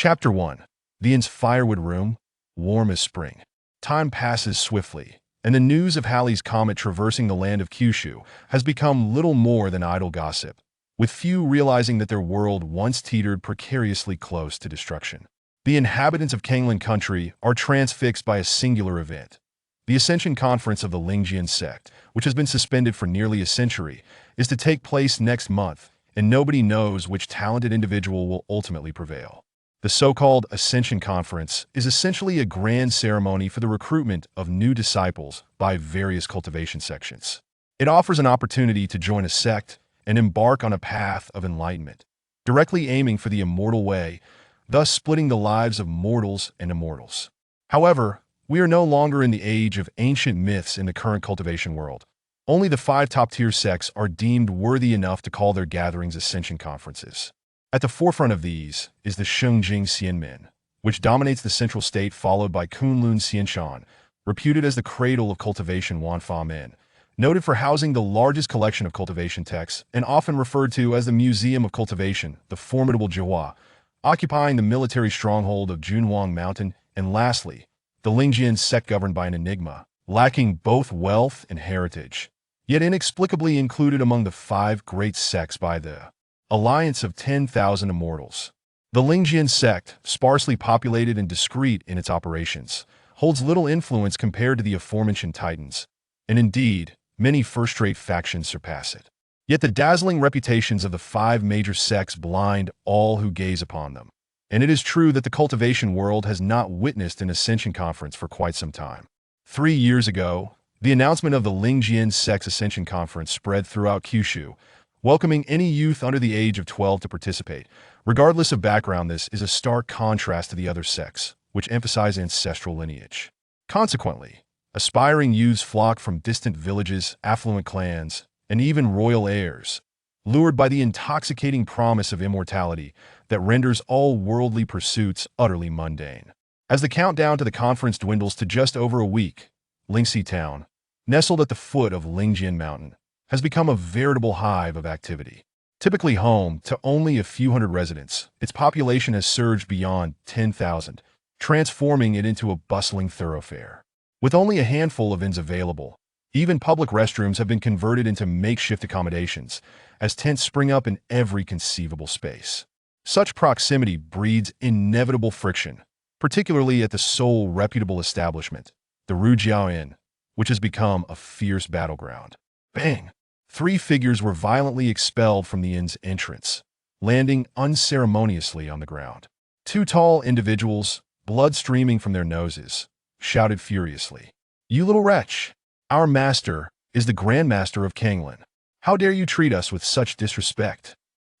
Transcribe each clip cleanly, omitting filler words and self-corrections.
Chapter 1. The inn's firewood room, warm as spring. Time passes swiftly, and the news of Halley's comet traversing the land of Kyushu has become little more than idle gossip, with few realizing that their world once teetered precariously close to destruction. The inhabitants of Kanglan country are transfixed by a singular event. The Ascension Conference of the Lingjian Sect, which has been suspended for nearly a century, is to take place next month, and nobody knows which talented individual will ultimately prevail. The so-called Ascension Conference is essentially a grand ceremony for the recruitment of new disciples by various cultivation sections. It offers an opportunity to join a sect and embark on a path of enlightenment, directly aiming for the immortal way, thus splitting the lives of mortals and immortals. However, we are no longer in the age of ancient myths in the current cultivation world. Only the 5 top-tier sects are deemed worthy enough to call their gatherings Ascension Conferences. At the forefront of these is the Shengjing Xianmen, which dominates the central state, followed by Kunlun Xianshan, reputed as the cradle of cultivation Wanfa Men, noted for housing the largest collection of cultivation texts and often referred to as the Museum of Cultivation, the formidable Jiuzhou, occupying the military stronghold of Junhuang Mountain, and lastly, the Lingjian Sect, governed by an enigma, lacking both wealth and heritage, yet inexplicably included among the 5 great sects by the Alliance of 10,000 Immortals. The Lingjian Sect, sparsely populated and discreet in its operations, holds little influence compared to the aforementioned titans, and indeed, many first-rate factions surpass it. Yet the dazzling reputations of the 5 major sects blind all who gaze upon them, and it is true that the cultivation world has not witnessed an Ascension Conference for quite some time. 3 years ago, the announcement of the Lingjian Sect's Ascension Conference spread throughout Kyushu, welcoming any youth under the age of 12 to participate. Regardless of background, this is a stark contrast to the other sects, which emphasize ancestral lineage. Consequently, aspiring youths flock from distant villages, affluent clans, and even royal heirs, lured by the intoxicating promise of immortality that renders all worldly pursuits utterly mundane. As the countdown to the conference dwindles to just over a week, Lingxi Town, nestled at the foot of Lingjian Mountain, has become a veritable hive of activity. Typically home to only a few hundred residents, its population has surged beyond 10,000, transforming it into a bustling thoroughfare. With only a handful of inns available, even public restrooms have been converted into makeshift accommodations, as tents spring up in every conceivable space. Such proximity breeds inevitable friction, particularly at the sole reputable establishment, the Rujiao Inn, which has become a fierce battleground. Bang! 3 figures were violently expelled from the inn's entrance, landing unceremoniously on the ground. 2 tall individuals, blood streaming from their noses, shouted furiously, "You little wretch! Our master is the Grandmaster of Kanglan. How dare you treat us with such disrespect?"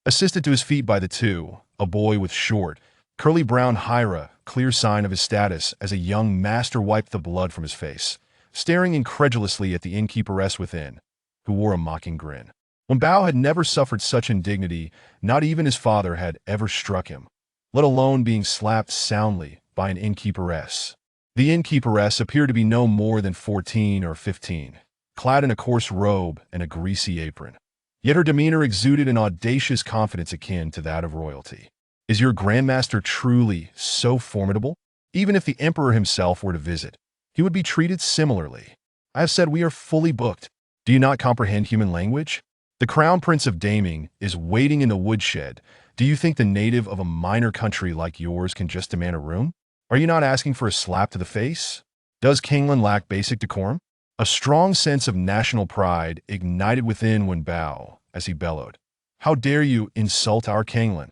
Assisted to his feet by the 2, a boy with short, curly brown hair, clear sign of his status as a young master, wiped the blood from his face, staring incredulously at the innkeeperess within, who wore a mocking grin. When Bao had never suffered such indignity, not even his father had ever struck him, let alone being slapped soundly by an innkeeperess. The innkeeperess appeared to be no more than 14 or 15, clad in a coarse robe and a greasy apron. Yet her demeanor exuded an audacious confidence akin to that of royalty. "Is your Grandmaster truly so formidable? Even if the Emperor himself were to visit, he would be treated similarly. I have said we are fully booked. Do you not comprehend human language? The Crown Prince of Daming is waiting in the woodshed. Do you think the native of a minor country like yours can just demand a room? Are you not asking for a slap to the face? Does Kanglan lack basic decorum?" A strong sense of national pride ignited within when Bao, as he bellowed, "How dare you insult our Kanglan?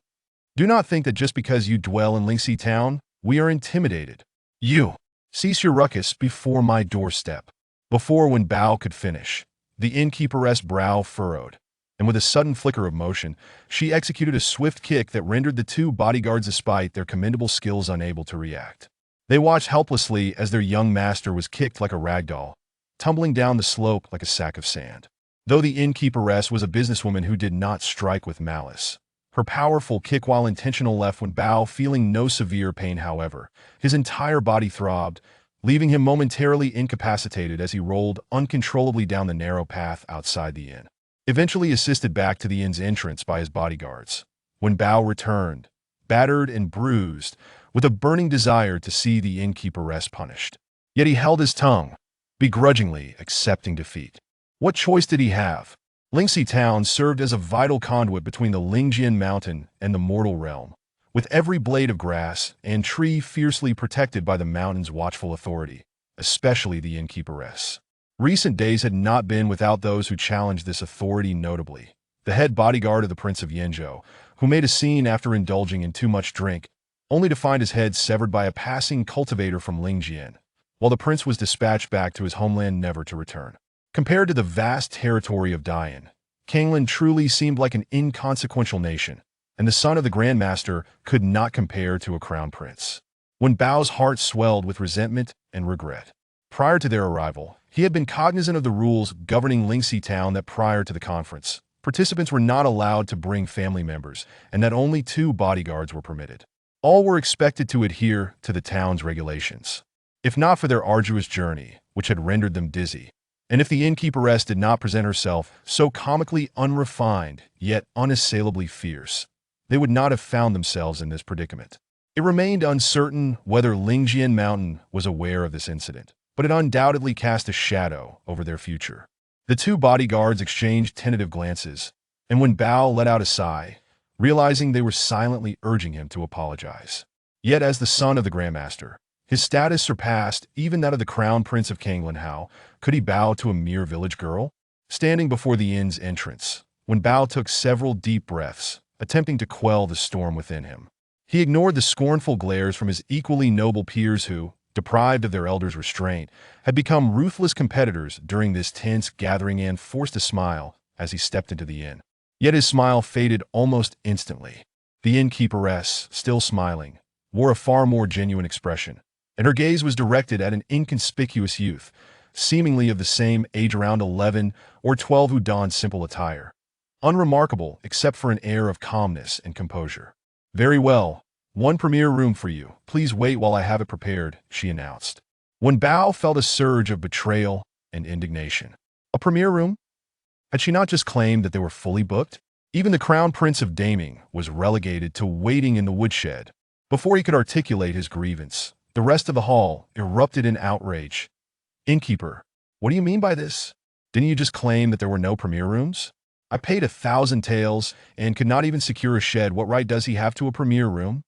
Do not think that just because you dwell in Lingxi Town, we are intimidated. You, cease your ruckus before my doorstep." Before when Bao could finish, the innkeeperess' brow furrowed, and with a sudden flicker of motion, she executed a swift kick that rendered the 2 bodyguards, despite their commendable skills, unable to react. They watched helplessly as their young master was kicked like a rag doll, tumbling down the slope like a sack of sand. Though the innkeeperess was a businesswoman who did not strike with malice, her powerful kick, while intentional, left when Bao, feeling no severe pain. However, his entire body throbbed, leaving him momentarily incapacitated as he rolled uncontrollably down the narrow path outside the inn. Eventually assisted back to the inn's entrance by his bodyguards, when Bao returned, battered and bruised, with a burning desire to see the innkeeperess punished. Yet he held his tongue, begrudgingly accepting defeat. What choice did he have? Lingxi Town served as a vital conduit between the Lingjian Mountain and the mortal realm, with every blade of grass and tree fiercely protected by the mountain's watchful authority, especially the innkeeperess. Recent days had not been without those who challenged this authority notably. The head bodyguard of the Prince of Yenzhou, who made a scene after indulging in too much drink, only to find his head severed by a passing cultivator from Lingjian, while the prince was dispatched back to his homeland never to return. Compared to the vast territory of Dian, Kanglan truly seemed like an inconsequential nation, and the son of the Grand Master could not compare to a crown prince. When Bao's heart swelled with resentment and regret. Prior to their arrival, he had been cognizant of the rules governing Lingxi Town that prior to the conference, participants were not allowed to bring family members, and that only 2 bodyguards were permitted. All were expected to adhere to the town's regulations. If not for their arduous journey, which had rendered them dizzy, and if the innkeeperess did not present herself so comically unrefined, yet unassailably fierce, they would not have found themselves in this predicament. It remained uncertain whether Lingjian Mountain was aware of this incident, but it undoubtedly cast a shadow over their future. The 2 bodyguards exchanged tentative glances, and when Bao let out a sigh, realizing they were silently urging him to apologize. Yet as the son of the Grandmaster, his status surpassed even that of the Crown Prince of Kanglan. How could he bow to a mere village girl? Standing before the inn's entrance, when Bao took several deep breaths, attempting to quell the storm within him, he ignored the scornful glares from his equally noble peers who, deprived of their elders' restraint, had become ruthless competitors during this tense gathering and forced a smile as he stepped into the inn. Yet his smile faded almost instantly. The innkeeperess, still smiling, wore a far more genuine expression, and her gaze was directed at an inconspicuous youth, seemingly of the same age, around 11 or 12, who donned simple attire, unremarkable except for an air of calmness and composure. "Very well. One premier room for you. Please wait while I have it prepared," she announced. When Bao felt a surge of betrayal and indignation. A premier room? Had she not just claimed that they were fully booked? Even the Crown Prince of Daming was relegated to waiting in the woodshed. Before he could articulate his grievance, the rest of the hall erupted in outrage. "Innkeeper, what do you mean by this? Didn't you just claim that there were no premier rooms? I paid 1,000 taels and could not even secure a shed. What right does he have to a premier room?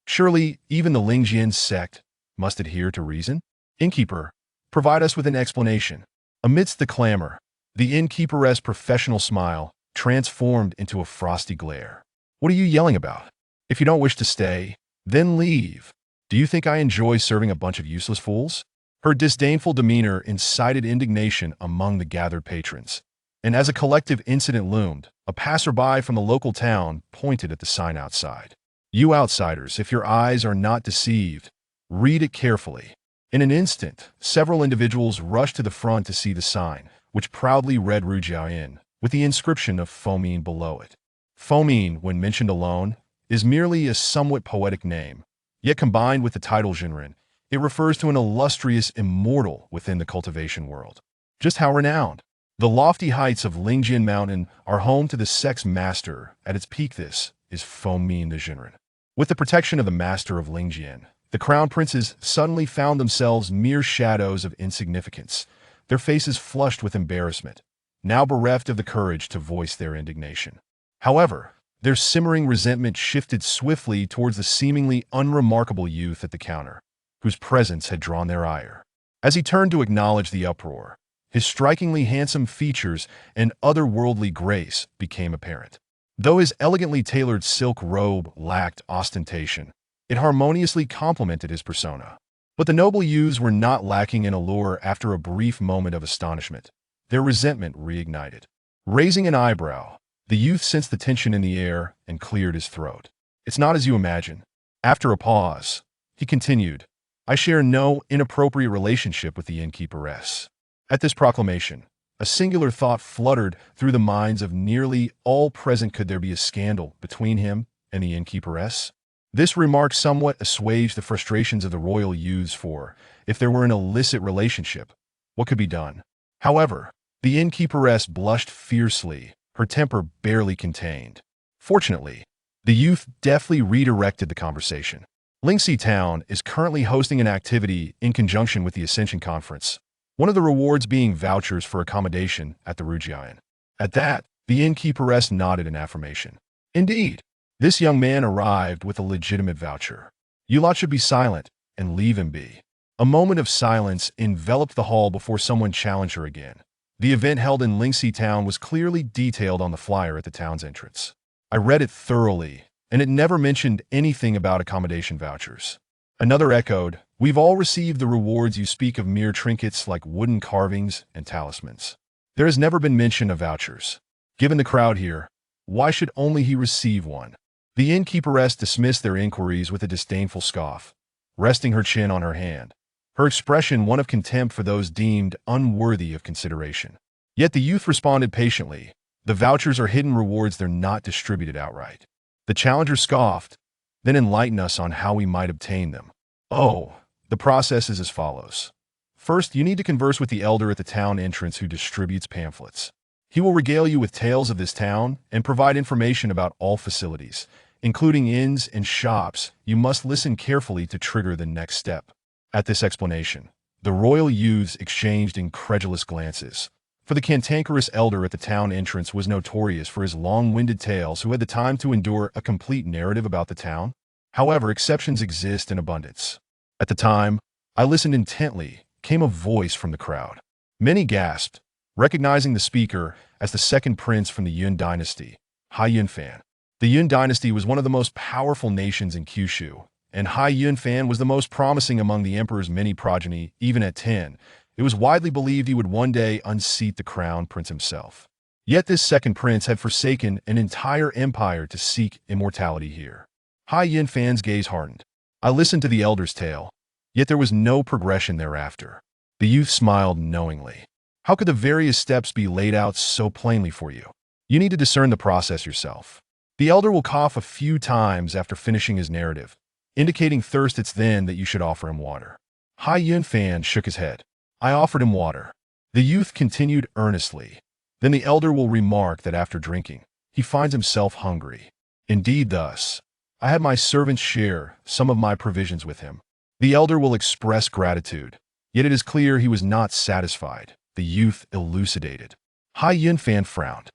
Surely, even the Lingjian Sect must adhere to reason? Innkeeper, provide us with an explanation." Amidst the clamor, the innkeeperess' professional smile transformed into a frosty glare. "What are you yelling about? If you don't wish to stay, then leave. Do you think I enjoy serving a bunch of useless fools?" Her disdainful demeanor incited indignation among the gathered patrons, and as a collective incident loomed, a passerby from the local town pointed at the sign outside. "You outsiders, if your eyes are not deceived, read it carefully." In an instant, several individuals rushed to the front to see the sign, which proudly read Rujiao Inn, with the inscription of Fengyin below it. Fengyin, when mentioned alone, is merely a somewhat poetic name, yet combined with the title Jinren, it refers to an illustrious immortal within the cultivation world. Just how renowned? The lofty heights of Lingjian Mountain are home to the sect's master. At its peak, this is Fengyin the Jinren. With the protection of the master of Lingjian, the crown princes suddenly found themselves mere shadows of insignificance, their faces flushed with embarrassment, now bereft of the courage to voice their indignation. However, their simmering resentment shifted swiftly towards the seemingly unremarkable youth at the counter, whose presence had drawn their ire. As he turned to acknowledge the uproar, his strikingly handsome features and otherworldly grace became apparent. Though his elegantly tailored silk robe lacked ostentation, it harmoniously complemented his persona. But the noble youths were not lacking in allure. After a brief moment of astonishment, their resentment reignited. Raising an eyebrow, the youth sensed the tension in the air and cleared his throat. "It's not as you imagine." After a pause, he continued, "I share no inappropriate relationship with the innkeeperess." At this proclamation, a singular thought fluttered through the minds of nearly all present. Could there be a scandal between him and the innkeeperess? This remark somewhat assuaged the frustrations of the royal youths, for, if there were an illicit relationship, what could be done? However, the innkeeperess blushed fiercely, her temper barely contained. Fortunately, The youth deftly redirected the conversation. Lingxi Town is currently hosting an activity in conjunction with the Ascension Conference, one of the rewards being vouchers for accommodation at the Rujian. At that, the innkeeperess nodded in affirmation. Indeed, this young man arrived with a legitimate voucher. You lot should be silent and leave him be. A moment of silence enveloped the hall before someone challenged her again. The event held in Lingxi Town was clearly detailed on the flyer at the town's entrance. I read it thoroughly, and it never mentioned anything about accommodation vouchers. Another echoed, we've all received the rewards. You speak of mere trinkets like wooden carvings and talismans. There has never been mention of vouchers. Given the crowd here, why should only he receive one? The innkeeperess dismissed their inquiries with a disdainful scoff, resting her chin on her hand, her expression one of contempt for those deemed unworthy of consideration. Yet the youth responded patiently, the vouchers are hidden rewards, they're not distributed outright. The challenger scoffed, then enlighten us on how we might obtain them. Oh, the process is as follows. First, you need to converse with the elder at the town entrance who distributes pamphlets. He will regale you with tales of this town and provide information about all facilities, including inns and shops. You must listen carefully to trigger the next step. At this explanation, the royal youths exchanged incredulous glances. For the cantankerous elder at the town entrance was notorious for his long-winded tales who had the time to endure a complete narrative about the town. However, exceptions exist in abundance. At the time, I listened intently, came a voice from the crowd. Many gasped, recognizing the speaker as the second prince from the Yun dynasty, Hai Yunfan. The Yun dynasty was one of the most powerful nations in Kyushu, and Hai Yunfan was the most promising among the emperor's many progeny. Even at 10, it was widely believed he would one day unseat the crown prince himself. Yet this second prince had forsaken an entire empire to seek immortality here. Hai Yunfan's gaze hardened. I listened to the elder's tale, yet there was no progression thereafter. The youth smiled knowingly. How could the various steps be laid out so plainly for you? You need to discern the process yourself. The elder will cough a few times after finishing his narrative, indicating thirst. It's then that you should offer him water. Hai Yunfan shook his head. I offered him water. The youth continued earnestly. Then the elder will remark that after drinking, he finds himself hungry. Indeed thus, I had my servants share some of my provisions with him. The elder will express gratitude, yet it is clear he was not satisfied. The youth elucidated. Hai Yunfan frowned.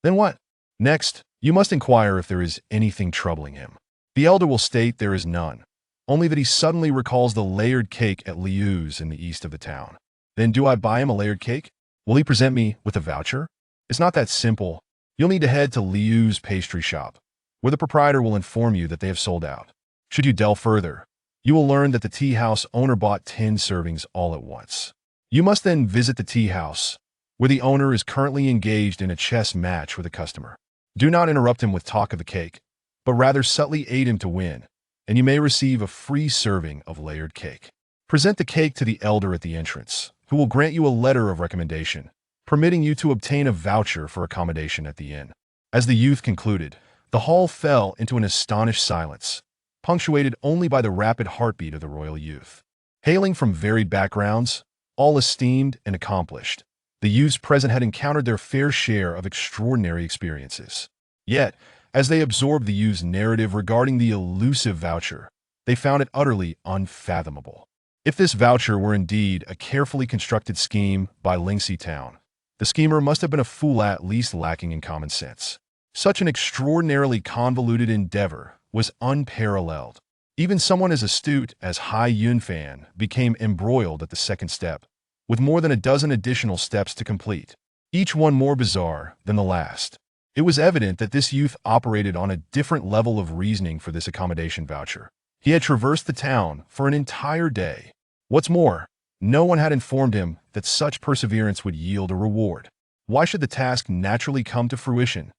Then what? Next, you must inquire if there is anything troubling him. The elder will state there is none, only that he suddenly recalls the layered cake at Liu's in the east of the town. Then do I buy him a layered cake? Will he present me with a voucher? It's not that simple. You'll need to head to Liu's pastry shop, where the proprietor will inform you that they have sold out. Should you delve further, you will learn that the tea house owner bought 10 servings all at once. You must then visit the tea house, where the owner is currently engaged in a chess match with a customer. Do not interrupt him with talk of the cake, but rather subtly aid him to win, and you may receive a free serving of layered cake. Present the cake to the elder at the entrance, who will grant you a letter of recommendation, permitting you to obtain a voucher for accommodation at the inn. As the youth concluded, the hall fell into an astonished silence, punctuated only by the rapid heartbeat of the royal youth. Hailing from varied backgrounds, all esteemed and accomplished, the youths present had encountered their fair share of extraordinary experiences. Yet, as they absorbed the youth's narrative regarding the elusive voucher, they found it utterly unfathomable. If this voucher were indeed a carefully constructed scheme by Lingxi Town, the schemer must have been a fool at least lacking in common sense. Such an extraordinarily convoluted endeavor was unparalleled. Even someone as astute as Hai Yunfan became embroiled at the second step, with more than a dozen additional steps to complete, each one more bizarre than the last. It was evident that this youth operated on a different level of reasoning for this accommodation voucher. He had traversed the town for an entire day. What's more, no one had informed him that such perseverance would yield a reward. Why should the task naturally come to fruition?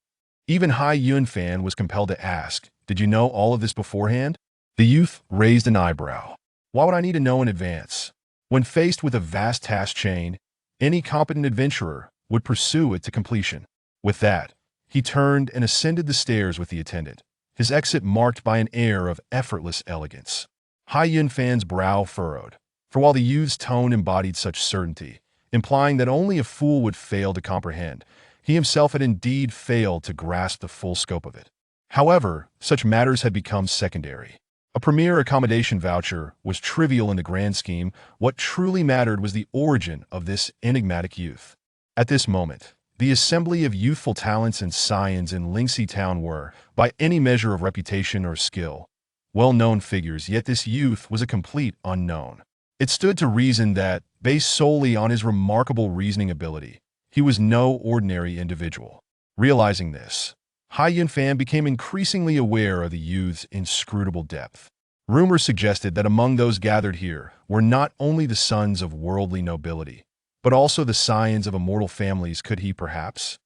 Even Hai Yunfan was compelled to ask, did you know all of this beforehand? The youth raised an eyebrow. Why would I need to know in advance? When faced with a vast task chain, any competent adventurer would pursue it to completion. With that, he turned and ascended the stairs with the attendant, his exit marked by an air of effortless elegance. Hai Yunfan's brow furrowed, for while the youth's tone embodied such certainty, implying that only a fool would fail to comprehend, he himself had indeed failed to grasp the full scope of it. However, such matters had become secondary. A premier accommodation voucher was trivial in the grand scheme. What truly mattered was the origin of this enigmatic youth. At this moment, the assembly of youthful talents and scions in Lingxi town were, by any measure of reputation or skill, well-known figures, yet this youth was a complete unknown. It stood to reason that, based solely on his remarkable reasoning ability, he was no ordinary individual. Realizing this, Hai Yunfan became increasingly aware of the youth's inscrutable depth. Rumors suggested that among those gathered here were not only the sons of worldly nobility, but also the scions of immortal families. Could he perhaps?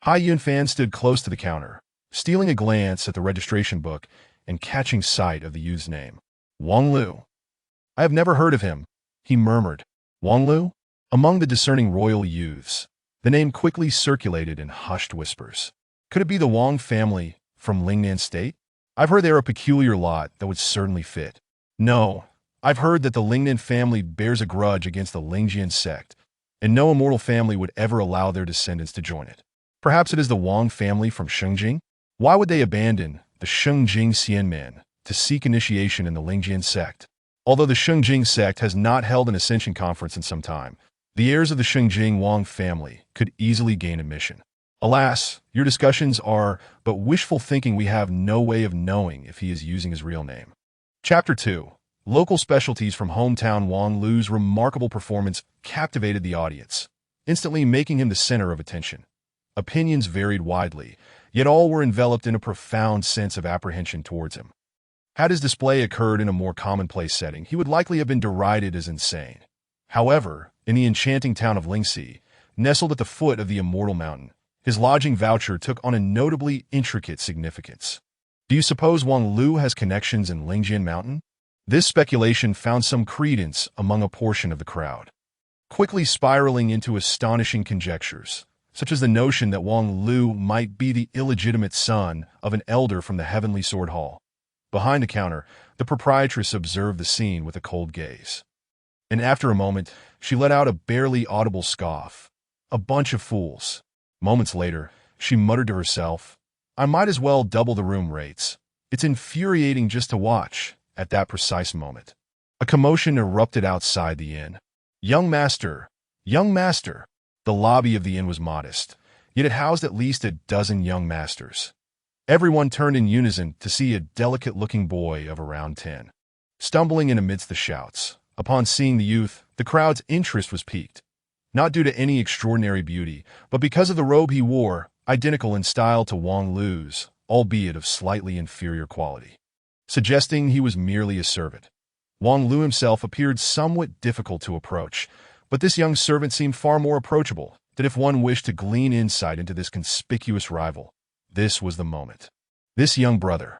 Hai Yunfan stood close to the counter, stealing a glance at the registration book and catching sight of the youth's name. Wang Lu. I have never heard of him, he murmured. Wang Lu? Among the discerning royal youths, the name quickly circulated in hushed whispers. Could it be the Wang family from Lingjian State? I've heard they're a peculiar lot that would certainly fit. No, I've heard that the Lingjian family bears a grudge against the Lingjian Sect, and no immortal family would ever allow their descendants to join it. Perhaps it is the Wang family from Shengjing? Why would they abandon the Shengjing Xianmen to seek initiation in the Lingjian Sect? Although the Shengjing Sect has not held an Ascension Conference in some time, the heirs of the Shengjing Wang family could easily gain admission. Alas, your discussions are but wishful thinking. We have no way of knowing if he is using his real name. Chapter 2. Local specialties from hometown. Wang Lu's remarkable performance captivated the audience, instantly making him the center of attention. Opinions varied widely, yet all were enveloped in a profound sense of apprehension towards him. Had his display occurred in a more commonplace setting, he would likely have been derided as insane. However, in the enchanting town of Lingxi, nestled at the foot of the Immortal Mountain, his lodging voucher took on a notably intricate significance. Do you suppose Wang Lu has connections in Lingjian Mountain? This speculation found some credence among a portion of the crowd, quickly spiraling into astonishing conjectures, such as the notion that Wang Lu might be the illegitimate son of an elder from the Heavenly Sword Hall. Behind the counter, the proprietress observed the scene with a cold gaze. And after a moment, she let out a barely audible scoff. A bunch of fools. Moments later, she muttered to herself, I might as well double the room rates. It's infuriating just to watch. At that precise moment, a commotion erupted outside the inn. Young master! Young master! The lobby of the inn was modest, yet it housed at least a dozen young masters. Everyone turned in unison to see a delicate-looking boy of around 10, stumbling in amidst the shouts. Upon seeing the youth, the crowd's interest was piqued, not due to any extraordinary beauty, but because of the robe he wore, identical in style to Wang Lu's, albeit of slightly inferior quality, suggesting he was merely a servant. Wang Lu himself appeared somewhat difficult to approach, but this young servant seemed far more approachable, that if one wished to glean insight into this conspicuous rival, this was the moment. This young brother.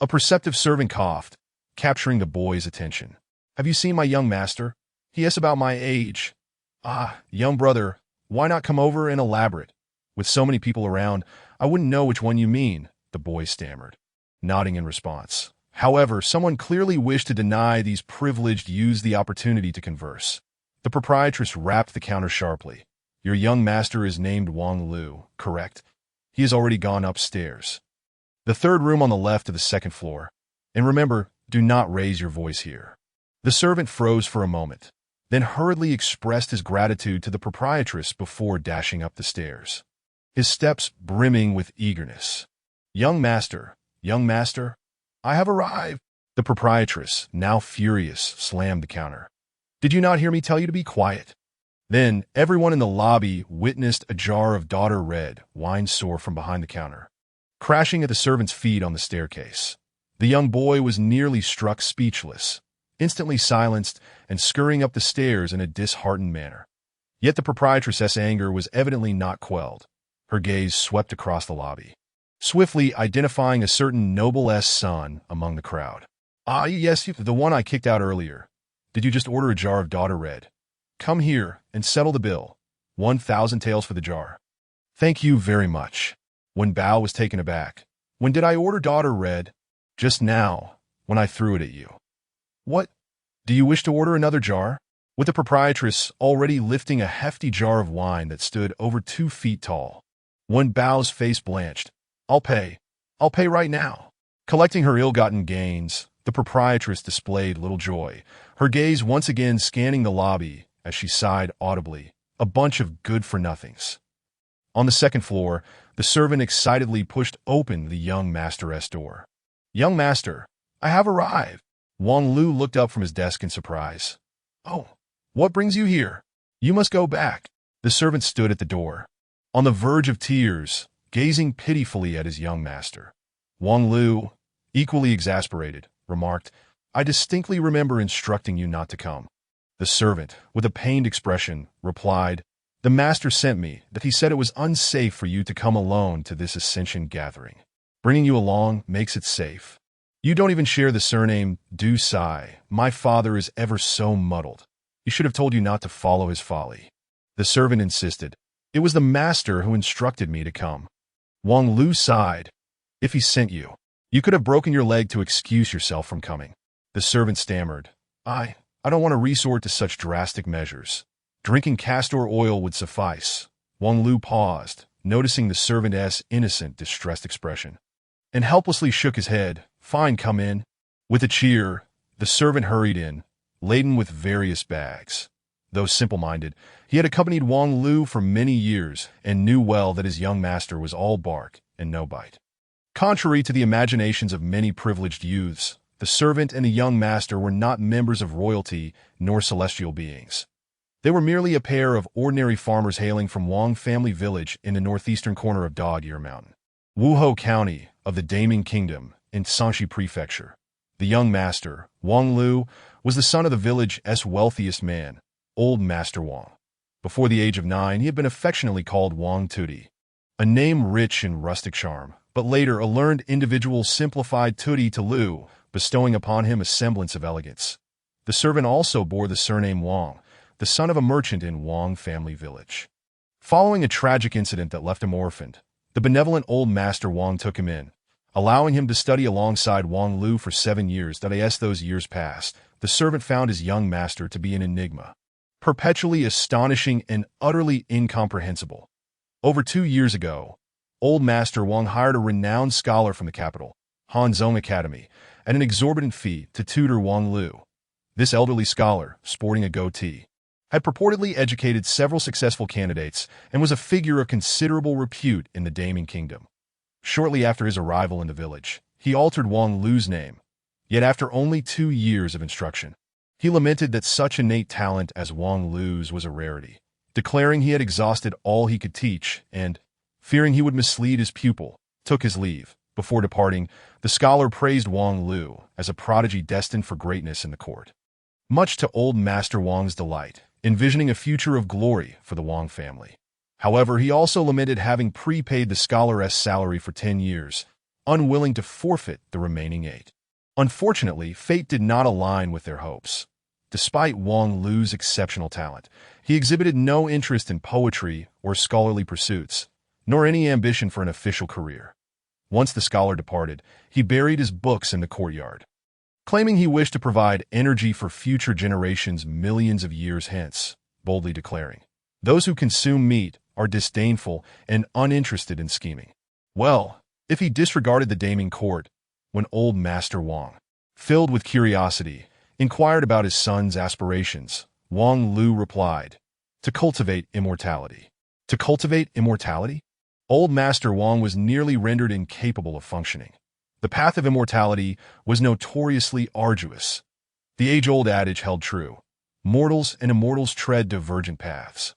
A perceptive servant coughed, capturing the boy's attention. Have you seen my young master? He is about my age. Ah, young brother, why not come over and elaborate? With so many people around, I wouldn't know which one you mean, the boy stammered, nodding in response. However, someone clearly wished to deny these privileged youths the opportunity to converse. The proprietress rapped the counter sharply. Your young master is named Wang Lu, correct? He has already gone upstairs. The third room on the left of the second floor. And remember, do not raise your voice here. The servant froze for a moment, then hurriedly expressed his gratitude to the proprietress before dashing up the stairs, his steps brimming with eagerness. Young master, I have arrived. The proprietress, now furious, slammed the counter. Did you not hear me tell you to be quiet? Then everyone in the lobby witnessed a jar of daughter red wine soar from behind the counter, crashing at the servant's feet on the staircase. The young boy was nearly struck speechless, instantly silenced and scurrying up the stairs in a disheartened manner. Yet the proprietress's anger was evidently not quelled. Her gaze swept across the lobby, swiftly identifying a certain noble son among the crowd. Ah, yes, the one I kicked out earlier. Did you just order a jar of daughter red? Come here and settle the bill. 1,000 taels for the jar. Thank you very much. When Bao was taken aback. When did I order daughter red? Just now, when I threw it at you. What? Do you wish to order another jar? With the proprietress already lifting a hefty jar of wine that stood over 2 feet tall. When Bao's face blanched. I'll pay. I'll pay right now." Collecting her ill-gotten gains, the proprietress displayed little joy, her gaze once again scanning the lobby as she sighed audibly. A bunch of good-for-nothings. On the second floor, the servant excitedly pushed open the young master's door. "Young master, I have arrived." Wang Lu looked up from his desk in surprise. "Oh, what brings you here? You must go back." The servant stood at the door, on the verge of tears, gazing pitifully at his young master. Wang Lu, equally exasperated, remarked, "I distinctly remember instructing you not to come." The servant, with a pained expression, replied, "The master sent me that he said it was unsafe for you to come alone to this ascension gathering. Bringing you along makes it safe. You don't even share the surname Du Sai. My father is ever so muddled. He should have told you not to follow his folly." The servant insisted, "It was the master who instructed me to come." Wang Lu sighed. "If he sent you, you could have broken your leg to excuse yourself from coming." The servant stammered, I don't want to resort to such drastic measures. Drinking castor oil would suffice." Wang Lu paused, noticing the servant's innocent, distressed expression, and helplessly shook his head. "Fine, come in." With a cheer, the servant hurried in, laden with various bags. Though simple-minded, he had accompanied Wang Lu for many years and knew well that his young master was all bark and no bite. Contrary to the imaginations of many privileged youths, the servant and the young master were not members of royalty nor celestial beings. They were merely a pair of ordinary farmers hailing from Wang family village in the northeastern corner of Dog-Ear Mountain, Wuhou County of the Daming Kingdom in Sanxi Prefecture. The young master, Wang Lu, was the son of the village's wealthiest man, Old Master Wang. Before the age of 9, he had been affectionately called Wang Tudi, a name rich in rustic charm, but later a learned individual simplified Tudi to Lu, bestowing upon him a semblance of elegance. The servant also bore the surname Wang, the son of a merchant in Wang family village. Following a tragic incident that left him orphaned, the benevolent Old Master Wang took him in, allowing him to study alongside Wang Lu for 7 years. As those years passed, the servant found his young master to be an enigma, perpetually astonishing and utterly incomprehensible. Over 2 years ago, Old Master Wang hired a renowned scholar from the capital, Hanzhong Academy, at an exorbitant fee to tutor Wang Lu. This elderly scholar, sporting a goatee, had purportedly educated several successful candidates and was a figure of considerable repute in the Daming Kingdom. Shortly after his arrival in the village, he altered Wang Lu's name, yet after only 2 years of instruction, he lamented that such innate talent as Wang Lu's was a rarity, declaring he had exhausted all he could teach and, fearing he would mislead his pupil, took his leave. Before departing, the scholar praised Wang Lu as a prodigy destined for greatness in the court. Much to Old Master Wang's delight, envisioning a future of glory for the Wang family. However, he also lamented having prepaid the scholar's salary for 10 years, unwilling to forfeit the remaining 8. Unfortunately, fate did not align with their hopes. Despite Wang Lu's exceptional talent, he exhibited no interest in poetry or scholarly pursuits, nor any ambition for an official career. Once the scholar departed, he buried his books in the courtyard, claiming he wished to provide energy for future generations millions of years hence, boldly declaring, "Those who consume meat are disdainful and uninterested in scheming." Well, if he disregarded the Daming court, when Old Master Wang, filled with curiosity, inquired about his son's aspirations, Wang Lu replied, "To cultivate immortality." To cultivate immortality? Old Master Wang was nearly rendered incapable of functioning. The path of immortality was notoriously arduous. The age-old adage held true: mortals and immortals tread divergent paths.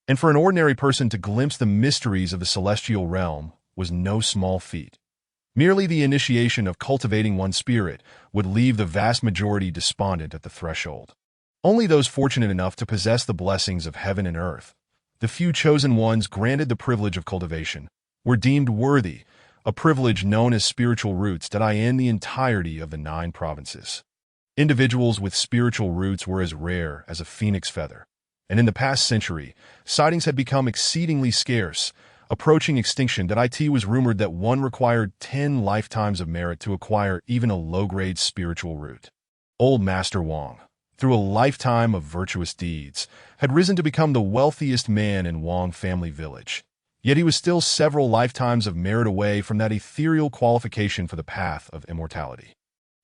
And for an ordinary person to glimpse the mysteries of the celestial realm was no small feat. Merely the initiation of cultivating one's spirit would leave the vast majority despondent at the threshold. Only those fortunate enough to possess the blessings of heaven and earth, the few chosen ones granted the privilege of cultivation, were deemed worthy, a privilege known as spiritual roots that in the entirety of the 9 provinces. Individuals with spiritual roots were as rare as a phoenix feather, and in the past century, sightings had become exceedingly scarce, approaching extinction. It was rumored that one required 10 lifetimes of merit to acquire even a low-grade spiritual root. Old Master Wang, through a lifetime of virtuous deeds, had risen to become the wealthiest man in Wang family village. Yet he was still several lifetimes of merit away from that ethereal qualification for the path of immortality.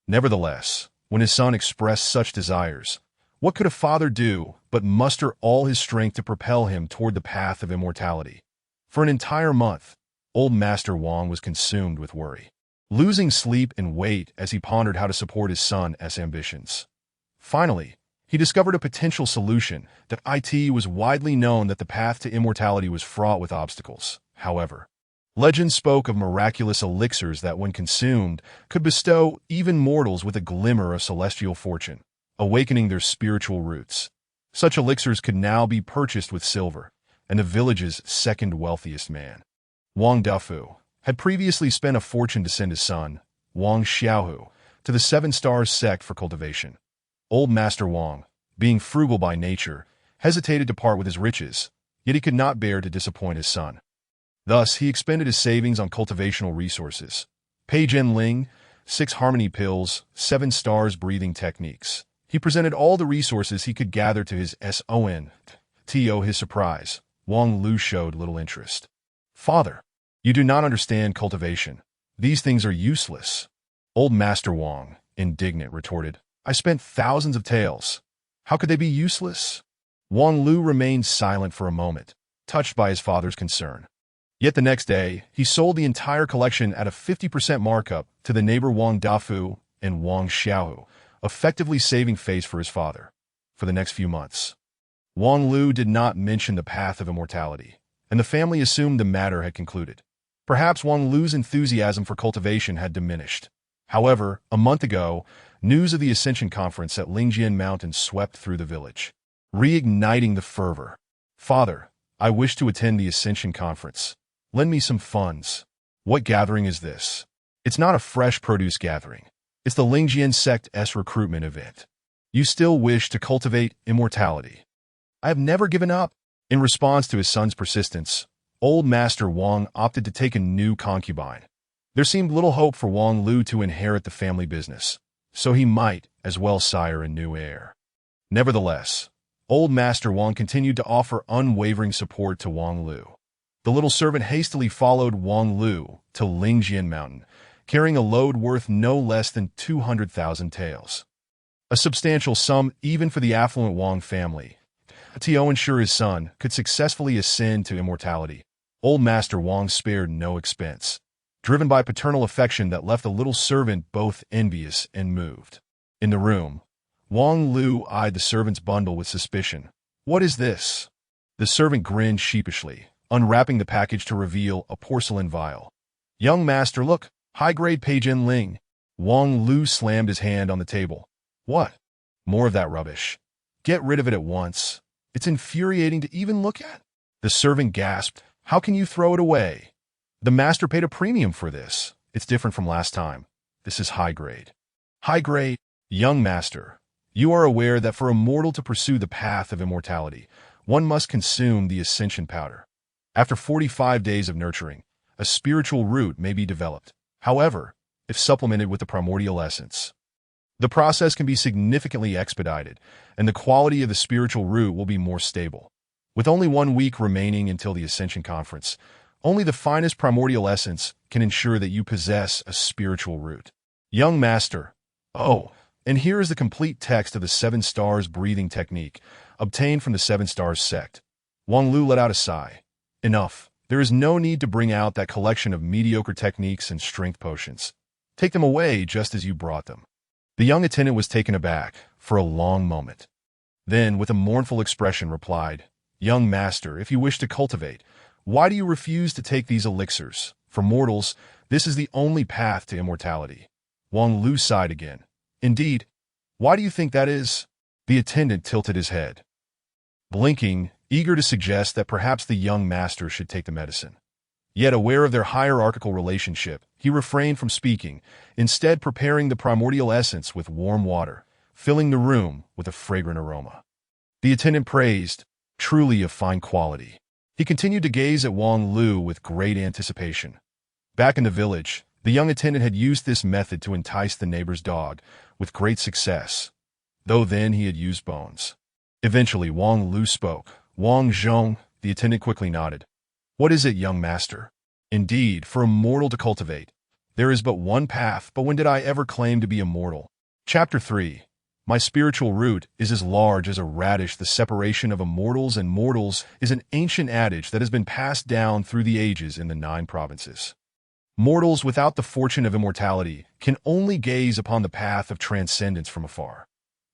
Nevertheless, when his son expressed such desires, what could a father do but muster all his strength to propel him toward the path of immortality? For an entire month, old Master Wang was consumed with worry, losing sleep and weight as he pondered how to support his son's ambitions. Finally, he discovered a potential solution. That it was widely known that the path to immortality was fraught with obstacles. However, legend spoke of miraculous elixirs that, when consumed, could bestow even mortals with a glimmer of celestial fortune, awakening their spiritual roots. Such elixirs could now be purchased with silver, and the village's second wealthiest man, Wang Dafu, had previously spent a fortune to send his son, Wang Xiaohu, to the Seven Stars Sect for cultivation. Old Master Wang, being frugal by nature, hesitated to part with his riches, yet he could not bear to disappoint his son. Thus, he expended his savings on cultivational resources: Peijian Ling, 6 harmony pills, 7 stars breathing techniques. He presented all the resources he could gather to his son. To his surprise, Wang Lu showed little interest. "Father, you do not understand cultivation. These things are useless." Old Master Wang, indignant, retorted, "I spent thousands of taels. How could they be useless?" Wang Lu remained silent for a moment, touched by his father's concern. Yet the next day, he sold the entire collection at a 50% markup to the neighbor Wang Dafu and Wang Xiaohu, effectively saving face for his father. For the next few months, Wang Lu did not mention the path of immortality, and the family assumed the matter had concluded. Perhaps Wang Lu's enthusiasm for cultivation had diminished. However, a month ago, news of the Ascension Conference at Lingjian Mountain swept through the village, reigniting the fervor. "Father, I wish to attend the Ascension Conference. Lend me some funds." "What gathering is this?" "It's not a fresh produce gathering. It's the Lingjian Sect's recruitment event. You still wish to cultivate immortality?" "I have never given up." In response to his son's persistence, old Master Wang opted to take a new concubine. There seemed little hope for Wang Lu to inherit the family business, so he might as well sire a new heir. Nevertheless, old Master Wang continued to offer unwavering support to Wang Lu. The little servant hastily followed Wang Lu to Lingjian Mountain, carrying a load worth no less than 200,000 taels. A substantial sum even for the affluent Wang family. To ensure his son could successfully ascend to immortality, old Master Wang spared no expense, driven by paternal affection that left the little servant both envious and moved. In the room, Wang Lu eyed the servant's bundle with suspicion. "What is this?" The servant grinned sheepishly, unwrapping the package to reveal a porcelain vial. "Young master, look, high-grade Peijian Ling." Wang Lu slammed his hand on the table. "What? More of that rubbish. Get rid of it at once. It's infuriating to even look at." The servant gasped. "How can you throw it away? The master paid a premium for this. It's different from last time. This is high-grade." "High-grade? Young master, you are aware that for a mortal to pursue the path of immortality, one must consume the ascension powder. After 45 days of nurturing, a spiritual root may be developed. However, if supplemented with the primordial essence, the process can be significantly expedited, and the quality of the spiritual root will be more stable. With only 1 week remaining until the Ascension Conference, only the finest primordial essence can ensure that you possess a spiritual root. Young master, oh, and here is the complete text of the 7 stars breathing technique, obtained from the 7 Stars Sect." Wang Lu let out a sigh. "Enough. There is no need to bring out that collection of mediocre techniques and strength potions. Take them away just as you brought them." The young attendant was taken aback for a long moment. Then, with a mournful expression, replied, "Young master, if you wish to cultivate, why do you refuse to take these elixirs? For mortals, this is the only path to immortality." Wang Lu sighed again. "Indeed. Why do you think that is?" The attendant tilted his head, blinking, eager to suggest that perhaps the young master should take the medicine. Yet aware of their hierarchical relationship, he refrained from speaking, instead preparing the primordial essence with warm water, filling the room with a fragrant aroma. The attendant praised, "Truly of fine quality." He continued to gaze at Wang Lu with great anticipation. Back in the village, the young attendant had used this method to entice the neighbor's dog, with great success, though then he had used bones. Eventually, Wang Lu spoke. "Wang Zhong," the attendant quickly nodded. What is it, young master? Indeed, for a mortal to cultivate, there is but one path, but when did I ever claim to be immortal? Chapter 3. My spiritual root is as large as a radish. The separation of immortals and mortals is an ancient adage that has been passed down through the ages in the 9 provinces. Mortals without the fortune of immortality can only gaze upon the path of transcendence from afar.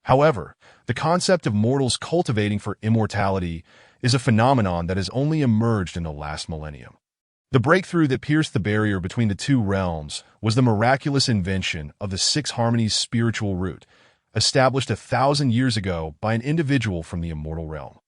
However, the concept of mortals cultivating for immortality is a phenomenon that has only emerged in the last millennium. The breakthrough that pierced the barrier between the 2 realms was the miraculous invention of the 6 harmonies spiritual root, established 1,000 years ago by an individual from the immortal realm.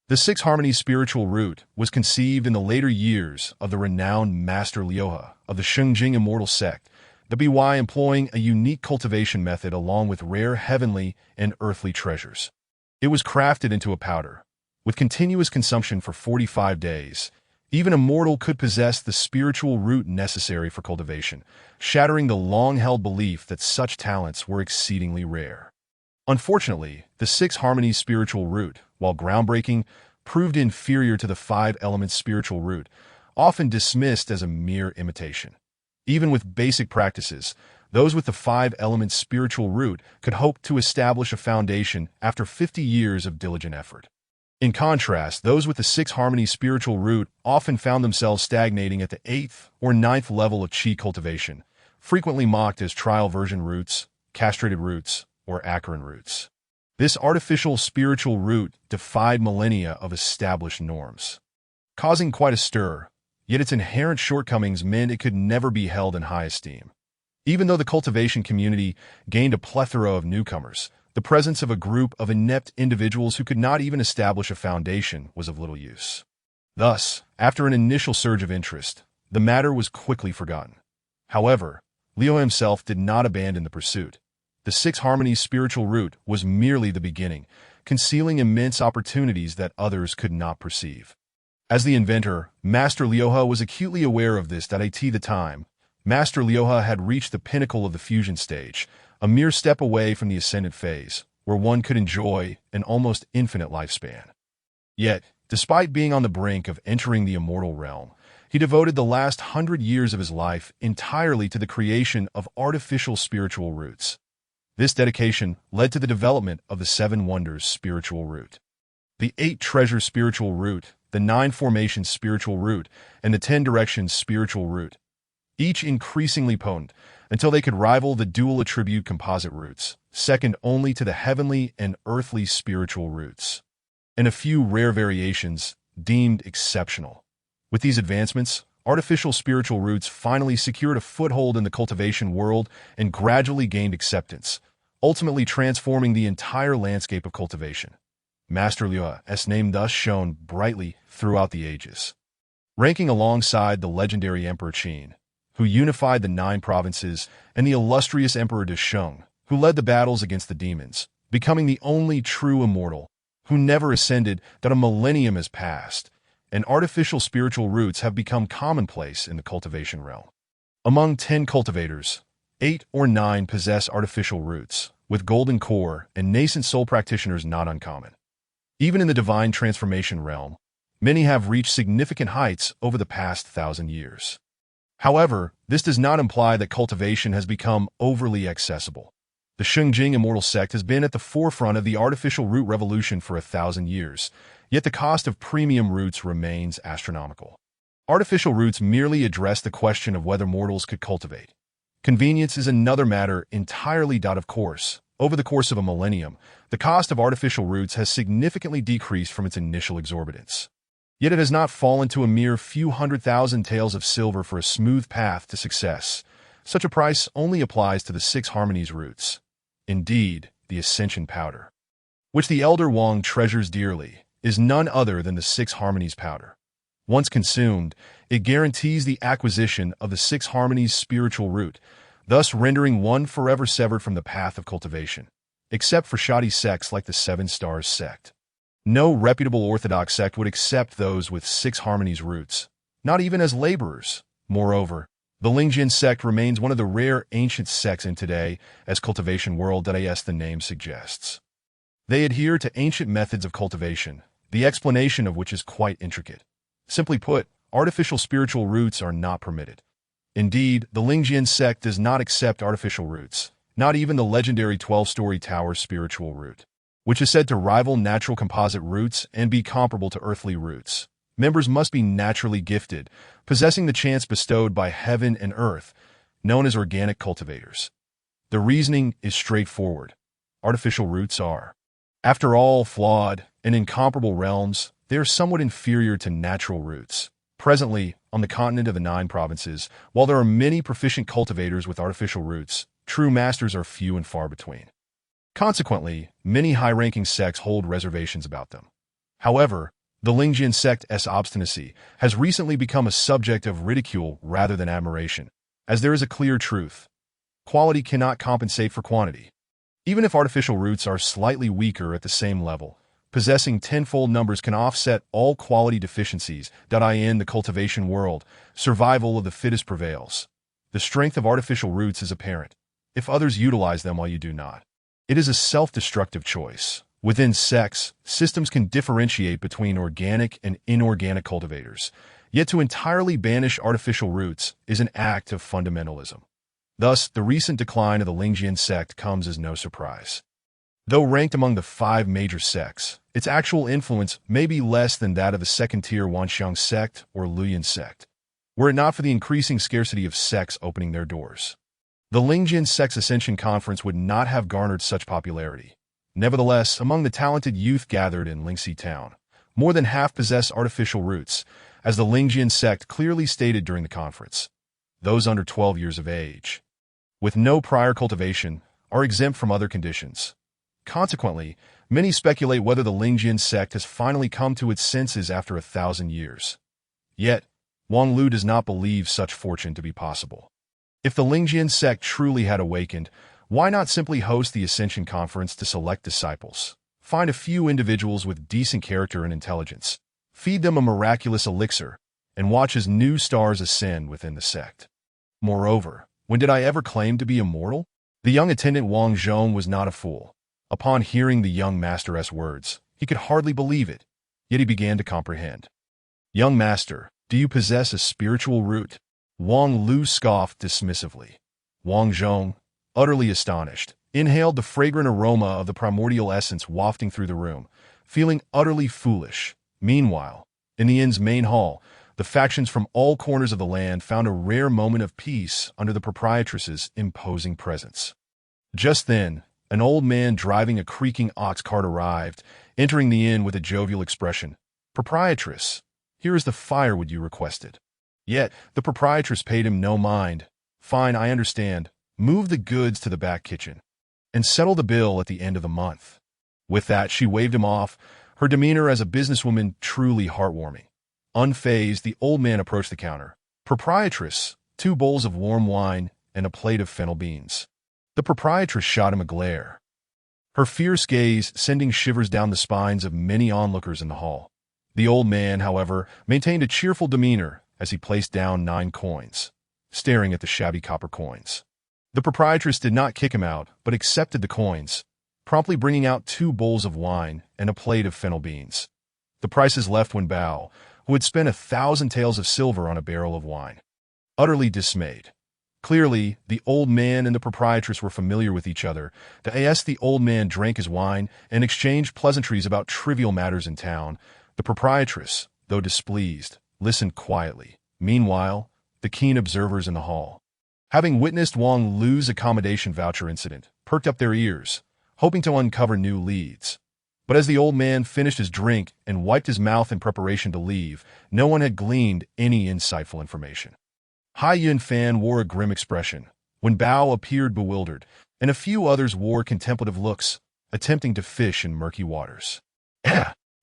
The 6 harmonies spiritual root was conceived in the later years of the renowned Master Liuhe of the Lingjian Immortals Sect, the BY employing a unique cultivation method along with rare heavenly and earthly treasures. It was crafted into a powder. With continuous consumption for 45 days, even a mortal could possess the spiritual root necessary for cultivation, shattering the long-held belief that such talents were exceedingly rare. Unfortunately, the 6 harmonies spiritual root, while groundbreaking, proved inferior to the 5 elements spiritual root, often dismissed as a mere imitation. Even with basic practices, those with the 5 elements spiritual root could hope to establish a foundation after 50 years of diligent effort. In contrast, those with the 6 harmonies spiritual root often found themselves stagnating at the 8th or 9th level of qi cultivation, frequently mocked as trial version roots, castrated roots, or acorn roots. This artificial spiritual root defied millennia of established norms, causing quite a stir, yet its inherent shortcomings meant it could never be held in high esteem. Even though the cultivation community gained a plethora of newcomers, the presence of a group of inept individuals who could not even establish a foundation was of little use. Thus, after an initial surge of interest, the matter was quickly forgotten. However, Liuhe himself did not abandon the pursuit. The 6 harmonies spiritual root was merely the beginning, concealing immense opportunities that others could not perceive. As the inventor, Master Liuhe was acutely aware of this. At the time, Master Liuhe had reached the pinnacle of the fusion stage, a mere step away from the ascendant phase, where one could enjoy an almost infinite lifespan. Yet, despite being on the brink of entering the immortal realm, he devoted the last 100 years of his life entirely to the creation of artificial spiritual roots. This dedication led to the development of the 7 wonders spiritual root, the 8 treasures spiritual root, the 9 formations spiritual root, and the 10 directions spiritual root, each increasingly potent until they could rival the dual attribute composite roots, second only to the heavenly and earthly spiritual roots, and a few rare variations deemed exceptional. With these advancements, artificial spiritual roots finally secured a foothold in the cultivation world and gradually gained acceptance, ultimately transforming the entire landscape of cultivation. Master Liuhe's name thus shone brightly throughout the ages, ranking alongside the legendary Emperor Qin, who unified the 9 provinces, and the illustrious Emperor Desheng, who led the battles against the demons, becoming the only true immortal who never ascended. That a millennium has passed, and artificial spiritual roots have become commonplace in the cultivation realm. Among 10 cultivators, 8 or 9 possess artificial roots, with golden core and nascent soul practitioners not uncommon. Even in the divine transformation realm, many have reached significant heights over the past 1,000 years. However, this does not imply that cultivation has become overly accessible. The Lingjian Immortals Sect has been at the forefront of the artificial root revolution for 1,000 years, yet the cost of premium roots remains astronomical. Artificial roots merely address the question of whether mortals could cultivate. Convenience is another matter entirely. Of course, over the course of a millennium, the cost of artificial roots has significantly decreased from its initial exorbitance. Yet it has not fallen to a mere few 100,000 taels of silver for a smooth path to success. Such a price only applies to the 6 harmonies roots. Indeed, the Ascension powder, which the Elder Wang treasures dearly, is none other than the 6 harmonies powder. Once consumed, it guarantees the acquisition of the 6 harmonies spiritual root, thus rendering one forever severed from the path of cultivation, except for shoddy sects like the 7 Stars Sect. No reputable orthodox sect would accept those with 6 harmonies roots, not even as laborers. Moreover, the Lingjian Sect remains one of the rare ancient sects in today, as cultivation world, as the name suggests. They adhere to ancient methods of cultivation, the explanation of which is quite intricate. Simply put, artificial spiritual roots are not permitted. Indeed, the Lingjian Sect does not accept artificial roots, not even the legendary 12-story tower spiritual root, which is said to rival natural composite roots and be comparable to earthly roots. Members must be naturally gifted, possessing the chance bestowed by heaven and earth, known as organic cultivators. The reasoning is straightforward. Artificial roots are, after all, flawed, and in comparable realms, they are somewhat inferior to natural roots. Presently, on the continent of the 9 provinces, while there are many proficient cultivators with artificial roots, true masters are few and far between. Consequently, many high-ranking sects hold reservations about them. However, the Lingjian Sect's obstinacy has recently become a subject of ridicule rather than admiration, as there is a clear truth. Quality cannot compensate for quantity. Even if artificial roots are slightly weaker at the same level, possessing tenfold numbers can offset all quality deficiencies. In the cultivation world, survival of the fittest prevails. The strength of artificial roots is apparent, if others utilize them while you do not. It is a self-destructive choice. Within sects, systems can differentiate between organic and inorganic cultivators, yet to entirely banish artificial roots is an act of fundamentalism. Thus, the recent decline of the Lingjian Sect comes as no surprise. Though ranked among the 5 major sects, its actual influence may be less than that of the second-tier Wanxiang Sect or Lingjian Sect, were it not for the increasing scarcity of sects opening their doors. The Lingjian Sect's Ascension Conference would not have garnered such popularity. Nevertheless, among the talented youth gathered in Lingxi Town, more than half possess artificial roots, as the Lingjian Sect clearly stated during the conference. Those under 12 years of age, with no prior cultivation, are exempt from other conditions. Consequently, many speculate whether the Lingjian Sect has finally come to its senses after 1,000 years. Yet, Wang Lu does not believe such fortune to be possible. If the Lingjian Sect truly had awakened, why not simply host the Ascension Conference to select disciples? Find a few individuals with decent character and intelligence, feed them a miraculous elixir, and watch as new stars ascend within the sect. Moreover, when did I ever claim to be immortal? The young attendant Wang Zhong was not a fool. Upon hearing the young master's words, he could hardly believe it, yet he began to comprehend. "Young master, do you possess a spiritual root?" Wang Lu scoffed dismissively. Wang Zhong, utterly astonished, inhaled the fragrant aroma of the primordial essence wafting through the room, feeling utterly foolish. Meanwhile, in the inn's main hall, the factions from all corners of the land found a rare moment of peace under the proprietress's imposing presence. Just then, an old man driving a creaking ox cart arrived, entering the inn with a jovial expression. "Proprietress, here is the firewood you requested." Yet, the proprietress paid him no mind. "Fine, I understand. Move the goods to the back kitchen, and settle the bill at the end of the month." With that, she waved him off, her demeanor as a businesswoman truly heartwarming. Unfazed, the old man approached the counter. "Proprietress, 2 bowls of warm wine and a plate of fennel beans." The proprietress shot him a glare, her fierce gaze sending shivers down the spines of many onlookers in the hall. The old man, however, maintained a cheerful demeanor as he placed down 9 coins, staring at the shabby copper coins. The proprietress did not kick him out, but accepted the coins, promptly bringing out 2 bowls of wine and a plate of fennel beans. The prices left when Bao, who had spent 1,000 taels of silver on a barrel of wine, utterly dismayed. Clearly, the old man and the proprietress were familiar with each other. The old man drank his wine and exchanged pleasantries about trivial matters in town. The proprietress, though displeased, listened quietly. Meanwhile, the keen observers in the hall, having witnessed Wang Lu's accommodation voucher incident, perked up their ears, hoping to uncover new leads. But as the old man finished his drink and wiped his mouth in preparation to leave, no one had gleaned any insightful information. Hai Yun Fan wore a grim expression when Bao appeared bewildered, and a few others wore contemplative looks, attempting to fish in murky waters.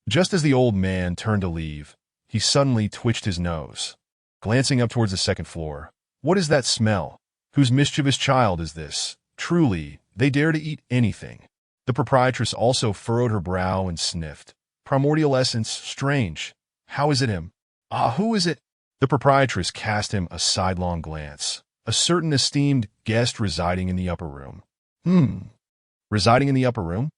Just as the old man turned to leave, he suddenly twitched his nose. Glancing up towards the second floor, "What is that smell? Whose mischievous child is this? Truly, they dare to eat anything." The proprietress also furrowed her brow and sniffed. "Primordial essence, strange. How is it him? Ah, who is it?" The proprietress cast him a sidelong glance. "A certain esteemed guest residing in the upper room." Residing in the upper room?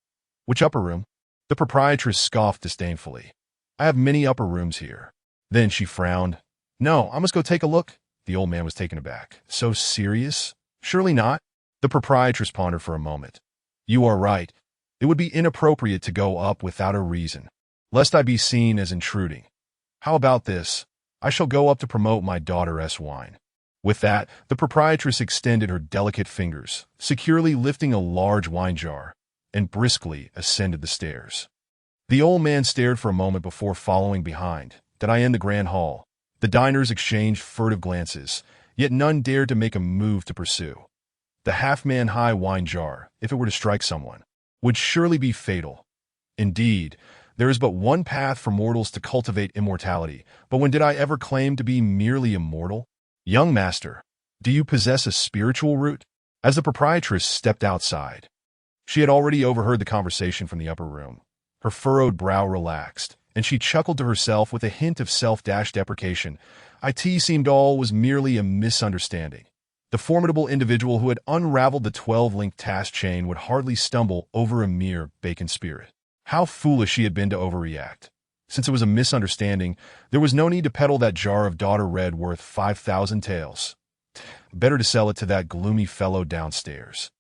Which upper room? The proprietress scoffed disdainfully. "I have many upper rooms here." Then she frowned. No, I must go take a look. The old man was taken aback. So serious? Surely not. The proprietress pondered for a moment. You are right. It would be inappropriate to go up without a reason, lest I be seen as intruding. How about this? I shall go up to promote my daughter's wine. With that, the proprietress extended her delicate fingers, securely lifting a large wine jar, and briskly ascended the stairs. The old man stared for a moment before following behind. Did I end the grand hall? The diners exchanged furtive glances, yet none dared to make a move to pursue. The half-man-high wine jar, if it were to strike someone, would surely be fatal. Indeed, there is but one path for mortals to cultivate immortality, but when did I ever claim to be merely immortal? Young master, do you possess a spiritual root? As the proprietress stepped outside, she had already overheard the conversation from the upper room. Her furrowed brow relaxed, and she chuckled to herself with a hint of self-deprecation. It seemed all was merely a misunderstanding. The formidable individual who had unraveled the 12-linked task chain would hardly stumble over a mere bacon spirit. How foolish she had been to overreact. Since it was a misunderstanding, there was no need to peddle that jar of daughter red worth 5,000 taels. Better to sell it to that gloomy fellow downstairs,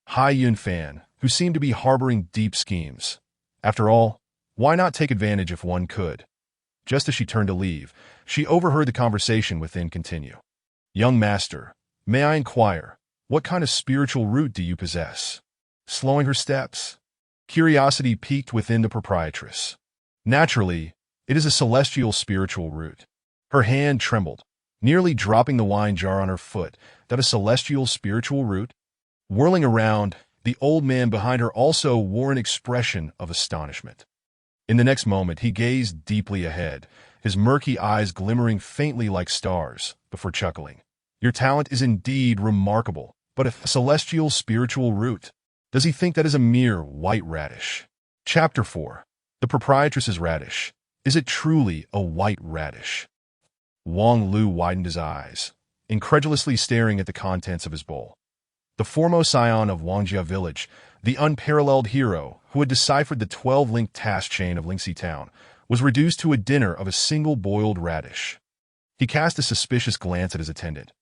Hai Yun Fan, who seemed to be harboring deep schemes. After all, why not take advantage if one could? Just as she turned to leave, she overheard the conversation within continue. Young master, may I inquire, what kind of spiritual root do you possess? Slowing her steps, curiosity piqued within the proprietress. Naturally, it is a celestial spiritual root. Her hand trembled, nearly dropping the wine jar on her foot. That a celestial spiritual root? Whirling around, the old man behind her also wore an expression of astonishment. In the next moment, he gazed deeply ahead, his murky eyes glimmering faintly like stars, before chuckling. Your talent is indeed remarkable, but a celestial spiritual root. Does he think that is a mere white radish? Chapter 4. The proprietress's radish. Is it truly a white radish? Wang Lu widened his eyes, incredulously staring at the contents of his bowl. The foremost scion of Wangjia village, the unparalleled hero who had deciphered the 12-linked task chain of Lingxi town, was reduced to a dinner of a single boiled radish. He cast a suspicious glance at his attendant.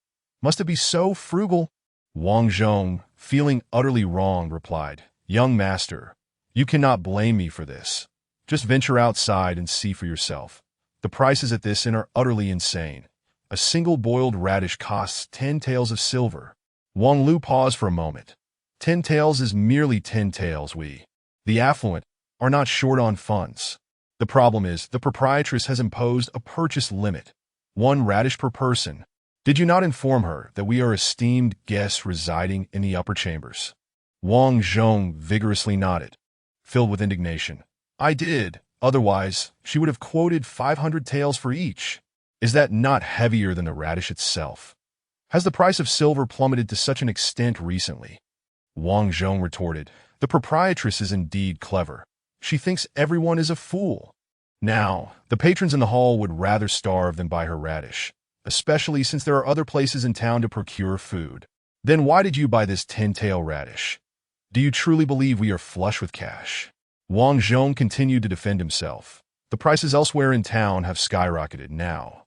Must it be so frugal? Wang Zhong, feeling utterly wronged, replied, Young master, you cannot blame me for this. Just venture outside and see for yourself. The prices at this inn are utterly insane. A single boiled radish costs 10 taels of silver. Wang Lu paused for a moment. 10 taels is merely 10 taels. We, the affluent, are not short on funds. The problem is, the proprietress has imposed a purchase limit. 1 radish per person. Did you not inform her that we are esteemed guests residing in the upper chambers? Wang Zhong vigorously nodded, filled with indignation. I did. Otherwise, she would have quoted 500 taels for each. Is that not heavier than the radish itself? Has the price of silver plummeted to such an extent recently? Wang Zhong retorted, the proprietress is indeed clever. She thinks everyone is a fool. Now, the patrons in the hall would rather starve than buy her radish, especially since there are other places in town to procure food. Then why did you buy this 10-tael radish? Do you truly believe we are flush with cash? Wang Zhong continued to defend himself. The prices elsewhere in town have skyrocketed now.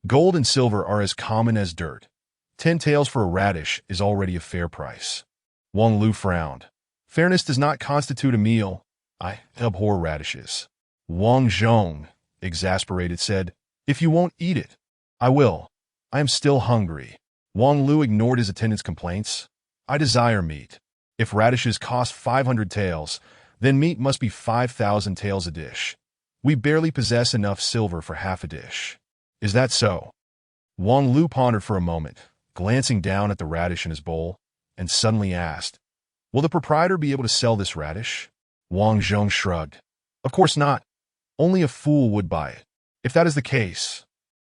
Gold and silver are as common as dirt. 10 taels for a radish is already a fair price. Wang Lu frowned. Fairness does not constitute a meal. I abhor radishes. Wang Zhong, exasperated, said, If you won't eat it, I will. I am still hungry. Wang Lu ignored his attendant's complaints. I desire meat. If radishes cost 500 taels, then meat must be 5,000 taels a dish. We barely possess enough silver for half a dish. Is that so? Wang Lu pondered for a moment, glancing down at the radish in his bowl, and suddenly asked, Will the proprietor be able to sell this radish? Wang Zhong shrugged. Of course not. Only a fool would buy it. If that is the case,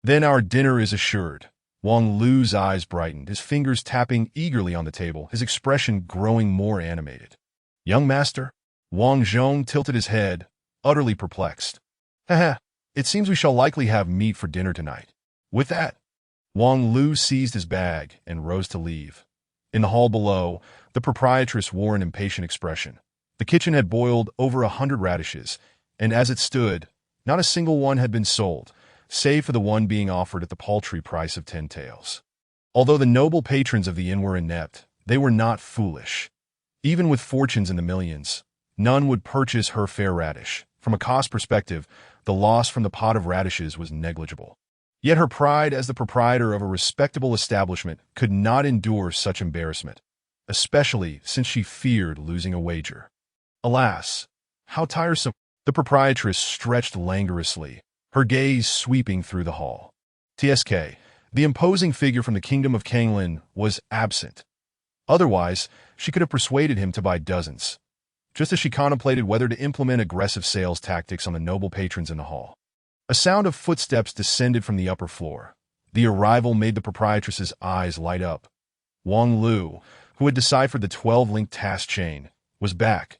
then our dinner is assured. Wang Lu's eyes brightened, his fingers tapping eagerly on the table, his expression growing more animated. Young master? Wang Zhong tilted his head, utterly perplexed. Haha, it seems we shall likely have meat for dinner tonight. With that, Wang Lu seized his bag and rose to leave. In the hall below, the proprietress wore an impatient expression. The kitchen had boiled over 100 radishes, and as it stood, not a single one had been sold. save for the one being offered at the paltry price of 10 taels. Although the noble patrons of the inn were inept, they were not foolish. Even with fortunes in the millions, none would purchase her fair radish. From a cost perspective, the loss from the pot of radishes was negligible. Yet her pride as the proprietor of a respectable establishment could not endure such embarrassment, especially since she feared losing a wager. Alas, how tiresome! The proprietress stretched languorously, her gaze sweeping through the hall. TSK, the imposing figure from the kingdom of Kanglin, was absent. Otherwise, she could have persuaded him to buy dozens, just as she contemplated whether to implement aggressive sales tactics on the noble patrons in the hall. A sound of footsteps descended from the upper floor. The arrival made the proprietress's eyes light up. Wang Lu, who had deciphered the 12-link task chain, was back.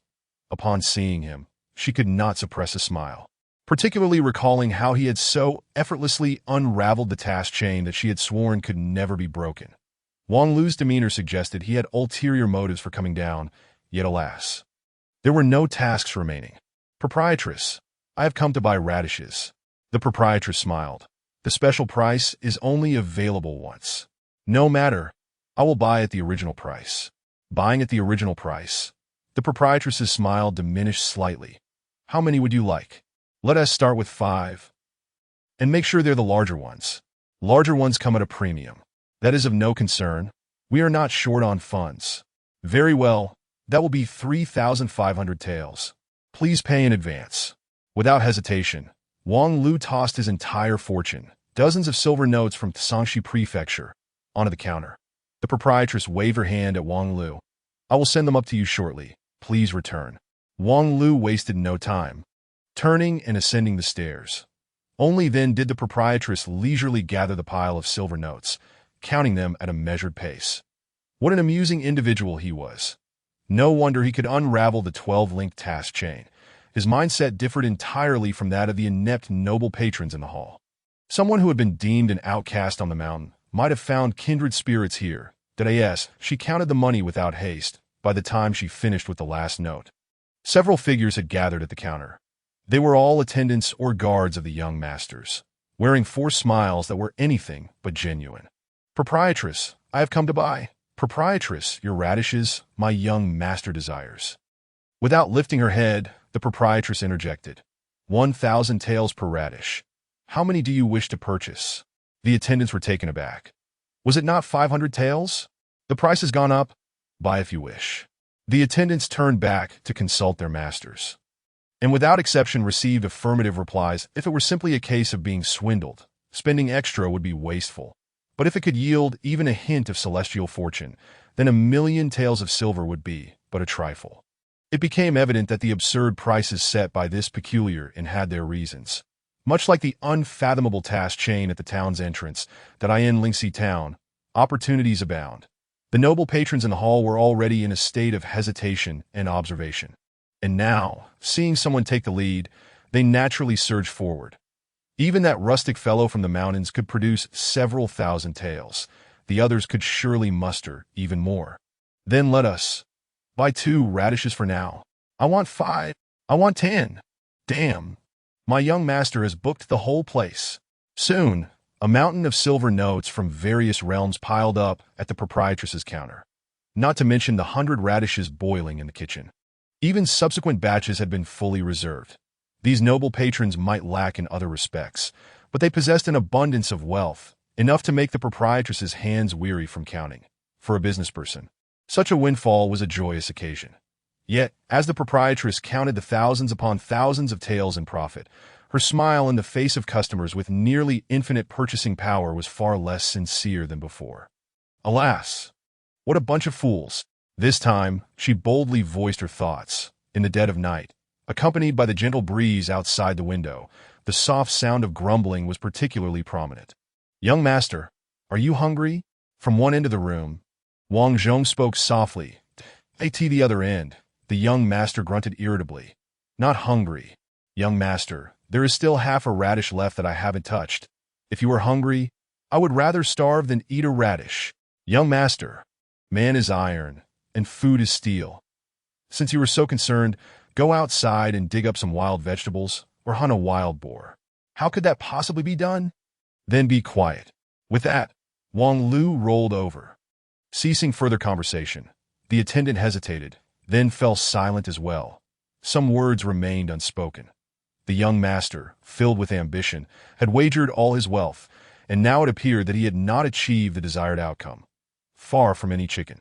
Upon seeing him, she could not suppress a smile, particularly recalling how he had so effortlessly unraveled the task chain that she had sworn could never be broken. Wang Lu's demeanor suggested he had ulterior motives for coming down, yet alas, there were no tasks remaining. Proprietress, I have come to buy radishes. The proprietress smiled. The special price is only available once. No matter, I will buy at the original price. Buying at the original price. The proprietress's smile diminished slightly. How many would you like? Let us start with 5. And make sure they're the larger ones. Larger ones come at a premium. That is of no concern. We are not short on funds. Very well, that will be 3,500 taels. Please pay in advance. Without hesitation, Wang Lu tossed his entire fortune, dozens of silver notes from Sangxi Prefecture, onto the counter. The proprietress waved her hand at Wang Lu. I will send them up to you shortly. Please return. Wang Lu wasted no time, turning and ascending the stairs. Only then did the proprietress leisurely gather the pile of silver notes, counting them at a measured pace. What an amusing individual he was. No wonder he could unravel the 12-link task chain. His mindset differed entirely from that of the inept noble patrons in the hall. Someone who had been deemed an outcast on the mountain might have found kindred spirits here. Yes, she counted the money without haste by the time she finished with the last note. Several figures had gathered at the counter. They were all attendants or guards of the young masters, wearing forced smiles that were anything but genuine. Proprietress, I have come to buy. Proprietress, your radishes, my young master desires. Without lifting her head, the proprietress interjected. 1,000 taels per radish. How many do you wish to purchase? The attendants were taken aback. Was it not 500 taels? The price has gone up. Buy if you wish. The attendants turned back to consult their masters, and without exception received affirmative replies. If it were simply a case of being swindled, spending extra would be wasteful. But if it could yield even a hint of celestial fortune, then 1,000,000 taels of silver would be but a trifle. It became evident that the absurd prices set by this peculiar inn had their reasons. Much like the unfathomable task chain at the town's entrance, that in Lingxi town, opportunities abound. The noble patrons in the hall were already in a state of hesitation and observation. And now, seeing someone take the lead, they naturally surged forward. Even that rustic fellow from the mountains could produce several thousand taels. The others could surely muster even more. Then let us buy 2 radishes for now. I want 5. I want 10. Damn. My young master has booked the whole place. Soon, a mountain of silver notes from various realms piled up at the proprietress's counter, not to mention the 100 radishes boiling in the kitchen. Even subsequent batches had been fully reserved. These noble patrons might lack in other respects, but they possessed an abundance of wealth, enough to make the proprietress's hands weary from counting. For a business person, such a windfall was a joyous occasion. Yet, as the proprietress counted the thousands upon thousands of taels in profit, her smile in the face of customers with nearly infinite purchasing power was far less sincere than before. Alas, what a bunch of fools! This time, she boldly voiced her thoughts. In the dead of night, accompanied by the gentle breeze outside the window, the soft sound of grumbling was particularly prominent. Young master, are you hungry? From one end of the room, Wang Zhong spoke softly. At the other end, the young master grunted irritably. Not hungry. Young master, there is still half a radish left that I haven't touched. If you are hungry, I would rather starve than eat a radish. Young master, man is iron, and food is steel. Since you are so concerned, go outside and dig up some wild vegetables, or hunt a wild boar. How could that possibly be done? Then be quiet. With that, Wang Lu rolled over. Ceasing further conversation, the attendant hesitated, then fell silent as well. Some words remained unspoken. The young master, filled with ambition, had wagered all his wealth, and now it appeared that he had not achieved the desired outcome. Far from any chicken,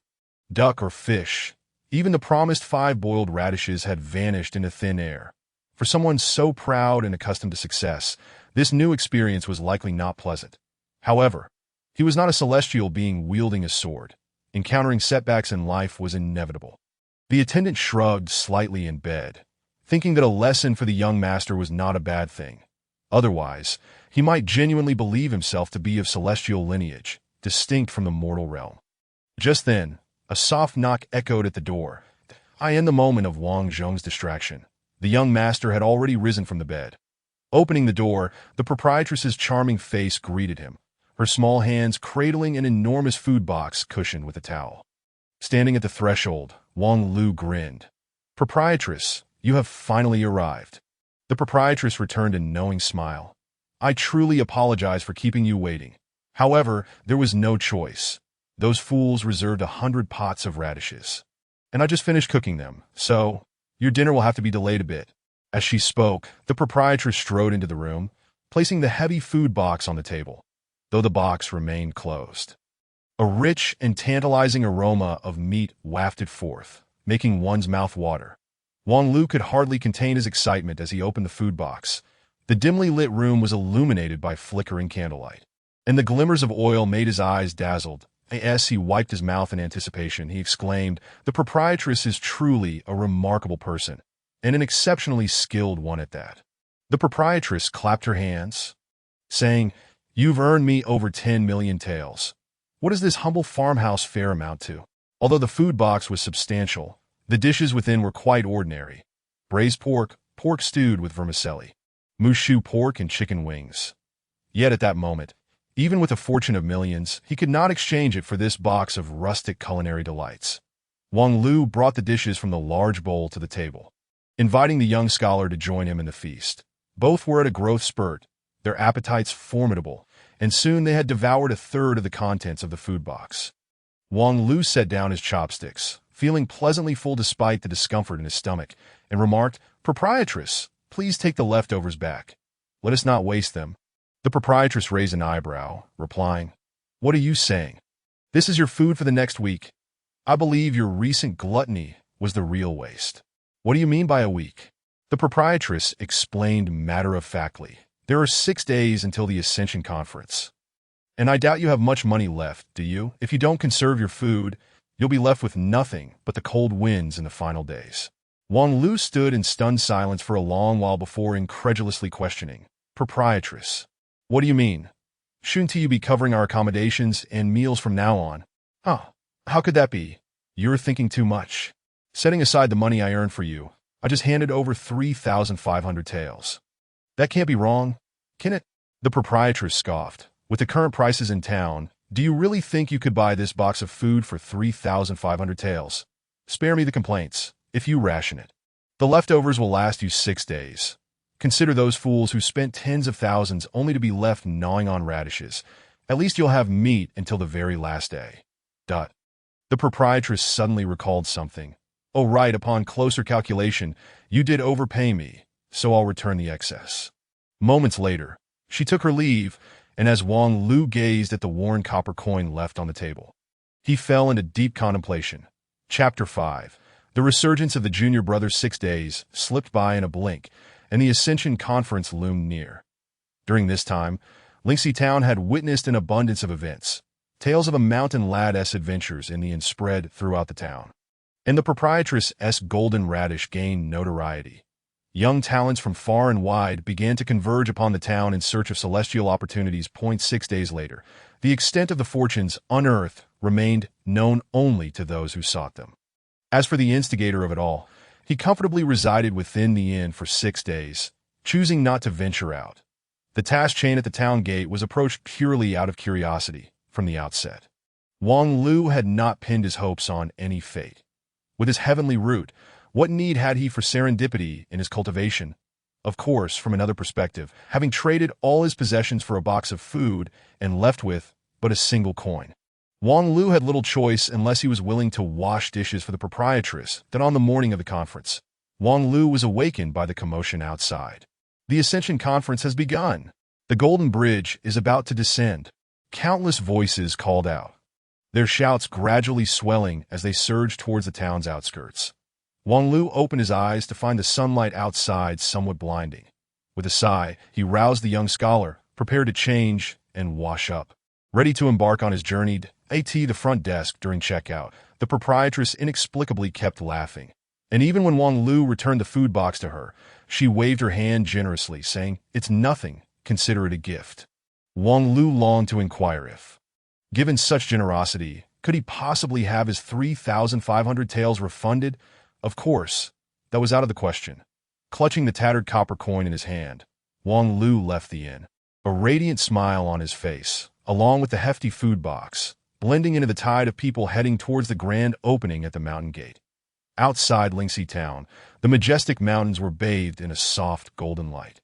duck, or fish, even the promised 5 boiled radishes had vanished into thin air. For someone so proud and accustomed to success, this new experience was likely not pleasant. However, he was not a celestial being wielding a sword. Encountering setbacks in life was inevitable. The attendant shrugged slightly in bed, thinking that a lesson for the young master was not a bad thing. Otherwise, he might genuinely believe himself to be of celestial lineage, distinct from the mortal realm. Just then, a soft knock echoed at the door. In the moment of Wang Zhong's distraction, the young master had already risen from the bed. Opening the door, the proprietress's charming face greeted him, her small hands cradling an enormous food box cushioned with a towel. Standing at the threshold, Wang Lu grinned. "Proprietress, you have finally arrived." The proprietress returned a knowing smile. "I truly apologize for keeping you waiting. However, there was no choice. Those fools reserved 100 pots of radishes. And I just finished cooking them, so your dinner will have to be delayed a bit." As she spoke, the proprietress strode into the room, placing the heavy food box on the table, though the box remained closed. A rich and tantalizing aroma of meat wafted forth, making one's mouth water. Wang Lu could hardly contain his excitement as he opened the food box. The dimly lit room was illuminated by flickering candlelight, and the glimmers of oil made his eyes dazzled. As he wiped his mouth in anticipation, he exclaimed, "The proprietress is truly a remarkable person, and an exceptionally skilled one at that." The proprietress clapped her hands, saying, "You've earned me over 10 million taels. What does this humble farmhouse fare amount to?" Although the food box was substantial, the dishes within were quite ordinary. Braised pork, pork stewed with vermicelli, mushu pork, and chicken wings. Yet at that moment, even with a fortune of millions, he could not exchange it for this box of rustic culinary delights. Wang Lu brought the dishes from the large bowl to the table, inviting the young scholar to join him in the feast. Both were at a growth spurt, their appetites formidable, and soon they had devoured a third of the contents of the food box. Wang Lu set down his chopsticks, feeling pleasantly full despite the discomfort in his stomach, and remarked, "Proprietress, please take the leftovers back. Let us not waste them." The proprietress raised an eyebrow, replying, "What are you saying? This is your food for the next week. I believe your recent gluttony was the real waste." "What do you mean by a week?" The proprietress explained matter-of-factly. "There are 6 days until the Ascension Conference. And I doubt you have much money left, do you? If you don't conserve your food, you'll be left with nothing but the cold winds in the final days." Wang Lu stood in stunned silence for a long while before incredulously questioning, "Proprietress, what do you mean? Shouldn't you be covering our accommodations and meals from now on?" How could that be? You're thinking too much. Setting aside the money I earned for you, I just handed over 3,500 taels. That can't be wrong, can it?" The proprietress scoffed. "With the current prices in town, do you really think you could buy this box of food for 3,500 taels? Spare me the complaints, if you ration it. The leftovers will last you 6 days. Consider those fools who spent tens of thousands only to be left gnawing on radishes. At least you'll have meat until the very last day." The proprietress suddenly recalled something. "Oh right, upon closer calculation, you did overpay me, so I'll return the excess." Moments later, she took her leave, and as Wang Lu gazed at the worn copper coin left on the table, he fell into deep contemplation. Chapter 5. The resurgence of the junior brothers. 6 days slipped by in a blink, and the Ascension Conference loomed near. During this time, Lingxi Town had witnessed an abundance of events. Tales of a mountain lad's adventures in the inn spread throughout the town, and the proprietress's golden radish gained notoriety. Young talents from far and wide began to converge upon the town in search of celestial opportunities. 6 days later, the extent of the fortunes unearthed remained known only to those who sought them. As for the instigator of it all, he comfortably resided within the inn for 6 days, choosing not to venture out. The task chain at the town gate was approached purely out of curiosity from the outset. Wang Lu had not pinned his hopes on any fate. With his heavenly root, what need had he for serendipity in his cultivation? Of course, from another perspective, having traded all his possessions for a box of food and left with but a single coin. Wang Lu had little choice unless he was willing to wash dishes for the proprietress. Then on the morning of the conference, Wang Lu was awakened by the commotion outside. The Ascension Conference has begun. The Golden Bridge is about to descend. Countless voices called out, their shouts gradually swelling as they surged towards the town's outskirts. Wang Lu opened his eyes to find the sunlight outside somewhat blinding. With a sigh, he roused the young scholar, prepared to change and wash up. Ready to embark on his journey at the front desk during checkout, the proprietress inexplicably kept laughing. And even when Wang Lu returned the food box to her, she waved her hand generously, saying, "It's nothing, consider it a gift." Wang Lu longed to inquire if, given such generosity, could he possibly have his 3,500 taels refunded? Of course, that was out of the question. Clutching the tattered copper coin in his hand, Wang Lu left the inn, a radiant smile on his face, along with the hefty food box, blending into the tide of people heading towards the grand opening at the mountain gate. Outside Lingxi town, the majestic mountains were bathed in a soft golden light.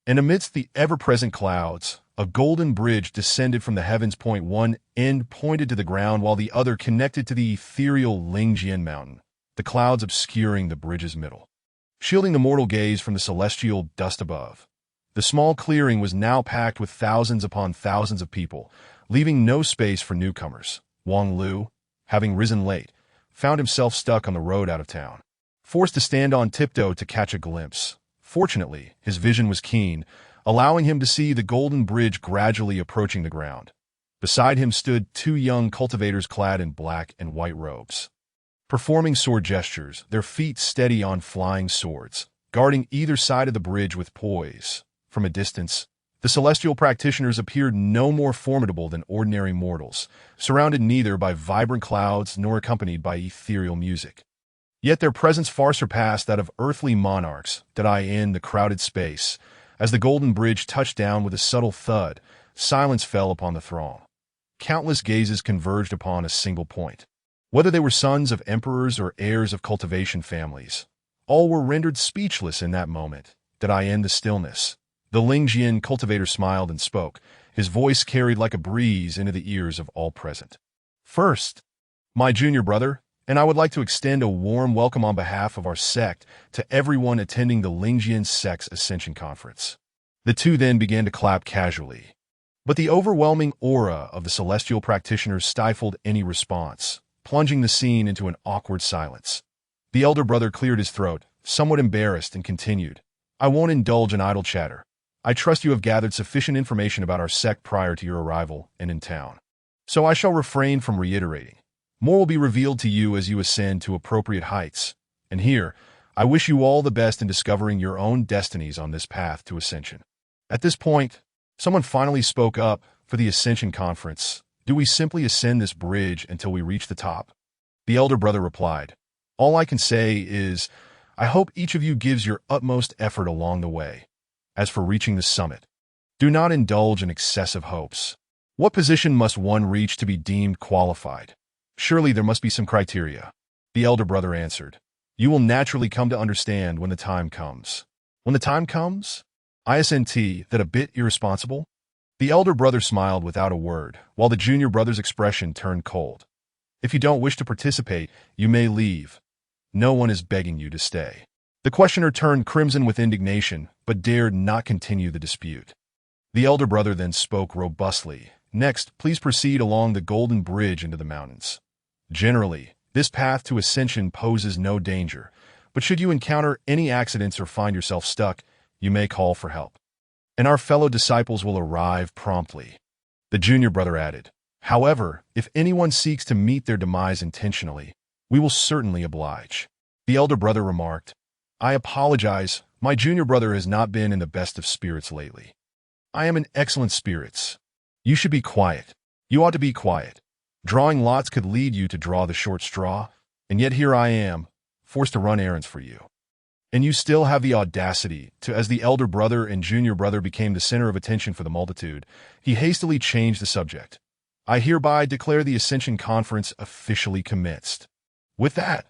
And amidst the ever-present clouds, a golden bridge descended from the heavens. One end pointed to the ground while the other connected to the ethereal Lingjian mountain, the clouds obscuring the bridge's middle, shielding the mortal gaze from the celestial dust above. The small clearing was now packed with thousands upon thousands of people, leaving no space for newcomers. Wang Lu, having risen late, found himself stuck on the road out of town, forced to stand on tiptoe to catch a glimpse. Fortunately, his vision was keen, allowing him to see the golden bridge gradually approaching the ground. Beside him stood two young cultivators clad in black and white robes, performing sword gestures, their feet steady on flying swords, guarding either side of the bridge with poise. From a distance, the celestial practitioners appeared no more formidable than ordinary mortals, surrounded neither by vibrant clouds nor accompanied by ethereal music. Yet their presence far surpassed that of earthly monarchs in the crowded space. As the golden bridge touched down with a subtle thud, silence fell upon the throng. Countless gazes converged upon a single point. Whether they were sons of emperors or heirs of cultivation families, all were rendered speechless in that moment. In the stillness, the Lingjian cultivator smiled and spoke, his voice carried like a breeze into the ears of all present. "First, my junior brother, and I would like to extend a warm welcome on behalf of our sect to everyone attending the Lingjian Sect's Ascension Conference." The two then began to clap casually. But the overwhelming aura of the celestial practitioners stifled any response, plunging the scene into an awkward silence. The elder brother cleared his throat, somewhat embarrassed, and continued, "I won't indulge in idle chatter. I trust you have gathered sufficient information about our sect prior to your arrival and in town. So I shall refrain from reiterating. More will be revealed to you as you ascend to appropriate heights. And here, I wish you all the best in discovering your own destinies on this path to ascension." At this point, someone finally spoke up. "For the Ascension Conference, do we simply ascend this bridge until we reach the top?" The elder brother replied, "All I can say is, I hope each of you gives your utmost effort along the way. As for reaching the summit, do not indulge in excessive hopes. What position must one reach to be deemed qualified? Surely there must be some criteria." The elder brother answered, "You will naturally come to understand when the time comes." "When the time comes?" "Isn't that a bit irresponsible?" The elder brother smiled without a word, while the junior brother's expression turned cold. "If you don't wish to participate, you may leave. No one is begging you to stay." The questioner turned crimson with indignation, but dared not continue the dispute. The elder brother then spoke robustly. "Next, please proceed along the golden bridge into the mountains. Generally, this path to ascension poses no danger, but should you encounter any accidents or find yourself stuck, you may call for help, and our fellow disciples will arrive promptly." The junior brother added, "However, if anyone seeks to meet their demise intentionally, we will certainly oblige." The elder brother remarked, "I apologize, my junior brother has not been in the best of spirits lately." "I am in excellent spirits. You should be quiet. You ought to be quiet. Drawing lots could lead you to draw the short straw, and yet here I am, forced to run errands for you. And you still have the audacity to..." As the elder brother and junior brother became the center of attention for the multitude, he hastily changed the subject. "I hereby declare the Ascension Conference officially commenced." With that,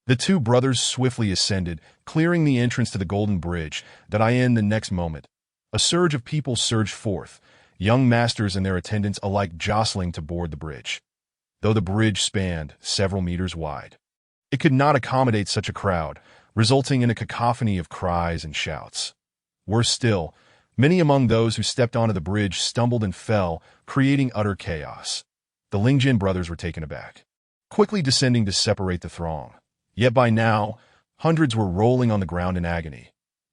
The two brothers swiftly ascended, clearing the entrance to the golden bridge. In the next moment, a surge of people surged forth, young masters and their attendants alike jostling to board the bridge. Though the bridge spanned several meters wide, it could not accommodate such a crowd, resulting in a cacophony of cries and shouts. Worse still, many among those who stepped onto the bridge stumbled and fell, creating utter chaos. The Lingjian brothers were taken aback, quickly descending to separate the throng. Yet by now, hundreds were rolling on the ground in agony.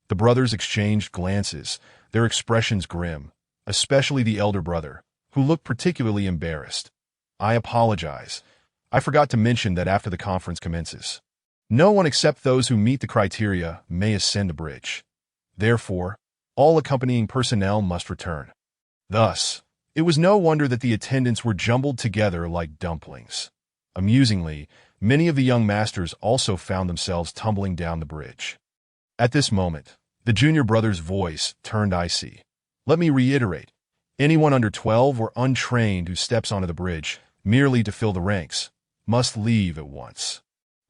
The brothers exchanged glances, their expressions grim, especially the elder brother, who looked particularly embarrassed. "I apologize. I forgot to mention that after the conference commences, no one except those who meet the criteria may ascend the bridge. Therefore, all accompanying personnel must return." Thus, it was no wonder that the attendants were jumbled together like dumplings. Amusingly, many of the young masters also found themselves tumbling down the bridge. At this moment, the junior brother's voice turned icy. "Let me reiterate, anyone under 12 or untrained who steps onto the bridge, merely to fill the ranks, must leave at once."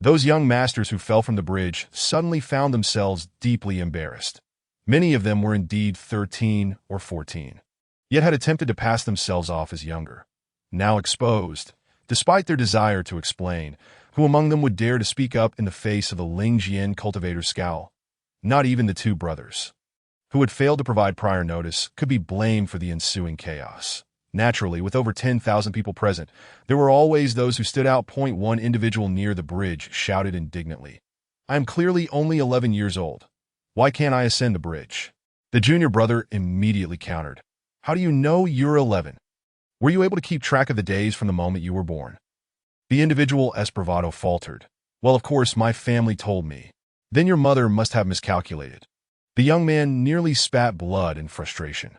Those young masters who fell from the bridge suddenly found themselves deeply embarrassed. Many of them were indeed 13 or 14, yet had attempted to pass themselves off as younger. Now exposed, despite their desire to explain, who among them would dare to speak up in the face of the Lingjian cultivator's scowl? Not even the two brothers, who had failed to provide prior notice, could be blamed for the ensuing chaos. Naturally, with over 10,000 people present, there were always those who stood out. One individual near the bridge shouted indignantly, "I am clearly only 11 years old. Why can't I ascend the bridge?" The junior brother immediately countered, "How do you know you're 11? Were you able to keep track of the days from the moment you were born?" The individual's bravado faltered. "Well, of course, my family told me." "Then your mother must have miscalculated." The young man nearly spat blood in frustration.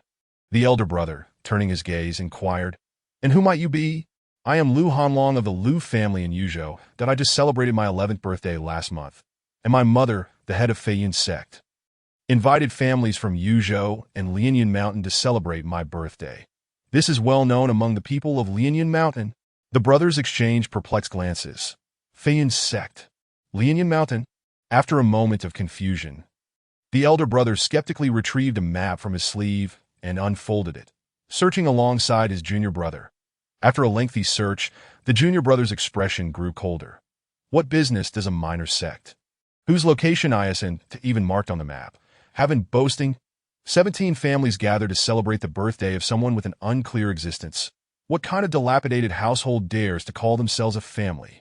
The elder brother, turning his gaze, inquired, "And who might you be?" "I am Lu Hanlong of the Lu family in Jiuzhou. I just celebrated my 11th birthday last month. And my mother, the head of Lingjian Sect, invited families from Jiuzhou and Lingjian Mountain to celebrate my birthday. This is well known among the people of Lingjian Mountain." The brothers exchanged perplexed glances. Lingjian Sect, Lingjian Mountain? After a moment of confusion, the elder brother skeptically retrieved a map from his sleeve and unfolded it, searching alongside his junior brother. After a lengthy search, the junior brother's expression grew colder. "What business does a minor sect, whose location I isn't even marked on the map, have in boasting? 17 families gather to celebrate the birthday of someone with an unclear existence. What kind of dilapidated household dares to call themselves a family?"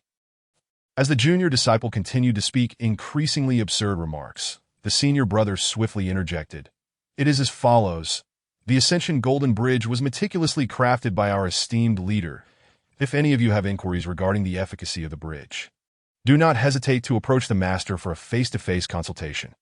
As the junior disciple continued to speak increasingly absurd remarks, the senior brother swiftly interjected, "It is as follows. The Ascension Golden Bridge was meticulously crafted by our esteemed leader. If any of you have inquiries regarding the efficacy of the bridge, do not hesitate to approach the master for a face-to-face consultation."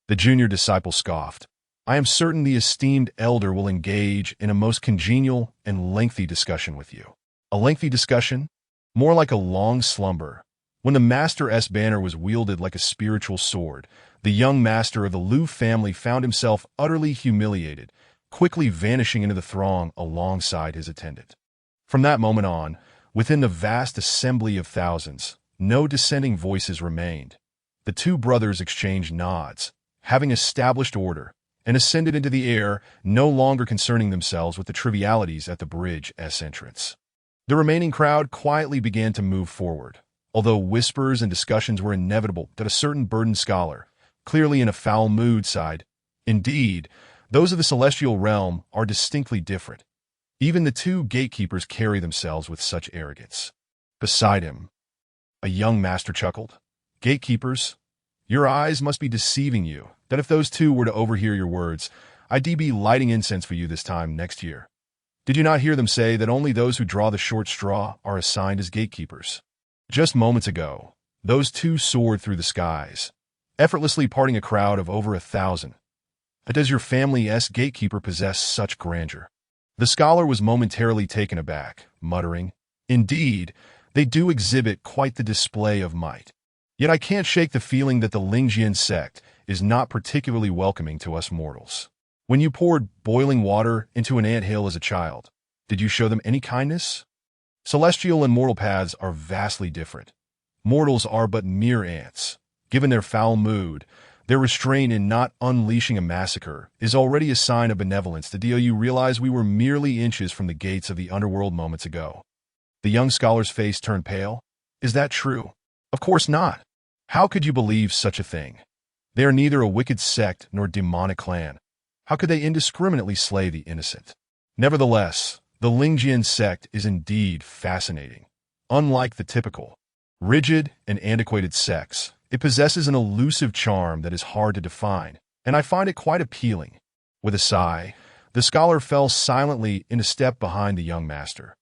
The junior disciple scoffed. "I am certain the esteemed elder will engage in a most congenial and lengthy discussion with you." A lengthy discussion? More like a long slumber. When the master's banner was wielded like a spiritual sword, the young master of the Lu family found himself utterly humiliated, quickly vanishing into the throng alongside his attendant. From that moment on, within the vast assembly of thousands, no dissenting voices remained. The two brothers exchanged nods, having established order, and ascended into the air, no longer concerning themselves with the trivialities at the bridge's entrance. The remaining crowd quietly began to move forward, although whispers and discussions were inevitable that a certain burdened scholar, clearly in a foul mood, sighed. Indeed, those of the celestial realm are distinctly different. Even the two gatekeepers carry themselves with such arrogance. Beside him, a young master chuckled. "Gatekeepers? Your eyes must be deceiving you, that if those two were to overhear your words, I'd be lighting incense for you this time next year. Did you not hear them say that only those who draw the short straw are assigned as gatekeepers?" Just moments ago, those two soared through the skies, effortlessly parting a crowd of over 1,000. Does your family's gatekeeper possess such grandeur? The scholar was momentarily taken aback, muttering, "Indeed, they do exhibit quite the display of might. Yet I can't shake the feeling that the Lingjian Sect is not particularly welcoming to us mortals. When you poured boiling water into an anthill as a child, did you show them any kindness? Celestial and mortal paths are vastly different. Mortals are but mere ants. Given their foul mood, their restraint in not unleashing a massacre is already a sign of benevolence. Do you realize we were merely inches from the gates of the underworld moments ago? The young scholar's face turned pale. Is that true? Of course not. How could you believe such a thing? They are neither a wicked sect nor demonic clan. How could they indiscriminately slay the innocent? Nevertheless, the Lingjian Sect is indeed fascinating. Unlike the typical, rigid and antiquated sects, it possesses an elusive charm that is hard to define, and I find it quite appealing. With a sigh, the scholar fell silently in a step behind the young master.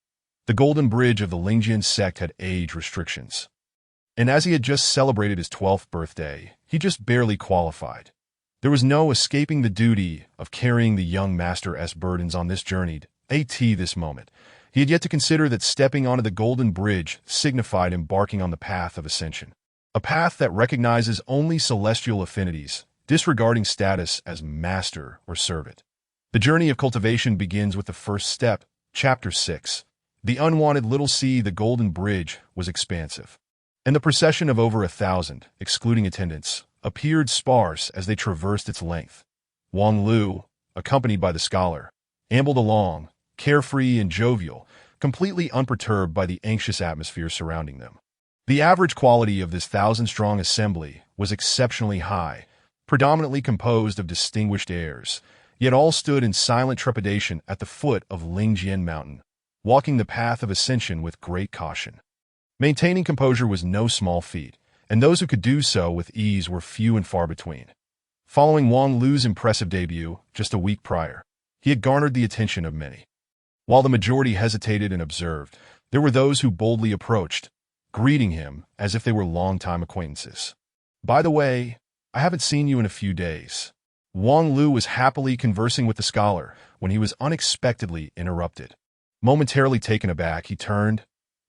The golden bridge of the Lingjian Sect had age restrictions, and as he had just celebrated his 12th birthday, he just barely qualified. There was no escaping the duty of carrying the young master's burdens on this journey. This moment, he had yet to consider that stepping onto the golden bridge signified embarking on the path of ascension, a path that recognizes only celestial affinities, disregarding status as master or servant. The journey of cultivation begins with the first step, Chapter 6. The unwanted little sea. The golden bridge was expansive, and the procession of over 1,000, excluding attendants, appeared sparse as they traversed its length. Wang Lu, accompanied by the scholar, ambled along, carefree and jovial, completely unperturbed by the anxious atmosphere surrounding them. The average quality of this 1,000-strong assembly was exceptionally high, predominantly composed of distinguished heirs, yet all stood in silent trepidation at the foot of Lingjian Mountain, walking the path of ascension with great caution. Maintaining composure was no small feat, and those who could do so with ease were few and far between. Following Wang Lu's impressive debut just a week prior, he had garnered the attention of many. While the majority hesitated and observed, there were those who boldly approached, greeting him as if they were longtime acquaintances. "By the way, I haven't seen you in a few days." Wang Lu was happily conversing with the scholar when he was unexpectedly interrupted. Momentarily taken aback, he turned.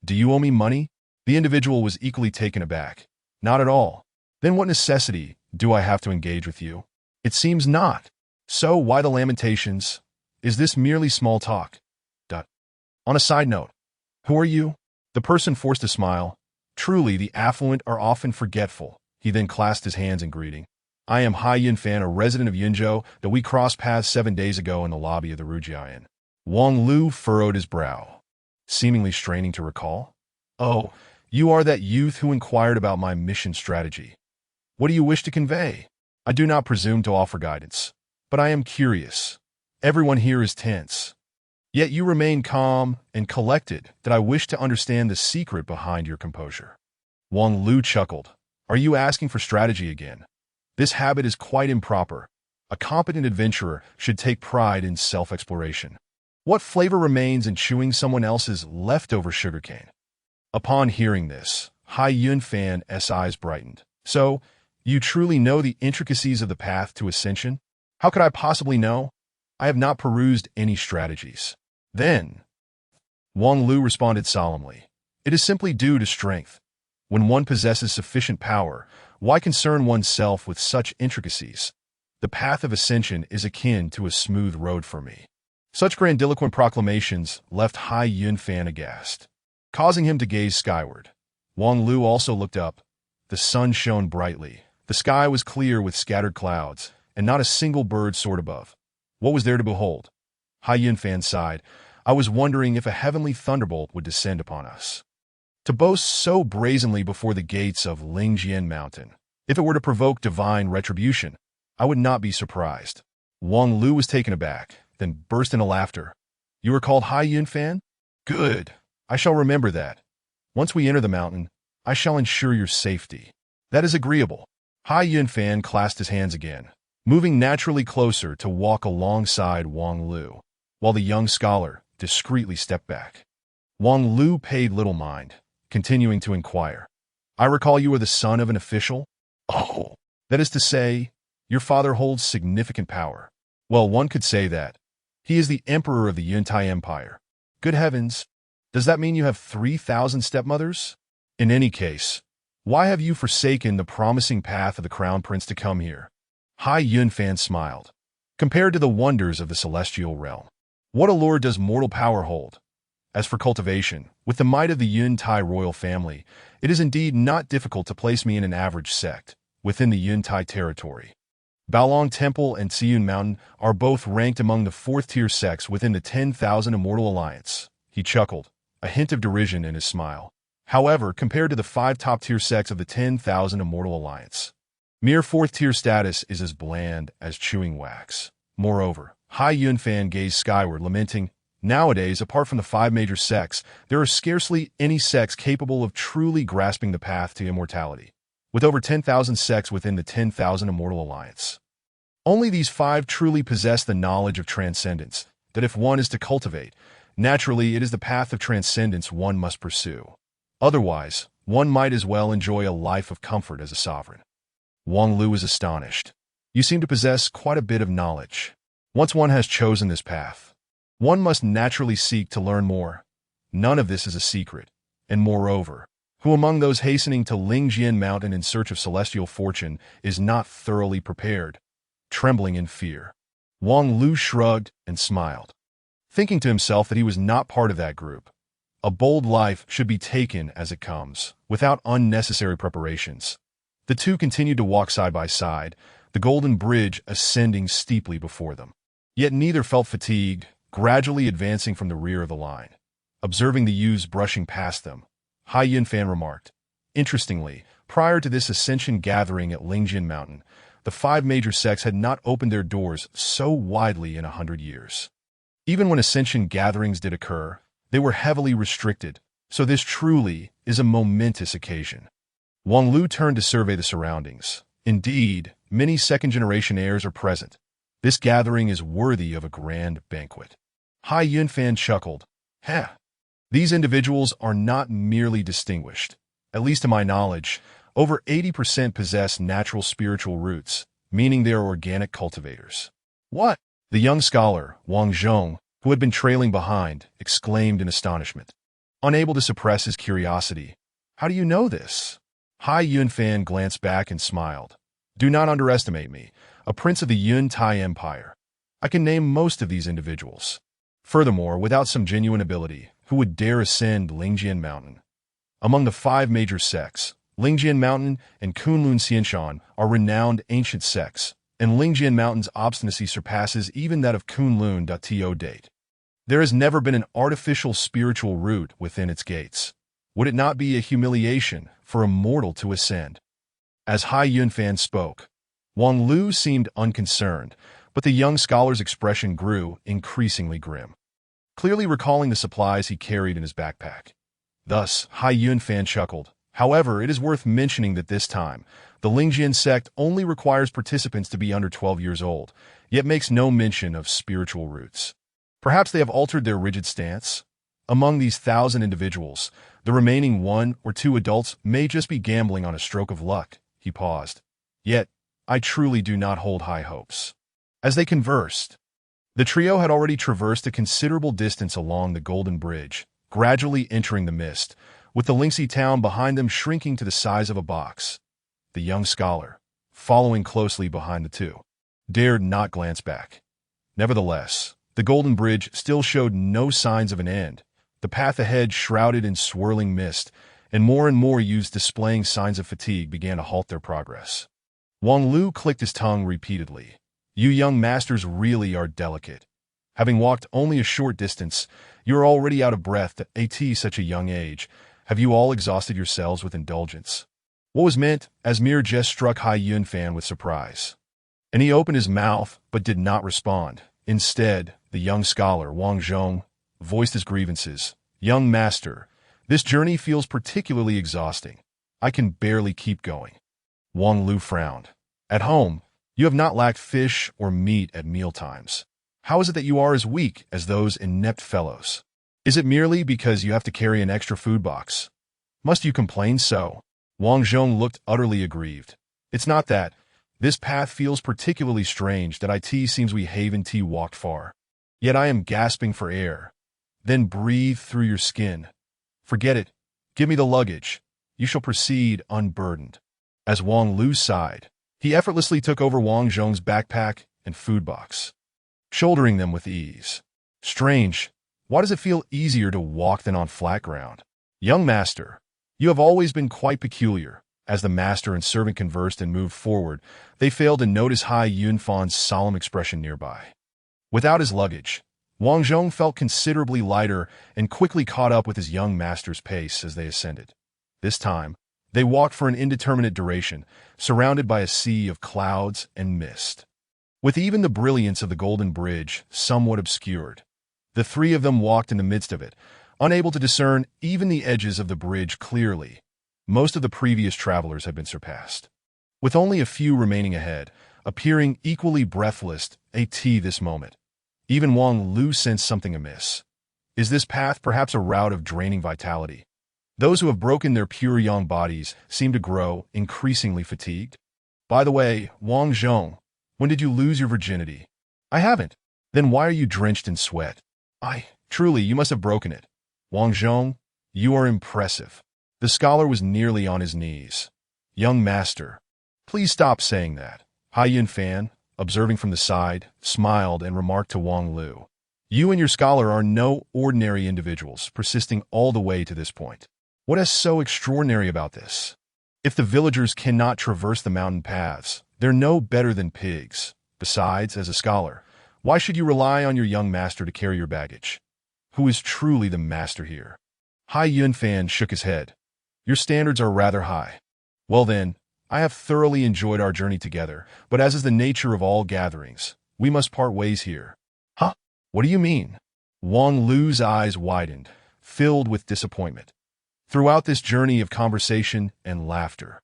"Do you owe me money?" The individual was equally taken aback. "Not at all." "Then what necessity do I have to engage with you?" "It seems not. So why the lamentations? Is this merely small talk?" On a side note, who are you? The person forced a smile. Truly, the affluent are often forgetful. He then clasped his hands in greeting. "I am Hai Yunfan, a resident of Yunzhou, that we crossed paths 7 days ago in the lobby of the Rujian." Wang Lu furrowed his brow, seemingly straining to recall. "Oh, you are that youth who inquired about my mission strategy. What do you wish to convey?" "I do not presume to offer guidance, but I am curious. Everyone here is tense. Yet you remain calm and collected, that I wish to understand the secret behind your composure." Wang Lu chuckled. "Are you asking for strategy again? This habit is quite improper. A competent adventurer should take pride in self-exploration. What flavor remains in chewing someone else's leftover sugarcane?" Upon hearing this, Hai Yunfan's eyes brightened. "So, you truly know the intricacies of the path to ascension?" "How could I possibly know? I have not perused any strategies." "Then," Wang Lu responded solemnly, "it is simply due to strength. When one possesses sufficient power, why concern oneself with such intricacies? The path of ascension is akin to a smooth road for me." Such grandiloquent proclamations left Hai Yunfan aghast, causing him to gaze skyward. Wang Lu also looked up. The sun shone brightly. The sky was clear with scattered clouds, and not a single bird soared above. What was there to behold? Hai Yunfan sighed. "I was wondering if a heavenly thunderbolt would descend upon us. To boast so brazenly before the gates of Lingjian Mountain, if it were to provoke divine retribution, I would not be surprised." Wang Lu was taken aback, then burst into laughter. "You are called Hai Yunfan? Good. I shall remember that. Once we enter the mountain, I shall ensure your safety." "That is agreeable." Hai Yunfan clasped his hands again, moving naturally closer to walk alongside Wang Lu, while the young scholar discreetly stepped back. Wang Lu paid little mind, continuing to inquire. "I recall you are the son of an official?" "Oh, that is to say, your father holds significant power." "Well, one could say that. He is the emperor of the Yuntai Empire." "Good heavens, does that mean you have 3,000 stepmothers?" "In any case, why have you forsaken the promising path of the crown prince to come here?" Hai Yunfan smiled. "Compared to the wonders of the celestial realm, what allure does mortal power hold? As for cultivation, with the might of the Yun Tai royal family, it is indeed not difficult to place me in an average sect within the Yun Tai territory. Baolong Temple and Tsiyun Mountain are both ranked among the fourth-tier sects within the 10,000 Immortal Alliance. He chuckled, a hint of derision in his smile. However, compared to the 5 top-tier sects of the 10,000 Immortal Alliance, mere fourth-tier status is as bland as chewing wax. Moreover, Hai Yunfan gazed skyward, lamenting, nowadays, apart from the 5 major sects, there are scarcely any sects capable of truly grasping the path to immortality. With over 10,000 sects within the 10,000 Immortal Alliance, only these 5 truly possess the knowledge of transcendence, that if one is to cultivate, naturally it is the path of transcendence one must pursue. Otherwise, one might as well enjoy a life of comfort as a sovereign. Wang Lu was astonished. You seem to possess quite a bit of knowledge. Once one has chosen this path, one must naturally seek to learn more. None of this is a secret. And moreover, who among those hastening to Lingjian Mountain in search of celestial fortune is not thoroughly prepared? Trembling in fear, Wang Lu shrugged and smiled, thinking to himself that he was not part of that group. A bold life should be taken as it comes, without unnecessary preparations. The two continued to walk side by side, the golden bridge ascending steeply before them. Yet neither felt fatigued, gradually advancing from the rear of the line. Observing the youths brushing past them, Hai Yunfan remarked, interestingly, prior to this ascension gathering at Lingjian Mountain, the 5 major sects had not opened their doors so widely in 100 years. Even when ascension gatherings did occur, they were heavily restricted, so this truly is a momentous occasion. Wang Lu turned to survey the surroundings. Indeed, many second-generation heirs are present. This gathering is worthy of a grand banquet. Hai Yunfan chuckled. Heh. These individuals are not merely distinguished. At least to my knowledge, over 80% possess natural spiritual roots, meaning they are organic cultivators. What? The young scholar, Wang Zhong, who had been trailing behind, exclaimed in astonishment. Unable to suppress his curiosity. How do you know this? Hai Yunfan glanced back and smiled. Do not underestimate me, a prince of the Yun Tai Empire. I can name most of these individuals. Furthermore, without some genuine ability, who would dare ascend Lingjian Mountain? Among the 5 major sects, Lingjian Mountain and Kunlun Xianshan are renowned ancient sects, and Lingjian Mountain's obstinacy surpasses even that of Kunlun.to date. There has never been an artificial spiritual root within its gates. Would it not be a humiliation for a mortal to ascend? As Hai Yunfan spoke, Wang Lu seemed unconcerned, but the young scholar's expression grew increasingly grim, clearly recalling the supplies he carried in his backpack. Thus, Hai Yunfan chuckled. However, it is worth mentioning that this time, the Lingjian Sect only requires participants to be under 12 years old, yet makes no mention of spiritual roots. Perhaps they have altered their rigid stance? Among these 1,000 individuals, the remaining 1 or 2 adults may just be gambling on a stroke of luck. He paused. Yet, I truly do not hold high hopes. As they conversed, the trio had already traversed a considerable distance along the Golden Bridge, gradually entering the mist, with the Lingxi town behind them shrinking to the size of a box. The young scholar, following closely behind the two, dared not glance back. Nevertheless, the Golden Bridge still showed no signs of an end, the path ahead shrouded in swirling mist, and more youths displaying signs of fatigue began to halt their progress. Wang Lu clicked his tongue repeatedly. You young masters really are delicate. Having walked only a short distance, you are already out of breath at such a young age. Have you all exhausted yourselves with indulgence? What was meant as mere jest struck Hai Yunfan with surprise, and he opened his mouth but did not respond. Instead, the young scholar, Wang Zhong, voiced his grievances. Young master, this journey feels particularly exhausting. I can barely keep going. Wang Lu frowned. At home, you have not lacked fish or meat at mealtimes. How is it that you are as weak as those inept fellows? Is it merely because you have to carry an extra food box? Must you complain so? Wang Zhong looked utterly aggrieved. It's not that. This path feels particularly strange that seems we haven't walked far. Yet I am gasping for air. Then breathe through your skin. Forget it. Give me the luggage. You shall proceed unburdened. As Wang Lu sighed, he effortlessly took over Wang Zhong's backpack and food box, shouldering them with ease. Strange, Why does it feel easier to walk than on flat ground? Young master, you have always been quite peculiar. As the master and servant conversed and moved forward, they failed to notice Hai Yunfan's solemn expression nearby. Without his luggage, Wang Zhong felt considerably lighter and quickly caught up with his young master's pace as they ascended. This time, they walked for an indeterminate duration, surrounded by a sea of clouds and mist. With even the brilliance of the Golden Bridge somewhat obscured, the three of them walked in the midst of it, unable to discern even the edges of the bridge clearly. Most of the previous travelers had been surpassed, with only a few remaining ahead, appearing equally breathless at this moment. Even Wang Lu sensed something amiss. Is this path perhaps a route of draining vitality? Those who have broken their pure young bodies seem to grow increasingly fatigued. By the way, Wang Zhong, when did you lose your virginity? I haven't. Then why are you drenched in sweat? Truly, you must have broken it. Wang Zhong, you are impressive. The scholar was nearly on his knees. Young master, please stop saying that. Hai Yunfan, observing from the side, smiled and remarked to Wang Lu. You and your scholar are no ordinary individuals, persisting all the way to this point. What is so extraordinary about this? If the villagers cannot traverse the mountain paths, they're no better than pigs. Besides, as a scholar, why should you rely on your young master to carry your baggage? Who is truly the master here? Hai Yunfan shook his head. Your standards are rather high. Well then, I have thoroughly enjoyed our journey together, but as is the nature of all gatherings, we must part ways here. Huh? What do you mean? Wang Lu's eyes widened, filled with disappointment. Throughout this journey of conversation and laughter,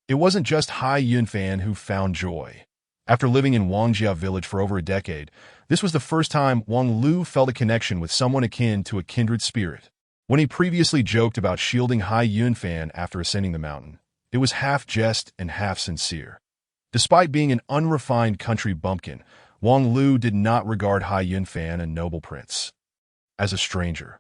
it wasn't just Hai Yunfan who found joy. After living in Wangjia village for over a decade, this was the first time Wang Lu felt a connection with someone akin to a kindred spirit. When he previously joked about shielding Hai Yunfan after ascending the mountain, it was half jest and half sincere. Despite being an unrefined country bumpkin, Wang Lu did not regard Hai Yunfan, a noble prince, as a stranger.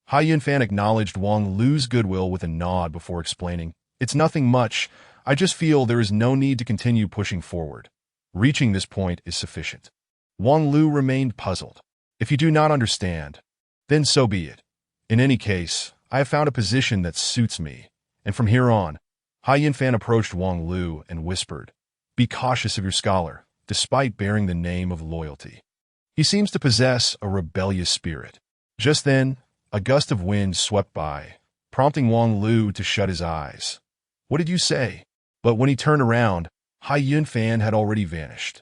Hai Yunfan acknowledged Wang Lu's goodwill with a nod before explaining, "It's nothing much. I just feel there is no need to continue pushing forward. Reaching this point is sufficient." Wang Lu remained puzzled. If you do not understand, then so be it. In any case, I have found a position that suits me, and from here on, Hai Yunfan approached Wang Lu and whispered, "Be cautious of your scholar, despite bearing the name of loyalty. He seems to possess a rebellious spirit." Just then, a gust of wind swept by, prompting Wang Lu to shut his eyes. "What did you say?" But when he turned around, Hai Yunfan had already vanished.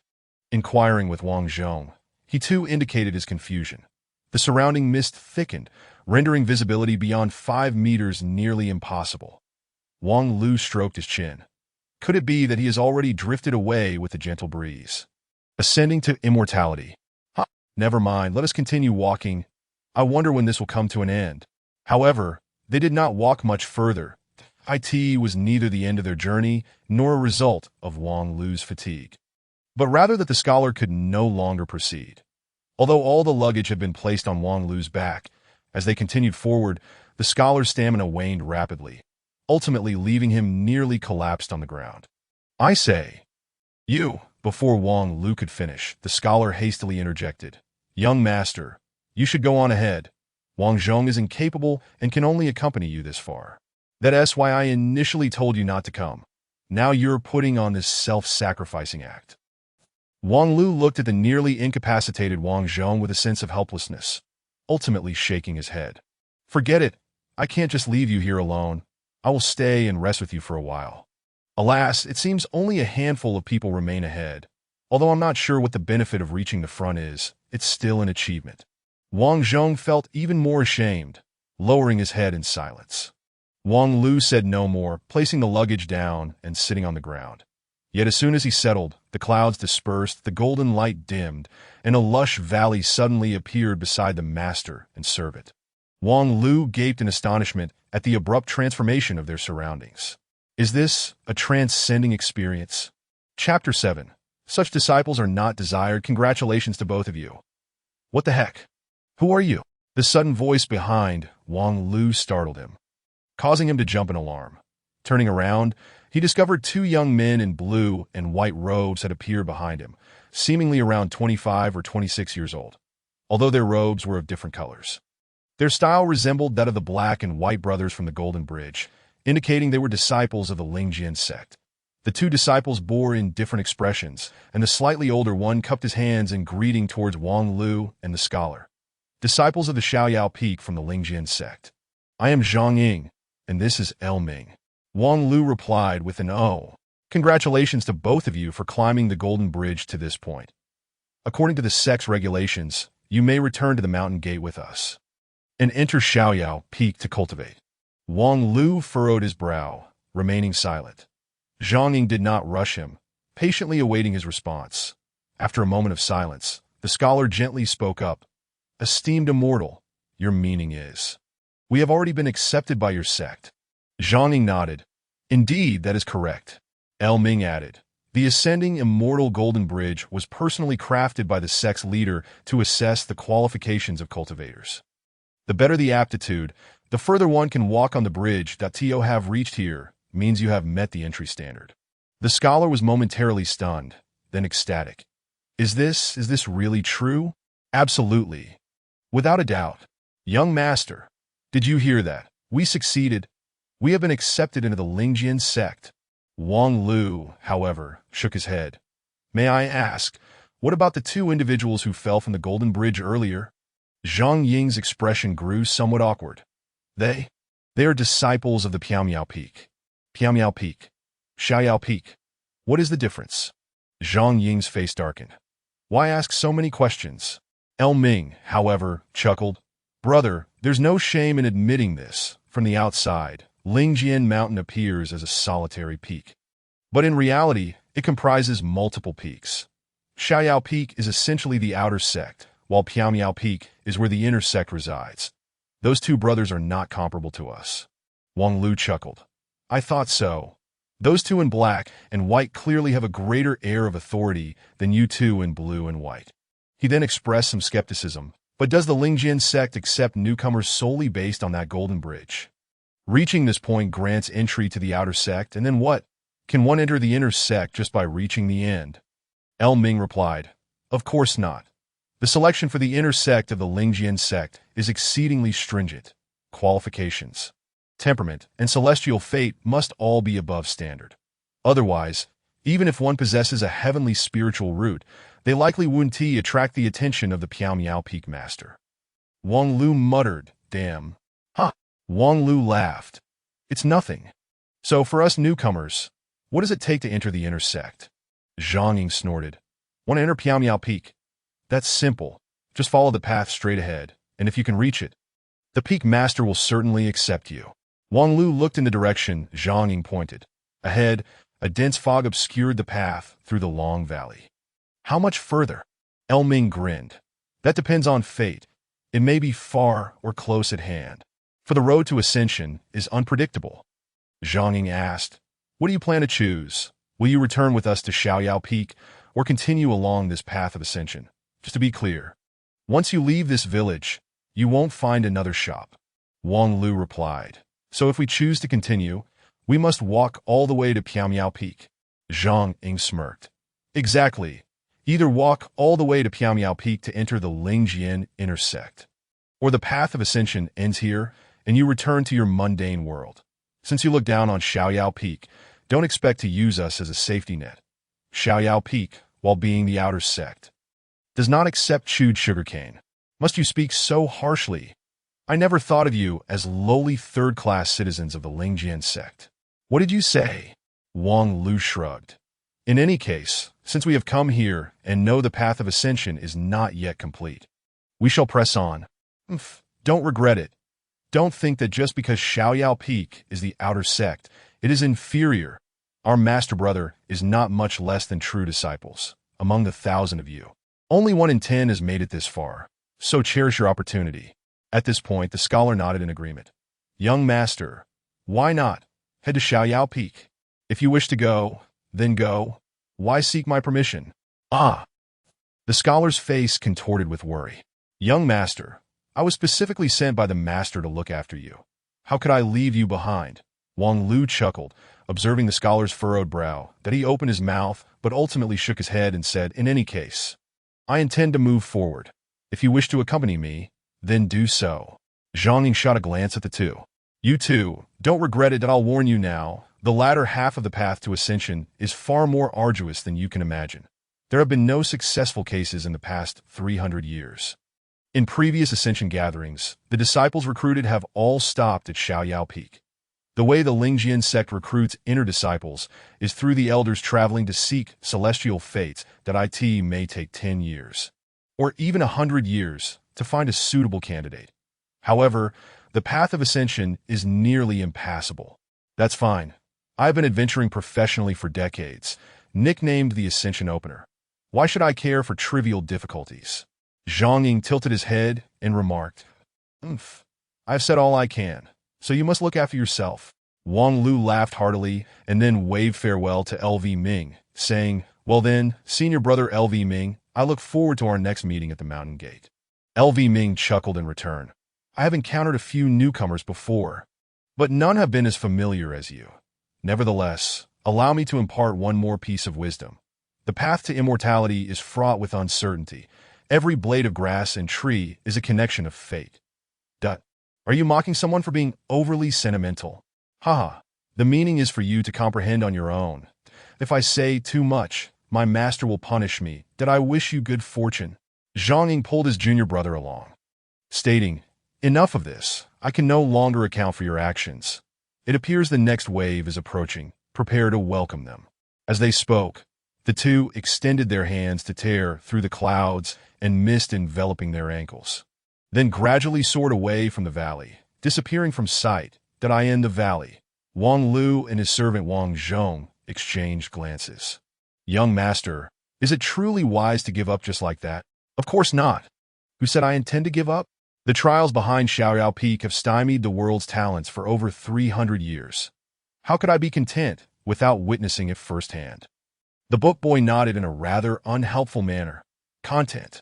Inquiring with Wang Zhong, he too indicated his confusion. The surrounding mist thickened, rendering visibility beyond 5 meters nearly impossible. Wang Lu stroked his chin. Could it be that he has already drifted away with the gentle breeze? Ascending to immortality. Never mind, let us continue walking. I wonder when this will come to an end. However, they did not walk much further. It was neither the end of their journey nor a result of Wang Lu's fatigue, but rather that the scholar could no longer proceed. Although all the luggage had been placed on Wang Lu's back, as they continued forward, the scholar's stamina waned rapidly, ultimately leaving him nearly collapsed on the ground. "I say, you!" Before Wang Lu could finish, the scholar hastily interjected. "Young master, you should go on ahead. Wang Zhong is incapable and can only accompany you this far. That's why I initially told you not to come. Now you're putting on this self-sacrificing act." Wang Lu looked at the nearly incapacitated Wang Zhong with a sense of helplessness, ultimately shaking his head. "Forget it. I can't just leave you here alone. I will stay and rest with you for a while." Alas, it seems only a handful of people remain ahead. Although I'm not sure what the benefit of reaching the front is, it's still an achievement. Wang Zhong felt even more ashamed, lowering his head in silence. Wang Lu said no more, placing the luggage down and sitting on the ground. Yet as soon as he settled, the clouds dispersed, the golden light dimmed, and a lush valley suddenly appeared beside the master and servant. Wang Lu gaped in astonishment at the abrupt transformation of their surroundings. Is this a transcending experience? Chapter 7. Such disciples are not desired. Congratulations to both of you. What the heck? Who are you? The sudden voice behind Wang Lu startled him, causing him to jump in alarm. Turning around, he discovered 2 young men in blue and white robes had appeared behind him, seemingly around 25 or 26 years old, although their robes were of different colors. Their style resembled that of the black and white brothers from the Golden Bridge, indicating they were disciples of the Lingjian Sect. The two disciples bore in different expressions, and the slightly older one cupped his hands in greeting towards Wang Lu and the scholar. Disciples of the Xiaoyao Peak from the Lingjian Sect. I am Zhang Ying, and this is El Ming. Wang Lu replied with an "Oh." Congratulations to both of you for climbing the Golden Bridge to this point. According to the sect's regulations, you may return to the mountain gate with us and enter Xiaoyao Peak to cultivate. Wang Lu furrowed his brow, remaining silent. Zhang Ying did not rush him, patiently awaiting his response. After a moment of silence, the scholar gently spoke up. Esteemed immortal, your meaning is, we have already been accepted by your sect. Zhang Ying nodded. Indeed, that is correct. El Ming added. The ascending immortal Golden Bridge was personally crafted by the sect's leader to assess the qualifications of cultivators. The better the aptitude, the further one can walk on the bridge that you have reached here means you have met the entry standard. The scholar was momentarily stunned, then ecstatic. Is this really true? Absolutely. Without a doubt. Young master, did you hear that? We succeeded. We have been accepted into the Lingjian Sect. Wang Lu, however, shook his head. May I ask, what about the two individuals who fell from the Golden Bridge earlier? Zhang Ying's expression grew somewhat awkward. They are disciples of the Piaomiao Peak. Piaomiao Peak. Xiaoyao Peak. What is the difference? Zhang Ying's face darkened. Why ask so many questions? El Ming, however, chuckled. Brother, there's no shame in admitting this. From the outside, Lingjian Mountain appears as a solitary peak. But in reality, it comprises multiple peaks. Xiaoyao Peak is essentially the outer sect, while Piaomiao Peak is where the inner sect resides. Those two brothers are not comparable to us. Wang Lu chuckled. I thought so. Those two in black and white clearly have a greater air of authority than you two in blue and white. He then expressed some skepticism. But does the Lingjian Sect accept newcomers solely based on that Golden Bridge? Reaching this point grants entry to the outer sect, and then what? Can one enter the inner sect just by reaching the end? El Ming replied, Of course not. The selection for the inner sect of the Lingjian Sect is exceedingly stringent. Qualifications, temperament, and celestial fate must all be above standard. Otherwise, even if one possesses a heavenly spiritual root, they likely wouldn't attract the attention of the Piaomiao Peak Master. Wang Lu muttered, Damn. Huh. Wang Lu laughed. It's nothing. So for us newcomers, what does it take to enter the inner sect? Zhang Ying snorted. Want to enter Piaomiao Peak? That's simple. Just follow the path straight ahead, and if you can reach it, the Peak Master will certainly accept you. Wang Lu looked in the direction Zhang Ying pointed. Ahead, a dense fog obscured the path through the long valley. How much further? El Ming grinned. That depends on fate. It may be far or close at hand. For the road to ascension is unpredictable. Zhang Ying asked, What do you plan to choose? Will you return with us to Xiaoyao Peak or continue along this path of ascension? Just to be clear, once you leave this village, you won't find another shop. Wang Lu replied. So if we choose to continue, we must walk all the way to Piaomiao Peak. Zhang Ying smirked. Exactly. Either walk all the way to Piaomiao Peak to enter the Lingjian inner sect, or the path of ascension ends here and you return to your mundane world. Since you look down on Xiaoyao Peak, don't expect to use us as a safety net. Xiaoyao Peak, while being the outer sect, does not accept chewed sugarcane. Must you speak so harshly? I never thought of you as lowly third-class citizens of the Lingjian Sect. What did you say? Wang Lu shrugged. In any case, since we have come here and know the path of ascension is not yet complete, we shall press on. Don't regret it. Don't think that just because Xiaoyao Peak is the outer sect, it is inferior. Our master brother is not much less than true disciples. Among the 1,000 of you, only 1 in 10 has made it this far, so cherish your opportunity. At this point, the scholar nodded in agreement. Young master, why not? Head to Xiaoyao Peak. If you wish to go, then go. Why seek my permission? Ah! The scholar's face contorted with worry. Young master, I was specifically sent by the master to look after you. How could I leave you behind? Wang Lu chuckled, observing the scholar's furrowed brow, that he opened his mouth, but ultimately shook his head and said, In any case, I intend to move forward. If you wish to accompany me, then do so. Zhang shot a glance at the two. You two, don't regret it that I'll warn you now. The latter half of the path to ascension is far more arduous than you can imagine. There have been no successful cases in the past 300 years. In previous ascension gatherings, the disciples recruited have all stopped at Xiaoyao Peak. The way the Lingjian Sect recruits inner disciples is through the elders traveling to seek celestial fates that it may take 10 years, or even 100 years, to find a suitable candidate. However, the path of ascension is nearly impassable. That's fine. I've been adventuring professionally for decades, nicknamed the Ascension Opener. Why should I care for trivial difficulties? Zhang Ying tilted his head and remarked, I've said all I can, so you must look after yourself. Wang Lu laughed heartily and then waved farewell to LV Ming, saying, Well then, senior brother LV Ming, I look forward to our next meeting at the Mountain Gate. LV Ming chuckled in return. I have encountered a few newcomers before, but none have been as familiar as you. Nevertheless, allow me to impart one more piece of wisdom. The path to immortality is fraught with uncertainty. Every blade of grass and tree is a connection of fate. Are you mocking someone for being overly sentimental? Haha, the meaning is for you to comprehend on your own. If I say too much, my master will punish me. I wish you good fortune. Zhang Ying pulled his junior brother along, stating, Enough of this. I can no longer account for your actions. It appears the next wave is approaching. Prepare to welcome them. As they spoke, the two extended their hands to tear through the clouds and mist enveloping their ankles, then gradually soared away from the valley, disappearing from sight. In the valley, Wang Lu and his servant Wang Zhong exchanged glances. Young master, is it truly wise to give up just like that? Of course not. Who said I intend to give up? The trials behind Xiaoyao Peak have stymied the world's talents for over 300 years. How could I be content without witnessing it firsthand? The book boy nodded in a rather unhelpful manner. Content.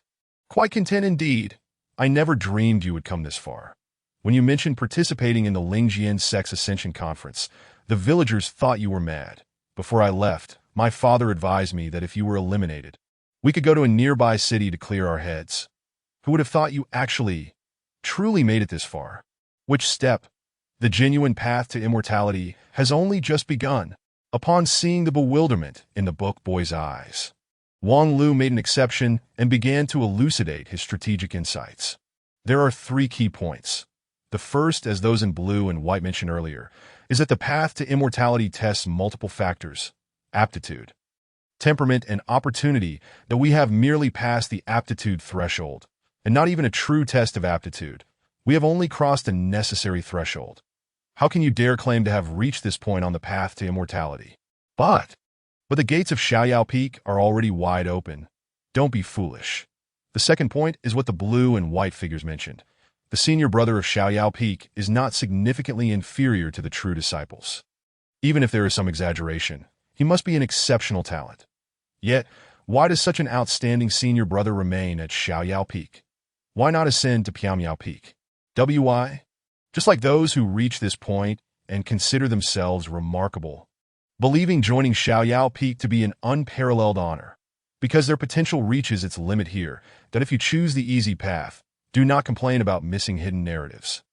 Quite content indeed. I never dreamed you would come this far. When you mentioned participating in the Lingjian Sect's Ascension Conference, the villagers thought you were mad. Before I left, my father advised me that if you were eliminated, we could go to a nearby city to clear our heads. Who would have thought you truly made it this far? Which step? The genuine path to immortality has only just begun. Upon seeing the bewilderment in the book boy's eyes, Wang Lu made an exception and began to elucidate his strategic insights. There are 3 key points. The first, as those in blue and white mentioned earlier, is that the path to immortality tests multiple factors: aptitude, temperament, and opportunity. That we have merely passed the aptitude threshold, and not even a true test of aptitude. We have only crossed a necessary threshold. How can you dare claim to have reached this point on the path to immortality? But the gates of Xiaoyao Peak are already wide open. Don't be foolish. The second point is what the blue and white figures mentioned. The senior brother of Xiaoyao Peak is not significantly inferior to the true disciples. Even if there is some exaggeration, he must be an exceptional talent. Yet, why does such an outstanding senior brother remain at Xiaoyao Peak? Why not ascend to Piamyao Peak? Why? Just like those who reach this point and consider themselves remarkable, believing joining Xiaoyao Peak to be an unparalleled honor, because their potential reaches its limit here, that if you choose the easy path, do not complain about missing hidden narratives.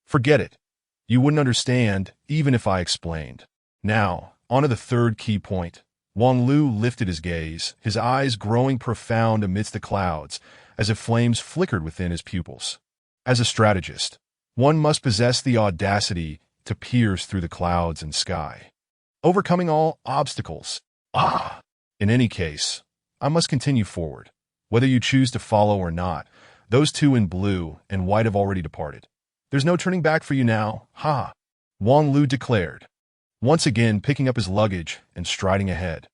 Forget it. You wouldn't understand, even if I explained. Now, on to the third key point. Wang Lu lifted his gaze, his eyes growing profound amidst the clouds, as if flames flickered within his pupils. As a strategist, one must possess the audacity to pierce through the clouds and sky, overcoming all obstacles. In any case, I must continue forward. Whether you choose to follow or not, those two in blue and white have already departed. There's no turning back for you now, Wang Lu declared, once again picking up his luggage and striding ahead.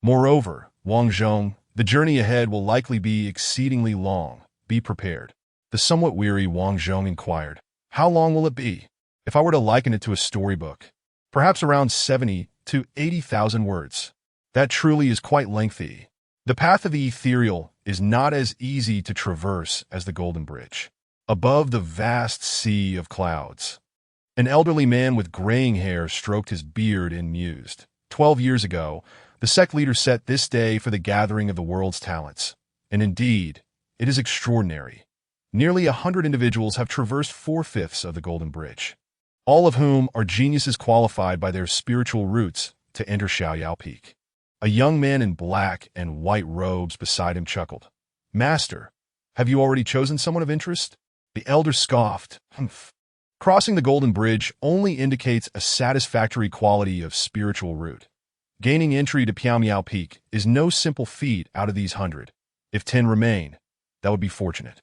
Moreover, Wang Zhong, the journey ahead will likely be exceedingly long. Be prepared. The somewhat weary Wang Zhong inquired, how long will it be? If I were to liken it to a storybook, perhaps around 70 to 80,000 words. That truly is quite lengthy. The path of the ethereal is not as easy to traverse as the Golden Bridge. Above the vast sea of clouds, an elderly man with graying hair stroked his beard and mused. 12 years ago, the sect leader set this day for the gathering of the world's talents. And indeed, it is extraordinary. Nearly 100 individuals have traversed 4/5 of the Golden Bridge, all of whom are geniuses qualified by their spiritual roots to enter Xiaoyao Peak. A young man in black and white robes beside him chuckled. Master, have you already chosen someone of interest? The elder scoffed. Humph. Crossing the Golden Bridge only indicates a satisfactory quality of spiritual root. Gaining entry to Piaomiao Peak is no simple feat out of these 100. If 10 remain, that would be fortunate.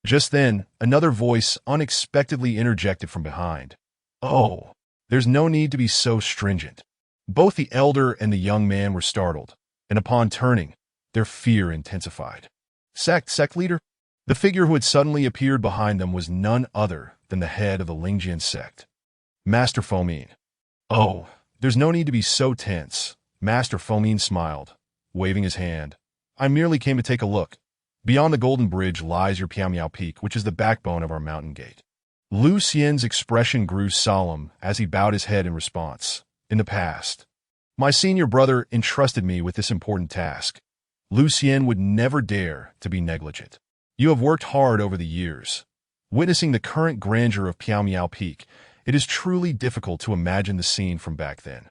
Just then, another voice unexpectedly interjected from behind. Oh, there's no need to be so stringent. Both the elder and the young man were startled, and upon turning, their fear intensified. Sect leader? The figure who had suddenly appeared behind them was none other than the head of the Lingjian Sect, Master Fengyin. Oh, there's no need to be so tense. Master Fengyin smiled, waving his hand. I merely came to take a look. Beyond the Golden Bridge lies your Piaomiao Peak, which is the backbone of our mountain gate. Lu Xian's expression grew solemn as he bowed his head in response. In the past, my senior brother entrusted me with this important task. Lu Xian would never dare to be negligent. You have worked hard over the years. Witnessing the current grandeur of Piaomiao Peak, it is truly difficult to imagine the scene from back then.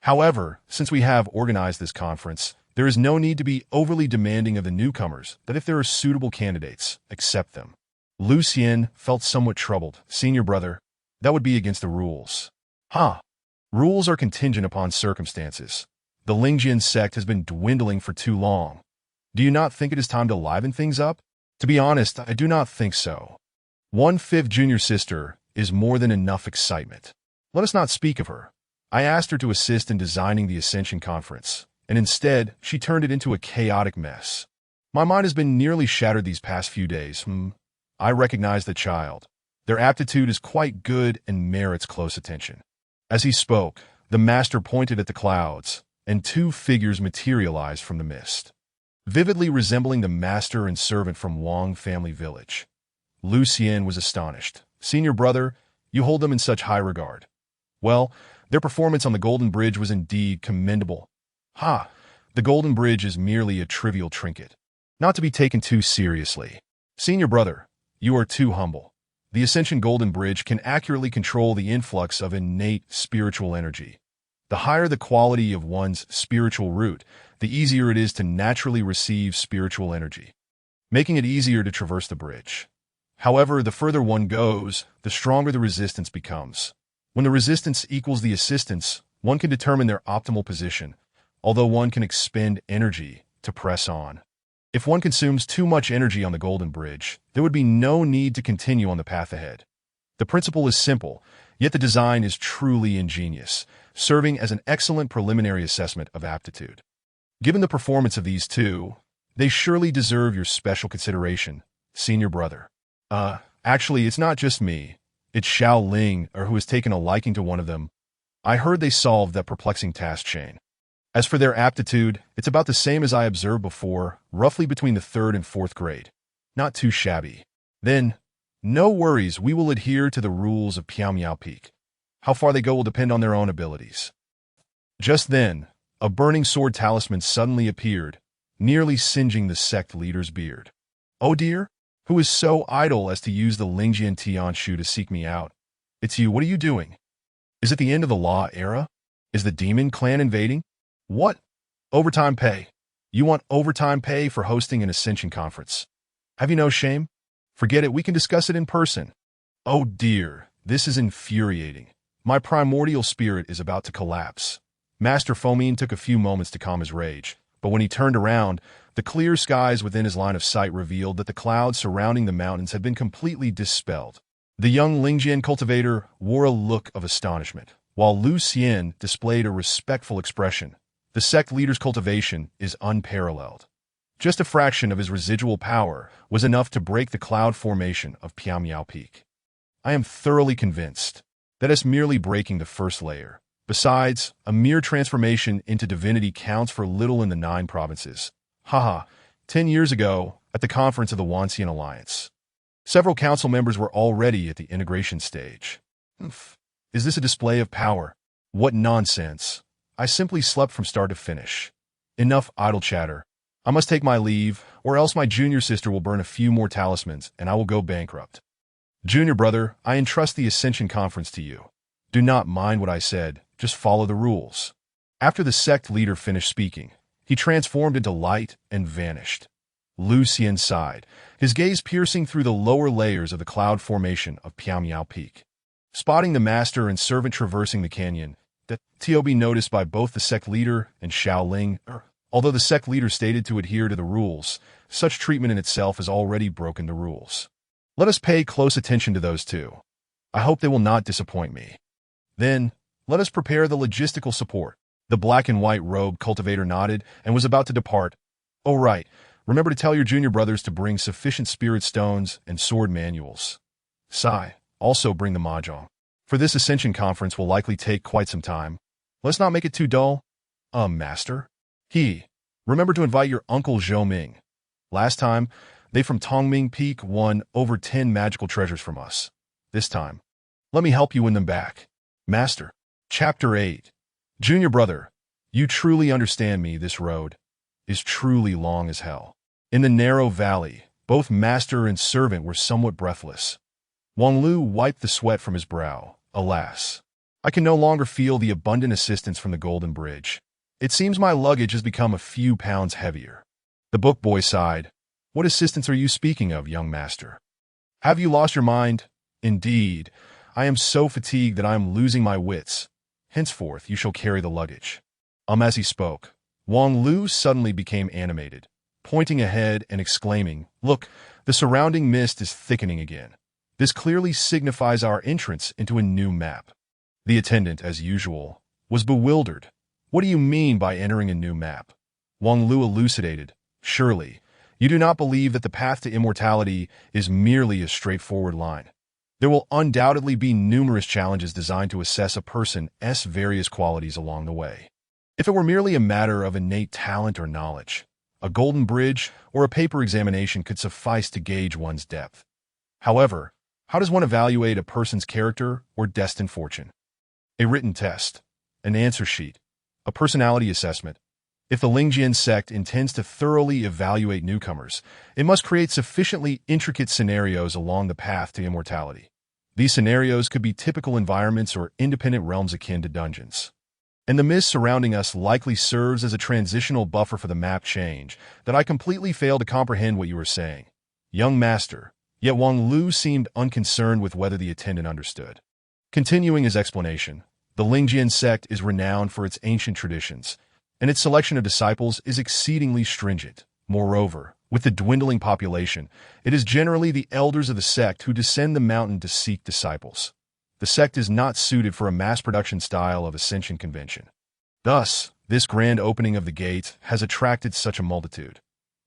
However, since we have organized this conference, there is no need to be overly demanding of the newcomers that if there are suitable candidates, accept them. Lu Xian felt somewhat troubled. Senior brother, that would be against the rules. Rules are contingent upon circumstances. The Lingjian Sect has been dwindling for too long. Do you not think it is time to liven things up? To be honest, I do not think so. 1/5 junior sister is more than enough excitement. Let us not speak of her. I asked her to assist in designing the Ascension Conference, and instead, she turned it into a chaotic mess. My mind has been nearly shattered these past few days. I recognize the child. Their aptitude is quite good and merits close attention. As he spoke, the master pointed at the clouds, and 2 figures materialized from the mist, vividly resembling the master and servant from Wang family village. Lu Xian was astonished. Senior brother, you hold them in such high regard. Well, their performance on the Golden Bridge was indeed commendable. The Golden Bridge is merely a trivial trinket, not to be taken too seriously. Senior brother, you are too humble. The Ascension Golden Bridge can accurately control the influx of innate spiritual energy. The higher the quality of one's spiritual root, the easier it is to naturally receive spiritual energy, making it easier to traverse the bridge. However, the further one goes, the stronger the resistance becomes. When the resistance equals the assistance, one can determine their optimal position, although one can expend energy to press on. If one consumes too much energy on the Golden Bridge, there would be no need to continue on the path ahead. The principle is simple, yet the design is truly ingenious, serving as an excellent preliminary assessment of aptitude. Given the performance of these 2, they surely deserve your special consideration, senior brother. Actually, it's not just me. It's Xiao Ling, who has taken a liking to one of them. I heard they solved that perplexing task chain. As for their aptitude, it's about the same as I observed before, roughly between the 3rd and 4th grade. Not too shabby. Then, no worries, we will adhere to the rules of Piaomiao Peak. How far they go will depend on their own abilities. Just then, a burning sword talisman suddenly appeared, nearly singeing the sect leader's beard. Oh dear, who is so idle as to use the Lingjian Tianshu to seek me out? It's you, what are you doing? Is it the end of the law era? Is the demon clan invading? What? Overtime pay. You want overtime pay for hosting an Ascension Conference. Have you no shame? Forget it, we can discuss it in person. Oh dear, this is infuriating. My primordial spirit is about to collapse. Master Fengyin took a few moments to calm his rage, but when he turned around, the clear skies within his line of sight revealed that the clouds surrounding the mountains had been completely dispelled. The young Lingjian cultivator wore a look of astonishment, while Lu Xian displayed a respectful expression. The sect leader's cultivation is unparalleled. Just a fraction of his residual power was enough to break the cloud formation of Piaomiao Peak. I am thoroughly convinced that it's merely breaking the first layer. Besides, a mere transformation into divinity counts for little in the 9 provinces. 10 years ago, at the conference of the Wanxian Alliance, several council members were already at the integration stage. Is this a display of power? What nonsense. I simply slept from start to finish. Enough idle chatter. I must take my leave, or else my junior sister will burn a few more talismans, and I will go bankrupt. Junior brother, I entrust the Ascension Conference to you. Do not mind what I said, just follow the rules. After the sect leader finished speaking, he transformed into light and vanished. Lingjian sighed, his gaze piercing through the lower layers of the cloud formation of Piaomiao Peak. Spotting the master and servant traversing the canyon, that Tob noticed by both the sect leader and Xiaoling. Although the sect leader stated to adhere to the rules, such treatment in itself has already broken the rules. Let us pay close attention to those two. I hope they will not disappoint me. Then, let us prepare the logistical support. The black and white robed cultivator nodded and was about to depart. Oh right, remember to tell your junior brothers to bring sufficient spirit stones and sword manuals. Sai, also bring the mahjong. For this Ascension Conference will likely take quite some time. Let's not make it too dull. Master? Remember to invite your uncle Zhou Ming. Last time, they from Tongming Peak won over 10 magical treasures from us. This time, let me help you win them back. Master. Chapter 8. Junior brother, you truly understand me. This road is truly long as hell. In the narrow valley, both master and servant were somewhat breathless. Wang Lu wiped the sweat from his brow. Alas, I can no longer feel the abundant assistance from the Golden Bridge. It seems my luggage has become a few pounds heavier. The book boy sighed. What assistance are you speaking of, young master? Have you lost your mind? Indeed, I am so fatigued that I am losing my wits. Henceforth, you shall carry the luggage. As he spoke, Wang Lu suddenly became animated, pointing ahead and exclaiming, Look, the surrounding mist is thickening again. This clearly signifies our entrance into a new map. The attendant, as usual, was bewildered. What do you mean by entering a new map? Wang Lu elucidated. Surely, you do not believe that the path to immortality is merely a straightforward line. There will undoubtedly be numerous challenges designed to assess a person's various qualities along the way. If it were merely a matter of innate talent or knowledge, a golden bridge or a paper examination could suffice to gauge one's depth. However, how does one evaluate a person's character or destined fortune? A written test, an answer sheet, a personality assessment. If the Lingjian Sect intends to thoroughly evaluate newcomers, it must create sufficiently intricate scenarios along the path to immortality. These scenarios could be typical environments or independent realms akin to dungeons. And the mist surrounding us likely serves as a transitional buffer for the map change that I completely fail to comprehend what you were saying. Young master, yet Wang Lu seemed unconcerned with whether the attendant understood. Continuing his explanation, the Lingjian Sect is renowned for its ancient traditions, and its selection of disciples is exceedingly stringent. Moreover, with the dwindling population, it is generally the elders of the sect who descend the mountain to seek disciples. The sect is not suited for a mass-production style of ascension convention. Thus, this grand opening of the gate has attracted such a multitude.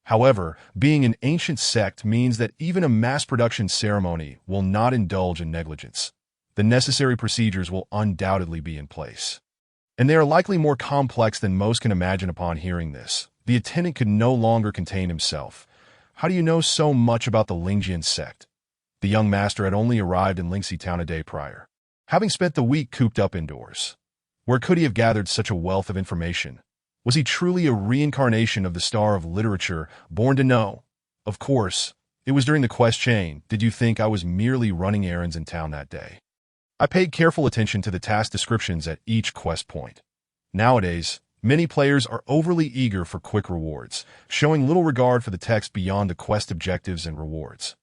However, being an ancient sect means that even a mass-production ceremony will not indulge in negligence. The necessary procedures will undoubtedly be in place. And they are likely more complex than most can imagine. Upon hearing this, the attendant could no longer contain himself. How do you know so much about the Lingjian Sect? The young master had only arrived in Lingxi town a day prior, having spent the week cooped up indoors. Where could he have gathered such a wealth of information? Was he truly a reincarnation of the star of literature, born to know? Of course, it was during the quest chain. Did you think I was merely running errands in town that day? I paid careful attention to the task descriptions at each quest point. Nowadays, many players are overly eager for quick rewards, showing little regard for the text beyond the quest objectives and rewards.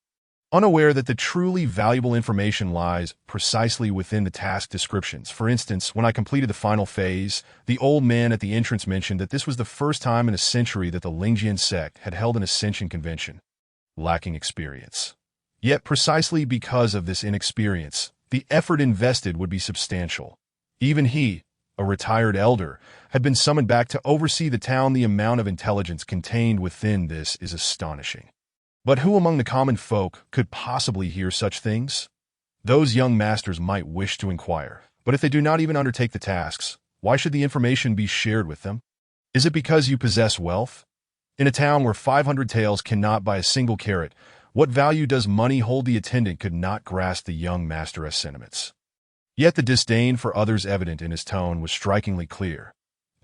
Unaware that the truly valuable information lies precisely within the task descriptions. For instance, when I completed the final phase, the old man at the entrance mentioned that this was the first time in a century that the Lingjian Sect had held an ascension convention. Lacking experience. Yet precisely because of this inexperience, the effort invested would be substantial. Even he, a retired elder, had been summoned back to oversee the town. The amount of intelligence contained within this is astonishing. But who among the common folk could possibly hear such things? Those young masters might wish to inquire, but if they do not even undertake the tasks, why should the information be shared with them? Is it because you possess wealth? In a town where 500 taels cannot buy a single carrot, what value does money hold? The attendant could not grasp the young master's sentiments. Yet the disdain for others evident in his tone was strikingly clear.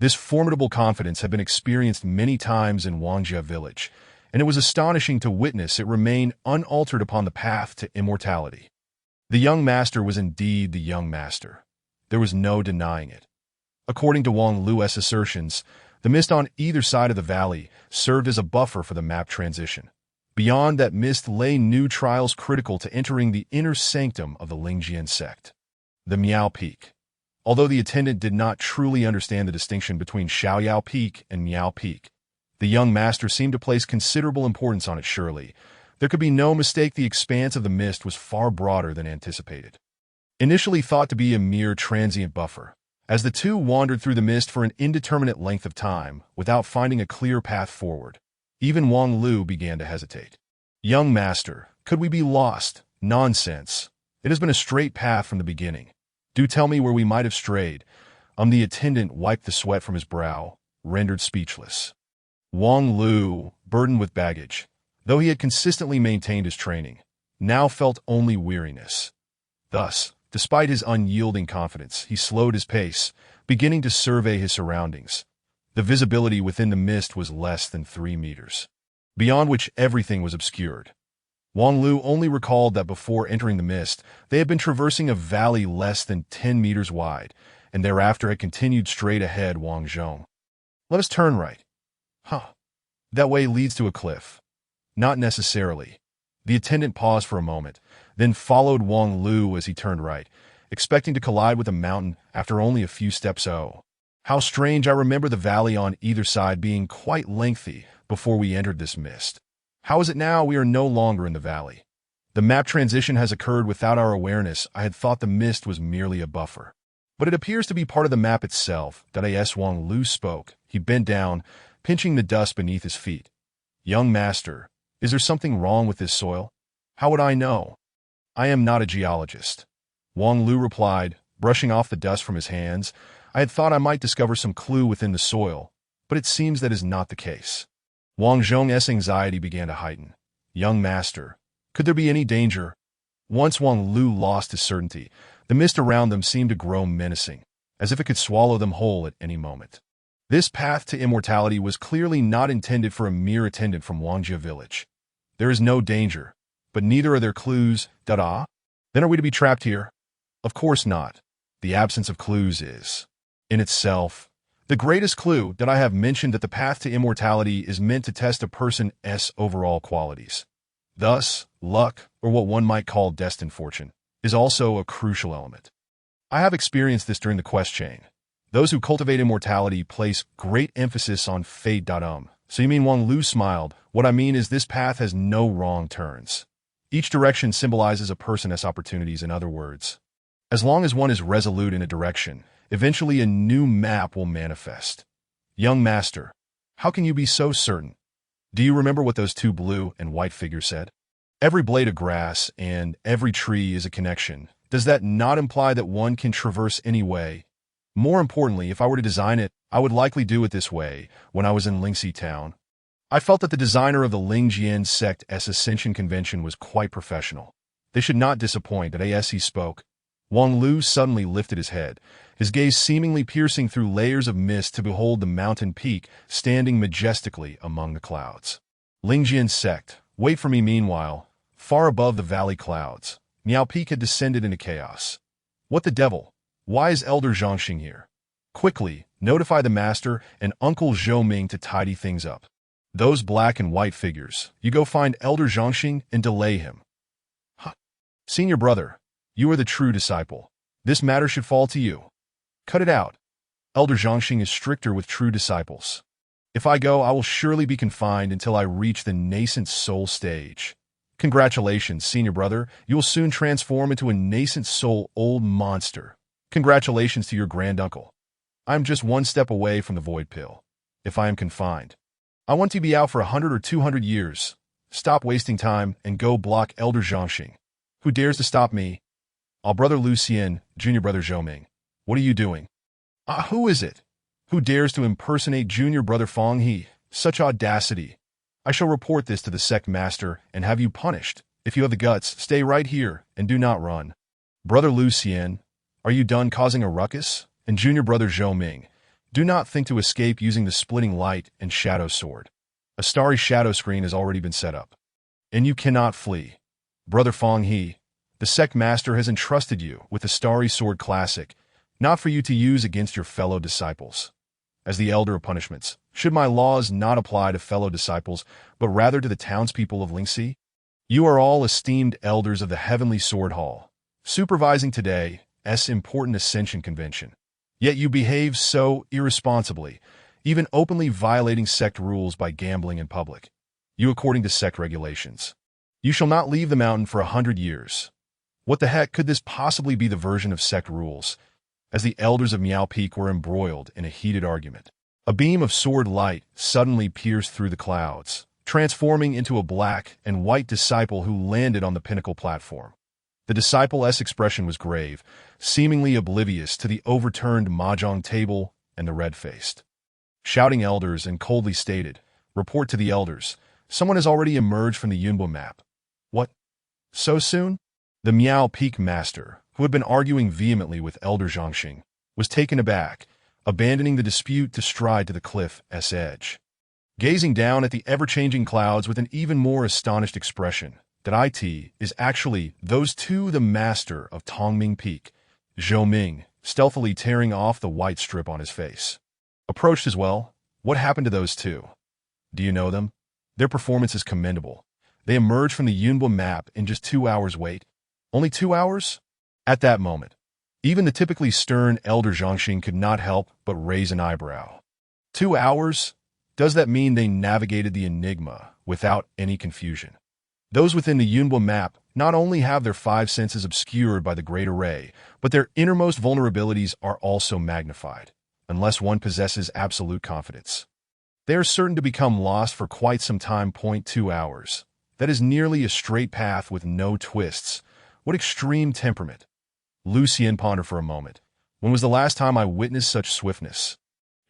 This formidable confidence had been experienced many times in Wangjia village, and it was astonishing to witness it remain unaltered upon the path to immortality. The young master was indeed the young master. There was no denying it. According to Wang Lu's assertions, the mist on either side of the valley served as a buffer for the map transition. Beyond that mist lay new trials critical to entering the inner sanctum of the Lingjian Sect. The Miao Peak. Although the attendant did not truly understand the distinction between Xiaoyao Peak and Miao Peak, the young master seemed to place considerable importance on it surely. There could be no mistake the expanse of the mist was far broader than anticipated. Initially thought to be a mere transient buffer, as the two wandered through the mist for an indeterminate length of time without finding a clear path forward, even Wang Lu began to hesitate. Young master, could we be lost? Nonsense. It has been a straight path from the beginning. Do tell me where we might have strayed. The attendant wiped the sweat from his brow, rendered speechless. Wang Lu, burdened with baggage, though he had consistently maintained his training, now felt only weariness. Thus, despite his unyielding confidence, he slowed his pace, beginning to survey his surroundings. The visibility within the mist was less than 3 meters, beyond which everything was obscured. Wang Lu only recalled that before entering the mist, they had been traversing a valley less than 10 meters wide, and thereafter had continued straight ahead. Wang Zhong. Let us turn right. That way leads to a cliff. Not necessarily. The attendant paused for a moment, then followed Wang Lu as he turned right, expecting to collide with a mountain after only a few steps. Oh, how strange. I remember the valley on either side being quite lengthy before we entered this mist. How is it now we are no longer in the valley? The map transition has occurred without our awareness. I had thought the mist was merely a buffer, but it appears to be part of the map itself. As Wang Lu spoke, he bent down, pinching the dust beneath his feet. Young master, is there something wrong with this soil? How would I know? I am not a geologist. Wang Lu replied, brushing off the dust from his hands. I had thought I might discover some clue within the soil, but it seems that is not the case. Wang Zhong's anxiety began to heighten. Young master, could there be any danger? Once Wang Lu lost his certainty, the mist around them seemed to grow menacing, as if it could swallow them whole at any moment. This path to immortality was clearly not intended for a mere attendant from Wangjia village. There is no danger, but neither are there clues. Then are we to be trapped here? Of course not. The absence of clues is, in itself, the greatest clue. That I have mentioned that the path to immortality is meant to test a person's overall qualities. Thus, luck, or what one might call destined fortune, is also a crucial element. I have experienced this during the quest chain. Those who cultivate immortality place great emphasis on fate. So you mean? Wang Lu smiled. What I mean is this path has no wrong turns. Each direction symbolizes a person's opportunities. In other words, as long as one is resolute in a direction, eventually a new map will manifest. Young master, how can you be so certain? Do you remember what those two blue and white figures said? Every blade of grass and every tree is a connection. Does that not imply that one can traverse any way? More importantly, if I were to design it, I would likely do it this way. When I was in Lingxi town, I felt that the designer of the Lingjian Sect Ascension Convention was quite professional. They should not disappoint. As he spoke, Wang Lu suddenly lifted his head, his gaze seemingly piercing through layers of mist to behold the mountain peak standing majestically among the clouds. Lingjian Sect, wait for me. Meanwhile, far above the valley clouds, Miao Peak had descended into chaos. What the devil? Why is Elder Zhongxing here? Quickly, notify the master and Uncle Zhou Ming to tidy things up. Those black and white figures, you go find Elder Zhongxing and delay him. Senior brother, you are the true disciple. This matter should fall to you. Cut it out. Elder Zhongxing is stricter with true disciples. If I go, I will surely be confined until I reach the nascent soul stage. Congratulations, senior brother. You will soon transform into a nascent soul old monster. Congratulations to your granduncle. I am just one step away from the void pill. If I am confined, I want to be out for 100 or 200 years. Stop wasting time and go block Elder Zhongxing. Who dares to stop me? Brother Lucien, Junior Brother Zhou Ming. What are you doing? Who is it? Who dares to impersonate Junior Brother Feng He? Such audacity. I shall report this to the sect master and have you punished. If you have the guts, stay right here and do not run. Brother Lucien, are you done causing a ruckus? And Junior Brother Zhou Ming, Do not think to escape using the splitting light and shadow sword. A starry shadow screen has already been set up. And you cannot flee. Brother Fengyin, the sect master has entrusted you with the Starry Sword Classic, not for you to use against your fellow disciples. As the elder of punishments, should my laws not apply to fellow disciples, but rather to the townspeople of Lingxi? You are all esteemed elders of the Heavenly Sword Hall, supervising today's important Ascension Convention. Yet you behave so irresponsibly, even openly violating sect rules by gambling in public. You according to sect regulations. You shall not leave the mountain for 100 years. What the heck could this possibly be the version of sect rules? As the elders of Miao Peak were embroiled in a heated argument, a beam of sword light suddenly pierced through the clouds, transforming into a black and white disciple who landed on the pinnacle platform. The disciple's expression was grave, seemingly oblivious to the overturned mahjong table and the red-faced, shouting elders and coldly stated, "Report to the elders. Someone has already emerged from the Yunbo map." What? So soon? The Miao Peak master, who had been arguing vehemently with Elder Zhangxing, was taken aback, abandoning the dispute to stride to the cliff's edge. Gazing down at the ever-changing clouds with an even more astonished expression, that it is actually those two the master of Tongming Peak, Zhou Ming, stealthily tearing off the white strip on his face. Approached as well. What happened to those two? Do you know them? Their performance is commendable. They emerged from the Yunbo map in just 2 hours' wait. Only 2 hours? At that moment, even the typically stern Elder Zhangxing could not help but raise an eyebrow. 2 hours? Does that mean they navigated the enigma without any confusion? Those within the Yunbo map not only have their 5 senses obscured by the Great Array, but their innermost vulnerabilities are also magnified, unless one possesses absolute confidence. They are certain to become lost for quite some time. 2 hours. That is nearly a straight path with no twists. What extreme temperament. Lucian pondered for a moment. When was the last time I witnessed such swiftness?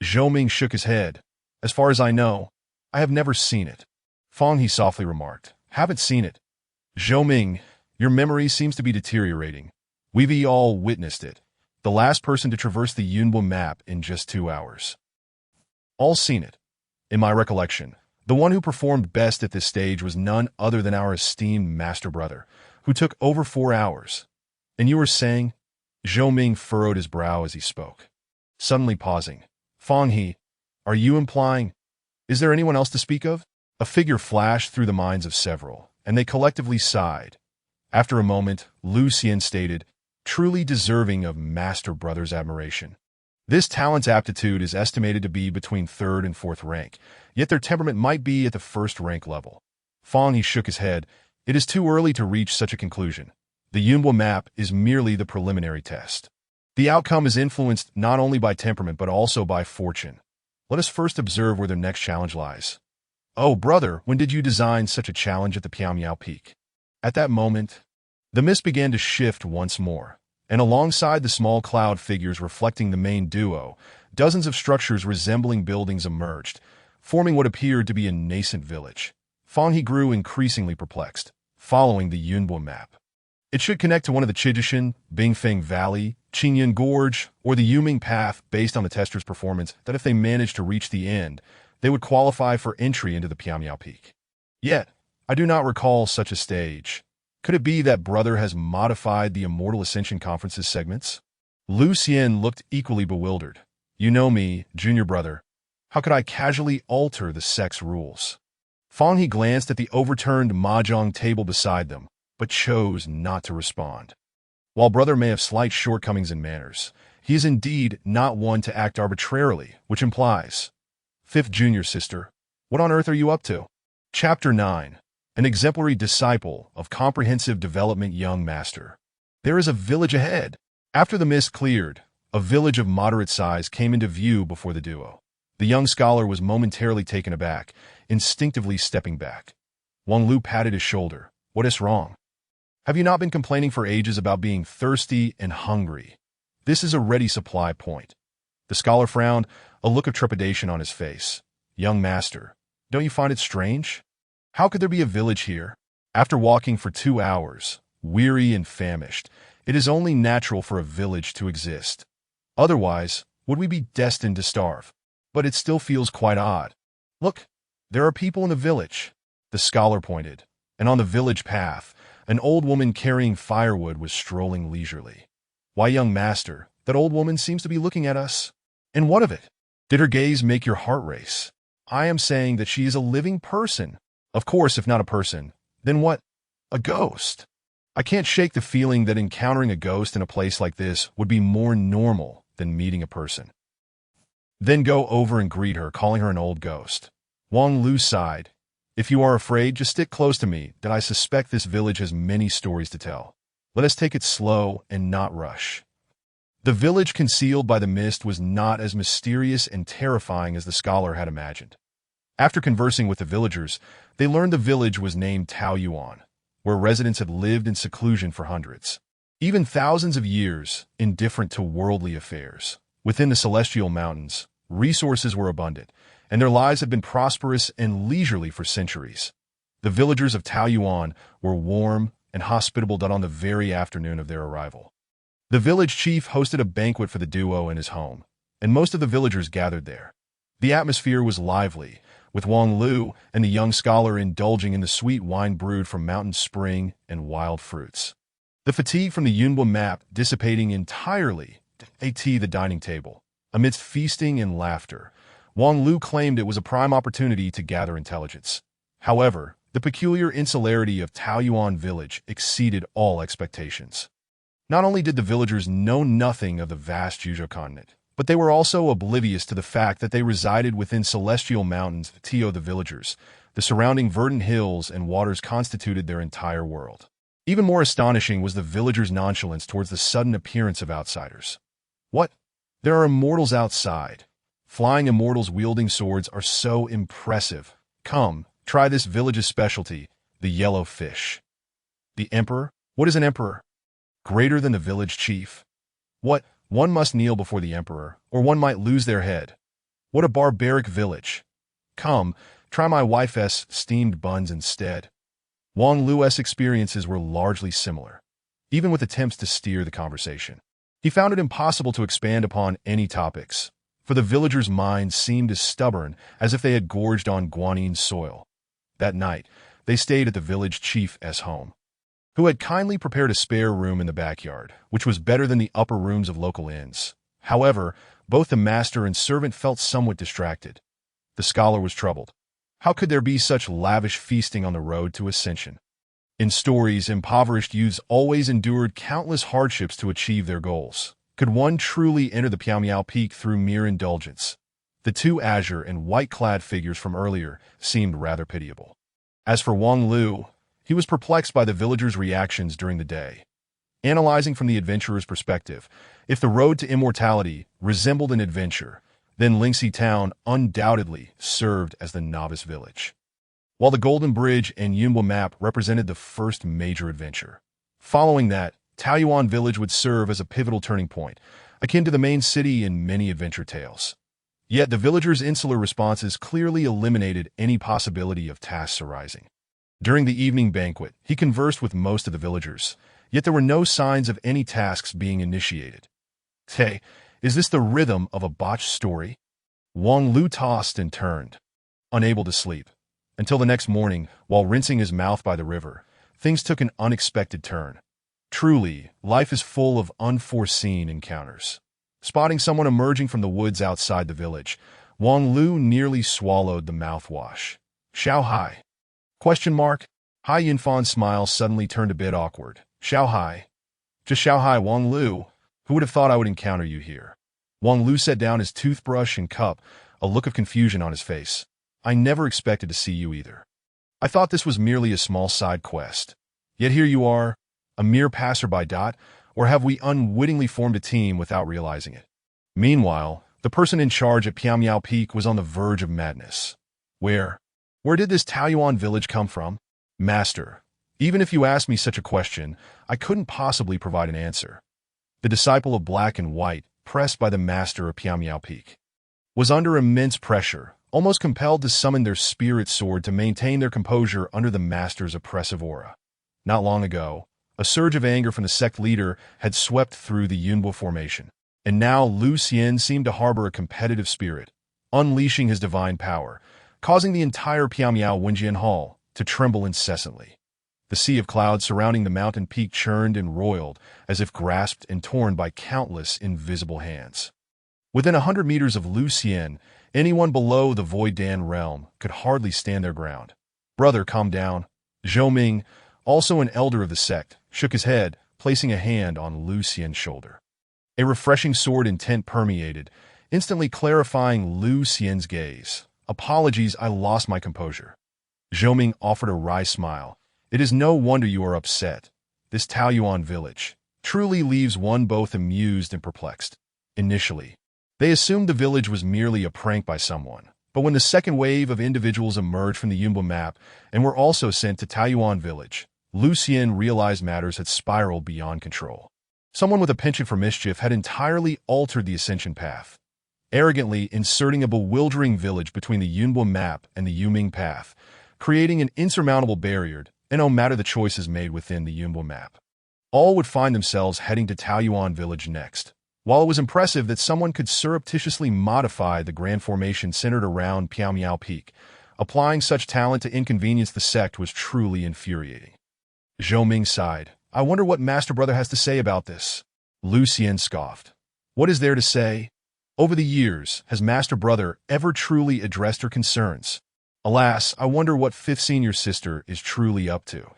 Zhou Ming shook his head. As far as I know, I have never seen it. Fengyin softly remarked. Haven't seen it. Zhou Ming, your memory seems to be deteriorating. We've all witnessed it. The last person to traverse the Yunbo map in just 2 hours. All seen it. In my recollection, the one who performed best at this stage was none other than our esteemed master brother, who took over 4 hours. And you were saying? Zhou Ming furrowed his brow as he spoke. Suddenly pausing. Fengyin, are you implying? Is there anyone else to speak of? A figure flashed through the minds of several, and they collectively sighed. After a moment, Lucian stated, truly deserving of master brother's admiration. This talent's aptitude is estimated to be between 3rd and 4th rank, yet their temperament might be at the 1st rank level. Fengyin shook his head. It is too early to reach such a conclusion. The Yunbo map is merely the preliminary test. The outcome is influenced not only by temperament but also by fortune. Let us first observe where their next challenge lies. Oh, brother, when did you design such a challenge at the Miao Peak? At that moment, the mist began to shift once more, and alongside the small cloud figures reflecting the main duo, dozens of structures resembling buildings emerged, forming what appeared to be a nascent village. Fengyin grew increasingly perplexed, following the Yunbo map. It should connect to one of the Chijishan, Bingfeng Valley, Qingyun Gorge, or the Yuming Path based on the tester's performance that if they managed to reach the end, they would qualify for entry into the Miao Peak. Yet, I do not recall such a stage. Could it be that brother has modified the Immortal Ascension Conference's segments? Lucian looked equally bewildered. You know me, junior brother. How could I casually alter the sect's rules? Fengyin glanced at the overturned mahjong table beside them, but chose not to respond. While brother may have slight shortcomings in manners, he is indeed not one to act arbitrarily, which implies, 5th junior sister, what on earth are you up to? Chapter 9. An exemplary disciple of comprehensive development young master. There is a village ahead. After the mist cleared, a village of moderate size came into view before the duo. The young scholar was momentarily taken aback, instinctively stepping back. Wang Lu patted his shoulder. What is wrong? Have you not been complaining for ages about being thirsty and hungry? This is a ready supply point. The scholar frowned, a look of trepidation on his face. Young master, don't you find it strange? How could there be a village here? After walking for 2 hours, weary and famished, it is only natural for a village to exist. Otherwise, Would we be destined to starve? But it still feels quite odd. Look, there are people in the village. The scholar pointed, and on the village path, an old woman carrying firewood was strolling leisurely. Why, young master, that old woman seems to be looking at us. And what of it? Did her gaze make your heart race? I am saying that she is a living person. Of course, if not a person, then what? A ghost. I can't shake the feeling that encountering a ghost in a place like this would be more normal than meeting a person. Then go over and greet her, calling her an old ghost. Wang Lu sighed. If you are afraid, just stick close to me, that I suspect this village has many stories to tell. Let us take it slow and not rush. The village concealed by the mist was not as mysterious and terrifying as the scholar had imagined. After conversing with the villagers, they learned the village was named Taoyuan, where residents had lived in seclusion for hundreds, even thousands of years, indifferent to worldly affairs. Within the Celestial Mountains, resources were abundant, and their lives had been prosperous and leisurely for centuries. The villagers of Taoyuan were warm and hospitable on the very afternoon of their arrival. The village chief hosted a banquet for the duo in his home, and most of the villagers gathered there. The atmosphere was lively, with Wang Lu and the young scholar indulging in the sweet wine brewed from mountain spring and wild fruits. The fatigue from the Yunhua map dissipating entirely at the dining table. Amidst feasting and laughter, Wang Lu claimed it was a prime opportunity to gather intelligence. However, the peculiar insularity of Taoyuan village exceeded all expectations. Not only did the villagers know nothing of the vast Jiuzhou continent, but they were also oblivious to the fact that they resided within celestial mountains. The villagers, the surrounding verdant hills and waters constituted their entire world. Even more astonishing was the villagers' nonchalance towards the sudden appearance of outsiders. What? There are immortals outside. Flying immortals wielding swords are so impressive. Come, try this village's specialty, the yellow fish. The emperor? What is an emperor? Greater than the village chief? What? One must kneel before the emperor, or one might lose their head. What a barbaric village. Come, try my wife's steamed buns instead. Wang Lu's experiences were largely similar, even with attempts to steer the conversation. He found it impossible to expand upon any topics, for the villagers' minds seemed as stubborn as if they had gorged on Guanyin soil. That night, they stayed at the village chief's home, who had kindly prepared a spare room in the backyard, which was better than the upper rooms of local inns. However, both the master and servant felt somewhat distracted. The scholar was troubled. How could there be such lavish feasting on the road to ascension? In stories, impoverished youths always endured countless hardships to achieve their goals. Could one truly enter the Piaomiao Peak through mere indulgence? The two azure and white-clad figures from earlier seemed rather pitiable. As for Wang Lu, he was perplexed by the villagers' reactions during the day. Analyzing from the adventurer's perspective, if the road to immortality resembled an adventure, then Lingxi Town undoubtedly served as the novice village, while the Golden Bridge and Yunhua map represented the first major adventure. Following that, Taoyuan village would serve as a pivotal turning point, akin to the main city in many adventure tales. Yet the villagers' insular responses clearly eliminated any possibility of tasks arising. During the evening banquet, he conversed with most of the villagers, yet there were no signs of any tasks being initiated. Hey, is this the rhythm of a botched story? Wang Lu tossed and turned, unable to sleep. Until the next morning, while rinsing his mouth by the river, things took an unexpected turn. Truly, life is full of unforeseen encounters. Spotting someone emerging from the woods outside the village, Wang Lu nearly swallowed the mouthwash. Xiao Hai? Question mark? Hai Yunfan's smile suddenly turned a bit awkward. Xiao Hai? Just Xiao Hai, Wang Lu. Who would have thought I would encounter you here? Wang Lu set down his toothbrush and cup, a look of confusion on his face. I never expected to see you either. I thought this was merely a small side quest. Yet here you are, a mere passerby. Or have we unwittingly formed a team without realizing it? Meanwhile, the person in charge at Piaomiao Peak was on the verge of madness. Where did this Taoyuan village come from? Master, even if you asked me such a question, I couldn't possibly provide an answer. The disciple of Black and White, pressed by the master of Piaomiao Peak, was under immense pressure, almost compelled to summon their spirit sword to maintain their composure under the master's oppressive aura. Not long ago, a surge of anger from the sect leader had swept through the Yunhua formation. And now Lu Xian seemed to harbor a competitive spirit, unleashing his divine power, causing the entire Piamiao Wenjian Hall to tremble incessantly. The sea of clouds surrounding the mountain peak churned and roiled as if grasped and torn by countless invisible hands. Within 100 meters of Lu Xian, anyone below the Void Dan realm could hardly stand their ground. "Brother, calm down." Zhou Ming, also an elder of the sect, shook his head, placing a hand on Lu Xian's shoulder. A refreshing sword intent permeated, instantly clarifying Lu Xian's gaze. "Apologies, I lost my composure." Zhou Ming offered a wry smile. "It is no wonder you are upset. This Taoyuan village truly leaves one both amused and perplexed. Initially, they assumed the village was merely a prank by someone, but when the second wave of individuals emerged from the Yunbo map and were also sent to Taoyuan village, Lu Xian realized matters had spiraled beyond control. Someone with a penchant for mischief had entirely altered the ascension path, arrogantly inserting a bewildering village between the Yunbo map and the Yuming path, creating an insurmountable barrier, and no matter the choices made within the Yunbo map, all would find themselves heading to Taoyuan village next. While it was impressive that someone could surreptitiously modify the grand formation centered around Piamiao Peak, applying such talent to inconvenience the sect was truly infuriating. Zhou Ming sighed. "I wonder what Master Brother has to say about this." Lu Xian scoffed. "What is there to say? Over the years, has Master Brother ever truly addressed her concerns? Alas, I wonder what fifth senior sister is truly up to.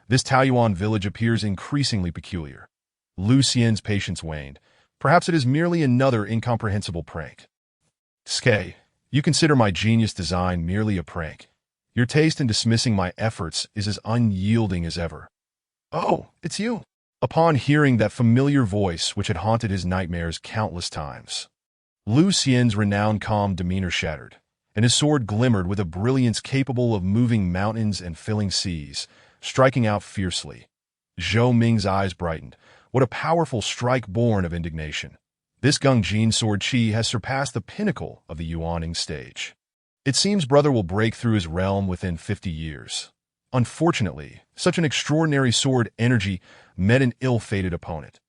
This Taoyuan village appears increasingly peculiar." Lu Xian's patience waned. "Perhaps it is merely another incomprehensible prank." "Skay, you consider my genius design merely a prank. Your taste in dismissing my efforts is as unyielding as ever." "Oh, it's you." Upon hearing that familiar voice which had haunted his nightmares countless times, Lu Xian's renowned calm demeanor shattered, and his sword glimmered with a brilliance capable of moving mountains and filling seas, striking out fiercely. Zhou Ming's eyes brightened. What a powerful strike born of indignation. This Gungjin sword chi has surpassed the pinnacle of the Yuaning stage. It seems Brother will break through his realm within 50 years. Unfortunately, such an extraordinary sword energy met an ill-fated opponent.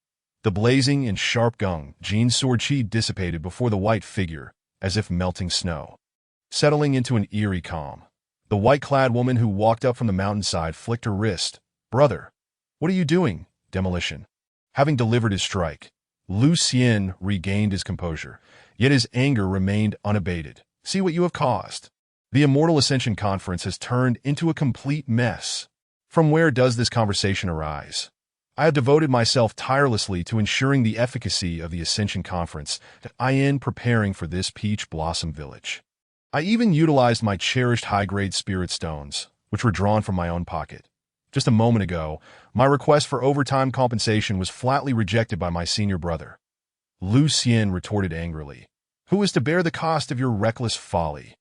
The blazing and sharp Gungjin sword chi dissipated before the white figure, as if melting snow. Settling into an eerie calm, the white-clad woman who walked up from the mountainside flicked her wrist. "Brother, what are you doing?" Demolition. Having delivered his strike, Lu Xian regained his composure, yet his anger remained unabated. "See what you have caused. The Immortal Ascension Conference has turned into a complete mess. From where does this conversation arise? I have devoted myself tirelessly to ensuring the efficacy of the Ascension Conference, and I am preparing for this Peach Blossom Village. I even utilized my cherished high-grade spirit stones, which were drawn from my own pocket. Just a moment ago, my request for overtime compensation was flatly rejected by my senior brother." Lu Xian retorted angrily. "Who is to bear the cost of your reckless folly?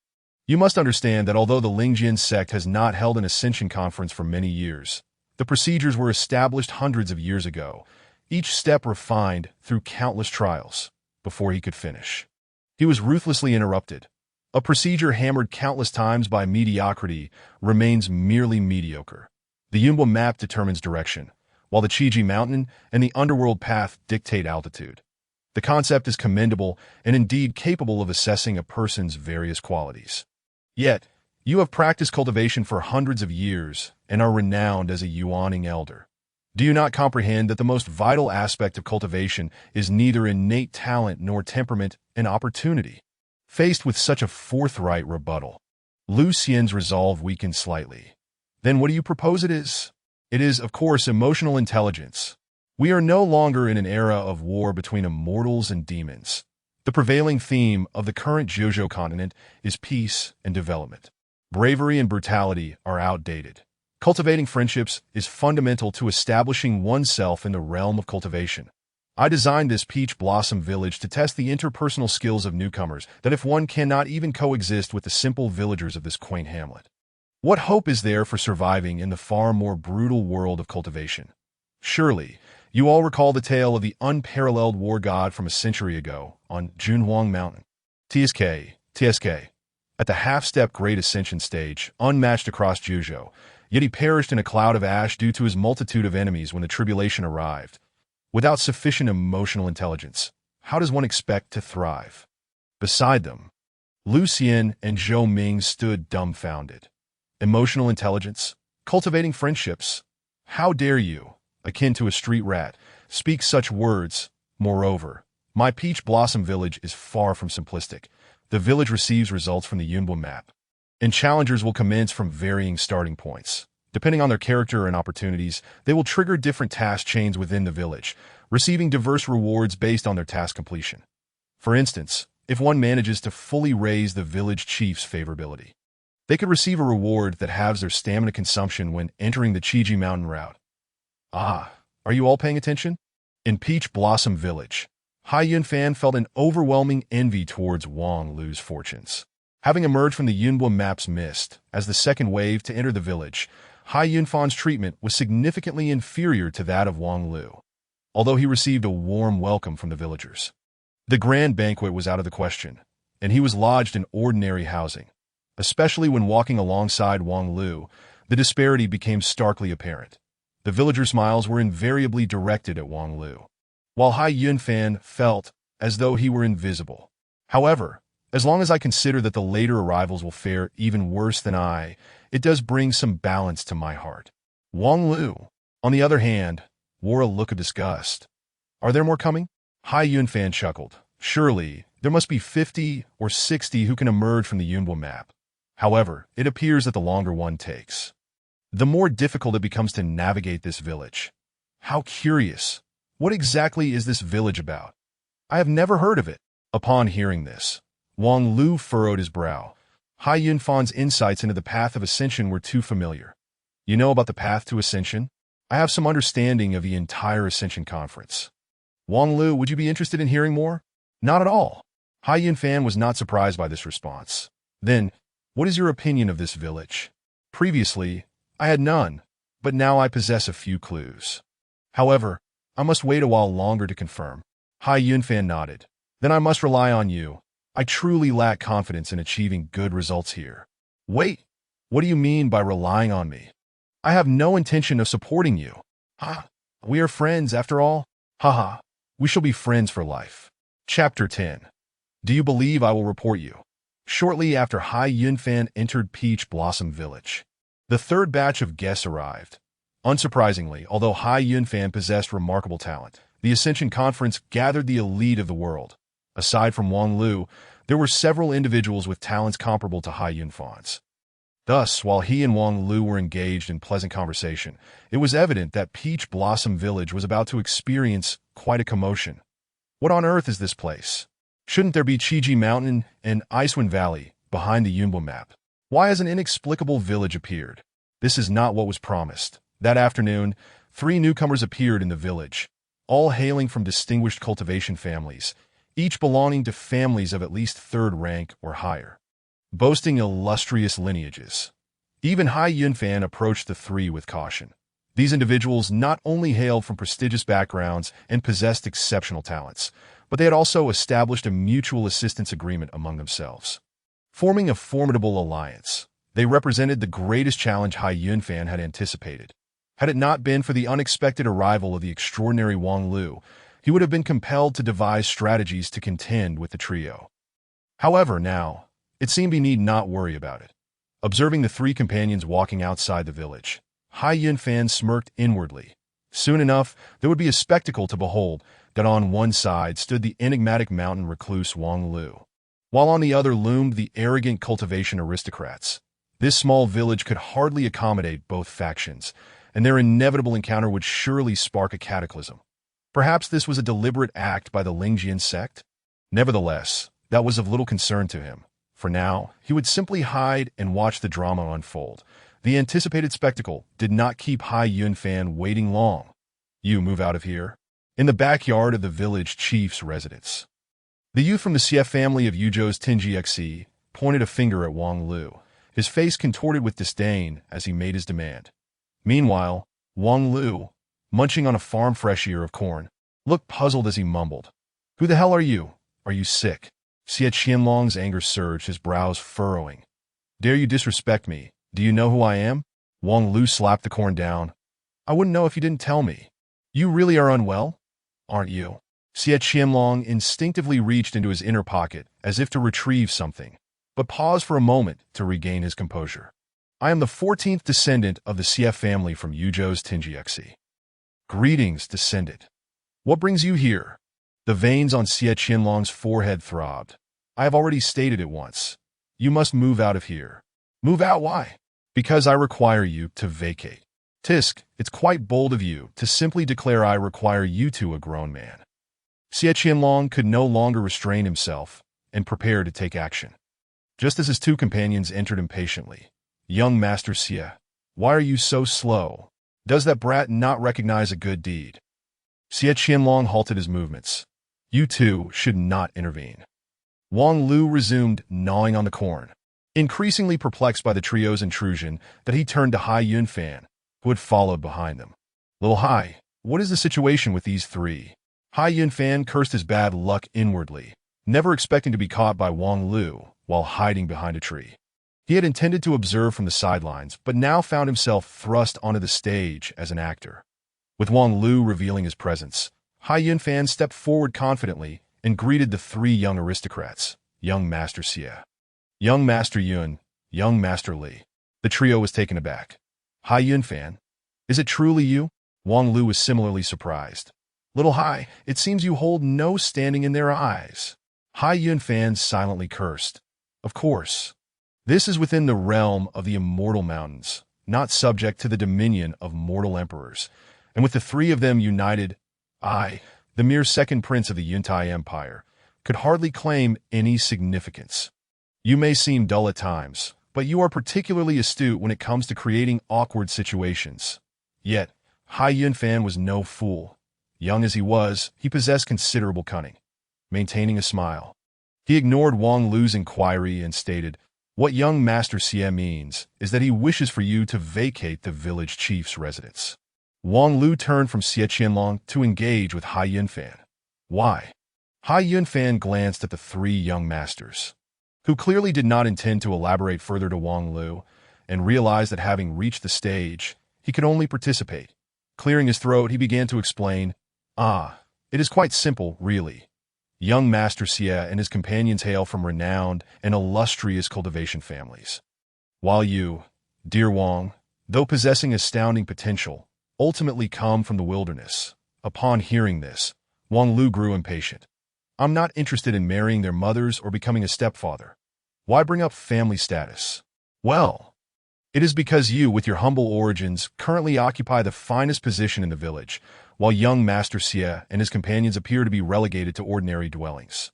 You must understand that although the Lingjian Sect has not held an Ascension Conference for many years, the procedures were established hundreds of years ago, each step refined through countless trials, before he could finish." He was ruthlessly interrupted. "A procedure hammered countless times by mediocrity remains merely mediocre. The Yunbo map determines direction, while the Qiji Mountain and the Underworld Path dictate altitude. The concept is commendable and indeed capable of assessing a person's various qualities. Yet, you have practiced cultivation for hundreds of years and are renowned as a Yuaning elder. Do you not comprehend that the most vital aspect of cultivation is neither innate talent nor temperament and opportunity?" Faced with such a forthright rebuttal, Lu Xian's resolve weakened slightly. "Then what do you propose it is?" "It is, of course, emotional intelligence. We are no longer in an era of war between immortals and demons. The prevailing theme of the current Jiuzhou continent is peace and development. Bravery and brutality are outdated. Cultivating friendships is fundamental to establishing oneself in the realm of cultivation. I designed this Peach Blossom Village to test the interpersonal skills of newcomers, that if one cannot even coexist with the simple villagers of this quaint hamlet, what hope is there for surviving in the far more brutal world of cultivation? Surely, you all recall the tale of the unparalleled war god from a century ago on Junhuang Mountain. TSK. At the half-step Great Ascension stage, unmatched across Jiuzhou, yet he perished in a cloud of ash due to his multitude of enemies when the tribulation arrived. Without sufficient emotional intelligence, how does one expect to thrive? Beside them, Lucian and Zhou Ming stood dumbfounded. Emotional intelligence? Cultivating friendships? How dare you, akin to a street rat, speak such words? Moreover, my Peach Blossom Village is far from simplistic. The village receives results from the Yunbo map, and challengers will commence from varying starting points. Depending on their character and opportunities, they will trigger different task chains within the village, receiving diverse rewards based on their task completion. For instance, if one manages to fully raise the village chief's favorability, they could receive a reward that halves their stamina consumption when entering the Qiji Mountain route. Ah, are you all paying attention? In Peach Blossom Village, Hai Yunfan felt an overwhelming envy towards Wang Lu's fortunes. Having emerged from the Yunbo map's mist as the second wave to enter the village, Hai Yunfan's treatment was significantly inferior to that of Wang Lu, although he received a warm welcome from the villagers. The grand banquet was out of the question, and he was lodged in ordinary housing. Especially when walking alongside Wang Lu, the disparity became starkly apparent. The villagers' smiles were invariably directed at Wang Lu, while Hai Yunfan felt as though he were invisible. However, as long as I consider that the later arrivals will fare even worse than I, it does bring some balance to my heart. Wang Lu, on the other hand, wore a look of disgust. Are there more coming? Hai Yunfan chuckled. Surely, there must be 50 or 60 who can emerge from the Yunbo map. However, it appears that the longer one takes, the more difficult it becomes to navigate this village. How curious. What exactly is this village about? I have never heard of it. Upon hearing this, Wang Lu furrowed his brow. Hai Yunfan's insights into the path of ascension were too familiar. You know about the path to ascension? I have some understanding of the entire Ascension Conference. Wang Lu, would you be interested in hearing more? Not at all. Hai Yunfan was not surprised by this response. Then, what is your opinion of this village? Previously, I had none, but now I possess a few clues. However, I must wait a while longer to confirm. Hai Yunfan nodded. Then I must rely on you. I truly lack confidence in achieving good results here. Wait, what do you mean by relying on me? I have no intention of supporting you. We are friends after all. Haha, we shall be friends for life. Chapter 10. Do you believe I will report you? Shortly after Hai Yunfan entered Peach Blossom Village, the third batch of guests arrived. Unsurprisingly, although Hai Yunfan possessed remarkable talent, the Ascension Conference gathered the elite of the world. Aside from Wang Lu, there were several individuals with talents comparable to Hai Yunfan's. Thus, while he and Wang Lu were engaged in pleasant conversation, it was evident that Peach Blossom Village was about to experience quite a commotion. What on earth is this place? Shouldn't there be Qiji Mountain and Icewind Valley behind the Yunbo map? Why has an inexplicable village appeared? This is not what was promised. That afternoon, 3 newcomers appeared in the village, all hailing from distinguished cultivation families, each belonging to families of at least 3rd rank or higher, boasting illustrious lineages. Even Hai Yunfan approached the 3 with caution. These individuals not only hailed from prestigious backgrounds and possessed exceptional talents, but they had also established a mutual assistance agreement among themselves. Forming a formidable alliance, they represented the greatest challenge Hai Yunfan had anticipated. Had it not been for the unexpected arrival of the extraordinary Wang Lu, he would have been compelled to devise strategies to contend with the trio. However, now, it seemed he need not worry about it. Observing the 3 companions walking outside the village, Hai Yunfan smirked inwardly. Soon enough, there would be a spectacle to behold that on one side stood the enigmatic mountain recluse Wang Lu, while on the other loomed the arrogant cultivation aristocrats. This small village could hardly accommodate both factions, and their inevitable encounter would surely spark a cataclysm. Perhaps this was a deliberate act by the Lingjian Sect? Nevertheless, that was of little concern to him. For now, he would simply hide and watch the drama unfold. The anticipated spectacle did not keep Hai Yunfan waiting long. You move out of here. In the backyard of the village chief's residence, the youth from the Xie family of Yuzhou's Tenjiexi pointed a finger at Wang Lu, his face contorted with disdain as he made his demand. Meanwhile, Wang Lu, munching on a farm fresh ear of corn, looked puzzled as he mumbled. Who the hell are you? Are you sick? Xie Qianlong's anger surged, his brows furrowing. Dare you disrespect me? Do you know who I am? Wang Lu slapped the corn down. I wouldn't know if you didn't tell me. You really are unwell, aren't you? Xie Qianlong instinctively reached into his inner pocket as if to retrieve something, but paused for a moment to regain his composure. I am the 14th descendant of the Xie family from Yuzhou's Tinjiexi. Greetings, descendant. What brings you here? The veins on Xie Qianlong's forehead throbbed. I have already stated it once. You must move out of here. Move out? Why? Because I require you to vacate. Tisk, it's quite bold of you to simply declare I require you to a grown man. Xie Qianlong could no longer restrain himself and prepared to take action. Just as his two companions entered impatiently, young Master Xie, why are you so slow? Does that brat not recognize a good deed? Xie Qianlong halted his movements. You two should not intervene. Wang Lu resumed gnawing on the corn, increasingly perplexed by the trio's intrusion that he turned to Hai Yunfan, who had followed behind them. Little Hai, what is the situation with these three? Hai Yunfan cursed his bad luck inwardly, never expecting to be caught by Wang Lu while hiding behind a tree. He had intended to observe from the sidelines, but now found himself thrust onto the stage as an actor. With Wang Lu revealing his presence, Hai Yunfan stepped forward confidently and greeted the three young aristocrats, young Master Xie, young Master Yun, young Master Li. The trio was taken aback. Hai Yunfan, is it truly you? Wang Lu was similarly surprised. Little Hai, it seems you hold no standing in their eyes. Hai Yunfan silently cursed. Of course. This is within the realm of the immortal mountains, not subject to the dominion of mortal emperors, and with the three of them united, I, the mere second prince of the Yuntai Empire, could hardly claim any significance. You may seem dull at times, but you are particularly astute when it comes to creating awkward situations. Yet, Hai Yunfan was no fool. Young as he was, he possessed considerable cunning. Maintaining a smile, he ignored Wang Lu's inquiry and stated, what young Master Xie means is that he wishes for you to vacate the village chief's residence. Wang Lu turned from Xie Qianlong to engage with Hai Yunfan. Why? Hai Yunfan glanced at the three young masters, who clearly did not intend to elaborate further to Wang Lu, and realized that having reached the stage, he could only participate. Clearing his throat, he began to explain, it is quite simple, really. Young Master Xie and his companions hail from renowned and illustrious cultivation families. While you, dear Wang, though possessing astounding potential, ultimately come from the wilderness. Upon hearing this, Wang Lu grew impatient. I'm not interested in marrying their mothers or becoming a stepfather. Why bring up family status? Well, it is because you, with your humble origins, currently occupy the finest position in the village, while young Master Xie and his companions appear to be relegated to ordinary dwellings.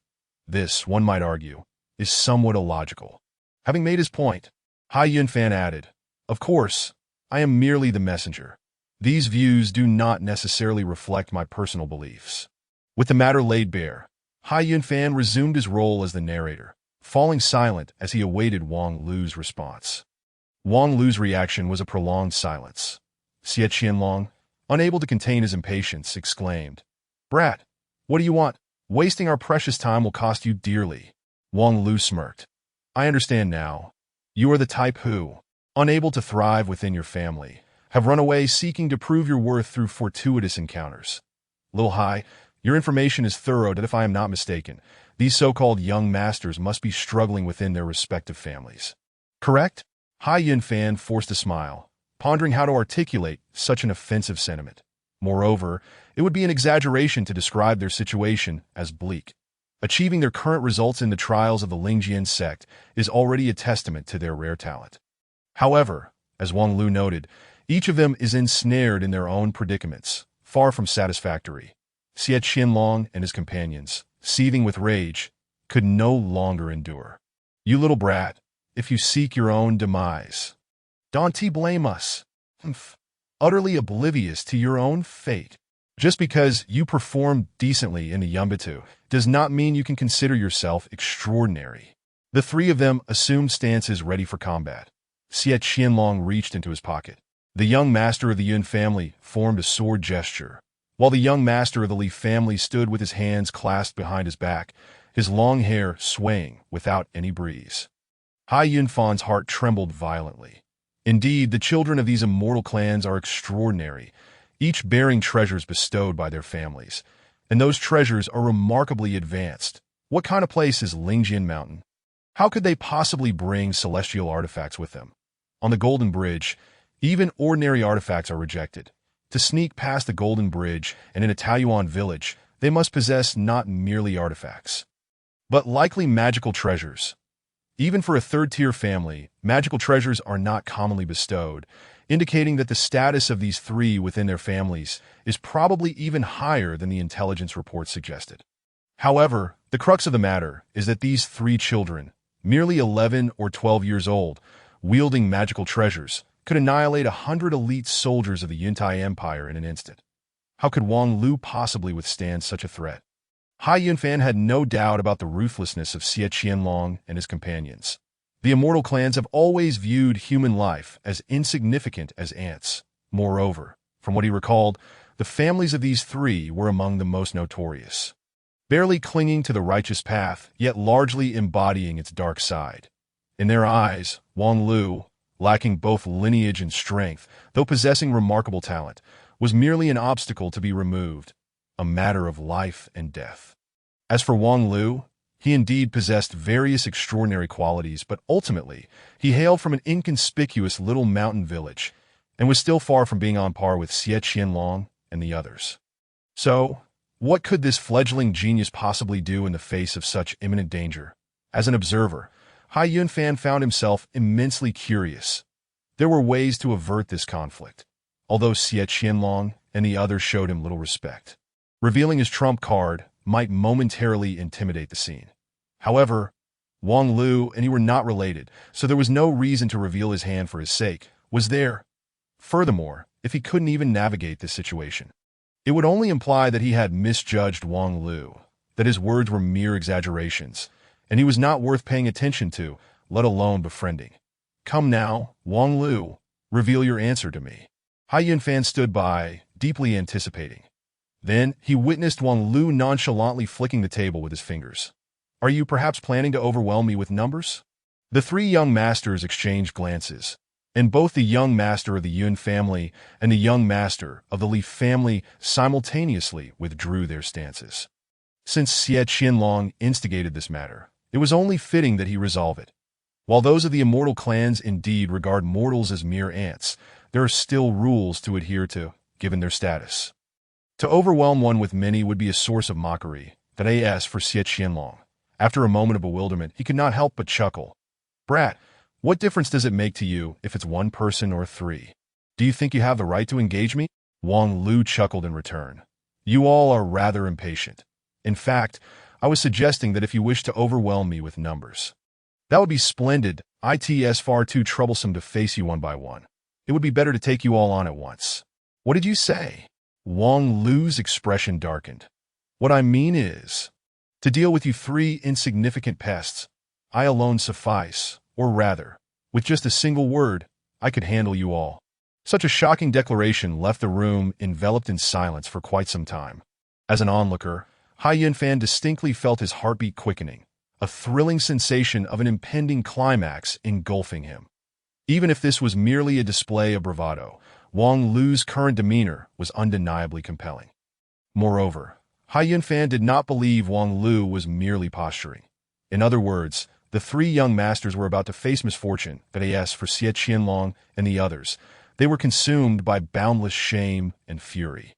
This, one might argue, is somewhat illogical. Having made his point, Hai Yunfan added, of course, I am merely the messenger. These views do not necessarily reflect my personal beliefs. With the matter laid bare, Hai Yunfan resumed his role as the narrator, falling silent as he awaited Wang Lu's response. Wang Lu's reaction was a prolonged silence. Xie Qianlong, unable to contain his impatience, exclaimed, Brat, what do you want? Wasting our precious time will cost you dearly. Wang Lu smirked. I understand now. You are the type who, unable to thrive within your family, have run away seeking to prove your worth through fortuitous encounters. Little Hai, your information is thorough that if I am not mistaken, these so-called young masters must be struggling within their respective families. Correct? Hai Yunfan forced a smile, pondering how to articulate such an offensive sentiment. Moreover, it would be an exaggeration to describe their situation as bleak. Achieving their current results in the trials of the Lingjian Sect is already a testament to their rare talent. However, as Wang Lu noted, each of them is ensnared in their own predicaments, far from satisfactory. Xie Qianlong and his companions, seething with rage, could no longer endure. You little brat, if you seek your own demise, don't blame us. Utterly oblivious to your own fate. Just because you perform decently in the Yumbitu does not mean you can consider yourself extraordinary. The three of them assumed stances ready for combat. Xie Qianlong reached into his pocket. The young master of the Yun family formed a sword gesture, while the young master of the Li family stood with his hands clasped behind his back, his long hair swaying without any breeze. Hai Yunfan's heart trembled violently. Indeed, the children of these immortal clans are extraordinary, each bearing treasures bestowed by their families, And those treasures are remarkably advanced. What kind of place is Lingjian Mountain? How could they possibly bring celestial artifacts with them? On the Golden Bridge, even ordinary artifacts are rejected. To sneak past the Golden Bridge and in a Taiyuan village, they must possess not merely artifacts, but likely magical treasures. Even for a third-tier family, magical treasures are not commonly bestowed, indicating that the status of these three within their families is probably even higher than the intelligence report suggested. However, the crux of the matter is that these three children, merely 11 or 12 years old, wielding magical treasures, could annihilate 100 elite soldiers of the Yuntai Empire in an instant. How could Wang Lu possibly withstand such a threat? Hai Yunfan had no doubt about the ruthlessness of Xie Qianlong and his companions. The immortal clans have always viewed human life as insignificant as ants. Moreover, from what he recalled, the families of these three were among the most notorious, barely clinging to the righteous path, yet largely embodying its dark side. In their eyes, Wang Lu, lacking both lineage and strength, though possessing remarkable talent, was merely an obstacle to be removed, a matter of life and death. As for Wang Lu, he indeed possessed various extraordinary qualities, but ultimately, he hailed from an inconspicuous little mountain village and was still far from being on par with Xie Qianlong and the others. So, what could this fledgling genius possibly do in the face of such imminent danger? As an observer, Hai Yunfan found himself immensely curious. There were ways to avert this conflict, although Xie Qianlong and the others showed him little respect. Revealing his trump card might momentarily intimidate the scene. However, Wang Lu and he were not related, so there was no reason to reveal his hand for his sake, was there? Furthermore, if he couldn't even navigate this situation, it would only imply that he had misjudged Wang Lu, that his words were mere exaggerations, and he was not worth paying attention to, let alone befriending. Come now, Wang Lu, reveal your answer to me. Hai Yunfan stood by, deeply anticipating. Then he witnessed Wang Lu nonchalantly flicking the table with his fingers. Are you perhaps planning to overwhelm me with numbers? The three young masters exchanged glances, and both the young master of the Yun family and the young master of the Li family simultaneously withdrew their stances. Since Xie Qianlong instigated this matter, it was only fitting that he resolve it. While those of the immortal clans indeed regard mortals as mere ants, there are still rules to adhere to, given their status. To overwhelm one with many would be a source of mockery, that is for Xie Qianlong. After a moment of bewilderment, he could not help but chuckle. Brat, what difference does it make to you if it's one person or three? Do you think you have the right to engage me? Wang Lu chuckled in return. You all are rather impatient. In fact, I was suggesting that if you wish to overwhelm me with numbers, that would be splendid. It's far too troublesome to face you one by one. It would be better to take you all on at once. What did you say? Wang Lu's expression darkened. What I mean is, to deal with you three insignificant pests, I alone suffice, or rather, with just a single word, I could handle you all. Such a shocking declaration left the room enveloped in silence for quite some time. As an onlooker, Hai Yunfan distinctly felt his heartbeat quickening, a thrilling sensation of an impending climax engulfing him. Even if this was merely a display of bravado, Wang Lu's current demeanor was undeniably compelling. Moreover, Hai Yunfan did not believe Wang Lu was merely posturing. In other words, the three young masters were about to face misfortune, that is, for Xie Qianlong and the others. They were consumed by boundless shame and fury.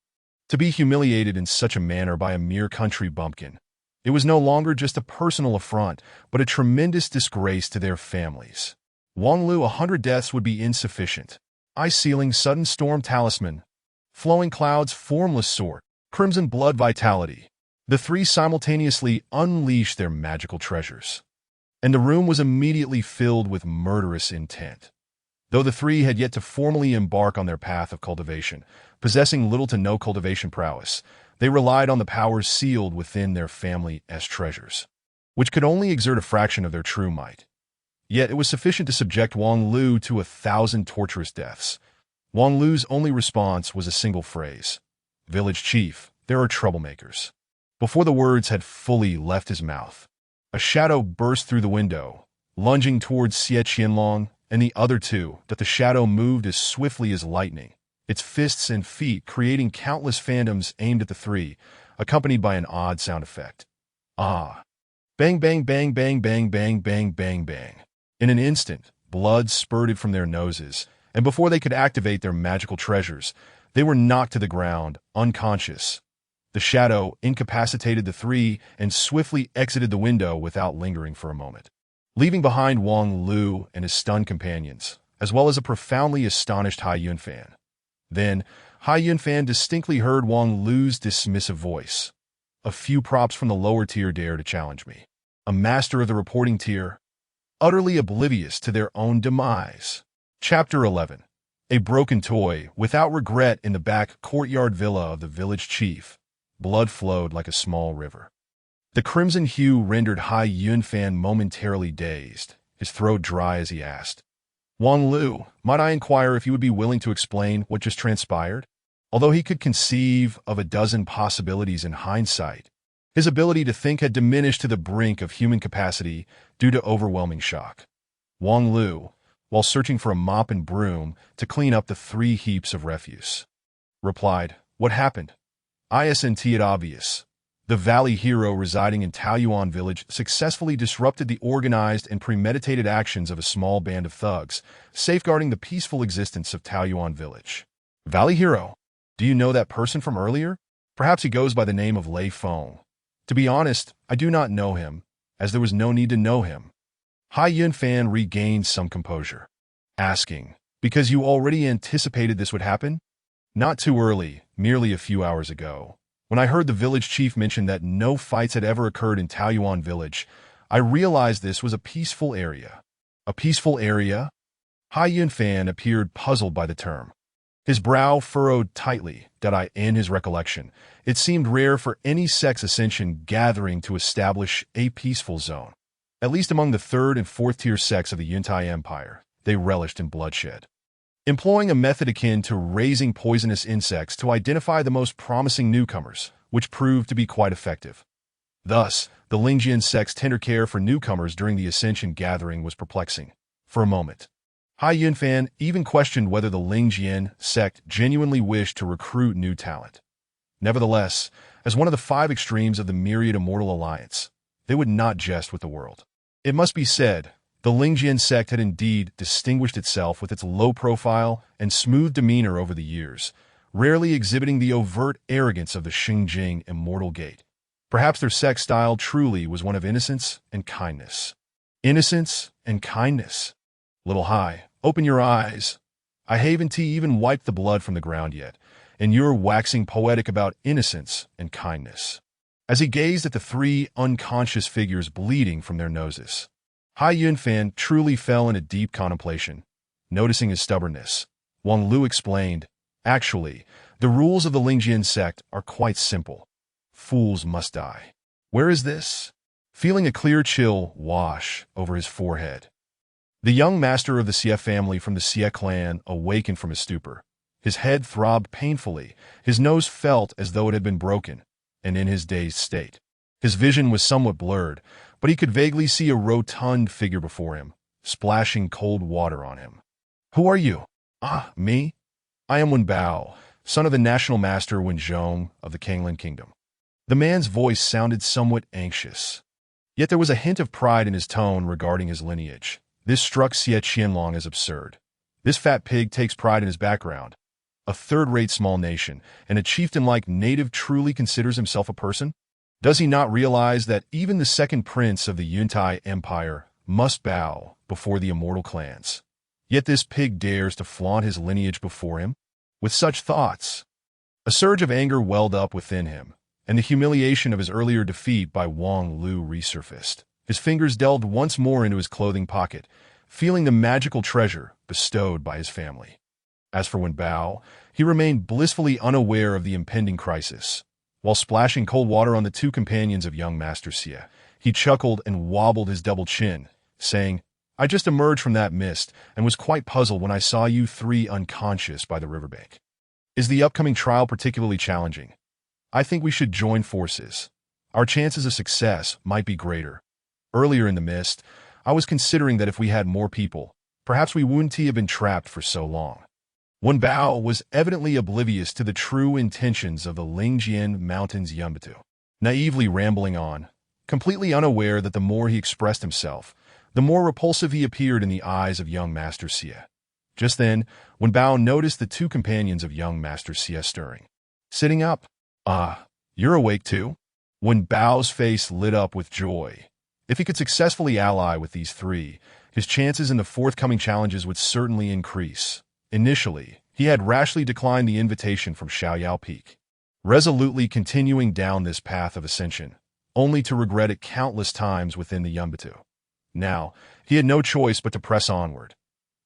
To be humiliated in such a manner by a mere country bumpkin, it was no longer just a personal affront, but a tremendous disgrace to their families. Wang Lu, 100 deaths would be insufficient. Ice ceiling, sudden storm talisman, flowing clouds, formless sword, crimson blood vitality. The three simultaneously unleashed their magical treasures, and the room was immediately filled with murderous intent. Though the three had yet to formally embark on their path of cultivation, possessing little to no cultivation prowess, they relied on the powers sealed within their family's treasures, which could only exert a fraction of their true might. Yet it was sufficient to subject Wang Lu to 1,000 torturous deaths. Wang Lu's only response was a single phrase. Village chief, there are troublemakers. Before the words had fully left his mouth, a shadow burst through the window, lunging towards Xie Qianlong and the other two, that the shadow moved as swiftly as lightning, its fists and feet creating countless phantoms aimed at the three. accompanied by an odd sound effect. Ah! Bang, bang, bang, bang, bang, bang, bang, bang, bang. In an instant, blood spurted from their noses, and before they could activate their magical treasures, they were knocked to the ground, unconscious. The shadow incapacitated the three and swiftly exited the window without lingering for a moment, leaving behind Wang Lu and his stunned companions, as well as a profoundly astonished Hai Yunfan. Then, Hai Yunfan distinctly heard Wang Lu's dismissive voice. A few props from the lower tier dare to challenge me. A master of the reporting tier, utterly oblivious to their own demise. Chapter 11. A broken toy, without regret in the back courtyard villa of the village chief. Blood flowed like a small river. The crimson hue rendered Hai Yunfan momentarily dazed, his throat dry as he asked, Wang Lu, might I inquire if you would be willing to explain what just transpired? Although he could conceive of a dozen possibilities in hindsight, his ability to think had diminished to the brink of human capacity due to overwhelming shock. Wang Lu, while searching for a mop and broom to clean up the 3 heaps of refuse, replied, What happened? Isn't it obvious? The valley hero residing in Taoyuan village successfully disrupted the organized and premeditated actions of a small band of thugs, safeguarding the peaceful existence of Taoyuan village. Valley hero? Do you know that person from earlier? Perhaps he goes by the name of Lei Feng. To be honest, I do not know him, as there was no need to know him. Hai Yunfan regained some composure, asking, Because you already anticipated this would happen? Not too early, merely a few hours ago. When I heard the village chief mention that no fights had ever occurred in Taoyuan village, I realized this was a peaceful area. A peaceful area? Hai Yunfan appeared puzzled by the term. His brow furrowed tightly. In his recollection, it seemed rare for any sect's ascension gathering to establish a peaceful zone. At least among the 3rd and 4th tier sects of the Yuntai Empire, they relished in bloodshed, employing a method akin to raising poisonous insects to identify the most promising newcomers, which proved to be quite effective. Thus, the Lingjian Sect's tender care for newcomers during the Ascension gathering was perplexing. For a moment, Hai Yunfan even questioned whether the Lingjian Sect genuinely wished to recruit new talent. Nevertheless, as one of the 5 extremes of the myriad Immortal Alliance, they would not jest with the world. It must be said, the Lingjian Sect had indeed distinguished itself with its low profile and smooth demeanor over the years, rarely exhibiting the overt arrogance of the Xingjing Immortal Gate. Perhaps their sect style truly was one of innocence and kindness. Innocence and kindness. Little Hai, open your eyes. I haven't even wiped the blood from the ground yet, and you're waxing poetic about innocence and kindness. As he gazed at the 3 unconscious figures bleeding from their noses, Hai Yunfan truly fell into deep contemplation. Noticing his stubbornness, Wang Lu explained, Actually, the rules of the Lingjian Sect are quite simple. Fools must die. Where is this? Feeling a clear chill wash over his forehead, the young master of the Xie family from the Xie clan awakened from his stupor. His head throbbed painfully, his nose felt as though it had been broken, and in his dazed state, his vision was somewhat blurred, but he could vaguely see a rotund figure before him, splashing cold water on him. Who are you? Ah, me? I am Wen Bao, son of the national master Wen Zhong of the Kanglan Kingdom. The man's voice sounded somewhat anxious, yet there was a hint of pride in his tone regarding his lineage. This struck Xie Qianlong as absurd. This fat pig takes pride in his background. A 3rd-rate small nation, and a chieftain-like native truly considers himself a person? Does he not realize that even the 2nd prince of the Yuntai Empire must bow before the immortal clans? Yet this pig dares to flaunt his lineage before him? With such thoughts, a surge of anger welled up within him, and the humiliation of his earlier defeat by Wang Lu resurfaced. His fingers delved once more into his clothing pocket, feeling the magical treasure bestowed by his family. As for Wen Bao, he remained blissfully unaware of the impending crisis. While splashing cold water on the 2 companions of young Master Xie, he chuckled and wobbled his double chin, saying, I just emerged from that mist and was quite puzzled when I saw you 3 unconscious by the riverbank. Is the upcoming trial particularly challenging? I think we should join forces. Our chances of success might be greater. Earlier in the mist, I was considering that if we had more people, perhaps we wouldn't have been trapped for so long. Wen Bao was evidently oblivious to the true intentions of the Lingjian Mountains Yunbatu, naively rambling on, completely unaware that the more he expressed himself, the more repulsive he appeared in the eyes of young Master Xie. Just then, Wen Bao noticed the two companions of young Master Xie stirring. Sitting up. Ah, you're awake too? Wen Bao's face lit up with joy. If he could successfully ally with these three, his chances in the forthcoming challenges would certainly increase. Initially, he had rashly declined the invitation from Xiaoyao Peak, resolutely continuing down this path of ascension, only to regret it countless times within the Yunbatu. Now, he had no choice but to press onward.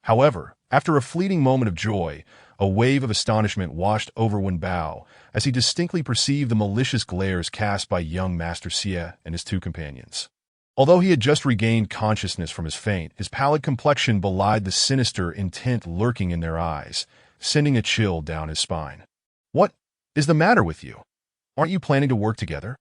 However, after a fleeting moment of joy, a wave of astonishment washed over Wen Bao as he distinctly perceived the malicious glares cast by young Master Xie and his two companions. Although he had just regained consciousness from his faint, his pallid complexion belied the sinister intent lurking in their eyes, sending a chill down his spine. What is the matter with you? Aren't you planning to work together?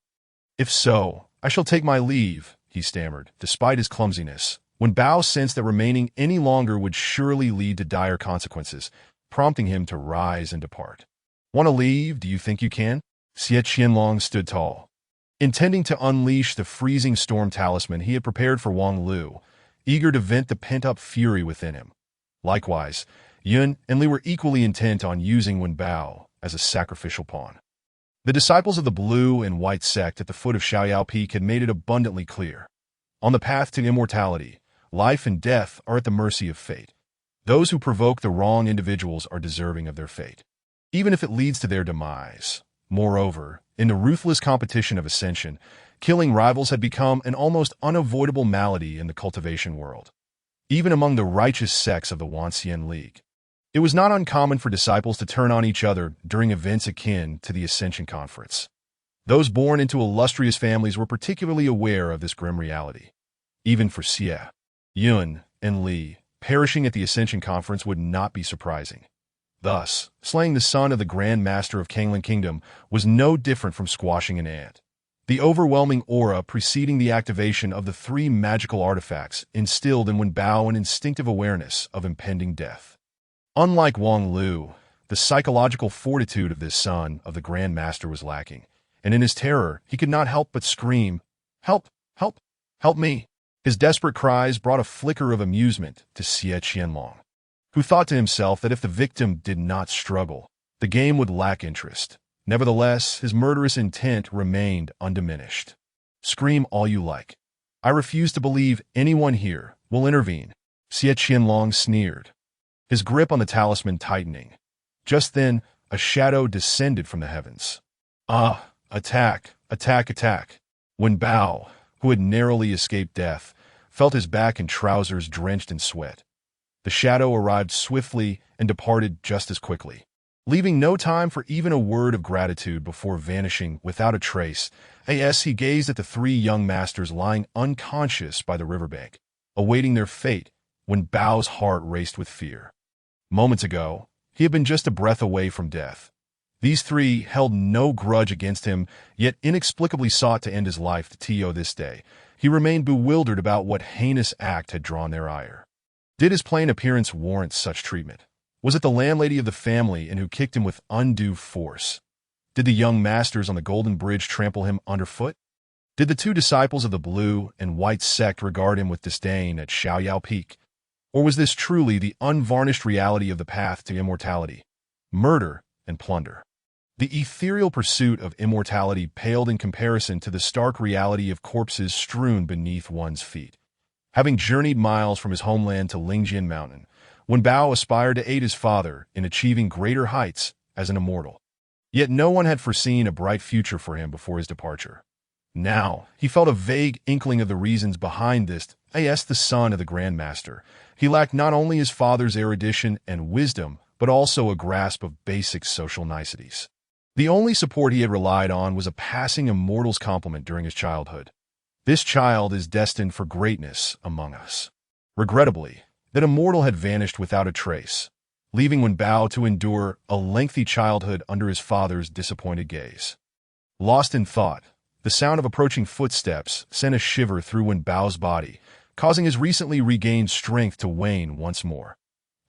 If so, I shall take my leave, he stammered, despite his clumsiness. Wen Bao sensed that remaining any longer would surely lead to dire consequences, prompting him to rise and depart. Want to leave? Do you think you can? Xie Qianlong stood tall. Intending to unleash the freezing storm talisman he had prepared for Wang Lu, eager to vent the pent-up fury within him. Likewise, Yun and Li were equally intent on using Wen Bao as a sacrificial pawn. The disciples of the Blue and White Sect at the foot of Xiaoyao Peak had made it abundantly clear. On the path to immortality, life and death are at the mercy of fate. Those who provoke the wrong individuals are deserving of their fate, even if it leads to their demise. Moreover, in the ruthless competition of ascension, killing rivals had become an almost unavoidable malady in the cultivation world, even among the righteous sects of the Wanxian League. It was not uncommon for disciples to turn on each other during events akin to the Ascension Conference. Those born into illustrious families were particularly aware of this grim reality. Even for Xie, Yun, and Li, perishing at the Ascension Conference would not be surprising. Thus, slaying the son of the Grand Master of Kanglan Kingdom was no different from squashing an ant. The overwhelming aura preceding the activation of the three magical artifacts instilled in Wen Bao an instinctive awareness of impending death. Unlike Wang Lu, the psychological fortitude of this son of the Grand Master was lacking, and in his terror he could not help but scream, "Help! Help! Help me!" His desperate cries brought a flicker of amusement to Xie Qianlong, who thought to himself that if the victim did not struggle, the game would lack interest. Nevertheless, his murderous intent remained undiminished. Scream all you like. I refuse to believe anyone here will intervene, Xie Qianlong sneered, his grip on the talisman tightening. Just then, a shadow descended from the heavens. Ah, attack, attack, attack. Wen Bao, who had narrowly escaped death, felt his back and trousers drenched in sweat. The shadow arrived swiftly and departed just as quickly, leaving no time for even a word of gratitude before vanishing without a trace. As he gazed at the three young masters lying unconscious by the riverbank, awaiting their fate, Wen Bao's heart raced with fear. Moments ago, he had been just a breath away from death. These three held no grudge against him, yet inexplicably sought to end his life to this day. He remained bewildered about what heinous act had drawn their ire. Did his plain appearance warrant such treatment? Was it the landlady of the family and who kicked him with undue force? Did the young masters on the Golden Bridge trample him underfoot? Did the two disciples of the Blue and White Sect regard him with disdain at Xiaoyao Peak? Or was this truly the unvarnished reality of the path to immortality? Murder and plunder. The ethereal pursuit of immortality paled in comparison to the stark reality of corpses strewn beneath one's feet. Having journeyed miles from his homeland to Lingjian Mountain, Wen Bao aspired to aid his father in achieving greater heights as an immortal. Yet no one had foreseen a bright future for him before his departure. Now, he felt a vague inkling of the reasons behind this. As the son of the Grand Master, he lacked not only his father's erudition and wisdom, but also a grasp of basic social niceties. The only support he had relied on was a passing immortal's compliment during his childhood. This child is destined for greatness among us. Regrettably, that immortal had vanished without a trace, leaving Wen Bao to endure a lengthy childhood under his father's disappointed gaze. Lost in thought, the sound of approaching footsteps sent a shiver through Wen Bao's body, causing his recently regained strength to wane once more.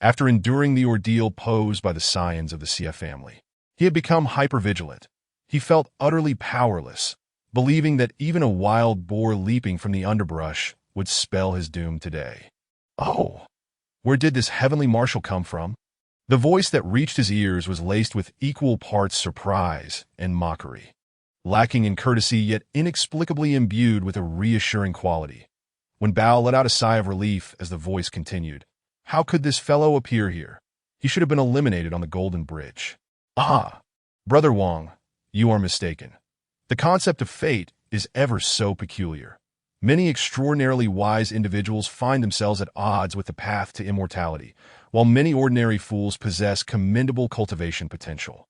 After enduring the ordeal posed by the scions of the Xie family, he had become hypervigilant. He felt utterly powerless, believing that even a wild boar leaping from the underbrush would spell his doom today. Oh, where did this heavenly marshal come from? The voice that reached his ears was laced with equal parts surprise and mockery, lacking in courtesy yet inexplicably imbued with a reassuring quality. When Bao let out a sigh of relief as the voice continued, "How could this fellow appear here? He should have been eliminated on the Golden Bridge." "Ah, Brother Wang, you are mistaken. The concept of fate is ever so peculiar. Many extraordinarily wise individuals find themselves at odds with the path to immortality, while many ordinary fools possess commendable cultivation potential.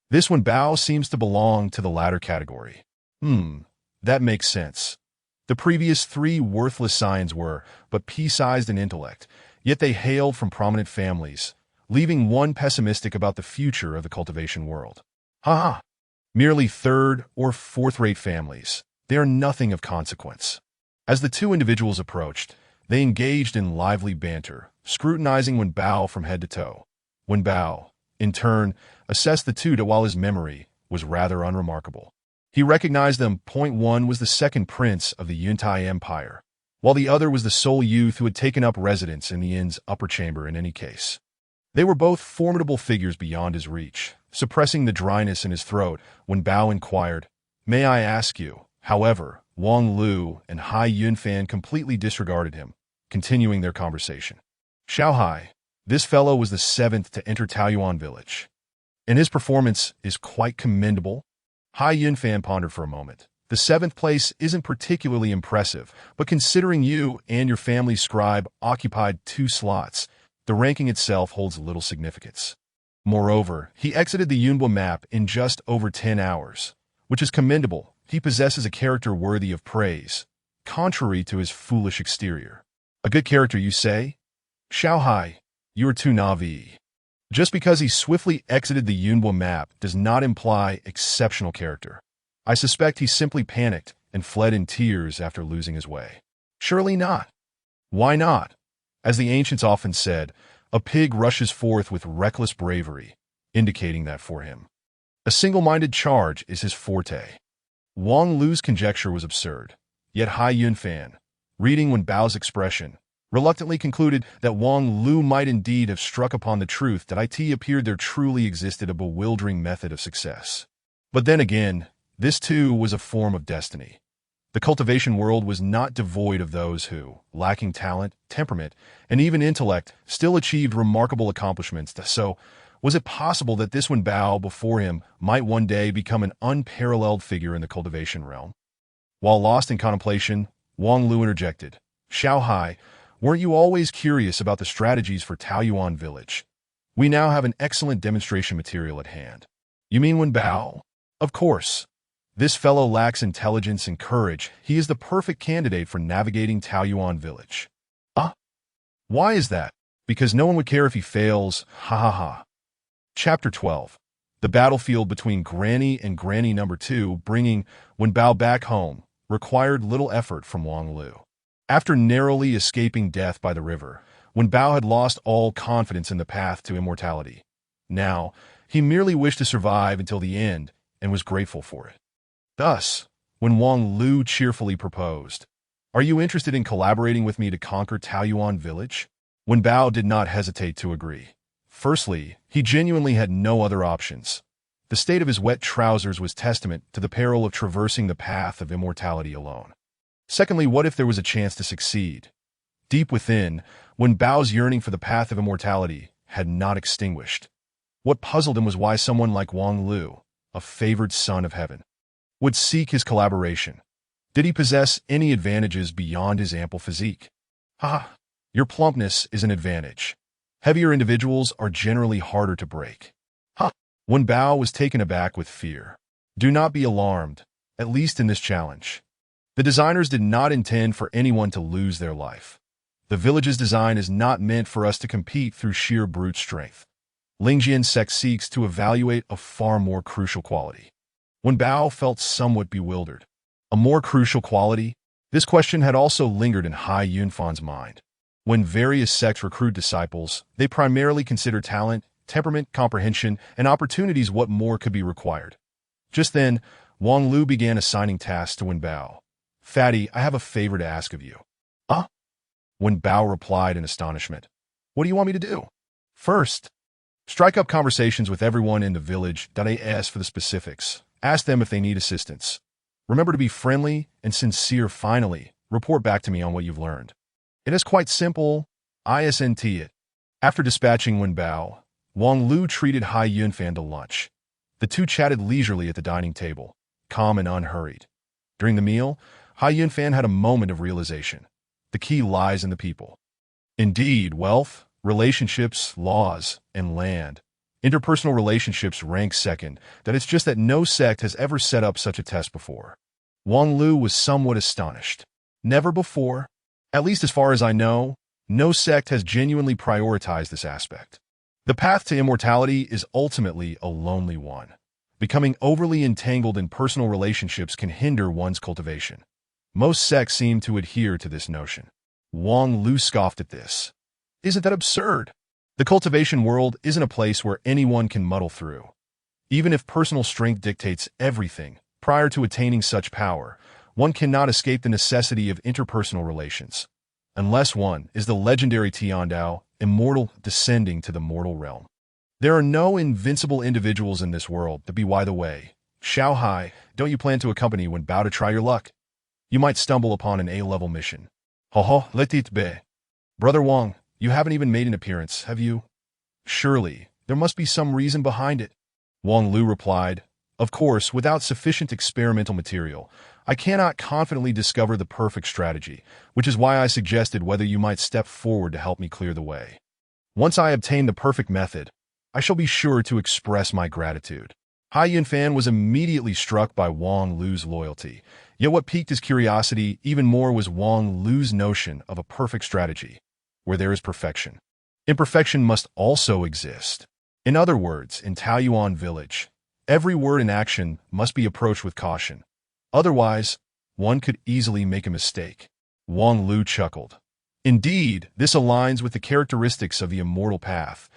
This one Bao seems to belong to the latter category." That makes sense. The previous three worthless scions were but pea-sized in intellect, yet they hailed from prominent families, leaving one pessimistic about the future of the cultivation world. Ha! Merely third- or fourth-rate families. They are nothing of consequence. As the two individuals approached, they engaged in lively banter, scrutinizing Wen Bao from head to toe. Wen Bao, in turn, assessed the two while his memory was rather unremarkable. He recognized them. One was the second prince of the Yuntai Empire, while the other was the sole youth who had taken up residence in the inn's upper chamber in any case. They were both formidable figures beyond his reach. Suppressing the dryness in his throat, when Bao inquired, "May I ask you?" However, Wang Lu and Hai Yunfan completely disregarded him, continuing their conversation. "Xiaohai, this fellow was the seventh to enter Taoyuan village, and his performance is quite commendable." Hai Yunfan pondered for a moment. "The seventh place isn't particularly impressive, but considering you and your family's scribe occupied 2 slots, the ranking itself holds little significance. Moreover, he exited the Yunbo map in just over 10 hours, which is commendable. He possesses a character worthy of praise, contrary to his foolish exterior." "A good character, you say?" "Xiaohai, you are too naive. Just because he swiftly exited the Yunbo map does not imply exceptional character. I suspect he simply panicked and fled in tears after losing his way." "Surely not." "Why not? As the ancients often said, a pig rushes forth with reckless bravery, indicating that for him, a single-minded charge is his forte." Wang Lu's conjecture was absurd, yet Hai Yunfan, reading Wen Bao's expression, reluctantly concluded that Wang Lu might indeed have struck upon the truth that it appeared there truly existed a bewildering method of success. But then again, this too was a form of destiny. The cultivation world was not devoid of those who, lacking talent, temperament, and even intellect, still achieved remarkable accomplishments. So, was it possible that this Wen Bao before him might one day become an unparalleled figure in the cultivation realm? While lost in contemplation, Wang Lu interjected, "Xiaohai, weren't you always curious about the strategies for Taoyuan village? We now have an excellent demonstration material at hand." "You mean Wen Bao?" "Of course. This fellow lacks intelligence and courage. He is the perfect candidate for navigating Taoyuan village." "Ah? Why is that?" "Because no one would care if he fails. Ha ha ha." Chapter 12. The battlefield between Granny and Granny number 2, bringing Wen Bao back home, required little effort from Wang Lu. After narrowly escaping death by the river, Wen Bao had lost all confidence in the path to immortality. Now, he merely wished to survive until the end and was grateful for it. Thus, when Wang Lu cheerfully proposed, "Are you interested in collaborating with me to conquer Taoyuan village?" Wen Bao did not hesitate to agree. Firstly, he genuinely had no other options. The state of his wet trousers was testament to the peril of traversing the path of immortality alone. Secondly, what if there was a chance to succeed? Deep within, Wen Bao's yearning for the path of immortality had not extinguished. What puzzled him was why someone like Wang Lu, a favored son of heaven, would seek his collaboration. Did he possess any advantages beyond his ample physique? "Ah, your plumpness is an advantage. Heavier individuals are generally harder to break." "Ha!" Wen Bao was taken aback with fear. "Do not be alarmed, at least in this challenge. The designers did not intend for anyone to lose their life. The village's design is not meant for us to compete through sheer brute strength. Lingjian Sect seeks to evaluate a far more crucial quality." Wen Bao felt somewhat bewildered. A more crucial quality? This question had also lingered in Hai Yunfan's mind. When various sects recruit disciples, they primarily consider talent, temperament, comprehension, and opportunities. What more could be required? Just then, Wang Lu began assigning tasks to Wen Bao. Fatty, I have a favor to ask of you. Huh? Wen Bao replied in astonishment. What do you want me to do? First, strike up conversations with everyone in the village. Ask for the specifics. Ask them if they need assistance. Remember to be friendly and sincere. Finally, report back to me on what you've learned. It is quite simple. ISNT it. After dispatching Wen Bao, Wang Lu treated Hai Yunfan to lunch. The two chatted leisurely at the dining table, calm and unhurried. During the meal, Hai Yunfan had a moment of realization. The key lies in the people. Indeed, wealth, relationships, laws, and land. Interpersonal relationships rank second. That it's just that no sect has ever set up such a test before. Wang Lu was somewhat astonished. Never before, at least as far as I know, no sect has genuinely prioritized this aspect. The path to immortality is ultimately a lonely one. Becoming overly entangled in personal relationships can hinder one's cultivation. Most sects seem to adhere to this notion. Wang Lu scoffed at this. Isn't that absurd? The cultivation world isn't a place where anyone can muddle through. Even if personal strength dictates everything, prior to attaining such power, one cannot escape the necessity of interpersonal relations. Unless one is the legendary Tiandao, immortal, descending to the mortal realm. There are no invincible individuals in this world. To be by the way, Xiao Hai, don't you plan to accompany Wen Bao to try your luck? You might stumble upon an A-level mission. Ho, let it be. Brother Wang, you haven't even made an appearance, have you? Surely, there must be some reason behind it. Wang Lu replied, Of course, without sufficient experimental material, I cannot confidently discover the perfect strategy, which is why I suggested whether you might step forward to help me clear the way. Once I obtain the perfect method, I shall be sure to express my gratitude. Hai Yunfan was immediately struck by Wang Lu's loyalty, yet what piqued his curiosity even more was Wang Lu's notion of a perfect strategy. Where there is perfection, imperfection must also exist. In other words, in Taoyuan village, every word and action must be approached with caution. Otherwise, one could easily make a mistake. Wang Lu chuckled. Indeed, this aligns with the characteristics of the immortal path.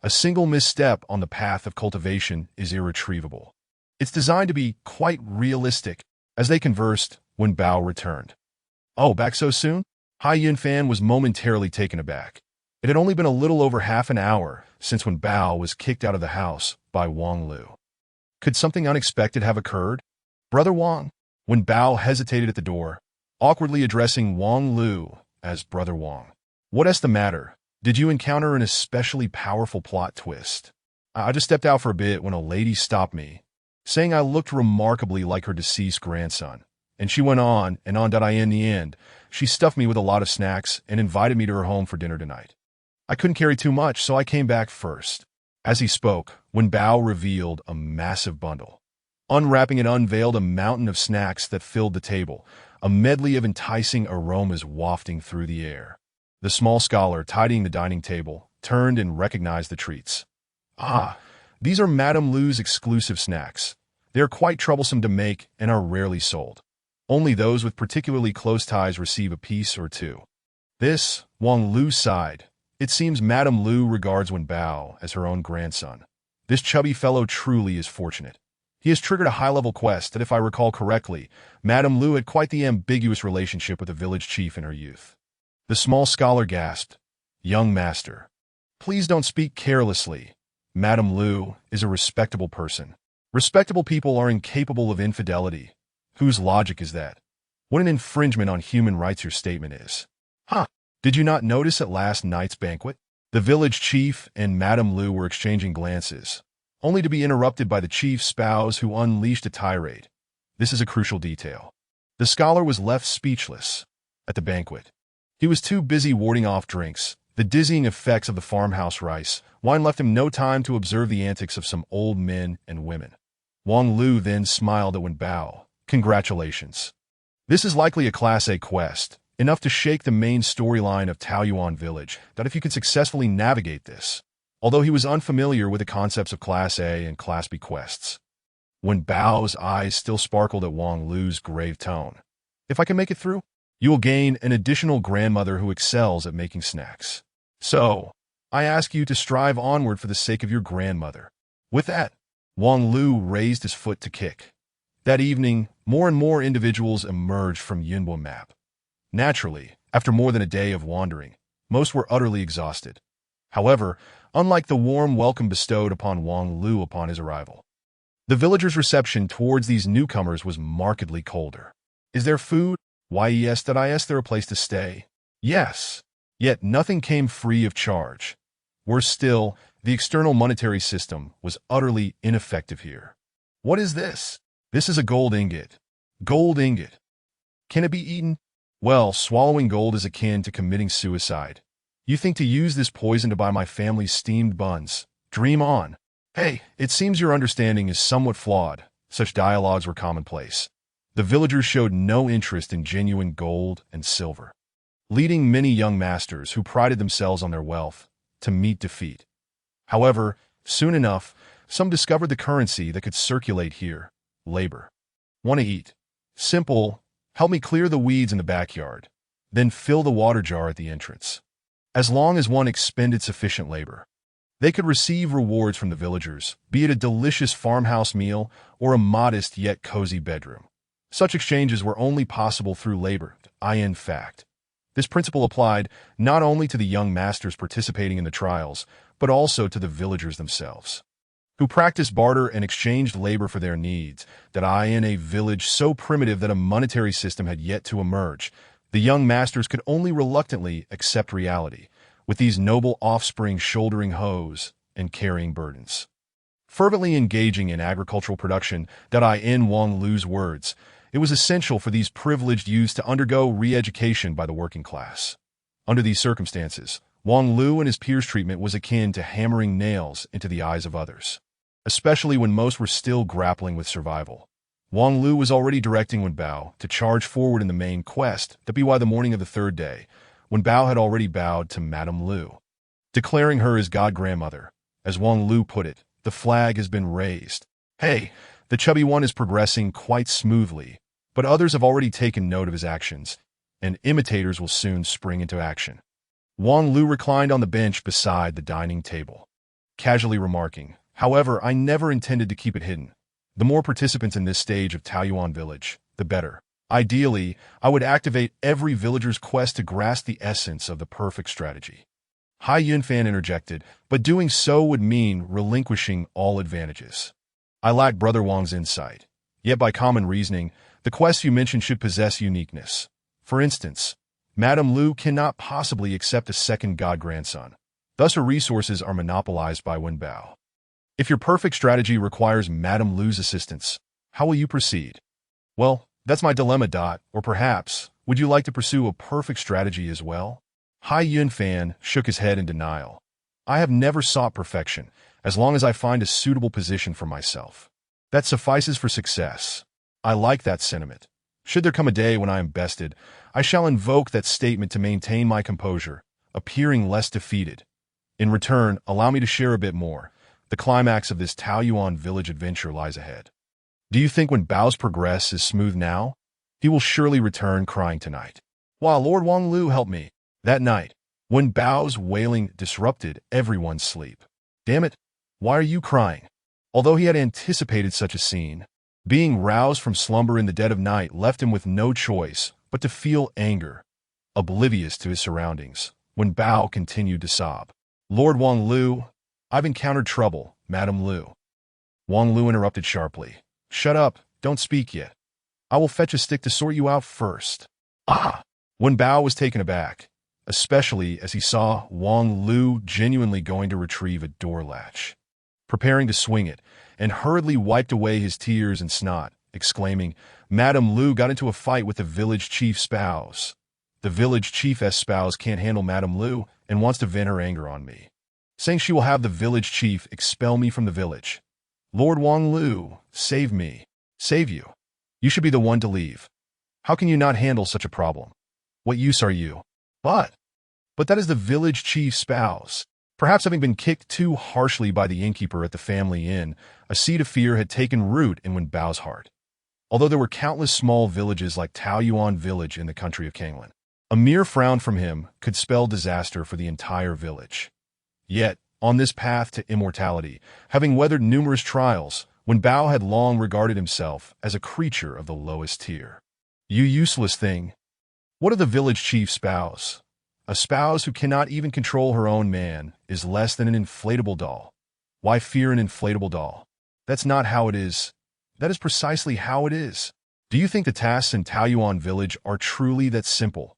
A single misstep on the path of cultivation is irretrievable. It's designed to be quite realistic. As they conversed, Wen Bao returned. Oh, back so soon? Hai Yunfan was momentarily taken aback. It had only been a little over half an hour since Wen Bao was kicked out of the house by Wang Lu. Could something unexpected have occurred? Brother Wang? Wen Bao hesitated at the door, awkwardly addressing Wang Lu as Brother Wang. What's the matter? Did you encounter an especially powerful plot twist? I just stepped out for a bit when a lady stopped me, saying I looked remarkably like her deceased grandson. And she went on and on. In the end, she stuffed me with a lot of snacks and invited me to her home for dinner tonight. I couldn't carry too much, so I came back first. As he spoke, Wen Bao revealed a massive bundle. Unwrapping it unveiled a mountain of snacks that filled the table, a medley of enticing aromas wafting through the air. The small scholar, tidying the dining table, turned and recognized the treats. Ah, these are Madame Lu's exclusive snacks. They are quite troublesome to make and are rarely sold. Only those with particularly close ties receive a piece or two. This, Wang Lu sighed. It seems Madame Lu regards Wen Bao as her own grandson. This chubby fellow truly is fortunate. He has triggered a high-level quest that, if I recall correctly, Madame Lu had quite the ambiguous relationship with a village chief in her youth. The small scholar gasped, Young master, please don't speak carelessly. Madame Lu is a respectable person. Respectable people are incapable of infidelity. Whose logic is that? What an infringement on human rights your statement is. Huh? Did you not notice at last night's banquet? The village chief and Madame Lu were exchanging glances, only to be interrupted by the chief's spouse who unleashed a tirade. This is a crucial detail. The scholar was left speechless at the banquet. He was too busy warding off drinks. The dizzying effects of the farmhouse rice wine left him no time to observe the antics of some old men and women. Wang Lu then smiled at Wen Bao. Congratulations. This is likely a Class A quest, enough to shake the main storyline of Taoyuan Village, that if you can successfully navigate this. Although he was unfamiliar with the concepts of Class A and Class B quests. Wen Bao's eyes still sparkled at Wang Lu's grave tone. If I can make it through? You will gain an additional grandmother who excels at making snacks. So, I ask you to strive onward for the sake of your grandmother." With that, Wang Lu raised his foot to kick. That evening, more and more individuals emerged from Yunbo map. Naturally, after more than a day of wandering, most were utterly exhausted. However, unlike the warm welcome bestowed upon Wang Lu upon his arrival, the villagers' reception towards these newcomers was markedly colder. "Is there food? Yes, there a place to stay?" Yes. Yet nothing came free of charge. Worse still, the external monetary system was utterly ineffective here. "What is this?" "This is a gold ingot." "Gold ingot. Can it be eaten?" "Well, swallowing gold is akin to committing suicide. You think to use this poison to buy my family's steamed buns? Dream on." "Hey, it seems your understanding is somewhat flawed." Such dialogues were commonplace. The villagers showed no interest in genuine gold and silver, leading many young masters who prided themselves on their wealth to meet defeat. However, soon enough, some discovered the currency that could circulate here: labor. "Want to eat? Simple. Help me clear the weeds in the backyard, then fill the water jar at the entrance." As long as one expended sufficient labor, they could receive rewards from the villagers, be it a delicious farmhouse meal or a modest yet cozy bedroom. Such exchanges were only possible through labor. In fact, this principle applied not only to the young masters participating in the trials, but also to the villagers themselves, who practiced barter and exchanged labor for their needs. In a village so primitive that a monetary system had yet to emerge, the young masters could only reluctantly accept reality, with these noble offspring shouldering hoes and carrying burdens. Fervently engaging in agricultural production, in Wang Lu's words, it was essential for these privileged youths to undergo re-education by the working class. Under these circumstances, Wang Lu and his peers' treatment was akin to hammering nails into the eyes of others, especially when most were still grappling with survival. Wang Lu was already directing Wen Bao to charge forward in the main quest by the morning of the third day. Wen Bao had already bowed to Madame Lu, declaring her his god-grandmother. As Wang Lu put it, "The flag has been raised. Hey, the chubby one is progressing quite smoothly, but others have already taken note of his actions, and imitators will soon spring into action." Wang Lu reclined on the bench beside the dining table, casually remarking, "However, I never intended to keep it hidden. The more participants in this stage of Taoyuan village, the better. Ideally, I would activate every villager's quest to grasp the essence of the perfect strategy." Hai Yunfan interjected, "But doing so would mean relinquishing all advantages." "I lack Brother Wang's insight. Yet by common reasoning, the quests you mentioned should possess uniqueness. For instance, Madame Lu cannot possibly accept a second god-grandson. Thus her resources are monopolized by Wen Bao. If your perfect strategy requires Madame Lu's assistance, how will you proceed?" "Well, that's my dilemma. Or perhaps, would you like to pursue a perfect strategy as well?" Hai Yunfan shook his head in denial. "I have never sought perfection, as long as I find a suitable position for myself. That suffices for success." "I like that sentiment. Should there come a day when I am bested, I shall invoke that statement to maintain my composure, appearing less defeated. In return, allow me to share a bit more. The climax of this Taoyuan village adventure lies ahead." "Do you think when Bao's progress is smooth now, he will surely return crying tonight?" "Wow, Lord Wang Lu, help me." That night, when Bao's wailing disrupted everyone's sleep. "Damn it, why are you crying?" Although he had anticipated such a scene, being roused from slumber in the dead of night left him with no choice but to feel anger, oblivious to his surroundings, when Bao continued to sob. "Lord Wang Lu, I've encountered trouble, Madame Lu." Wang Lu interrupted sharply. "Shut up, don't speak yet. I will fetch a stick to sort you out first." "Ah!" When Bao was taken aback, especially as he saw Wang Lu genuinely going to retrieve a door latch, preparing to swing it, and hurriedly wiped away his tears and snot, exclaiming, "Madame Lu got into a fight with the village chief's spouse. The village chief's spouse can't handle Madame Lu and wants to vent her anger on me, saying she will have the village chief expel me from the village. Lord Wang Lu, save me. Save you. You should be the one to leave. How can you not handle such a problem? What use are you?" But that is the village chief's spouse. Perhaps having been kicked too harshly by the innkeeper at the family inn, a seed of fear had taken root in Wen Bao's heart. although there were countless small villages like Taoyuan village in the country of Kanglan. A mere frown from him could spell disaster for the entire village. Yet, on this path to immortality, having weathered numerous trials, Wen Bao had long regarded himself as a creature of the lowest tier. You useless thing! What of the village chief's spouse? A spouse who cannot even control her own man is less than an inflatable doll. Why fear an inflatable doll? That's not how it is. That is precisely how it is. Do you think the tasks in Taoyuan village are truly that simple?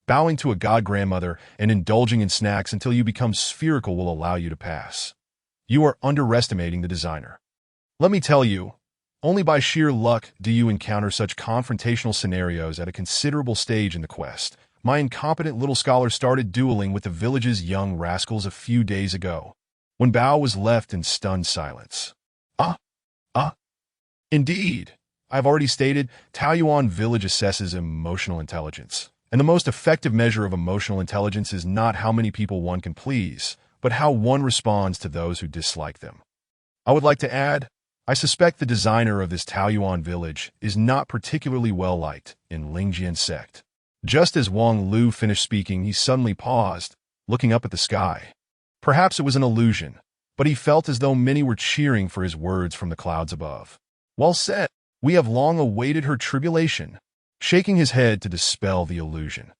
Bowing to a god-grandmother and indulging in snacks until you become spherical will allow you to pass. You are underestimating the designer. Let me tell you, only by sheer luck do you encounter such confrontational scenarios at a considerable stage in the quest. My incompetent little scholar started dueling with the village's young rascals a few days ago. Wen Bao was left in stunned silence. Indeed. I've already stated, Taoyuan village assesses emotional intelligence. And the most effective measure of emotional intelligence is not how many people one can please, but how one responds to those who dislike them. I would like to add, I suspect the designer of this Taoyuan village is not particularly well liked in Lingjian Sect. Just as Wang Lu finished speaking, he suddenly paused, looking up at the sky. Perhaps it was an illusion, but he felt as though many were cheering for his words from the clouds above. Well said. We have long awaited her tribulation. Shaking his head to dispel the illusion,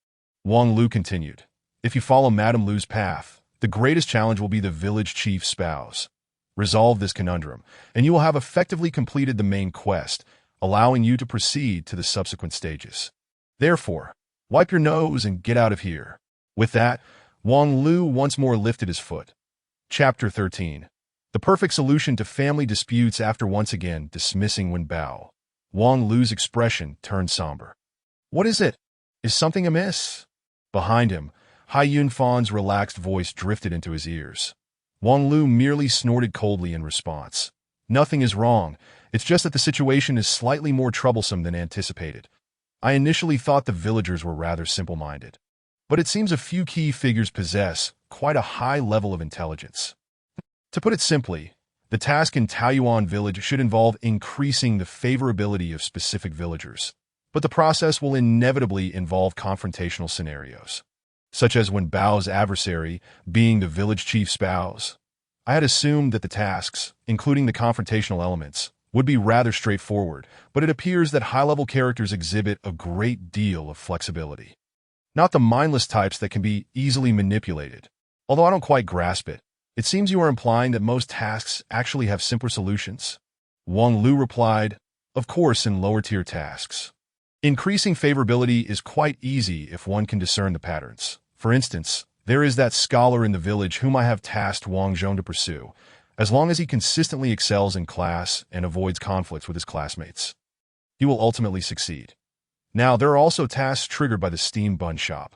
Wang Lu continued, if you follow Madame Lu's path, the greatest challenge will be the village chief's spouse. Resolve this conundrum, and you will have effectively completed the main quest, allowing you to proceed to the subsequent stages. Therefore, wipe your nose and get out of here. With that, Wang Lu once more lifted his foot. Chapter 13. The perfect solution to family disputes. After once again dismissing Wen Bao, Wang Lu's expression turned somber. What is it? Is something amiss? Behind him, Hai Yunfan's relaxed voice drifted into his ears. Wang Lu merely snorted coldly in response. Nothing is wrong, it's just that the situation is slightly more troublesome than anticipated. I initially thought the villagers were rather simple-minded. But it seems a few key figures possess quite a high level of intelligence. To put it simply, the task in Taoyuan village should involve increasing the favorability of specific villagers, but the process will inevitably involve confrontational scenarios, such as when Bao's adversary being the village chief's spouse. I had assumed that the tasks, including the confrontational elements, would be rather straightforward, but it appears that high-level characters exhibit a great deal of flexibility. Not the mindless types that can be easily manipulated. Although I don't quite grasp it, it seems you are implying that most tasks actually have simpler solutions. Wang Lu replied, of course in lower-tier tasks. Increasing favorability is quite easy if one can discern the patterns. For instance, there is that scholar in the village whom I have tasked Wang Zhong to pursue, as long as he consistently excels in class and avoids conflicts with his classmates. He will ultimately succeed. Now, there are also tasks triggered by the Steam Bun Shop.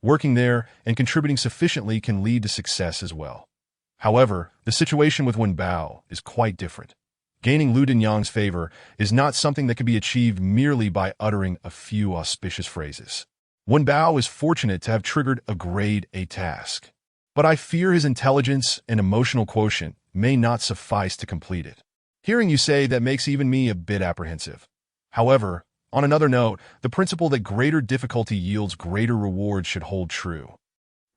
Working there and contributing sufficiently can lead to success as well. However, the situation with Wen Bao is quite different. Gaining Lu Dinyang's favor is not something that can be achieved merely by uttering a few auspicious phrases. Wen Bao is fortunate to have triggered a grade A task, but I fear his intelligence and emotional quotient may not suffice to complete it. Hearing you say that makes even me a bit apprehensive. However, on another note, the principle that greater difficulty yields greater reward should hold true.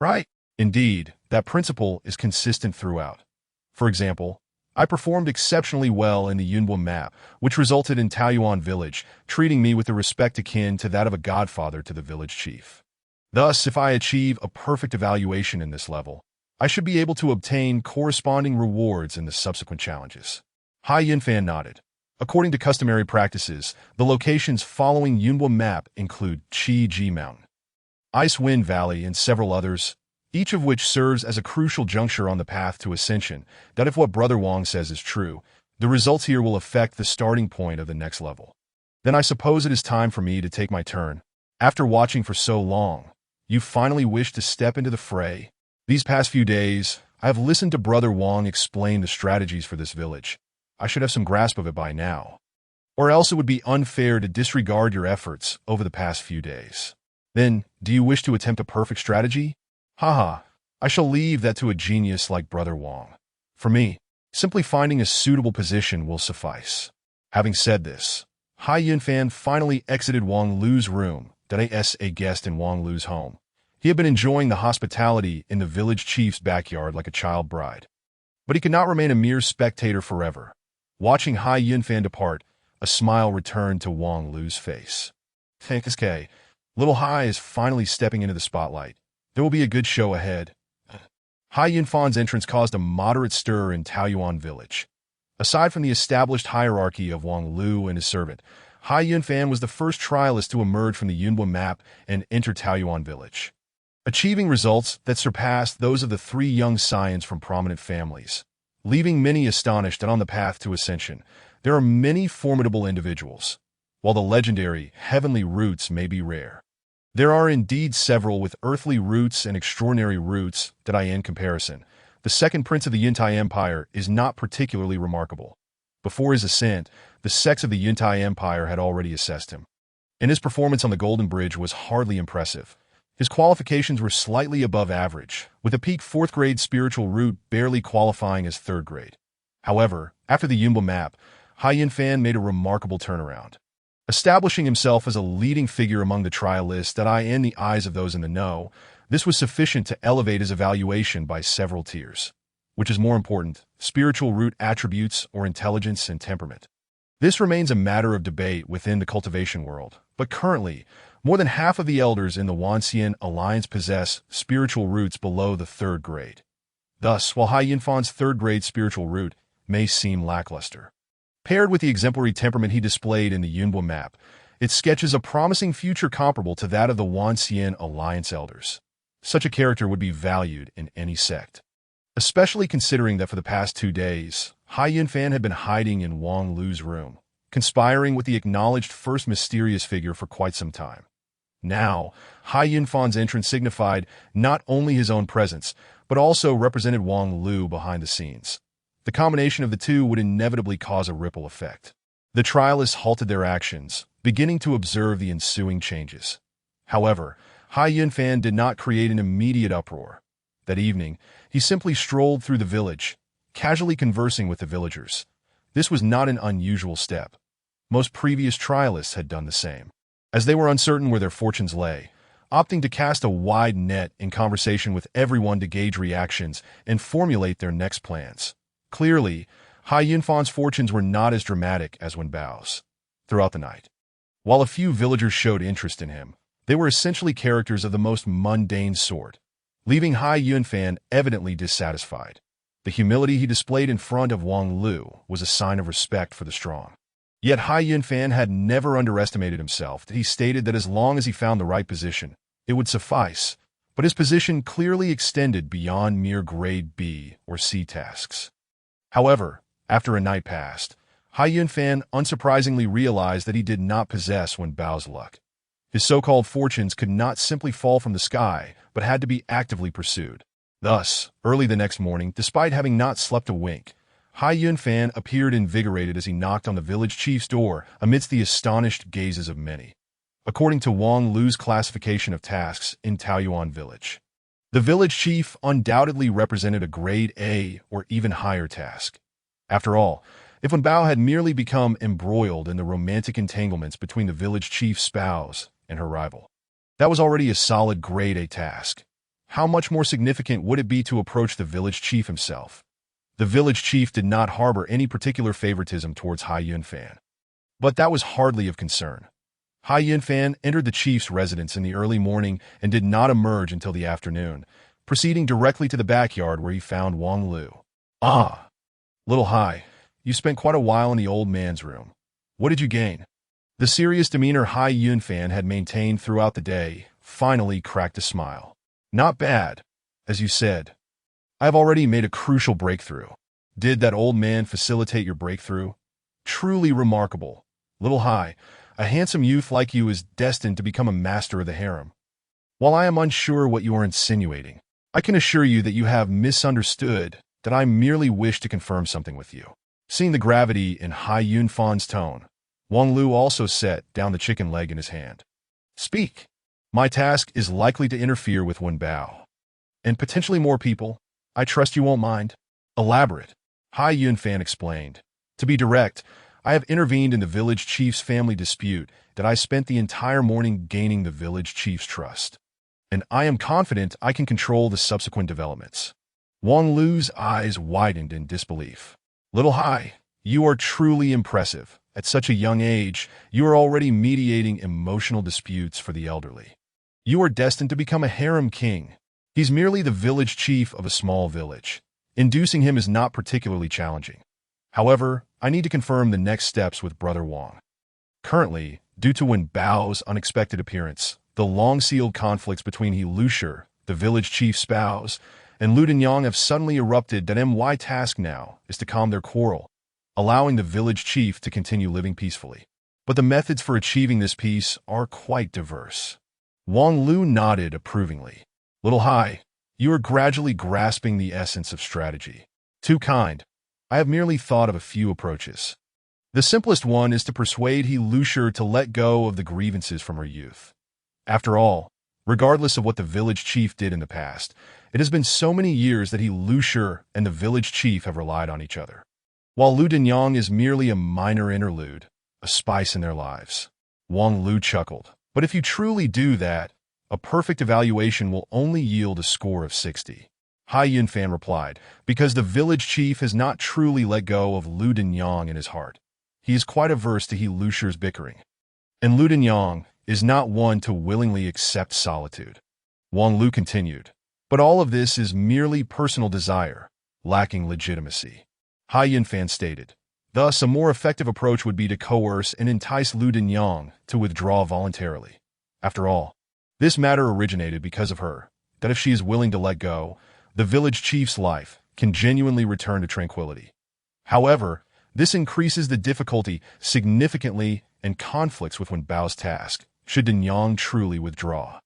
Right? Indeed, that principle is consistent throughout. For example, I performed exceptionally well in the Yunbo map, which resulted in Taoyuan village treating me with the respect akin to that of a godfather to the village chief. Thus, if I achieve a perfect evaluation in this level, I should be able to obtain corresponding rewards in the subsequent challenges. Hai Yunfan nodded. According to customary practices, the locations following Yunbo map include Qi Ji Mountain, Ice Wind Valley, and several others, each of which serves as a crucial juncture on the path to ascension, that if what Brother Wang says is true, the results here will affect the starting point of the next level. Then I suppose it is time for me to take my turn. After watching for so long, you finally wish to step into the fray. These past few days, I have listened to Brother Wang explain the strategies for this village. I should have some grasp of it by now. Or else it would be unfair to disregard your efforts over the past few days. Then, do you wish to attempt a perfect strategy? Haha, I shall leave that to a genius like Brother Wang. For me, simply finding a suitable position will suffice. Having said this, Hai Yunfan finally exited Wang Lu's room, that is a guest in Wang Lu's home. He had been enjoying the hospitality in the village chief's backyard like a child bride. But he could not remain a mere spectator forever. Watching Hai Yunfan depart, a smile returned to Wang Lu's face. Thanks, K. Little Hai is finally stepping into the spotlight. There will be a good show ahead. Hai Yunfan's entrance caused a moderate stir in Taoyuan village. Aside from the established hierarchy of Wang Lu and his servant, Hai Yunfan was the first trialist to emerge from the Yunbua map and enter Taoyuan village, achieving results that surpassed those of the three young scions from prominent families, leaving many astonished that on the path to ascension, there are many formidable individuals. While the legendary heavenly roots may be rare, there are indeed several with earthly roots and extraordinary roots that in comparison. The second prince of the Yuntai Empire is not particularly remarkable. Before his ascent, the sects of the Yuntai Empire had already assessed him, and his performance on the Golden Bridge was hardly impressive. His qualifications were slightly above average, with a peak 4th grade spiritual root barely qualifying as 3rd grade. However, after the Yunbua map, Hai Yunfan made a remarkable turnaround, establishing himself as a leading figure among the trialists that in the eyes of those in the know. This was sufficient to elevate his evaluation by several tiers. Which is more important, spiritual root attributes or intelligence and temperament? This remains a matter of debate within the cultivation world, but currently, more than half of the elders in the Celestial Alliance possess spiritual roots below the 3rd grade. Thus, while Hai Yunfan's 3rd grade spiritual root may seem lackluster, paired with the exemplary temperament he displayed in the Yunbua map, it sketches a promising future comparable to that of the Celestial Alliance elders. Such a character would be valued in any sect, especially considering that for the past 2 days, Hai Yunfan had been hiding in Wang Lu's room, conspiring with the acknowledged first mysterious figure for quite some time. Now, Hai Yunfan's entrance signified not only his own presence, but also represented Wang Lu behind the scenes. The combination of the two would inevitably cause a ripple effect. The trialists halted their actions, beginning to observe the ensuing changes. However, Hai Yunfan did not create an immediate uproar. That evening, he simply strolled through the village, casually conversing with the villagers. This was not an unusual step. Most previous trialists had done the same, as they were uncertain where their fortunes lay, opting to cast a wide net in conversation with everyone to gauge reactions and formulate their next plans. Clearly, Hai Yunfan's fortunes were not as dramatic as Wen Bao's. Throughout the night, while a few villagers showed interest in him, they were essentially characters of the most mundane sort, leaving Hai Yunfan evidently dissatisfied. The humility he displayed in front of Wang Lu was a sign of respect for the strong. Yet Hai Yunfan had never underestimated himself. He stated that as long as he found the right position, it would suffice, but his position clearly extended beyond mere grade B or C tasks. However, after a night passed, Hai Yunfan unsurprisingly realized that he did not possess Wen Bao's luck. His so-called fortunes could not simply fall from the sky, but had to be actively pursued. Thus, early the next morning, despite having not slept a wink, Hai Yunfan appeared invigorated as he knocked on the village chief's door amidst the astonished gazes of many. According to Wang Lu's classification of tasks in Taoyuan village, the village chief undoubtedly represented a grade A or even higher task. After all, if Wen Bao had merely become embroiled in the romantic entanglements between the village chief's spouse and her rival, that was already a solid grade A task. How much more significant would it be to approach the village chief himself? The village chief did not harbor any particular favoritism towards Hai Yunfan, but that was hardly of concern. Hai Yunfan entered the chief's residence in the early morning and did not emerge until the afternoon, proceeding directly to the backyard where he found Wang Lu. Ah, little Hai, you spent quite a while in the old man's room. What did you gain? The serious demeanor Hai Yunfan had maintained throughout the day finally cracked a smile. Not bad, as you said. I have already made a crucial breakthrough. Did that old man facilitate your breakthrough? Truly remarkable. Little Hai, a handsome youth like you is destined to become a master of the harem. While I am unsure what you are insinuating, I can assure you that you have misunderstood, that I merely wish to confirm something with you. Seeing the gravity in Hai Yunfan's tone, Wang Lu also set down the chicken leg in his hand. Speak. My task is likely to interfere with Wen Bao, and potentially more people. I trust you won't mind. Elaborate. Hai Yunfan explained. To be direct, I have intervened in the village chief's family dispute that I spent the entire morning gaining the village chief's trust. And I am confident I can control the subsequent developments. Wang Lu's eyes widened in disbelief. Little Hai, you are truly impressive. At such a young age, you are already mediating emotional disputes for the elderly. You are destined to become a harem king. He's merely the village chief of a small village. Inducing him is not particularly challenging. However, I need to confirm the next steps with Brother Wang. Currently, due to Wen Bao's unexpected appearance, the long-sealed conflicts between He Lushur, the village chief's spouse, and Lu Dinyang have suddenly erupted. That my task now is to calm their quarrel, allowing the village chief to continue living peacefully. But the methods for achieving this peace are quite diverse. Wang Lu nodded approvingly. Little Hai, you are gradually grasping the essence of strategy. Too kind. I have merely thought of a few approaches. The simplest one is to persuade He Lushur to let go of the grievances from her youth. After all, regardless of what the village chief did in the past, it has been so many years that He Lushur and the village chief have relied on each other. While Lu Dinyang is merely a minor interlude, a spice in their lives. Wang Lu chuckled. But if you truly do that, a perfect evaluation will only yield a score of 60. Hai Yunfan replied, because the village chief has not truly let go of Lu Dinyang in his heart. He is quite averse to He Lushur's bickering. And Lu Dinyang is not one to willingly accept solitude. Wang Lu continued, but all of this is merely personal desire, lacking legitimacy. Hai Yunfan stated, thus a more effective approach would be to coerce and entice Lu Dinyang to withdraw voluntarily. After all, this matter originated because of her, that if she is willing to let go, the village chief's life can genuinely return to tranquility. However, this increases the difficulty significantly and conflicts with Wen Bao's task, should Dinyang truly withdraw.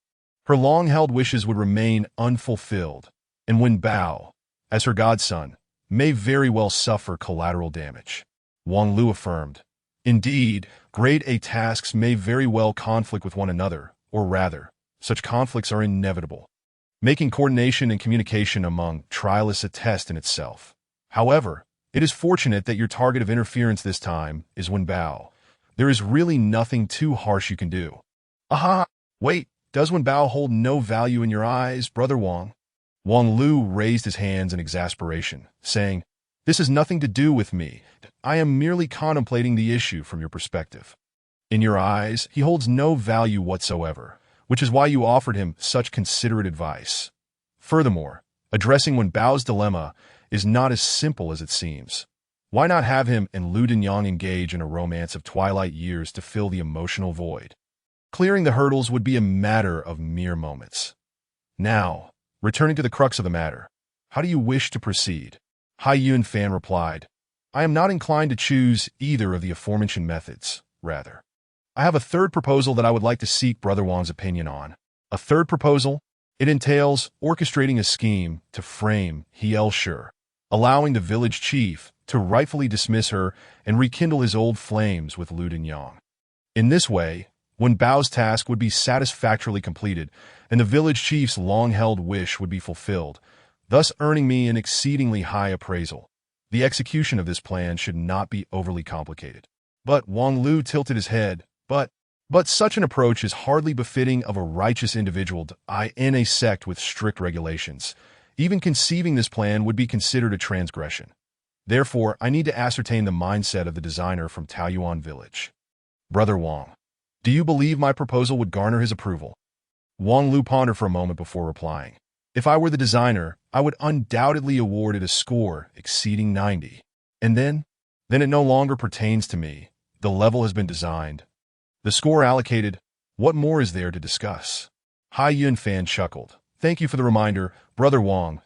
Her long-held wishes would remain unfulfilled, and Wen Bao, as her godson, may very well suffer collateral damage. Wang Lu affirmed, indeed, grade A tasks may very well conflict with one another, or rather, such conflicts are inevitable, making coordination and communication among trialists a test in itself. However, it is fortunate that your target of interference this time is Wen Bao. There is really nothing too harsh you can do. Aha! Wait, does Wen Bao hold no value in your eyes, Brother Wang? Wang Lu raised his hands in exasperation, saying, this has nothing to do with me. I am merely contemplating the issue from your perspective. In your eyes, he holds no value whatsoever, which is why you offered him such considerate advice. Furthermore, addressing Wen Bao's dilemma is not as simple as it seems. Why not have him and Lu Dinyang engage in a romance of twilight years to fill the emotional void? Clearing the hurdles would be a matter of mere moments. Now, returning to the crux of the matter, how do you wish to proceed? Hai Yunfan replied, I am not inclined to choose either of the aforementioned methods. Rather, I have a third proposal that I would like to seek Brother Wang's opinion on. A third proposal? It entails orchestrating a scheme to frame He Lushur, allowing the village chief to rightfully dismiss her and rekindle his old flames with Lu Dinyang. In this way, Wen Bao's task would be satisfactorily completed, and the village chief's long-held wish would be fulfilled, thus earning me an exceedingly high appraisal. The execution of this plan should not be overly complicated. But Wang Lu tilted his head. But such an approach is hardly befitting of a righteous individual in a sect with strict regulations. Even conceiving this plan would be considered a transgression. Therefore, I need to ascertain the mindset of the designer from Taoyuan village. Brother Wang, do you believe my proposal would garner his approval? Wang Lu pondered for a moment before replying. If I were the designer, I would undoubtedly award it a score exceeding 90. And then it no longer pertains to me. The level has been designed. The score allocated. What more is there to discuss? Hai Yunfan chuckled. Thank you for the reminder, Brother Wang.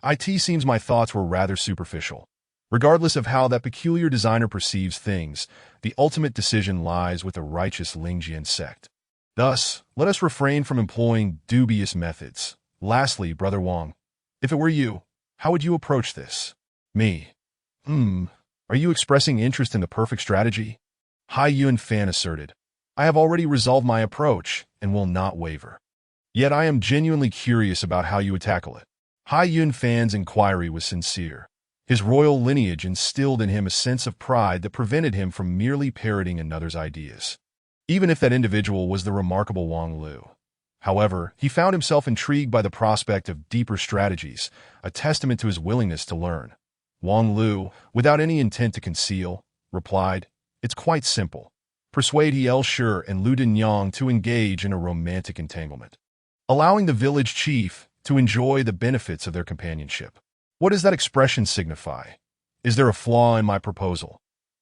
It seems my thoughts were rather superficial. Regardless of how that peculiar designer perceives things, the ultimate decision lies with the righteous Lingjian Sect. Thus, let us refrain from employing dubious methods. Lastly, Brother Wang, if it were you, how would you approach this? Me. Are you expressing interest in the perfect strategy? Hai Yunfan asserted. I have already resolved my approach and will not waver. Yet I am genuinely curious about how you would tackle it. Hai Yunfan's inquiry was sincere. His royal lineage instilled in him a sense of pride that prevented him from merely parroting another's ideas, even if that individual was the remarkable Wang Lu. However, he found himself intrigued by the prospect of deeper strategies, a testament to his willingness to learn. Wang Lu, without any intent to conceal, replied, "It's quite simple. Persuade He El-Shur and Lu Dinyang to engage in a romantic entanglement, allowing the village chief to enjoy the benefits of their companionship." What does that expression signify? Is there a flaw in my proposal?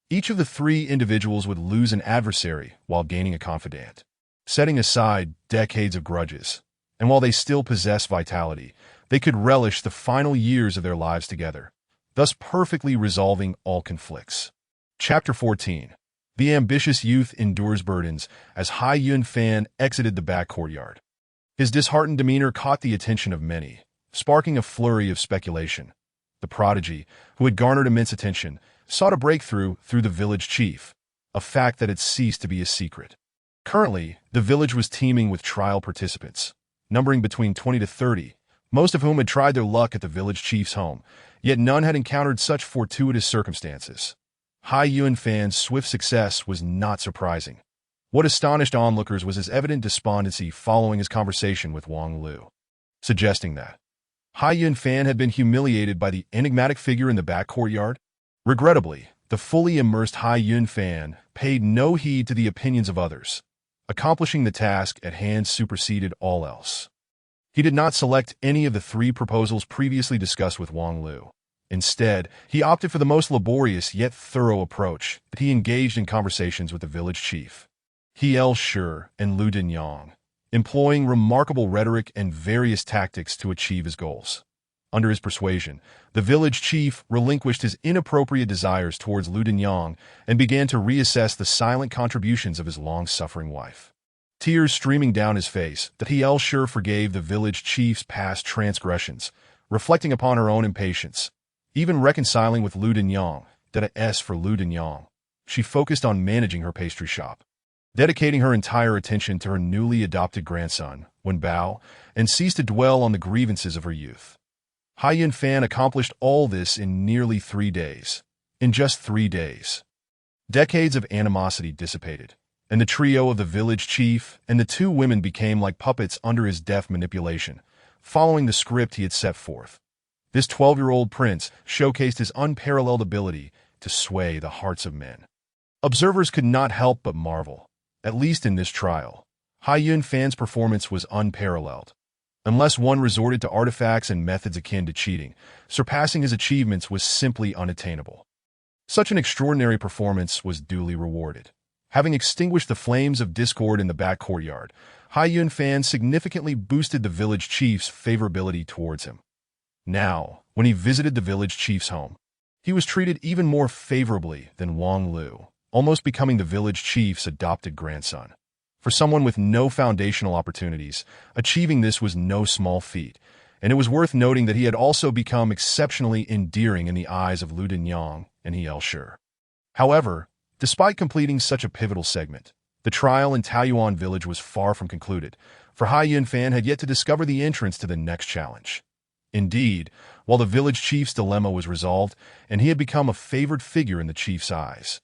Each of the three individuals would lose an adversary while gaining a confidant, setting aside decades of grudges. And while they still possess vitality, they could relish the final years of their lives together, thus perfectly resolving all conflicts. Chapter 14. The ambitious youth endures burdens as Hai Yun Fan exited the back courtyard. His disheartened demeanor caught the attention of many, sparking a flurry of speculation. The prodigy, who had garnered immense attention, sought a breakthrough through the village chief, a fact that had ceased to be a secret. Currently, the village was teeming with trial participants, numbering between 20 to 30, most of whom had tried their luck at the village chief's home, yet none had encountered such fortuitous circumstances. Hai Yun Fan's swift success was not surprising. What astonished onlookers was his evident despondency following his conversation with Wang Lu, suggesting that Hai Yun Fan had been humiliated by the enigmatic figure in the back courtyard. Regrettably, the fully immersed Hai Yun Fan paid no heed to the opinions of others. Accomplishing the task at hand superseded all else. He did not select any of the three proposals previously discussed with Wang Lu. Instead, he opted for the most laborious yet thorough approach that he engaged in conversations with the village chief, He El-Shur and Lu Dinyang, employing remarkable rhetoric and various tactics to achieve his goals. Under his persuasion, the village chief relinquished his inappropriate desires towards Lu Dinyang and began to reassess the silent contributions of his long-suffering wife. Tears streaming down his face, that He El-Shur forgave the village chief's past transgressions, reflecting upon her own impatience. Even reconciling with Lu Dinyang, that a S for Lu Dinyang, she focused on managing her pastry shop, dedicating her entire attention to her newly adopted grandson, Wenbao, and ceased to dwell on the grievances of her youth. Hai Yun Fan accomplished all this in nearly 3 days. In just 3 days. Decades of animosity dissipated, and the trio of the village chief and the two women became like puppets under his deft manipulation, following the script he had set forth. This 12-year-old prince showcased his unparalleled ability to sway the hearts of men. Observers could not help but marvel. At least in this trial, Hai Yun Fan's performance was unparalleled. Unless one resorted to artifacts and methods akin to cheating, surpassing his achievements was simply unattainable. Such an extraordinary performance was duly rewarded. Having extinguished the flames of discord in the back courtyard, Hai Yun Fan significantly boosted the village chief's favorability towards him. Now, when he visited the village chief's home, he was treated even more favorably than Wang Lu, almost becoming the village chief's adopted grandson. For someone with no foundational opportunities, achieving this was no small feat, and it was worth noting that he had also become exceptionally endearing in the eyes of Lu Dinyang and He El-Shur. However, despite completing such a pivotal segment, the trial in Taoyuan village was far from concluded, for Hai Yun Fan had yet to discover the entrance to the next challenge. Indeed, while the village chief's dilemma was resolved, and he had become a favored figure in the chief's eyes,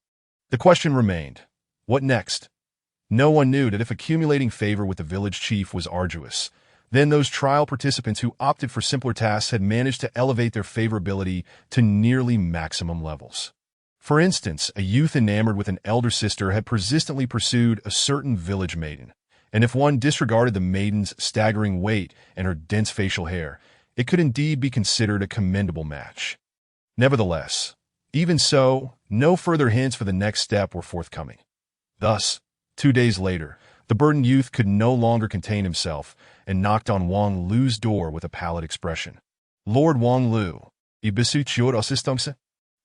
the question remained, what next? No one knew that if accumulating favor with the village chief was arduous, then those trial participants who opted for simpler tasks had managed to elevate their favorability to nearly maximum levels. For instance, a youth enamored with an elder sister had persistently pursued a certain village maiden, and if one disregarded the maiden's staggering weight and her dense facial hair, it could indeed be considered a commendable match. Nevertheless, even so, no further hints for the next step were forthcoming. Thus, 2 days later, the burdened youth could no longer contain himself and knocked on Wang Lu's door with a pallid expression. "Lord Wang Lu, ibisu chiot assistance?"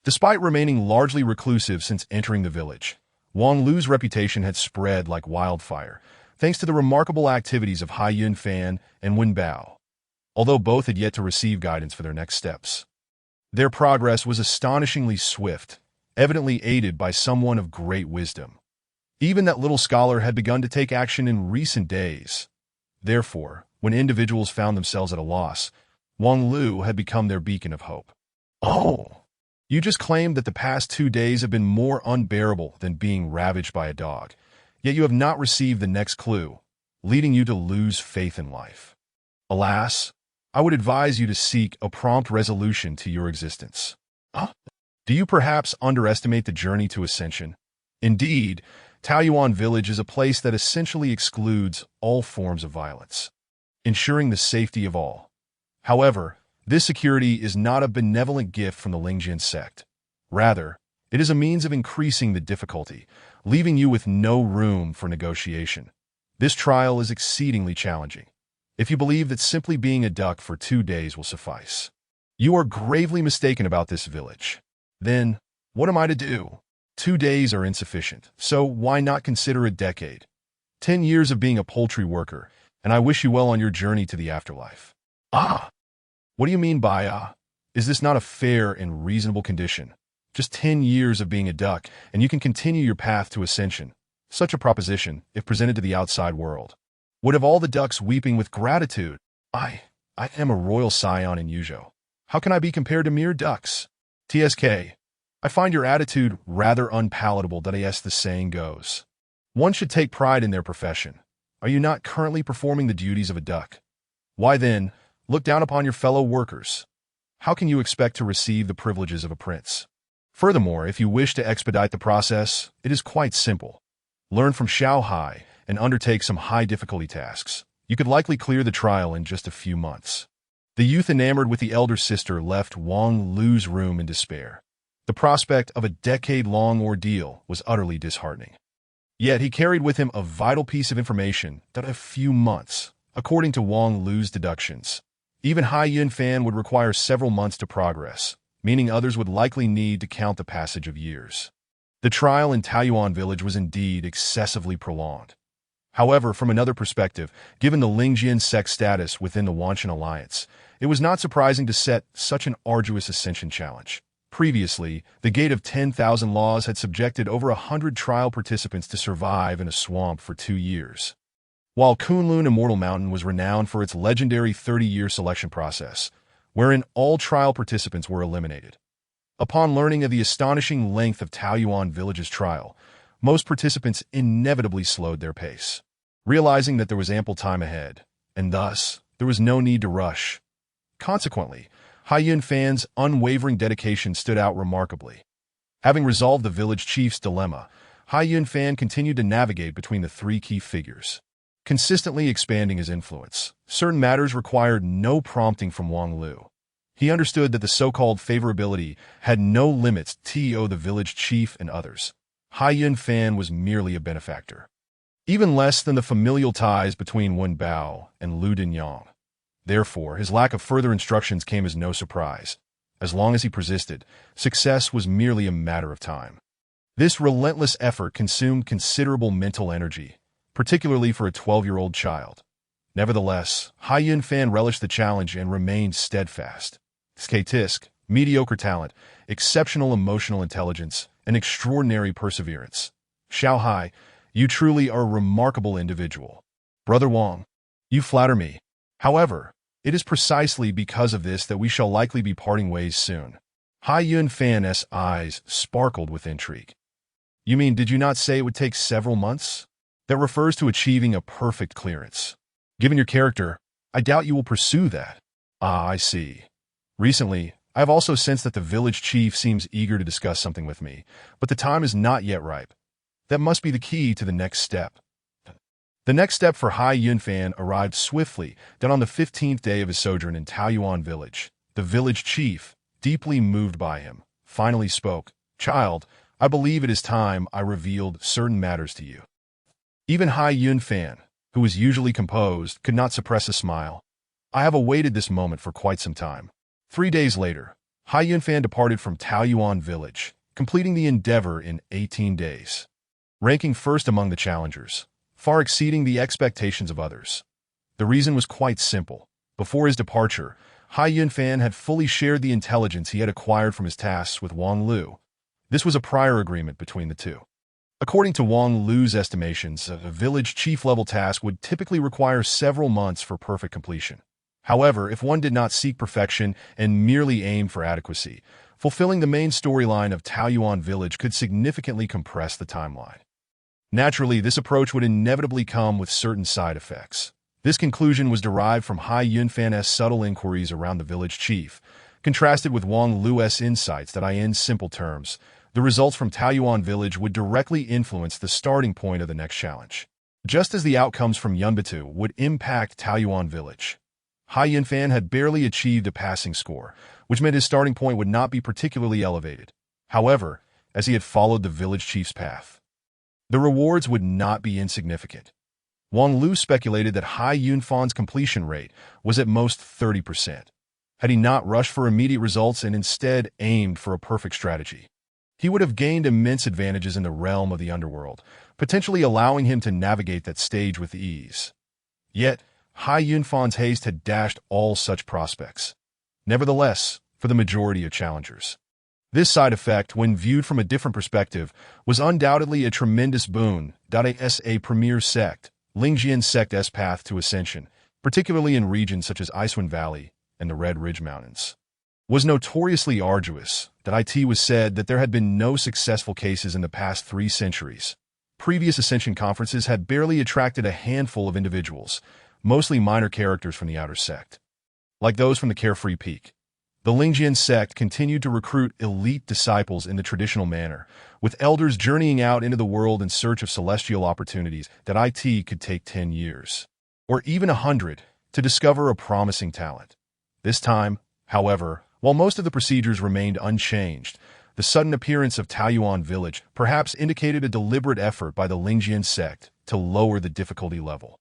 Despite remaining largely reclusive since entering the village, Wang Lu's reputation had spread like wildfire, thanks to the remarkable activities of Hai Yun Fan and Wenbao. Although both had yet to receive guidance for their next steps, their progress was astonishingly swift, evidently aided by someone of great wisdom. Even that little scholar had begun to take action in recent days. Therefore, when individuals found themselves at a loss, Wang Lu had become their beacon of hope. "Oh, You just claimed that the past 2 days have been more unbearable than being ravaged by a dog, yet you have not received the next clue, leading you to lose faith in life. Alas, I would advise you to seek a prompt resolution to your existence. Huh? Do you perhaps underestimate the journey to ascension? Indeed, Taoyuan Village is a place that essentially excludes all forms of violence, ensuring the safety of all. However, this security is not a benevolent gift from the Lingjian Sect. Rather, it is a means of increasing the difficulty, leaving you with no room for negotiation. This trial is exceedingly challenging. If you believe that simply being a duck for 2 days will suffice, you are gravely mistaken about this village. Then, what am I to do? 2 days are insufficient, so why not consider a decade? 10 years of being a poultry worker, and I wish you well on your journey to the afterlife. What do you mean by, Is this not a fair and reasonable condition? Just 10 years of being a duck, and you can continue your path to ascension. Such a proposition, if presented to the outside world, would have all the ducks weeping with gratitude. I am a royal scion in Jiuzhou. How can I be compared to mere ducks? TSK, I find your attitude rather unpalatable that as the saying goes. One should take pride in their profession. Are you not currently performing the duties of a duck? Why then, look down upon your fellow workers. How can you expect to receive the privileges of a prince? Furthermore, if you wish to expedite the process, it is quite simple. Learn from Xiao Hai and undertake some high-difficulty tasks. You could likely clear the trial in just a few months. The youth enamored with the elder sister left Wang Lu's room in despair. The prospect of a decade-long ordeal was utterly disheartening. Yet he carried with him a vital piece of information that a few months, according to Wang Lu's deductions. Even Hai Yunfan would require several months to progress, meaning others would likely need to count the passage of years. The trial in Taoyuan Village was indeed excessively prolonged. However, from another perspective, given the Lingjian Sect status within the Wanshan Alliance, it was not surprising to set such an arduous ascension challenge. Previously, the Gate of 10,000 Laws had subjected over 100 trial participants to survive in a swamp for 2 years. While Kunlun Immortal Mountain was renowned for its legendary 30-year selection process, wherein all trial participants were eliminated. Upon learning of the astonishing length of Taoyuan Village's trial, most participants inevitably slowed their pace, realizing that there was ample time ahead, and thus, there was no need to rush. Consequently, Hai Yunfan's unwavering dedication stood out remarkably. Having resolved the village chief's dilemma, Hai Yunfan continued to navigate between the 3 key figures, consistently expanding his influence. Certain matters required no prompting from Wang Lu. He understood that the so-called favorability had no limits to the village chief and others. Hai Yunfan was merely a benefactor. Even less than the familial ties between Wen Bao and Lu Dinyang. Therefore, his lack of further instructions came as no surprise. As long as he persisted, success was merely a matter of time. This relentless effort consumed considerable mental energy, particularly for a 12-year-old child. Nevertheless, Hai Yunfan relished the challenge and remained steadfast. Tisk, mediocre talent, exceptional emotional intelligence, and extraordinary perseverance. Xiao Hai, you truly are a remarkable individual. Brother Wang, you flatter me. However, it is precisely because of this that we shall likely be parting ways soon. Hai Yunfan's eyes sparkled with intrigue. You mean, did you not say it would take several months? That refers to achieving a perfect clearance. Given your character, I doubt you will pursue that. I see. Recently, I have also sensed that the village chief seems eager to discuss something with me, but the time is not yet ripe. That must be the key to the next step. The next step for Hai Yunfan arrived swiftly that on the 15th day of his sojourn in Taoyuan Village, the village chief, deeply moved by him, finally spoke. Child, I believe it is time I revealed certain matters to you. Even Hai Yunfan, who was usually composed, could not suppress a smile. I have awaited this moment for quite some time. 3 days later, Hai Yunfan departed from Taoyuan Village, completing the endeavor in 18 days. Ranking first among the challengers, far exceeding the expectations of others. The reason was quite simple. Before his departure, Hai Yunfan had fully shared the intelligence he had acquired from his tasks with Wang Lu. This was a prior agreement between the two. According to Wang Lu's estimations, a village chief-level task would typically require several months for perfect completion. However, if one did not seek perfection and merely aimed for adequacy, fulfilling the main storyline of Taoyuan Village could significantly compress the timeline. Naturally, this approach would inevitably come with certain side effects. This conclusion was derived from Hai Yunfan's subtle inquiries around the village chief, contrasted with Wang Lu's insights that in simple terms, the results from Taoyuan Village would directly influence the starting point of the next challenge, just as the outcomes from Yunbitu would impact Taoyuan Village. Hai Yunfan had barely achieved a passing score, which meant his starting point would not be particularly elevated. However, as he had followed the village chief's path, the rewards would not be insignificant. Wang Lu speculated that Hai Yunfan's completion rate was at most 30%. Had he not rushed for immediate results and instead aimed for a perfect strategy, he would have gained immense advantages in the realm of the underworld, potentially allowing him to navigate that stage with ease. Yet, Hai Yunfan's haste had dashed all such prospects. Nevertheless, for the majority of challengers, this side effect, when viewed from a different perspective, was undoubtedly a tremendous boon. A premier sect, Lingjian Sect's path to ascension, particularly in regions such as Icewind Valley and the Red Ridge Mountains, was notoriously arduous. It was said that there had been no successful cases in the past 3 centuries. Previous ascension conferences had barely attracted a handful of individuals, mostly minor characters from the outer sect. Like those from the Carefree Peak, the Lingjian Sect continued to recruit elite disciples in the traditional manner, with elders journeying out into the world in search of celestial opportunities that could take 10 years, or even 100, to discover a promising talent. This time, however, while most of the procedures remained unchanged, the sudden appearance of Taoyuan Village perhaps indicated a deliberate effort by the Lingjian Sect to lower the difficulty level.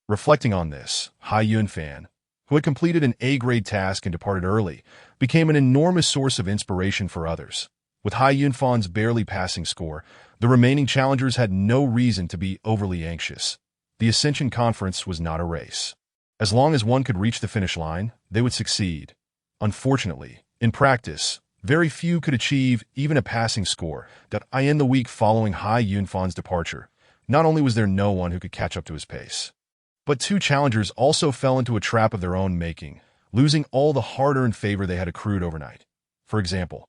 Reflecting on this, Hai Yunfan, who had completed an A-grade task and departed early, became an enormous source of inspiration for others. With Hai Yunfan's barely passing score, the remaining challengers had no reason to be overly anxious. The Ascension Conference was not a race. As long as one could reach the finish line, they would succeed. Unfortunately, in practice, very few could achieve even a passing score. In the week following Hai Yunfan's departure, not only was there no one who could catch up to his pace, but 2 challengers also fell into a trap of their own making, losing all the hard-earned favor they had accrued overnight. For example,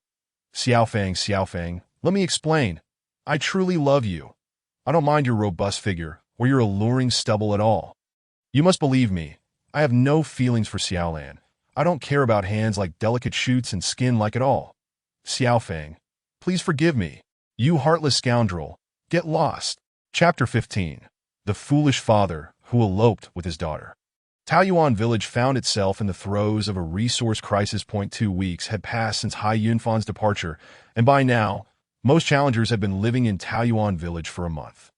Xiaofang, let me explain. I truly love you. I don't mind your robust figure or your alluring stubble at all. You must believe me, I have no feelings for Xiaolan. I don't care about hands like delicate shoots and skin like at all. Xiaofang, please forgive me. You heartless scoundrel, get lost. Chapter 15. The Foolish Father Who Eloped with His Daughter. Taoyuan Village found itself in the throes of a resource crisis. 2 weeks had passed since Hai Yunfan's departure, and by now, most challengers had been living in Taoyuan Village for a month.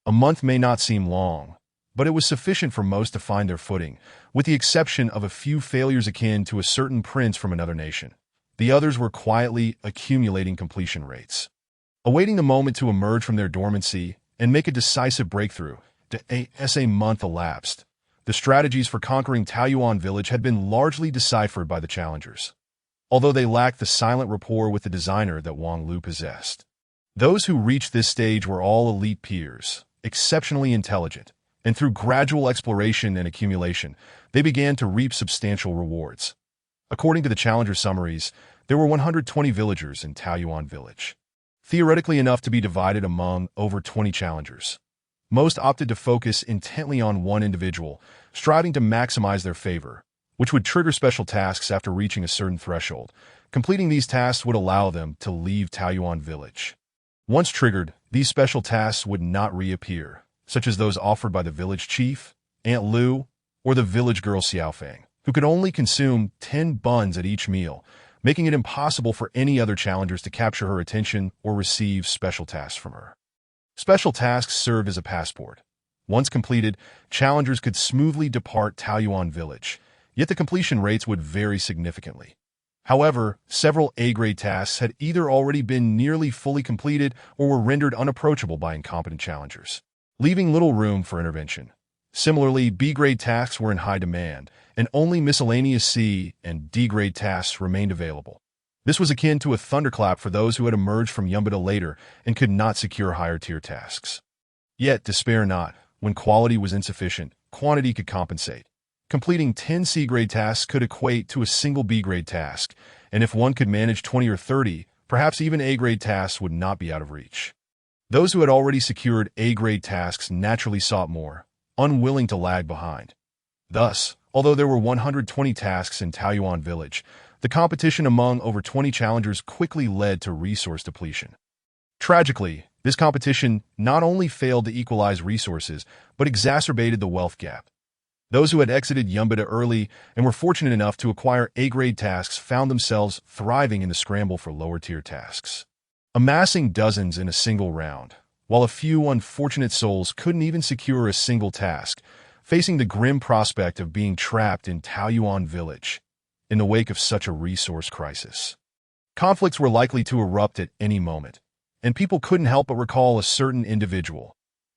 A month may not seem long, but it was sufficient for most to find their footing, with the exception of a few failures akin to a certain prince from another nation. The others were quietly accumulating completion rates, awaiting the moment to emerge from their dormancy and make a decisive breakthrough. As a month elapsed, the strategies for conquering Taoyuan Village had been largely deciphered by the challengers, although they lacked the silent rapport with the designer that Wang Lu possessed. Those who reached this stage were all elite peers, exceptionally intelligent, and through gradual exploration and accumulation, they began to reap substantial rewards. According to the challenger summaries, there were 120 villagers in Taoyuan Village, theoretically enough to be divided among over 20 challengers. Most opted to focus intently on one individual, striving to maximize their favor, which would trigger special tasks after reaching a certain threshold. Completing these tasks would allow them to leave Taoyuan Village. Once triggered, these special tasks would not reappear, such as those offered by the village chief, Aunt Lu, or the village girl Xiaofang, who could only consume 10 buns at each meal, making it impossible for any other challengers to capture her attention or receive special tasks from her. Special tasks served as a passport. Once completed, challengers could smoothly depart Taoyuan Village, yet the completion rates would vary significantly. However, several A-grade tasks had either already been nearly fully completed or were rendered unapproachable by incompetent challengers, leaving little room for intervention. Similarly, B-grade tasks were in high demand, and only miscellaneous C and D-grade tasks remained available. This was akin to a thunderclap for those who had emerged from Yumbida later and could not secure higher-tier tasks. Yet, despair not. When quality was insufficient, quantity could compensate. Completing 10 C-grade tasks could equate to a single B-grade task, and if one could manage 20 or 30, perhaps even A-grade tasks would not be out of reach. Those who had already secured A-grade tasks naturally sought more, unwilling to lag behind. Thus, although there were 120 tasks in Taoyuan Village, the competition among over 20 challengers quickly led to resource depletion. Tragically, this competition not only failed to equalize resources, but exacerbated the wealth gap. Those who had exited Yumbita early and were fortunate enough to acquire A-grade tasks found themselves thriving in the scramble for lower-tier tasks, amassing dozens in a single round, while a few unfortunate souls couldn't even secure a single task, facing the grim prospect of being trapped in Taoyuan Village in the wake of such a resource crisis. Conflicts were likely to erupt at any moment, and people couldn't help but recall a certain individual,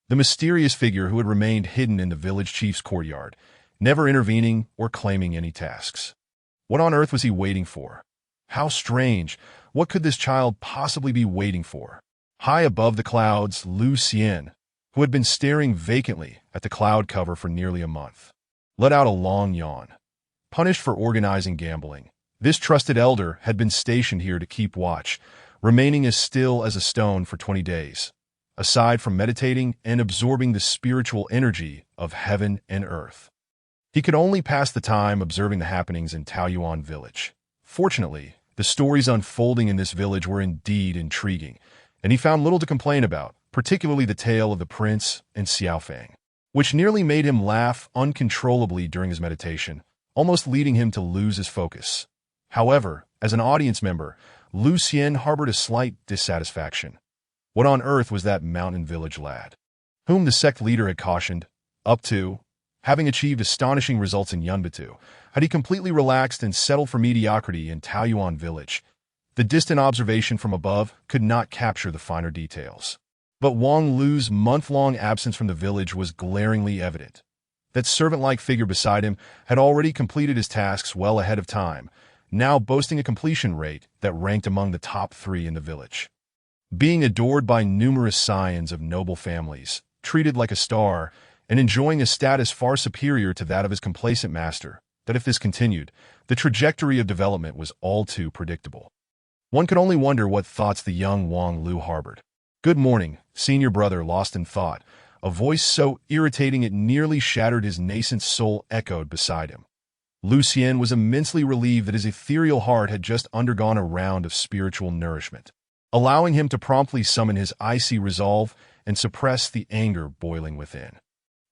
the mysterious figure who had remained hidden in the village chief's courtyard, never intervening or claiming any tasks. What on earth was he waiting for? How strange! What could this child possibly be waiting for? High above the clouds, Lu Xian, who had been staring vacantly at the cloud cover for nearly a month, let out a long yawn. Punished for organizing gambling, this trusted elder had been stationed here to keep watch, remaining as still as a stone for 20 days, aside from meditating and absorbing the spiritual energy of heaven and earth. He could only pass the time observing the happenings in Taoyuan Village. Fortunately, the stories unfolding in this village were indeed intriguing, and he found little to complain about, particularly the tale of the prince and Xiaofang, which nearly made him laugh uncontrollably during his meditation, almost leading him to lose his focus. However, as an audience member, Lu Xian harbored a slight dissatisfaction. What on earth was that mountain village lad, whom the sect leader had cautioned, up to? Having achieved astonishing results in Yunbitu, had he completely relaxed and settled for mediocrity in Taoyuan Village? The distant observation from above could not capture the finer details. But Wang Lu's month-long absence from the village was glaringly evident. That servant-like figure beside him had already completed his tasks well ahead of time, now boasting a completion rate that ranked among the top 3 in the village. Being adored by numerous scions of noble families, treated like a star, and enjoying a status far superior to that of his complacent master, that if this continued, the trajectory of development was all too predictable. One could only wonder what thoughts the young Wang Lu harbored. "Good morning, senior brother," lost in thought. A voice so irritating it nearly shattered his nascent soul echoed beside him. Lu Xian was immensely relieved that his ethereal heart had just undergone a round of spiritual nourishment, allowing him to promptly summon his icy resolve and suppress the anger boiling within.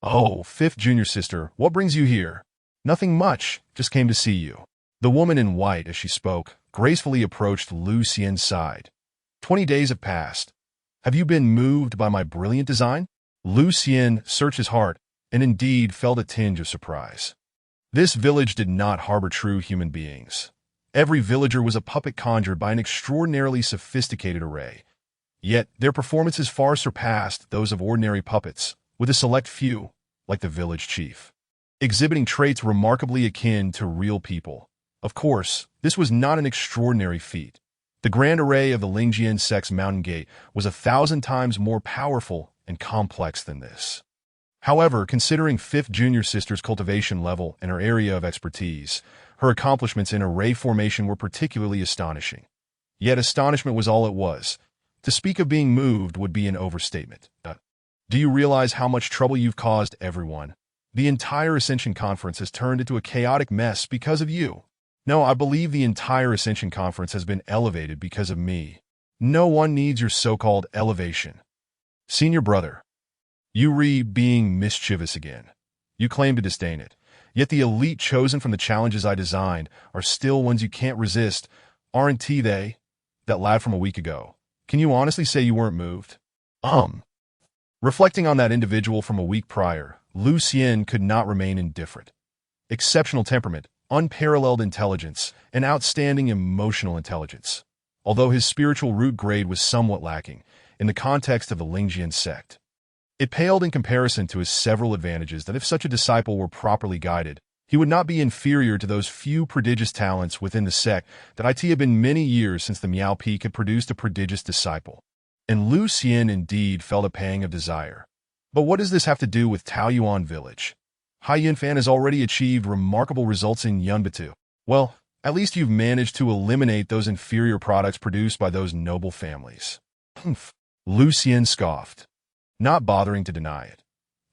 "Oh, fifth junior sister, what brings you here?" "Nothing much, just came to see you." The woman in white, as she spoke, gracefully approached Lu Xian's side. 20 days have passed. Have you been moved by my brilliant design?" Lu Xian searched his heart and indeed felt a tinge of surprise. This village did not harbor true human beings. Every villager was a puppet conjured by an extraordinarily sophisticated array. Yet their performances far surpassed those of ordinary puppets, with a select few, like the village chief, exhibiting traits remarkably akin to real people. Of course, this was not an extraordinary feat. The grand array of the Lingjian Sect's mountain gate was 1,000 times more powerful and complex than this. However, considering fifth junior sister's cultivation level and her area of expertise, her accomplishments in array formation were particularly astonishing. Yet astonishment was all it was. To speak of being moved would be an overstatement. Do you realize how much trouble you've caused everyone? The entire Ascension Conference has turned into a chaotic mess because of you. No, I believe the entire Ascension Conference has been elevated because of me. No one needs your so-called elevation. Senior brother, you being mischievous again. You claim to disdain it. Yet the elite chosen from the challenges I designed are still ones you can't resist, aren't they? That lad from a week ago. Can you honestly say you weren't moved? Reflecting on that individual from a week prior, Lu Xian could not remain indifferent. Exceptional temperament, unparalleled intelligence, and outstanding emotional intelligence. Although his spiritual root grade was somewhat lacking, in the context of the Lingjian Sect, it paled in comparison to his several advantages that if such a disciple were properly guided, he would not be inferior to those few prodigious talents within the sect that it had been many years since the Miao Peak had produced a prodigious disciple. And Lu Xian indeed felt a pang of desire. But what does this have to do with Taoyuan Village? Hai Yunfan has already achieved remarkable results in Yunbitu. Well, At least you've managed to eliminate those inferior products produced by those noble families. Humph. Lucian scoffed, not bothering to deny it.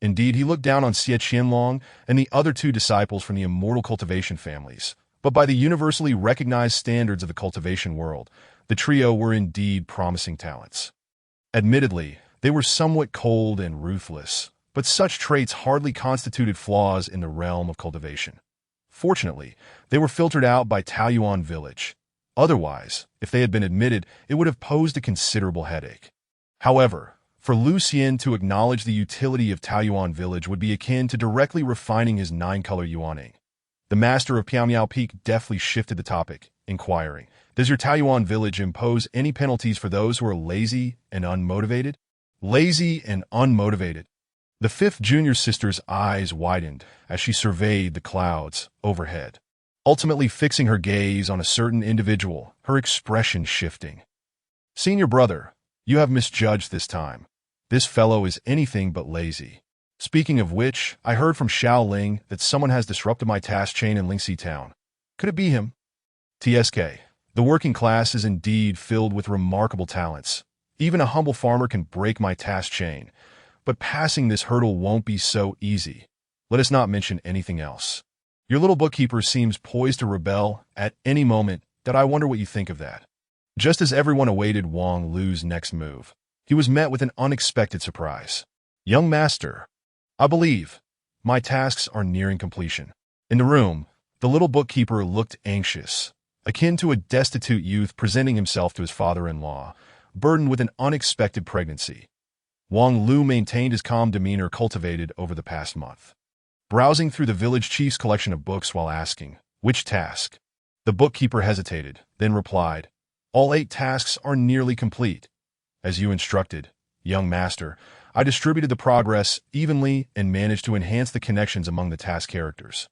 Indeed, he looked down on Xie Qianlong and the other two disciples from the immortal cultivation families, but by the universally recognized standards of the cultivation world, the trio were indeed promising talents. Admittedly, they were somewhat cold and ruthless, but such traits hardly constituted flaws in the realm of cultivation. Fortunately, they were filtered out by Taoyuan Village. Otherwise, if they had been admitted, it would have posed a considerable headache. However, for Lucian to acknowledge the utility of Taoyuan Village would be akin to directly refining his nine-color yuaning. The master of Piao Peak deftly shifted the topic, inquiring, "Does your Taoyuan Village impose any penalties for those who are lazy and unmotivated?" Lazy and unmotivated. The fifth junior sister's eyes widened as she surveyed the clouds overhead, ultimately fixing her gaze on a certain individual, her expression shifting. "Senior brother, you have misjudged this time. This fellow is anything but lazy. Speaking of which, I heard from Xiao Ling that someone has disrupted my task chain in Lingxi Town. Could it be him?" TSK. The working class is indeed filled with remarkable talents. Even a humble farmer can break my task chain, but passing this hurdle won't be so easy. Let us not mention anything else. Your little bookkeeper seems poised to rebel at any moment. That I wonder what you think of that. Just as everyone awaited Wang Lu's next move, he was met with an unexpected surprise. "Young master, I believe my tasks are nearing completion." In the room, the little bookkeeper looked anxious, akin to a destitute youth presenting himself to his father-in-law, burdened with an unexpected pregnancy. Wang Lu maintained his calm demeanor cultivated over the past month, browsing through the village chief's collection of books while asking, "Which task?" The bookkeeper hesitated, then replied, "All 8 tasks are nearly complete. As you instructed, young master, I distributed the progress evenly and managed to enhance the connections among the task characters.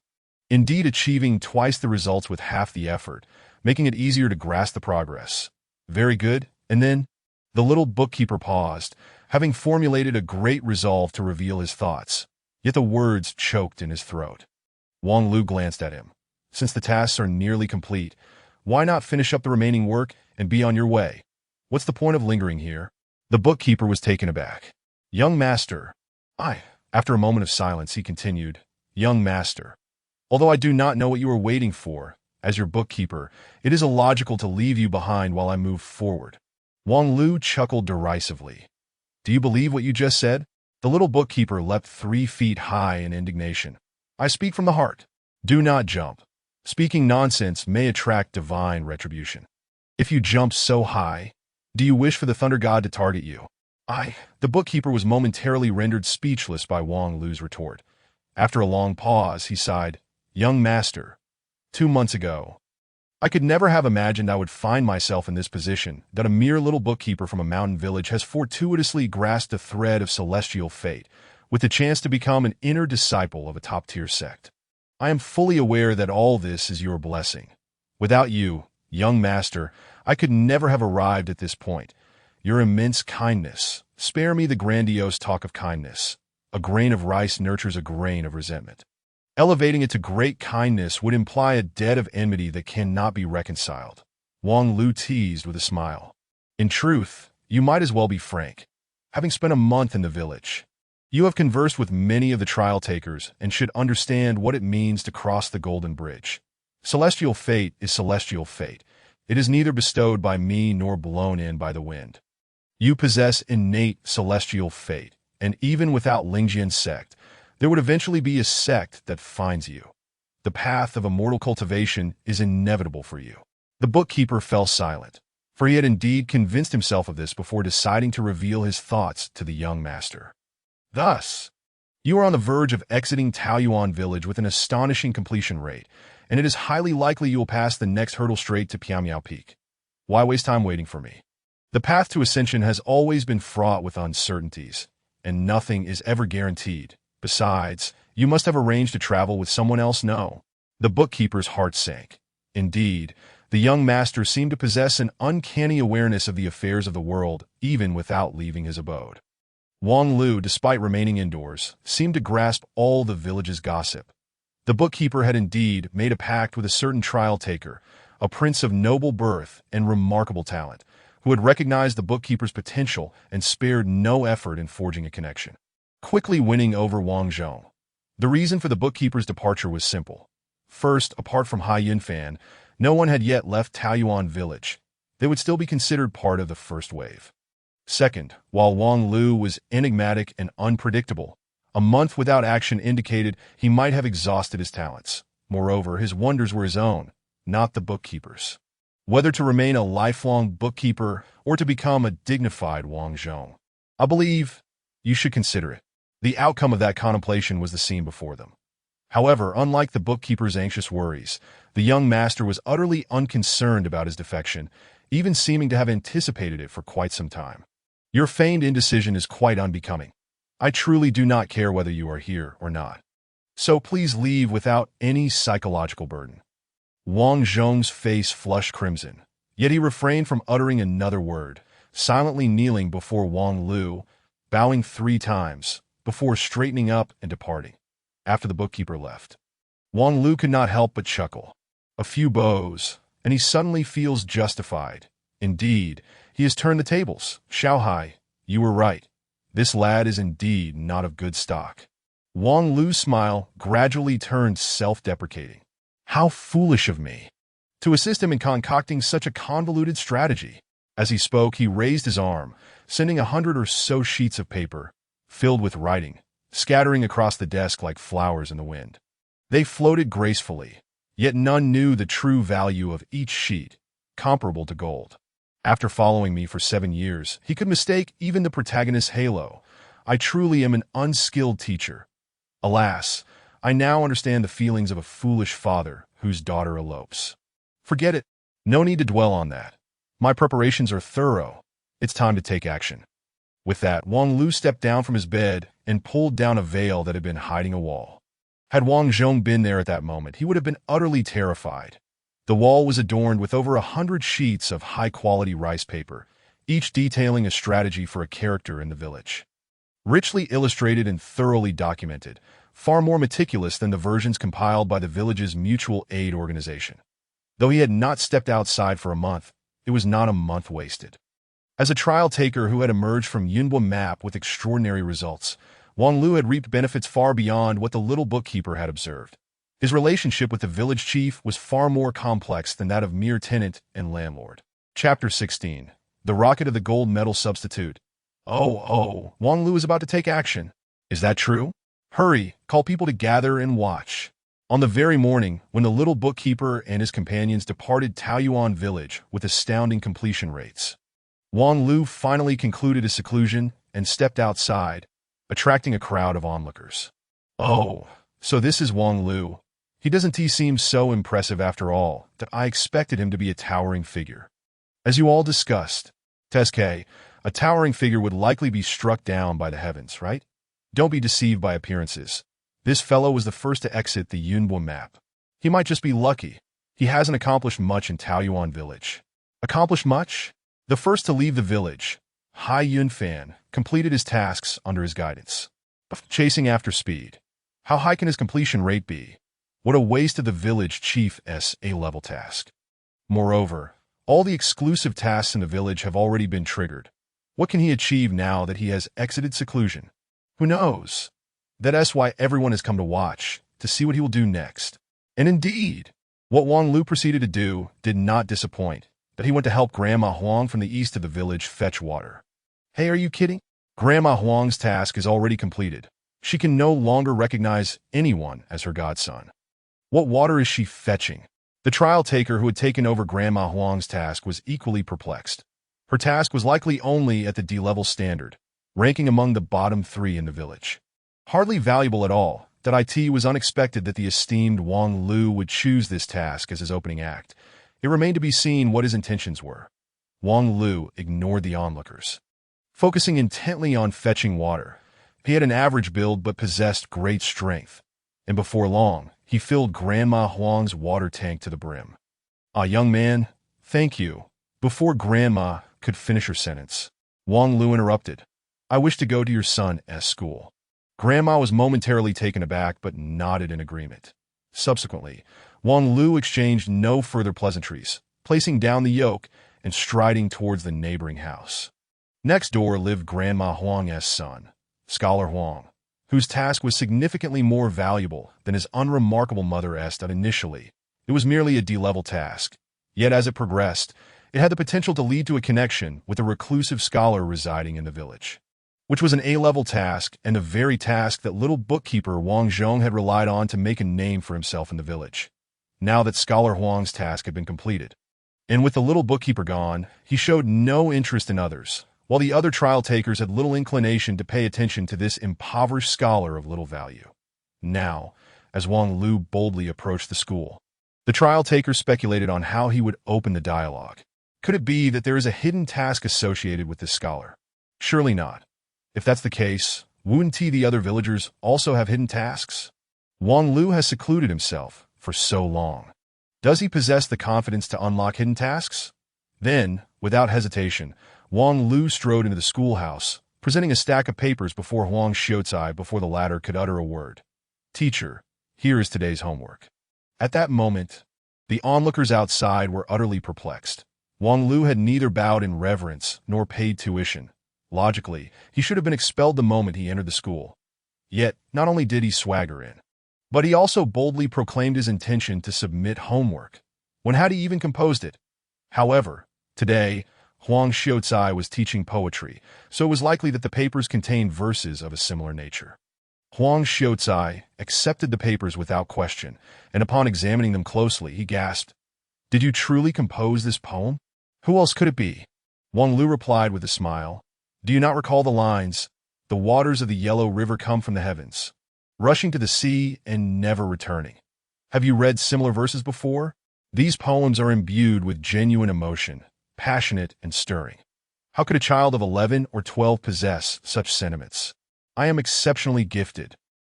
Indeed, achieving twice the results with half the effort, making it easier to grasp the progress. Very good, and then?" The little bookkeeper paused, having formulated a great resolve to reveal his thoughts, yet the words choked in his throat. Wang Lu glanced at him. "Since the tasks are nearly complete, why not finish up the remaining work and be on your way? What's the point of lingering here?" The bookkeeper was taken aback. "Young master, After a moment of silence, he continued, "Young master, although I do not know what you are waiting for, as your bookkeeper, it is illogical to leave you behind while I move forward." Wang Lu chuckled derisively. "Do you believe what you just said?" The little bookkeeper leapt 3 feet high in indignation. "I speak from the heart. Do not jump. Speaking nonsense may attract divine retribution. If you jump so high, do you wish for the thunder god to target you?" The bookkeeper was momentarily rendered speechless by Wang Lu's retort. After a long pause, he sighed, "Young master, 2 months ago, I could never have imagined I would find myself in this position, that a mere little bookkeeper from a mountain village has fortuitously grasped a thread of celestial fate, with the chance to become an inner disciple of a top-tier sect. I am fully aware that all this is your blessing. Without you, young master, I could never have arrived at this point. Your immense kindness, spare me the grandiose talk of kindness. A grain of rice nurtures a grain of resentment. Elevating it to great kindness would imply a debt of enmity that cannot be reconciled." Wang Lu teased with a smile. "In truth, you might as well be frank. Having spent a month in the village, you have conversed with many of the trial takers and should understand what it means to cross the Golden Bridge. Celestial fate is celestial fate. It is neither bestowed by me nor blown in by the wind. You possess innate celestial fate, and even without Lingjian Sect, there would eventually be a sect that finds you. The path of immortal cultivation is inevitable for you." The bookkeeper fell silent, for he had indeed convinced himself of this before deciding to reveal his thoughts to the young master. "Thus, you are on the verge of exiting Taoyuan Village with an astonishing completion rate, and it is highly likely you will pass the next hurdle straight to Piao Peak. Why waste time waiting for me? The path to ascension has always been fraught with uncertainties, and nothing is ever guaranteed. Besides, you must have arranged to travel with someone else, no?" The bookkeeper's heart sank. Indeed, the young master seemed to possess an uncanny awareness of the affairs of the world, even without leaving his abode. Wang Lu, despite remaining indoors, seemed to grasp all the village's gossip. The bookkeeper had indeed made a pact with a certain trial-taker, a prince of noble birth and remarkable talent, who had recognized the bookkeeper's potential and spared no effort in forging a connection, quickly winning over Wang Zhong. The reason for the bookkeeper's departure was simple. First, apart from Hai Yunfan, no one had yet left Taoyuan village. They would still be considered part of the first wave. Second, while Wang Lu was enigmatic and unpredictable, a month without action indicated he might have exhausted his talents. Moreover, his wonders were his own, not the bookkeeper's. Whether to remain a lifelong bookkeeper or to become a dignified Wang Zhong, I believe you should consider it. The outcome of that contemplation was the scene before them. However, unlike the bookkeeper's anxious worries, the young master was utterly unconcerned about his defection, even seeming to have anticipated it for quite some time. Your feigned indecision is quite unbecoming. I truly do not care whether you are here or not. So please leave without any psychological burden. Wang Zhong's face flushed crimson, yet he refrained from uttering another word, silently kneeling before Wang Lu, bowing 3 times, before straightening up and departing. After the bookkeeper left, Wang Lu could not help but chuckle. A few bows, and he suddenly feels justified. Indeed, he has turned the tables. Xiaohai, you were right. This lad is indeed not of good stock. Wang Lu's smile gradually turned self-deprecating. How foolish of me to assist him in concocting such a convoluted strategy. As he spoke, he raised his arm, sending 100 or so sheets of paper, filled with writing, scattering across the desk like flowers in the wind. They floated gracefully, yet none knew the true value of each sheet, comparable to gold. After following me for 7 years, he could mistake even the protagonist's halo. I truly am an unskilled teacher. Alas, I now understand the feelings of a foolish father whose daughter elopes. Forget it. No need to dwell on that. My preparations are thorough. It's time to take action. With that, Wang Lu stepped down from his bed and pulled down a veil that had been hiding a wall. Had Wang Zhong been there at that moment, he would have been utterly terrified. The wall was adorned with over 100 sheets of high-quality rice paper, each detailing a strategy for a character in the village. Richly illustrated and thoroughly documented, far more meticulous than the versions compiled by the village's mutual aid organization. Though he had not stepped outside for a month, it was not a month wasted. As a trial-taker who had emerged from Yunbo map with extraordinary results, Wang Lu had reaped benefits far beyond what the little bookkeeper had observed. His relationship with the village chief was far more complex than that of mere tenant and landlord. Chapter 16. The Rocket of the Gold Medal Substitute. Oh, Wang Lu is about to take action. Is that true? Hurry, call people to gather and watch. On the very morning when the little bookkeeper and his companions departed Taoyuan village with astounding completion rates, Wang Lu finally concluded his seclusion and stepped outside, attracting a crowd of onlookers. Oh, so this is Wang Lu. He doesn't seem so impressive after all that I expected him to be a towering figure. As you all discussed, Teske, a towering figure would likely be struck down by the heavens, right? Don't be deceived by appearances. This fellow was the first to exit the Yunbo map. He might just be lucky. He hasn't accomplished much in Taoyuan village. Accomplished much? The first to leave the village, Hai Yunfan, completed his tasks under his guidance. Chasing after speed. How high can his completion rate be? What a waste of the village chief's A-level task. Moreover, all the exclusive tasks in the village have already been triggered. What can he achieve now that he has exited seclusion? Who knows? That's why everyone has come to watch, to see what he will do next. And indeed, what Wang Lu proceeded to do did not disappoint, that he went to help Grandma Huang from the east of the village fetch water. Hey, are you kidding? Grandma Huang's task is already completed. She can no longer recognize anyone as her godson. What water is she fetching? The trial taker who had taken over Grandma Huang's task was equally perplexed. Her task was likely only at the D-level standard, ranking among the bottom 3 in the village. Hardly valuable at all, that it was unexpected that the esteemed Wang Lu would choose this task as his opening act. It remained to be seen what his intentions were. Wang Lu ignored the onlookers. Focusing intently on fetching water, he had an average build but possessed great strength, and before long, he filled Grandma Huang's water tank to the brim. Ah, young man, thank you. Before Grandma could finish her sentence, Wang Lu interrupted. I wish to go to your son's school. Grandma was momentarily taken aback but nodded in agreement. Subsequently, Wang Lu exchanged no further pleasantries, placing down the yoke and striding towards the neighboring house. Next door lived Grandma Huang's son, Scholar Huang, whose task was significantly more valuable than his unremarkable mother Esther initially. It was merely a D-level task. Yet as it progressed, it had the potential to lead to a connection with a reclusive scholar residing in the village, which was an A-level task and the very task that little bookkeeper Wang Zhong had relied on to make a name for himself in the village. Now that Scholar Huang's task had been completed, and with the little bookkeeper gone, he showed no interest in others, while the other trial takers had little inclination to pay attention to this impoverished scholar of little value. Now, as Wang Lu boldly approached the school, the trial takers speculated on how he would open the dialogue. Could it be that there is a hidden task associated with this scholar? Surely not. If that's the case, wouldn't the other villagers also have hidden tasks? Wang Lu has secluded himself for so long. Does he possess the confidence to unlock hidden tasks? Then, without hesitation, Wang Lu strode into the schoolhouse, presenting a stack of papers before Huang Xiaozai before the latter could utter a word. "Teacher, here is today's homework." At that moment, the onlookers outside were utterly perplexed. Wang Lu had neither bowed in reverence nor paid tuition. Logically, he should have been expelled the moment he entered the school. Yet, not only did he swagger in, but he also boldly proclaimed his intention to submit homework. When had he even composed it? However, today, Huang Xiaozai was teaching poetry, so it was likely that the papers contained verses of a similar nature. Huang Xiaozai accepted the papers without question, and upon examining them closely, he gasped, "Did you truly compose this poem? Who else could it be?" Wang Lu replied with a smile, "Do you not recall the lines, 'The waters of the yellow river come from the heavens, rushing to the sea and never returning'? Have you read similar verses before? These poems are imbued with genuine emotion, passionate and stirring. How could a child of 11 or 12 possess such sentiments? I am exceptionally gifted,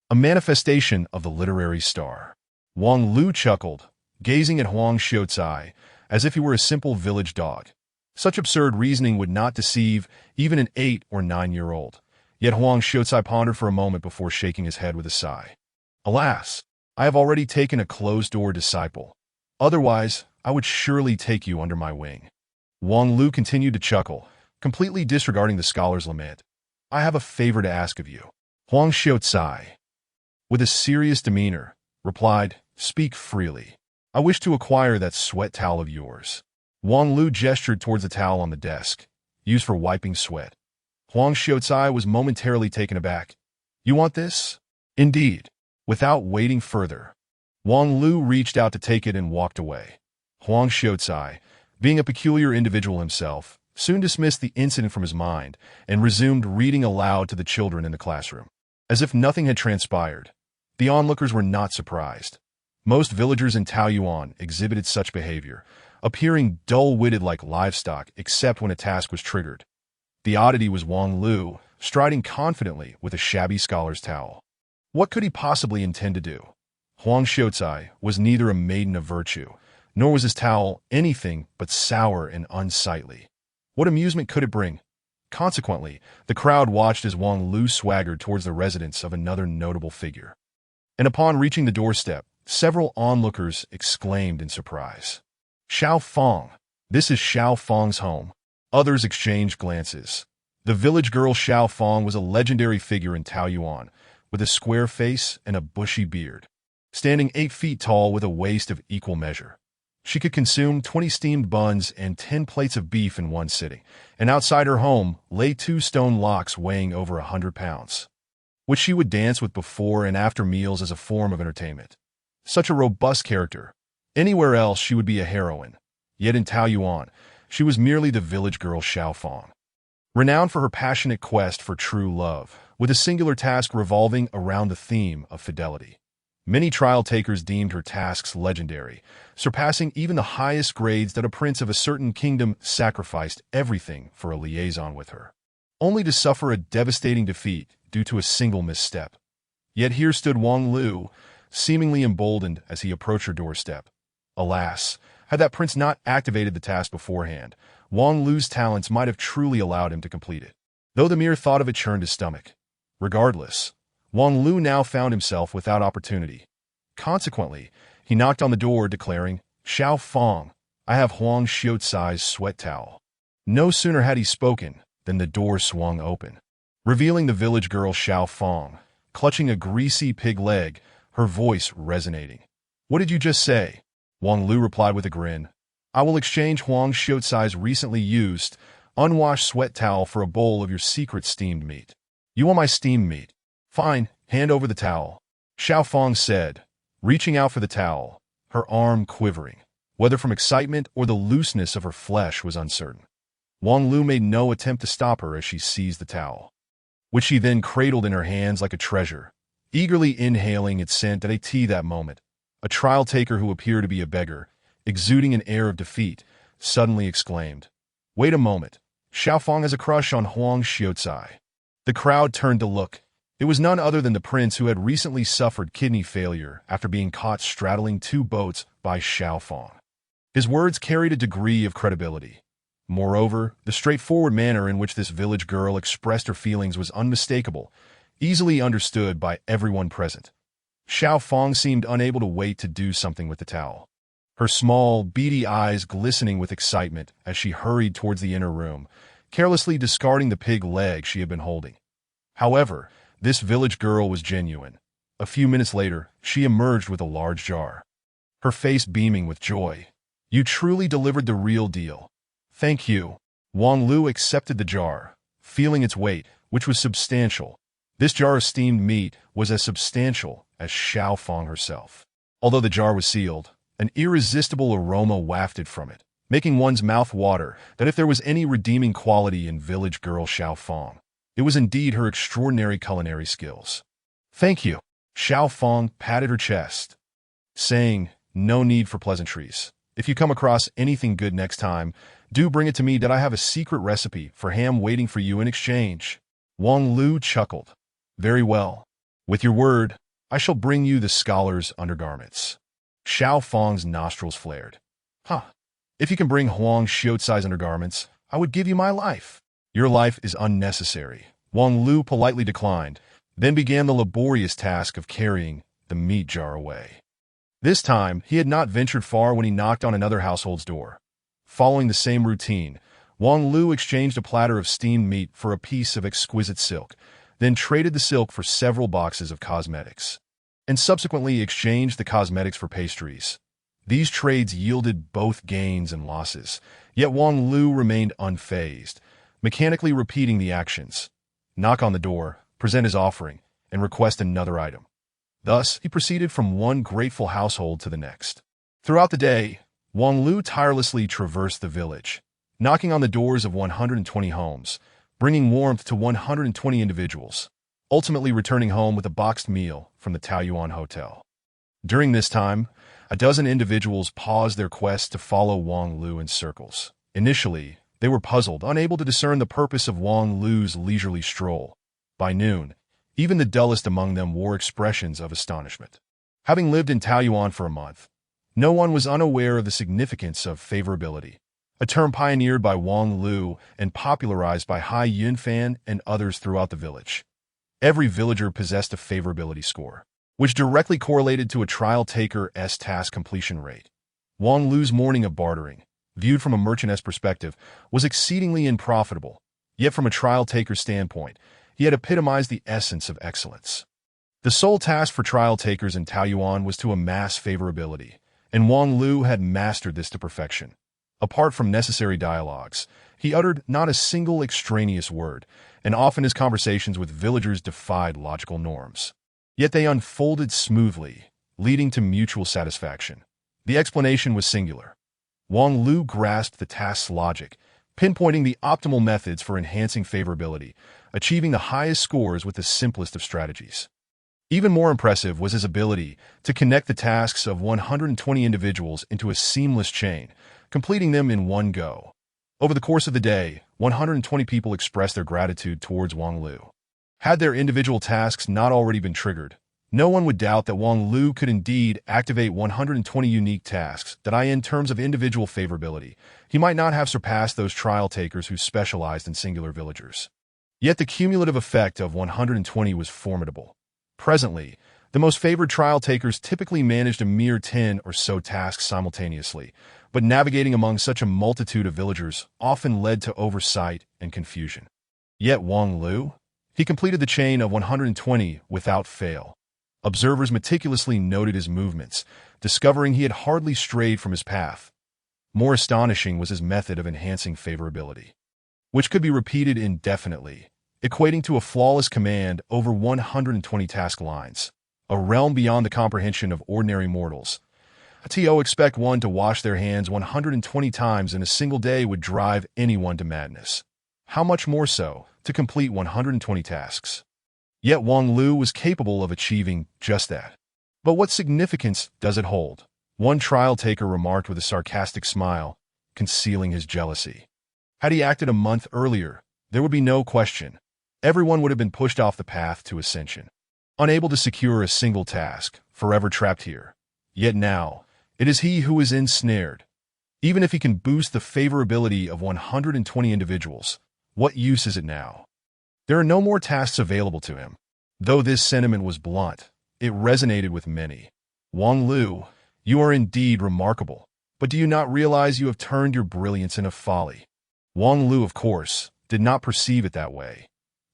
a manifestation of the literary star." Wang Lu chuckled, gazing at Huang Xiaozai as if he were a simple village dog. Such absurd reasoning would not deceive even an 8 or 9-year-old. Yet Huang Xiaozai pondered for a moment before shaking his head with a sigh. "Alas, I have already taken a closed-door disciple. Otherwise, I would surely take you under my wing." Wang Lu continued to chuckle, completely disregarding the scholar's lament. "I have a favor to ask of you." Huang Xiaozai, with a serious demeanor, replied, "Speak freely. I wish to acquire that sweat towel of yours." Wang Lu gestured towards the towel on the desk, used for wiping sweat. Huang Xiaozai was momentarily taken aback. "You want this?" "Indeed." Without waiting further, Wang Lu reached out to take it and walked away. Huang Xiaozai, being a peculiar individual himself, soon dismissed the incident from his mind and resumed reading aloud to the children in the classroom. As if nothing had transpired, the onlookers were not surprised. Most villagers in Taoyuan exhibited such behavior, appearing dull-witted like livestock except when a task was triggered. The oddity was Wang Lu, striding confidently with a shabby scholar's towel. What could he possibly intend to do? Huang Xiaozai was neither a maiden of virtue, nor was his towel anything but sour and unsightly. What amusement could it bring? Consequently, the crowd watched as Wang Lu swaggered towards the residence of another notable figure. And upon reaching the doorstep, several onlookers exclaimed in surprise, "Xiao Feng! This is Xiao Feng's home." Others exchanged glances. The village girl Xiao Feng was a legendary figure in Taoyuan, with a square face and a bushy beard. Standing 8 feet tall with a waist of equal measure, she could consume 20 steamed buns and 10 plates of beef in one sitting, and outside her home lay 2 stone locks weighing over 100 pounds, which she would dance with before and after meals as a form of entertainment. Such a robust character. Anywhere else she would be a heroine, yet in Taoyuan, she was merely the village girl Xiao Feng, renowned for her passionate quest for true love, with a singular task revolving around the theme of fidelity. Many trial takers deemed her tasks legendary, surpassing even the highest grades that a prince of a certain kingdom sacrificed everything for a liaison with her, only to suffer a devastating defeat due to a single misstep. Yet here stood Wang Lu, seemingly emboldened as he approached her doorstep. Alas, had that prince not activated the task beforehand, Wang Lu's talents might have truly allowed him to complete it, though the mere thought of it churned his stomach. Regardless, Wang Lu now found himself without opportunity. Consequently, he knocked on the door, declaring, "Xiao Fong, I have Huang Xiaocai's sweat towel." No sooner had he spoken than the door swung open, revealing the village girl Xiao Fong, clutching a greasy pig leg, her voice resonating. "What did you just say?" Wang Lu replied with a grin. "I will exchange Huang Xiaocai's recently used, unwashed sweat towel for a bowl of your secret steamed meat." "You want my steamed meat? Fine, hand over the towel," Xiao Fong said, reaching out for the towel, her arm quivering. Whether from excitement or the looseness of her flesh was uncertain. Wang Lu made no attempt to stop her as she seized the towel, which she then cradled in her hands like a treasure, eagerly inhaling its scent at a tea that moment. A trial taker who appeared to be a beggar, exuding an air of defeat, suddenly exclaimed, "Wait a moment, Xiao Fong has a crush on Huang Xiaocai." The crowd turned to look. It was none other than the prince who had recently suffered kidney failure after being caught straddling two boats by Xiao Fong. His words carried a degree of credibility. Moreover, the straightforward manner in which this village girl expressed her feelings was unmistakable, easily understood by everyone present. Xiao Fong seemed unable to wait to do something with the towel, her small, beady eyes glistening with excitement as she hurried towards the inner room, carelessly discarding the pig leg she had been holding. However, this village girl was genuine. A few minutes later, she emerged with a large jar, her face beaming with joy. "You truly delivered the real deal." "Thank you." Wang Lu accepted the jar, feeling its weight, which was substantial. This jar of steamed meat was as substantial as Xiao Fong herself. Although the jar was sealed, an irresistible aroma wafted from it, making one's mouth water that if there was any redeeming quality in village girl Xiao Fong, it was indeed her extraordinary culinary skills. "Thank you." Xiao Fong patted her chest, saying, "No need for pleasantries. If you come across anything good next time, do bring it to me that I have a secret recipe for ham waiting for you in exchange." Wang Lu chuckled. "Very well. With your word, I shall bring you the scholar's undergarments." Xiao Fong's nostrils flared. "Huh. If you can bring Huang Xiaocai's undergarments, I would give you my life." "Your life is unnecessary," Wang Lu politely declined, then began the laborious task of carrying the meat jar away. This time, he had not ventured far when he knocked on another household's door. Following the same routine, Wang Lu exchanged a platter of steamed meat for a piece of exquisite silk, then traded the silk for several boxes of cosmetics, and subsequently exchanged the cosmetics for pastries. These trades yielded both gains and losses, yet Wang Lu remained unfazed, mechanically repeating the actions. Knock on the door, present his offering, and request another item. Thus, he proceeded from one grateful household to the next. Throughout the day, Wang Lu tirelessly traversed the village, knocking on the doors of 120 homes, bringing warmth to 120 individuals, ultimately returning home with a boxed meal from the Taoyuan Hotel. During this time, a dozen individuals paused their quest to follow Wang Lu in circles. Initially, they were puzzled, unable to discern the purpose of Wang Lu's leisurely stroll. By noon, even the dullest among them wore expressions of astonishment. Having lived in Taoyuan for a month, no one was unaware of the significance of favorability, a term pioneered by Wang Lu and popularized by Hai Yunfan and others throughout the village. Every villager possessed a favorability score, which directly correlated to a trial taker's task completion rate. Wang Lu's morning of bartering, viewed from a merchant's perspective, was exceedingly unprofitable, yet from a trial taker's standpoint, he had epitomized the essence of excellence. The sole task for trial takers in Taoyuan was to amass favorability, and Wang Lu had mastered this to perfection. Apart from necessary dialogues, he uttered not a single extraneous word, and often his conversations with villagers defied logical norms. Yet they unfolded smoothly, leading to mutual satisfaction. The explanation was singular. Wang Lu grasped the task's logic, pinpointing the optimal methods for enhancing favorability, achieving the highest scores with the simplest of strategies. Even more impressive was his ability to connect the tasks of 120 individuals into a seamless chain, completing them in one go. Over the course of the day, 120 people expressed their gratitude towards Wang Lu. Had their individual tasks not already been triggered, no one would doubt that Wang Lu could indeed activate 120 unique tasks that in terms of individual favorability, he might not have surpassed those trial takers who specialized in singular villagers. Yet the cumulative effect of 120 was formidable. Presently, The most favored trial takers typically managed a mere 10 or so tasks simultaneously, but navigating among such a multitude of villagers often led to oversight and confusion. Yet Wang Lu? He completed the chain of 120 without fail. Observers meticulously noted his movements, discovering he had hardly strayed from his path. More astonishing was his method of enhancing favorability, which could be repeated indefinitely, equating to a flawless command over 120 task lines, a realm beyond the comprehension of ordinary mortals. To expect one to wash their hands 120 times in a single day would drive anyone to madness. How much more so to complete 120 tasks? Yet Wang Lu was capable of achieving just that. But what significance does it hold? One trial taker remarked with a sarcastic smile, concealing his jealousy. Had he acted a month earlier, there would be no question. Everyone would have been pushed off the path to ascension, unable to secure a single task, forever trapped here. Yet now, it is he who is ensnared. Even if he can boost the favorability of 120 individuals, what use is it now? There are no more tasks available to him. Though this sentiment was blunt, it resonated with many. Wang Lu, you are indeed remarkable, but do you not realize you have turned your brilliance into folly? Wang Lu, of course, did not perceive it that way.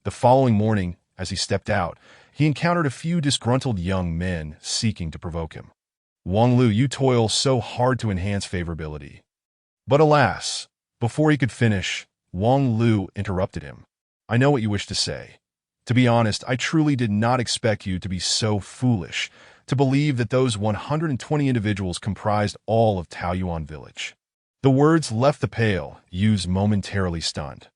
The following morning, as he stepped out, he encountered a few disgruntled young men seeking to provoke him. Wang Lu, you toil so hard to enhance favorability. But alas, before he could finish, Wang Lu interrupted him. I know what you wish to say. To be honest, I truly did not expect you to be so foolish to believe that those 120 individuals comprised all of Taoyuan village. The words left the pale youths momentarily stunned,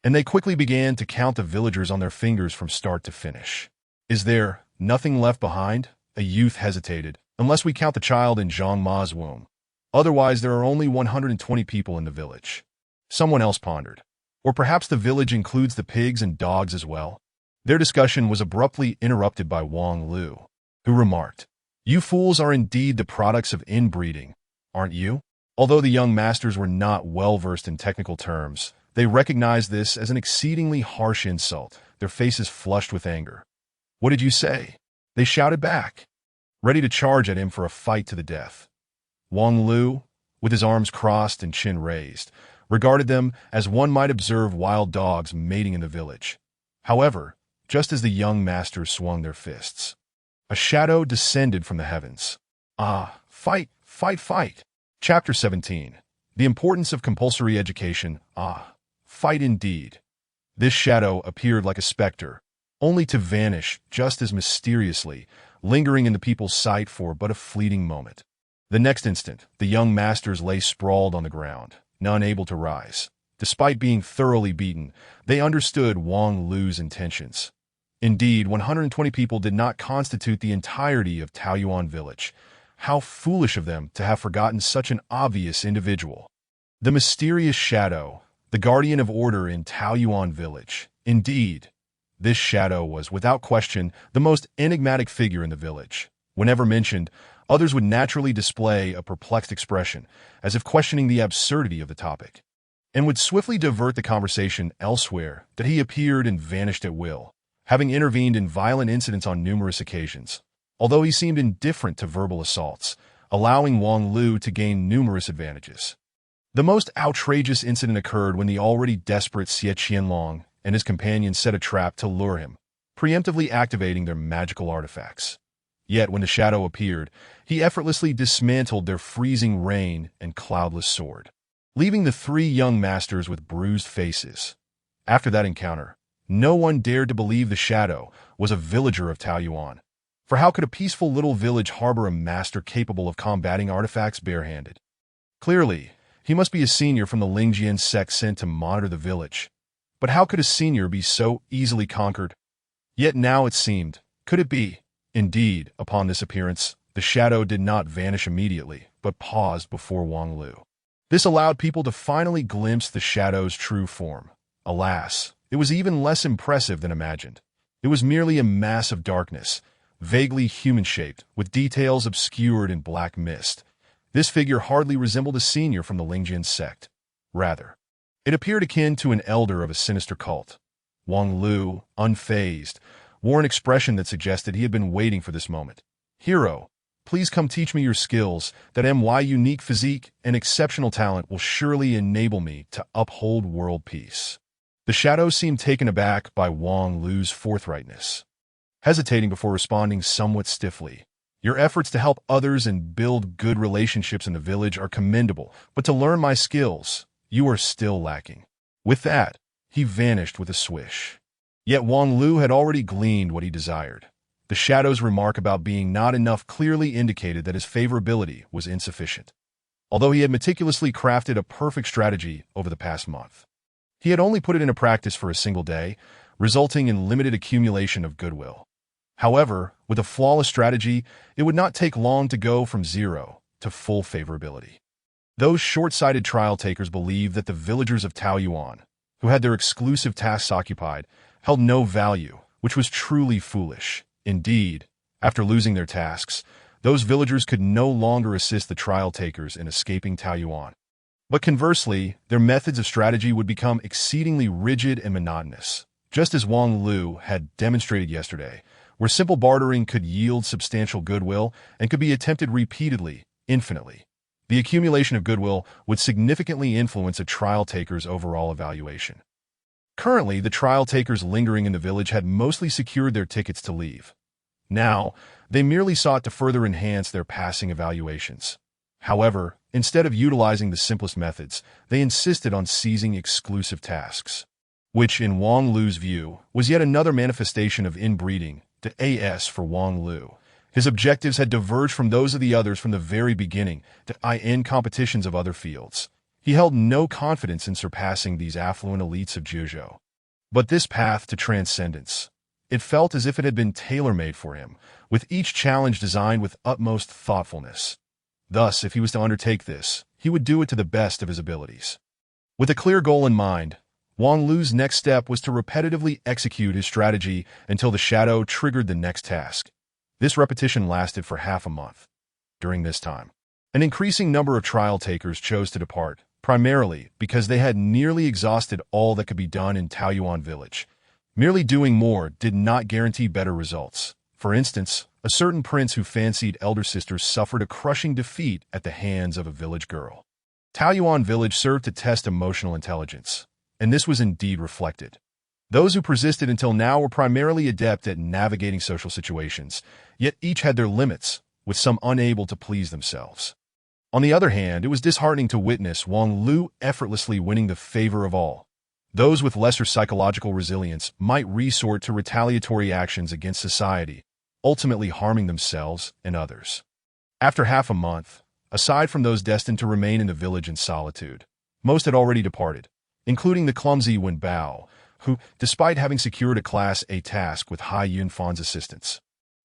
and they quickly began to count the villagers on their fingers from start to finish. Is there nothing left behind? A youth hesitated. Unless we count the child in Zhang Ma's womb. Otherwise, there are only 120 people in the village. Someone else pondered. Or perhaps the village includes the pigs and dogs as well. Their discussion was abruptly interrupted by Wang Lu, who remarked, You fools are indeed the products of inbreeding, aren't you? Although the young masters were not well-versed in technical terms, they recognized this as an exceedingly harsh insult, their faces flushed with anger. What did you say? They shouted back, ready to charge at him for a fight to the death. Wang Lu, with his arms crossed and chin raised, regarded them as one might observe wild dogs mating in the village. However, just as the young masters swung their fists, a shadow descended from the heavens. Ah, fight, fight, fight. Chapter 17. The Importance of Compulsory Education. Ah, fight indeed. This shadow appeared like a specter, only to vanish just as mysteriously, lingering in the people's sight for but a fleeting moment. The next instant, the young masters lay sprawled on the ground, unable to rise. Despite being thoroughly beaten, they understood Wang Lu's intentions. Indeed, 120 people did not constitute the entirety of Taoyuan village. How foolish of them to have forgotten such an obvious individual. The mysterious shadow, the guardian of order in Taoyuan village. Indeed, this shadow was, without question, the most enigmatic figure in the village. Whenever mentioned, others would naturally display a perplexed expression, as if questioning the absurdity of the topic, and would swiftly divert the conversation elsewhere that he appeared and vanished at will, having intervened in violent incidents on numerous occasions. Although he seemed indifferent to verbal assaults, allowing Wang Lu to gain numerous advantages. The most outrageous incident occurred when the already desperate Xie Qianlong and his companions set a trap to lure him, preemptively activating their magical artifacts. Yet when the shadow appeared, he effortlessly dismantled their freezing rain and cloudless sword, leaving the three young masters with bruised faces. After that encounter, no one dared to believe the shadow was a villager of Taoyuan. For how could a peaceful little village harbor a master capable of combating artifacts barehanded? Clearly, he must be a senior from the Lingjian Sect sent to monitor the village. But how could a senior be so easily conquered? Yet now it seemed, could it be? Indeed, upon this appearance, the shadow did not vanish immediately, but paused before Wang Lu. This allowed people to finally glimpse the shadow's true form. Alas, it was even less impressive than imagined. It was merely a mass of darkness, vaguely human-shaped, with details obscured in black mist. This figure hardly resembled a senior from the Lingjian Sect. Rather, it appeared akin to an elder of a sinister cult. Wang Lu, unfazed, wore an expression that suggested he had been waiting for this moment. "Hero, please come teach me your skills. That my unique physique and exceptional talent will surely enable me to uphold world peace." The shadow seemed taken aback by Wang Lu's forthrightness, hesitating before responding somewhat stiffly. "Your efforts to help others and build good relationships in the village are commendable, but to learn my skills, you are still lacking." With that, he vanished with a swish. Yet Wang Lu had already gleaned what he desired. The shadow's remark about being not enough clearly indicated that his favorability was insufficient. Although he had meticulously crafted a perfect strategy over the past month, he had only put it into practice for a single day, resulting in limited accumulation of goodwill. However, with a flawless strategy, it would not take long to go from 0 to full favorability. Those short-sighted trial takers believed that the villagers of Taoyuan, who had their exclusive tasks occupied, held no value, which was truly foolish. Indeed, after losing their tasks, those villagers could no longer assist the trial takers in escaping Taoyuan. But conversely, their methods of strategy would become exceedingly rigid and monotonous, just as Wang Lu had demonstrated yesterday, where simple bartering could yield substantial goodwill and could be attempted repeatedly, infinitely. The accumulation of goodwill would significantly influence a trial taker's overall evaluation. Currently, the trial takers lingering in the village had mostly secured their tickets to leave. Now, they merely sought to further enhance their passing evaluations. However, instead of utilizing the simplest methods, they insisted on seizing exclusive tasks, which, in Wang Lu's view, was yet another manifestation of inbreeding. To AS for Wang Lu, his objectives had diverged from those of the others from the very beginning to IN competitions of other fields. He held no confidence in surpassing these affluent elites of Jiuzhou. But this path to transcendence, it felt as if it had been tailor-made for him, with each challenge designed with utmost thoughtfulness. Thus, if he was to undertake this, he would do it to the best of his abilities. With a clear goal in mind, Wang Lu's next step was to repetitively execute his strategy until the shadow triggered the next task. This repetition lasted for half a month. During this time, an increasing number of trial takers chose to depart, primarily because they had nearly exhausted all that could be done in Taoyuan village. Merely doing more did not guarantee better results. For instance, a certain prince who fancied elder sisters suffered a crushing defeat at the hands of a village girl. Taoyuan village served to test emotional intelligence, and this was indeed reflected. Those who persisted until now were primarily adept at navigating social situations, yet each had their limits, with some unable to please themselves. On the other hand, it was disheartening to witness Wang Lu effortlessly winning the favor of all. Those with lesser psychological resilience might resort to retaliatory actions against society, ultimately harming themselves and others. After half a month, aside from those destined to remain in the village in solitude, most had already departed, including the clumsy Wen Bao, who, despite having secured a Class A task with Hai Yunfan's assistance,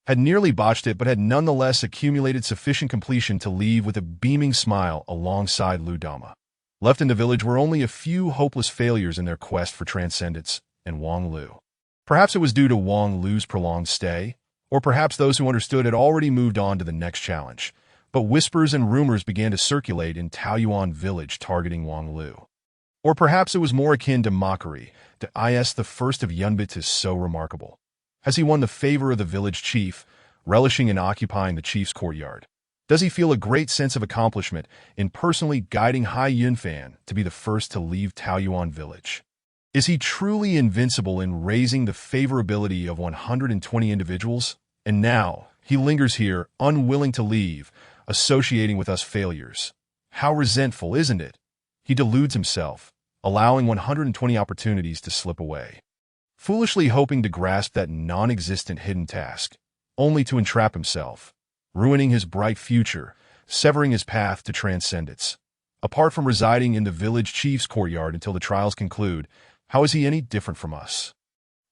had nearly botched it but had nonetheless accumulated sufficient completion to leave with a beaming smile alongside Lu Dama. Left in the village were only a few hopeless failures in their quest for transcendence, and Wang Lu. Perhaps it was due to Wang Lu's prolonged stay, or perhaps those who understood had already moved on to the next challenge, but whispers and rumors began to circulate in Taoyuan village targeting Wang Lu. Or perhaps it was more akin to mockery, to is the first of Yunbit is so remarkable. Has he won the favor of the village chief, relishing in occupying the chief's courtyard? Does he feel a great sense of accomplishment in personally guiding Hai Yunfan to be the first to leave Taoyuan village? Is he truly invincible in raising the favorability of 120 individuals? And now, he lingers here, unwilling to leave, associating with us failures. How resentful, isn't it? He deludes himself, allowing 120 opportunities to slip away, foolishly hoping to grasp that non-existent hidden task, only to entrap himself, ruining his bright future, severing his path to transcendence. Apart from residing in the village chief's courtyard until the trials conclude, how is he any different from us?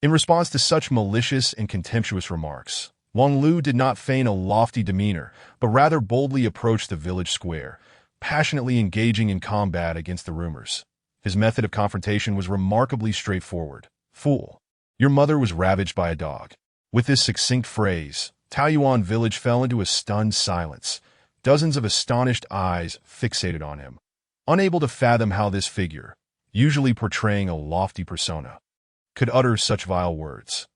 In response to such malicious and contemptuous remarks, Wang Lu did not feign a lofty demeanor, but rather boldly approached the village square, passionately engaging in combat against the rumors. His method of confrontation was remarkably straightforward. "Fool, your mother was ravaged by a dog." With this succinct phrase, Taoyuan village fell into a stunned silence, dozens of astonished eyes fixated on him, unable to fathom how this figure, usually portraying a lofty persona, could utter such vile words.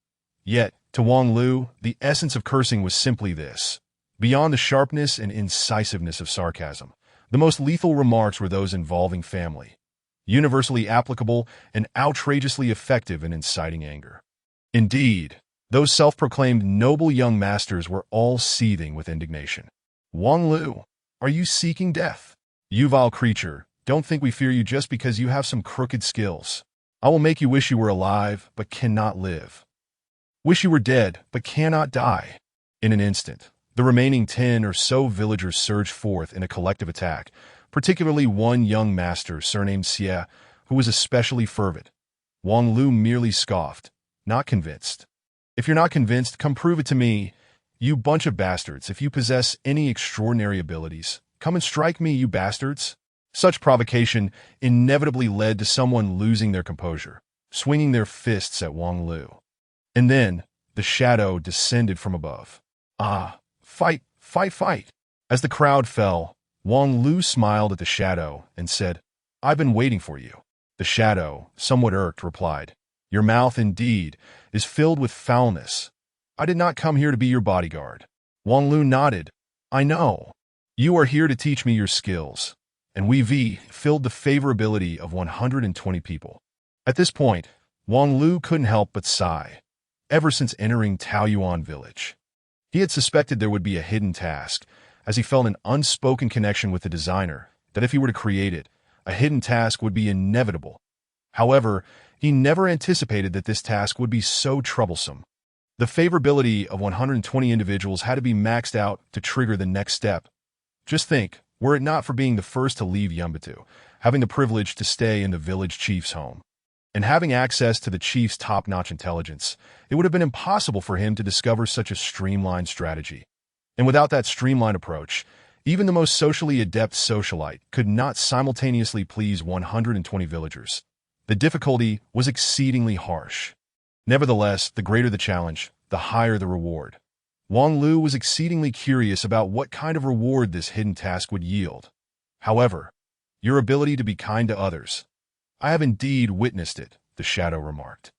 Yet, To Wang Lu, the essence of cursing was simply this. Beyond the sharpness and incisiveness of sarcasm, the most lethal remarks were those involving family, universally applicable and outrageously effective in inciting anger. Indeed, those self-proclaimed noble young masters were all seething with indignation. Wang Lu, are you seeking death? You vile creature, don't think we fear you just because you have some crooked skills. I will make you wish you were alive, but cannot live. Wish you were dead, but cannot die. In an instant, the remaining 10 or so villagers surged forth in a collective attack, particularly one young master surnamed Xie, who was especially fervent. Wang Lu merely scoffed, not convinced. If you're not convinced, come prove it to me. You bunch of bastards, if you possess any extraordinary abilities, come and strike me, you bastards. Such provocation inevitably led to someone losing their composure, swinging their fists at Wang Lu. And then, the shadow descended from above. Ah, fight, fight, fight. As the crowd fell, Wang Lu smiled at the shadow and said, I've been waiting for you. The shadow, somewhat irked, replied, Your mouth, indeed, is filled with foulness. I did not come here to be your bodyguard. Wang Lu nodded. I know. You are here to teach me your skills. And we filled the favorability of 120 people. At this point, Wang Lu couldn't help but sigh. Ever since entering Taoyuan village, he had suspected there would be a hidden task, as he felt an unspoken connection with the designer, that if he were to create it, a hidden task would be inevitable. However, he never anticipated that this task would be so troublesome. The favorability of 120 individuals had to be maxed out to trigger the next step. Just think, were it not for being the first to leave Yunbatu, having the privilege to stay in the village chief's home, and having access to the chief's top-notch intelligence, it would have been impossible for him to discover such a streamlined strategy. And without that streamlined approach, even the most socially adept socialite could not simultaneously please 120 villagers. The difficulty was exceedingly harsh. Nevertheless, the greater the challenge, the higher the reward. Wang Lu was exceedingly curious about what kind of reward this hidden task would yield. However, your ability to be kind to others. I have indeed witnessed it, the shadow remarked,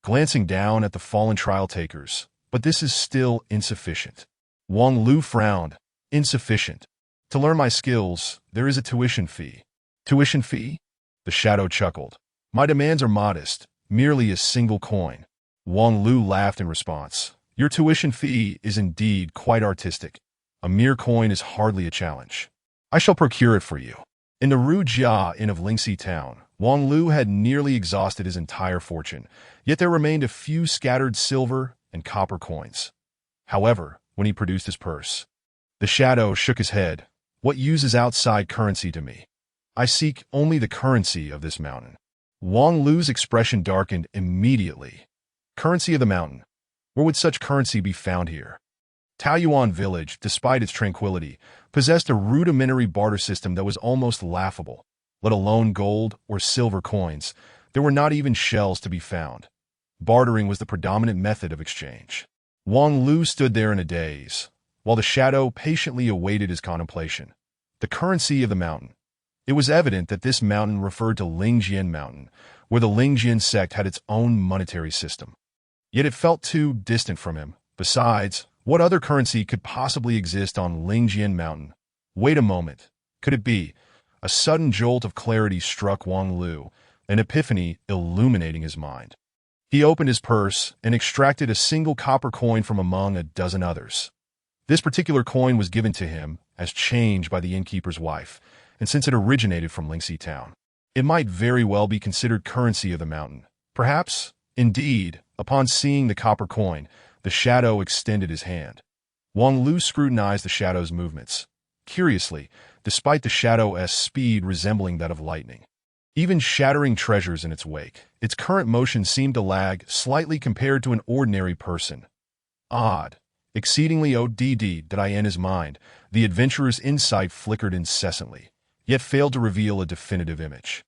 glancing down at the fallen trial takers, but this is still insufficient. Wang Lu frowned. Insufficient. To learn my skills, there is a tuition fee. Tuition fee? The shadow chuckled. My demands are modest, merely a single coin. Wang Lu laughed in response. Your tuition fee is indeed quite artistic. A mere coin is hardly a challenge. I shall procure it for you. In the Ru Jia Inn of Lingxi Town, Wang Lu had nearly exhausted his entire fortune, yet there remained a few scattered silver and copper coins. However, when he produced his purse, the shadow shook his head. What use is outside currency to me? I seek only the currency of this mountain. Wang Lu's expression darkened immediately. Currency of the mountain. Where would such currency be found here? Taoyuan village, despite its tranquility, possessed a rudimentary barter system that was almost laughable. Let alone gold or silver coins, there were not even shells to be found. Bartering was the predominant method of exchange. Wang Lu stood there in a daze, while the shadow patiently awaited his contemplation. The currency of the mountain. It was evident that this mountain referred to Lingjian Mountain, where the Lingjian Sect had its own monetary system. Yet it felt too distant from him. Besides, what other currency could possibly exist on Lingjian Mountain? Wait a moment. Could it be? A sudden jolt of clarity struck Wang Lu, an epiphany illuminating his mind. He opened his purse and extracted a single copper coin from among a dozen others. This particular coin was given to him as change by the innkeeper's wife, and since it originated from Lingxi Town, it might very well be considered currency of the mountain. Perhaps, indeed, upon seeing the copper coin, the shadow extended his hand. Wang Lu scrutinized the shadow's movements. Curiously, despite the shadow's speed resembling that of lightning, even shattering treasures in its wake, its current motion seemed to lag slightly compared to an ordinary person. Odd. Exceedingly odd did I in his mind, the adventurer's insight flickered incessantly, yet failed to reveal a definitive image.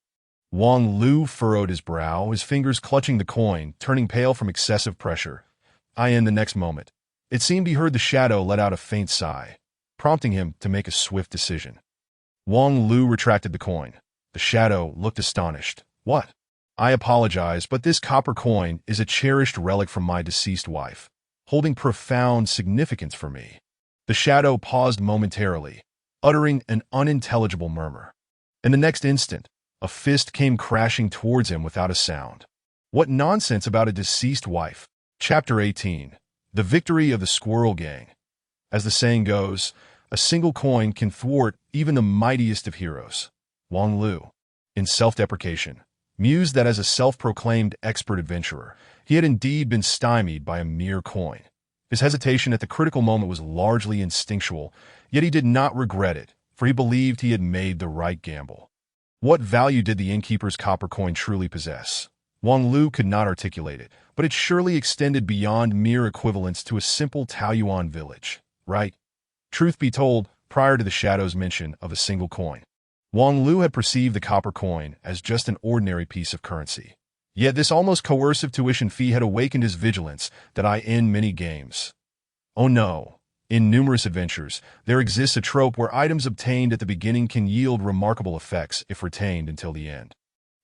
Wang Lu furrowed his brow, his fingers clutching the coin, turning pale from excessive pressure. In the next moment, it seemed he heard the shadow let out a faint sigh, prompting him to make a swift decision. Wang Lu retracted the coin. The shadow looked astonished. What? I apologize, but this copper coin is a cherished relic from my deceased wife. holding profound significance for me. The shadow paused momentarily, uttering an unintelligible murmur. In the next instant, a fist came crashing towards him without a sound. What nonsense about a deceased wife? Chapter 18. The Victory of the Squirrel Gang. As the saying goes, a single coin can thwart even the mightiest of heroes. Wang Lu. In self-deprecation, mused that as a self-proclaimed expert adventurer, he had indeed been stymied by a mere coin. His hesitation at the critical moment was largely instinctual, yet he did not regret it, for he believed he had made the right gamble. What value did the innkeeper's copper coin truly possess? Wang Lu could not articulate it, but it surely extended beyond mere equivalence to a simple Taoyuan village, right? Truth be told, prior to the Shadow's mention of a single coin, Wang Lu had perceived the copper coin as just an ordinary piece of currency. Yet this almost coercive tuition fee had awakened his vigilance that I end many games. Oh no. In numerous adventures, there exists a trope where items obtained at the beginning can yield remarkable effects if retained until the end.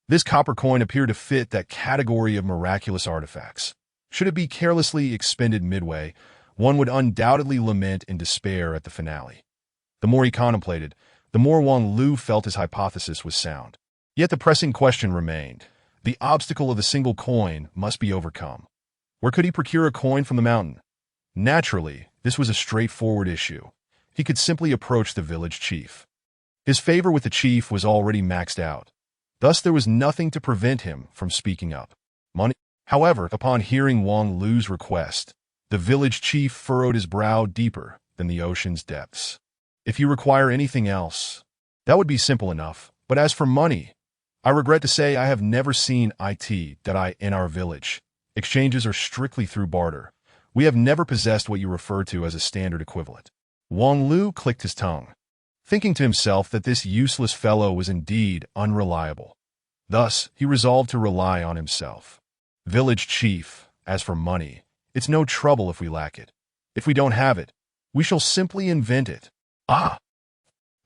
This copper coin appeared to fit that category of miraculous artifacts. Should it be carelessly expended midway, one would undoubtedly lament in despair at the finale. The more he contemplated, the more Wang Lu felt his hypothesis was sound. Yet the pressing question remained. The obstacle of the single coin must be overcome. Where could he procure a coin from the mountain? Naturally, this was a straightforward issue. He could simply approach the village chief. His favor with the chief was already maxed out. Thus there was nothing to prevent him from speaking up. Money. However, upon hearing Wang Lu's request, the village chief furrowed his brow deeper than the ocean's depths. If you require anything else, that would be simple enough. But as for money, I regret to say I have never seen it in our village. Exchanges are strictly through barter. We have never possessed what you refer to as a standard equivalent. Wang Lu clicked his tongue, thinking to himself that this useless fellow was indeed unreliable. Thus, he resolved to rely on himself. Village chief, as for money, it's no trouble if we lack it. If we don't have it, we shall simply invent it. Ah!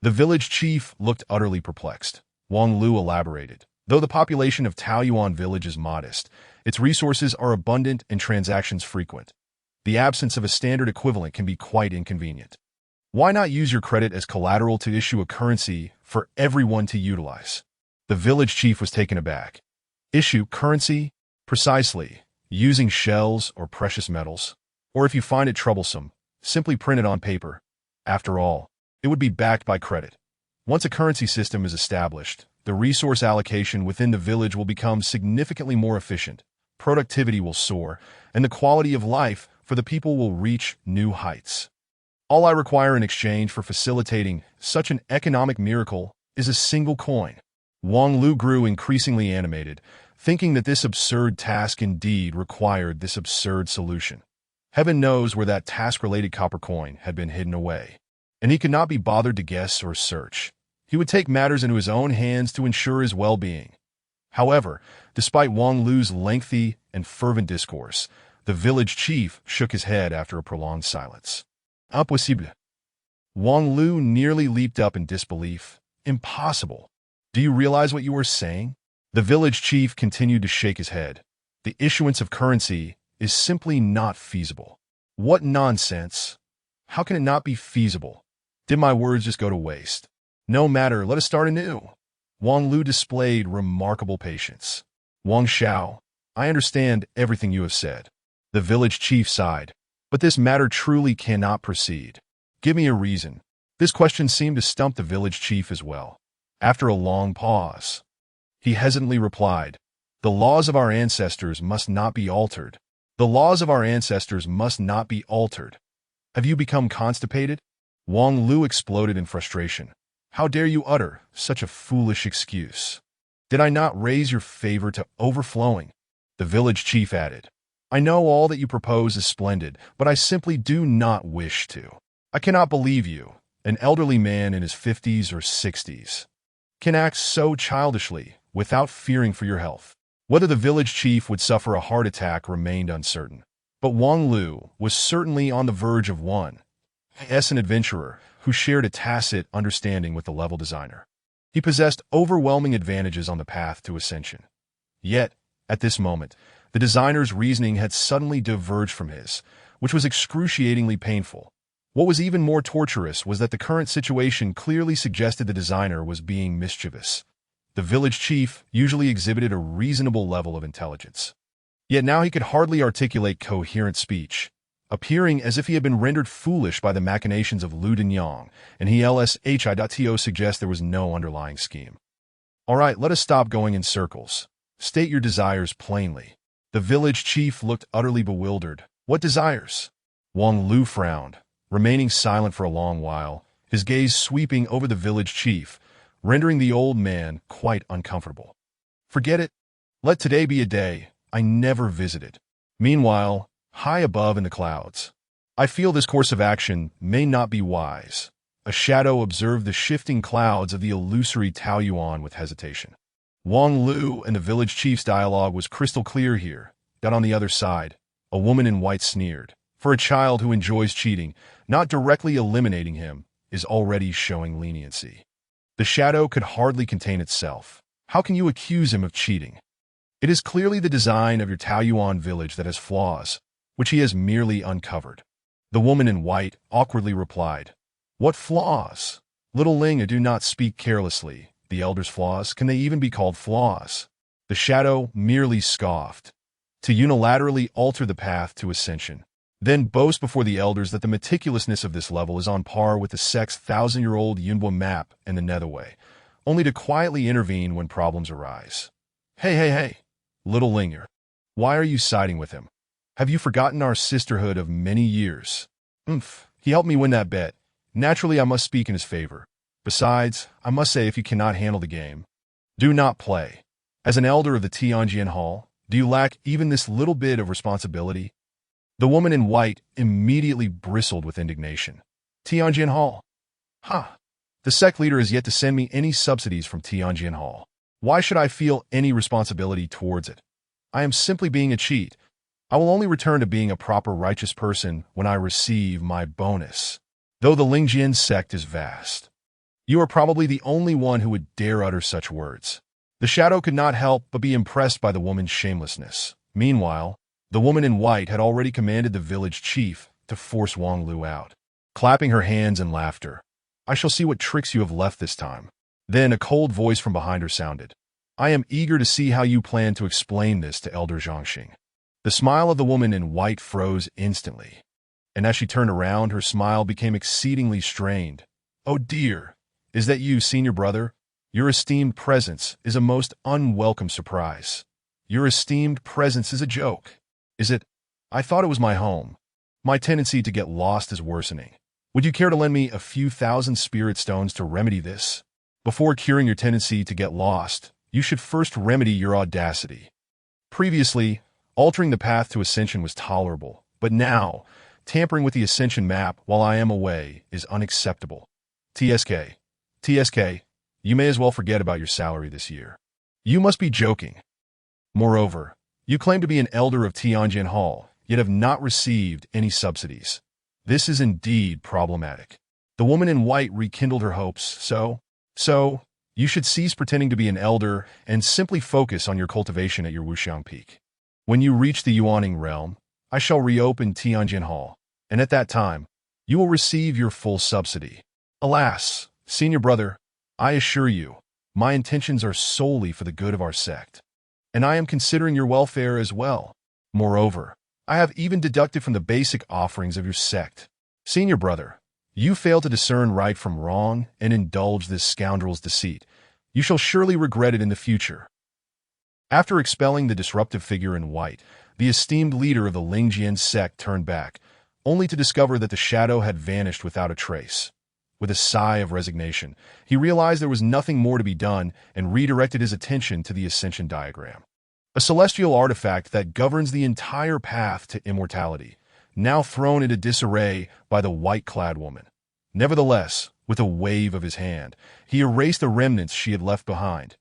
The village chief looked utterly perplexed. Wang Lu elaborated. Though the population of Taoyuan village is modest, its resources are abundant and transactions frequent. The absence of a standard equivalent can be quite inconvenient. Why not use your credit as collateral to issue a currency for everyone to utilize? The village chief was taken aback. Issue currency? Precisely. Using shells or precious metals? Or if you find it troublesome, simply print it on paper. After all, it would be backed by credit. Once a currency system is established, the resource allocation within the village will become significantly more efficient, productivity will soar, and the quality of life for the people will reach new heights. All I require in exchange for facilitating such an economic miracle is a single coin. Wang Lu grew increasingly animated, thinking that this absurd task indeed required this absurd solution. Heaven knows where that task-related copper coin had been hidden away, and he could not be bothered to guess or search. He would take matters into his own hands to ensure his well-being. However, despite Wang Lu's lengthy and fervent discourse, the village chief shook his head after a prolonged silence. Impossible. Wang Lu nearly leaped up in disbelief. Impossible. Do you realize what you are saying? The village chief continued to shake his head. The issuance of currency is simply not feasible. What nonsense! How can it not be feasible? Did my words just go to waste? No matter, let us start anew. Wang Lu displayed remarkable patience. Wang Xiao, I understand everything you have said. The village chief sighed. But this matter truly cannot proceed. Give me a reason. This question seemed to stump the village chief as well. After a long pause, he hesitantly replied, The laws of our ancestors must not be altered. The laws of our ancestors must not be altered. Have you become constipated? Wang Lu exploded in frustration. How dare you utter such a foolish excuse? Did I not raise your favor to overflowing? The village chief added. I know all that you propose is splendid, but I simply do not wish to. I cannot believe you, an elderly man in his 50s or 60s, can act so childishly without fearing for your health. Whether the village chief would suffer a heart attack remained uncertain. But Wang Lu was certainly on the verge of one. An adventurer who shared a tacit understanding with the level designer. He possessed overwhelming advantages on the path to ascension. Yet, at this moment, the designer's reasoning had suddenly diverged from his, which was excruciatingly painful. What was even more torturous was that the current situation clearly suggested the designer was being mischievous. The village chief usually exhibited a reasonable level of intelligence. Yet now he could hardly articulate coherent speech, appearing as if he had been rendered foolish by the machinations of Lu Dinyang, and he lshi.to suggests there was no underlying scheme. All right, let us stop going in circles. State your desires plainly. The village chief looked utterly bewildered. What desires? Wang Lu frowned, remaining silent for a long while, his gaze sweeping over the village chief, rendering the old man quite uncomfortable. Forget it. Let today be a day I never visited. Meanwhile, high above in the clouds, I feel this course of action may not be wise. A shadow observed the shifting clouds of the illusory Taoyuan with hesitation. Wang Lu and the village chief's dialogue was crystal clear here. Yet on the other side, a woman in white sneered. For a child who enjoys cheating, not directly eliminating him is already showing leniency. The shadow could hardly contain itself. How can you accuse him of cheating? It is clearly the design of your Taoyuan village that has flaws, which he has merely uncovered. The woman in white awkwardly replied, What flaws? Little Ling, do not speak carelessly. The elder's flaws, can they even be called flaws? The shadow merely scoffed. To unilaterally alter the path to ascension, then boast before the elders that the meticulousness of this level is on par with the sect's 1,000-year-old Yunbo map and the Netherway, only to quietly intervene when problems arise. Hey, little Linger, why are you siding with him? Have you forgotten our sisterhood of many years? He helped me win that bet. Naturally, I must speak in his favor. Besides, I must say if you cannot handle the game, do not play. As an elder of the Tianjian Hall, do you lack even this little bit of responsibility? The woman in white immediately bristled with indignation. Tianjian Hall? The sect leader has yet to send me any subsidies from Tianjian Hall. Why should I feel any responsibility towards it? I am simply being a cheat. I will only return to being a proper righteous person when I receive my bonus. Though the Lingjian Sect is vast, you are probably the only one who would dare utter such words. The shadow could not help but be impressed by the woman's shamelessness. Meanwhile, the woman in white had already commanded the village chief to force Wang Lu out, clapping her hands in laughter. I shall see what tricks you have left this time. Then a cold voice from behind her sounded. I am eager to see how you plan to explain this to Elder Zhangxing. The smile of the woman in white froze instantly, and as she turned around, her smile became exceedingly strained. Oh dear, is that you, senior brother? Your esteemed presence is a most unwelcome surprise. Your esteemed presence is a joke. Is it? I thought it was my home. My tendency to get lost is worsening. Would you care to lend me a few thousand spirit stones to remedy this? Before curing your tendency to get lost, you should first remedy your audacity. Previously, altering the path to ascension was tolerable, but now, tampering with the ascension map while I am away is unacceptable. TSK, you may as well forget about your salary this year. You must be joking. Moreover, you claim to be an elder of Tianjian Hall, yet have not received any subsidies. This is indeed problematic. The woman in white rekindled her hopes, so, you should cease pretending to be an elder and simply focus on your cultivation at your Wuxiang Peak. When you reach the Yuaning realm, I shall reopen Tianjian Hall, and at that time, you will receive your full subsidy. Alas, senior brother, I assure you, my intentions are solely for the good of our sect, and I am considering your welfare as well. Moreover, I have even deducted from the basic offerings of your sect. Senior brother, you fail to discern right from wrong and indulge this scoundrel's deceit. You shall surely regret it in the future. After expelling the disruptive figure in white, the esteemed leader of the Lingjian Sect turned back, only to discover that the shadow had vanished without a trace. With a sigh of resignation, he realized there was nothing more to be done and redirected his attention to the ascension diagram, a celestial artifact that governs the entire path to immortality, now thrown into disarray by the white-clad woman. Nevertheless, with a wave of his hand, he erased the remnants she had left behind.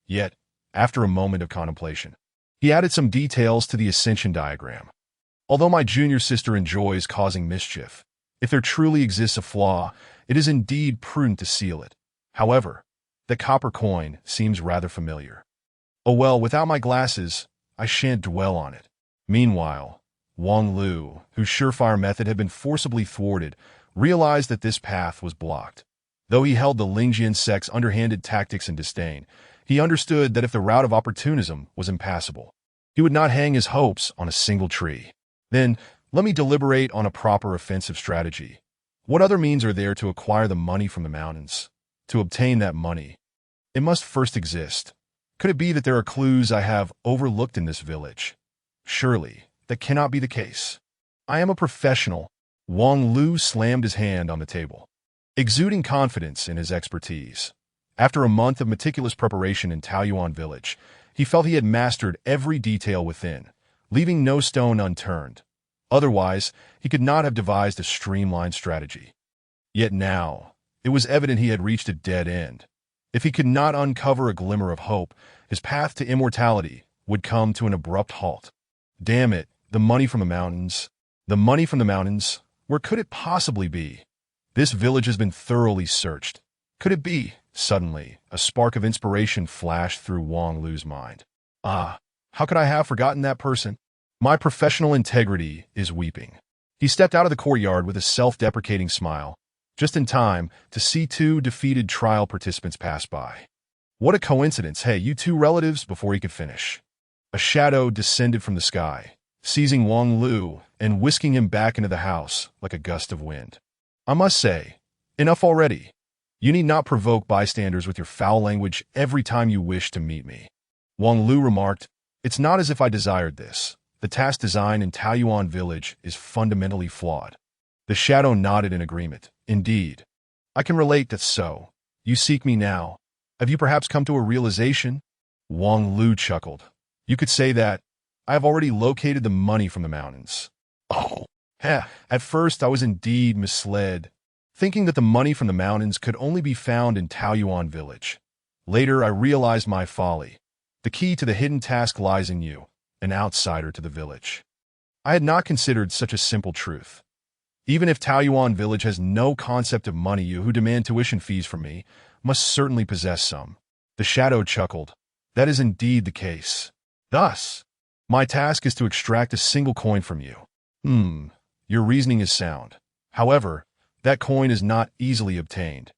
Yet, after a moment of contemplation, he added some details to the ascension diagram. Although my junior sister enjoys causing mischief, if there truly exists a flaw, it is indeed prudent to seal it. However, the copper coin seems rather familiar. Oh well, without my glasses, I shan't dwell on it. Meanwhile, Wang Lu, whose surefire method had been forcibly thwarted, realized that this path was blocked. Though he held the Lingjian Sect's underhanded tactics in disdain, he understood that if the route of opportunism was impassable, he would not hang his hopes on a single tree. Then, let me deliberate on a proper offensive strategy. What other means are there to acquire the money from the mountains? To obtain that money, it must first exist. Could it be that there are clues I have overlooked in this village? Surely, that cannot be the case. I am a professional. Wang Lu slammed his hand on the table, exuding confidence in his expertise. After a month of meticulous preparation in Taoyuan village, he felt he had mastered every detail within, leaving no stone unturned. Otherwise, he could not have devised a streamlined strategy. Yet now, it was evident he had reached a dead end. If he could not uncover a glimmer of hope, his path to immortality would come to an abrupt halt. Damn it, the money from the mountains. The money from the mountains, where could it possibly be? This village has been thoroughly searched. Could it be? Suddenly, a spark of inspiration flashed through Wang Lu's mind. Ah, how could I have forgotten that person? My professional integrity is weeping. He stepped out of the courtyard with a self-deprecating smile, just in time to see two defeated trial participants pass by. What a coincidence. Hey, you two relatives, before he could finish. A shadow descended from the sky, seizing Wang Lu and whisking him back into the house like a gust of wind. I must say, enough already. You need not provoke bystanders with your foul language every time you wish to meet me. Wang Lu remarked, it's not as if I desired this. The task design in Taoyuan village is fundamentally flawed. The shadow nodded in agreement. Indeed. I can relate that so. You seek me now. Have you perhaps come to a realization? Wang Lu chuckled. You could say that. I have already located the money from the mountains. Oh, at first I was indeed misled, thinking that the money from the mountains could only be found in Taoyuan village. Later I realized my folly. The key to the hidden task lies in you, an outsider to the village. I had not considered such a simple truth. Even if Taoyuan village has no concept of money, you who demand tuition fees from me must certainly possess some. The shadow chuckled. That is indeed the case. Thus, my task is to extract a single coin from you. Your reasoning is sound. However, that coin is not easily obtained.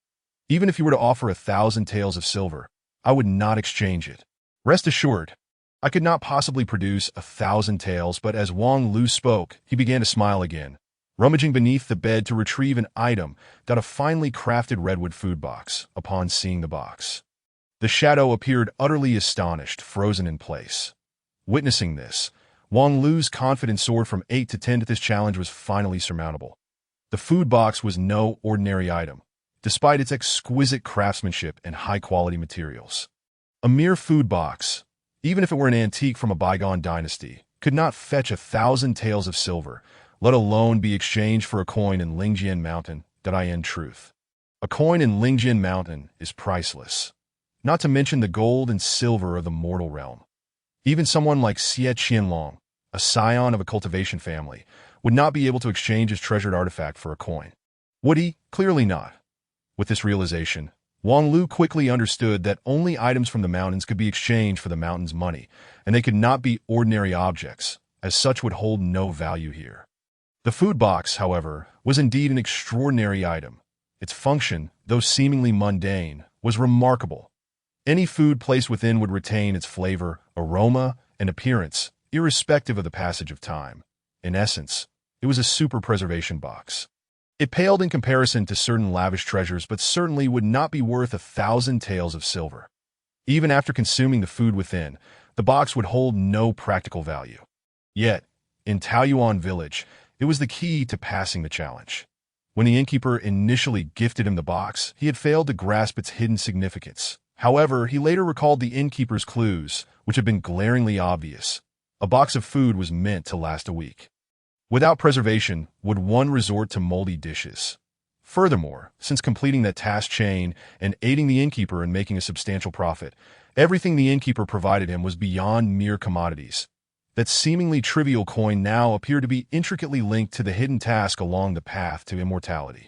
Even if you were to offer 1,000 taels of silver, I would not exchange it. Rest assured, I could not possibly produce 1,000 taels, but as Wang Lu spoke, he began to smile again, rummaging beneath the bed to retrieve an item that a finely crafted redwood food box. Upon seeing the box, the shadow appeared utterly astonished, frozen in place. Witnessing this, Wang Lu's confidence soared from 8 to 10 that this challenge was finally surmountable. The food box was no ordinary item, despite its exquisite craftsmanship and high-quality materials. A mere food box, even if it were an antique from a bygone dynasty, could not fetch 1,000 taels of silver, let alone be exchanged for a coin in Lingjian Mountain, that I in truth. A coin in Lingjian Mountain is priceless, not to mention the gold and silver of the mortal realm. Even someone like Xie Qianlong, a scion of a cultivation family, would not be able to exchange his treasured artifact for a coin. Would he? Clearly not. With this realization, Wang Lu quickly understood that only items from the mountains could be exchanged for the mountain's money, and they could not be ordinary objects, as such would hold no value here. The food box, however, was indeed an extraordinary item. Its function, though seemingly mundane, was remarkable. Any food placed within would retain its flavor, aroma, and appearance, irrespective of the passage of time. In essence, it was a super preservation box. It paled in comparison to certain lavish treasures, but certainly would not be worth 1,000 taels of silver. Even after consuming the food within, the box would hold no practical value. Yet, in Taoyuan village, it was the key to passing the challenge. When the innkeeper initially gifted him the box, he had failed to grasp its hidden significance. However, he later recalled the innkeeper's clues, which had been glaringly obvious. A box of food was meant to last a week. Without preservation, would one resort to moldy dishes? Furthermore, since completing that task chain and aiding the innkeeper in making a substantial profit, everything the innkeeper provided him was beyond mere commodities. That seemingly trivial coin now appeared to be intricately linked to the hidden task along the path to immortality.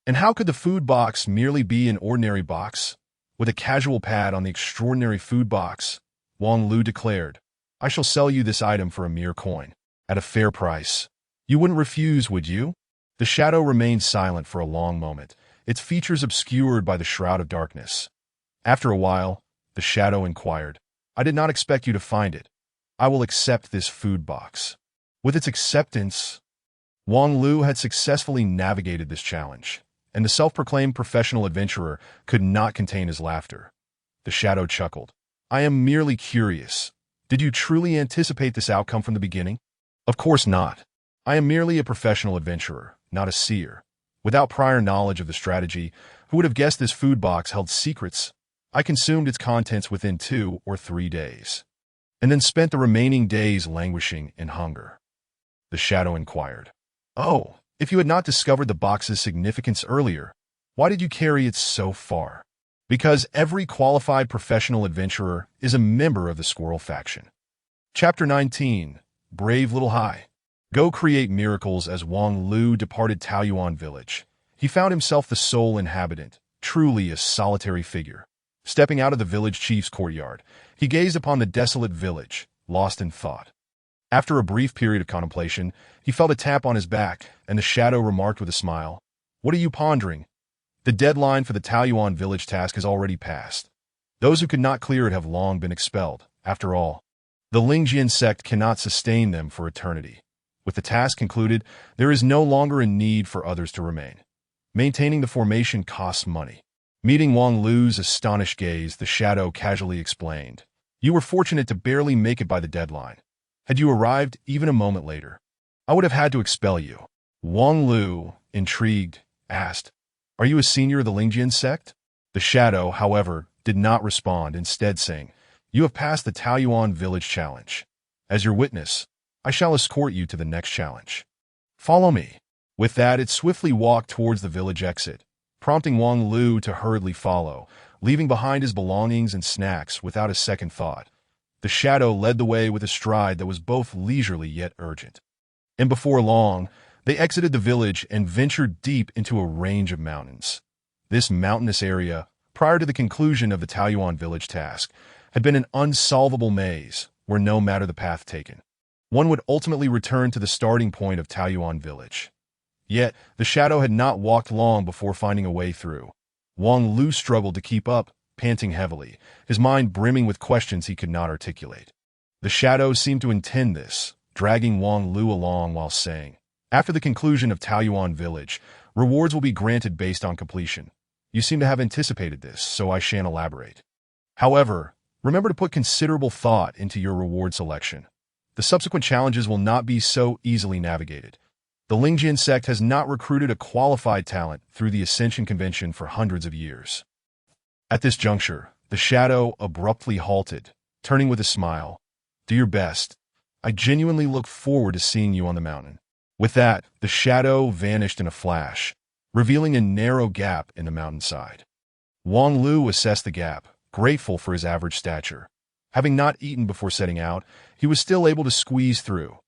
And how could the food box merely be an ordinary box? With a casual pad on the extraordinary food box, Wang Lu declared, I shall sell you this item for a mere coin. At a fair price. You wouldn't refuse, would you? The shadow remained silent for a long moment, its features obscured by the shroud of darkness. After a while, the shadow inquired, I did not expect you to find it. I will accept this food box. With its acceptance, Wang Lu had successfully navigated this challenge, and the self-proclaimed professional adventurer could not contain his laughter. The shadow chuckled. I am merely curious. Did you truly anticipate this outcome from the beginning? Of course not. I am merely a professional adventurer, not a seer. Without prior knowledge of the strategy, who would have guessed this food box held secrets? I consumed its contents within 2 or 3 days, and then spent the remaining days languishing in hunger. The shadow inquired. Oh, if you had not discovered the box's significance earlier, why did you carry it so far? Because every qualified professional adventurer is a member of the Squirrel faction. Chapter 19. Brave Little Hai. Go create miracles. As Wang Lu departed Taoyuan village, he found himself the sole inhabitant, truly a solitary figure. Stepping out of the village chief's courtyard, he gazed upon the desolate village, lost in thought. After a brief period of contemplation, he felt a tap on his back, and the shadow remarked with a smile, What are you pondering? The deadline for the Taoyuan village task has already passed. Those who could not clear it have long been expelled. After all, the Lingjian Sect cannot sustain them for eternity. With the task concluded, there is no longer a need for others to remain. Maintaining the formation costs money. Meeting Wang Lu's astonished gaze, the shadow casually explained, You were fortunate to barely make it by the deadline. Had you arrived even a moment later, I would have had to expel you. Wang Lu, intrigued, asked, Are you a senior of the Lingjian Sect? The shadow, however, did not respond, instead saying, You have passed the Taoyuan village challenge. As your witness, I shall escort you to the next challenge. Follow me. With that, it swiftly walked towards the village exit, prompting Wang Lu to hurriedly follow, leaving behind his belongings and snacks without a second thought. The shadow led the way with a stride that was both leisurely yet urgent. And before long, they exited the village and ventured deep into a range of mountains. This mountainous area, prior to the conclusion of the Taoyuan village task, had been an unsolvable maze where, no matter the path taken, one would ultimately return to the starting point of Taoyuan village. Yet, the shadow had not walked long before finding a way through. Wang Lu struggled to keep up, panting heavily, his mind brimming with questions he could not articulate. The shadow seemed to intend this, dragging Wang Lu along while saying, After the conclusion of Taoyuan village, rewards will be granted based on completion. You seem to have anticipated this, so I shan't elaborate. However, remember to put considerable thought into your reward selection. The subsequent challenges will not be so easily navigated. The Lingjian Sect has not recruited a qualified talent through the Ascension Convention for hundreds of years. At this juncture, the shadow abruptly halted, turning with a smile. Do your best. I genuinely look forward to seeing you on the mountain. With that, the shadow vanished in a flash, revealing a narrow gap in the mountainside. Wang Lu assessed the gap, grateful for his average stature. Having not eaten before setting out, he was still able to squeeze through.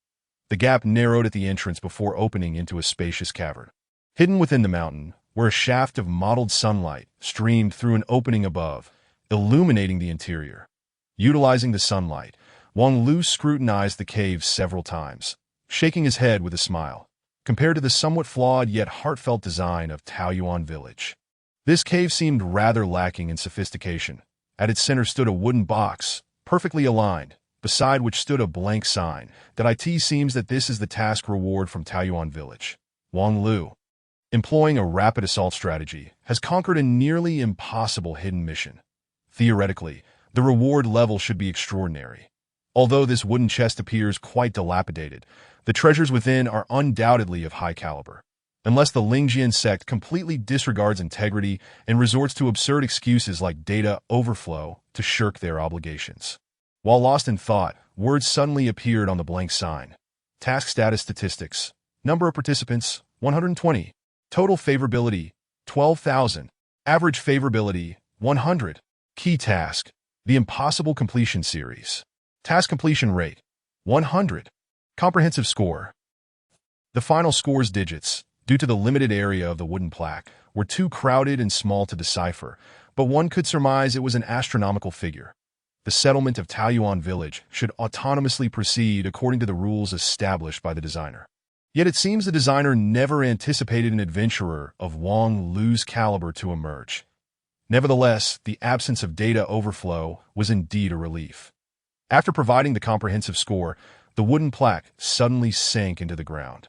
The gap narrowed at the entrance before opening into a spacious cavern. Hidden within the mountain, where a shaft of mottled sunlight streamed through an opening above, illuminating the interior. Utilizing the sunlight, Wang Lu scrutinized the cave several times, shaking his head with a smile, compared to the somewhat flawed yet heartfelt design of Taoyuan village. This cave seemed rather lacking in sophistication. At its center stood a wooden box, perfectly aligned, beside which stood a blank sign that it seems that this is the task reward from Taoyuan village. Wang Lu, employing a rapid assault strategy, has conquered a nearly impossible hidden mission. Theoretically, the reward level should be extraordinary. Although this wooden chest appears quite dilapidated, the treasures within are undoubtedly of high caliber. Unless the Lingjian Sect completely disregards integrity and resorts to absurd excuses like data overflow to shirk their obligations. While lost in thought, words suddenly appeared on the blank sign. Task status statistics. Number of participants, 120. Total favorability, 12,000. Average favorability, 100. Key task, the Impossible Completion Series. Task completion rate, 100. Comprehensive score. The final score's digits, due to the limited area of the wooden plaque, were too crowded and small to decipher, but one could surmise it was an astronomical figure. The settlement of Taoyuan village should autonomously proceed according to the rules established by the designer. Yet it seems the designer never anticipated an adventurer of Wang Lu's caliber to emerge. Nevertheless, the absence of data overflow was indeed a relief. After providing the comprehensive score, the wooden plaque suddenly sank into the ground,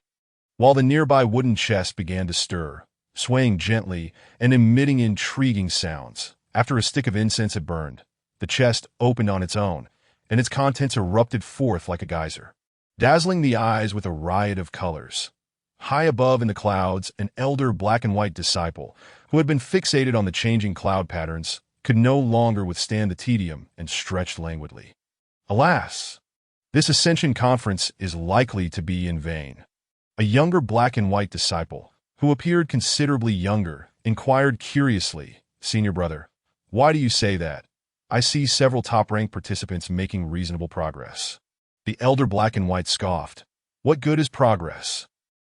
while the nearby wooden chest began to stir, swaying gently and emitting intriguing sounds. After a stick of incense had burned, the chest opened on its own, and its contents erupted forth like a geyser, dazzling the eyes with a riot of colors. High above in the clouds, an elder black and white disciple, who had been fixated on the changing cloud patterns, could no longer withstand the tedium and stretched languidly. Alas! This Ascension Conference is likely to be in vain. A younger black and white disciple, who appeared considerably younger, inquired curiously, "Senior brother, why do you say that? I see several top-ranked participants making reasonable progress." The elder black and white scoffed. "What good is progress?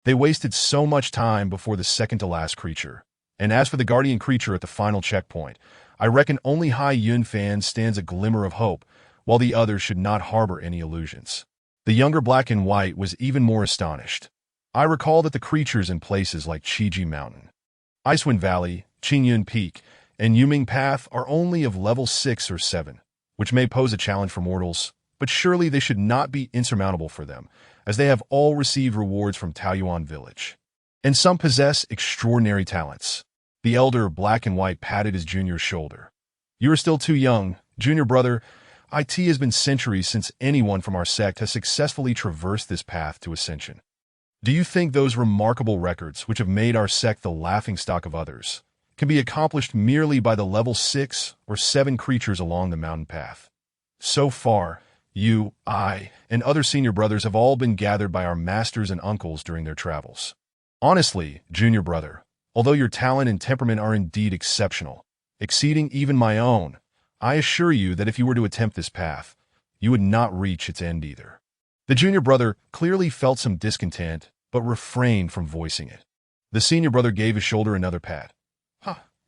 They wasted so much time before the second-to-last creature. And as for the guardian creature at the final checkpoint, I reckon only Hai Yun Fan stands a glimmer of hope, while the others should not harbor any illusions." The younger black and white was even more astonished. "I recall that the creatures in places like Qiji Mountain, Icewind Valley, Qingyun Peak, and Yuming Path are only of level 6 or 7, which may pose a challenge for mortals, but surely they should not be insurmountable for them, as they have all received rewards from Taoyuan village. And some possess extraordinary talents." The elder black and white patted his junior's shoulder. "You are still too young, junior brother. It has been centuries since anyone from our sect has successfully traversed this path to ascension. Do you think those remarkable records, which have made our sect the laughingstock of others, can be accomplished merely by the level 6 or 7 creatures along the mountain path? So far, you, I, and other senior brothers have all been gathered by our masters and uncles during their travels. Honestly, junior brother, although your talent and temperament are indeed exceptional, exceeding even my own, I assure you that if you were to attempt this path, you would not reach its end either." The junior brother clearly felt some discontent, but refrained from voicing it. The senior brother gave his shoulder another pat.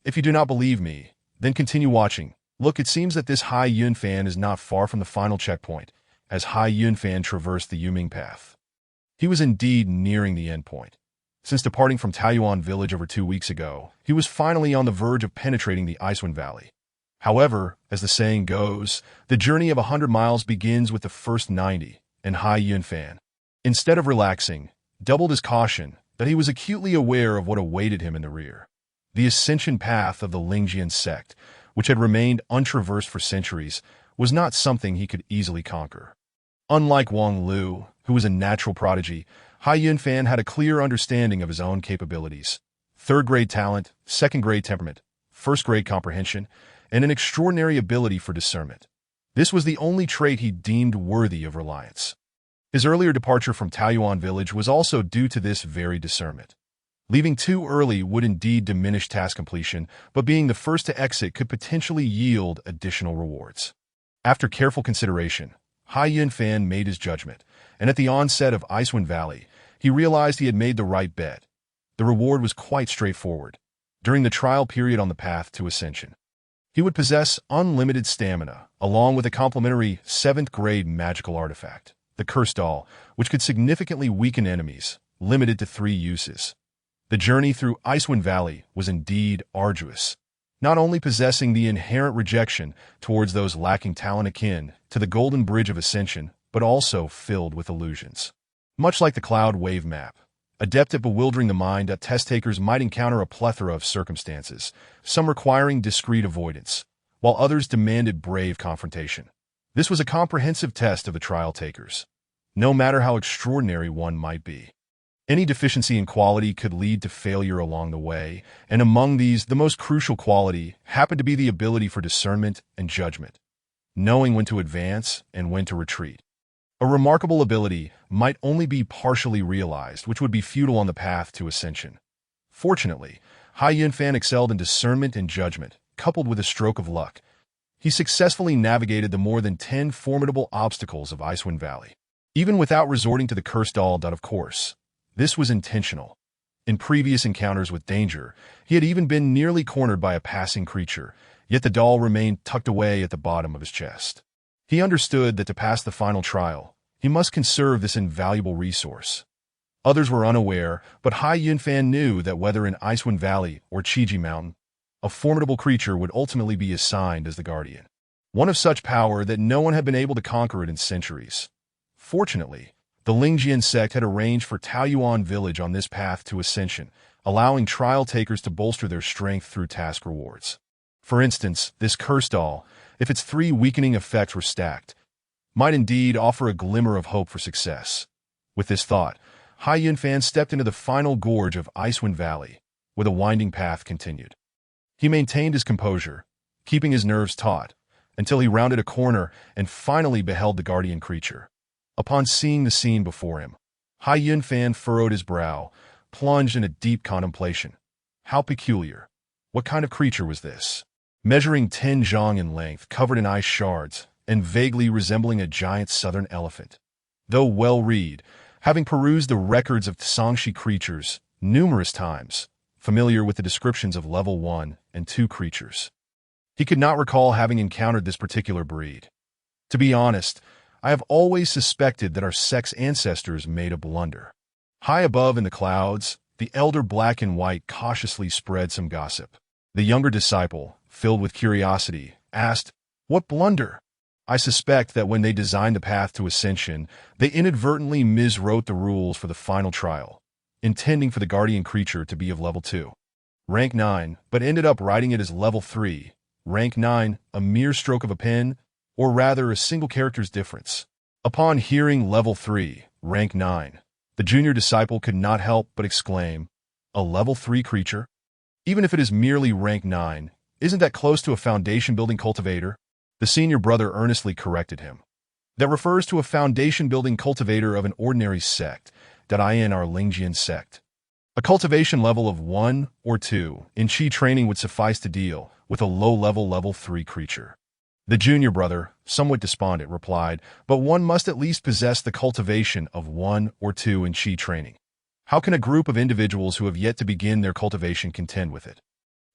If you do not believe me, then continue watching. Look, it seems that this Hai Yun Fan is not far from the final checkpoint, as Hai Yun Fan traversed the Yuming path. He was indeed nearing the endpoint. Since departing from Taoyuan village over 2 weeks ago, he was finally on the verge of penetrating the Icewind Valley. However, as the saying goes, the journey of 100 miles begins with the first 90, and Hai Yun Fan, instead of relaxing, doubled his caution that he was acutely aware of what awaited him in the rear. The ascension path of the Lingjian Sect, which had remained untraversed for centuries, was not something he could easily conquer. Unlike Wang Lu, who was a natural prodigy, Hai Yun Fan had a clear understanding of his own capabilities: third-grade talent, second-grade temperament, first-grade comprehension, and an extraordinary ability for discernment. This was the only trait he deemed worthy of reliance. His earlier departure from Taoyuan village was also due to this very discernment. Leaving too early would indeed diminish task completion, but being the first to exit could potentially yield additional rewards. After careful consideration, Hai Yun Fan made his judgment, and at the onset of Icewind Valley, he realized he had made the right bet. The reward was quite straightforward. During the trial period on the path to ascension, he would possess unlimited stamina, along with a complementary 7th-grade magical artifact, the Curse Doll, which could significantly weaken enemies, limited to 3 uses. The journey through Icewind Valley was indeed arduous, not only possessing the inherent rejection towards those lacking talent akin to the Golden Bridge of Ascension, but also filled with illusions. Much like the Cloud Wave map, adept at bewildering the mind, test takers might encounter a plethora of circumstances, some requiring discreet avoidance, while others demanded brave confrontation. This was a comprehensive test of the trial takers, no matter how extraordinary one might be. Any deficiency in quality could lead to failure along the way, and among these, the most crucial quality happened to be the ability for discernment and judgment, knowing when to advance and when to retreat. A remarkable ability might only be partially realized, which would be futile on the path to ascension. Fortunately, Hai Yun Fan excelled in discernment and judgment, coupled with a stroke of luck. He successfully navigated the more than 10 formidable obstacles of Icewind Valley, even without resorting to the Cursed Doll. Of course, this was intentional. In previous encounters with danger, he had even been nearly cornered by a passing creature, Yet the doll remained tucked away at the bottom of his chest. He understood that to pass the final trial, he must conserve this invaluable resource. Others were unaware, but Hai Yunfan knew that whether in Icewind Valley or Qiji Mountain, a formidable creature would ultimately be assigned as the guardian. One of such power that no one had been able to conquer it in centuries. Fortunately, the Lingjian Sect had arranged for Taoyuan village on this path to ascension, allowing trial takers to bolster their strength through task rewards. For instance, this cursed doll, if its 3 weakening effects were stacked, might indeed offer a glimmer of hope for success. With this thought, Hai Yunfan stepped into the final gorge of Icewind Valley, where the winding path continued. He maintained his composure, keeping his nerves taut, until he rounded a corner and finally beheld the guardian creature. Upon seeing the scene before him, Hai Yunfan furrowed his brow, plunged in a deep contemplation. How peculiar. What kind of creature was this? Measuring 10 zhang in length, covered in ice shards, and vaguely resembling a giant southern elephant. Though well-read, having perused the records of Tsangshi creatures numerous times, familiar with the descriptions of level 1 and 2 creatures, he could not recall having encountered this particular breed. To be honest, I have always suspected that our sect's ancestors made a blunder. High above in the clouds, the elder Black and White cautiously spread some gossip. The younger disciple, filled with curiosity, asked, "What blunder?" I suspect that when they designed the path to ascension, they inadvertently miswrote the rules for the final trial, intending for the guardian creature to be of level 2, rank 9, but ended up writing it as level 3, rank 9, a mere stroke of a pen, or rather a single character's difference. Upon hearing level 3, rank 9, the junior disciple could not help but exclaim, "A level 3 creature? Even if it is merely rank 9, isn't that close to a foundation-building cultivator?" The senior brother earnestly corrected him. "That refers to a foundation-building cultivator of an ordinary sect, that in our Lingjian Sect. A cultivation level of 1 or 2 in Qi training would suffice to deal with a low-level level 3 creature." The junior brother, somewhat despondent, replied, "But one must at least possess the cultivation of 1 or 2 in Qi training. How can a group of individuals who have yet to begin their cultivation contend with it?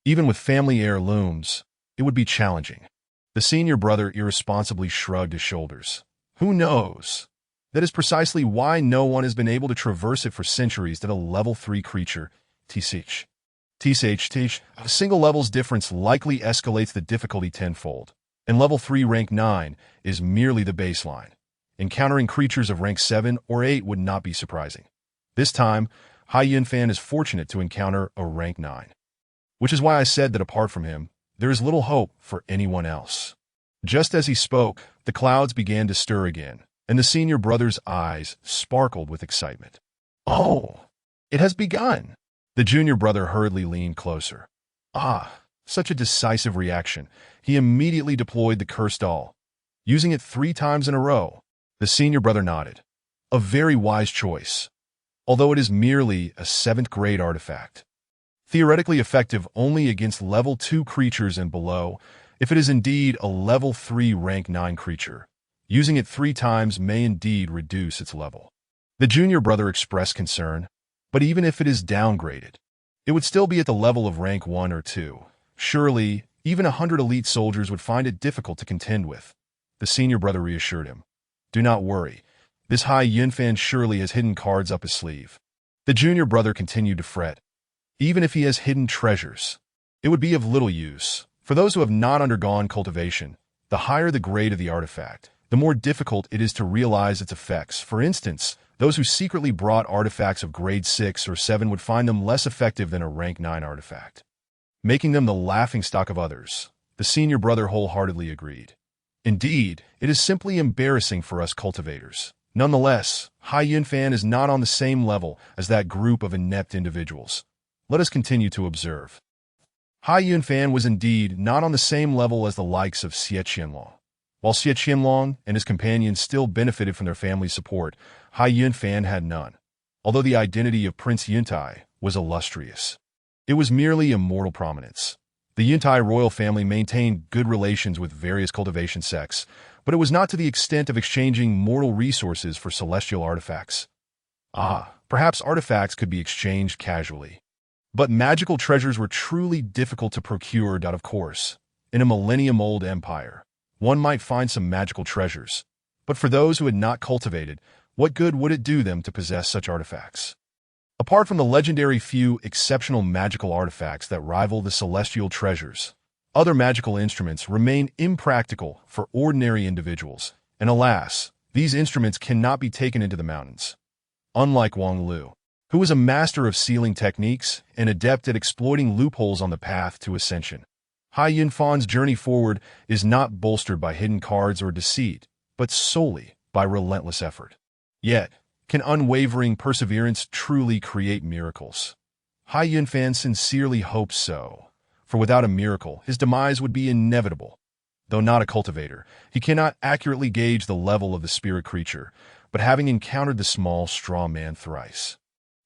Even with family heirlooms, it would be challenging." The senior brother irresponsibly shrugged his shoulders. "Who knows? That is precisely why no one has been able to traverse it for centuries that a level 3 creature, TCH. A single level's difference likely escalates the difficulty tenfold, and level 3 rank 9 is merely the baseline. Encountering creatures of rank 7 or 8 would not be surprising. This time, Hai Yunfan is fortunate to encounter a rank 9. Which is why I said that apart from him, there is little hope for anyone else." Just as he spoke, the clouds began to stir again, and the senior brother's eyes sparkled with excitement. "Oh, it has begun!" The junior brother hurriedly leaned closer. Ah, such a decisive reaction. He immediately deployed the cursed doll, using it 3 times in a row. The senior brother nodded. "A very wise choice, although it is merely a 7th-grade artifact. Theoretically effective only against level 2 creatures and below. If it is indeed a level 3 rank 9 creature, using it 3 times may indeed reduce its level." The junior brother expressed concern. "But even if it is downgraded, it would still be at the level of rank 1 or 2. Surely, even 100 elite soldiers would find it difficult to contend with." The senior brother reassured him. "Do not worry. This Hai Yunfan surely has hidden cards up his sleeve." The junior brother continued to fret. "Even if he has hidden treasures, it would be of little use. For those who have not undergone cultivation, the higher the grade of the artifact, the more difficult it is to realize its effects. For instance, those who secretly brought artifacts of grade 6 or 7 would find them less effective than a rank 9 artifact, making them the laughingstock of others." The senior brother wholeheartedly agreed. "Indeed, it is simply embarrassing for us cultivators. Nonetheless, Hai Yunfan is not on the same level as that group of inept individuals. Let us continue to observe." Hai Yunfan was indeed not on the same level as the likes of Xie Qianlong. While Xie Qianlong and his companions still benefited from their family's support, Hai Yunfan had none. Although the identity of Prince Yuntai was illustrious, it was merely immortal prominence. The Yuntai royal family maintained good relations with various cultivation sects, but it was not to the extent of exchanging mortal resources for celestial artifacts. Perhaps artifacts could be exchanged casually. But magical treasures were truly difficult to procure. Of course, In a millennium-old empire, one might find some magical treasures. But for those who had not cultivated, what good would it do them to possess such artifacts? Apart from the legendary few exceptional magical artifacts that rival the celestial treasures, other magical instruments remain impractical for ordinary individuals, and alas, these instruments cannot be taken into the mountains. Unlike Wang Lu, who was a master of sealing techniques and adept at exploiting loopholes on the path to ascension, Hai Yunfan's journey forward is not bolstered by hidden cards or deceit, but solely by relentless effort. Yet, can unwavering perseverance truly create miracles? Hai Yunfan sincerely hopes so, for without a miracle, his demise would be inevitable. Though not a cultivator, he cannot accurately gauge the level of the spirit creature, but having encountered the small straw man thrice,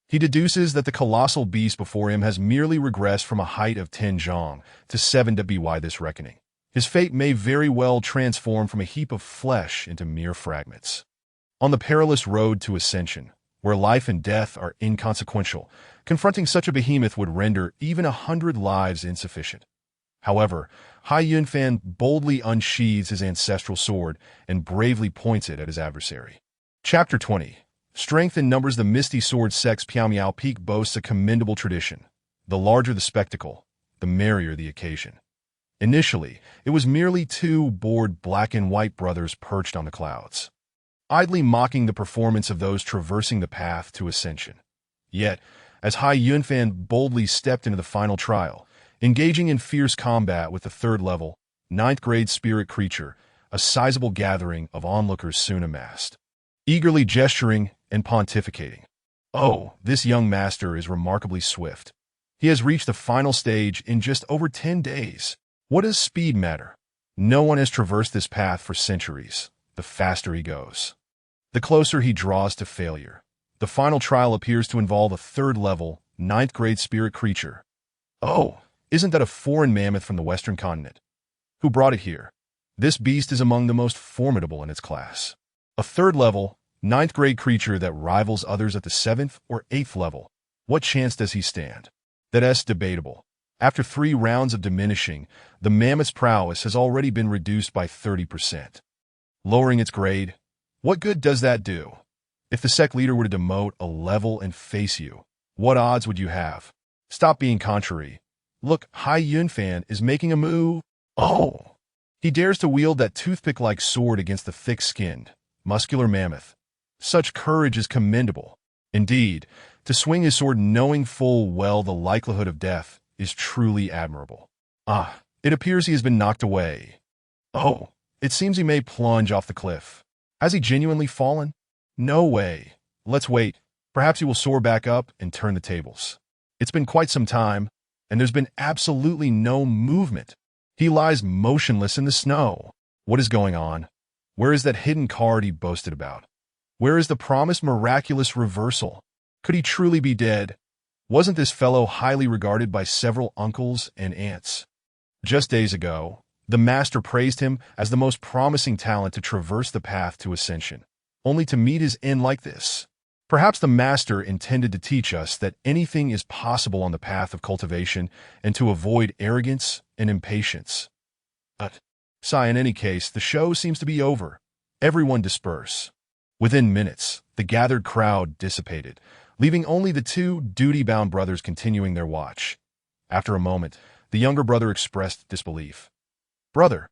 he deduces that the colossal beast before him has merely regressed from a height of 10 zhang to 7 to by this reckoning. His fate may very well transform from a heap of flesh into mere fragments. On the perilous road to ascension, where life and death are inconsequential, confronting such a behemoth would render even 100 lives insufficient. However, Hai Yunfan boldly unsheathes his ancestral sword and bravely points it at his adversary. Chapter 20. Strength in numbers. The Misty Sword Sect's Piaomiao Peak boasts a commendable tradition. The larger the spectacle, the merrier the occasion. Initially, it was merely two bored black and white brothers perched on the clouds, idly mocking the performance of those traversing the path to ascension. Yet, as Hai Yunfan boldly stepped into the final trial, engaging in fierce combat with the third-level, 9th-grade spirit creature, a sizable gathering of onlookers soon amassed, eagerly gesturing and pontificating. Oh, this young master is remarkably swift. He has reached the final stage in just over 10 days. What does speed matter? No one has traversed this path for centuries. The faster he goes, the closer he draws to failure. The final trial appears to involve a third-level, 9th-grade spirit creature. Oh, isn't that a foreign mammoth from the western continent? Who brought it here? This beast is among the most formidable in its class. A third-level, 9th-grade creature that rivals others at the 7th or 8th level. What chance does he stand? That's debatable. After 3 rounds of diminishing, the mammoth's prowess has already been reduced by 30%. Lowering its grade? What good does that do? If the sect leader were to demote a level and face you, what odds would you have? Stop being contrary. Look, Hai Yunfan is making a move. Oh! He dares to wield that toothpick-like sword against the thick-skinned, muscular mammoth. Such courage is commendable. Indeed, to swing his sword knowing full well the likelihood of death is truly admirable. It appears he has been knocked away. Oh, it seems he may plunge off the cliff. Has he genuinely fallen? No way. Let's wait. Perhaps he will soar back up and turn the tables. It's been quite some time, and there's been absolutely no movement. He lies motionless in the snow. What is going on? Where is that hidden card he boasted about? Where is the promised miraculous reversal? Could he truly be dead? Wasn't this fellow highly regarded by several uncles and aunts? Just days ago, the master praised him as the most promising talent to traverse the path to ascension, only to meet his end like this. Perhaps the master intended to teach us that anything is possible on the path of cultivation and to avoid arrogance and impatience. But, in any case, the show seems to be over. Everyone disperse. Within minutes, the gathered crowd dissipated, leaving only the 2 duty-bound brothers continuing their watch. After a moment, the younger brother expressed disbelief. Brother,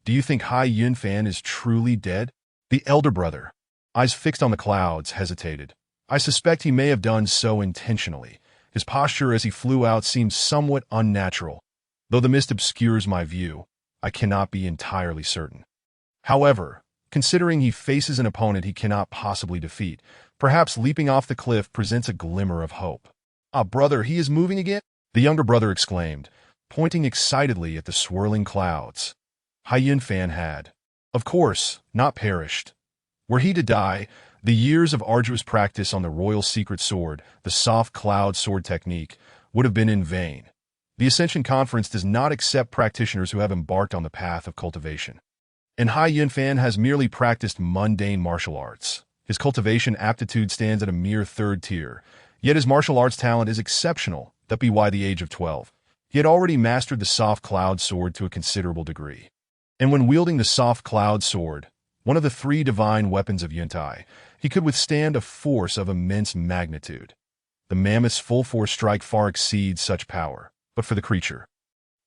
do you think Hai Yunfan is truly dead? The elder brother, eyes fixed on the clouds, hesitated. I suspect he may have done so intentionally. His posture as he flew out seemed somewhat unnatural. Though the mist obscures my view, I cannot be entirely certain. However, considering he faces an opponent he cannot possibly defeat, perhaps leaping off the cliff presents a glimmer of hope. Brother, he is moving again? The younger brother exclaimed, pointing excitedly at the swirling clouds. Hai Yunfan had, of course, not perished. Were he to die, the years of arduous practice on the royal secret sword, the soft cloud sword technique, would have been in vain. The Ascension Conference does not accept practitioners who have embarked on the path of cultivation. And Hai Yunfan has merely practiced mundane martial arts. His cultivation aptitude stands at a mere 3rd tier, yet his martial arts talent is exceptional, that be why the age of 12. He He had already mastered the soft cloud sword to a considerable degree. And when wielding the soft cloud sword, one of the three divine weapons of Yuntai, he could withstand a force of immense magnitude. The mammoth's full-force strike far exceeds such power, but for the creature,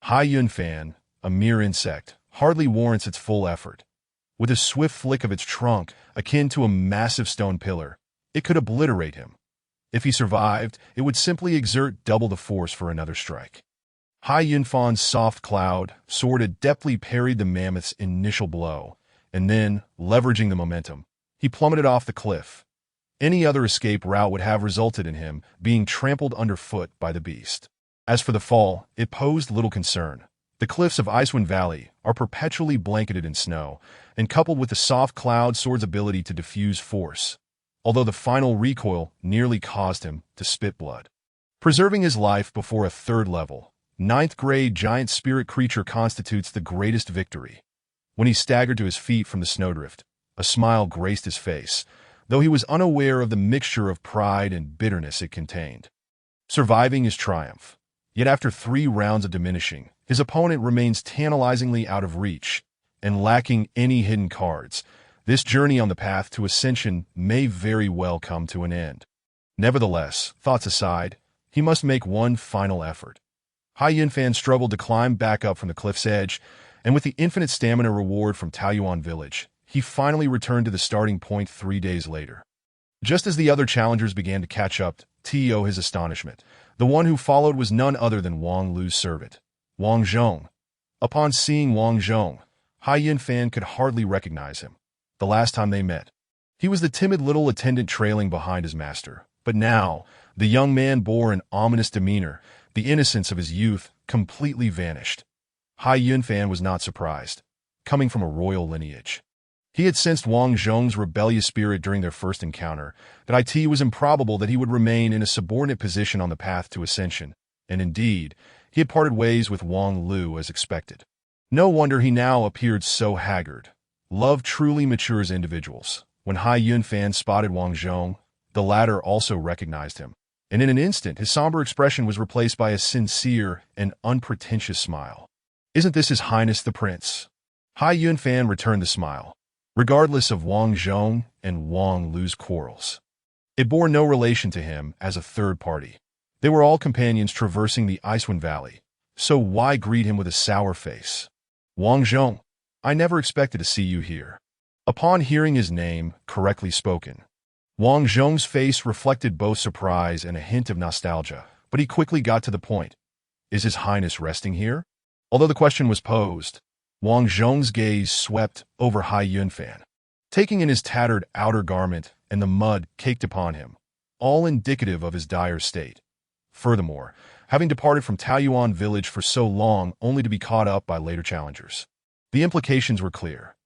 Hai Yunfan, a mere insect, hardly warrants its full effort. With a swift flick of its trunk, akin to a massive stone pillar, it could obliterate him. If he survived, it would simply exert double the force for another strike. Hai Yunfan's soft cloud sword adeptly parried the mammoth's initial blow, and then, leveraging the momentum, he plummeted off the cliff. Any other escape route would have resulted in him being trampled underfoot by the beast. As for the fall, it posed little concern. The cliffs of Icewind Valley are perpetually blanketed in snow, and coupled with the soft cloud sword's ability to diffuse force, although the final recoil nearly caused him to spit blood. Preserving his life before a third level, 9th-grade giant spirit creature constitutes the greatest victory. When he staggered to his feet from the snowdrift, a smile graced his face, though he was unaware of the mixture of pride and bitterness it contained. Surviving his triumph. Yet after 3 rounds of diminishing, his opponent remains tantalizingly out of reach, and lacking any hidden cards. This journey on the path to ascension may very well come to an end. Nevertheless, thoughts aside, he must make one final effort. Hai Yunfan struggled to climb back up from the cliff's edge, and with the infinite stamina reward from Taoyuan Village, he finally returned to the starting point 3 days later. Just as the other challengers began to catch up to his astonishment, the one who followed was none other than Wang Lu's servant, Wang Zhong. Upon seeing Wang Zhong, Hai Yunfan could hardly recognize him. The last time they met, he was the timid little attendant trailing behind his master. But now, the young man bore an ominous demeanor. The innocence of his youth completely vanished. Hai Yunfan was not surprised, coming from a royal lineage. He had sensed Wang Zhong's rebellious spirit during their first encounter, that it was improbable that he would remain in a subordinate position on the path to ascension, and indeed, he had parted ways with Wang Lu as expected. No wonder he now appeared so haggard. Love truly matures individuals. When Hai Yunfan spotted Wang Zhong, the latter also recognized him, and in an instant his somber expression was replaced by a sincere and unpretentious smile. "Isn't this His Highness the Prince?" Hai Yunfan returned the smile, regardless of Wang Zhong and Wang Lu's quarrels. It bore no relation to him as a third party. They were all companions traversing the Icewind Valley, so why greet him with a sour face? "Wang Zhong, I never expected to see you here." Upon hearing his name correctly spoken, Wang Zhong's face reflected both surprise and a hint of nostalgia, but he quickly got to the point. "Is His Highness resting here?" Although the question was posed, Wang Zhong's gaze swept over Hai Yunfan, taking in his tattered outer garment and the mud caked upon him, all indicative of his dire state. Furthermore, having departed from Taoyuan Village for so long only to be caught up by later challengers, the implications were clear.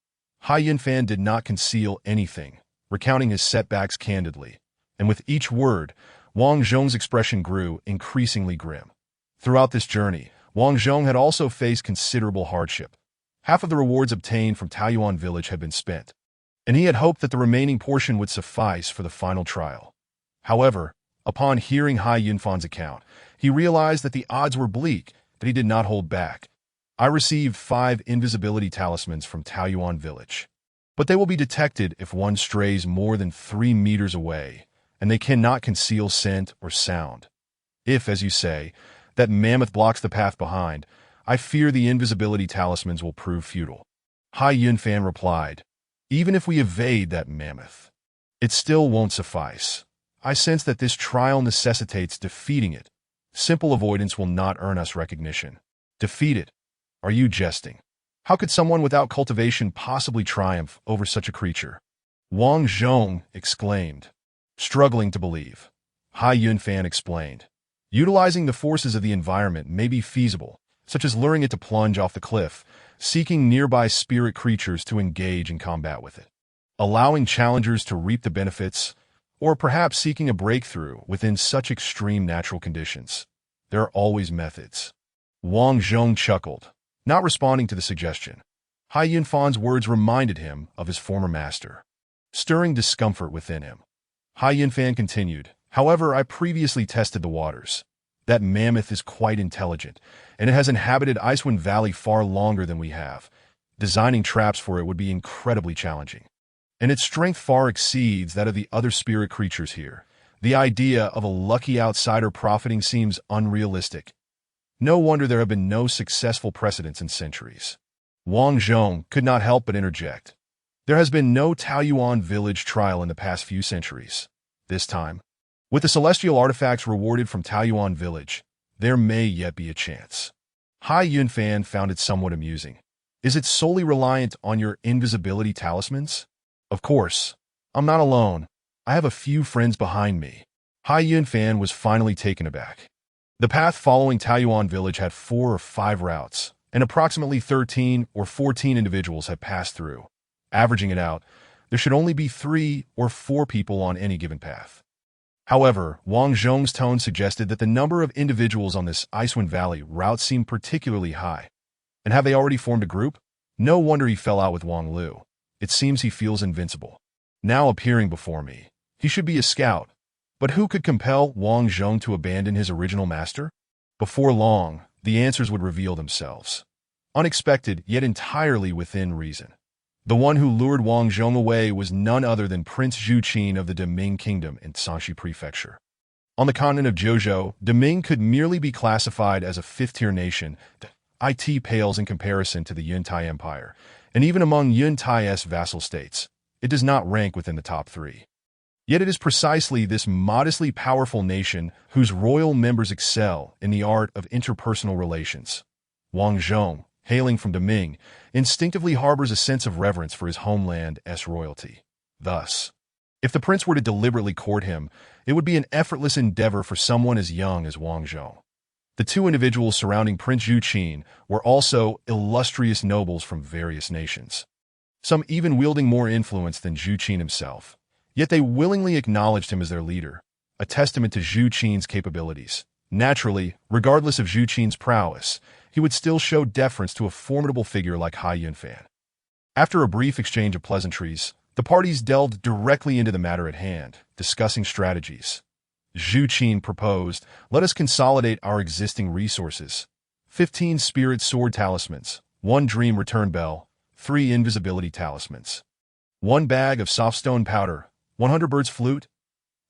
Hai Yunfan did not conceal anything, recounting his setbacks candidly, and with each word, Wang Zhong's expression grew increasingly grim. Throughout this journey, Wang Zhong had also faced considerable hardship. Half of the rewards obtained from Taoyuan Village had been spent, and he had hoped that the remaining portion would suffice for the final trial. However, upon hearing Hai Yunfan's account, he realized that the odds were bleak, that he did not hold back. "I received 5 invisibility talismans from Taoyuan Village, but they will be detected if one strays more than 3 meters away, and they cannot conceal scent or sound. If, as you say, that mammoth blocks the path behind, I fear the invisibility talismans will prove futile." Hai Yunfan replied, "Even if we evade that mammoth, it still won't suffice. I sense that this trial necessitates defeating it. Simple avoidance will not earn us recognition. Defeat it? Are you jesting? How could someone without cultivation possibly triumph over such a creature?" Wang Zhong exclaimed, struggling to believe. Hai Yunfan explained, "Utilizing the forces of the environment may be feasible, such as luring it to plunge off the cliff, seeking nearby spirit creatures to engage in combat with it, allowing challengers to reap the benefits, or perhaps seeking a breakthrough within such extreme natural conditions. There are always methods." Wang Zhong chuckled, not responding to the suggestion. Hai Yunfan's words reminded him of his former master, stirring discomfort within him. Hai Yunfan continued, "However, I previously tested the waters. That mammoth is quite intelligent, and it has inhabited Icewind Valley far longer than we have. Designing traps for it would be incredibly challenging. And its strength far exceeds that of the other spirit creatures here. The idea of a lucky outsider profiting seems unrealistic. No wonder there have been no successful precedents in centuries. Wang Zhong could not help but interject. There has been no Taoyuan village trial in the past few centuries. This time, with the celestial artifacts rewarded from Taoyuan village, there may yet be a chance. Hai Yunfan found it somewhat amusing. Is it solely reliant on your invisibility talismans? Of course. I'm not alone. I have a few friends behind me. Hai Yunfan was finally taken aback. The path following Taoyuan village had 4 or 5 routes, and approximately 13 or 14 individuals had passed through. Averaging it out, there should only be 3 or 4 people on any given path. However, Wang Zhong's tone suggested that the number of individuals on this Icewind Valley route seemed particularly high. And have they already formed a group? No wonder he fell out with Wang Lu. It seems he feels invincible. Now appearing before me, he should be a scout. But who could compel Wang Zhong to abandon his original master? Before long, the answers would reveal themselves. Unexpected, yet entirely within reason. The one who lured Wang Zhong away was none other than Prince Zhu Qin of the Deming Kingdom in Sanxi Prefecture. On the continent of Jiuzhou, Deming could merely be classified as a 5th-tier nation. It pales in comparison to the Yuntai Empire, and even among Yuntai's vassal states, it does not rank within the top 3. Yet it is precisely this modestly powerful nation whose royal members excel in the art of interpersonal relations. Wang Zhong, hailing from Deming, instinctively harbors a sense of reverence for his homeland's royalty. Thus, if the prince were to deliberately court him, it would be an effortless endeavor for someone as young as Wang Zhong. The 2 individuals surrounding Prince Zhu Qin were also illustrious nobles from various nations, some even wielding more influence than Zhu Qin himself. Yet they willingly acknowledged him as their leader, a testament to Zhu Qin's capabilities. Naturally, regardless of Zhu Qin's prowess, he would still show deference to a formidable figure like Hai Yunfan. After a brief exchange of pleasantries, the parties delved directly into the matter at hand, discussing strategies. Zhu Qin proposed, let us consolidate our existing resources. 15 spirit sword talismans, 1 dream return bell, 3 invisibility talismans, 1 bag of soft stone powder, 100 birds flute.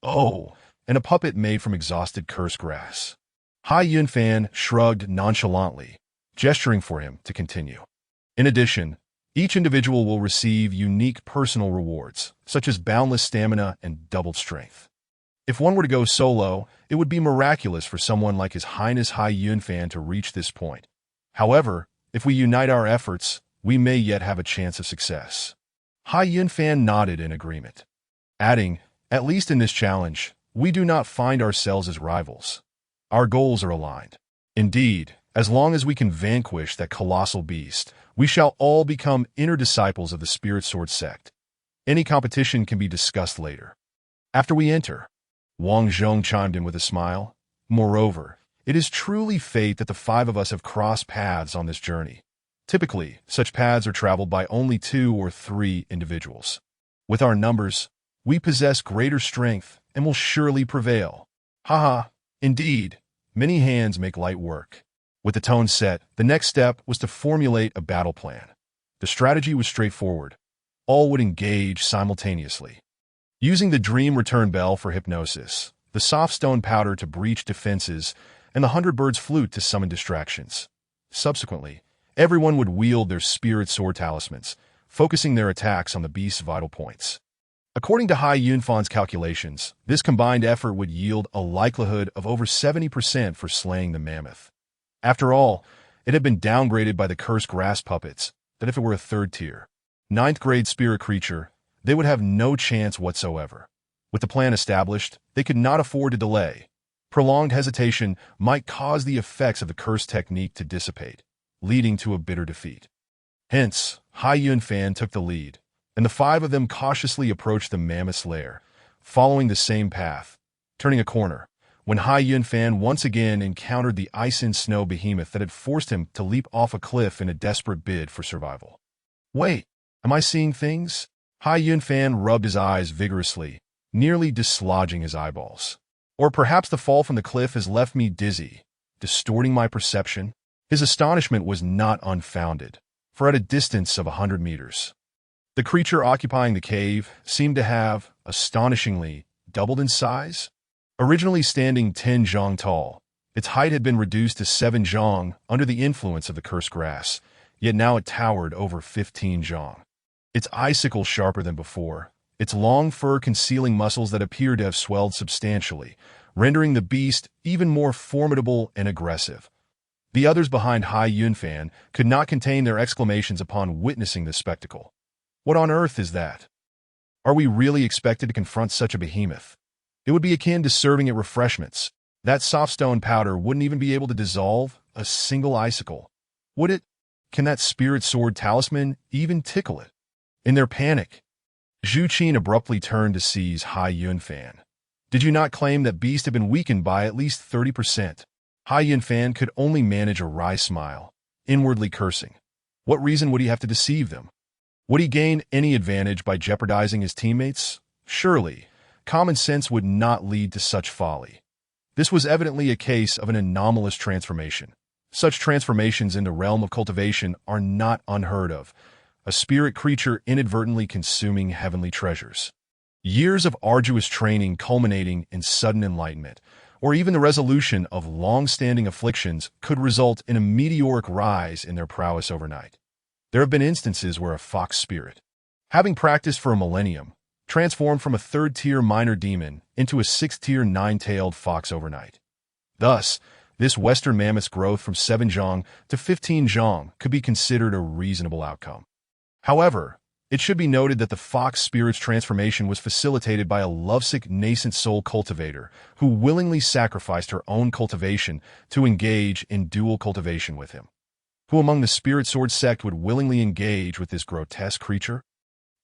Oh, and a puppet made from exhausted curse grass. Hai Yunfan shrugged nonchalantly, gesturing for him to continue. In addition, each individual will receive unique personal rewards, such as boundless stamina and doubled strength. If one were to go solo, it would be miraculous for someone like His Highness Hai Yunfan to reach this point. However, if we unite our efforts, we may yet have a chance of success. Hai Yunfan nodded in agreement, adding, at least in this challenge, we do not find ourselves as rivals. Our goals are aligned. Indeed, as long as we can vanquish that colossal beast, we shall all become inner disciples of the Spirit Sword Sect. Any competition can be discussed later. After we enter, Wang Zhong chimed in with a smile. Moreover, it is truly fate that the 5 of us have crossed paths on this journey. Typically, such paths are traveled by only 2 or 3 individuals. With our numbers, we possess greater strength and will surely prevail. Haha, indeed, many hands make light work. With the tone set, the next step was to formulate a battle plan. The strategy was straightforward. All would engage simultaneously. Using the dream return bell for hypnosis, the soft stone powder to breach defenses, and the 100 birds flute to summon distractions. Subsequently, everyone would wield their spirit sword talismans, focusing their attacks on the beast's vital points. According to Hai Yunfan's calculations, this combined effort would yield a likelihood of over 70% for slaying the mammoth. After all, it had been downgraded by the cursed grass puppets that if it were a 3rd tier, 9th grade spirit creature, they would have no chance whatsoever. With the plan established, they could not afford to delay. Prolonged hesitation might cause the effects of the cursed technique to dissipate, leading to a bitter defeat. Hence, Hai Yunfan took the lead, and the 5 of them cautiously approached the mammoth's lair, following the same path. Turning a corner, when Hai Yunfan once again encountered the ice-and-snow behemoth that had forced him to leap off a cliff in a desperate bid for survival. Wait, am I seeing things? Hai Yunfan rubbed his eyes vigorously, nearly dislodging his eyeballs. Or perhaps the fall from the cliff has left me dizzy, distorting my perception? His astonishment was not unfounded, for at a distance of 100 meters, the creature occupying the cave seemed to have, astonishingly, doubled in size. Originally standing 10 zhang tall, its height had been reduced to 7 zhang under the influence of the cursed grass, yet now it towered over 15 zhang. Its icicles sharper than before, its long fur concealing muscles that appeared to have swelled substantially, rendering the beast even more formidable and aggressive. The others behind Hai Yunfan could not contain their exclamations upon witnessing this spectacle. What on earth is that? Are we really expected to confront such a behemoth? It would be akin to serving it refreshments. That soft stone powder wouldn't even be able to dissolve a single icicle. Would it? Can that spirit sword talisman even tickle it? In their panic, Zhu Qin abruptly turned to seize Hai Yunfan. Did you not claim that beast had been weakened by at least 30%? Hai Yunfan could only manage a wry smile, inwardly cursing. What reason would he have to deceive them? Would he gain any advantage by jeopardizing his teammates? Surely, common sense would not lead to such folly. This was evidently a case of an anomalous transformation. Such transformations in the realm of cultivation are not unheard of, a spirit creature inadvertently consuming heavenly treasures. Years of arduous training culminating in sudden enlightenment, or even the resolution of long-standing afflictions could result in a meteoric rise in their prowess overnight. There have been instances where a fox spirit, having practiced for a millennium, transformed from a third-tier minor demon into a sixth-tier nine-tailed fox overnight. Thus, this Western mammoth's growth from 7 zhang to 15 zhang could be considered a reasonable outcome. However, it should be noted that the fox spirit's transformation was facilitated by a lovesick nascent soul cultivator who willingly sacrificed her own cultivation to engage in dual cultivation with him. Who among the Spirit Sword sect would willingly engage with this grotesque creature?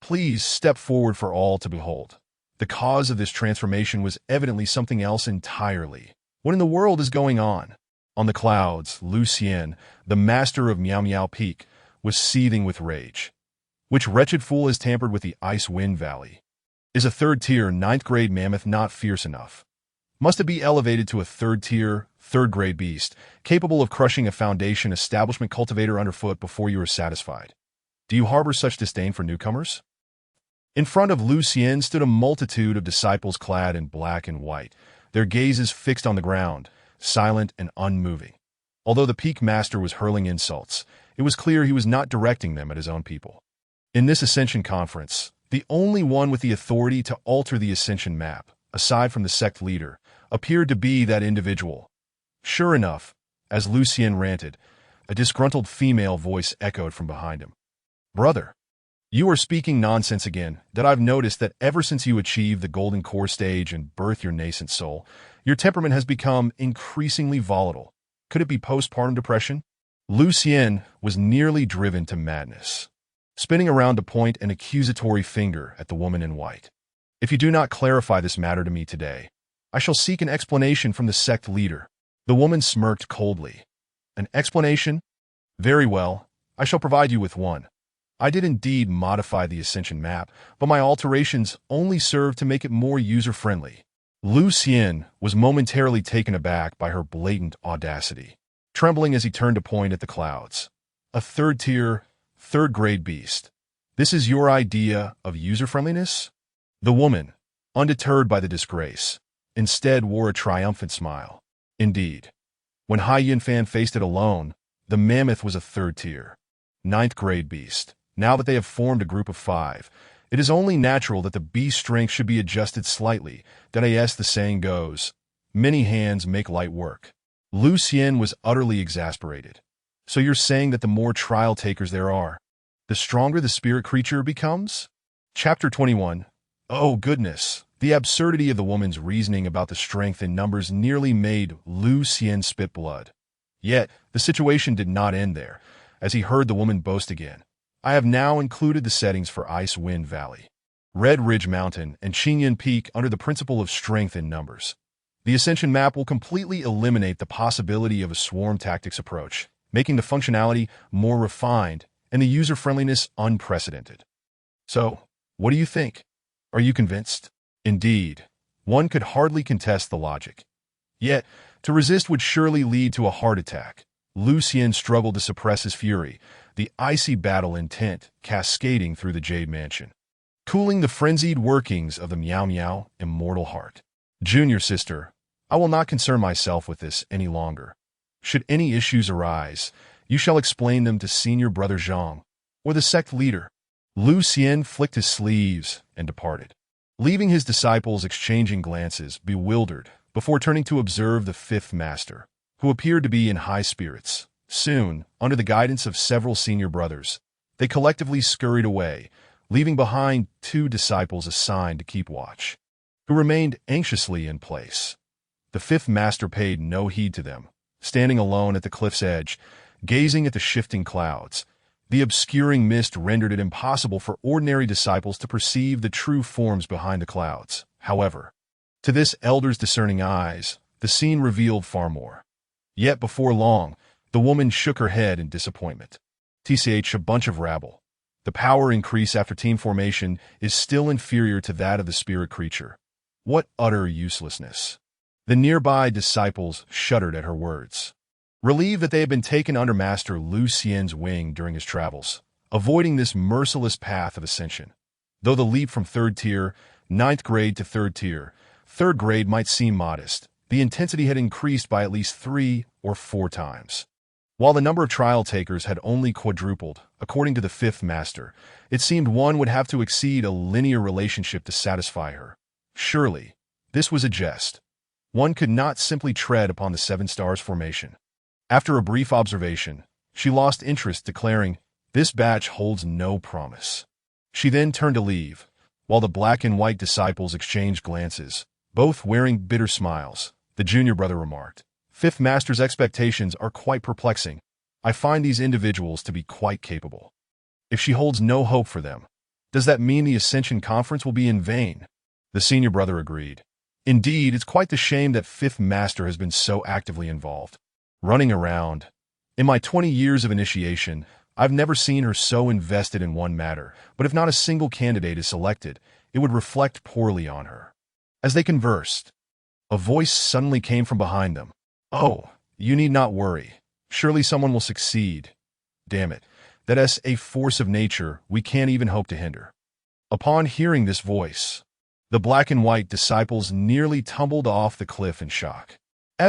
Please step forward for all to behold. The cause of this transformation was evidently something else entirely. What in the world is going on? On the clouds, Lu Xian, the master of Miao Miao Peak, was seething with rage. Which wretched fool has tampered with the Ice Wind Valley? Is a third-tier, ninth-grade mammoth not fierce enough? Must it be elevated to a third-tier, third-grade beast, capable of crushing a foundation establishment cultivator underfoot before you are satisfied? Do you harbor such disdain for newcomers? In front of Lu Xian stood a multitude of disciples clad in black and white, their gazes fixed on the ground, silent and unmoving. Although the peak master was hurling insults, it was clear he was not directing them at his own people. In this Ascension Conference, the only one with the authority to alter the Ascension map, aside from the sect leader, appeared to be that individual. Sure enough, as Lu Xian ranted, a disgruntled female voice echoed from behind him. Brother, you are speaking nonsense again. That I've noticed that ever since you achieved the golden core stage and birthed your nascent soul, your temperament has become increasingly volatile. Could it be postpartum depression? Lu Xian was nearly driven to madness, spinning around to point an accusatory finger at the woman in white. If you do not clarify this matter to me today, I shall seek an explanation from the sect leader. The woman smirked coldly. An explanation? Very well, I shall provide you with one. I did indeed modify the Ascension map, but my alterations only served to make it more user-friendly. Lu Xian was momentarily taken aback by her blatant audacity, trembling as he turned to point at the clouds. A third-tier, third-grade beast. This is your idea of user-friendliness? The woman, undeterred by the disgrace, instead wore a triumphant smile. Indeed, when Hai Yunfan faced it alone, the mammoth was a third-tier, ninth-grade beast. Now that they have formed a group of 5, it is only natural that the beast's strength should be adjusted slightly. As the saying goes, many hands make light work. Lu Xian was utterly exasperated. So you're saying that the more trial takers there are, the stronger the spirit creature becomes? Chapter 21. Oh goodness, the absurdity of the woman's reasoning about the strength in numbers nearly made Lu Xian spit blood. Yet, the situation did not end there, as he heard the woman boast again. I have now included the settings for Ice Wind Valley, Red Ridge Mountain, and Qingyan Peak under the principle of strength in numbers. The Ascension map will completely eliminate the possibility of a swarm tactics approach, making the functionality more refined and the user-friendliness unprecedented. So, what do you think? Are you convinced? Indeed, One could hardly contest the logic. Yet, to resist would surely lead to a heart attack. Lingjian struggled to suppress his fury, the icy battle intent cascading through the Jade Mansion, cooling the frenzied workings of the Miao Miao immortal heart. Junior sister, I will not concern myself with this any longer. Should any issues arise, you shall explain them to senior brother Zhang, or the sect leader. Lingjian flicked his sleeves and departed, leaving his disciples exchanging glances, bewildered, before turning to observe the fifth master, who appeared to be in high spirits. Soon, under the guidance of several senior brothers, they collectively scurried away, leaving behind 2 disciples assigned to keep watch, who remained anxiously in place. The fifth master paid no heed to them, standing alone at the cliff's edge, gazing at the shifting clouds. The obscuring mist rendered it impossible for ordinary disciples to perceive the true forms behind the clouds. However, to this elder's discerning eyes, the scene revealed far more. Yet before long, the woman shook her head in disappointment. TCH, a bunch of rabble. The power increase after team formation is still inferior to that of the spirit creature. What utter uselessness. The nearby disciples shuddered at her words, relieved that they had been taken under Master Lingjian's wing during his travels, avoiding this merciless path of ascension. Though the leap from 3rd tier, 9th grade to 3rd tier, 3rd grade might seem modest, the intensity had increased by at least 3 or 4 times. While the number of trial takers had only quadrupled, according to the fifth master, it seemed one would have to exceed a linear relationship to satisfy her. Surely, this was a jest. One could not simply tread upon the 7 stars formation. After a brief observation, she lost interest, declaring, "This batch holds no promise." She then turned to leave, while the black and white disciples exchanged glances, both wearing bitter smiles. The junior brother remarked, "Fifth Master's expectations are quite perplexing. I find these individuals to be quite capable. If she holds no hope for them, does that mean the Ascension Conference will be in vain?" The senior brother agreed. "Indeed, it's quite the shame that Fifth Master has been so actively involved. Running around. In my 20 years of initiation, I've never seen her so invested in one matter, but if not a single candidate is selected, it would reflect poorly on her." As they conversed, a voice suddenly came from behind them. "Oh, you need not worry. Surely someone will succeed. Damn it, that's a force of nature we can't even hope to hinder." Upon hearing this voice, the black and white disciples nearly tumbled off the cliff in shock.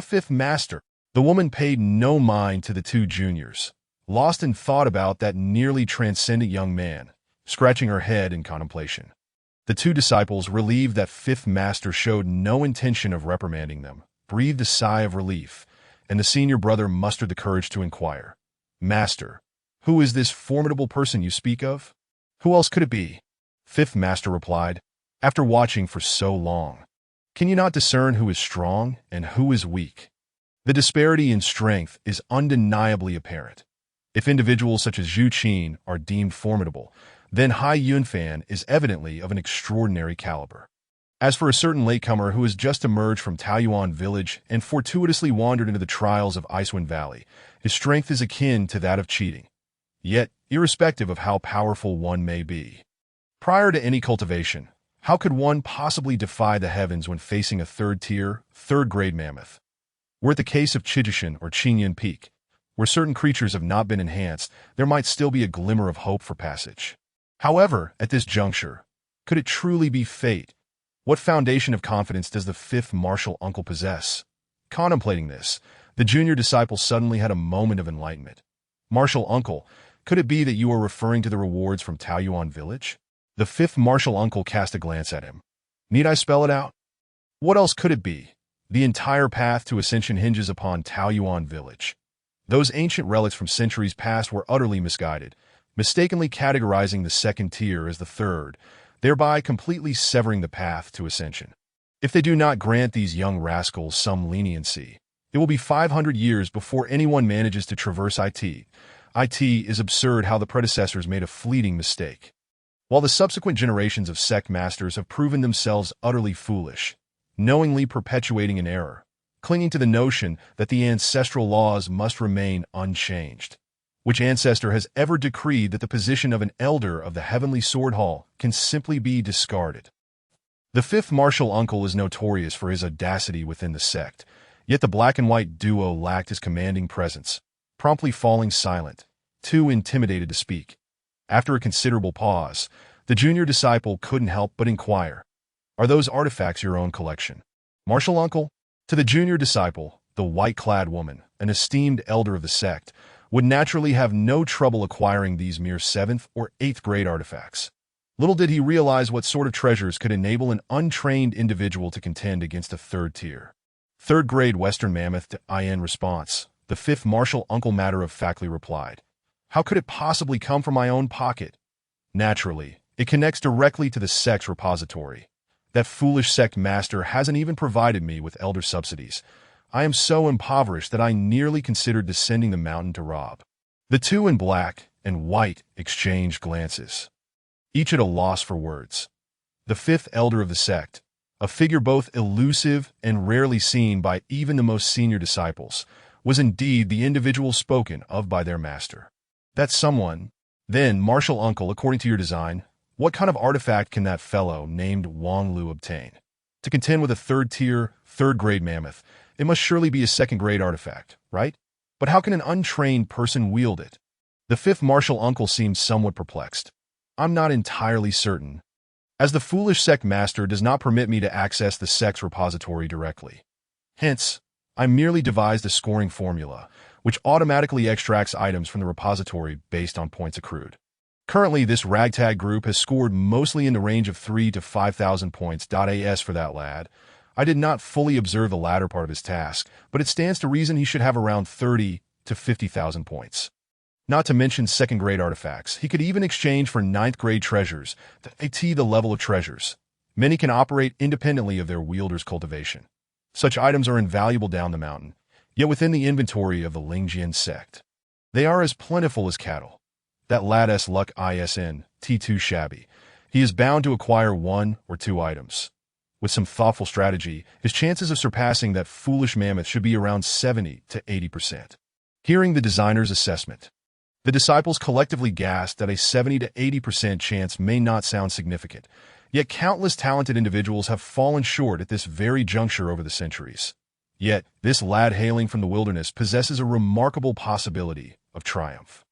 Fifth Master. The woman paid no mind to the 2 juniors, lost in thought about that nearly transcendent young man, scratching her head in contemplation. The 2 disciples, relieved that Fifth Master showed no intention of reprimanding them, breathed a sigh of relief, and the senior brother mustered the courage to inquire, "Master, who is this formidable person you speak of?" "Who else could it be?" Fifth Master replied, "After watching for so long, can you not discern who is strong and who is weak? The disparity in strength is undeniably apparent. If individuals such as Zhu Qin are deemed formidable, then Hai Yunfan is evidently of an extraordinary caliber. As for a certain latecomer who has just emerged from Taoyuan village and fortuitously wandered into the trials of Icewind Valley, his strength is akin to that of cheating. Yet, irrespective of how powerful one may be, prior to any cultivation, how could one possibly defy the heavens when facing a 3rd tier, 3rd grade mammoth? Were it the case of Chijishan or Qinyan Peak, where certain creatures have not been enhanced, there might still be a glimmer of hope for passage. However, at this juncture, could it truly be fate? What foundation of confidence does the fifth martial uncle possess? Contemplating this, the junior disciple suddenly had a moment of enlightenment. "Martial uncle, could it be that you are referring to the rewards from Taoyuan village?" The fifth martial uncle cast a glance at him. "Need I spell it out? What else could it be? The entire path to ascension hinges upon Taoyuan village. Those ancient relics from centuries past were utterly misguided, mistakenly categorizing the 2nd tier as the 3rd, thereby completely severing the path to ascension. If they do not grant these young rascals some leniency, it will be 500 years before anyone manages to traverse IT. It is absurd how the predecessors made a fleeting mistake, while the subsequent generations of sect masters have proven themselves utterly foolish, knowingly perpetuating an error, clinging to the notion that the ancestral laws must remain unchanged. Which ancestor has ever decreed that the position of an elder of the Heavenly Sword Hall can simply be discarded? The fifth martial uncle is notorious for his audacity within the sect, yet the black and white duo lacked his commanding presence, promptly falling silent, too intimidated to speak. After a considerable pause, the junior disciple couldn't help but inquire, "Are those artifacts your own collection, martial uncle?" To the junior disciple, the white-clad woman, an esteemed elder of the sect, would naturally have no trouble acquiring these mere 7th or 8th grade artifacts. Little did he realize what sort of treasures could enable an untrained individual to contend against a third-tier, third-grade Western mammoth. To in response, the fifth martial uncle matter-of-factly replied, "How could it possibly come from my own pocket? Naturally, it connects directly to the sect's repository. That foolish sect master hasn't even provided me with elder subsidies. I am so impoverished that I nearly considered descending the mountain to rob." The two in black and white exchanged glances, each at a loss for words. The fifth elder of the sect, a figure both elusive and rarely seen by even the most senior disciples, was indeed the individual spoken of by their master. "That's someone. Then, martial uncle, according to your design, what kind of artifact can that fellow named Wang Lu obtain? To contend with a third-tier, third-grade mammoth, it must surely be a second-grade artifact, right? But how can an untrained person wield it?" The fifth martial uncle seemed somewhat perplexed. "I'm not entirely certain, as the foolish sect master does not permit me to access the sect's repository directly. Hence, I merely devised a scoring formula, which automatically extracts items from the repository based on points accrued. Currently, this ragtag group has scored mostly in the range of 3,000 to 5,000 points. As for that lad, I did not fully observe the latter part of his task, but it stands to reason he should have around 30,000 to 50,000 points. Not to mention second-grade artifacts. He could even exchange for 9th-grade treasures to at the level of treasures. Many can operate independently of their wielder's cultivation. Such items are invaluable down the mountain, yet within the inventory of the Lingjian Sect, they are as plentiful as cattle. That lad's luck isn't too shabby. He is bound to acquire 1 or 2 items. With some thoughtful strategy, his chances of surpassing that foolish mammoth should be around 70 to 80%. Hearing the designer's assessment, the disciples collectively gasped that a 70 to 80% chance may not sound significant, yet countless talented individuals have fallen short at this very juncture over the centuries. Yet, this lad hailing from the wilderness possesses a remarkable possibility of triumph.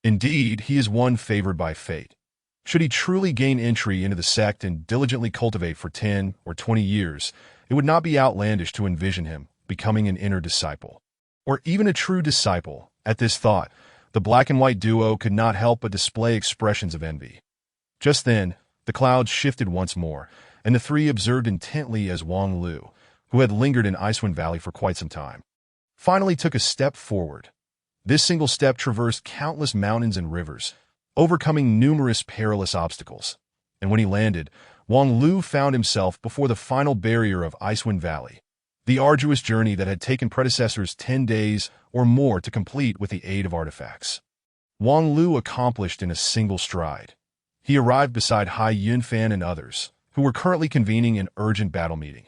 Indeed, he is one favored by fate. Should he truly gain entry into the sect and diligently cultivate for 10 or 20 years, it would not be outlandish to envision him becoming an inner disciple, or even a true disciple. At this thought, the black and white duo could not help but display expressions of envy. Just then, the clouds shifted once more, and the three observed intently as Wang Lu, who had lingered in Icewind Valley for quite some time, finally took a step forward. This single step traversed countless mountains and rivers, overcoming numerous perilous obstacles. And when he landed, Wang Lu found himself before the final barrier of Icewind Valley, the arduous journey that had taken predecessors 10 days or more to complete with the aid of artifacts. Wang Lu accomplished in a single stride. He arrived beside Hai Yunfan and others, who were currently convening an urgent battle meeting.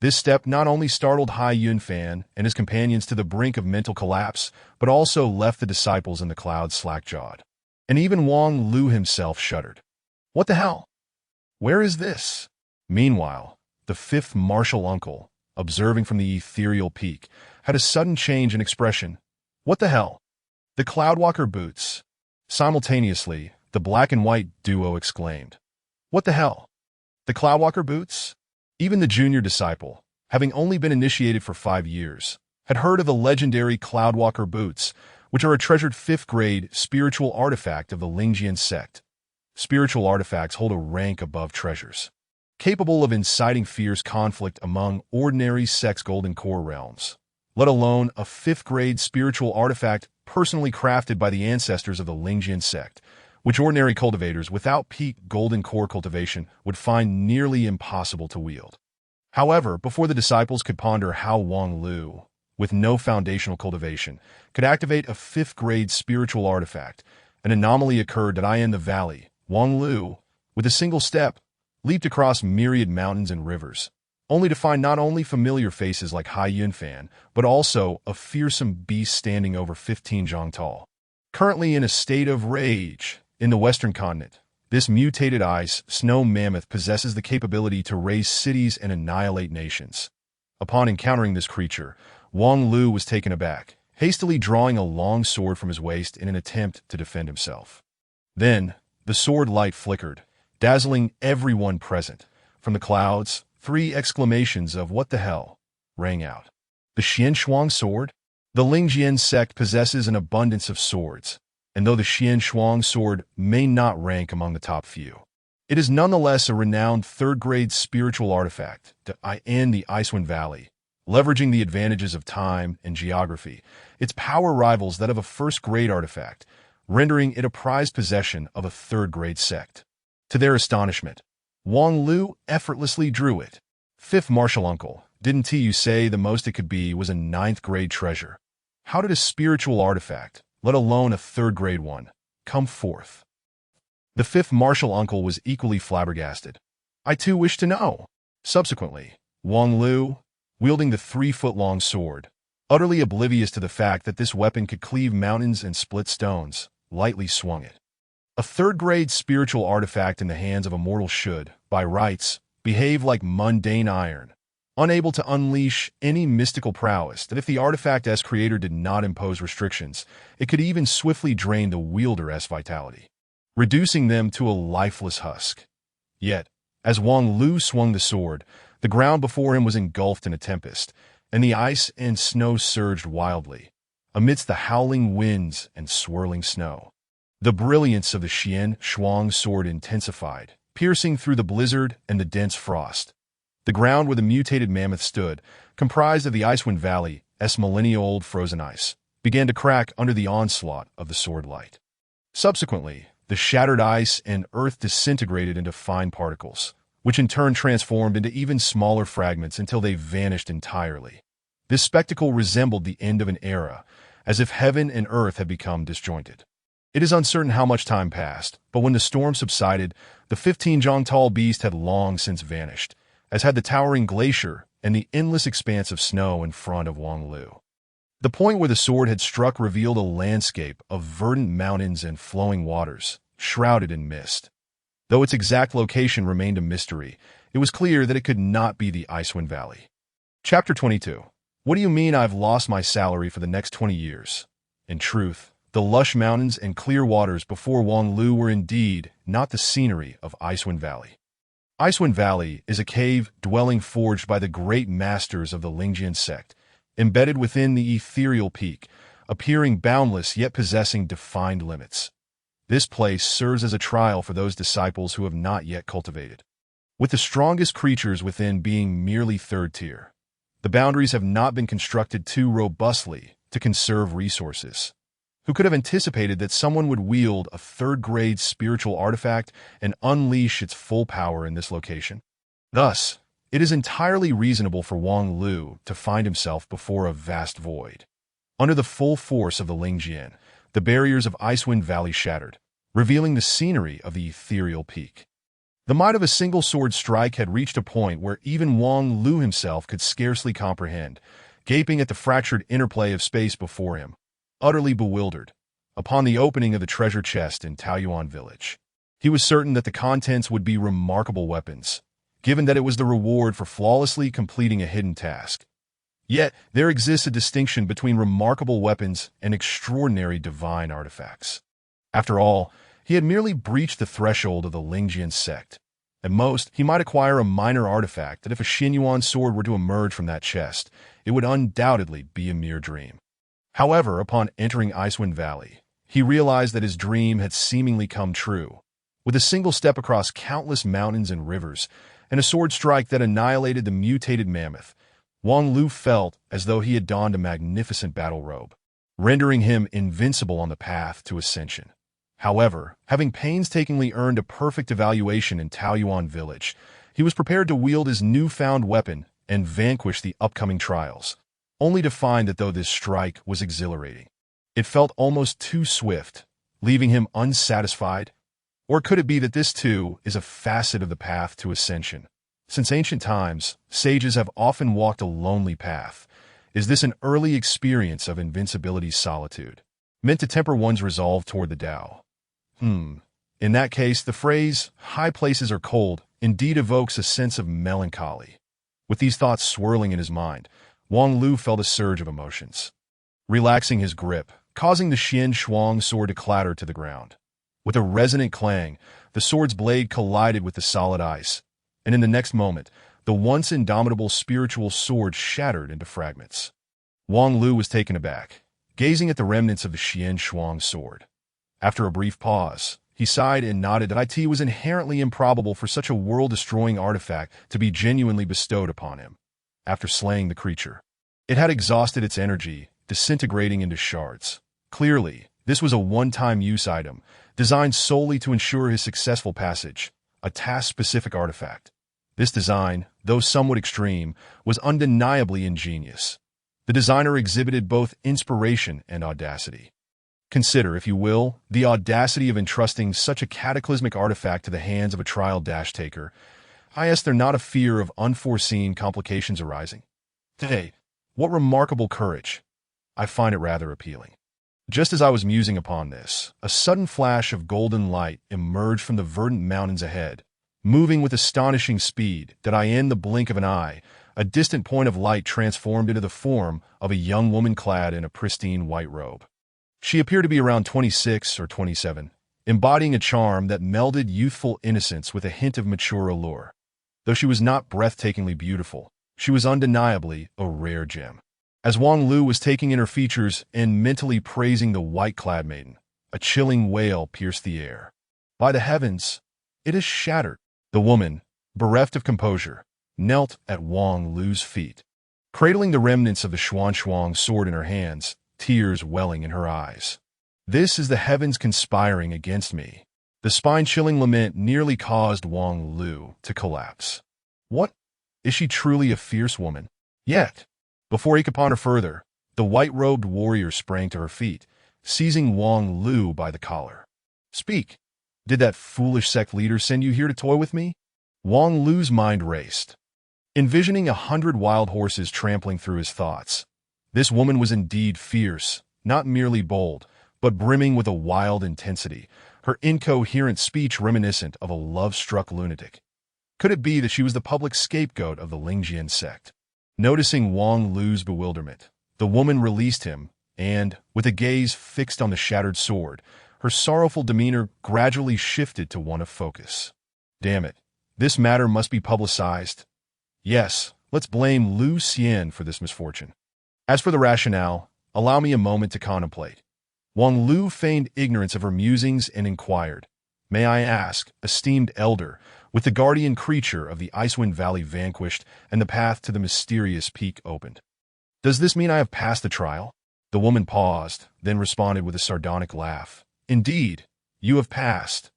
This step not only startled Hai Yunfan and his companions to the brink of mental collapse, but also left the disciples in the clouds slack-jawed. And even Wang Lu himself shuddered. "What the hell? Where is this?" Meanwhile, the fifth martial uncle, observing from the ethereal peak, had a sudden change in expression. "What the hell?" "The Cloudwalker boots." Simultaneously, the black and white duo exclaimed. "What the hell? The Cloudwalker boots?" Even the junior disciple, having only been initiated for 5 years, had heard of the legendary Cloudwalker boots, which are a treasured 5th-grade spiritual artifact of the Lingjian Sect. Spiritual artifacts hold a rank above treasures, capable of inciting fierce conflict among ordinary sects' golden core realms, let alone a 5th-grade spiritual artifact personally crafted by the ancestors of the Lingjian Sect, which ordinary cultivators without peak golden core cultivation would find nearly impossible to wield. However, before the disciples could ponder how Wang Lu, with no foundational cultivation, could activate a 5th-grade spiritual artifact, an anomaly occurred that in the valley. Wang Lu, with a single step, leaped across myriad mountains and rivers, only to find not only familiar faces like Hai Yunfan, but also a fearsome beast standing over 15 zhang tall. Currently in a state of rage, in the western continent, This mutated ice snow mammoth possesses the capability to raise cities and annihilate nations. Upon encountering this creature, Wang Lu was taken aback, hastily drawing a long sword from his waist in an attempt to defend himself. Then, the sword light flickered, dazzling everyone present. From the clouds, 3 exclamations of "What the hell?" rang out. The Xian Shuang sword? The Lingjian Sect possesses an abundance of swords, and though the Xian Shuang sword may not rank among the top few, it is nonetheless a renowned third-grade spiritual artifact in the Icewind Valley. Leveraging the advantages of time and geography, its power rivals that of a first-grade artifact, rendering it a prized possession of a third-grade sect. To their astonishment, Wang Lu effortlessly drew it. Fifth martial uncle, didn't you say the most it could be was a 9th-grade treasure? How did a spiritual artifact, let alone a third-grade one, come forth? The fifth martial uncle was equally flabbergasted. I too wish to know. Subsequently, Wang Lu, wielding the 3-foot-long sword, utterly oblivious to the fact that this weapon could cleave mountains and split stones, lightly swung it. A third-grade spiritual artifact in the hands of a mortal should, by rights, behave like mundane iron, unable to unleash any mystical prowess that if the artifact's creator did not impose restrictions, it could even swiftly drain the wielder's vitality, reducing them to a lifeless husk. Yet, as Wang Lu swung the sword, the ground before him was engulfed in a tempest, and the ice and snow surged wildly, amidst the howling winds and swirling snow. The brilliance of the Xian Shuang sword intensified, piercing through the blizzard and the dense frost. The ground where the mutated mammoth stood, comprised of the Icewind Valley's millennia-old frozen ice, began to crack under the onslaught of the sword light. Subsequently, the shattered ice and earth disintegrated into fine particles, which in turn transformed into even smaller fragments until they vanished entirely. This spectacle resembled the end of an era, as if heaven and earth had become disjointed. It is uncertain how much time passed, but when the storm subsided, the 15-jong-tall beast had long since vanished, as had the towering glacier and the endless expanse of snow in front of Wang Lu. The point where the sword had struck revealed a landscape of verdant mountains and flowing waters, shrouded in mist. Though its exact location remained a mystery, it was clear that it could not be the Icewind Valley. Chapter 22. What do you mean I've lost my salary for the next 20 years? In truth, the lush mountains and clear waters before Wang Lu were indeed not the scenery of Icewind Valley. Icewind Valley is a cave dwelling forged by the great masters of the Lingjian Sect, embedded within the ethereal peak, appearing boundless yet possessing defined limits. This place serves as a trial for those disciples who have not yet cultivated, with the strongest creatures within being merely third tier. The boundaries have not been constructed too robustly to conserve resources. Who could have anticipated that someone would wield a third-grade spiritual artifact and unleash its full power in this location? Thus, it is entirely reasonable for Wang Lu to find himself before a vast void. Under the full force of the Lingjian, the barriers of Icewind Valley shattered, revealing the scenery of the ethereal peak. The might of a single sword strike had reached a point where even Wang Lu himself could scarcely comprehend, gaping at the fractured interplay of space before him, utterly bewildered. Upon the opening of the treasure chest in Taoyuan village, he was certain that the contents would be remarkable weapons, given that it was the reward for flawlessly completing a hidden task. Yet, there exists a distinction between remarkable weapons and extraordinary divine artifacts. After all, he had merely breached the threshold of the Lingjian Sect. At most, he might acquire a minor artifact that if a Xinyuan sword were to emerge from that chest, it would undoubtedly be a mere dream. However, upon entering Icewind Valley, he realized that his dream had seemingly come true. With a single step across countless mountains and rivers, and a sword strike that annihilated the mutated mammoth, Wang Lu felt as though he had donned a magnificent battle robe, rendering him invincible on the path to ascension. However, having painstakingly earned a perfect evaluation in Taoyuan village, he was prepared to wield his newfound weapon and vanquish the upcoming trials, only to find that though this strike was exhilarating, it felt almost too swift, leaving him unsatisfied. Or could it be that this too is a facet of the path to ascension? Since ancient times, sages have often walked a lonely path. Is this an early experience of invincibility's solitude, meant to temper one's resolve toward the Tao? In In that case, the phrase, high places are cold, indeed evokes a sense of melancholy. With these thoughts swirling in his mind, Wang Lu felt a surge of emotions, relaxing his grip, causing the Xian Shuang sword to clatter to the ground. With a resonant clang, the sword's blade collided with the solid ice, and in the next moment, the once indomitable spiritual sword shattered into fragments. Wang Lu was taken aback, gazing at the remnants of the Xian Shuang sword. After a brief pause, he sighed and nodded that it was inherently improbable for such a world-destroying artifact to be genuinely bestowed upon him. After slaying the creature, it had exhausted its energy, disintegrating into shards. Clearly, this was a one-time use item, designed solely to ensure his successful passage, a task-specific artifact. This design, though somewhat extreme, was undeniably ingenious. The designer exhibited both inspiration and audacity. Consider, if you will, the audacity of entrusting such a cataclysmic artifact to the hands of a trial-taker. Is there not a fear of unforeseen complications arising? Today, what remarkable courage! I find it rather appealing. Just as I was musing upon this, a sudden flash of golden light emerged from the verdant mountains ahead, moving with astonishing speed that in the blink of an eye, a distant point of light transformed into the form of a young woman clad in a pristine white robe. She appeared to be around 26 or 27, embodying a charm that melded youthful innocence with a hint of mature allure. Though she was not breathtakingly beautiful, she was undeniably a rare gem. As Wang Lu was taking in her features and mentally praising the white-clad maiden, a chilling wail pierced the air. By the heavens, it is shattered. The woman, bereft of composure, knelt at Wang Lu's feet, cradling the remnants of the Shuang sword in her hands, tears welling in her eyes. This is the heavens conspiring against me. The spine-chilling lament nearly caused Wang Lu to collapse. What? Is she truly a fierce woman? Yet, before he could ponder further, the white-robed warrior sprang to her feet, seizing Wang Lu by the collar. Speak! Did that foolish sect leader send you here to toy with me? Wang Lu's mind raced, envisioning 100 wild horses trampling through his thoughts. This woman was indeed fierce, not merely bold, but brimming with a wild intensity, her incoherent speech reminiscent of a love-struck lunatic. Could it be that she was the public scapegoat of the Lingjian Sect? Noticing Wang Lu's bewilderment, the woman released him, and, with a gaze fixed on the shattered sword, her sorrowful demeanor gradually shifted to one of focus. Damn it, this matter must be publicized. Yes, let's blame Lu Xian for this misfortune. As for the rationale, allow me a moment to contemplate. Wang Lu feigned ignorance of her musings and inquired, May I ask, esteemed elder, with the guardian creature of the Icewind Valley vanquished and the path to the mysterious peak opened, does this mean I have passed the trial? The woman paused, then responded with a sardonic laugh. Indeed, you have passed.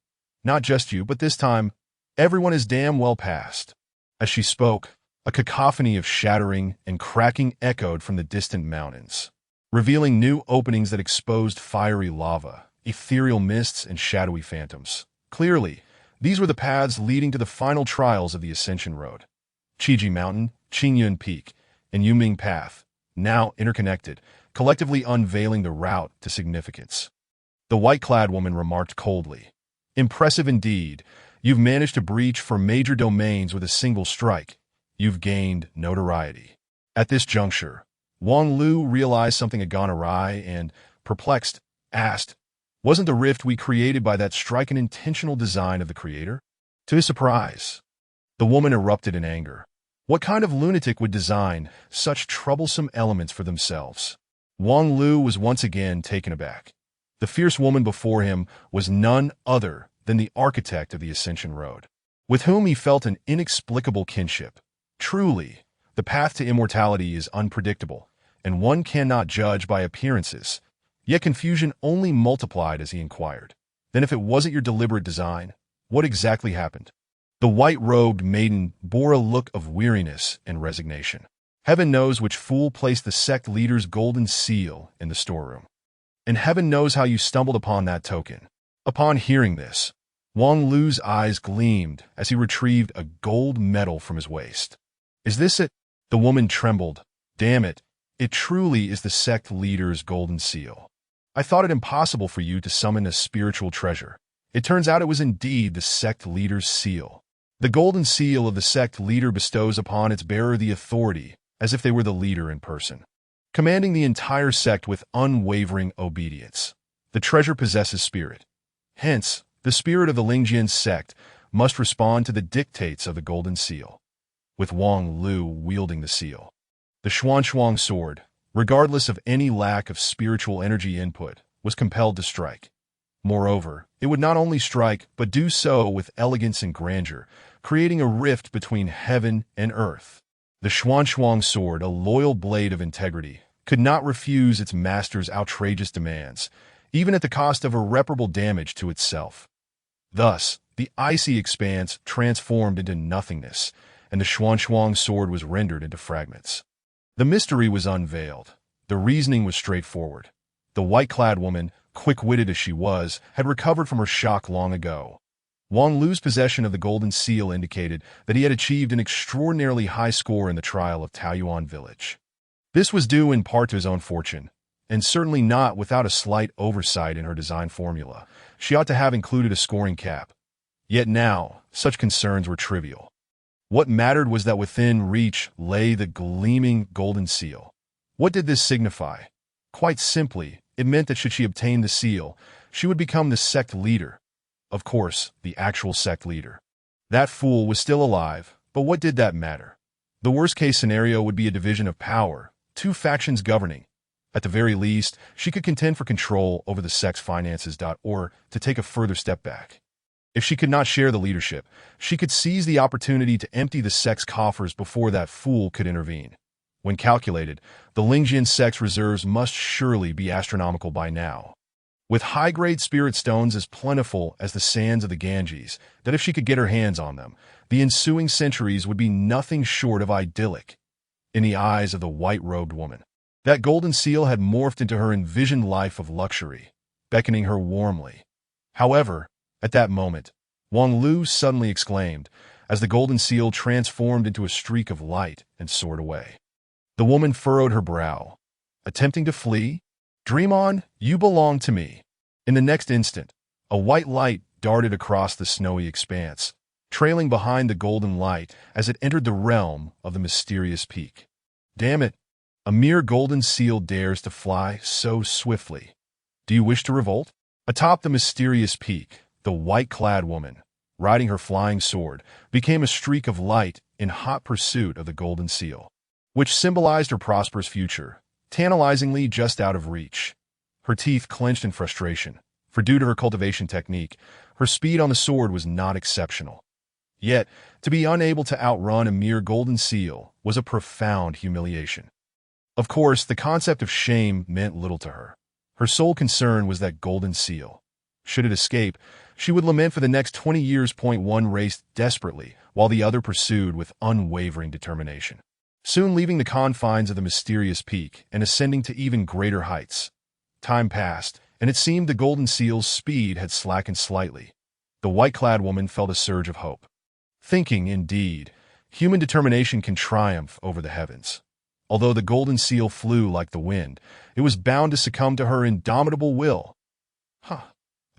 Not just you, but this time, everyone is damn well passed. As she spoke, a cacophony of shattering and cracking echoed from the distant mountains, revealing new openings that exposed fiery lava, ethereal mists, and shadowy phantoms. Clearly, these were the paths leading to the final trials of the Ascension Road. Qiji Mountain, Qingyun Peak, and Yuming Path, now interconnected, collectively unveiling the route to significance. The white-clad woman remarked coldly, Impressive indeed. You've managed to breach 4 major domains with a single strike. You've gained notoriety. At this juncture, Wang Lu realized something had gone awry and, perplexed, asked, Wasn't the rift we created by that strike an intentional design of the creator? To his surprise, the woman erupted in anger. What kind of lunatic would design such troublesome elements for themselves? Wang Lu was once again taken aback. The fierce woman before him was none other than the architect of the Ascension Road, with whom he felt an inexplicable kinship. Truly, the path to immortality is unpredictable, and one cannot judge by appearances. Yet confusion only multiplied as he inquired, Then if it wasn't your deliberate design, what exactly happened? The white-robed maiden bore a look of weariness and resignation. Heaven knows which fool placed the sect leader's golden seal in the storeroom. And heaven knows how you stumbled upon that token. Upon hearing this, Wang Lu's eyes gleamed as he retrieved a gold medal from his waist. Is this it? The woman trembled. Damn it, it truly is the sect leader's golden seal. I thought it impossible for you to summon a spiritual treasure. It turns out it was indeed the sect leader's seal. The golden seal of the sect leader bestows upon its bearer the authority, as if they were the leader in person, commanding the entire sect with unwavering obedience. The treasure possesses spirit. Hence, the spirit of the Lingjian Sect must respond to the dictates of the golden seal, with Wang Lu wielding the seal. The Xuanshuang sword, regardless of any lack of spiritual energy input, was compelled to strike. Moreover, it would not only strike, but do so with elegance and grandeur, creating a rift between heaven and earth. The Xuanshuang sword, a loyal blade of integrity, could not refuse its master's outrageous demands, even at the cost of irreparable damage to itself. Thus, the icy expanse transformed into nothingness, and the Xuanshuang sword was rendered into fragments. The mystery was unveiled. The reasoning was straightforward. The white-clad woman, quick-witted as she was, had recovered from her shock long ago. Wang Lu's possession of the golden seal indicated that he had achieved an extraordinarily high score in the trial of Taoyuan village. This was due in part to his own fortune, and certainly not without a slight oversight in her design formula. She ought to have included a scoring cap. Yet now, such concerns were trivial. What mattered was that within reach lay the gleaming golden seal. What did this signify? Quite simply, it meant that should she obtain the seal, she would become the sect leader. Of course, the actual sect leader. That fool was still alive, but what did that matter? The worst-case scenario would be a division of power, two factions governing. At the very least, she could contend for control over the sect's finances, or, to take a further step back, if she could not share the leadership, she could seize the opportunity to empty the sect's coffers before that fool could intervene. When calculated, the Lingjian Sect's reserves must surely be astronomical by now, with high-grade spirit stones as plentiful as the sands of the Ganges, that if she could get her hands on them, the ensuing centuries would be nothing short of idyllic. In the eyes of the white-robed woman, that golden seal had morphed into her envisioned life of luxury, beckoning her warmly. However, at that moment, Wang Lu suddenly exclaimed, as the golden seal transformed into a streak of light and soared away. The woman furrowed her brow. Attempting to flee? Dream on, you belong to me. In the next instant, a white light darted across the snowy expanse, trailing behind the golden light as it entered the realm of the mysterious peak. Damn it! A mere golden seal dares to fly so swiftly. Do you wish to revolt? Atop the mysterious peak, the white-clad woman, riding her flying sword, became a streak of light in hot pursuit of the golden seal, which symbolized her prosperous future, tantalizingly just out of reach. Her teeth clenched in frustration, for due to her cultivation technique, her speed on the sword was not exceptional. Yet, to be unable to outrun a mere golden seal was a profound humiliation. Of course, the concept of shame meant little to her. Her sole concern was that golden seal. Should it escape, she would lament for the next 20 years. One raced desperately, while the other pursued with unwavering determination, soon leaving the confines of the mysterious peak and ascending to even greater heights. Time passed, and it seemed the golden seal's speed had slackened slightly. The white-clad woman felt a surge of hope. Thinking, indeed, human determination can triumph over the heavens. Although the golden seal flew like the wind, it was bound to succumb to her indomitable will.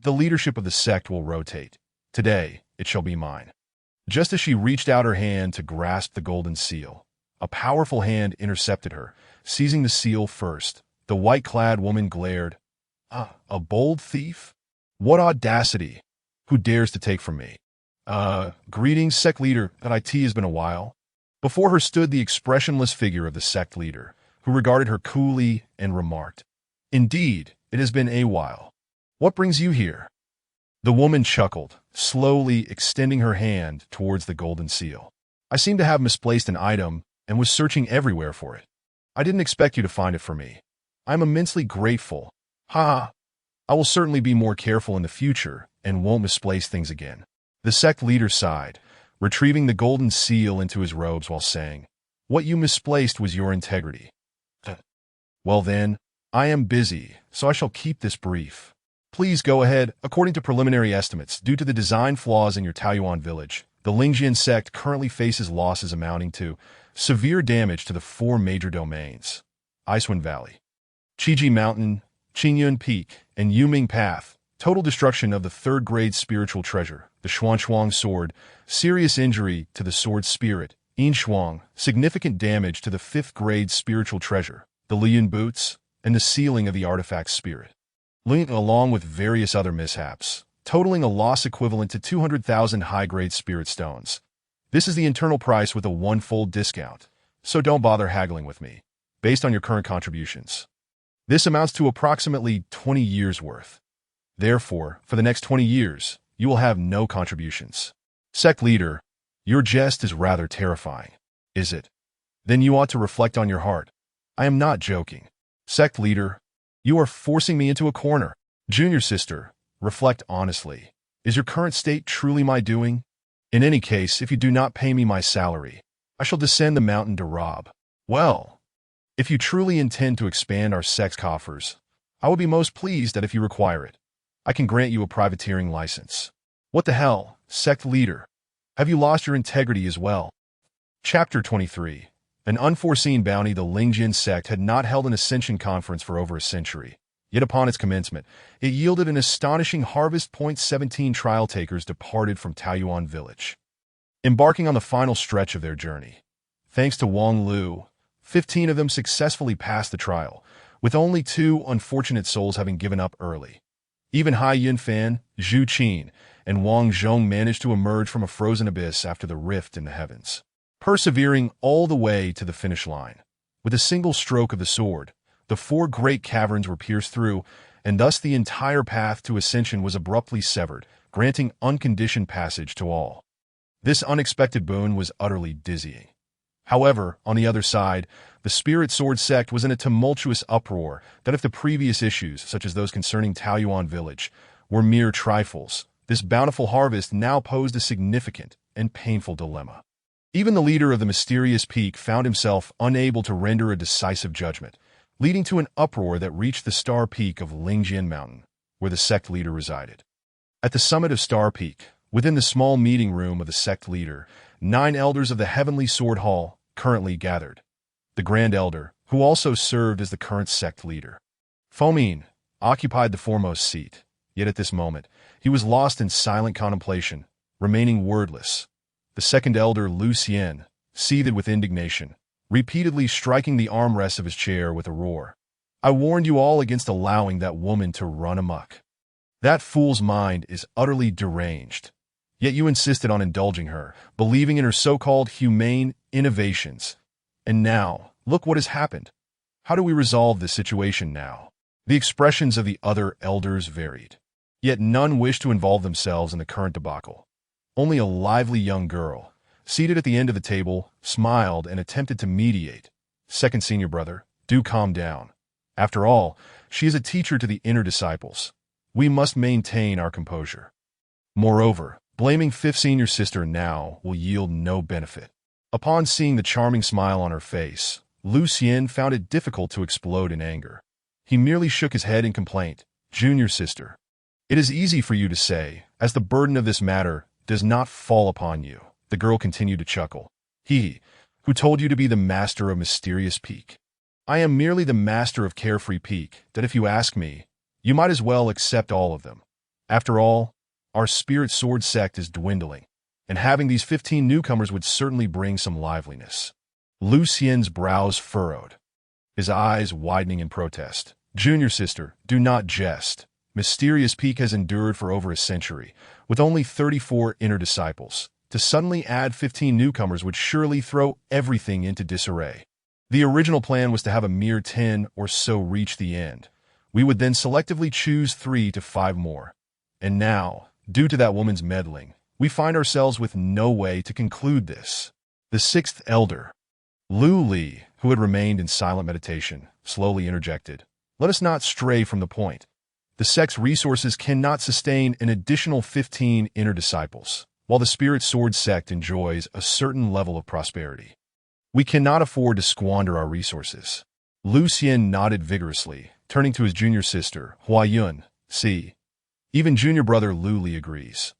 The leadership of the sect will rotate. Today, it shall be mine. Just as she reached out her hand to grasp the golden seal, a powerful hand intercepted her, seizing the seal first. The white-clad woman glared. A bold thief? What audacity! Who dares to take from me? Greetings, sect leader. It has been a while. Before her stood the expressionless figure of the sect leader, who regarded her coolly and remarked, Indeed, it has been a while. What brings you here? The woman chuckled, slowly extending her hand towards the golden seal. I seem to have misplaced an item and was searching everywhere for it. I didn't expect you to find it for me. I am immensely grateful. I will certainly be more careful in the future and won't misplace things again. The sect leader sighed, retrieving the golden seal into his robes while saying, What you misplaced was your integrity. Well then, I am busy, so I shall keep this brief. Please go ahead. According to preliminary estimates, due to the design flaws in your Taoyuan village, the Lingjian Sect currently faces losses amounting to severe damage to the 4 major domains: Icewind Valley, Qiji Mountain, Qingyun Peak, and Yuming Path. Total destruction of the third-grade spiritual treasure, the Xuanshuang sword, serious injury to the sword's spirit, Yinshuang, significant damage to the fifth-grade spiritual treasure, the Liyun boots, and the sealing of the artifact's spirit. Liyun, along with various other mishaps, totaling a loss equivalent to 200,000 high-grade spirit stones. This is the internal price with a one-fold discount, so don't bother haggling with me, based on your current contributions. This amounts to approximately 20 years' worth. Therefore, for the next 20 years, you will have no contributions. Sect leader, your jest is rather terrifying. Is it? Then you ought to reflect on your heart. I am not joking. Sect leader, you are forcing me into a corner. Junior sister, reflect honestly. Is your current state truly my doing? In any case, if you do not pay me my salary, I shall descend the mountain to rob. Well, if you truly intend to expand our sect's coffers, I will be most pleased that if you require it, I can grant you a privateering license. What the hell, sect leader? Have you lost your integrity as well? Chapter 23. An unforeseen bounty. The Lingjian Sect had not held an Ascension Conference for over a century. Yet upon its commencement, it yielded an astonishing harvest. 17 trial takers departed from Taoyuan village, embarking on the final stretch of their journey. Thanks to Wang Lu, 15 of them successfully passed the trial, with only 2 unfortunate souls having given up early. Even Hai Yunfan, Zhu Qin, and Wang Zhong managed to emerge from a frozen abyss after the rift in the heavens, persevering all the way to the finish line. With a single stroke of the sword, the 4 great caverns were pierced through, and thus the entire path to ascension was abruptly severed, granting unconditioned passage to all. This unexpected boon was utterly dizzying. However, on the other side, the Spirit Sword sect was in a tumultuous uproar that if the previous issues, such as those concerning Taoyuan village, were mere trifles, this bountiful harvest now posed a significant and painful dilemma. Even the leader of the mysterious peak found himself unable to render a decisive judgment, leading to an uproar that reached the Star Peak of Lingjian Mountain, where the sect leader resided. At the summit of Star Peak, within the small meeting room of the sect leader, 9 elders of the Heavenly Sword Hall currently gathered. The Grand Elder, who also served as the current sect leader, Fomin, occupied the foremost seat, yet at this moment, he was lost in silent contemplation, remaining wordless. The second elder, Lu Xian, seethed with indignation, repeatedly striking the armrests of his chair with a roar. I warned you all against allowing that woman to run amok. That fool's mind is utterly deranged. Yet you insisted on indulging her, believing in her so-called humane innovations. And now, look what has happened. How do we resolve this situation now? The expressions of the other elders varied. Yet none wished to involve themselves in the current debacle. Only a lively young girl, seated at the end of the table, smiled and attempted to mediate. Second senior brother, do calm down. After all, she is a teacher to the inner disciples. We must maintain our composure. Moreover, blaming fifth senior sister now will yield no benefit. Upon seeing the charming smile on her face, Lu Xian found it difficult to explode in anger. He merely shook his head in complaint. Junior sister, it is easy for you to say, as the burden of this matter does not fall upon you. The girl continued to chuckle. He, who told you to be the master of Mysterious Peak. I am merely the master of Carefree Peak, that if you ask me, you might as well accept all of them. After all, our Spirit Sword sect is dwindling, and having these 15 newcomers would certainly bring some liveliness. Lu Xian's brows furrowed, his eyes widening in protest. Junior sister, do not jest. Mysterious Peak has endured for over a century, with only 34 inner disciples. To suddenly add 15 newcomers would surely throw everything into disarray. The original plan was to have a mere 10 or so reach the end. We would then selectively choose 3 to 5 more. And now, due to that woman's meddling, we find ourselves with no way to conclude this. The sixth elder, Lu Li, who had remained in silent meditation, slowly interjected. Let us not stray from the point. The sect's resources cannot sustain an additional 15 inner disciples, while the Spirit Sword sect enjoys a certain level of prosperity. We cannot afford to squander our resources. Lu Xian nodded vigorously, turning to his junior sister, Hua Yun. See, even junior brother Lu Li agrees.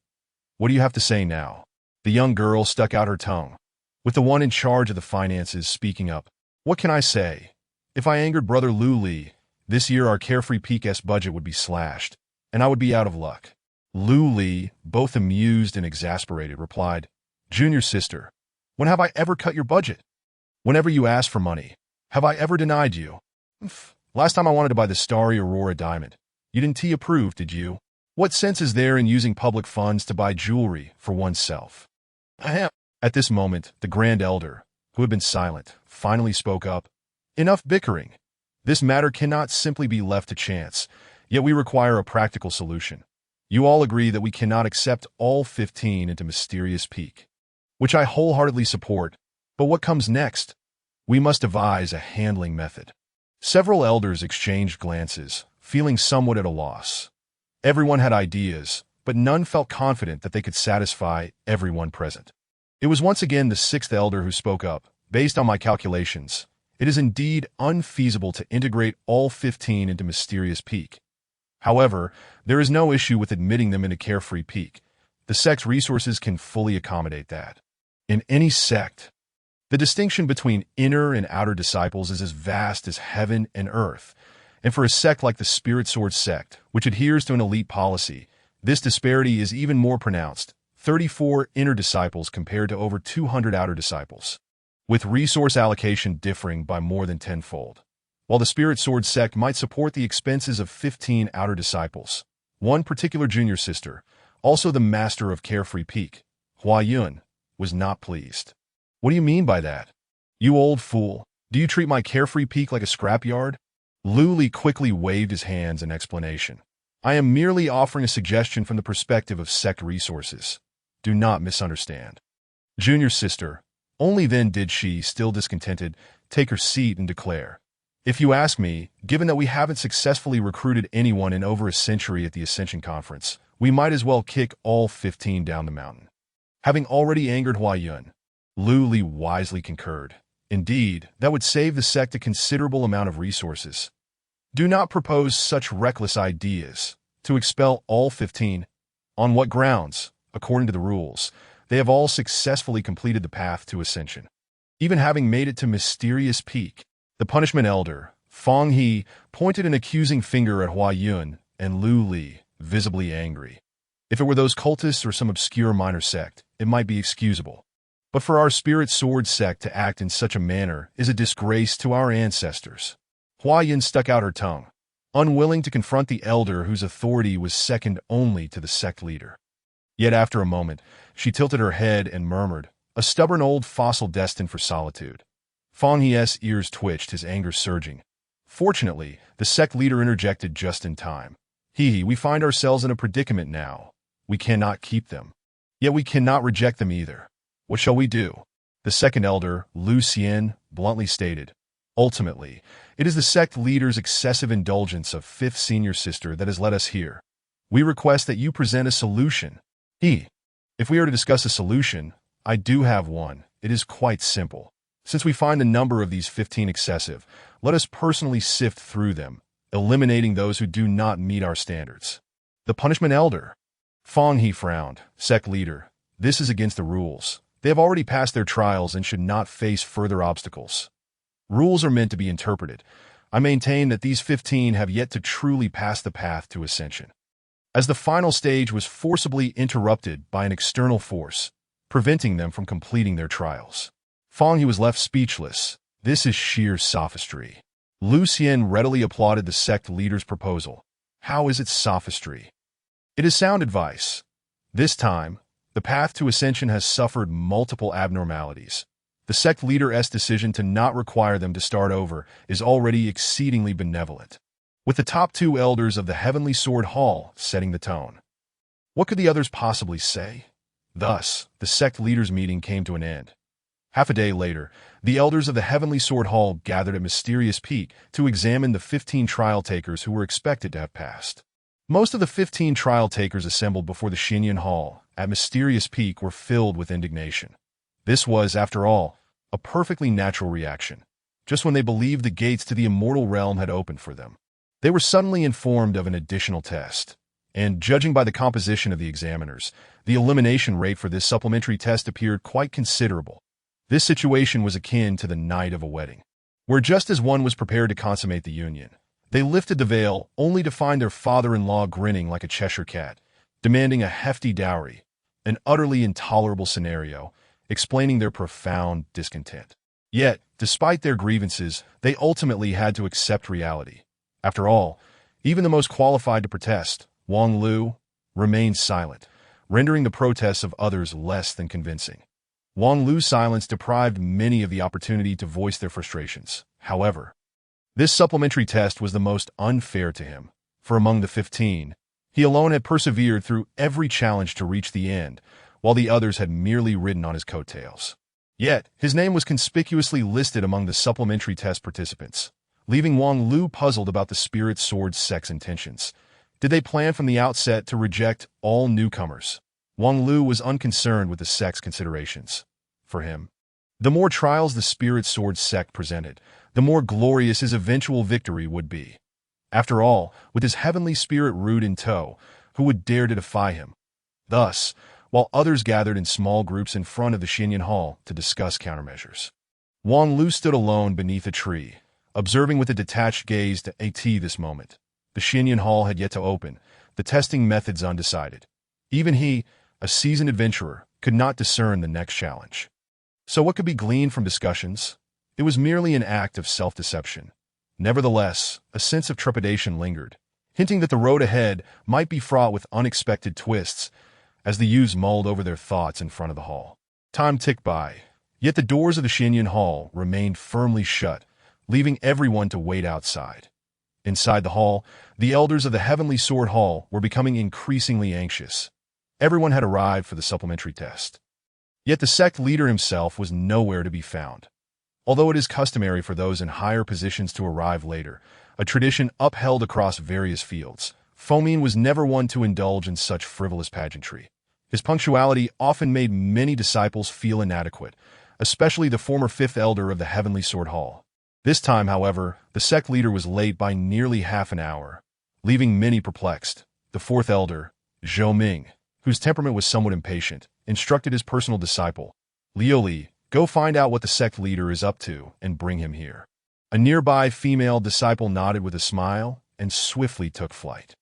What do you have to say now? The young girl stuck out her tongue, with the one in charge of the finances speaking up. What can I say? If I angered brother Lu Li, this year our Carefree Peak's budget would be slashed. and I would be out of luck. Lu Li, both amused and exasperated, replied, Junior sister, when have I ever cut your budget? Whenever you ask for money, have I ever denied you? Last time I wanted to buy the Starry Aurora diamond. You didn't approve, did you? What sense is there in using public funds to buy jewelry for oneself? Ahem. At this moment, the Grand Elder, who had been silent, finally spoke up. Enough bickering. This matter cannot simply be left to chance, yet we require a practical solution. You all agree that we cannot accept all 15 into Mysterious Peak, which I wholeheartedly support, but what comes next? We must devise a handling method. Several elders exchanged glances, feeling somewhat at a loss. Everyone had ideas, but none felt confident that they could satisfy everyone present. It was once again the sixth elder who spoke up. Based on my calculations, it is indeed unfeasible to integrate all 15 into Mysterious Peak. However, there is no issue with admitting them into Carefree Peak. The sect's resources can fully accommodate that. In any sect, the distinction between inner and outer disciples is as vast as heaven and earth, and for a sect like the Spirit Sword Sect, which adheres to an elite policy, this disparity is even more pronounced, 34 inner disciples compared to over 200 outer disciples, with resource allocation differing by more than tenfold. While the Spirit Sword Sect might support the expenses of 15 outer disciples, one particular junior sister, also the master of Carefree Peak, Hua Yun, was not pleased. What do you mean by that? You old fool, do you treat my Carefree Peak like a scrapyard? Lu Li quickly waved his hands in explanation. I am merely offering a suggestion from the perspective of sect resources. Do not misunderstand. Junior sister, only then did she, still discontented, take her seat and declare, if you ask me, given that we haven't successfully recruited anyone in over a century at the Ascension Conference, we might as well kick all 15 down the mountain. Having already angered Hua Yun, Lu Li wisely concurred. Indeed, that would save the sect a considerable amount of resources. Do not propose such reckless ideas. To expel all 15. On what grounds? According to the rules, they have all successfully completed the path to ascension. Even having made it to Mysterious Peak, the Punishment Elder, Feng He, pointed an accusing finger at Hua Yun and Lu Li, visibly angry. If it were those cultists or some obscure minor sect, it might be excusable. But for our Spirit Sword Sect to act in such a manner is a disgrace to our ancestors. Hua Yun stuck out her tongue, unwilling to confront the elder whose authority was second only to the sect leader. Yet after a moment, she tilted her head and murmured, a stubborn old fossil destined for solitude. Feng He's ears twitched, his anger surging. Fortunately, the sect leader interjected just in time. We find ourselves in a predicament now. We cannot keep them. Yet we cannot reject them either. What shall we do? The second elder, Lu Xian, bluntly stated. Ultimately, it is the sect leader's excessive indulgence of fifth senior sister that has led us here. We request that you present a solution. If we are to discuss a solution, I do have one. It is quite simple. Since we find the number of these 15 excessive, let us personally sift through them, eliminating those who do not meet our standards. The Punishment Elder. Feng He frowned. Sect leader, this is against the rules. They have already passed their trials and should not face further obstacles. Rules are meant to be interpreted. I maintain that these 15 have yet to truly pass the path to ascension, as the final stage was forcibly interrupted by an external force, preventing them from completing their trials. Feng He was left speechless. This is sheer sophistry. Lu Xian readily applauded the sect leader's proposal. How is it sophistry? It is sound advice. This time, the path to ascension has suffered multiple abnormalities. The sect leader's decision to not require them to start over is already exceedingly benevolent, with the top two elders of the Heavenly Sword Hall setting the tone. What could the others possibly say? Thus, the sect leaders' meeting came to an end. Half a day later, the elders of the Heavenly Sword Hall gathered at Mysterious Peak to examine the 15 trial takers who were expected to have passed. Most of the 15 trial takers assembled before the Xinyan Hall at Mysterious Peak were filled with indignation. This was, after all, a perfectly natural reaction. Just when they believed the gates to the immortal realm had opened for them, they were suddenly informed of an additional test. And judging by the composition of the examiners, the elimination rate for this supplementary test appeared quite considerable. This situation was akin to the night of a wedding, where just as one was prepared to consummate the union, They lifted the veil, only to find their father-in-law grinning like a Cheshire cat, demanding a hefty dowry, an utterly intolerable scenario, explaining their profound discontent. Yet, despite their grievances, they ultimately had to accept reality. After all, even the most qualified to protest, Wang Lu, remained silent, rendering the protests of others less than convincing. Wang Lu's silence deprived many of the opportunity to voice their frustrations. However, this supplementary test was the most unfair to him, for among the 15, he alone had persevered through every challenge to reach the end, while the others had merely ridden on his coattails. Yet, his name was conspicuously listed among the supplementary test participants, leaving Wang Lu puzzled about the Spirit Sword sect's intentions. Did they plan from the outset to reject all newcomers? Wang Lu was unconcerned with the sect's considerations. For him, the more trials the Spirit Sword sect presented, the more glorious his eventual victory would be. After all, with his heavenly spirit root in tow, who would dare to defy him? Thus, while others gathered in small groups in front of the Xinyan Hall to discuss countermeasures, Wang Lu stood alone beneath a tree, observing with a detached gaze to this moment. The Xinyan Hall had yet to open, the testing methods undecided. Even he, a seasoned adventurer, could not discern the next challenge. So what could be gleaned from discussions? It was merely an act of self-deception. Nevertheless, a sense of trepidation lingered, hinting that the road ahead might be fraught with unexpected twists as the youths mulled over their thoughts in front of the hall. Time ticked by, yet the doors of the Xinyan Hall remained firmly shut, leaving everyone to wait outside. Inside the hall, the elders of the Heavenly Sword Hall were becoming increasingly anxious. Everyone had arrived for the supplementary test. Yet the sect leader himself was nowhere to be found. Although it is customary for those in higher positions to arrive later, a tradition upheld across various fields, Fengyin was never one to indulge in such frivolous pageantry. His punctuality often made many disciples feel inadequate, especially the former fifth elder of the Heavenly Sword Hall. This time, however, the sect leader was late by nearly half an hour, leaving many perplexed. The fourth elder, Zhou Ming, whose temperament was somewhat impatient, instructed his personal disciple, Liu Li, go find out what the sect leader is up to and bring him here. A nearby female disciple nodded with a smile and swiftly took flight.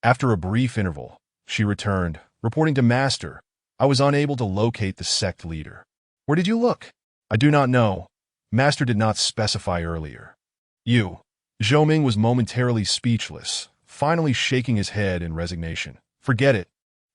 After a brief interval, she returned, reporting to Master, I was unable to locate the sect leader. Where did you look? I do not know. Master did not specify earlier. You. Zhou Ming was momentarily speechless, finally shaking his head in resignation. Forget it.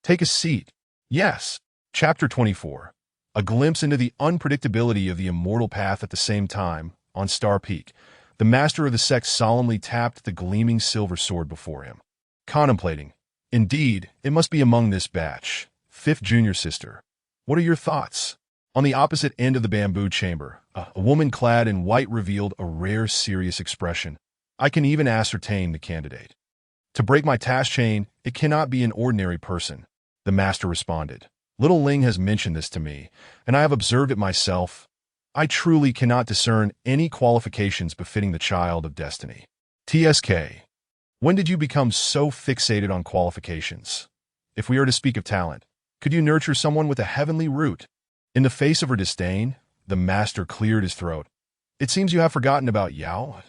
Take a seat. Yes. Chapter 24. A glimpse into the unpredictability of the immortal path. At the same time, on Star Peak, the master of the sect solemnly tapped the gleaming silver sword before him. Contemplating. Indeed, it must be among this batch. Fifth junior sister. What are your thoughts? On the opposite end of the bamboo chamber, a woman clad in white revealed a rare, serious expression. I can even ascertain the candidate. To break my task chain, it cannot be an ordinary person, the master responded. Little Ling has mentioned this to me, and I have observed it myself. I truly cannot discern any qualifications befitting the child of destiny. TSK. When did you become so fixated on qualifications? If we are to speak of talent, could you nurture someone with a heavenly root? In the face of her disdain, the master cleared his throat. It seems you have forgotten about Yao.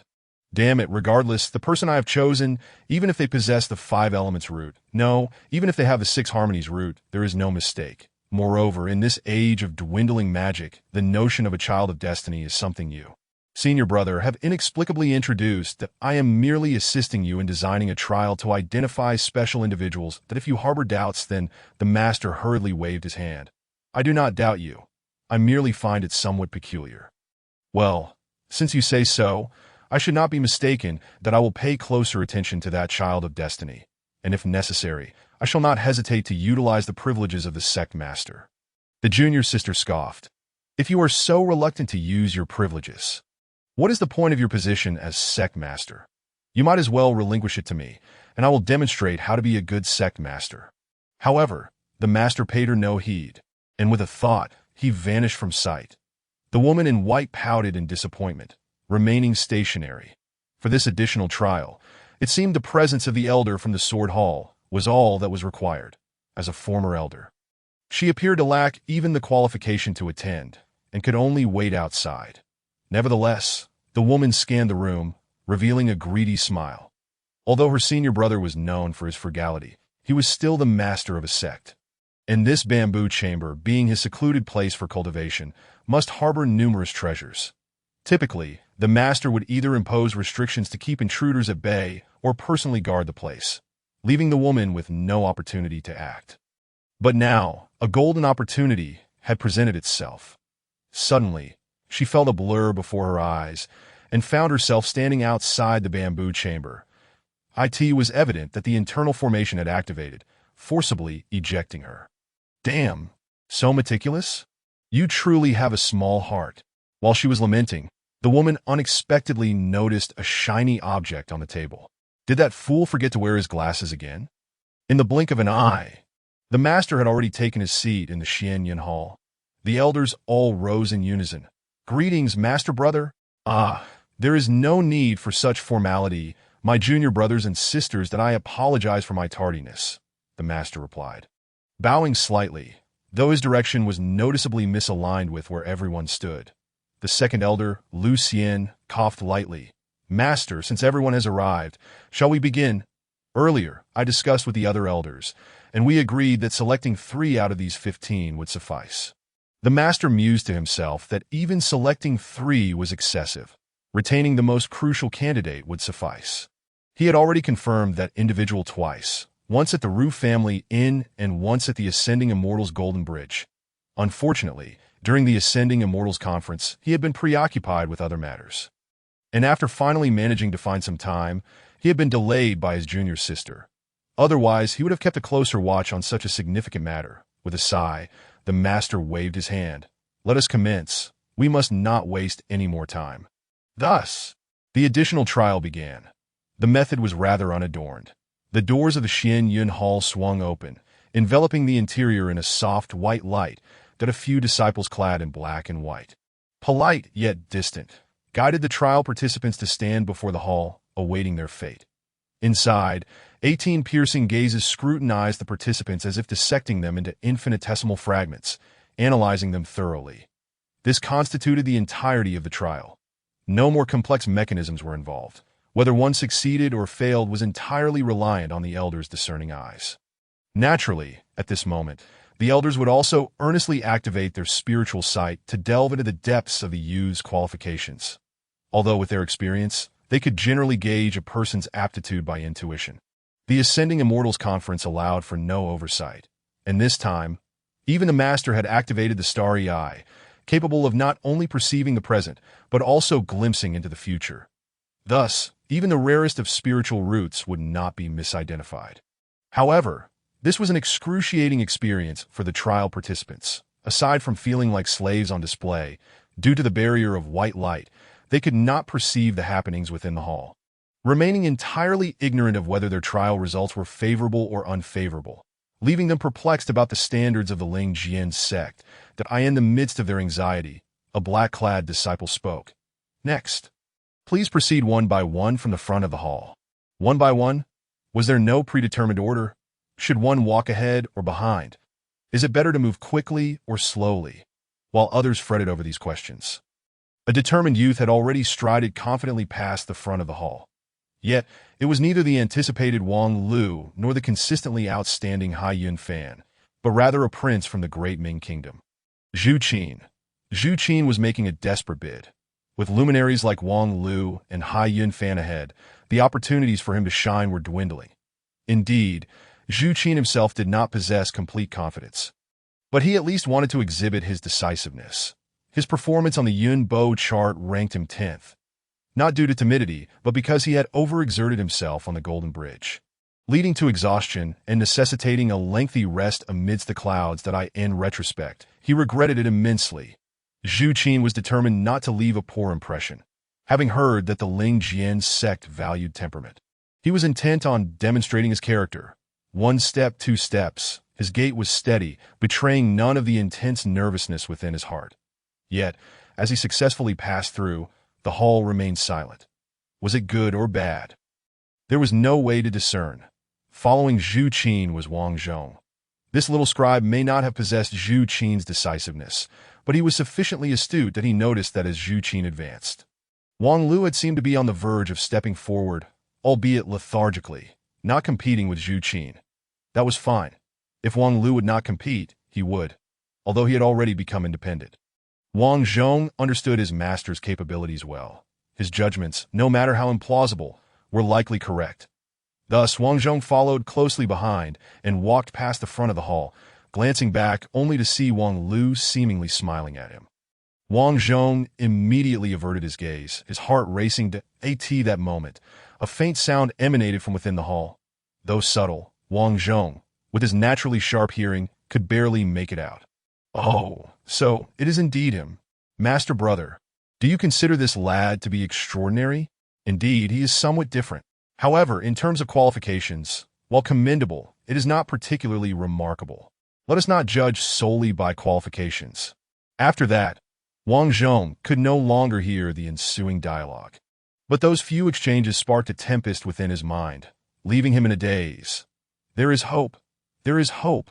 Damn it, regardless, the person I have chosen, even if they possess the 5 elements root, no, even if they have the 6 harmonies root, there is no mistake. Moreover, in this age of dwindling magic, the notion of a child of destiny is something you, senior brother, have inexplicably introduced. That I am merely assisting you in designing a trial to identify special individuals. That if you harbor doubts, then the master hurriedly waved his hand. I do not doubt you. I merely find it somewhat peculiar. Well, since you say so, I should not be mistaken that I will pay closer attention to that child of destiny, and if necessary, I shall not hesitate to utilize the privileges of the sect master. The junior sister scoffed. If you are so reluctant to use your privileges, what is the point of your position as sect master? You might as well relinquish it to me, and I will demonstrate how to be a good sect master. However, the master paid her no heed, and with a thought, he vanished from sight. The woman in white pouted in disappointment, remaining stationary. For this additional trial, it seemed the presence of the elder from the Sword Hall was all that was required. As a former elder, she appeared to lack even the qualification to attend, and could only wait outside. Nevertheless, the woman scanned the room, revealing a greedy smile. Although her senior brother was known for his frugality, he was still the master of a sect. And this bamboo chamber, being his secluded place for cultivation, must harbor numerous treasures. Typically, the master would either impose restrictions to keep intruders at bay or personally guard the place, leaving the woman with no opportunity to act. But now, a golden opportunity had presented itself. Suddenly, she felt a blur before her eyes and found herself standing outside the bamboo chamber. It was evident that the internal formation had activated, forcibly ejecting her. Damn, so meticulous? You truly have a small heart. While she was lamenting, the woman unexpectedly noticed a shiny object on the table. Did that fool forget to wear his glasses again? In the blink of an eye, the master had already taken his seat in the Xianyan Hall. The elders all rose in unison. Greetings, Master Brother. There is no need for such formality, my junior brothers and sisters, that I apologize for my tardiness, the master replied, bowing slightly, though his direction was noticeably misaligned with where everyone stood. The second elder, Lu Xian, coughed lightly. Master, since everyone has arrived, shall we begin? Earlier, I discussed with the other elders, and we agreed that selecting 3 out of these 15 would suffice. The master mused to himself that even selecting 3 was excessive. Retaining the most crucial candidate would suffice. He had already confirmed that individual twice, once at the Ru family inn and once at the Ascending Immortals Golden Bridge. Unfortunately, during the Ascending Immortals Conference, he had been preoccupied with other matters. And after finally managing to find some time, he had been delayed by his junior sister. Otherwise, he would have kept a closer watch on such a significant matter. With a sigh, the master waved his hand. Let us commence. We must not waste any more time. Thus, the additional trial began. The method was rather unadorned. The doors of the Xianyan Hall swung open, enveloping the interior in a soft white light that a few disciples clad in black and white, polite yet distant, guided the trial participants to stand before the hall, awaiting their fate. Inside, 18 piercing gazes scrutinized the participants as if dissecting them into infinitesimal fragments, analyzing them thoroughly. This constituted the entirety of the trial. No more complex mechanisms were involved. Whether one succeeded or failed was entirely reliant on the elders' discerning eyes. Naturally, at this moment, the elders would also earnestly activate their spiritual sight to delve into the depths of the youth's qualifications. Although with their experience, they could generally gauge a person's aptitude by intuition. The Ascending Immortals Conference allowed for no oversight, and this time, even the master had activated the starry eye, capable of not only perceiving the present, but also glimpsing into the future. Thus, even the rarest of spiritual roots would not be misidentified. However, this was an excruciating experience for the trial participants. Aside from feeling like slaves on display, due to the barrier of white light, they could not perceive the happenings within the hall, remaining entirely ignorant of whether their trial results were favorable or unfavorable, leaving them perplexed about the standards of the Lingjian Sect. That in the midst of their anxiety, a black-clad disciple spoke. Next, please proceed one by one from the front of the hall. One by one? Was there no predetermined order? Should one walk ahead or behind? Is it better to move quickly or slowly? While others fretted over these questions, a determined youth had already strided confidently past the front of the hall. Yet, it was neither the anticipated Wang Lu nor the consistently outstanding Hai Yun Fan, but rather a prince from the great Ming Kingdom. Zhu Qin. Zhu Qin was making a desperate bid. With luminaries like Wang Lu and Hai Yun Fan ahead, the opportunities for him to shine were dwindling. Indeed, Zhu Qin himself did not possess complete confidence. But he at least wanted to exhibit his decisiveness. His performance on the Yun Bo chart ranked him 10th. Not due to timidity, but because he had overexerted himself on the Golden Bridge, leading to exhaustion and necessitating a lengthy rest amidst the clouds that in retrospect, he regretted it immensely. Zhu Qin was determined not to leave a poor impression, having heard that the Lingjian Sect valued temperament. He was intent on demonstrating his character. 1 step, 2 steps, his gait was steady, betraying none of the intense nervousness within his heart. Yet, as he successfully passed through, the hall remained silent. Was it good or bad? There was no way to discern. Following Zhu Qin was Wang Zhong. This little scribe may not have possessed Zhu Qin's decisiveness, but he was sufficiently astute that he noticed that as Zhu Qin advanced, Wang Lu had seemed to be on the verge of stepping forward, albeit lethargically, not competing with Zhu Qin. That was fine. If Wang Lu would not compete, he would, although he had already become independent. Wang Zhong understood his master's capabilities well. His judgments, no matter how implausible, were likely correct. Thus, Wang Zhong followed closely behind and walked past the front of the hall, glancing back only to see Wang Lu seemingly smiling at him. Wang Zhong immediately averted his gaze, his heart racing to that moment. A faint sound emanated from within the hall. Though subtle, Wang Zhong, with his naturally sharp hearing, could barely make it out. "Oh, so it is indeed him. Master brother, do you consider this lad to be extraordinary? Indeed, he is somewhat different. However, in terms of qualifications, while commendable, it is not particularly remarkable. Let us not judge solely by qualifications." After that, Wang Zhong could no longer hear the ensuing dialogue. But those few exchanges sparked a tempest within his mind, leaving him in a daze. There is hope. There is hope.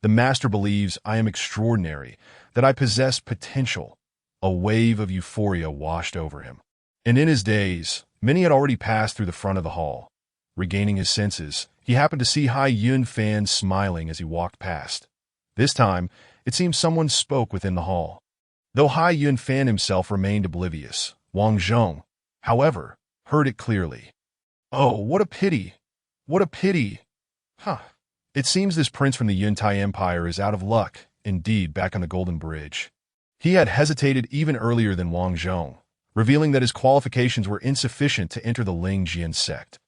The master believes I am extraordinary, that I possess potential. A wave of euphoria washed over him. And in his daze, many had already passed through the front of the hall. Regaining his senses, he happened to see Hai Yun Fan smiling as he walked past. This time, it seemed someone spoke within the hall. Though Hai Yun Fan himself remained oblivious, Wang Zhong, however, heard it clearly. "Oh, what a pity! What a pity! Huh. It seems this prince from the Yuntai Empire is out of luck, indeed, back on the Golden Bridge." He had hesitated even earlier than Wang Zhong, revealing that his qualifications were insufficient to enter the Lingjian Sect.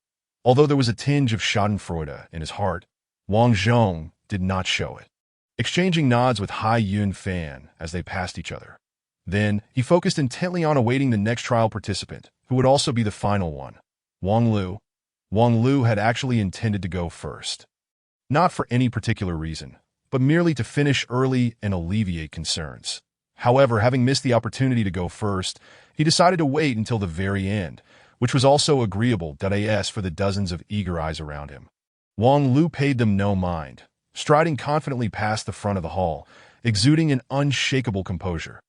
Although there was a tinge of schadenfreude in his heart, Wang Zhong did not show it. Exchanging nods with Hai Yun Fan as they passed each other. Then, he focused intently on awaiting the next trial participant, who would also be the final one, Wang Lu. Wang Lu had actually intended to go first. Not for any particular reason, but merely to finish early and alleviate concerns. However, having missed the opportunity to go first, he decided to wait until the very end, which was also agreeable for the dozens of eager eyes around him. Wang Lu paid them no mind, striding confidently past the front of the hall, exuding an unshakable composure.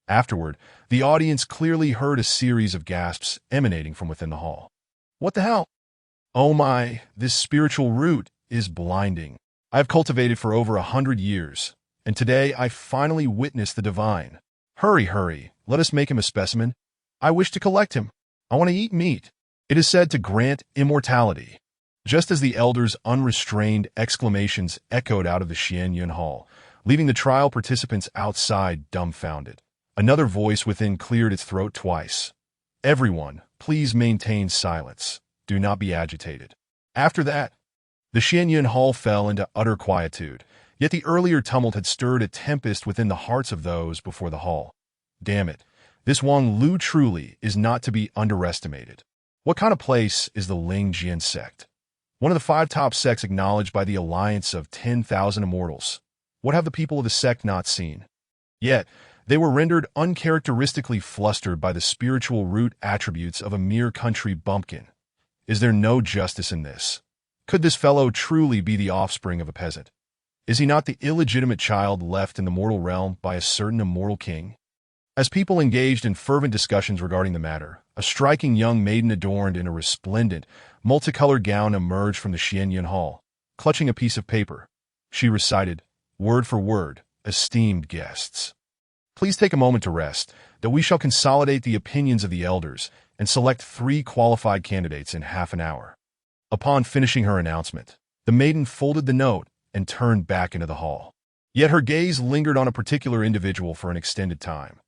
Afterward, the audience clearly heard a series of gasps emanating from within the hall. "What the hell? Oh my, this spiritual root is blinding. I have cultivated for over 100 years, and today I finally witnessed the divine. Hurry, let us make him a specimen. I wish to collect him. I want to eat meat." It is said to grant immortality. Just as the elders' unrestrained exclamations echoed out of the Xianyun Hall, leaving the trial participants outside dumbfounded, another voice within cleared its throat twice. "Everyone, please maintain silence. Do not be agitated." After that, the Xianyun Hall fell into utter quietude, yet the earlier tumult had stirred a tempest within the hearts of those before the hall. Damn it, this Wang Lu truly is not to be underestimated. What kind of place is the Lingjian Sect? One of the 5 top sects acknowledged by the Alliance of 10,000 Immortals. What have the people of the sect not seen? Yet, they were rendered uncharacteristically flustered by the spiritual root attributes of a mere country bumpkin. Is there no justice in this? Could this fellow truly be the offspring of a peasant? Is he not the illegitimate child left in the mortal realm by a certain immortal king? As people engaged in fervent discussions regarding the matter, a striking young maiden adorned in a resplendent, multicolored gown emerged from the Xianyun Hall, clutching a piece of paper. She recited, word for word, "Esteemed guests, please take a moment to rest, that we shall consolidate the opinions of the elders and select 3 qualified candidates in half an hour." Upon finishing her announcement, the maiden folded the note and turned back into the hall. Yet her gaze lingered on a particular individual for an extended time.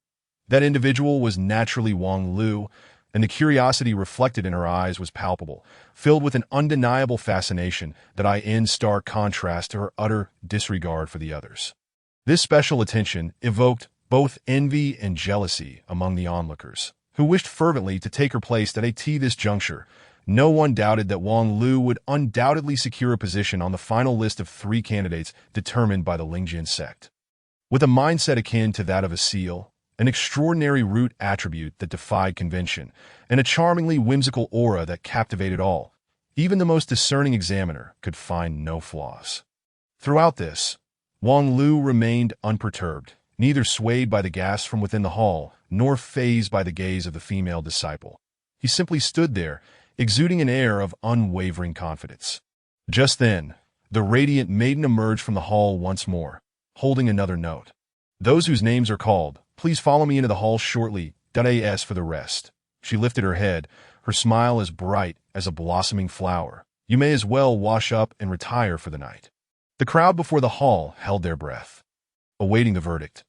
That individual was naturally Wang Lu, and the curiosity reflected in her eyes was palpable, filled with an undeniable fascination that in stark contrast to her utter disregard for the others. This special attention evoked both envy and jealousy among the onlookers, who wished fervently to take her place at this juncture. No one doubted that Wang Lu would undoubtedly secure a position on the final list of 3 candidates determined by the Lingjian Sect. With a mindset akin to that of a seal, an extraordinary root attribute that defied convention, and a charmingly whimsical aura that captivated all, even the most discerning examiner could find no flaws. Throughout this, Wang Lu remained unperturbed, neither swayed by the gasps from within the hall, nor fazed by the gaze of the female disciple. He simply stood there, exuding an air of unwavering confidence. Just then, the radiant maiden emerged from the hall once more, holding another note. Those whose names are called, please follow me into the hall shortly, .as for the rest. She lifted her head, her smile as bright as a blossoming flower. You may as well wash up and retire for the night. The crowd before the hall held their breath, awaiting the verdict.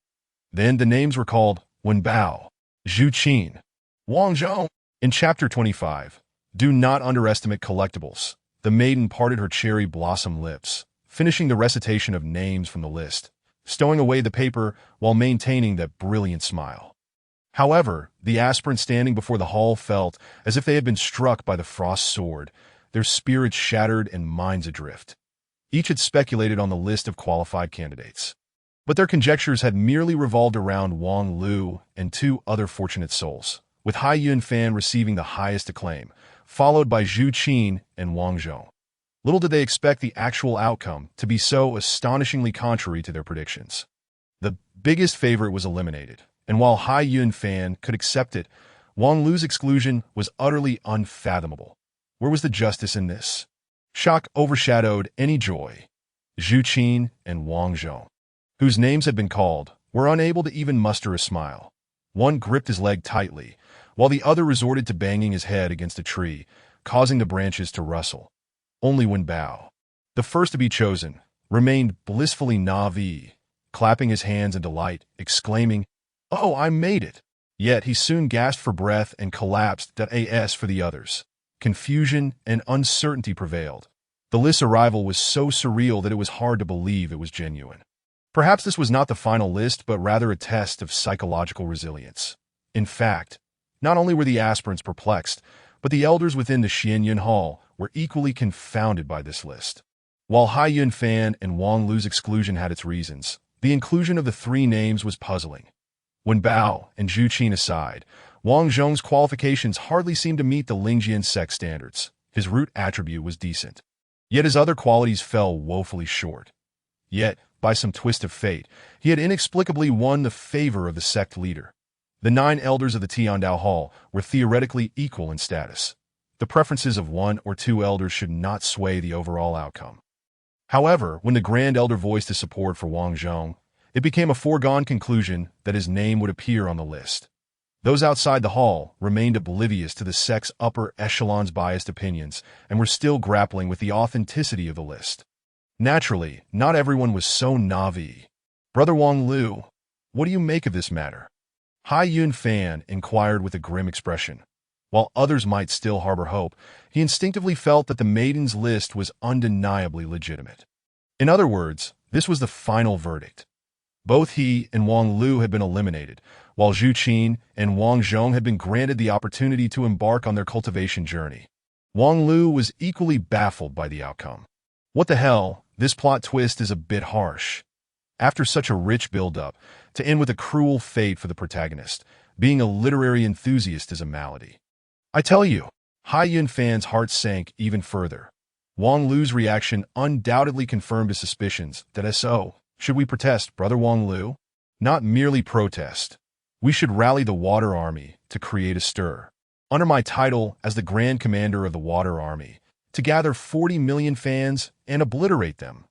Then the names were called: Wen Bao, Zhu Qin, Wang Zhong. In Chapter 25, Do Not Underestimate Collectibles, the maiden parted her cherry blossom lips, finishing the recitation of names from the list, stowing away the paper while maintaining that brilliant smile. However, the aspirants standing before the hall felt as if they had been struck by the frost sword, their spirits shattered and minds adrift. Each had speculated on the list of qualified candidates, but their conjectures had merely revolved around Wang Lu and two other fortunate souls, with Hai Yunfan receiving the highest acclaim, followed by Zhu Qin and Wang Zhong. Little did they expect the actual outcome to be so astonishingly contrary to their predictions. The biggest favorite was eliminated, and while Hai Yunfan could accept it, Wang Lu's exclusion was utterly unfathomable. Where was the justice in this? Shock overshadowed any joy. Zhu Qin and Wang Zhong, whose names had been called, were unable to even muster a smile. One gripped his leg tightly, while the other resorted to banging his head against a tree, causing the branches to rustle. Only Wen Bao, the first to be chosen, remained blissfully naive, clapping his hands in delight, exclaiming, "Oh, I made it!" Yet he soon gasped for breath and collapsed. As for the others, confusion and uncertainty prevailed. The list's arrival was so surreal that it was hard to believe it was genuine. Perhaps this was not the final list, but rather a test of psychological resilience. In fact, not only were the aspirants perplexed, but the elders within the Xianyun Hall were equally confounded by this list. While Hai Yunfan and Wang Lu's exclusion had its reasons, the inclusion of the three names was puzzling. Wen Bao and Zhu Qin aside, Wang Zhong's qualifications hardly seemed to meet the Lingjian Sect standards. His root attribute was decent, yet his other qualities fell woefully short. Yet, by some twist of fate, he had inexplicably won the favor of the sect leader. The 9 elders of the Tiandao Hall were theoretically equal in status. The preferences of 1 or 2 elders should not sway the overall outcome. However, when the Grand Elder voiced his support for Wang Zhong, it became a foregone conclusion that his name would appear on the list. Those outside the hall remained oblivious to the sect's upper echelon's biased opinions and were still grappling with the authenticity of the list. Naturally, not everyone was so naive. "Brother Wang Lu, what do you make of this matter?" Hai Yunfan inquired with a grim expression. While others might still harbor hope, he instinctively felt that the maiden's list was undeniably legitimate. In other words, this was the final verdict. Both he and Wang Lu had been eliminated, while Zhu Qin and Wang Zhong had been granted the opportunity to embark on their cultivation journey. Wang Lu was equally baffled by the outcome. What the hell, this plot twist is a bit harsh. After such a rich build-up, to end with a cruel fate for the protagonist, being a literary enthusiast is a malady. I tell you, Hai Yunfan's heart sank even further. Wang Lu's reaction undoubtedly confirmed his suspicions that should we protest, Brother Wang Lu? Not merely protest. We should rally the Water Army to create a stir. Under my title as the Grand Commander of the Water Army, to gather 40 million fans and obliterate them.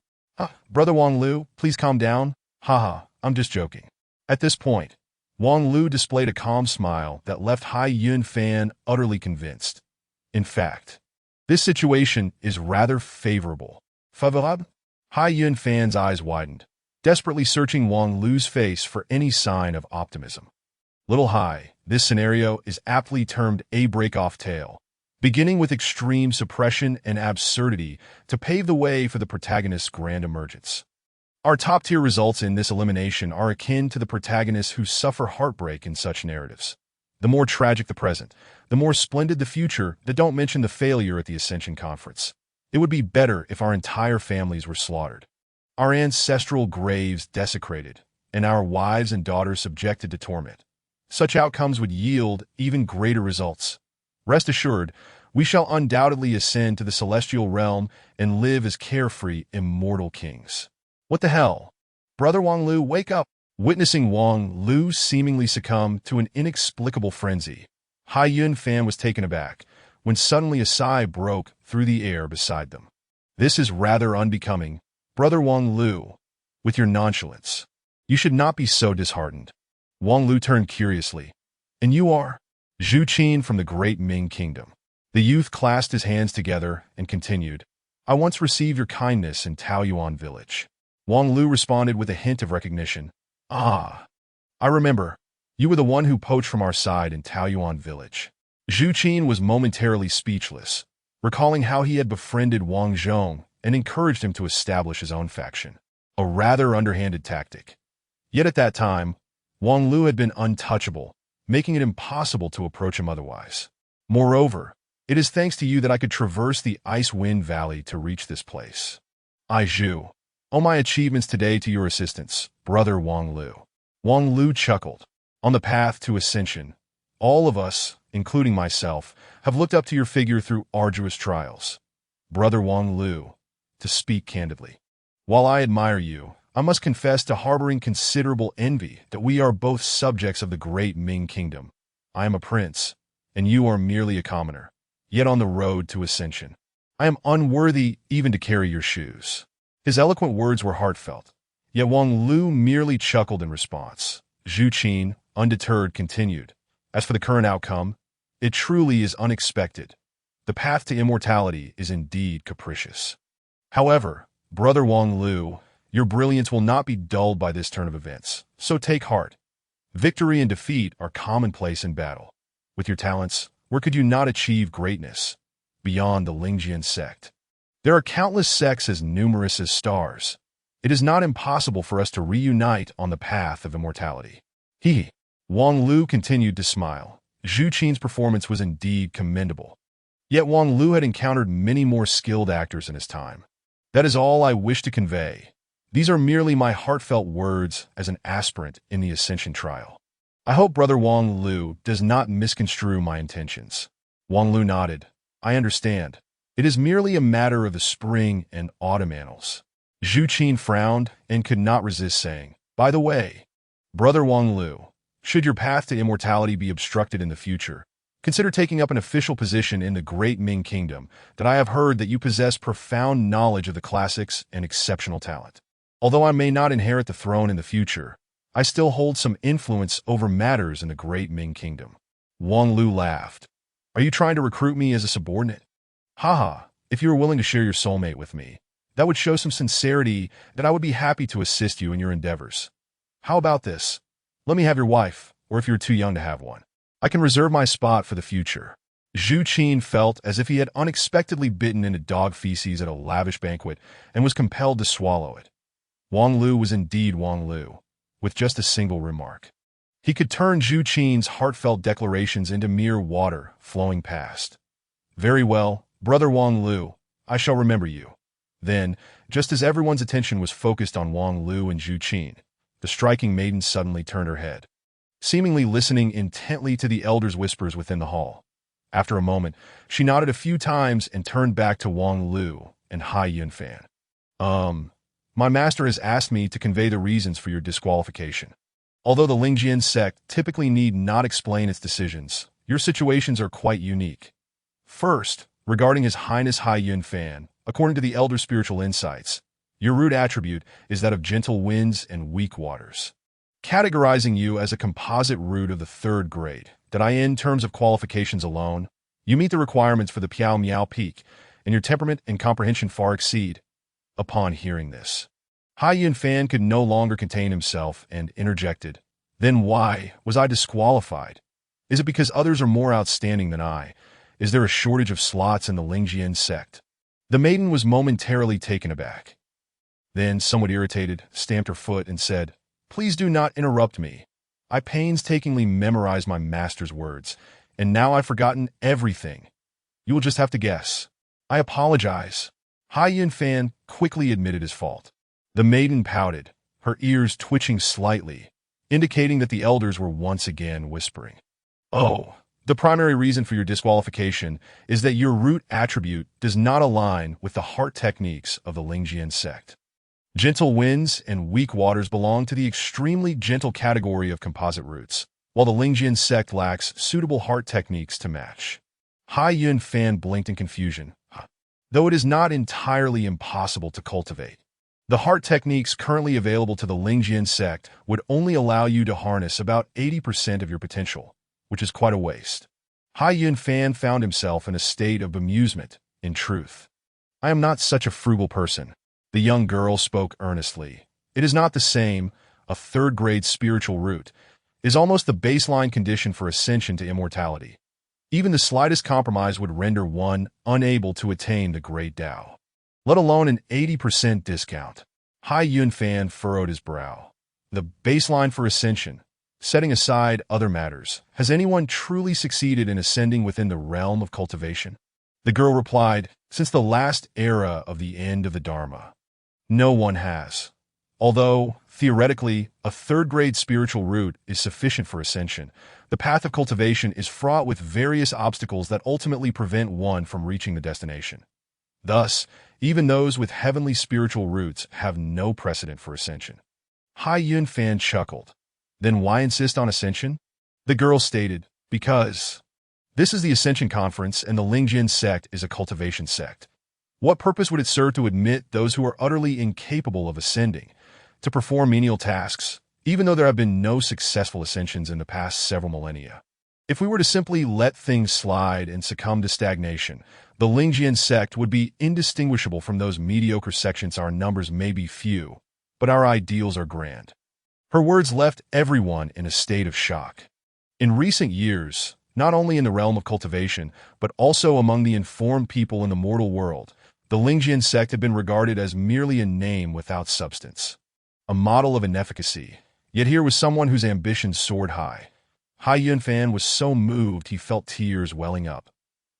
Brother Wang Lu, please calm down. Haha, I'm just joking. At this point, Wang Lu displayed a calm smile that left Hai Yunfan utterly convinced. In fact, this situation is rather favorable. Favorable? Hai Yunfan's eyes widened, desperately searching Wang Lu's face for any sign of optimism. Little Hai, this scenario is aptly termed a break-off tale, beginning with extreme suppression and absurdity to pave the way for the protagonist's grand emergence. Our top-tier results in this elimination are akin to the protagonists who suffer heartbreak in such narratives. The more tragic the present, the more splendid the future, that don't mention the failure at the Ascension Conference. It would be better if our entire families were slaughtered, our ancestral graves desecrated, and our wives and daughters subjected to torment. Such outcomes would yield even greater results. Rest assured, we shall undoubtedly ascend to the celestial realm and live as carefree, immortal kings. What the hell? Brother Wang Lu, wake up! Witnessing Wang Lu seemingly succumb to an inexplicable frenzy, Hai Yunfan was taken aback, when suddenly a sigh broke through the air beside them. "This is rather unbecoming, Brother Wang Lu, with your nonchalance. You should not be so disheartened." Wang Lu turned curiously. "And you are?" "Zhu Qin from the great Ming Kingdom." The youth clasped his hands together and continued, "I once received your kindness in Taoyuan village." Wang Lu responded with a hint of recognition. "Ah, I remember. You were the one who poached from our side in Taoyuan village." Zhu Qin was momentarily speechless, recalling how he had befriended Wang Zhong and encouraged him to establish his own faction. A rather underhanded tactic. Yet at that time, Wang Lu had been untouchable, making it impossible to approach him otherwise. "Moreover, it is thanks to you that I could traverse the Ice-Wind Valley to reach this place. I Zhu owe my achievements today to your assistance, Brother Wang Lu." Wang Lu chuckled. "On the path to ascension, all of us, including myself, have looked up to your figure through arduous trials. Brother Wang Lu, to speak candidly, while I admire you, I must confess to harboring considerable envy that we are both subjects of the great Ming Kingdom. I am a prince, and you are merely a commoner, yet on the road to ascension. I am unworthy even to carry your shoes." His eloquent words were heartfelt, yet Wang Lu merely chuckled in response. Zhu Qin, undeterred, continued, "As for the current outcome, it truly is unexpected. The path to immortality is indeed capricious. However, Brother Wang Lu, your brilliance will not be dulled by this turn of events, so take heart. Victory and defeat are commonplace in battle. With your talents, where could you not achieve greatness? Beyond the Lingjian Sect. There are countless sects as numerous as stars. It is not impossible for us to reunite on the path of immortality." Wang Lu continued to smile. Zhu Qin's performance was indeed commendable. Yet Wang Lu had encountered many more skilled actors in his time. "That is all I wish to convey. These are merely my heartfelt words as an aspirant in the Ascension trial. I hope Brother Wang Lu does not misconstrue my intentions." Wang Lu nodded. "I understand. It is merely a matter of the spring and autumn annals." Zhu Qin frowned and could not resist saying, "By the way, Brother Wang Lu, should your path to immortality be obstructed in the future, consider taking up an official position in the great Ming Kingdom, that I have heard that you possess profound knowledge of the classics and exceptional talent. Although I may not inherit the throne in the future, I still hold some influence over matters in the great Ming Kingdom." Wang Lu laughed. "Are you trying to recruit me as a subordinate? Haha, if you are willing to share your soulmate with me, that would show some sincerity that I would be happy to assist you in your endeavors. How about this? Let me have your wife, or if you're too young to have one, I can reserve my spot for the future." Zhu Qin felt as if he had unexpectedly bitten into dog feces at a lavish banquet and was compelled to swallow it. Wang Lu was indeed Wang Lu, with just a single remark. He could turn Zhu Qin's heartfelt declarations into mere water flowing past. "Very well, Brother Wang Lu, I shall remember you." Then, just as everyone's attention was focused on Wang Lu and Zhu Qin, the striking maiden suddenly turned her head, seemingly listening intently to the elders' whispers within the hall. After a moment, she nodded a few times and turned back to Wang Lu and Hai Yunfan. My master has asked me to convey the reasons for your disqualification. Although the Lingjian Sect typically need not explain its decisions, your situations are quite unique. First, regarding His Highness Hai Yunfan, according to the Elder Spiritual Insights, your root attribute is that of gentle winds and weak waters, categorizing you as a composite root of the 3rd grade, that in terms of qualifications alone, you meet the requirements for the Piao Miao Peak, and your temperament and comprehension far exceed. Upon hearing this, Hai Yunfan could no longer contain himself and interjected, "Then why was I disqualified? Is it because others are more outstanding than I? Is there a shortage of slots in the Lingjian Sect?" The maiden was momentarily taken aback. Then, somewhat irritated, stamped her foot and said, "Please do not interrupt me. I painstakingly memorized my master's words, and now I've forgotten everything. You will just have to guess. I apologize." Hai Yunfan quickly admitted his fault. The maiden pouted, her ears twitching slightly, indicating that the elders were once again whispering. "Oh, the primary reason for your disqualification is that your root attribute does not align with the heart techniques of the Lingjian Sect. Gentle winds and weak waters belong to the extremely gentle category of composite roots, while the Lingjian Sect lacks suitable heart techniques to match." Hai Yun Fan blinked in confusion. Though it is not entirely impossible to cultivate, the heart techniques currently available to the Lingjian Sect would only allow you to harness about 80% of your potential, which is quite a waste. Hai Yun Fan found himself in a state of bemusement. In truth, I am not such a frugal person. The young girl spoke earnestly. It is not the same. A third-grade spiritual root is almost the baseline condition for ascension to immortality. Even the slightest compromise would render one unable to attain the great Tao, let alone an 80% discount. Hai Yun Fan furrowed his brow. The baseline for ascension, setting aside other matters, has anyone truly succeeded in ascending within the realm of cultivation? The girl replied, since the last era of the end of the Dharma, no one has. Although, theoretically, a third-grade spiritual root is sufficient for ascension, the path of cultivation is fraught with various obstacles that ultimately prevent one from reaching the destination. Thus, even those with heavenly spiritual roots have no precedent for ascension. Hai Yun Fan chuckled. Then why insist on ascension? The girl stated, because this is the Ascension Conference and the Lingjian Sect is a cultivation sect. What purpose would it serve to admit those who are utterly incapable of ascending to perform menial tasks, even though there have been no successful ascensions in the past several millennia? If we were to simply let things slide and succumb to stagnation, the Lingjian Sect would be indistinguishable from those mediocre sections. Our numbers may be few, but our ideals are grand. Her words left everyone in a state of shock. In recent years, not only in the realm of cultivation, but also among the informed people in the mortal world, the Lingjian Sect had been regarded as merely a name without substance, a model of inefficacy. Yet here was someone whose ambitions soared high. Hai Yun Fan was so moved he felt tears welling up.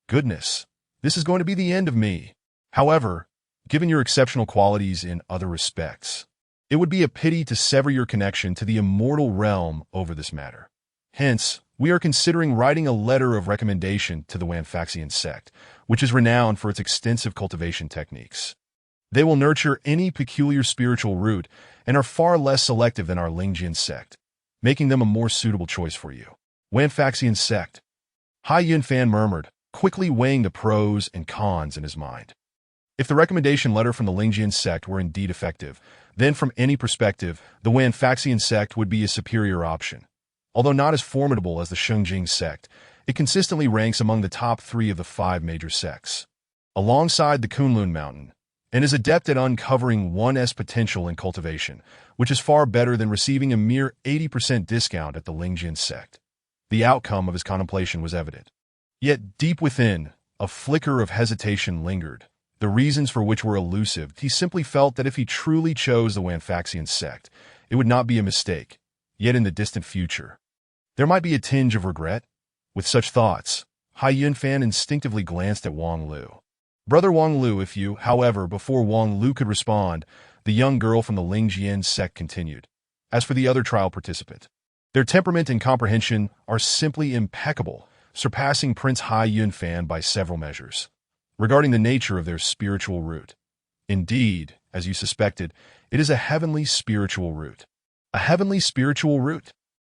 Goodness, this is going to be the end of me. However, given your exceptional qualities in other respects, it would be a pity to sever your connection to the immortal realm over this matter. Hence, we are considering writing a letter of recommendation to the Lingjian Sect, which is renowned for its extensive cultivation techniques. They will nurture any peculiar spiritual root and are far less selective than our Lingjian Sect, making them a more suitable choice for you. Lingjian Sect. Hai Yun Fan murmured, quickly weighing the pros and cons in his mind. If the recommendation letter from the Lingjian Sect were indeed effective, then from any perspective, the Lingjian Sect would be a superior option. Although not as formidable as the Jiuzhou Sect, it consistently ranks among the top 3 of the 5 major sects, alongside the Kunlun Mountain, and is adept at uncovering one's potential in cultivation, which is far better than receiving a mere 80% discount at the Lingjian Sect. The outcome of his contemplation was evident. Yet deep within, a flicker of hesitation lingered, the reasons for which were elusive. He simply felt that if he truly chose the Lingjian Sect, it would not be a mistake, yet in the distant future, there might be a tinge of regret. With such thoughts, Hai Yun Fan instinctively glanced at Wang Lu. Brother Wang Lu, if you, however, before Wang Lu could respond, the young girl from the Lingjian Sect continued. As for the other trial participant, their temperament and comprehension are simply impeccable, surpassing Prince Hai Yun Fan by several measures. Regarding the nature of their spiritual root, indeed, as you suspected, it is a heavenly spiritual root. A heavenly spiritual root?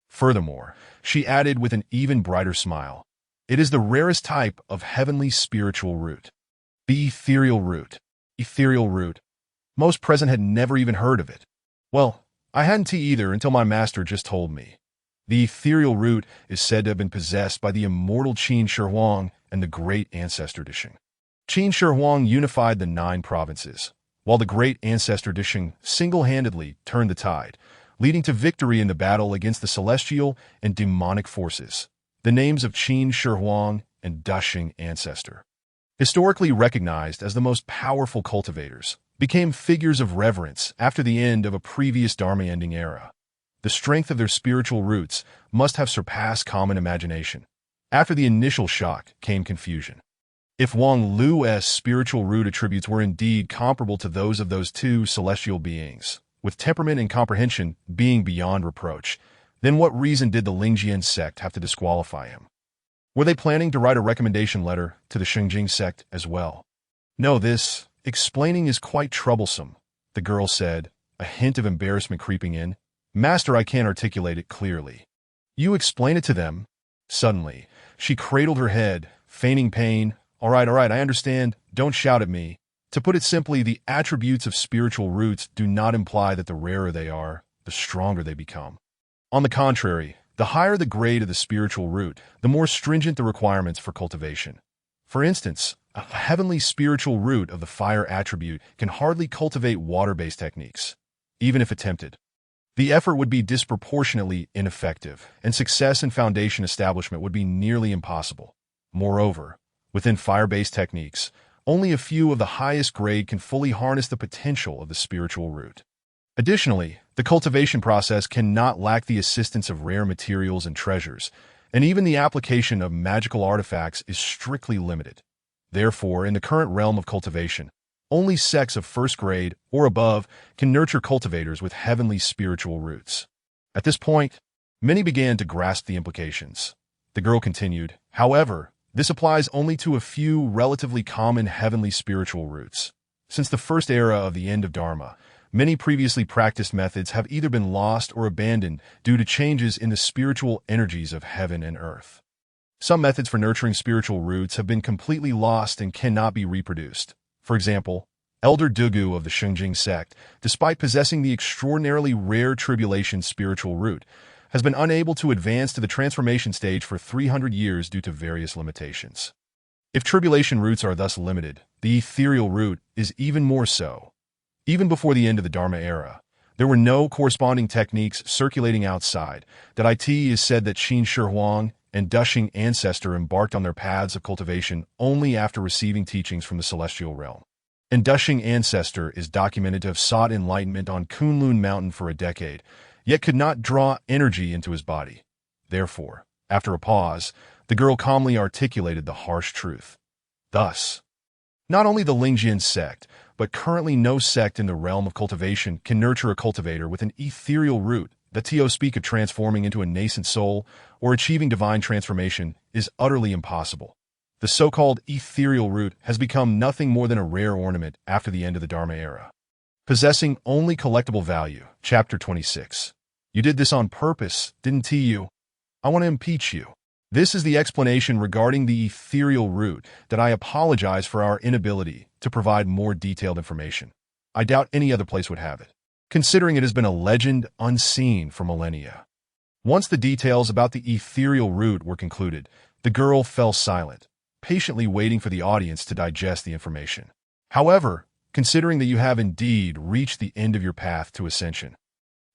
Furthermore, she added with an even brighter smile, it is the rarest type of heavenly spiritual root. The ethereal root. Ethereal root. Most present had never even heard of it. Well, I hadn't either until my master just told me. The ethereal root is said to have been possessed by the immortal Qin Shi Huang and the great ancestor Disheng. Qin Shi Huang unified the 9 provinces, while the great ancestor Disheng single-handedly turned the tide, leading to victory in the battle against the celestial and demonic forces. The names of Qin Shi Huang and Disheng ancestor, historically recognized as the most powerful cultivators, became figures of reverence after the end of a previous Dharma-ending era. The strength of their spiritual roots must have surpassed common imagination. After the initial shock came confusion. If Wang Lu's spiritual root attributes were indeed comparable to those of those 2 celestial beings, with temperament and comprehension being beyond reproach, then what reason did the Lingjian Sect have to disqualify him? Were they planning to write a recommendation letter to the Jiuzhou Sect as well? No, this explaining is quite troublesome, the girl said, a hint of embarrassment creeping in. Master, I can't articulate it clearly. You explain it to them. Suddenly, she cradled her head, feigning pain. All right, I understand. Don't shout at me. To put it simply, the attributes of spiritual roots do not imply that the rarer they are, the stronger they become. On the contrary, the higher the grade of the spiritual root, the more stringent the requirements for cultivation. For instance, a heavenly spiritual root of the fire attribute can hardly cultivate water-based techniques, even if attempted. The effort would be disproportionately ineffective, and success in foundation establishment would be nearly impossible. Moreover, within fire-based techniques, only a few of the highest grade can fully harness the potential of the spiritual root. Additionally, the cultivation process cannot lack the assistance of rare materials and treasures, and even the application of magical artifacts is strictly limited. Therefore, in the current realm of cultivation, only sects of first grade or above can nurture cultivators with heavenly spiritual roots. At this point, many began to grasp the implications. The girl continued, however, this applies only to a few relatively common heavenly spiritual roots. Since the first era of the end of Dharma, many previously practiced methods have either been lost or abandoned due to changes in the spiritual energies of heaven and earth. Some methods for nurturing spiritual roots have been completely lost and cannot be reproduced. For example, Elder Dugu of the Lingjian Sect, despite possessing the extraordinarily rare tribulation spiritual root, has been unable to advance to the transformation stage for 300 years due to various limitations. If tribulation roots are thus limited, the ethereal root is even more so. Even before the end of the Dharma era, there were no corresponding techniques circulating outside. That it is said that Qin Shi Huang and Duxing ancestor embarked on their paths of cultivation only after receiving teachings from the celestial realm. And Duxing ancestor is documented to have sought enlightenment on Kunlun Mountain for a decade, yet could not draw energy into his body. Therefore, after a pause, the girl calmly articulated the harsh truth. Thus, not only the Lingjian Sect, but currently no sect in the realm of cultivation can nurture a cultivator with an ethereal root. The Tao speak of transforming into a nascent soul or achieving divine transformation is utterly impossible. The so-called ethereal root has become nothing more than a rare ornament after the end of the Dharma era. Possessing only collectible value. Chapter 26. You did this on purpose, didn't you? I want to impeach you. This is the explanation regarding the ethereal root that I apologize for our inability to provide more detailed information. I doubt any other place would have it, considering it has been a legend unseen for millennia. Once the details about the ethereal root were concluded, the girl fell silent, patiently waiting for the audience to digest the information. However, considering that you have indeed reached the end of your path to ascension,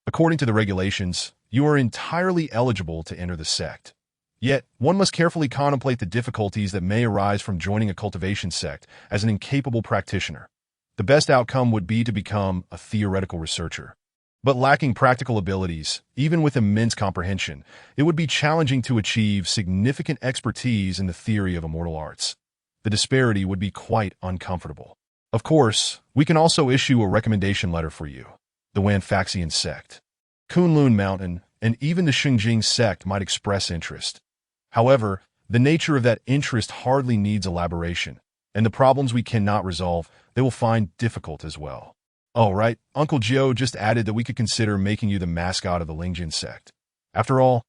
according to the regulations, you are entirely eligible to enter the sect. Yet, one must carefully contemplate the difficulties that may arise from joining a cultivation sect as an incapable practitioner. The best outcome would be to become a theoretical researcher. But lacking practical abilities, even with immense comprehension, it would be challenging to achieve significant expertise in the theory of immortal arts. The disparity would be quite uncomfortable. Of course, we can also issue a recommendation letter for you. The Wanfaxian sect, Kunlun Mountain, and even the Lingjian Sect might express interest. However, the nature of that interest hardly needs elaboration, and the problems we cannot resolve, they will find difficult as well. Oh, right, Uncle Joe just added that we could consider making you the mascot of the Lingjian Sect. After all,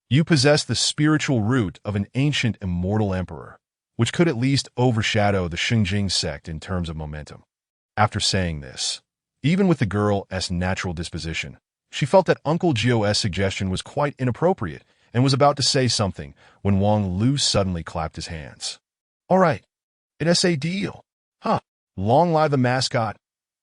you possess the spiritual root of an ancient immortal emperor, which could at least overshadow the Lingjian Sect in terms of momentum. After saying this, even with the girl's natural disposition, she felt that Uncle Joe's suggestion was quite inappropriate and was about to say something when Wang Lu suddenly clapped his hands. All right, it's a deal. Huh, long live the mascot.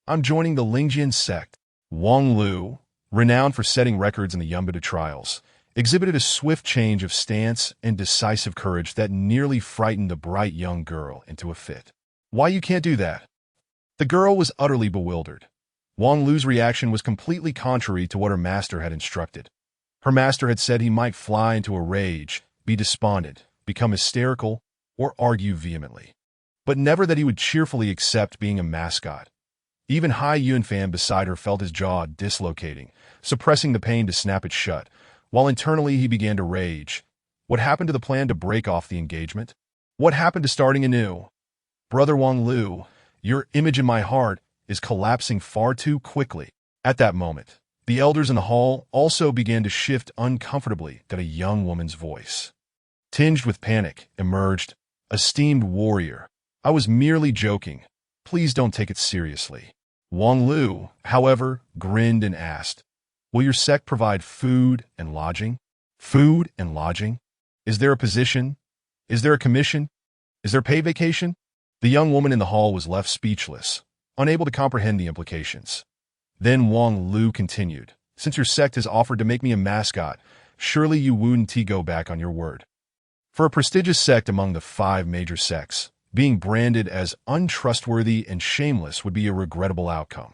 I'm joining the Lingjian Sect. Wang Lu, renowned for setting records in the Yumbada trials, exhibited a swift change of stance and decisive courage that nearly frightened the bright young girl into a fit. Why you can't do that? The girl was utterly bewildered. Wang Lu's reaction was completely contrary to what her master had instructed. Her master had said he might fly into a rage, be despondent, become hysterical, or argue vehemently, but never that he would cheerfully accept being a mascot. Even Hai Yunfan beside her felt his jaw dislocating, suppressing the pain to snap it shut, while internally he began to rage. What happened to the plan to break off the engagement? What happened to starting anew? Brother Wang Lu, your image in my heart is collapsing far too quickly. At that moment, the elders in the hall also began to shift uncomfortably at a young woman's voice, tinged with panic, emerged. Esteemed warrior, I was merely joking. Please don't take it seriously. Wang Lu, however, grinned and asked, will your sect provide food and lodging? Food and lodging? Is there a position? Is there a commission? Is there pay vacation? The young woman in the hall was left speechless, unable to comprehend the implications. Then Wang Lu continued, since your sect has offered to make me a mascot, surely you wouldn't go back on your word. For a prestigious sect among the 5 major sects, being branded as untrustworthy and shameless would be a regrettable outcome.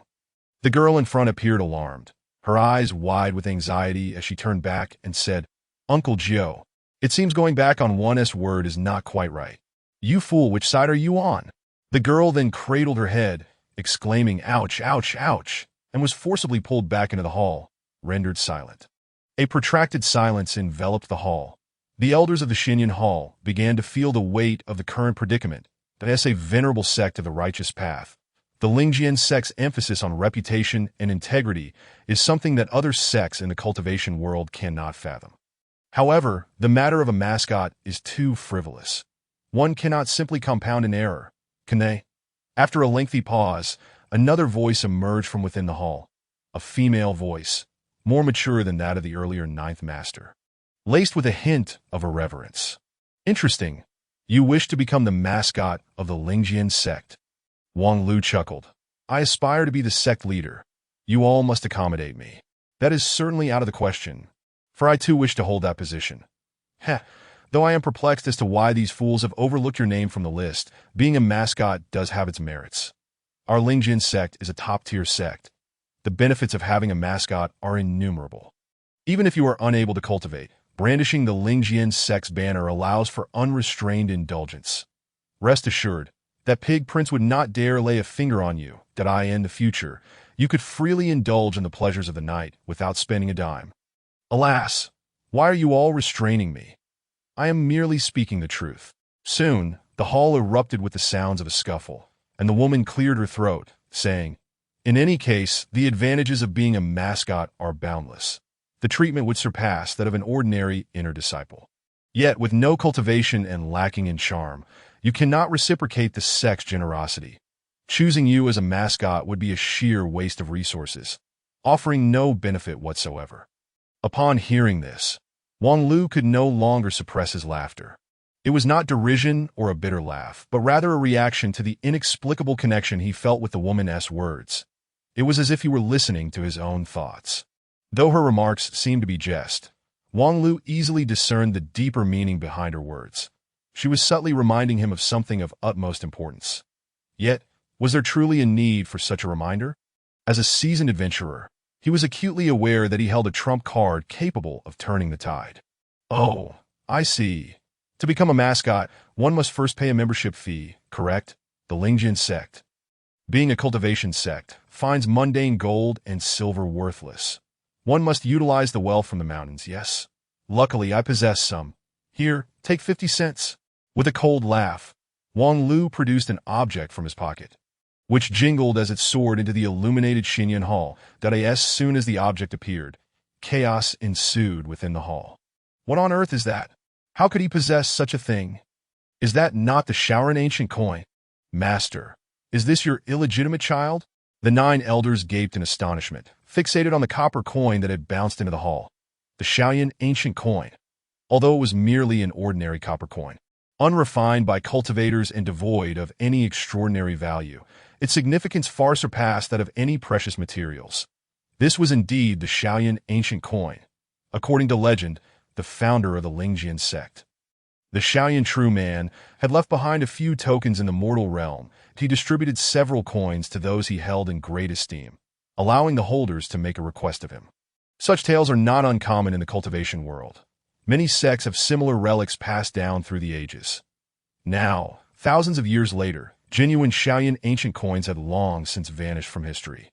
The girl in front appeared alarmed, her eyes wide with anxiety as she turned back and said, Uncle Jiu, it seems going back on one's word is not quite right. You fool, which side are you on? The girl then cradled her head, exclaiming, ouch, ouch, ouch, and was forcibly pulled back into the hall, rendered silent. A protracted silence enveloped the hall. The elders of the Xinyan Hall began to feel the weight of the current predicament that as a venerable sect of the righteous path, the Lingjian Sect's emphasis on reputation and integrity is something that other sects in the cultivation world cannot fathom. However, the matter of a mascot is too frivolous. One cannot simply compound an error, can they? After a lengthy pause, another voice emerged from within the hall, a female voice, more mature than that of the earlier 9th Master, laced with a hint of irreverence. Interesting. You wish to become the mascot of the Lingjian Sect. Wang Lu chuckled. I aspire to be the sect leader. You all must accommodate me. That is certainly out of the question, for I too wish to hold that position. Heh, though I am perplexed as to why these fools have overlooked your name from the list, being a mascot does have its merits. Our Lingjian Sect is a top-tier sect. The benefits of having a mascot are innumerable. Even if you are unable to cultivate, brandishing the Lingjian Sect's banner allows for unrestrained indulgence. Rest assured, that pig prince would not dare lay a finger on you, that in the future, you could freely indulge in the pleasures of the night without spending a dime. Alas, why are you all restraining me? I am merely speaking the truth. Soon, the hall erupted with the sounds of a scuffle, and the woman cleared her throat, saying, in any case, the advantages of being a mascot are boundless. The treatment would surpass that of an ordinary inner disciple. Yet, with no cultivation and lacking in charm, you cannot reciprocate the sect's generosity. Choosing you as a mascot would be a sheer waste of resources, offering no benefit whatsoever. Upon hearing this, Wang Lu could no longer suppress his laughter. It was not derision or a bitter laugh, but rather a reaction to the inexplicable connection he felt with the woman's words. It was as if he were listening to his own thoughts. Though her remarks seemed to be jest, Wang Lu easily discerned the deeper meaning behind her words. She was subtly reminding him of something of utmost importance. Yet, was there truly a need for such a reminder? As a seasoned adventurer, he was acutely aware that he held a trump card capable of turning the tide. Oh, I see. To become a mascot, one must first pay a membership fee, correct? The Lingjian Sect, being a cultivation sect, finds mundane gold and silver worthless. One must utilize the wealth from the mountains, yes? Luckily, I possess some. Here, take 50 cents. With a cold laugh, Wang Lu produced an object from his pocket, which jingled as it soared into the illuminated Xinyan Hall. As soon as the object appeared, chaos ensued within the hall. What on earth is that? How could he possess such a thing? Is that not the Shaoran ancient coin? Master, is this your illegitimate child? The 9 elders gaped in astonishment, fixated on the copper coin that had bounced into the hall. The Shaoran ancient coin, although it was merely an ordinary copper coin, unrefined by cultivators and devoid of any extraordinary value, its significance far surpassed that of any precious materials. This was indeed the Shaoran ancient coin, according to legend, the founder of the Lingjian Sect. The Shaoyan true man had left behind a few tokens in the mortal realm. He distributed several coins to those he held in great esteem, allowing the holders to make a request of him. Such tales are not uncommon in the cultivation world. Many sects have similar relics passed down through the ages. Now, thousands of years later, genuine Shaoyan ancient coins had long since vanished from history,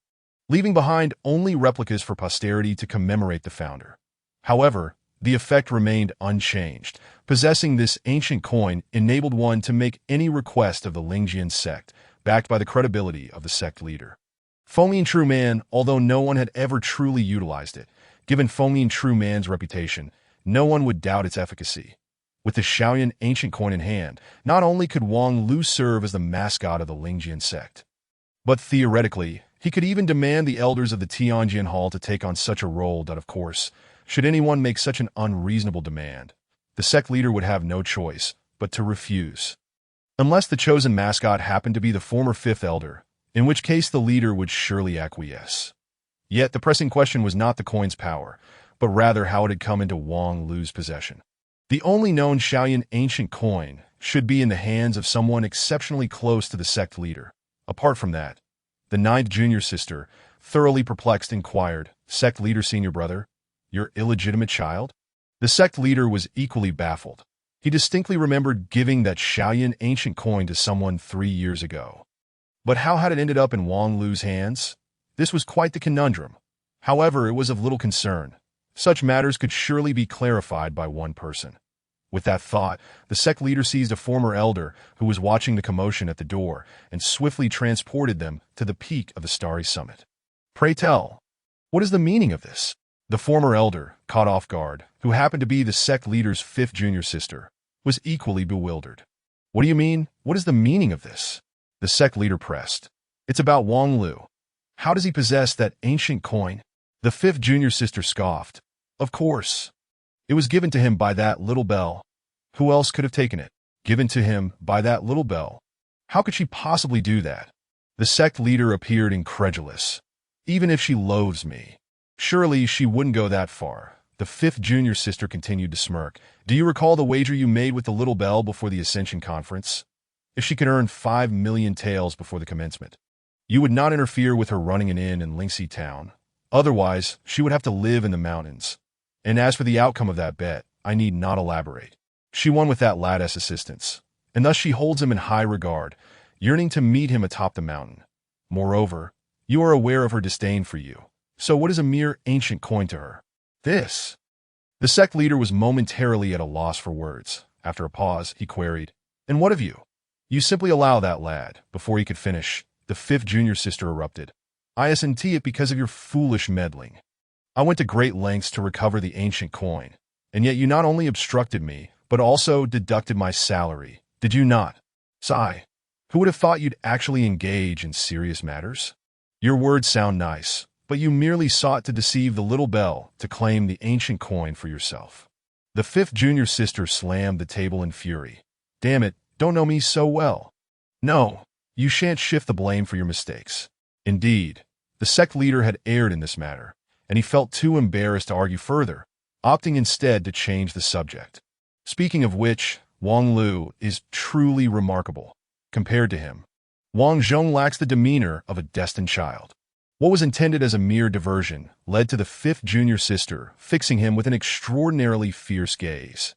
leaving behind only replicas for posterity to commemorate the founder. However, the effect remained unchanged. Possessing this ancient coin enabled one to make any request of the Lingjian Sect, backed by the credibility of the sect leader. Fengyin True Man, although no one had ever truly utilized it, given Fengyin True Man's reputation, no one would doubt its efficacy. With the Shaoyan ancient coin in hand, not only could Wang Lu serve as the mascot of the Lingjian Sect, but theoretically, he could even demand the elders of the Tianjin Hall to take on such a role that, of course, should anyone make such an unreasonable demand, the sect leader would have no choice but to refuse. Unless the chosen mascot happened to be the former fifth elder, in which case the leader would surely acquiesce. Yet the pressing question was not the coin's power, but rather how it had come into Wang Lu's possession. The only known Shaoyan ancient coin should be in the hands of someone exceptionally close to the sect leader. Apart from that, the ninth junior sister, thoroughly perplexed, inquired, "Sect leader, senior brother, your illegitimate child?" The sect leader was equally baffled. He distinctly remembered giving that Shaoyan ancient coin to someone 3 years ago. But how had it ended up in Wang Lu's hands? This was quite the conundrum. However, it was of little concern. Such matters could surely be clarified by one person. With that thought, the sect leader seized a former elder who was watching the commotion at the door and swiftly transported them to the peak of the starry summit. "Pray tell, what is the meaning of this?" The former elder, caught off guard, who happened to be the sect leader's fifth junior sister, was equally bewildered. "What do you mean? What is the meaning of this?" The sect leader pressed. "It's about Wang Lu. How does he possess that ancient coin?" The fifth junior sister scoffed. "Of course. It was given to him by that little bell. Who else could have taken it? Given to him by that little bell. How could she possibly do that?" The sect leader appeared incredulous. "Even if she loathes me, surely she wouldn't go that far." The fifth junior sister continued to smirk. "Do you recall the wager you made with the little bell before the Ascension Conference? If she could earn 5 million taels before the commencement, you would not interfere with her running an inn in Lingxi town. Otherwise, she would have to live in the mountains. And as for the outcome of that bet, I need not elaborate. She won with that lad's assistance, and thus she holds him in high regard, yearning to meet him atop the mountain. Moreover, you are aware of her disdain for you. So what is a mere ancient coin to her? This." The sect leader was momentarily at a loss for words. After a pause, he queried, "And what of you? You simply allow that lad." Before he could finish, the fifth junior sister erupted. "I assent it because of your foolish meddling. I went to great lengths to recover the ancient coin, and yet you not only obstructed me, but also deducted my salary. Did you not? Sigh. Who would have thought you'd actually engage in serious matters? Your words sound nice, but you merely sought to deceive the little bell to claim the ancient coin for yourself." The fifth junior sister slammed the table in fury. "Damn it, don't know me so well. No, you shan't shift the blame for your mistakes." Indeed, the sect leader had erred in this matter, and he felt too embarrassed to argue further, opting instead to change the subject. "Speaking of which, Wang Lu is truly remarkable. Compared to him, Wang Zhong lacks the demeanor of a destined child." What was intended as a mere diversion led to the fifth junior sister fixing him with an extraordinarily fierce gaze.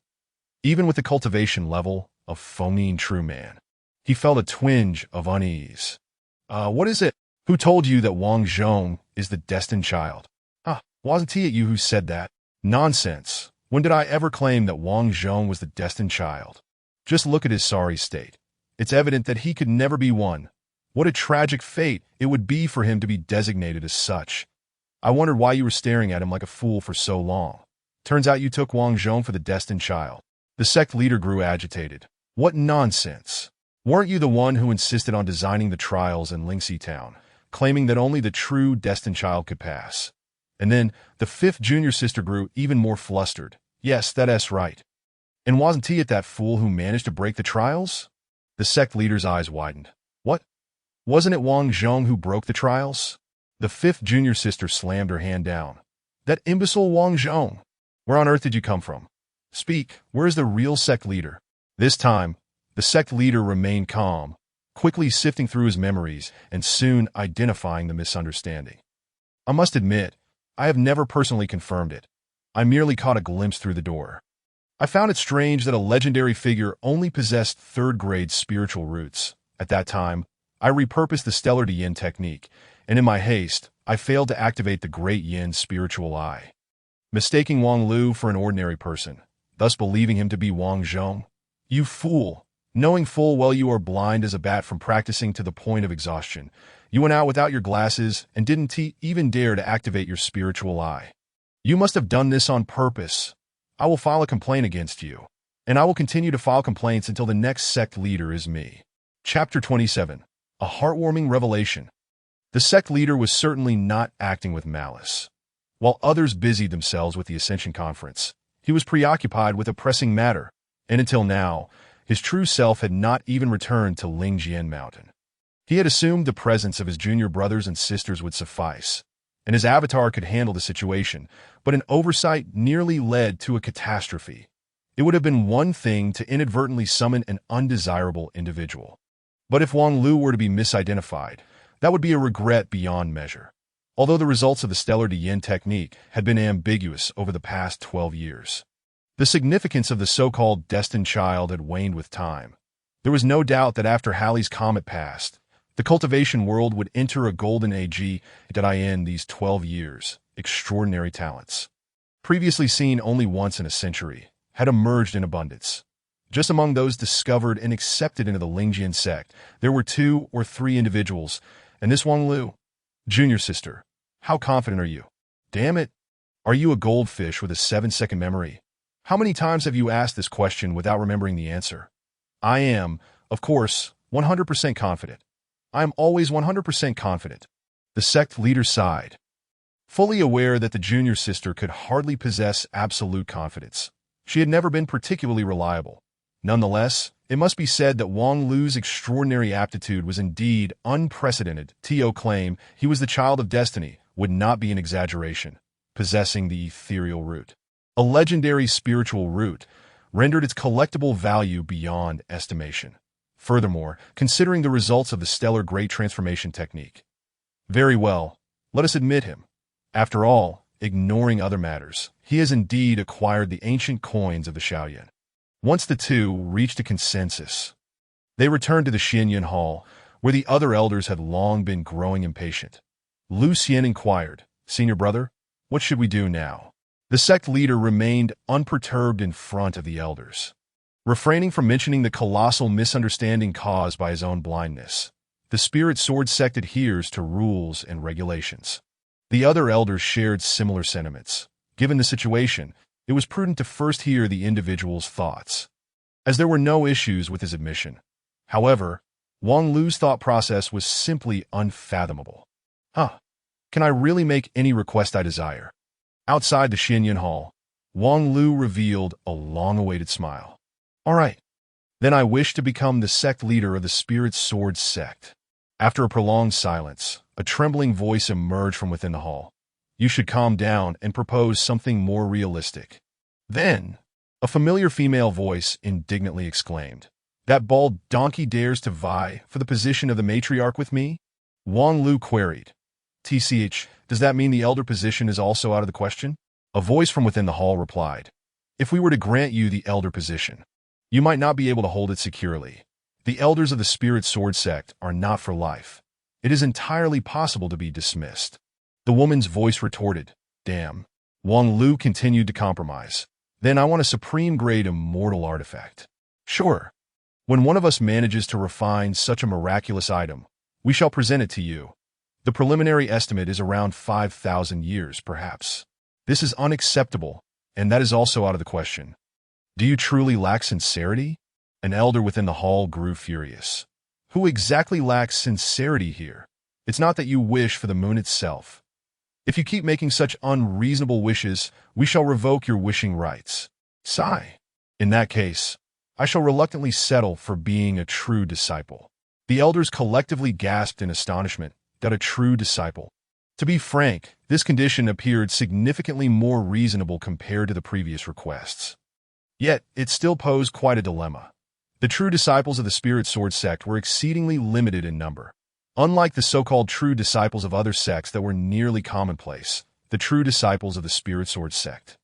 Even with the cultivation level of Fengyin true man, he felt a twinge of unease. What is it? Who told you that Wang Zhong is the destined child?" Wasn't it you who said that?" "Nonsense. When did I ever claim that Wang Zhong was the destined child? Just look at his sorry state. It's evident that he could never be one. What a tragic fate it would be for him to be designated as such. I wondered why you were staring at him like a fool for so long. Turns out you took Wang Zhong for the destined child." The sect leader grew agitated. "What nonsense! Weren't you the one who insisted on designing the trials in Lingxi town, claiming that only the true destined child could pass?" And then the fifth junior sister grew even more flustered. "Yes, that's right. And wasn't he that fool who managed to break the trials?" The sect leader's eyes widened. "What? Wasn't it Wang Zhong who broke the trials?" The fifth junior sister slammed her hand down. "That imbecile Wang Zhong! Where on earth did you come from? Speak, where is the real sect leader?" This time, the sect leader remained calm, quickly sifting through his memories and soon identifying the misunderstanding. "I must admit, I have never personally confirmed it. I merely caught a glimpse through the door. I found it strange that a legendary figure only possessed third-grade spiritual roots. At that time, I repurposed the Stellar to Yin technique, and in my haste, I failed to activate the Great Yin spiritual eye, mistaking Wang Lu for an ordinary person, thus believing him to be Wang Zhong. You fool! Knowing full well you are blind as a bat from practicing to the point of exhaustion, you went out without your glasses and didn't even dare to activate your spiritual eye. You must have done this on purpose. I will file a complaint against you." and I will continue to file complaints until the next sect leader is me. Chapter 27. A heartwarming revelation. The sect leader was certainly not acting with malice. While others busied themselves with the Ascension Conference, he was preoccupied with a pressing matter, and until now, his true self had not even returned to Lingjian Mountain. He had assumed the presence of his junior brothers and sisters would suffice, and his avatar could handle the situation, but an oversight nearly led to a catastrophe. It would have been one thing to inadvertently summon an undesirable individual. But if Wang Lu were to be misidentified, that would be a regret beyond measure. Although the results of the Stellar Yin technique had been ambiguous over the past 12 years, the significance of the so-called destined child had waned with time. There was no doubt that after Halley's comet passed, the cultivation world would enter a golden age that in these 12 years, extraordinary talents, previously seen only once in a century, had emerged in abundance. Just among those discovered and accepted into the Lingjian Sect, there were 2 or 3 individuals, and this Wang Lu. Junior sister, how confident are you? Damn it! Are you a goldfish with a 7-second memory? How many times have you asked this question without remembering the answer? I am, of course, 100% confident. I am always 100% confident. The sect leader sighed, fully aware that the junior sister could hardly possess absolute confidence. She had never been particularly reliable. Nonetheless, it must be said that Wang Lu's extraordinary aptitude was indeed unprecedented. To claim he was the child of destiny would not be an exaggeration, possessing the ethereal root, a legendary spiritual root, rendered its collectible value beyond estimation. Furthermore, considering the results of the stellar great transformation technique. Very well, let us admit him. After all, ignoring other matters, he has indeed acquired the ancient coins of the Shaoyan. Once the two reached a consensus, they returned to the Xianyun Hall, where the other elders had long been growing impatient. Lu Xian inquired, "Senior brother, what should we do now?" The sect leader remained unperturbed in front of the elders, refraining from mentioning the colossal misunderstanding caused by his own blindness. The Spirit Sword sect adheres to rules and regulations. The other elders shared similar sentiments. Given the situation, it was prudent to first hear the individual's thoughts, as there were no issues with his admission. However, Wang Lu's thought process was simply unfathomable. Can I really make any request I desire? Outside the Xianyun Hall, Wang Lu revealed a long-awaited smile. All right, then I wish to become the sect leader of the Spirit Sword sect. After a prolonged silence, a trembling voice emerged from within the hall. You should calm down and propose something more realistic. Then, a familiar female voice indignantly exclaimed, "That bald donkey dares to vie for the position of the matriarch with me?" Wang Lu queried, "TCH, does that mean the elder position is also out of the question?" A voice from within the hall replied, "If we were to grant you the elder position, you might not be able to hold it securely. The elders of the Spirit Sword sect are not for life. It is entirely possible to be dismissed." The woman's voice retorted, "Damn." Wang Lu continued to compromise. "Then I want a supreme-grade immortal artifact." "Sure. When one of us manages to refine such a miraculous item, we shall present it to you. The preliminary estimate is around 5,000 years, perhaps. This is unacceptable, and that is also out of the question." "Do you truly lack sincerity?" An elder within the hall grew furious. "Who exactly lacks sincerity here? It's not that you wish for the moon itself. If you keep making such unreasonable wishes, we shall revoke your wishing rights." Sigh. "In that case, I shall reluctantly settle for being a true disciple." The elders collectively gasped in astonishment. That a true disciple. To be frank, this condition appeared significantly more reasonable compared to the previous requests. Yet, it still posed quite a dilemma. The true disciples of the Spirit Sword sect were exceedingly limited in number. Unlike the so-called true disciples of other sects that were nearly commonplace, the true disciples of the Spirit Sword sect,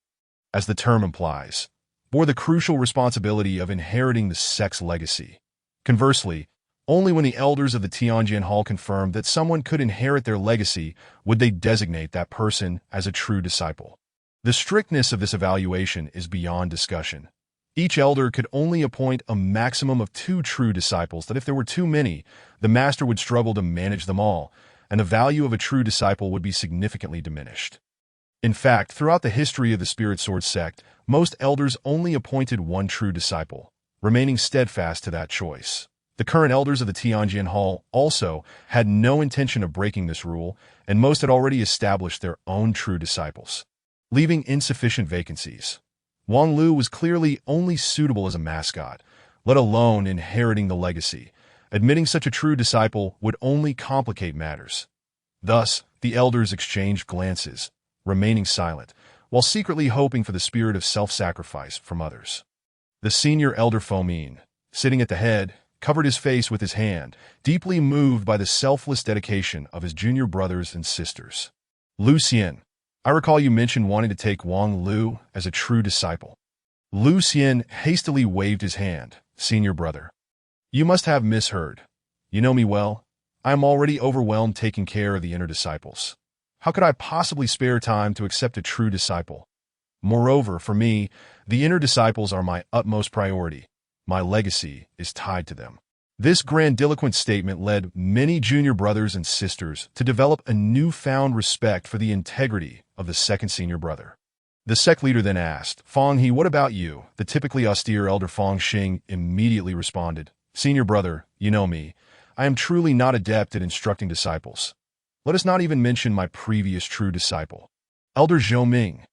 as the term implies, bore the crucial responsibility of inheriting the sect's legacy. Conversely, only when the elders of the Tianjin Hall confirmed that someone could inherit their legacy would they designate that person as a true disciple. The strictness of this evaluation is beyond discussion. Each elder could only appoint a maximum of 2 true disciples, that if there were too many, the master would struggle to manage them all, and the value of a true disciple would be significantly diminished. In fact, throughout the history of the Spirit Sword sect, most elders only appointed one true disciple, remaining steadfast to that choice. The current elders of the Tianjian Hall also had no intention of breaking this rule, and most had already established their own true disciples, leaving insufficient vacancies. Wang Lu was clearly only suitable as a mascot, let alone inheriting the legacy. Admitting such a true disciple would only complicate matters. Thus, the elders exchanged glances, remaining silent, while secretly hoping for the spirit of self-sacrifice from others. The senior elder Fengyin, sitting at the head, covered his face with his hand, deeply moved by the selfless dedication of his junior brothers and sisters. Lu Xian, I recall you mentioned wanting to take Wang Lu as a true disciple. Lu Xian hastily waved his hand. Senior brother, you must have misheard. You know me well. I am already overwhelmed taking care of the inner disciples. How could I possibly spare time to accept a true disciple? Moreover, for me, the inner disciples are my utmost priority. My legacy is tied to them. This grandiloquent statement led many junior brothers and sisters to develop a newfound respect for the integrity of the second senior brother. The sect leader then asked, Feng He, what about you? The typically austere elder Feng Xing immediately responded, Senior brother, you know me. I am truly not adept at instructing disciples. Let us not even mention my previous true disciple, Elder Zhou Ming.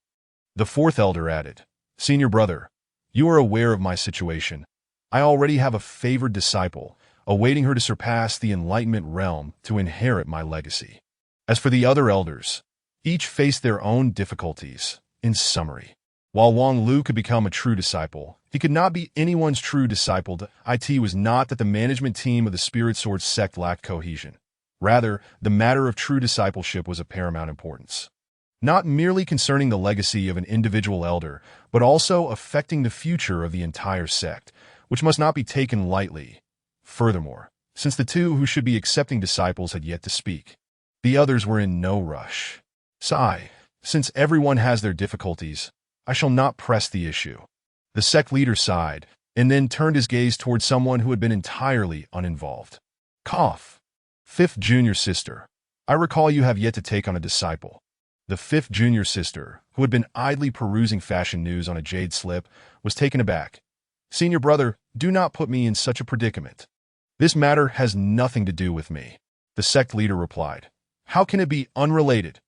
The fourth elder added, Senior brother, you are aware of my situation. I already have a favored disciple, awaiting her to surpass the enlightenment realm to inherit my legacy. As for the other elders, each faced their own difficulties. In summary, while Wang Lu could become a true disciple, he could not be anyone's true disciple. It was not that the management team of the Spirit Sword sect lacked cohesion. Rather, the matter of true discipleship was of paramount importance. Not merely concerning the legacy of an individual elder, but also affecting the future of the entire sect, which must not be taken lightly. Furthermore, since the two who should be accepting disciples had yet to speak, the others were in no rush. Sigh, since everyone has their difficulties, I shall not press the issue. The sect leader sighed, and then turned his gaze toward someone who had been entirely uninvolved. Cough. Fifth junior sister, I recall you have yet to take on a disciple. The fifth junior sister, who had been idly perusing fashion news on a jade slip, was taken aback. Senior brother, do not put me in such a predicament. This matter has nothing to do with me. The sect leader replied. How can it be unrelated?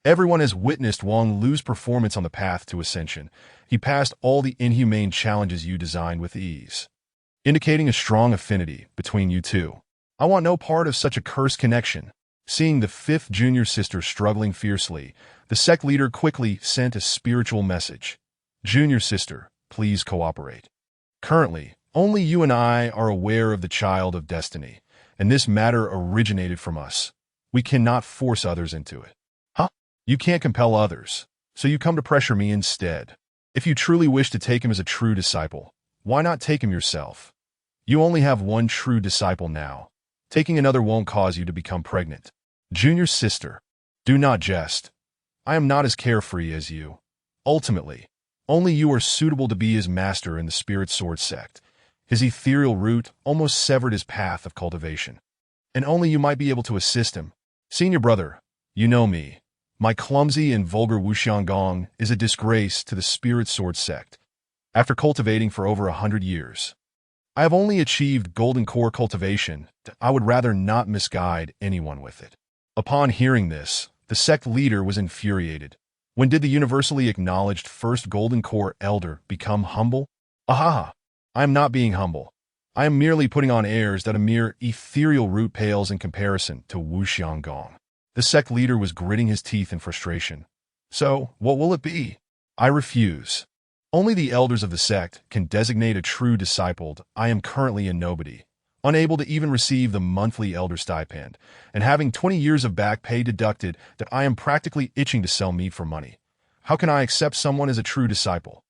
Everyone has witnessed Wang Lu's performance on the path to ascension. He passed all the inhumane challenges you designed with ease, indicating a strong affinity between you two. I want no part of such a cursed connection. Seeing the fifth junior sister struggling fiercely, the sect leader quickly sent a spiritual message. Junior sister, please cooperate. Currently, only you and I are aware of the child of destiny, and this matter originated from us. We cannot force others into it. Huh? You can't compel others, so you come to pressure me instead. If you truly wish to take him as a true disciple, why not take him yourself? You only have one true disciple now. Taking another won't cause you to become pregnant. Junior sister, do not jest. I am not as carefree as you. Ultimately, only you are suitable to be his master in the Spirit Sword sect. His ethereal root almost severed his path of cultivation, and only you might be able to assist him. Senior brother, you know me. My clumsy and vulgar wuxiangong is a disgrace to the Spirit Sword sect. After cultivating for over 100 years, I have only achieved golden core cultivation. I would rather not misguide anyone with it. Upon hearing this, the sect leader was infuriated. When did the universally acknowledged first golden core elder become humble? Aha! I am not being humble. I am merely putting on airs that a mere ethereal root pales in comparison to wuxiangong. The sect leader was gritting his teeth in frustration. So, what will it be? I refuse. Only the elders of the sect can designate a true disciple. I am currently a nobody, unable to even receive the monthly elder stipend, and having 20 years of back pay deducted that I am practically itching to sell meat for money. How can I accept someone as a true disciple?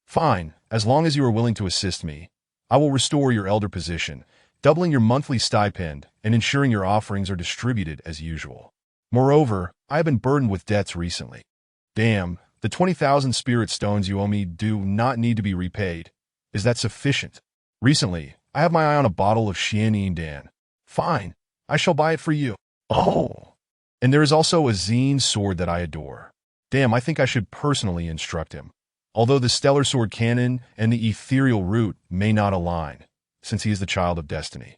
Fine, as long as you are willing to assist me, I will restore your elder position, doubling your monthly stipend and ensuring your offerings are distributed as usual. Moreover, I have been burdened with debts recently. Damn, the 20,000 spirit stones you owe me do not need to be repaid. Is that sufficient? Recently, I have my eye on a bottle of Xianin Dan. Fine, I shall buy it for you. Oh! And there is also a Zine sword that I adore. Damn, I think I should personally instruct him. Although the stellar sword cannon and the ethereal root may not align, since he is the child of destiny,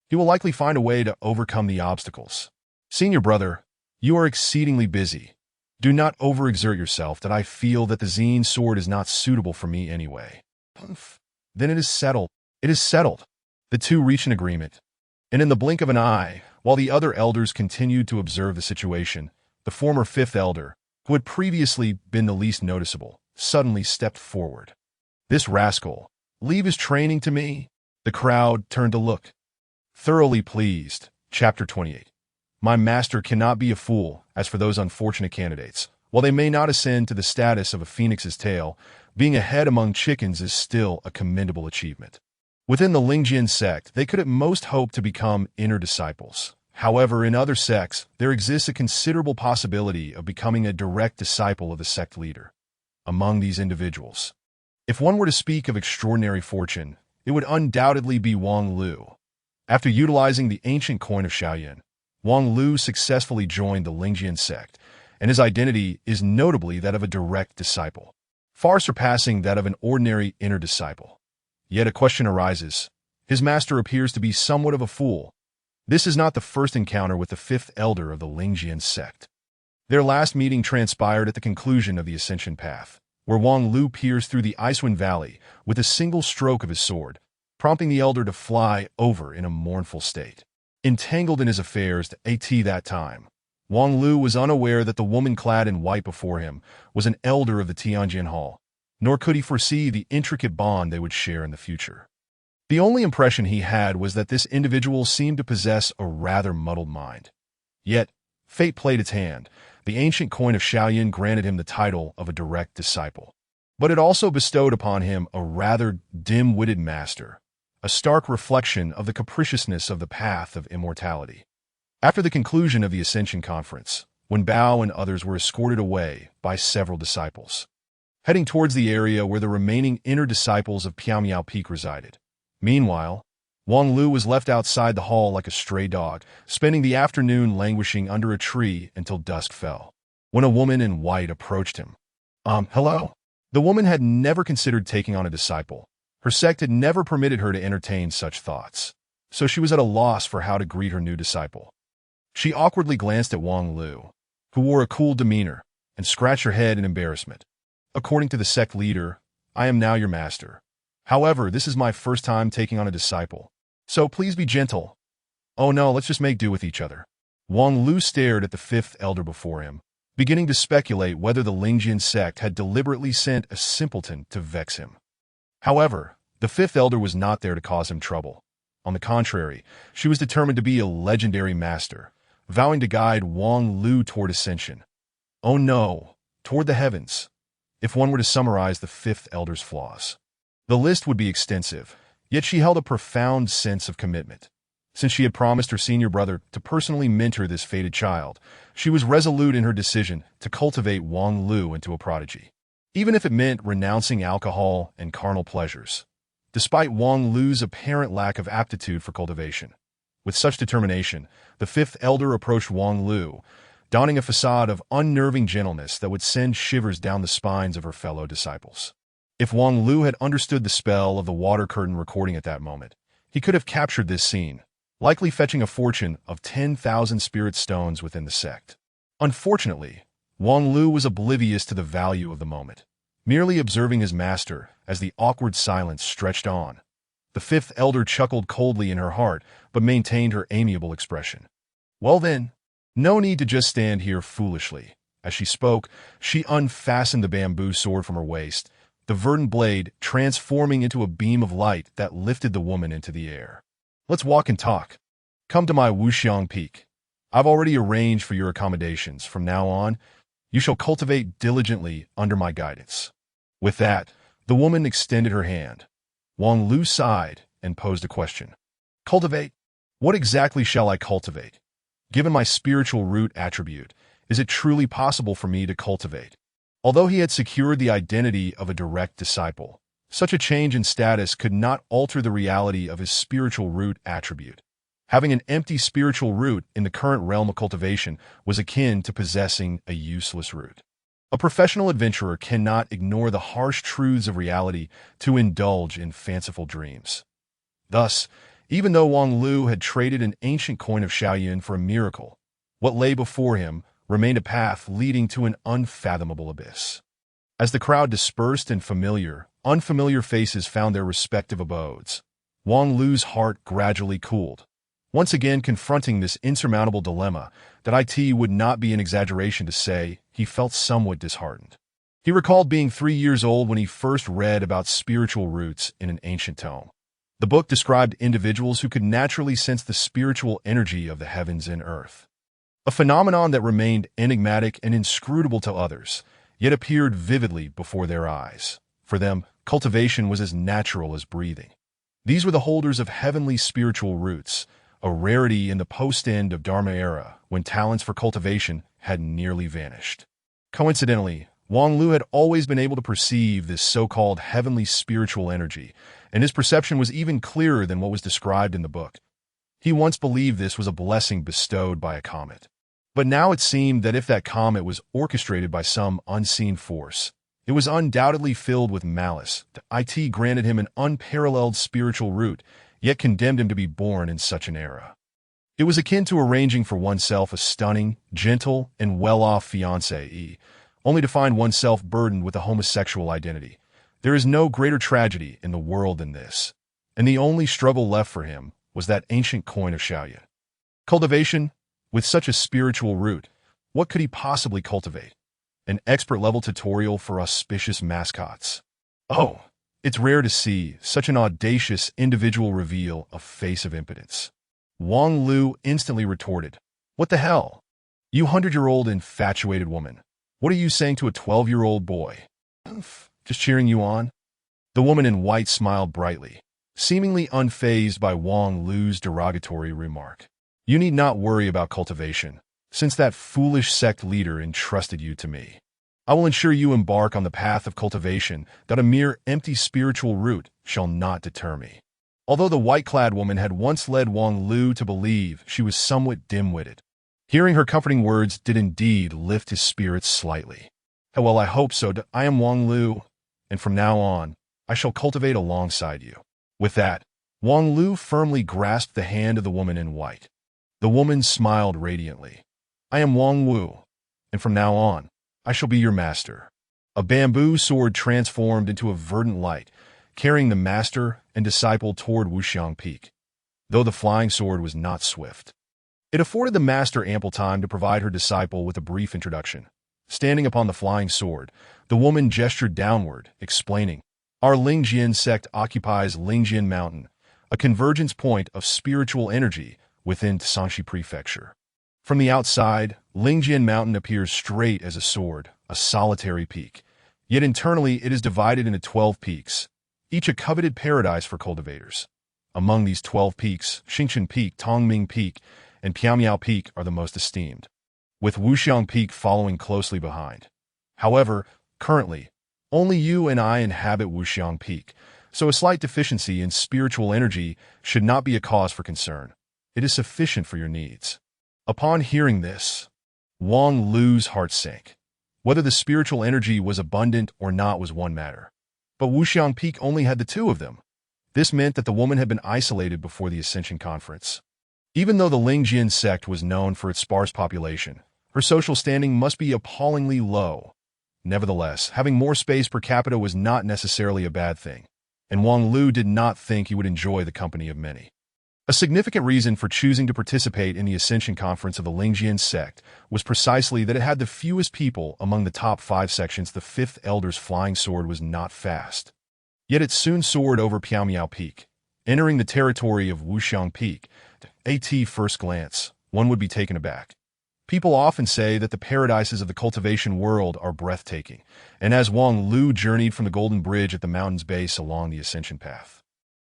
he will likely find a way to overcome the obstacles. Senior brother, you are exceedingly busy. Do not overexert yourself that I feel that the Zine sword is not suitable for me anyway. Then it is settled. It is settled. The two reach an agreement. And in the blink of an eye, while the other elders continued to observe the situation, the former fifth elder, who had previously been the least noticeable, suddenly stepped forward. This rascal, leave his training to me? The crowd turned to look. Thoroughly pleased. Chapter 28. My master cannot be a fool. As for those unfortunate candidates, while they may not ascend to the status of a phoenix's tail, being a head among chickens is still a commendable achievement. Within the Lingjian Sect, they could at most hope to become inner disciples. However, in other sects, there exists a considerable possibility of becoming a direct disciple of the sect leader. Among these individuals, if one were to speak of extraordinary fortune, it would undoubtedly be Wang Lu. After utilizing the ancient coin of Shaoyan, Wang Lu successfully joined the Lingjian Sect, and his identity is notably that of a direct disciple, far surpassing that of an ordinary inner disciple. Yet a question arises. His master appears to be somewhat of a fool. This is not the first encounter with the fifth elder of the Lingjian Sect. Their last meeting transpired at the conclusion of the Ascension Path, where Wang Lu pierced through the Icewind Valley with a single stroke of his sword, prompting the elder to fly over in a mournful state. Entangled in his affairs at that time, Wang Lu was unaware that the woman clad in white before him was an elder of the Tianjin Hall, nor could he foresee the intricate bond they would share in the future. The only impression he had was that this individual seemed to possess a rather muddled mind. Yet, fate played its hand. The ancient coin of Shaoyan granted him the title of a direct disciple. But it also bestowed upon him a rather dim-witted master, a stark reflection of the capriciousness of the path of immortality. After the conclusion of the Ascension Conference, when Bao and others were escorted away by several disciples, heading towards the area where the remaining inner disciples of Piaomiao Peak resided. Meanwhile, Wang Lu was left outside the hall like a stray dog, spending the afternoon languishing under a tree until dusk fell, when a woman in white approached him. Hello? The woman had never considered taking on a disciple. Her sect had never permitted her to entertain such thoughts, so she was at a loss for how to greet her new disciple. She awkwardly glanced at Wang Lu, who wore a cool demeanor, and scratched her head in embarrassment. According to the sect leader, I am now your master. However, this is my first time taking on a disciple, so please be gentle. Oh no, let's just make do with each other. Wang Lu stared at the fifth elder before him, beginning to speculate whether the Lingjian Sect had deliberately sent a simpleton to vex him. However, the fifth elder was not there to cause him trouble. On the contrary, she was determined to be a legendary master, vowing to guide Wang Lu toward ascension. Oh no, toward the heavens. If one were to summarize the fifth elder's flaws, the list would be extensive, yet she held a profound sense of commitment. Since she had promised her senior brother to personally mentor this fated child, she was resolute in her decision to cultivate Wang Lu into a prodigy, even if it meant renouncing alcohol and carnal pleasures. Despite Wang Lu's apparent lack of aptitude for cultivation, with such determination, the fifth elder approached Wang Lu, donning a facade of unnerving gentleness that would send shivers down the spines of her fellow disciples. If Wang Lu had understood the spell of the water curtain recording at that moment, he could have captured this scene, likely fetching a fortune of 10,000 spirit stones within the sect. Unfortunately, Wang Lu was oblivious to the value of the moment, merely observing his master as the awkward silence stretched on. The fifth elder chuckled coldly in her heart, but maintained her amiable expression. Well then, no need to just stand here foolishly. As she spoke, she unfastened the bamboo sword from her waist, the verdant blade transforming into a beam of light that lifted the woman into the air. Let's walk and talk. Come to my Wuxiang Peak. I've already arranged for your accommodations. From now on, you shall cultivate diligently under my guidance. With that, the woman extended her hand. Wang Lu sighed and posed a question. Cultivate? What exactly shall I cultivate? Given my spiritual root attribute, is it truly possible for me to cultivate? Although he had secured the identity of a direct disciple, such a change in status could not alter the reality of his spiritual root attribute. Having an empty spiritual root in the current realm of cultivation was akin to possessing a useless root. A professional adventurer cannot ignore the harsh truths of reality to indulge in fanciful dreams. Thus, even though Wang Lu had traded an ancient coin of Shaoyun for a miracle, what lay before him remained a path leading to an unfathomable abyss. As the crowd dispersed and unfamiliar faces found their respective abodes, Wang Lu's heart gradually cooled, once again confronting this insurmountable dilemma that it would not be an exaggeration to say he felt somewhat disheartened. He recalled being 3 years old when he first read about spiritual roots in an ancient tome. The book described individuals who could naturally sense the spiritual energy of the heavens and earth, a phenomenon that remained enigmatic and inscrutable to others, yet appeared vividly before their eyes. For them, cultivation was as natural as breathing. These were the holders of heavenly spiritual roots, a rarity in the post-end of Dharma era when talents for cultivation had nearly vanished. Coincidentally, Wang Lu had always been able to perceive this so-called heavenly spiritual energy, and his perception was even clearer than what was described in the book. He once believed this was a blessing bestowed by a comet. But now it seemed that if that comet was orchestrated by some unseen force, it was undoubtedly filled with malice. It granted him an unparalleled spiritual root, yet condemned him to be born in such an era. It was akin to arranging for oneself a stunning, gentle, and well-off fiancée, only to find oneself burdened with a homosexual identity. There is no greater tragedy in the world than this, and the only struggle left for him was that ancient coin of Shaoyun. Cultivation, with such a spiritual root, what could he possibly cultivate? An expert-level tutorial for auspicious mascots. Oh, it's rare to see such an audacious individual reveal a face of impotence. Wang Lu instantly retorted, "What the hell? You 100-year-old infatuated woman. What are you saying to a 12-year-old boy? Just cheering you on?" The woman in white smiled brightly, seemingly unfazed by Wang Lu's derogatory remark. "You need not worry about cultivation, since that foolish sect leader entrusted you to me. I will ensure you embark on the path of cultivation that a mere empty spiritual root shall not deter me." Although the white-clad woman had once led Wang Lu to believe she was somewhat dim-witted, hearing her comforting words did indeed lift his spirits slightly. "Well, I hope so. I am Wang Lu, and from now on, I shall cultivate alongside you." With that, Wang Lu firmly grasped the hand of the woman in white. The woman smiled radiantly. "I am Wang Wu, and from now on, I shall be your master." A bamboo sword transformed into a verdant light, carrying the master and disciple toward Wuxiang Peak. Though the flying sword was not swift, it afforded the master ample time to provide her disciple with a brief introduction. Standing upon the flying sword, the woman gestured downward, explaining, "Our Lingjian Sect occupies Lingjian Mountain, a convergence point of spiritual energy within Sanxi Prefecture. From the outside, Lingjian Mountain appears straight as a sword, a solitary peak. Yet internally it is divided into 12 peaks, each a coveted paradise for cultivators. Among these 12 peaks, Xingchen Peak, Tongming Peak, and Piaomiao Peak are the most esteemed, with Wuxiang Peak following closely behind. However, currently, only you and I inhabit Wuxiang Peak, so a slight deficiency in spiritual energy should not be a cause for concern. It is sufficient for your needs." Upon hearing this, Wang Lu's heart sank. Whether the spiritual energy was abundant or not was one matter, but Wuxiang Peak only had the two of them. This meant that the woman had been isolated before the Ascension Conference. Even though the Lingjian Sect was known for its sparse population, her social standing must be appallingly low. Nevertheless, having more space per capita was not necessarily a bad thing, and Wang Lu did not think he would enjoy the company of many. A significant reason for choosing to participate in the Ascension Conference of the Lingjian Sect was precisely that it had the fewest people among the top 5 sections. The fifth elder's flying sword was not fast. Yet it soon soared over Piaomiao Peak, entering the territory of Wuxiang Peak. At first glance, one would be taken aback. People often say that the paradises of the cultivation world are breathtaking, and as Wang Lu journeyed from the Golden Bridge at the mountain's base along the Ascension Path,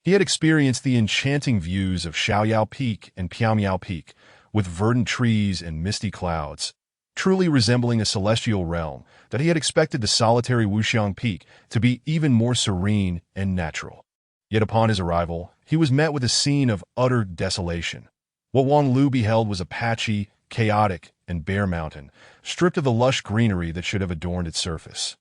he had experienced the enchanting views of Shaoyao Peak and Piaomiao Peak, with verdant trees and misty clouds, truly resembling a celestial realm, that he had expected the solitary Wuxiang Peak to be even more serene and natural. Yet upon his arrival, he was met with a scene of utter desolation. What Wang Lu beheld was a patchy, chaotic, and bare mountain, stripped of the lush greenery that should have adorned its surface.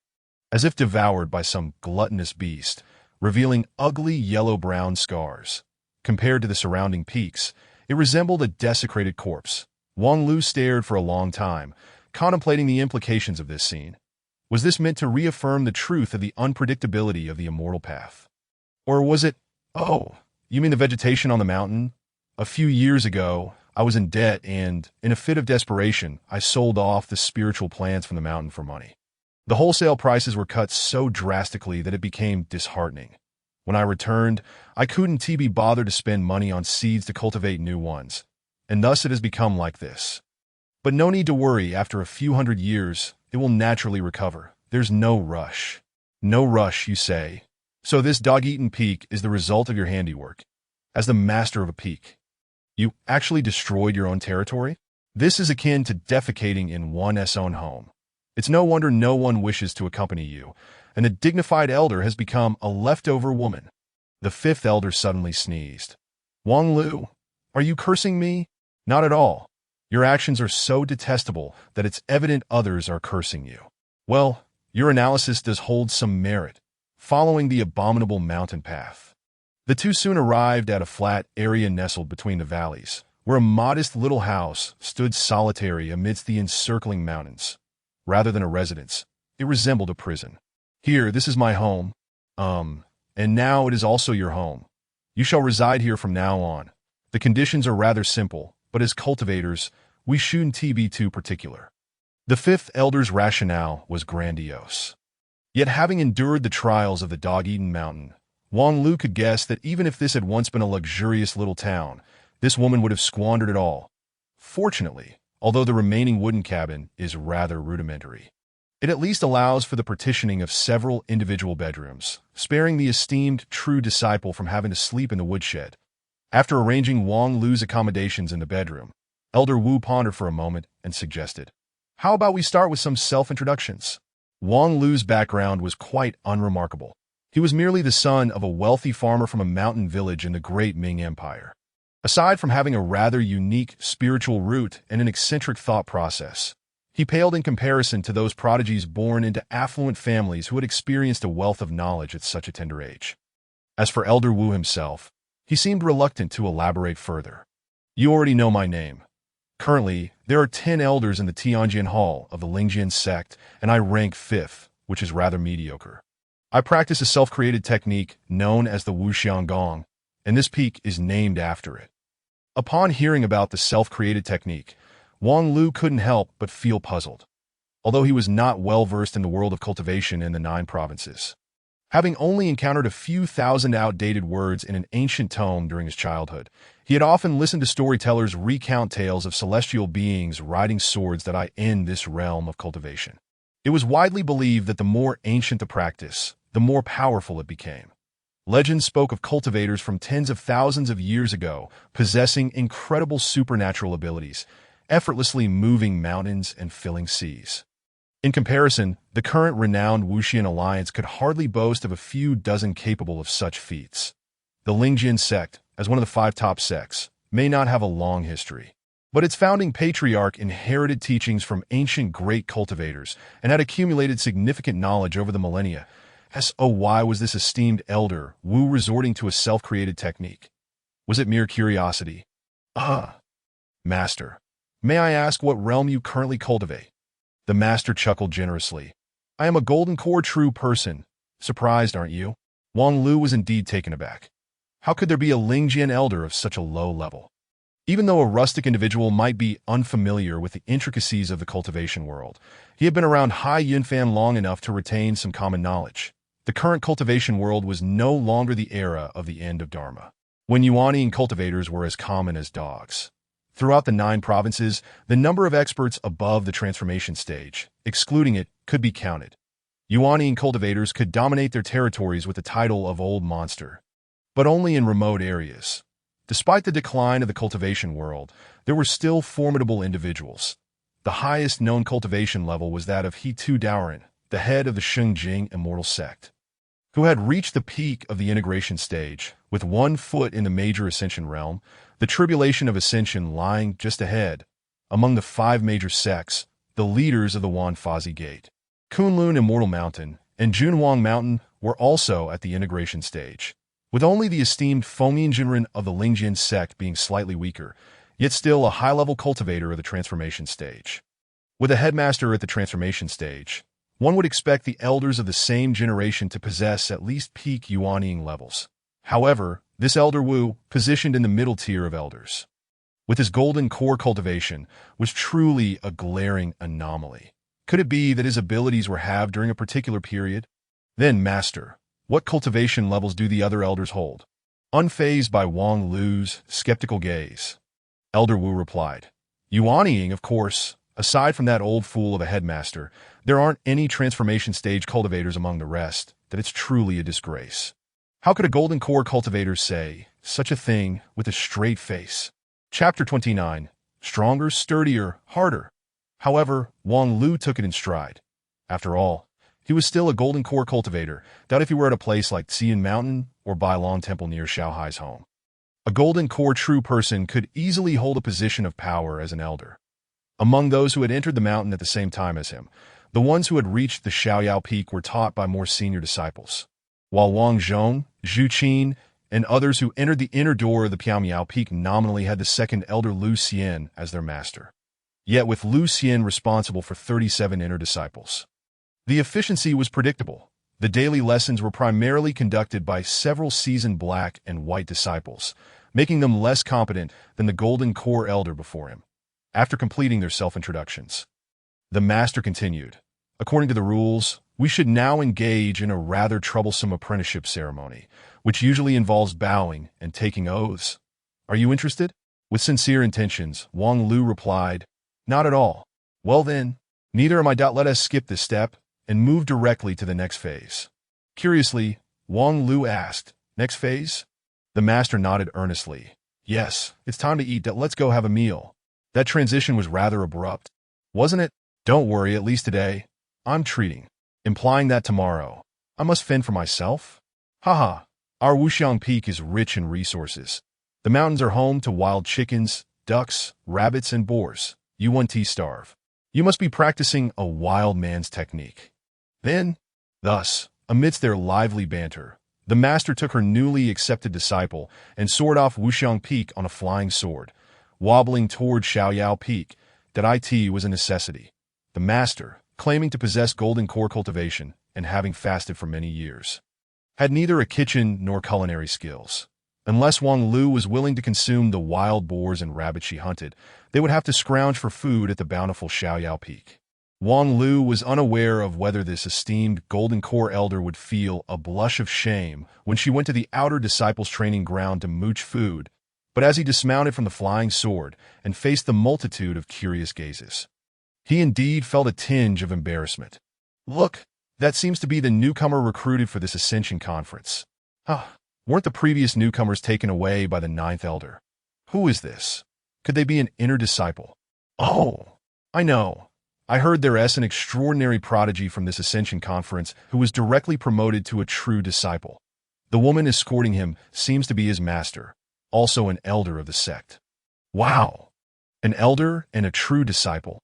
As if devoured by some gluttonous beast, revealing ugly yellow-brown scars. Compared to the surrounding peaks, it resembled a desecrated corpse. Wang Lu stared for a long time, contemplating the implications of this scene. Was this meant to reaffirm the truth of the unpredictability of the immortal path? Or was it, oh, you mean the vegetation on the mountain? A few years ago, I was in debt and, in a fit of desperation, I sold off the spiritual plants from the mountain for money. The wholesale prices were cut so drastically that it became disheartening. When I returned, I couldn't be bothered to spend money on seeds to cultivate new ones, and thus it has become like this. But no need to worry, after a few hundred years, it will naturally recover. There's no rush. No rush, you say. So this dog-eaten peak is the result of your handiwork. As the master of a peak, you actually destroyed your own territory? This is akin to defecating in one's own home. It's no wonder no one wishes to accompany you, and a dignified elder has become a leftover woman. The fifth elder suddenly sneezed. Wang Lu, are you cursing me? Not at all. Your actions are so detestable that it's evident others are cursing you. Well, your analysis does hold some merit. Following the abominable mountain path, the two soon arrived at a flat area nestled between the valleys, where a modest little house stood solitary amidst the encircling mountains. Rather than a residence, it resembled a prison. Here, this is my home. And now it is also your home. You shall reside here from now on. The conditions are rather simple, but as cultivators, we shouldn't be too particular. The fifth elder's rationale was grandiose. Yet having endured the trials of the dog-eaten mountain, Wang Lu could guess that even if this had once been a luxurious little town, this woman would have squandered it all. Fortunately, although the remaining wooden cabin is rather rudimentary, it at least allows for the partitioning of several individual bedrooms, sparing the esteemed true disciple from having to sleep in the woodshed. After arranging Wang Lu's accommodations in the bedroom, Elder Wu pondered for a moment and suggested, "How about we start with some self-introductions?" Wang Lu's background was quite unremarkable. He was merely the son of a wealthy farmer from a mountain village in the great Ming Empire. Aside from having a rather unique spiritual root and an eccentric thought process, he paled in comparison to those prodigies born into affluent families who had experienced a wealth of knowledge at such a tender age. As for Elder Wu himself, he seemed reluctant to elaborate further. You already know my name. Currently, there are 10 elders in the Tianjin Hall of the Lingjian Sect, and I rank 5th, which is rather mediocre. I practice a self-created technique known as the Wuxian Gong, and this peak is named after it. Upon hearing about the self-created technique, Wang Lu couldn't help but feel puzzled, although he was not well-versed in the world of cultivation in the 9 provinces. Having only encountered a few thousand outdated words in an ancient tome during his childhood, he had often listened to storytellers recount tales of celestial beings riding swords that end this realm of cultivation. It was widely believed that the more ancient the practice, the more powerful it became. Legends spoke of cultivators from tens of thousands of years ago possessing incredible supernatural abilities, effortlessly moving mountains and filling seas. In comparison, the current renowned Wuxian Alliance could hardly boast of a few dozen capable of such feats. The Lingjian Sect, as one of the 5 top sects, may not have a long history, but its founding patriarch inherited teachings from ancient great cultivators and had accumulated significant knowledge over the millennia. So why was this esteemed elder Wu resorting to a self-created technique? Was it mere curiosity? Master, may I ask what realm you currently cultivate? The master chuckled generously. I am a golden core true person. Surprised, aren't you? Wang Lu was indeed taken aback. How could there be a Lingjian elder of such a low level? Even though a rustic individual might be unfamiliar with the intricacies of the cultivation world, he had been around Hai Yunfan long enough to retain some common knowledge. The current cultivation world was no longer the era of the end of Dharma, when Yuanian cultivators were as common as dogs. Throughout the 9 provinces, the number of experts above the transformation stage, excluding it, could be counted. Yuanian cultivators could dominate their territories with the title of Old Monster, but only in remote areas. Despite the decline of the cultivation world, there were still formidable individuals. The highest known cultivation level was that of He Tu Daoren, the head of the Shengjing Immortal Sect, who had reached the peak of the integration stage, with 1 foot in the major ascension realm, the tribulation of ascension lying just ahead. among the 5 major sects, the leaders of the Wanfazi Gate. Kunlun Immortal Mountain and Junwang Mountain were also at the integration stage, with only the esteemed Fengyin of the Lingjian Sect being slightly weaker, yet still a high-level cultivator of the transformation stage. With a headmaster at the transformation stage, one would expect the elders of the same generation to possess at least peak Yuanying levels. However, this Elder Wu, positioned in the middle tier of elders, with his golden core cultivation, was truly a glaring anomaly. Could it be that his abilities were halved during a particular period? Then, Master, what cultivation levels do the other elders hold? Unfazed by Wang Lu's skeptical gaze, Elder Wu replied, Yuanying, of course. Aside from that old fool of a headmaster, there aren't any transformation stage cultivators among the rest, that it's truly a disgrace. How could a golden core cultivator say such a thing with a straight face? Chapter 29. Stronger, sturdier, harder. However, Wang Lu took it in stride. After all, he was still a golden core cultivator, doubt if he were at a place like Xian Mountain or Bailong Temple near Xiaohai's home. A golden core true person could easily hold a position of power as an elder. Among those who had entered the mountain at the same time as him, the ones who had reached the Xiaoyao Peak were taught by more senior disciples, while Wang Zhong, Zhu Qin, and others who entered the inner door of the Piaomiao Peak nominally had the second elder Lu Xian as their master. Yet with Lu Xian responsible for 37 inner disciples, the efficiency was predictable. The daily lessons were primarily conducted by several seasoned black and white disciples, making them less competent than the golden core elder before him. After completing their self-introductions, the master continued, according to the rules, we should now engage in a rather troublesome apprenticeship ceremony, which usually involves bowing and taking oaths. Are you interested? With sincere intentions, Wang Lu replied, not at all. Well then, neither am I. Let us skip this step and move directly to the next phase. Curiously, Wang Lu asked, next phase? The master nodded earnestly. Yes, it's time to eat. Let's go have a meal. That transition was rather abrupt, wasn't it? Don't worry, at least today, I'm treating. Implying that tomorrow, I must fend for myself? Haha, our Wuxiang Peak is rich in resources. The mountains are home to wild chickens, ducks, rabbits, and boars. You want to starve. You must be practicing a wild man's technique. Then, thus, amidst their lively banter, the master took her newly accepted disciple and soared off Wuxiang Peak on a flying sword, wobbling toward Xiaoyao Peak. That it was a necessity. The master, claiming to possess golden core cultivation and having fasted for many years, had neither a kitchen nor culinary skills. Unless Wang Lu was willing to consume the wild boars and rabbits she hunted, they would have to scrounge for food at the bountiful Xiaoyao Peak. Wang Lu was unaware of whether this esteemed golden core elder would feel a blush of shame when she went to the outer disciples' training ground to mooch food, but as he dismounted from the flying sword and faced the multitude of curious gazes, he indeed felt a tinge of embarrassment. Look, that seems to be the newcomer recruited for this Ascension Conference. Weren't the previous newcomers taken away by the 9th elder? Who is this? Could they be an inner disciple? Oh, I know. I heard there is an extraordinary prodigy from this Ascension Conference who was directly promoted to a true disciple. The woman escorting him seems to be his master, also an elder of the sect. Wow! An elder and a true disciple.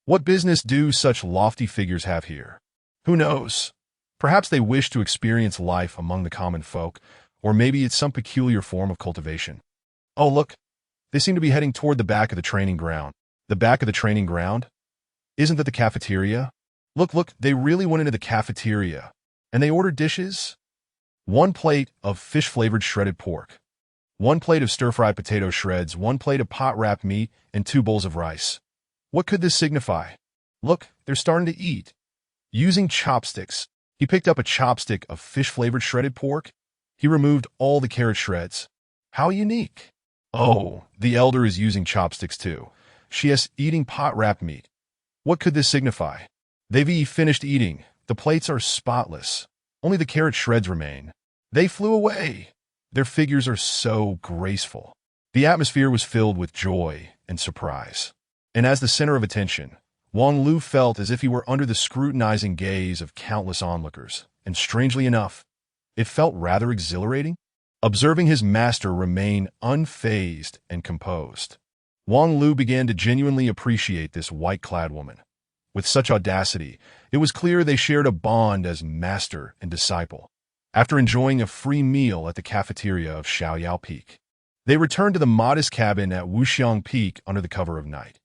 What business do such lofty figures have here? Who knows? Perhaps they wish to experience life among the common folk, or maybe it's some peculiar form of cultivation. Oh, look! They seem to be heading toward the back of the training ground. The back of the training ground? Isn't that the cafeteria? Look, they really went into the cafeteria. And they ordered dishes? 1 plate of fish-flavored shredded pork, 1 plate of stir-fried potato shreds, 1 plate of pot-wrapped meat, and 2 bowls of rice. What could this signify? Look, they're starting to eat. Using chopsticks, he picked up a chopstick of fish-flavored shredded pork. He removed all the carrot shreds. How unique. Oh, the elder is using chopsticks too. She is eating pot-wrapped meat. What could this signify? They've finished eating. The plates are spotless. Only the carrot shreds remain. They flew away. Their figures are so graceful. The atmosphere was filled with joy and surprise. And as the center of attention, Wang Lu felt as if he were under the scrutinizing gaze of countless onlookers, and strangely enough, it felt rather exhilarating, observing his master remain unfazed and composed. Wang Lu began to genuinely appreciate this white-clad woman. With such audacity, it was clear they shared a bond as master and disciple. After enjoying a free meal at the cafeteria of Xiaoyao Peak, they returned to the modest cabin at Wuxiang Peak under the cover of night.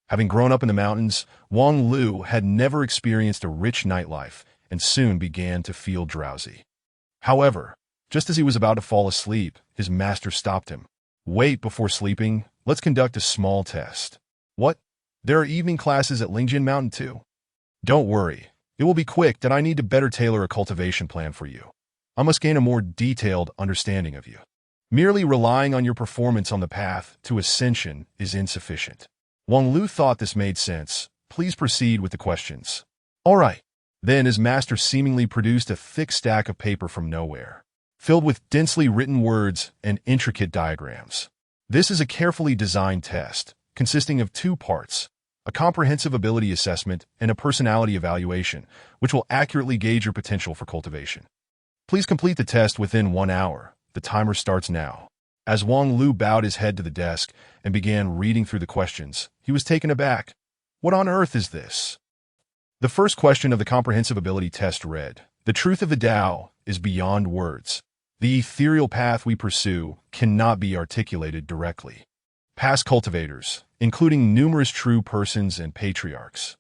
Having grown up in the mountains, Wang Lu had never experienced a rich nightlife and soon began to feel drowsy. However, just as he was about to fall asleep, his master stopped him. "Wait before sleeping, let's conduct a small test." "What? There are evening classes at Lingjian Mountain too?" "Don't worry, it will be quick, and I need to better tailor a cultivation plan for you. I must gain a more detailed understanding of you. Merely relying on your performance on the path to ascension is insufficient." Wang Lu thought this made sense. "Please proceed with the questions." "All right." Then his master seemingly produced a thick stack of paper from nowhere, filled with densely written words and intricate diagrams. "This is a carefully designed test, consisting of 2 parts, a comprehensive ability assessment and a personality evaluation, which will accurately gauge your potential for cultivation. Please complete the test within 1 hour. The timer starts now." As Wang Lu bowed his head to the desk and began reading through the questions, he was taken aback. What on earth is this? The first question of the comprehensive ability test read, "The truth of the Tao is beyond words. The ethereal path we pursue cannot be articulated directly. Past cultivators, including numerous true persons and patriarchs,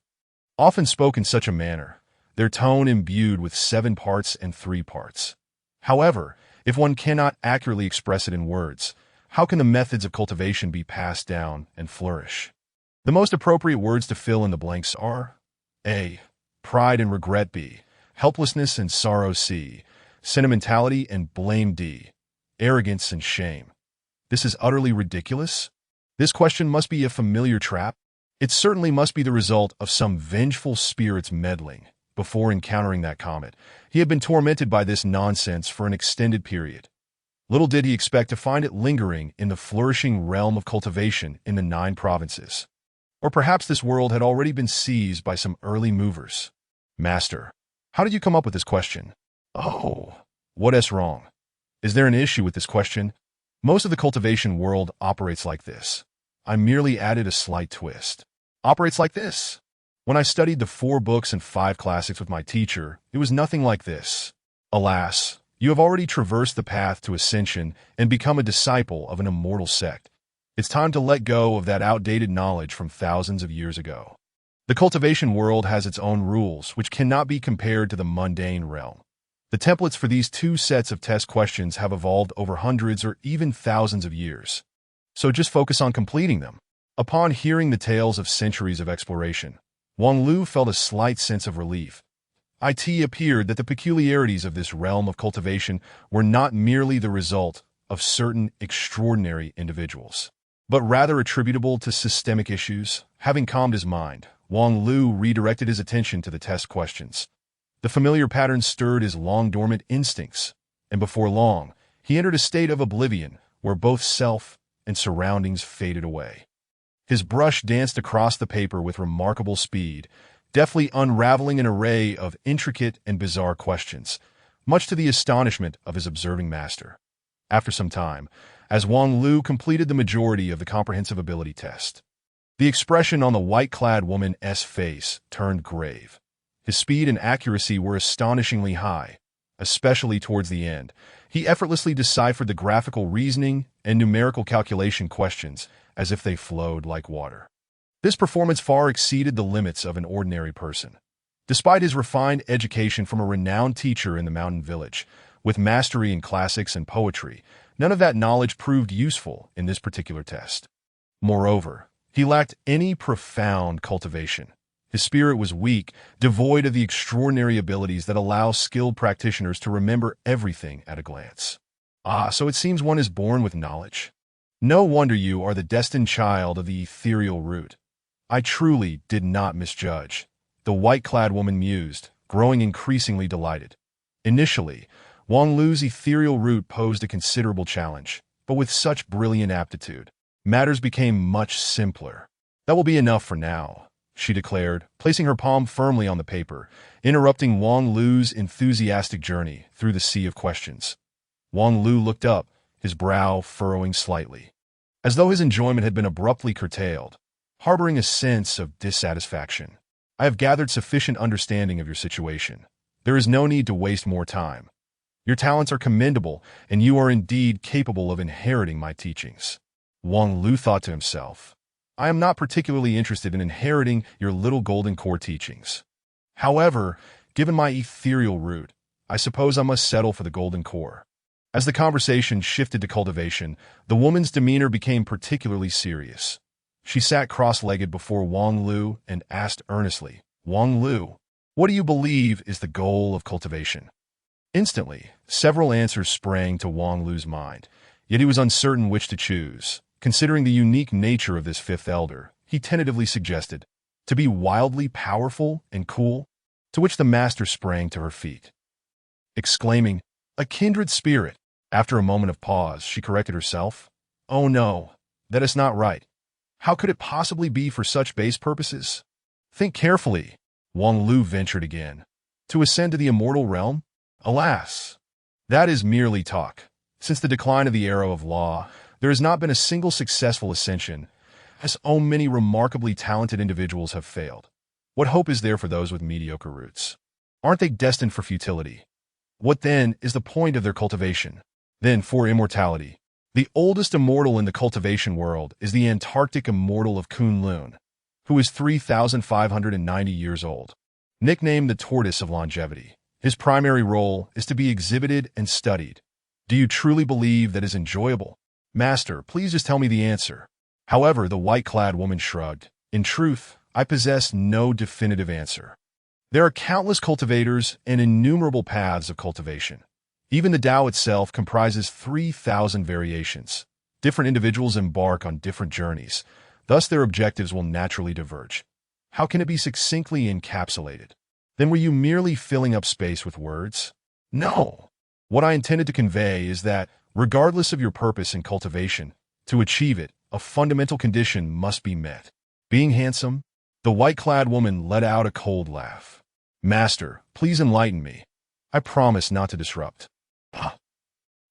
often spoke in such a manner, their tone imbued with 7 parts and 3 parts. However, if one cannot accurately express it in words, how can the methods of cultivation be passed down and flourish? The most appropriate words to fill in the blanks are A. Pride and regret. B. Helplessness and sorrow. C. Sentimentality and blame. D. Arrogance and shame. This is utterly ridiculous. This question must be a familiar trap. It certainly must be the result of some vengeful spirit's meddling. Before encountering that comet, he had been tormented by this nonsense for an extended period. Little did he expect to find it lingering in the flourishing realm of cultivation in the 9 provinces. Or perhaps this world had already been seized by some early movers. "Master, how did you come up with this question?" "Oh, what's wrong? Is there an issue with this question? Most of the cultivation world operates like this. I merely added a slight twist." "Operates like this?" "When I studied the 4 books and 5 classics with my teacher, it was nothing like this. Alas, you have already traversed the path to ascension and become a disciple of an immortal sect. It's time to let go of that outdated knowledge from thousands of years ago. The cultivation world has its own rules, which cannot be compared to the mundane realm. The templates for these 2 sets of test questions have evolved over hundreds or even thousands of years. So just focus on completing them." Upon hearing the tales of centuries of exploration, Wang Lu felt a slight sense of relief. It appeared that the peculiarities of this realm of cultivation were not merely the result of certain extraordinary individuals, but rather attributable to systemic issues. Having calmed his mind, Wang Lu redirected his attention to the test questions. The familiar patterns stirred his long-dormant instincts, and before long, he entered a state of oblivion where both self and surroundings faded away. His brush danced across the paper with remarkable speed, deftly unraveling an array of intricate and bizarre questions, much to the astonishment of his observing master. After some time, as Wang Lu completed the majority of the comprehensive ability test, the expression on the white-clad woman's face turned grave. His speed and accuracy were astonishingly high, especially towards the end. He effortlessly deciphered the graphical reasoning and numerical calculation questions as if they flowed like water. This performance far exceeded the limits of an ordinary person. Despite his refined education from a renowned teacher in the mountain village, with mastery in classics and poetry, none of that knowledge proved useful in this particular test. Moreover, he lacked any profound cultivation. His spirit was weak, devoid of the extraordinary abilities that allow skilled practitioners to remember everything at a glance. So it seems one is born with knowledge. No wonder you are the destined child of the ethereal root. I truly did not misjudge, the white-clad woman mused, growing increasingly delighted. Initially, Wang Lu's ethereal root posed a considerable challenge, but with such brilliant aptitude, matters became much simpler. "That will be enough for now," she declared, placing her palm firmly on the paper, interrupting Wang Lu's enthusiastic journey through the sea of questions. Wang Lu looked up, his brow furrowing slightly. as though his enjoyment had been abruptly curtailed, harboring a sense of dissatisfaction. I have gathered sufficient understanding of your situation. There is no need to waste more time. Your talents are commendable, and you are indeed capable of inheriting my teachings. Wang Lu thought to himself, I am not particularly interested in inheriting your little golden core teachings. However, given my ethereal root, I suppose I must settle for the golden core. As the conversation shifted to cultivation, the woman's demeanor became particularly serious. She sat cross-legged before Wang Lu and asked earnestly, Wang Lu, what do you believe is the goal of cultivation? Instantly, several answers sprang to Wang Lu's mind, yet he was uncertain which to choose. Considering the unique nature of this fifth elder, he tentatively suggested, to be wildly powerful and cool, to which the master sprang to her feet, exclaiming, a kindred spirit. After a moment of pause, she corrected herself. Oh no, that is not right. How could it possibly be for such base purposes? Think carefully. Wang Lu ventured again. To ascend to the immortal realm? Alas, that is merely talk. Since the decline of the era of law, there has not been a single successful ascension, as so many remarkably talented individuals have failed. What hope is there for those with mediocre roots? Aren't they destined for futility? What then is the point of their cultivation? Then for immortality. The oldest immortal in the cultivation world is the Antarctic immortal of Kunlun, who is 3,590 years old. Nicknamed the Tortoise of Longevity, his primary role is to be exhibited and studied. Do you truly believe that is enjoyable? Master, please just tell me the answer. However, the white-clad woman shrugged. In truth, I possess no definitive answer. There are countless cultivators and innumerable paths of cultivation. Even the Tao itself comprises 3,000 variations. Different individuals embark on different journeys, thus their objectives will naturally diverge. How can it be succinctly encapsulated? Then were you merely filling up space with words? No. What I intended to convey is that, regardless of your purpose in cultivation, to achieve it, a fundamental condition must be met. Being handsome? The white-clad woman let out a cold laugh. Master, please enlighten me. I promise not to disrupt.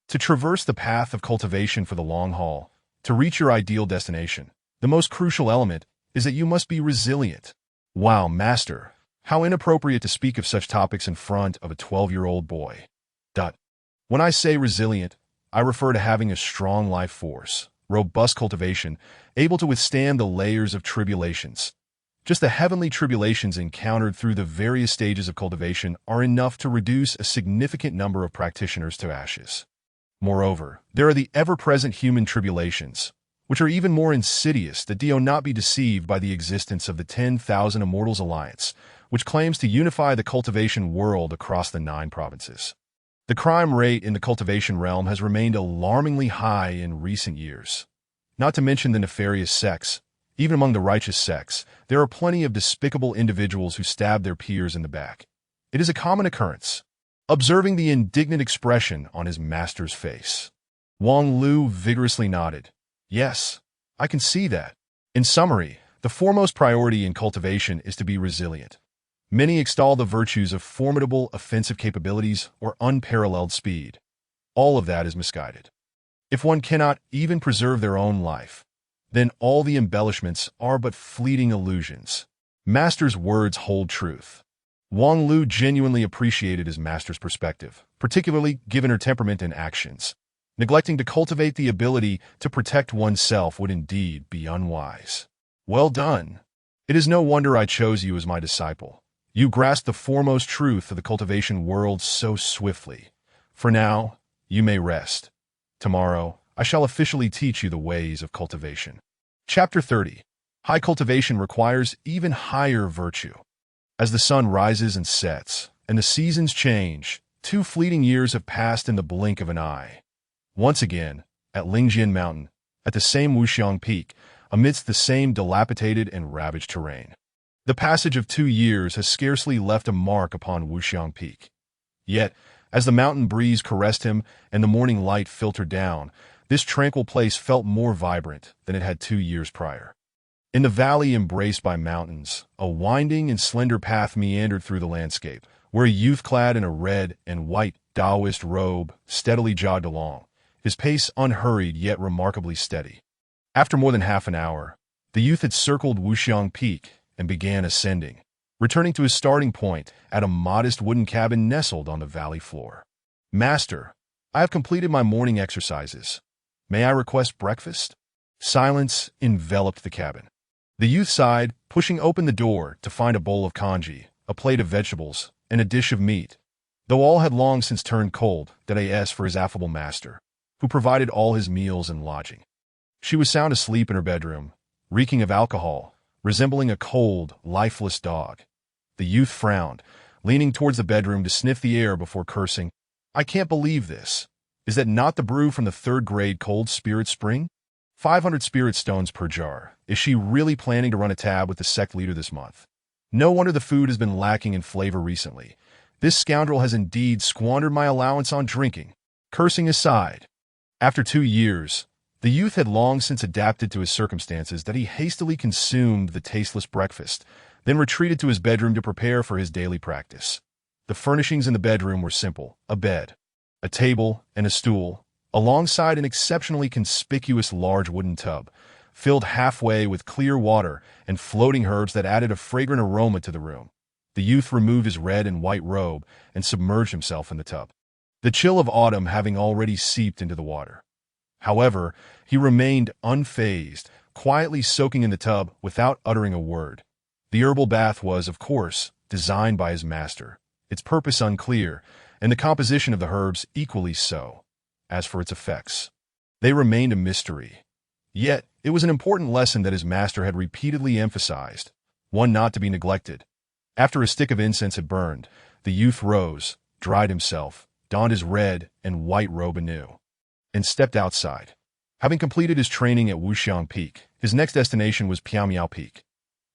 To traverse the path of cultivation for the long haul, to reach your ideal destination, the most crucial element is that you must be resilient. Wow, Master, how inappropriate to speak of such topics in front of a 12-year-old boy. When I say resilient, I refer to having a strong life force, robust cultivation, able to withstand the layers of tribulations. Just the heavenly tribulations encountered through the various stages of cultivation are enough to reduce a significant number of practitioners to ashes. Moreover, there are the ever-present human tribulations, which are even more insidious that do not be deceived by the existence of the 10,000 Immortals Alliance, which claims to unify the cultivation world across the 9 provinces. The crime rate in the cultivation realm has remained alarmingly high in recent years. Not to mention the nefarious sects. Even among the righteous sects, there are plenty of despicable individuals who stab their peers in the back. It is a common occurrence. Observing the indignant expression on his master's face, Wang Lu vigorously nodded. Yes, I can see that. In summary, the foremost priority in cultivation is to be resilient. Many extol the virtues of formidable offensive capabilities or unparalleled speed. All of that is misguided. If one cannot even preserve their own life, then all the embellishments are but fleeting illusions. Master's words hold truth. Wang Lu genuinely appreciated his master's perspective, particularly given her temperament and actions. Neglecting to cultivate the ability to protect oneself would indeed be unwise. Well done. It is no wonder I chose you as my disciple. You grasp the foremost truth of the cultivation world so swiftly. For now, you may rest. Tomorrow, I shall officially teach you the ways of cultivation. Chapter 30. High cultivation requires even higher virtue. As the sun rises and sets, and the seasons change, 2 fleeting years have passed in the blink of an eye. Once again, at Lingjian Mountain, at the same Wuxiang Peak, amidst the same dilapidated and ravaged terrain. The passage of 2 years has scarcely left a mark upon Wuxiang Peak. Yet, as the mountain breeze caressed him and the morning light filtered down, this tranquil place felt more vibrant than it had 2 years prior. In the valley embraced by mountains, a winding and slender path meandered through the landscape, where a youth clad in a red and white Taoist robe steadily jogged along, his pace unhurried yet remarkably steady. After more than half an hour, the youth had circled Wuxiang Peak and began ascending, returning to his starting point at a modest wooden cabin nestled on the valley floor. "Master, I have completed my morning exercises. May I request breakfast?" Silence enveloped the cabin. The youth sighed, pushing open the door to find a bowl of congee, a plate of vegetables, and a dish of meat, though all had long since turned cold, that is for his affable master, who provided all his meals and lodging. She was sound asleep in her bedroom, reeking of alcohol, resembling a cold, lifeless dog. The youth frowned, leaning towards the bedroom to sniff the air before cursing. "I can't believe this. Is that not the brew from the third-grade cold spirit spring? 500 spirit stones per jar. Is she really planning to run a tab with the sect leader this month? No wonder the food has been lacking in flavor recently. This scoundrel has indeed squandered my allowance on drinking." Cursing aside, after 2 years, the youth had long since adapted to his circumstances that he hastily consumed the tasteless breakfast, then retreated to his bedroom to prepare for his daily practice. The furnishings in the bedroom were simple: a bed, a table, and a stool, alongside an exceptionally conspicuous large wooden tub, filled halfway with clear water and floating herbs that added a fragrant aroma to the room. The youth removed his red and white robe and submerged himself in the tub, the chill of autumn having already seeped into the water. However, he remained unfazed, quietly soaking in the tub without uttering a word. The herbal bath was, of course, designed by his master, its purpose unclear, and the composition of the herbs equally so. As for its effects, they remained a mystery. Yet, it was an important lesson that his master had repeatedly emphasized, one not to be neglected. After a stick of incense had burned, the youth rose, dried himself, donned his red and white robe anew, and stepped outside. Having completed his training at Wuxiang Peak, his next destination was Piaomiao Peak.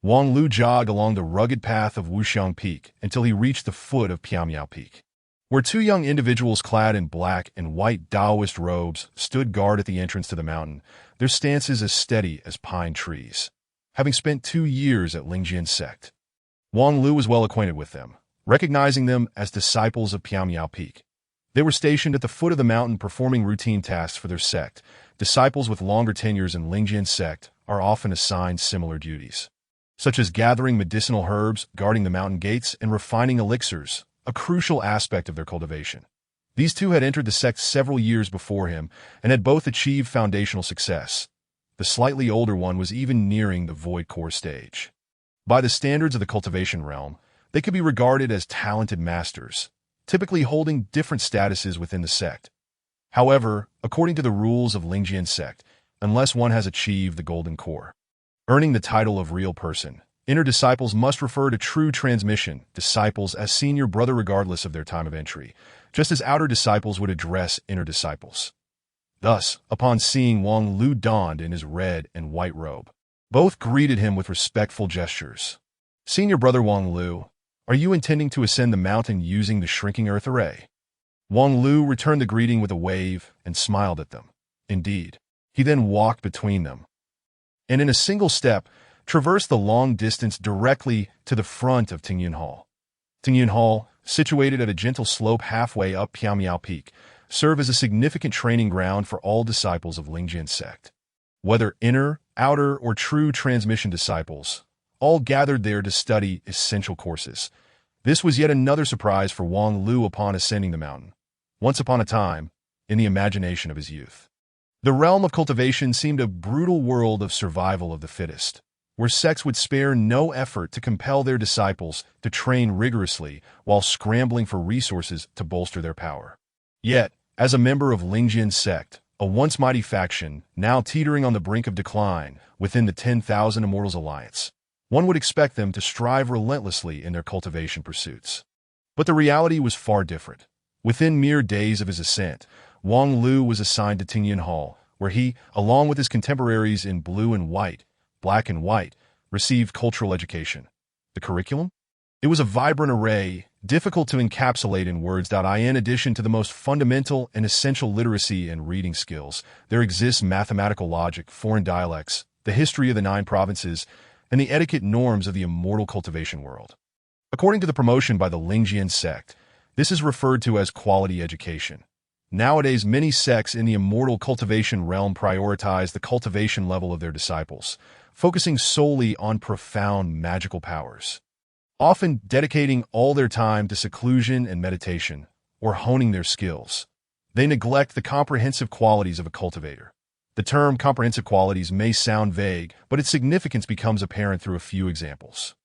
Wang Lu jogged along the rugged path of Wuxiang Peak until he reached the foot of Piaomiao Peak, where 2 young individuals clad in black and white Taoist robes stood guard at the entrance to the mountain, their stances as steady as pine trees. Having spent 2 years at Lingjian Sect, Wang Lu was well acquainted with them, recognizing them as disciples of Piaomiao Peak. They were stationed at the foot of the mountain performing routine tasks for their sect. Disciples with longer tenures in Lingjian Sect are often assigned similar duties, such as gathering medicinal herbs, guarding the mountain gates, and refining elixirs, a crucial aspect of their cultivation. These two had entered the sect several years before him and had both achieved foundational success. The slightly older one was even nearing the void core stage. By the standards of the cultivation realm, they could be regarded as talented masters, typically holding different statuses within the sect. However, according to the rules of Lingjian Sect, unless one has achieved the golden core, earning the title of real person, inner disciples must refer to true transmission disciples as senior brother regardless of their time of entry, just as outer disciples would address inner disciples. Thus, upon seeing Wang Lu donned in his red and white robe, both greeted him with respectful gestures. "Senior brother Wang Lu, are you intending to ascend the mountain using the shrinking earth array?" Wang Lu returned the greeting with a wave and smiled at them. Indeed, he then walked between them, and in a single step, traversed the long distance directly to the front of Tingyun Hall. Tingyun Hall, situated at a gentle slope halfway up Piaomiao Peak, served as a significant training ground for all disciples of Lingjian Sect. Whether inner, outer, or true transmission disciples, all gathered there to study essential courses. This was yet another surprise for Wang Lu upon ascending the mountain. Once upon a time, in the imagination of his youth, the realm of cultivation seemed a brutal world of survival of the fittest, where sects would spare no effort to compel their disciples to train rigorously while scrambling for resources to bolster their power. Yet, as a member of Lingjian Sect, a once mighty faction now teetering on the brink of decline within the 10,000 Immortals Alliance, one would expect them to strive relentlessly in their cultivation pursuits. But the reality was far different. Within mere days of his ascent, Wang Lu was assigned to Tingyun Hall, where he, along with his contemporaries in blue and white, black and white, received cultural education. The curriculum? It was a vibrant array, difficult to encapsulate in words. In addition to the most fundamental and essential literacy and reading skills, there exists mathematical logic, foreign dialects, the history of the 9 provinces, and the etiquette norms of the immortal cultivation world. According to the promotion by the Lingjian Sect, this is referred to as quality education. Nowadays, many sects in the immortal cultivation realm prioritize the cultivation level of their disciples, focusing solely on profound magical powers, often dedicating all their time to seclusion and meditation, or honing their skills. They neglect the comprehensive qualities of a cultivator. The term comprehensive qualities may sound vague, but its significance becomes apparent through a few examples.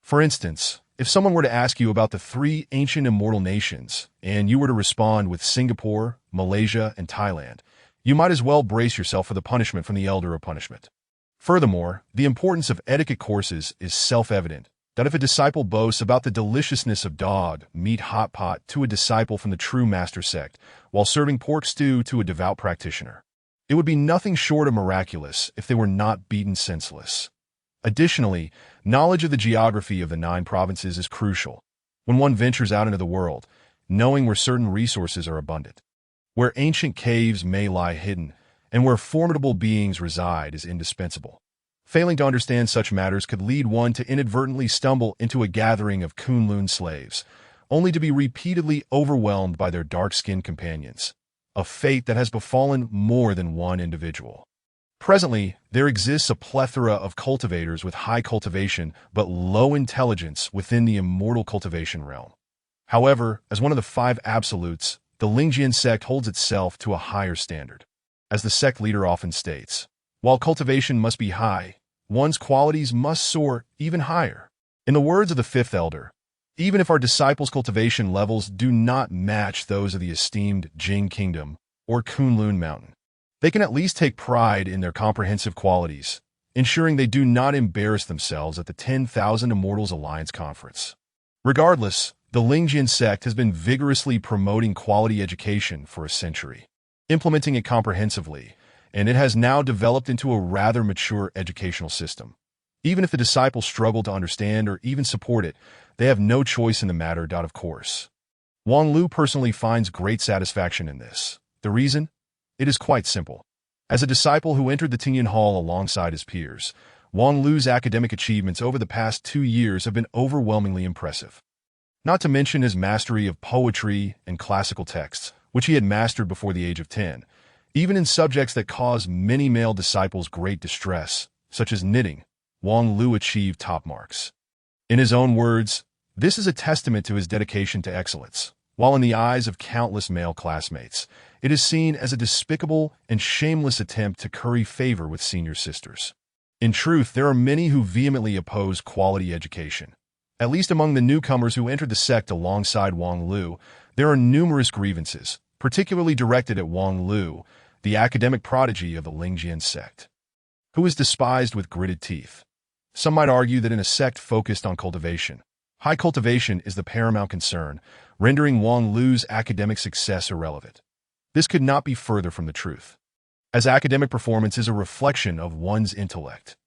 For instance, if someone were to ask you about the three ancient immortal nations, and you were to respond with Singapore, Malaysia, and Thailand, you might as well brace yourself for the punishment from the elder of punishment. Furthermore, the importance of etiquette courses is self-evident, that if a disciple boasts about the deliciousness of dog meat hot pot to a disciple from the true Master Sect, while serving pork stew to a devout practitioner, it would be nothing short of miraculous if they were not beaten senseless. Additionally, knowledge of the geography of the 9 provinces is crucial. When one ventures out into the world, knowing where certain resources are abundant, where ancient caves may lie hidden, and where formidable beings reside is indispensable. Failing to understand such matters could lead one to inadvertently stumble into a gathering of Kunlun slaves, only to be repeatedly overwhelmed by their dark-skinned companions, a fate that has befallen more than one individual. Presently, there exists a plethora of cultivators with high cultivation but low intelligence within the immortal cultivation realm. However, as one of the 5 absolutes, the Lingjian Sect holds itself to a higher standard. As the sect leader often states, while cultivation must be high, one's qualities must soar even higher. In the words of the 5th elder, even if our disciples' cultivation levels do not match those of the esteemed Jing Kingdom or Kunlun Mountain, they can at least take pride in their comprehensive qualities, ensuring they do not embarrass themselves at the 10,000 Immortals Alliance Conference. Regardless, the Lingjian Sect has been vigorously promoting quality education for a century, implementing it comprehensively, and it has now developed into a rather mature educational system. Even if the disciples struggle to understand or even support it, they have no choice in the matter. Of course, Wang Lu personally finds great satisfaction in this. The reason? It is quite simple. As a disciple who entered the Tingyun Hall alongside his peers, Wang Lu's academic achievements over the past 2 years have been overwhelmingly impressive. Not to mention his mastery of poetry and classical texts, which he had mastered before the age of 10, even in subjects that cause many male disciples great distress, such as knitting. Wang Lu achieved top marks. In his own words, this is a testament to his dedication to excellence, while in the eyes of countless male classmates, it is seen as a despicable and shameless attempt to curry favor with senior sisters. In truth, there are many who vehemently oppose quality education. At least among the newcomers who entered the sect alongside Wang Lu, there are numerous grievances, particularly directed at Wang Lu, the academic prodigy of the Lingjian Sect, who is despised with gritted teeth. Some might argue that in a sect focused on cultivation, high cultivation is the paramount concern, rendering Wang Lu's academic success irrelevant. This could not be further from the truth, as academic performance is a reflection of one's intellect.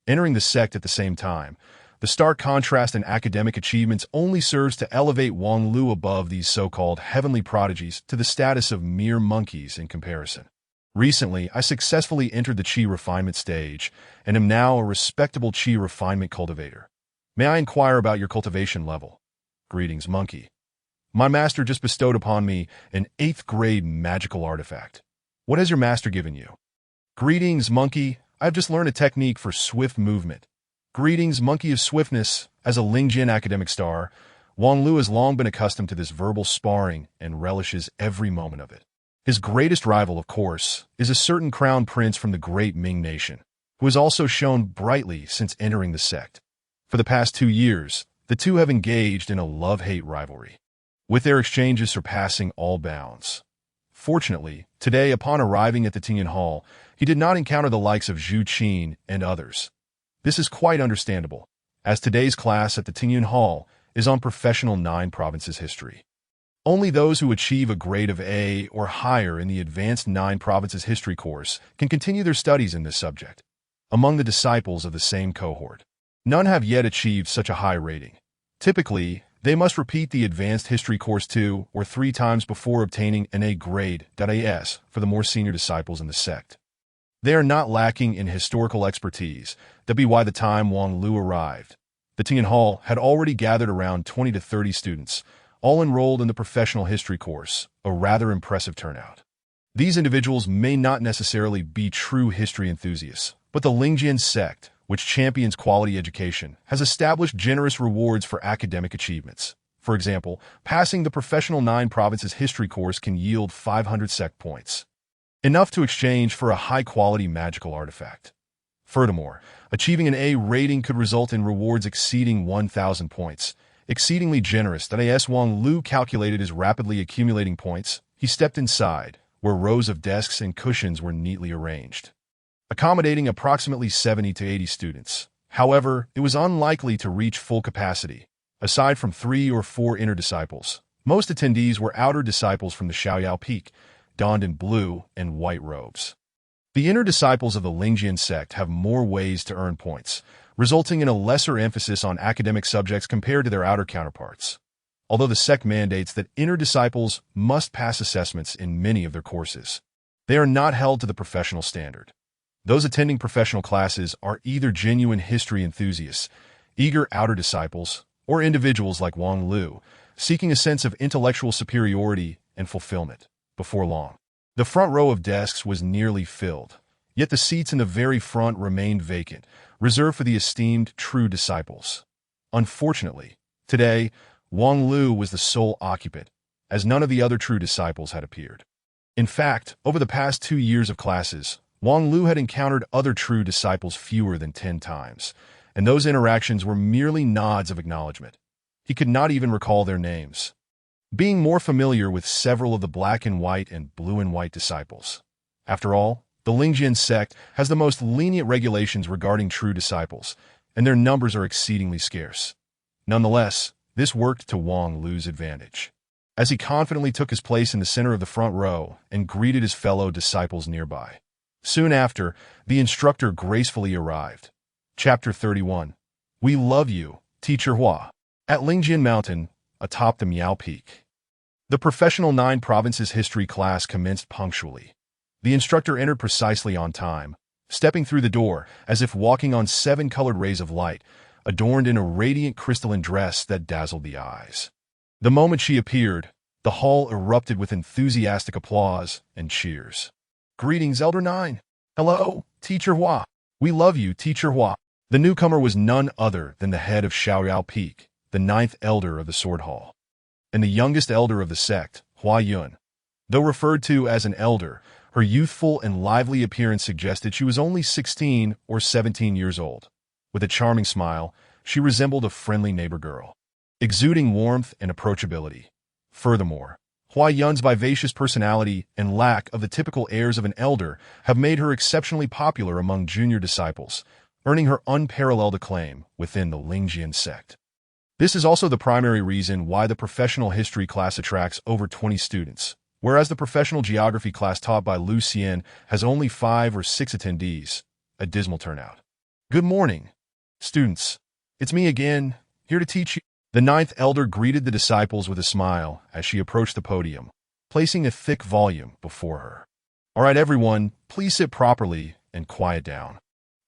Entering the sect at the same time, the stark contrast in academic achievements only serves to elevate Wang Lu above these so-called heavenly prodigies to the status of mere monkeys in comparison. Recently, I successfully entered the Qi refinement stage and am now a respectable Qi refinement cultivator. May I inquire about your cultivation level? Greetings, monkey. My master just bestowed upon me an 8th grade magical artifact. What has your master given you? Greetings, monkey. I have just learned a technique for swift movement. Greetings, monkey of swiftness. As a Lingjian academic star, Wang Lu has long been accustomed to this verbal sparring and relishes every moment of it. His greatest rival, of course, is a certain crown prince from the great Ming nation, who has also shone brightly since entering the sect. For the past 2 years, the two have engaged in a love-hate rivalry, with their exchanges surpassing all bounds. Fortunately, today, upon arriving at the Tingyun Hall, he did not encounter the likes of Zhu Qin and others. This is quite understandable, as today's class at the Tingyun Hall is on professional 9 provinces history. Only those who achieve a grade of A or higher in the advanced 9 provinces history course can continue their studies in this subject. Among the disciples of the same cohort, none have yet achieved such a high rating. Typically, they must repeat the advanced history course 2 or 3 times before obtaining an A grade, .as, for the more senior disciples in the sect. They are not lacking in historical expertise, that be why the time Wang Lu arrived. The Tingyun Hall had already gathered around 20 to 30 students, all enrolled in the professional history course, a rather impressive turnout. These individuals may not necessarily be true history enthusiasts, but the Lingjian Sect, which champions quality education, has established generous rewards for academic achievements. For example, passing the Professional 9 Provinces History course can yield 500 sect points, enough to exchange for a high-quality magical artifact. Furthermore, achieving an A rating could result in rewards exceeding 1,000 points, exceedingly generous. As Wang Lu calculated his rapidly accumulating points, he stepped inside, where rows of desks and cushions were neatly arranged, accommodating approximately 70 to 80 students. However, it was unlikely to reach full capacity. Aside from 3 or 4 inner disciples, most attendees were outer disciples from the Xiaoyao Peak, donned in blue and white robes. The inner disciples of the Lingjian Sect have more ways to earn points, resulting in a lesser emphasis on academic subjects compared to their outer counterparts. Although the sect mandates that inner disciples must pass assessments in many of their courses, they are not held to the professional standard. Those attending professional classes are either genuine history enthusiasts, eager outer disciples, or individuals like Wang Lu, seeking a sense of intellectual superiority and fulfillment. Before long, the front row of desks was nearly filled, yet the seats in the very front remained vacant, reserved for the esteemed true disciples. Unfortunately, today, Wang Lu was the sole occupant, as none of the other true disciples had appeared. In fact, over the past 2 years of classes, Wang Lu had encountered other true disciples fewer than 10 times, and those interactions were merely nods of acknowledgement. He could not even recall their names, being more familiar with several of the black and white and blue and white disciples. After all, the Lingjian Sect has the most lenient regulations regarding true disciples, and their numbers are exceedingly scarce. Nonetheless, this worked to Wang Lu's advantage, as he confidently took his place in the center of the front row and greeted his fellow disciples nearby. Soon after, the instructor gracefully arrived. Chapter 31. We love you, Teacher Hua. At Lingjian Mountain, atop the Miao Peak, the Professional 9 Provinces History class commenced punctually. The instructor entered precisely on time, stepping through the door as if walking on 7 colored rays of light, adorned in a radiant crystalline dress that dazzled the eyes. The moment she appeared, the hall erupted with enthusiastic applause and cheers. Greetings, Elder 9. Hello, Teacher Hua. We love you, Teacher Hua. The newcomer was none other than the head of Xiaoyao Peak, the 9th elder of the Sword Hall, and the youngest elder of the sect, Hua Yun. Though referred to as an elder, her youthful and lively appearance suggested she was only 16 or 17 years old. With a charming smile, she resembled a friendly neighbor girl, exuding warmth and approachability. Furthermore, Hua Yun's vivacious personality and lack of the typical airs of an elder have made her exceptionally popular among junior disciples, earning her unparalleled acclaim within the Lingjian Sect. This is also the primary reason why the professional history class attracts over 20 students, whereas the professional geography class taught by Lu Xian has only 5 or 6 attendees, a dismal turnout. Good morning, students. It's me again, here to teach you. The 9th elder greeted the disciples with a smile as she approached the podium, placing a thick volume before her. All right, everyone, please sit properly and quiet down.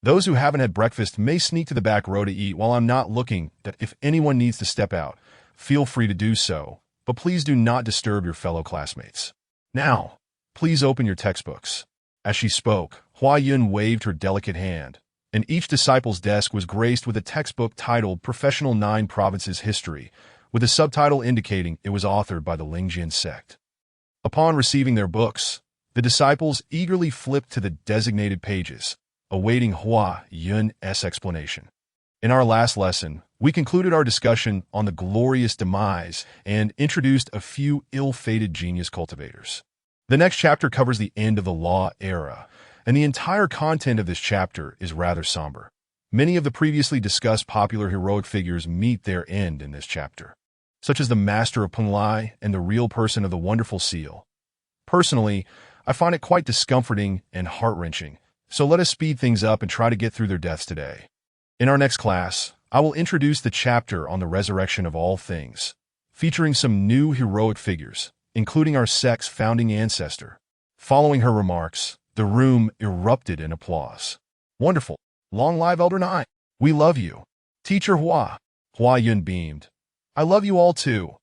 Those who haven't had breakfast may sneak to the back row to eat while I'm not looking. That if anyone needs to step out, feel free to do so, but please do not disturb your fellow classmates. Now, please open your textbooks. As she spoke, Hua Yun waved her delicate hand, and each disciple's desk was graced with a textbook titled Professional 9 Provinces History, with a subtitle indicating it was authored by the Lingjian Sect. Upon receiving their books, the disciples eagerly flipped to the designated pages, awaiting Hua Yun's explanation. In our last lesson, we concluded our discussion on the glorious demise and introduced a few ill-fated genius cultivators. The next chapter covers the end of the Law era, and the entire content of this chapter is rather somber. Many of the previously discussed popular heroic figures meet their end in this chapter, such as the Master of Penglai and the real person of the Wonderful Seal. Personally, I find it quite discomforting and heart-wrenching, so let us speed things up and try to get through their deaths today. In our next class, I will introduce the chapter on the resurrection of all things, featuring some new heroic figures, including our sect's founding ancestor. Following her remarks, the room erupted in applause. Wonderful. Long live Elder 9. We love you. Teacher Hua. Hua Yun beamed. I love you all too.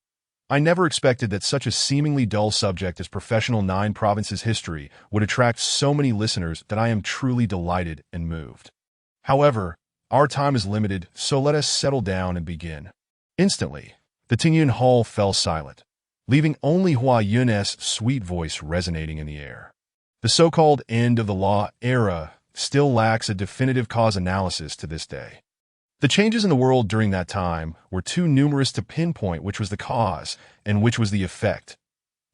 I never expected that such a seemingly dull subject as professional nine provinces history would attract so many listeners that I am truly delighted and moved. However, our time is limited, so let us settle down and begin. Instantly, the Tingyun Hall fell silent, leaving only Hua Yun's sweet voice resonating in the air. The so-called end of the law era still lacks a definitive cause analysis to this day. The changes in the world during that time were too numerous to pinpoint which was the cause and which was the effect.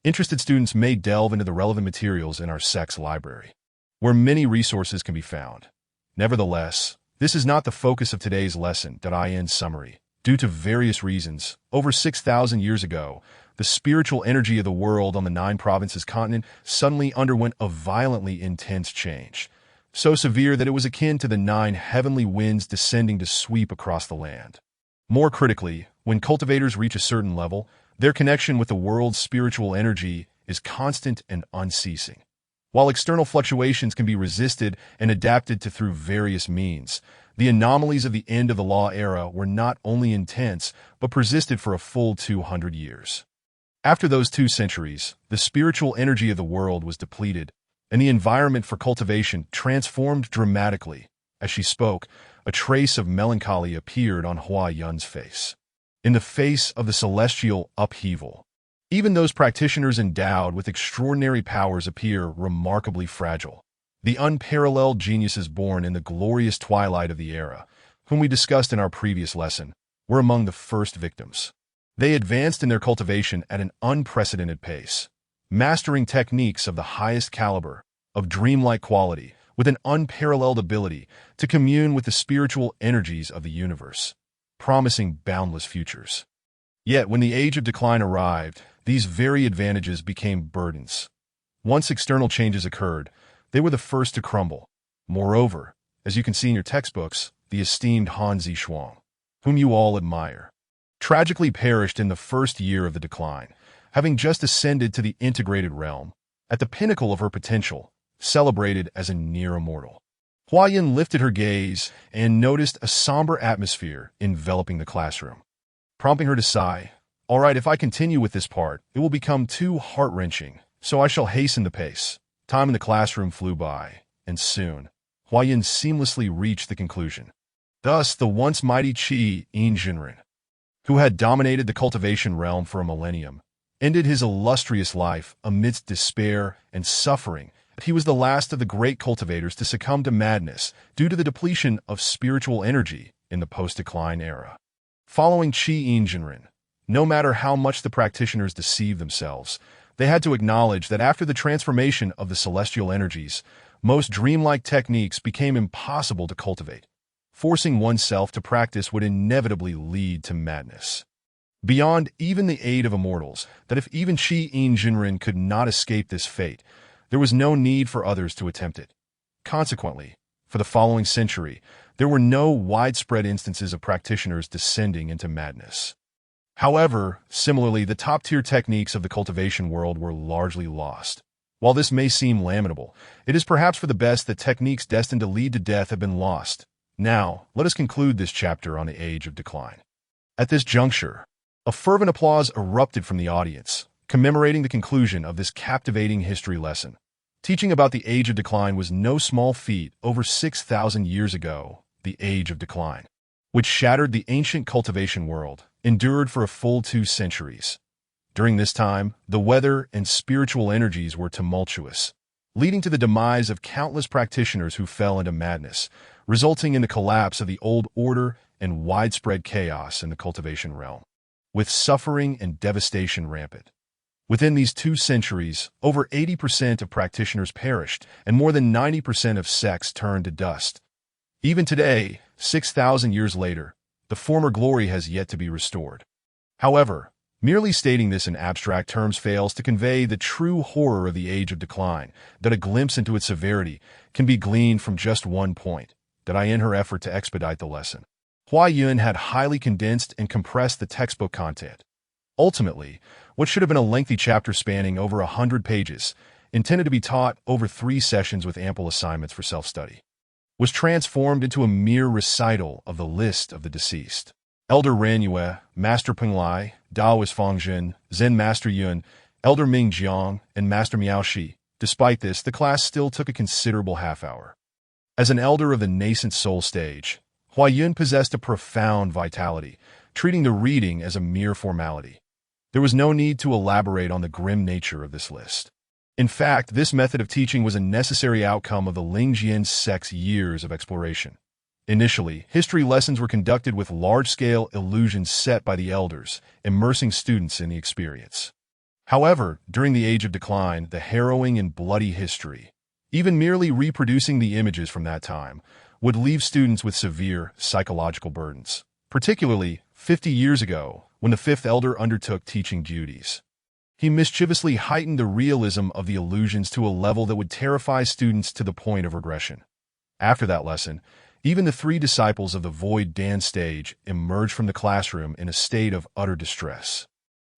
Interested students may delve into the relevant materials in our sect's library, where many resources can be found. Nevertheless, this is not the focus of today's lesson. In summary, due to various reasons, over 6,000 years ago, the spiritual energy of the world on the nine provinces continent suddenly underwent a violently intense change, so severe that it was akin to the nine heavenly winds descending to sweep across the land. More critically, when cultivators reach a certain level, their connection with the world's spiritual energy is constant and unceasing. While external fluctuations can be resisted and adapted to through various means, the anomalies of the end of the law era were not only intense, but persisted for a full 200 years. After those 2 centuries, the spiritual energy of the world was depleted, and the environment for cultivation transformed dramatically. As she spoke, a trace of melancholy appeared on Hua Yun's face. In the face of the celestial upheaval, even those practitioners endowed with extraordinary powers appear remarkably fragile. The unparalleled geniuses born in the glorious twilight of the era, whom we discussed in our previous lesson, were among the first victims. They advanced in their cultivation at an unprecedented pace, mastering techniques of the highest caliber, of dreamlike quality, with an unparalleled ability to commune with the spiritual energies of the universe, promising boundless futures. Yet when the age of decline arrived, these very advantages became burdens. Once external changes occurred, they were the first to crumble. Moreover, as you can see in your textbooks, the esteemed Han Zishuang, whom you all admire, tragically perished in the first year of the decline, having just ascended to the integrated realm, at the pinnacle of her potential, celebrated as a near immortal. Hua Yun lifted her gaze and noticed a somber atmosphere enveloping the classroom, prompting her to sigh. All right, if I continue with this part, it will become too heart-wrenching, so I shall hasten the pace. Time in the classroom flew by, and soon, Hua Yun seamlessly reached the conclusion. Thus, the once mighty Qi Yinjinren, who had dominated the cultivation realm for a millennium, ended his illustrious life amidst despair and suffering. He was the last of the great cultivators to succumb to madness due to the depletion of spiritual energy in the post-decline era. Following Qi Yinjinren, no matter how much the practitioners deceived themselves, they had to acknowledge that after the transformation of the celestial energies, most dreamlike techniques became impossible to cultivate. Forcing oneself to practice would inevitably lead to madness. Beyond even the aid of immortals, that if even Qi Yinjinren could not escape this fate, there was no need for others to attempt it. Consequently, for the following century, there were no widespread instances of practitioners descending into madness. However, similarly, the top-tier techniques of the cultivation world were largely lost. While this may seem lamentable, it is perhaps for the best that techniques destined to lead to death have been lost. Now, let us conclude this chapter on the age of decline. At this juncture, a fervent applause erupted from the audience, commemorating the conclusion of this captivating history lesson. Teaching about the age of decline was no small feat. Over 6,000 years ago, the age of decline, which shattered the ancient cultivation world, endured for a full 2 centuries. During this time, the weather and spiritual energies were tumultuous, leading to the demise of countless practitioners who fell into madness, resulting in the collapse of the old order and widespread chaos in the cultivation realm, with suffering and devastation rampant. Within these 2 centuries, over 80% of practitioners perished, and more than 90% of sects turned to dust. Even today, 6,000 years later, the former glory has yet to be restored. However, merely stating this in abstract terms fails to convey the true horror of the age of decline, that a glimpse into its severity can be gleaned from just one point. In her effort to expedite the lesson, Hua Yun had highly condensed and compressed the textbook content. Ultimately, what should have been a lengthy chapter spanning over 100 pages, intended to be taught over 3 sessions with ample assignments for self-study, was transformed into a mere recital of the list of the deceased. Elder Ranyue, Master Fengyin, Taoist Fengyin, Zen Master Yun, Elder Ming Jiang, and Master Miao Shi. Despite this, the class still took a considerable half-hour. As an elder of the nascent soul stage, Huayun possessed a profound vitality, treating the reading as a mere formality. There was no need to elaborate on the grim nature of this list. In fact, this method of teaching was a necessary outcome of the Lingjian Sect's years of exploration. Initially, history lessons were conducted with large-scale illusions set by the elders, immersing students in the experience. However, during the Age of Decline, the harrowing and bloody history, even merely reproducing the images from that time, would leave students with severe psychological burdens, particularly 50 years ago when the fifth elder undertook teaching duties. He mischievously heightened the realism of the illusions to a level that would terrify students to the point of regression. After that lesson, even the three disciples of the Void Dance stage emerged from the classroom in a state of utter distress.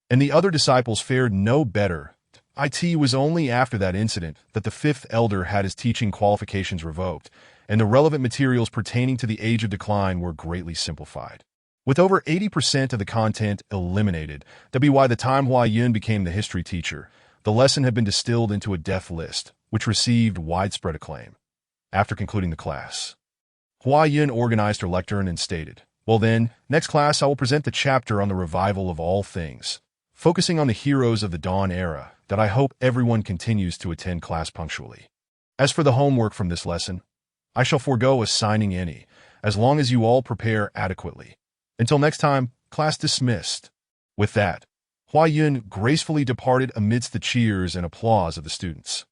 And the other disciples fared no better. It was only after that incident that the fifth elder had his teaching qualifications revoked, and the relevant materials pertaining to the Age of Decline were greatly simplified. With over 80% of the content eliminated, that be why the time Huayun became the history teacher, the lesson had been distilled into a death list, which received widespread acclaim. After concluding the class, Huayun organized her lectern and stated, "Well then, next class I will present the chapter on the revival of all things, focusing on the heroes of the Dawn era, that I hope everyone continues to attend class punctually. As for the homework from this lesson, I shall forego assigning any, as long as you all prepare adequately. Until next time, class dismissed." With that, Huayun gracefully departed amidst the cheers and applause of the students.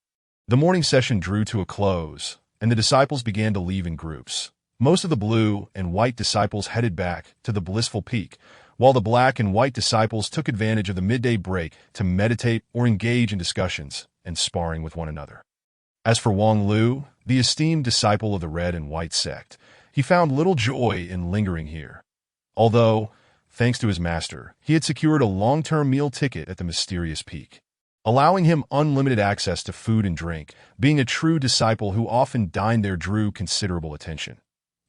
The morning session drew to a close, and the disciples began to leave in groups. Most of the blue and white disciples headed back to the blissful peak, while the black and white disciples took advantage of the midday break to meditate or engage in discussions and sparring with one another. As for Wang Lu, the esteemed disciple of the red and white sect, he found little joy in lingering here. Although, thanks to his master, he had secured a long-term meal ticket at the mysterious peak, allowing him unlimited access to food and drink. Being a true disciple who often dined there drew considerable attention.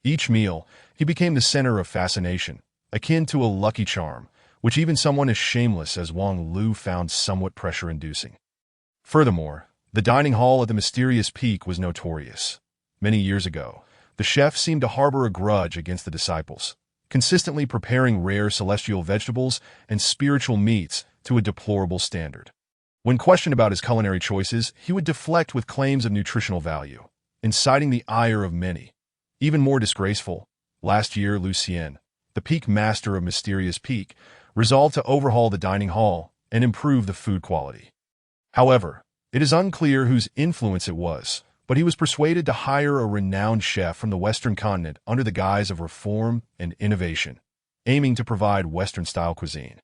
Each meal, he became the center of fascination, akin to a lucky charm, which even someone as shameless as Wang Lu found somewhat pressure-inducing. Furthermore, the dining hall at the mysterious peak was notorious. Many years ago, the chef seemed to harbor a grudge against the disciples, consistently preparing rare celestial vegetables and spiritual meats to a deplorable standard. When questioned about his culinary choices, he would deflect with claims of nutritional value, inciting the ire of many. Even more disgraceful, last year Lucien, the peak master of Mysterious Peak, resolved to overhaul the dining hall and improve the food quality. However, it is unclear whose influence it was, but he was persuaded to hire a renowned chef from the Western continent under the guise of reform and innovation, aiming to provide Western-style cuisine.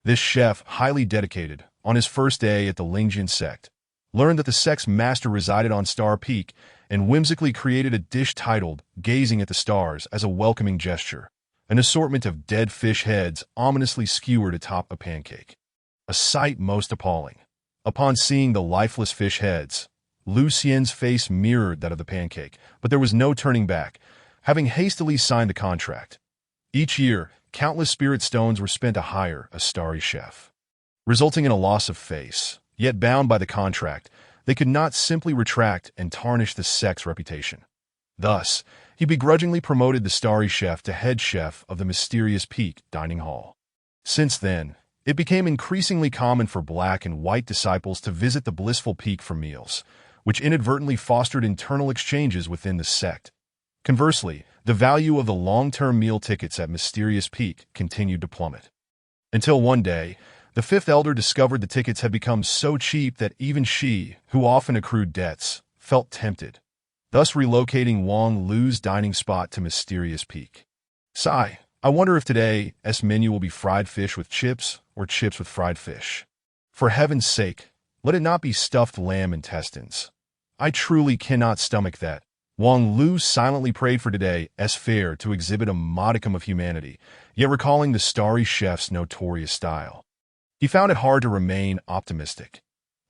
This chef, highly dedicated, on his first day at the Lingjian Sect, learned that the sect's master resided on Star Peak and whimsically created a dish titled Gazing at the Stars as a welcoming gesture, an assortment of dead fish heads ominously skewered atop a pancake. A sight most appalling. Upon seeing the lifeless fish heads, Lucien's face mirrored that of the pancake, but there was no turning back, having hastily signed the contract. Each year, countless spirit stones were spent to hire a starry chef, resulting in a loss of face. Yet bound by the contract, they could not simply retract and tarnish the sect's reputation. Thus, he begrudgingly promoted the starry chef to head chef of the Mysterious Peak dining hall. Since then, it became increasingly common for black and white disciples to visit the blissful peak for meals, which inadvertently fostered internal exchanges within the sect. Conversely, the value of the long-term meal tickets at Mysterious Peak continued to plummet. Until one day, the fifth elder discovered the tickets had become so cheap that even she, who often accrued debts, felt tempted, thus relocating Wang Lu's dining spot to Mysterious Peak. Sigh, I wonder if today's menu will be fried fish with chips or chips with fried fish. For heaven's sake, let it not be stuffed lamb intestines. I truly cannot stomach that. Wang Lu silently prayed for today's fare to exhibit a modicum of humanity, yet recalling the starry chef's notorious style. He found it hard to remain optimistic,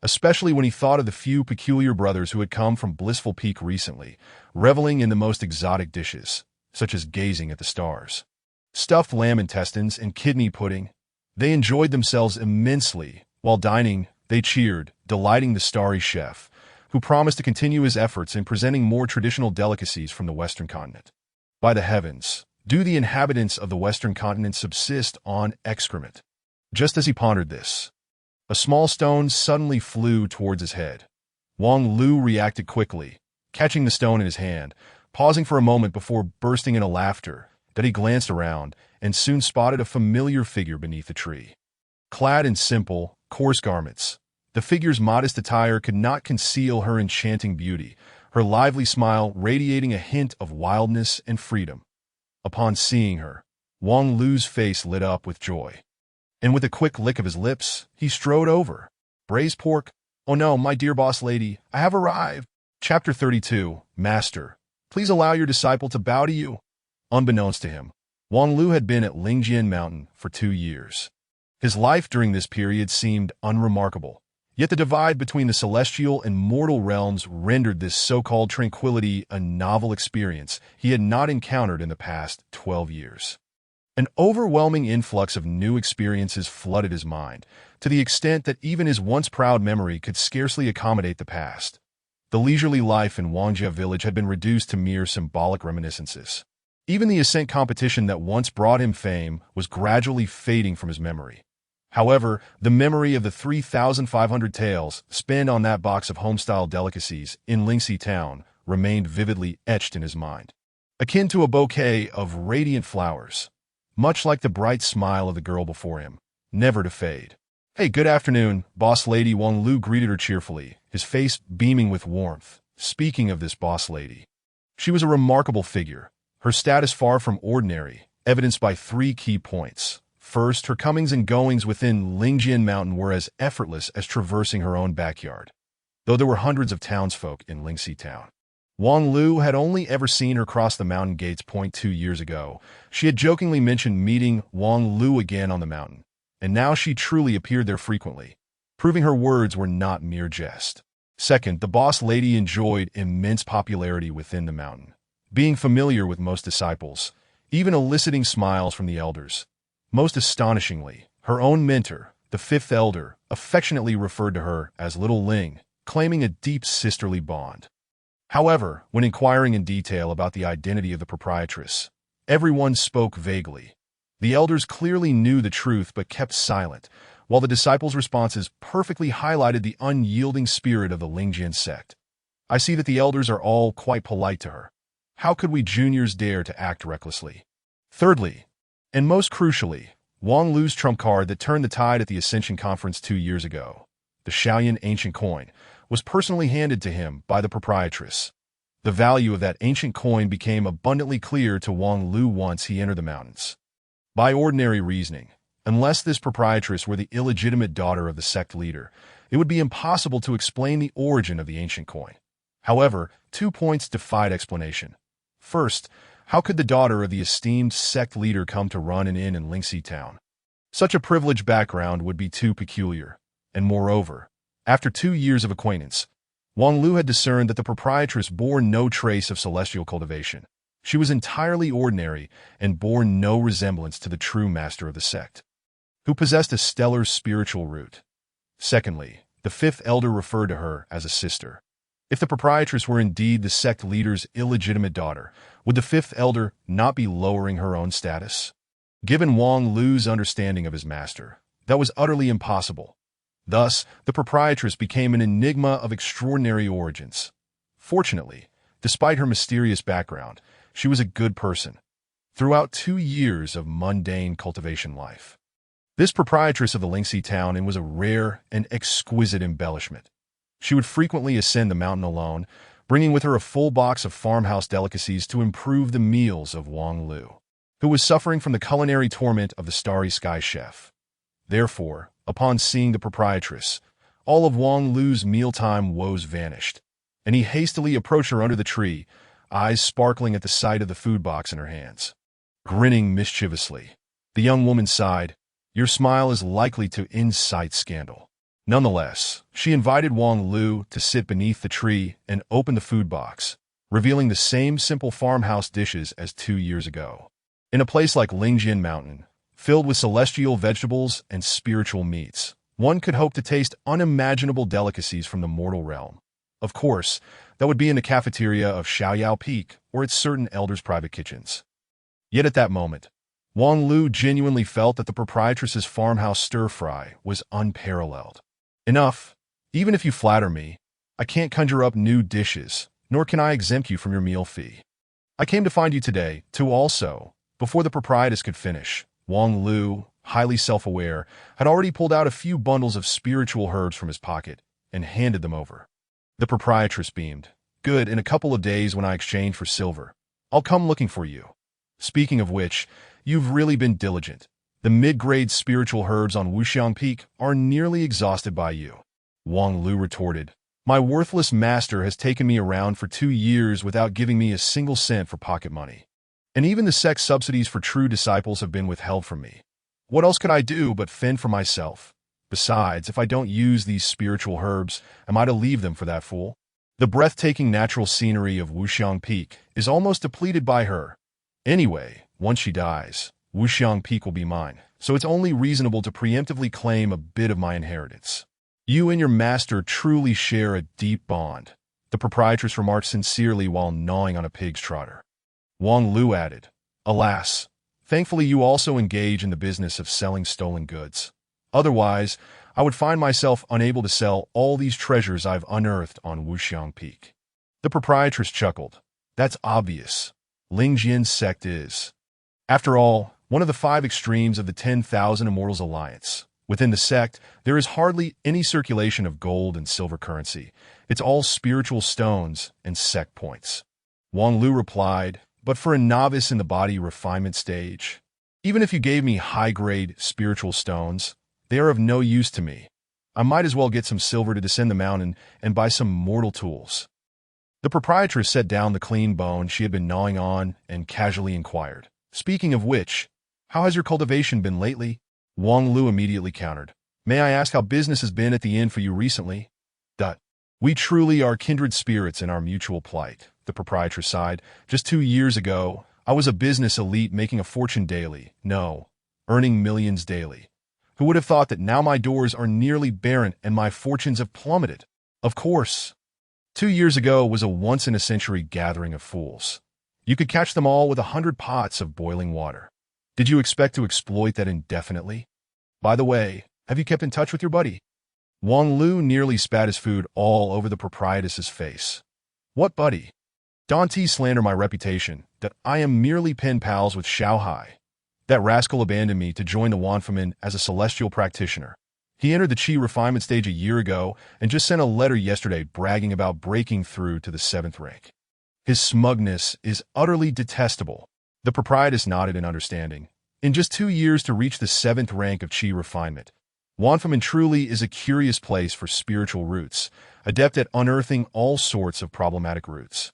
especially when he thought of the few peculiar brothers who had come from Blissful Peak recently, reveling in the most exotic dishes, such as gazing at the stars, stuffed lamb intestines and kidney pudding. They enjoyed themselves immensely. While dining, they cheered, delighting the starry chef, who promised to continue his efforts in presenting more traditional delicacies from the Western continent. By the heavens, do the inhabitants of the Western continent subsist on excrement? Just as he pondered this, a small stone suddenly flew towards his head. Wang Lu reacted quickly, catching the stone in his hand, pausing for a moment before bursting into laughter. That he glanced around and soon spotted a familiar figure beneath the tree. Clad in simple, coarse garments, the figure's modest attire could not conceal her enchanting beauty, her lively smile radiating a hint of wildness and freedom. Upon seeing her, Wang Lu's face lit up with joy. And with a quick lick of his lips, he strode over. Braised pork? Oh no, my dear boss lady, I have arrived. Chapter 32, Master, please allow your disciple to bow to you. Unbeknownst to him, Wang Lu had been at Lingjian Mountain for 2 years. His life during this period seemed unremarkable, yet the divide between the celestial and mortal realms rendered this so-called tranquility a novel experience he had not encountered in the past 12 years. An overwhelming influx of new experiences flooded his mind, to the extent that even his once proud memory could scarcely accommodate the past. The leisurely life in Wangjia village had been reduced to mere symbolic reminiscences. Even the ascent competition that once brought him fame was gradually fading from his memory. However, the memory of the 3,500 taels spent on that box of home-style delicacies in Lingxi town remained vividly etched in his mind, akin to a bouquet of radiant flowers, much like the bright smile of the girl before him, never to fade. Hey, good afternoon, boss lady. Wang Lu greeted her cheerfully, his face beaming with warmth. Speaking of this boss lady, she was a remarkable figure. Her status far from ordinary, evidenced by 3 key points. First, her comings and goings within Lingjian Mountain were as effortless as traversing her own backyard. Though there were hundreds of townsfolk in Lingxi town, Wang Lu had only ever seen her cross the mountain gates 2 years ago. She had jokingly mentioned meeting Wang Lu again on the mountain, and now she truly appeared there frequently, proving her words were not mere jest. Second, the boss lady enjoyed immense popularity within the mountain, being familiar with most disciples, even eliciting smiles from the elders. Most astonishingly, her own mentor, the 5th elder, affectionately referred to her as Little Ling, claiming a deep sisterly bond. However, when inquiring in detail about the identity of the proprietress, everyone spoke vaguely. The elders clearly knew the truth but kept silent, while the disciples' responses perfectly highlighted the unyielding spirit of the Lingjian Sect. I see that the elders are all quite polite to her. How could we juniors dare to act recklessly? Thirdly, and most crucially, Wang Lu's trump card that turned the tide at the Ascension Conference 2 years ago, the Shaoyan ancient coin, was personally handed to him by the proprietress. The value of that ancient coin became abundantly clear to Wang Lu once he entered the mountains. By ordinary reasoning, unless this proprietress were the illegitimate daughter of the sect leader, it would be impossible to explain the origin of the ancient coin. However, 2 points defied explanation. First, how could the daughter of the esteemed sect leader come to run an inn in Lingxi town? Such a privileged background would be too peculiar, and moreover, after 2 years of acquaintance, Wang Lu had discerned that the proprietress bore no trace of celestial cultivation. She was entirely ordinary and bore no resemblance to the true master of the sect, who possessed a stellar spiritual root. Secondly, the 5th elder referred to her as a sister. If the proprietress were indeed the sect leader's illegitimate daughter, would the 5th elder not be lowering her own status? Given Wang Lu's understanding of his master, that was utterly impossible. Thus, the proprietress became an enigma of extraordinary origins. Fortunately, despite her mysterious background, she was a good person. Throughout 2 years of mundane cultivation life, this proprietress of the Lingxi town was a rare and exquisite embellishment. She would frequently ascend the mountain alone, bringing with her a full box of farmhouse delicacies to improve the meals of Wang Lu, who was suffering from the culinary torment of the Starry Sky chef. Therefore, upon seeing the proprietress, all of Wang Lu's mealtime woes vanished, and he hastily approached her under the tree, eyes sparkling at the sight of the food box in her hands. Grinning mischievously, the young woman sighed, "Your smile is likely to incite scandal." Nonetheless, she invited Wang Lu to sit beneath the tree and open the food box, revealing the same simple farmhouse dishes as 2 years ago. In a place like Lingjian Mountain, filled with celestial vegetables and spiritual meats. One could hope to taste unimaginable delicacies from the mortal realm. Of course, that would be in the cafeteria of Xiaoyao Peak or at certain elders' private kitchens. Yet at that moment, Wang Lu genuinely felt that the proprietress's farmhouse stir-fry was unparalleled. Enough. Even if you flatter me, I can't conjure up new dishes, nor can I exempt you from your meal fee. I came to find you today, too also. Before the proprietress could finish, Wang Lu, highly self-aware, had already pulled out a few bundles of spiritual herbs from his pocket and handed them over. The proprietress beamed. Good, in a couple of days when I exchange for silver, I'll come looking for you. Speaking of which, you've really been diligent. The mid-grade spiritual herbs on Wuxiang Peak are nearly exhausted by you. Wang Lu retorted. My worthless master has taken me around for 2 years without giving me a single cent for pocket money. And even the sect subsidies for true disciples have been withheld from me. What else could I do but fend for myself? Besides, if I don't use these spiritual herbs, am I to leave them for that fool? The breathtaking natural scenery of Wuxiang Peak is almost depleted by her. Anyway, once she dies, Wuxiang Peak will be mine, so it's only reasonable to preemptively claim a bit of my inheritance. You and your master truly share a deep bond, the proprietress remarked sincerely while gnawing on a pig's trotter. Wang Lu added, Alas, thankfully you also engage in the business of selling stolen goods. Otherwise, I would find myself unable to sell all these treasures I've unearthed on Wuxiang Peak. The proprietress chuckled. That's obvious. Lingjian Sect is, after all, one of the 5 extremes of the 10,000 Immortals Alliance. Within the sect, there is hardly any circulation of gold and silver currency. It's all spiritual stones and sect points. Wang Lu replied, But for a novice in the body refinement stage, even if you gave me high-grade spiritual stones, they are of no use to me. I might as well get some silver to descend the mountain and buy some mortal tools. The proprietress set down the clean bone she had been gnawing on and casually inquired, Speaking of which, how has your cultivation been lately? Wang Lu immediately countered, May I ask how business has been at the inn for you recently? We truly are kindred spirits in our mutual plight, the proprietress sighed. Just 2 years ago, I was a business elite making a fortune daily. No, earning millions daily. Who would have thought that now my doors are nearly barren and my fortunes have plummeted? Of course. 2 years ago was a once-in-a-century gathering of fools. You could catch them all with 100 pots of boiling water. Did you expect to exploit that indefinitely? By the way, have you kept in touch with your buddy? Wang Lu nearly spat his food all over the proprietress's face. What buddy? Don't slander my reputation, that I am merely pen pals with Xiao Hai. That rascal abandoned me to join the Wanfamin as a celestial practitioner. He entered the Qi refinement stage a year ago and just sent a letter yesterday bragging about breaking through to the 7th rank. His smugness is utterly detestable. The proprietress nodded in understanding. In just 2 years to reach the 7th rank of Qi refinement, Wanfamin truly is a curious place for spiritual roots, adept at unearthing all sorts of problematic roots.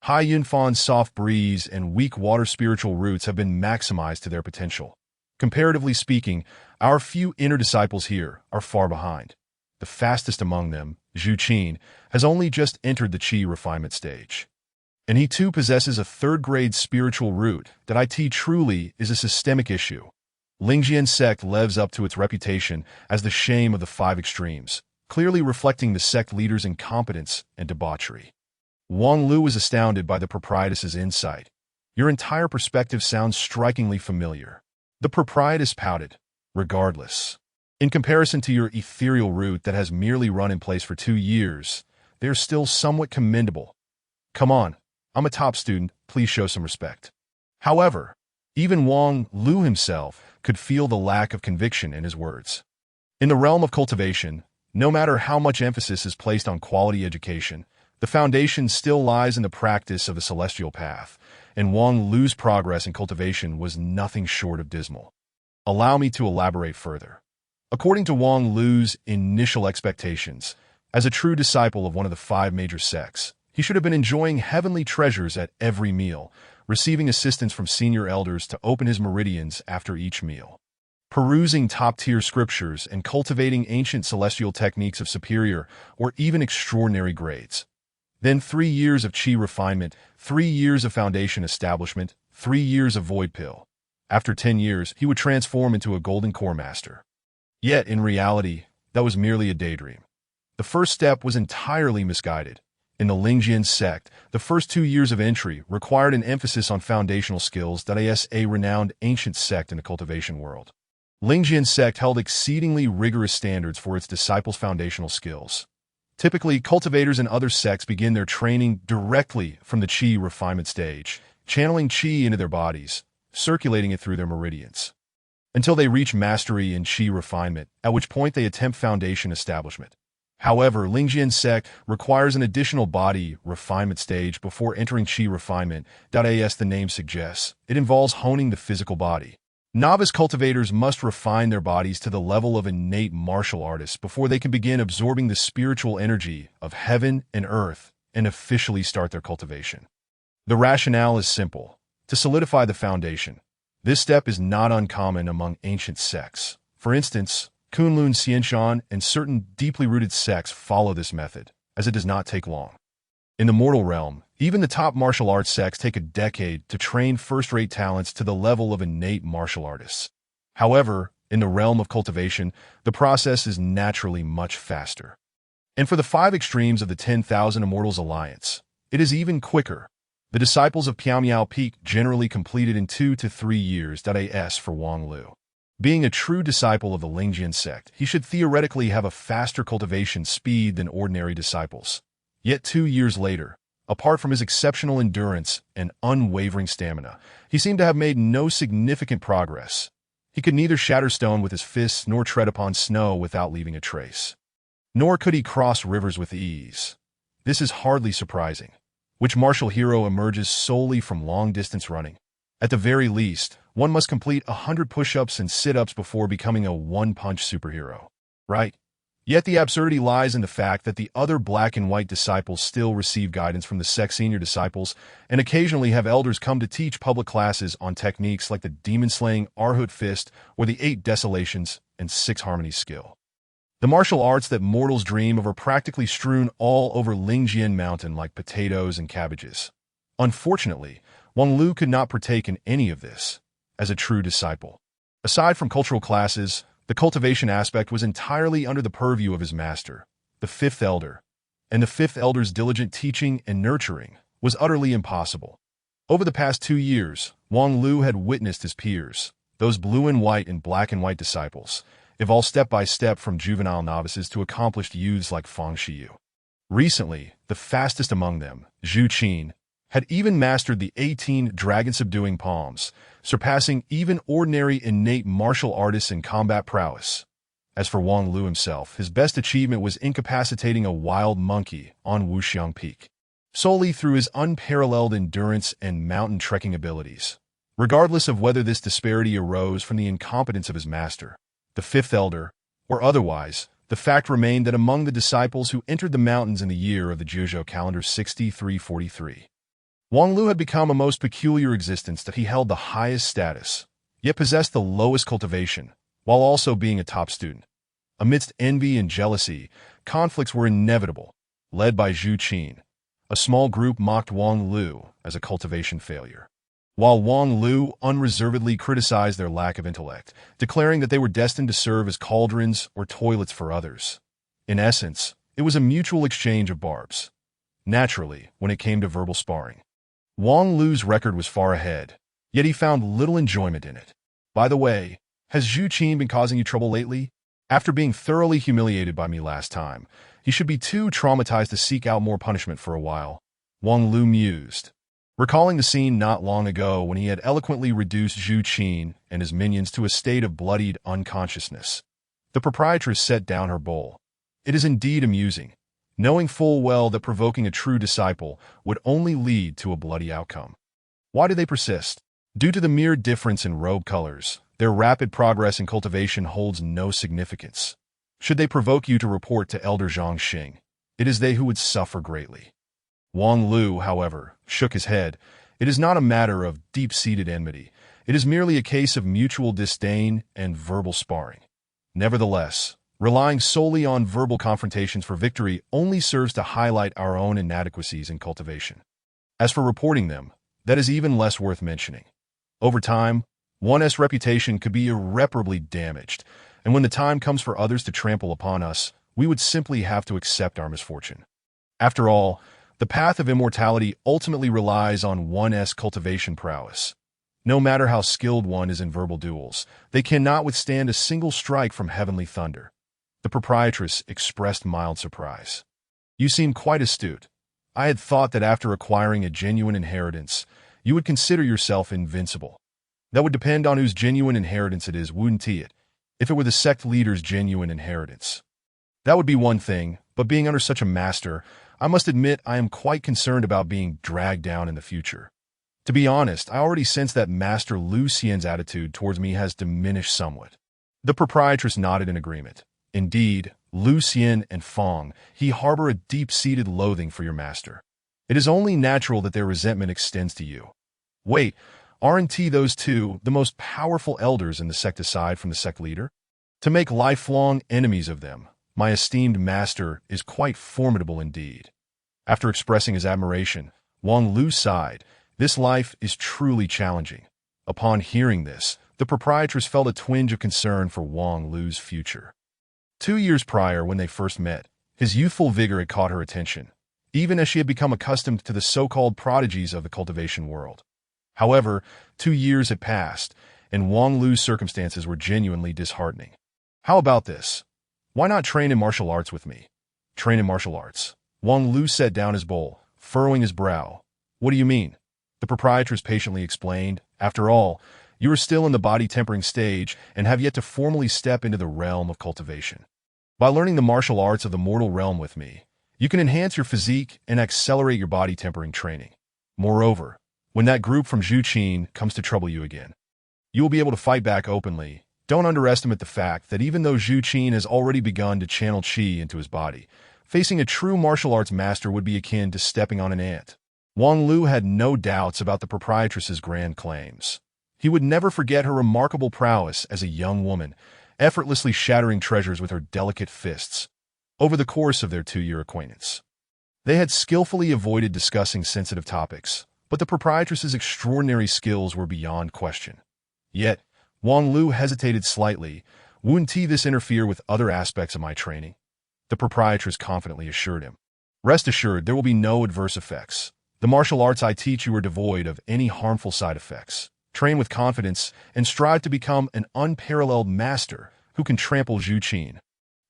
High Yunfan's soft breeze and weak water spiritual roots have been maximized to their potential. Comparatively speaking, our few inner disciples here are far behind. The fastest among them, Zhu Qin, has only just entered the Qi refinement stage. And he too possesses a 3rd-grade spiritual root that IT truly is a systemic issue. Lingjian Sect lives up to its reputation as the shame of the 5 extremes, clearly reflecting the sect leader's incompetence and debauchery. Wang Lu was astounded by the proprietress's insight. Your entire perspective sounds strikingly familiar. The proprietress pouted. Regardless, in comparison to your ethereal root that has merely run in place for 2 years, they're still somewhat commendable. Come on, I'm a top student, please show some respect. However, even Wang Lu himself could feel the lack of conviction in his words. In the realm of cultivation, no matter how much emphasis is placed on quality education, the foundation still lies in the practice of the celestial path, and Wang Lu's progress in cultivation was nothing short of dismal. Allow me to elaborate further. According to Wang Lu's initial expectations, as a true disciple of one of the 5 major sects, he should have been enjoying heavenly treasures at every meal, receiving assistance from senior elders to open his meridians after each meal, perusing top-tier scriptures and cultivating ancient celestial techniques of superior or even extraordinary grades. Then 3 years of Qi refinement, 3 years of foundation establishment, 3 years of void pill. After 10 years, he would transform into a golden core master. Yet, in reality, that was merely a daydream. The first step was entirely misguided. In the Lingjian Sect, the first 2 years of entry required an emphasis on foundational skills that is a renowned ancient sect in the cultivation world. Lingjian Sect held exceedingly rigorous standards for its disciples' foundational skills. Typically, cultivators in other sects begin their training directly from the qi refinement stage, channeling qi into their bodies, circulating it through their meridians, until they reach mastery in qi refinement, at which point they attempt foundation establishment. However, Lingjian Sect requires an additional body refinement stage before entering qi refinement. As the name suggests, it involves honing the physical body. Novice cultivators must refine their bodies to the level of innate martial artists before they can begin absorbing the spiritual energy of heaven and earth and officially start their cultivation. The rationale is simple: to solidify the foundation. This step is not uncommon among ancient sects. For instance, Kunlun Xianshan and certain deeply rooted sects follow this method, as it does not take long. In the mortal realm, even the top martial arts sects take a decade to train first-rate talents to the level of innate martial artists. However, in the realm of cultivation, the process is naturally much faster. And for the 5 extremes of the 10,000 Immortals Alliance, it is even quicker. The disciples of Piao Peak generally completed in 2 to 3 years. As for Wang Lu, being a true disciple of the Lingjian Sect, he should theoretically have a faster cultivation speed than ordinary disciples. Yet 2 years later, apart from his exceptional endurance and unwavering stamina, he seemed to have made no significant progress. He could neither shatter stone with his fists nor tread upon snow without leaving a trace. Nor could he cross rivers with ease. This is hardly surprising. Which martial hero emerges solely from long-distance running? At the very least, one must complete 100 push-ups and sit-ups before becoming a one-punch superhero. Right? Yet the absurdity lies in the fact that the other black and white disciples still receive guidance from the sect's senior disciples and occasionally have elders come to teach public classes on techniques like the demon-slaying Arhut Fist or the 8 Desolations and 6 Harmonies skill. The martial arts that mortals dream of are practically strewn all over Lingjian Mountain like potatoes and cabbages. Unfortunately, Wang Lu could not partake in any of this as a true disciple. Aside from cultural classes, the cultivation aspect was entirely under the purview of his master, the 5th Elder, and the 5th Elder's diligent teaching and nurturing was utterly impossible. Over the past 2 years, Wang Lu had witnessed his peers, those blue and white and black and white disciples, evolve step by step from juvenile novices to accomplished youths like Fang Shiyu. Recently, the fastest among them, Zhu Qin, had even mastered the 18 dragon-subduing palms, surpassing even ordinary innate martial artists in combat prowess. As for Wang Lu himself, his best achievement was incapacitating a wild monkey on Wuxiang Peak, solely through his unparalleled endurance and mountain trekking abilities. Regardless of whether this disparity arose from the incompetence of his master, the 5th Elder, or otherwise, the fact remained that among the disciples who entered the mountains in the year of the Jiuzhou Calendar 6343, Wang Lu had become a most peculiar existence that he held the highest status, yet possessed the lowest cultivation, while also being a top student. Amidst envy and jealousy, conflicts were inevitable, led by Zhu Qin. A small group mocked Wang Lu as a cultivation failure, while Wang Lu unreservedly criticized their lack of intellect, declaring that they were destined to serve as cauldrons or toilets for others. In essence, it was a mutual exchange of barbs. Naturally, when it came to verbal sparring, Wang Lu's record was far ahead, yet he found little enjoyment in it. By the way, has Zhu Qin been causing you trouble lately? After being thoroughly humiliated by me last time, he should be too traumatized to seek out more punishment for a while. Wang Lu mused, recalling the scene not long ago when he had eloquently reduced Zhu Qin and his minions to a state of bloodied unconsciousness. The proprietress set down her bowl. It is indeed amusing, knowing full well that provoking a true disciple would only lead to a bloody outcome. Why do they persist? Due to the mere difference in robe colors, their rapid progress in cultivation holds no significance. Should they provoke you to report to Elder Zhang Xing, it is they who would suffer greatly. Wang Lu, however, shook his head. It is not a matter of deep-seated enmity. It is merely a case of mutual disdain and verbal sparring. Nevertheless, relying solely on verbal confrontations for victory only serves to highlight our own inadequacies in cultivation. As for reporting them, that is even less worth mentioning. Over time, One's reputation could be irreparably damaged, and when the time comes for others to trample upon us, we would simply have to accept our misfortune. After all, the path of immortality ultimately relies on one's cultivation prowess. No matter how skilled one is in verbal duels, they cannot withstand a single strike from heavenly thunder. The proprietress expressed mild surprise. You seem quite astute. I had thought that after acquiring a genuine inheritance, you would consider yourself invincible. That would depend on whose genuine inheritance it is, wouldn't it? If it were the sect leader's genuine inheritance. That would be one thing, but being under such a master, I must admit I am quite concerned about being dragged down in the future. To be honest, I already sense that Master Lu Xian's attitude towards me has diminished somewhat. The proprietress nodded in agreement. Indeed, Lu Xian and Fong, he harbor a deep-seated loathing for your master. It is only natural that their resentment extends to you. Wait, aren't those two the most powerful elders in the sect aside from the sect leader? To make lifelong enemies of them, my esteemed master is quite formidable indeed. After expressing his admiration, Wang Lu sighed. This life is truly challenging. Upon hearing this, the proprietress felt a twinge of concern for Wang Lu's future. 2 years prior, when they first met, his youthful vigor had caught her attention, even as she had become accustomed to the so-called prodigies of the cultivation world. However, 2 years had passed, and Wang Lu's circumstances were genuinely disheartening. How about this? Why not train in martial arts with me? Train in martial arts. Wang Lu set down his bowl, furrowing his brow. What do you mean? The proprietress patiently explained. After all, you are still in the body-tempering stage and have yet to formally step into the realm of cultivation. By learning the martial arts of the mortal realm with me, you can enhance your physique and accelerate your body-tempering training. Moreover, when that group from Zhuqin comes to trouble you again, you will be able to fight back openly. Don't underestimate the fact that even though Zhuqin has already begun to channel qi into his body, facing a true martial arts master would be akin to stepping on an ant. Wang Lu had no doubts about the proprietress's grand claims. He would never forget her remarkable prowess as a young woman, effortlessly shattering treasures with her delicate fists. Over the course of their 2-year acquaintance, they had skillfully avoided discussing sensitive topics, but the proprietress's extraordinary skills were beyond question. Yet, Wang Lu hesitated slightly. Wouldn't this interfere with other aspects of my training? The proprietress confidently assured him. Rest assured, there will be no adverse effects. The martial arts I teach you are devoid of any harmful side effects. Train with confidence and strive to become an unparalleled master who can trample Zhuqin.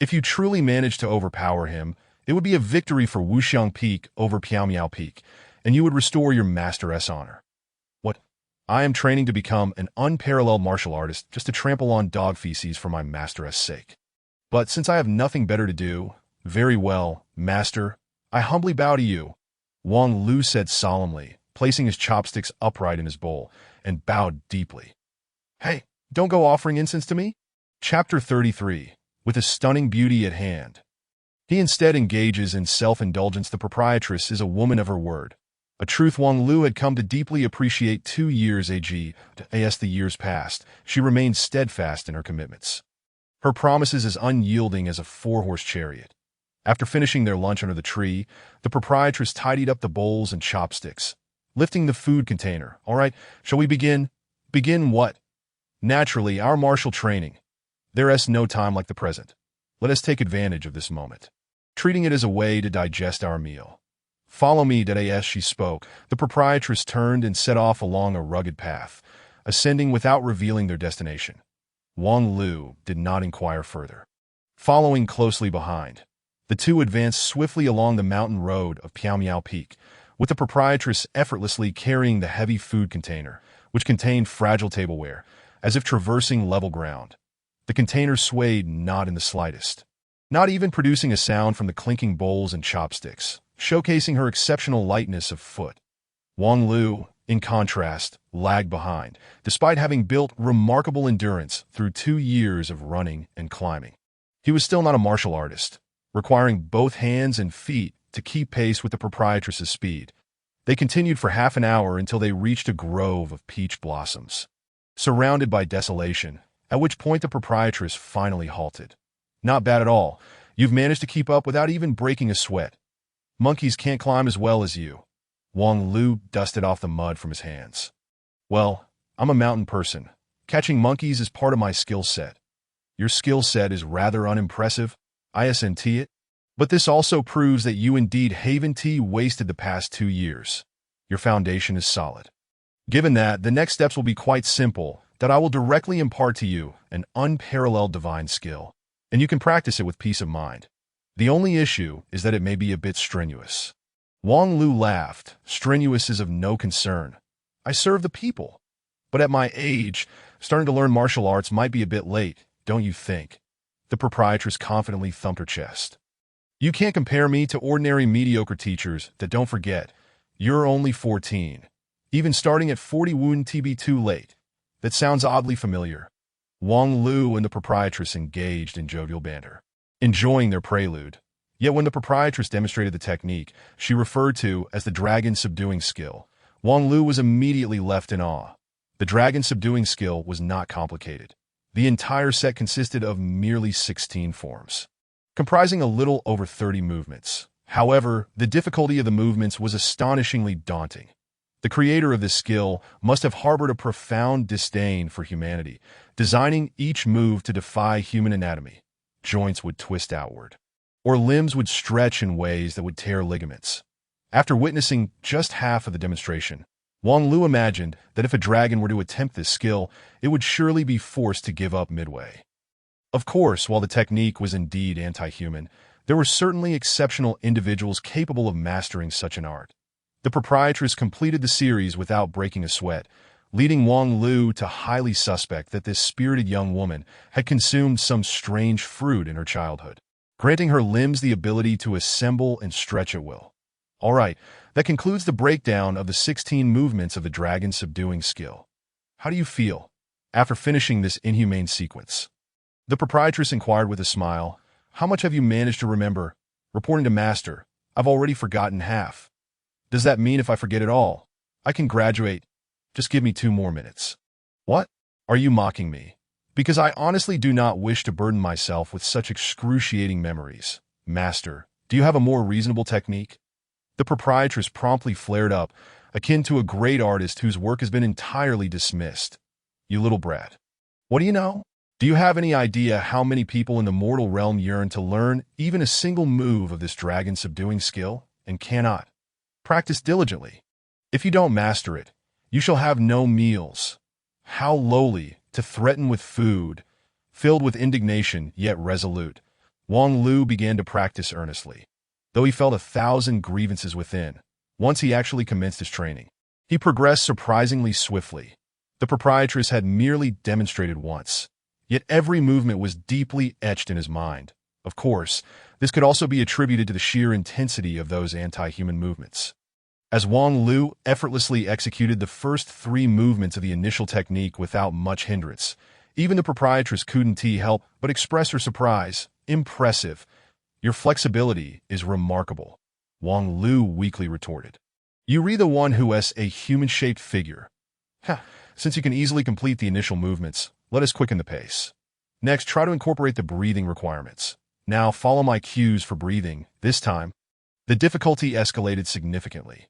If you truly manage to overpower him, it would be a victory for Wuxiang Peak over Piaomiao Peak, and you would restore your master's honor. What? I am training to become an unparalleled martial artist just to trample on dog feces for my master's sake. But since I have nothing better to do, very well, master, I humbly bow to you. Wang Lu said solemnly, placing his chopsticks upright in his bowl, and bowed deeply. Hey, don't go offering incense to me? Chapter 33. With a stunning beauty at hand. He instead engages in self-indulgence. The proprietress is a woman of her word. A truth Wang Lu had come to deeply appreciate 2 years as the years passed. She remained steadfast in her commitments. Her promises as unyielding as a 4-horse chariot. After finishing their lunch under the tree, the proprietress tidied up the bowls and chopsticks, lifting the food container. All right, shall we begin? Begin what? Naturally, our martial training. There is no time like the present. Let us take advantage of this moment, treating it as a way to digest our meal. Follow me, as she spoke. The proprietress turned and set off along a rugged path, ascending without revealing their destination. Wang Lu did not inquire further. Following closely behind, the two advanced swiftly along the mountain road of Piaomiao Peak, with the proprietress effortlessly carrying the heavy food container, which contained fragile tableware, as if traversing level ground. The container swayed not in the slightest, not even producing a sound from the clinking bowls and chopsticks, showcasing her exceptional lightness of foot. Wang Lu, in contrast, lagged behind, despite having built remarkable endurance through 2 years of running and climbing. He was still not a martial artist, requiring both hands and feet to keep pace with the proprietress's speed. They continued for half an hour until they reached a grove of peach blossoms, surrounded by desolation, at which point the proprietress finally halted. Not bad at all. You've managed to keep up without even breaking a sweat. Monkeys can't climb as well as you. Wang Lu dusted off the mud from his hands. Well, I'm a mountain person. Catching monkeys is part of my skill set. Your skill set is rather unimpressive, I assent it. But this also proves that you indeed haven't wasted the past 2 years. Your foundation is solid. Given that, the next steps will be quite simple, that I will directly impart to you an unparalleled divine skill, and you can practice it with peace of mind. The only issue is that it may be a bit strenuous. Wang Lu laughed. Strenuous is of no concern. I serve the people. But at my age, starting to learn martial arts might be a bit late, don't you think? The proprietress confidently thumped her chest. You can't compare me to ordinary mediocre teachers that don't forget. You're only 14. Even starting at 40 wouldn't be too late. That sounds oddly familiar. Wang Lu and the proprietress engaged in jovial banter, enjoying their prelude. Yet when the proprietress demonstrated the technique she referred to as the dragon subduing skill, Wang Lu was immediately left in awe. The dragon subduing skill was not complicated. The entire set consisted of merely 16 forms, comprising a little over 30 movements. However, the difficulty of the movements was astonishingly daunting. The creator of this skill must have harbored a profound disdain for humanity, designing each move to defy human anatomy. Joints would twist outward, or limbs would stretch in ways that would tear ligaments. After witnessing just half of the demonstration, Wang Lu imagined that if a dragon were to attempt this skill, it would surely be forced to give up midway. Of course, while the technique was indeed anti-human, there were certainly exceptional individuals capable of mastering such an art. The proprietress completed the series without breaking a sweat, leading Wang Lu to highly suspect that this spirited young woman had consumed some strange fruit in her childhood, granting her limbs the ability to assemble and stretch at will. All right, that concludes the breakdown of the 16 movements of the dragon subduing skill. How do you feel after finishing this inhumane sequence? The proprietress inquired with a smile. How much have you managed to remember? Reporting to Master, I've already forgotten half. Does that mean if I forget it all, I can graduate? Just give me 2 more minutes. What? Are you mocking me? Because I honestly do not wish to burden myself with such excruciating memories. Master, do you have a more reasonable technique? The proprietress promptly flared up, akin to a great artist whose work has been entirely dismissed. You little brat. What do you know? Do you have any idea how many people in the mortal realm yearn to learn even a single move of this dragon subduing skill and cannot? Practice diligently. If you don't master it, you shall have no meals. How lowly to threaten with food, filled with indignation yet resolute. Wang Lu began to practice earnestly, though he felt 1,000 grievances within. Once he actually commenced his training, he progressed surprisingly swiftly. The proprietress had merely demonstrated once, yet every movement was deeply etched in his mind. Of course, this could also be attributed to the sheer intensity of those anti-human movements. As Wang Lu effortlessly executed the first 3 movements of the initial technique without much hindrance, even the proprietress couldn't help but express her surprise. Impressive. Your flexibility is remarkable, Wang Lu weakly retorted. You re the one who has a human-shaped figure. Since you can easily complete the initial movements, let us quicken the pace. Next, try to incorporate the breathing requirements. Now follow my cues for breathing. This time, the difficulty escalated significantly.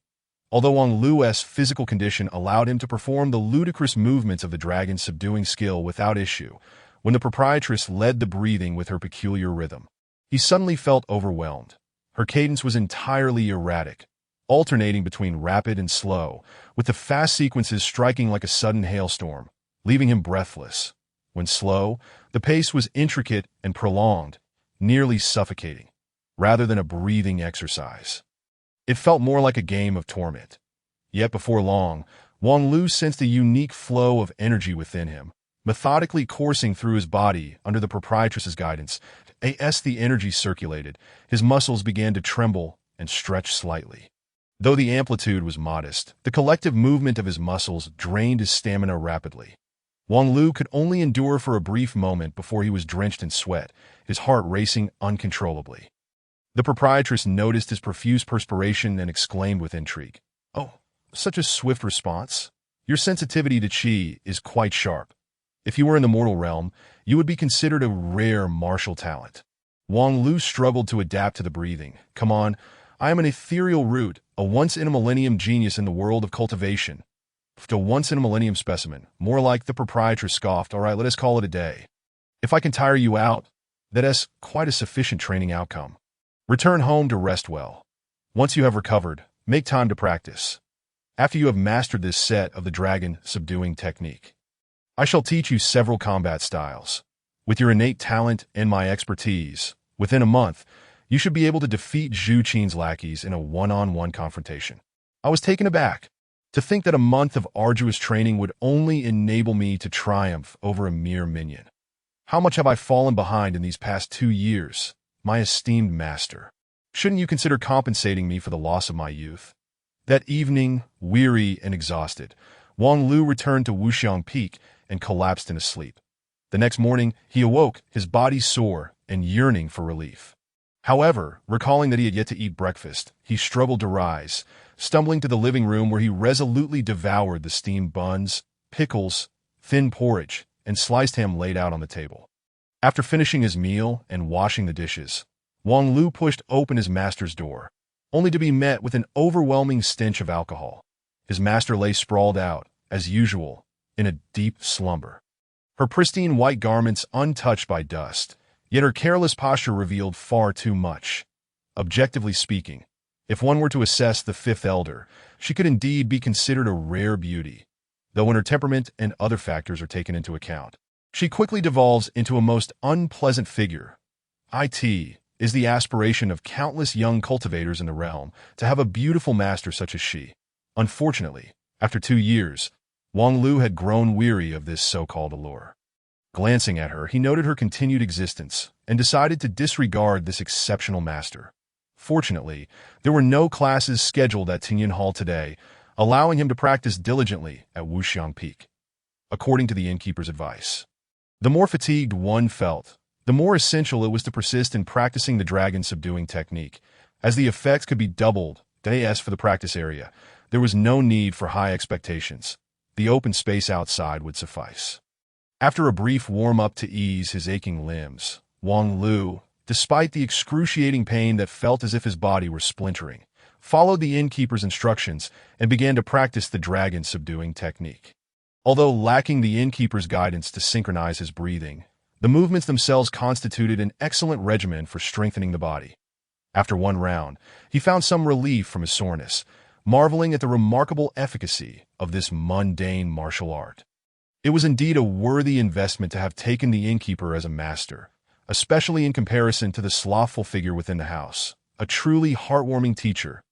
Although Wang Lu's physical condition allowed him to perform the ludicrous movements of the dragon subduing skill without issue, when the proprietress led the breathing with her peculiar rhythm, he suddenly felt overwhelmed. Her cadence was entirely erratic, alternating between rapid and slow, with the fast sequences striking like a sudden hailstorm, leaving him breathless. When slow, the pace was intricate and prolonged, nearly suffocating, rather than a breathing exercise. It felt more like a game of torment. Yet before long, Wang Lu sensed a unique flow of energy within him, methodically coursing through his body under the proprietress's guidance. As the energy circulated, his muscles began to tremble and stretch slightly. Though the amplitude was modest, the collective movement of his muscles drained his stamina rapidly. Wang Lu could only endure for a brief moment before he was drenched in sweat, his heart racing uncontrollably. The proprietress noticed his profuse perspiration and exclaimed with intrigue, "Oh, such a swift response. Your sensitivity to qi is quite sharp. If you were in the mortal realm, you would be considered a rare martial talent." Wang Lu struggled to adapt to the breathing. "Come on, I am an ethereal root, a once-in-a-millennium genius in the world of cultivation. A once-in-a-millennium specimen, more like the proprietor scoffed. All right, let us call it a day. If I can tire you out, that's quite a sufficient training outcome. Return home to rest well. Once you have recovered, make time to practice. After you have mastered this set of the dragon subduing technique, I shall teach you several combat styles. With your innate talent and my expertise, within a month, you should be able to defeat Zhu Qin's lackeys in a one-on-one confrontation. I was taken aback to think that a month of arduous training would only enable me to triumph over a mere minion. How much have I fallen behind in these past 2 years, my esteemed master? Shouldn't you consider compensating me for the loss of my youth? That evening, weary and exhausted, Wang Lu returned to Wuxiang Peak and collapsed in a sleep. The next morning, he awoke, his body sore and yearning for relief. However, recalling that he had yet to eat breakfast, he struggled to rise, stumbling to the living room where he resolutely devoured the steamed buns, pickles, thin porridge, and sliced ham laid out on the table. After finishing his meal and washing the dishes, Wang Lu pushed open his master's door, only to be met with an overwhelming stench of alcohol. His master lay sprawled out, as usual, in a deep slumber. Her pristine white garments untouched by dust, yet her careless posture revealed far too much. Objectively speaking, if one were to assess the fifth elder, she could indeed be considered a rare beauty, though when her temperament and other factors are taken into account, she quickly devolves into a most unpleasant figure. It is the aspiration of countless young cultivators in the realm to have a beautiful master such as she. Unfortunately, after 2 years, Wang Lu had grown weary of this so-called allure. Glancing at her, he noted her continued existence and decided to disregard this exceptional master. Fortunately, there were no classes scheduled at Tingyun Hall today, allowing him to practice diligently at Wuxiang Peak. According to the innkeeper's advice, the more fatigued one felt, the more essential it was to persist in practicing the dragon subduing technique, as the effects could be doubled. As for the practice area, there was no need for high expectations. The open space outside would suffice. After a brief warm-up to ease his aching limbs, Wang Lu, despite the excruciating pain that felt as if his body were splintering, followed the innkeeper's instructions and began to practice the dragon subduing technique. Although lacking the innkeeper's guidance to synchronize his breathing, the movements themselves constituted an excellent regimen for strengthening the body. After one round, he found some relief from his soreness, marveling at the remarkable efficacy of this mundane martial art. It was indeed a worthy investment to have taken the innkeeper as a master, especially in comparison to the slothful figure within the house, a truly heartwarming teacher.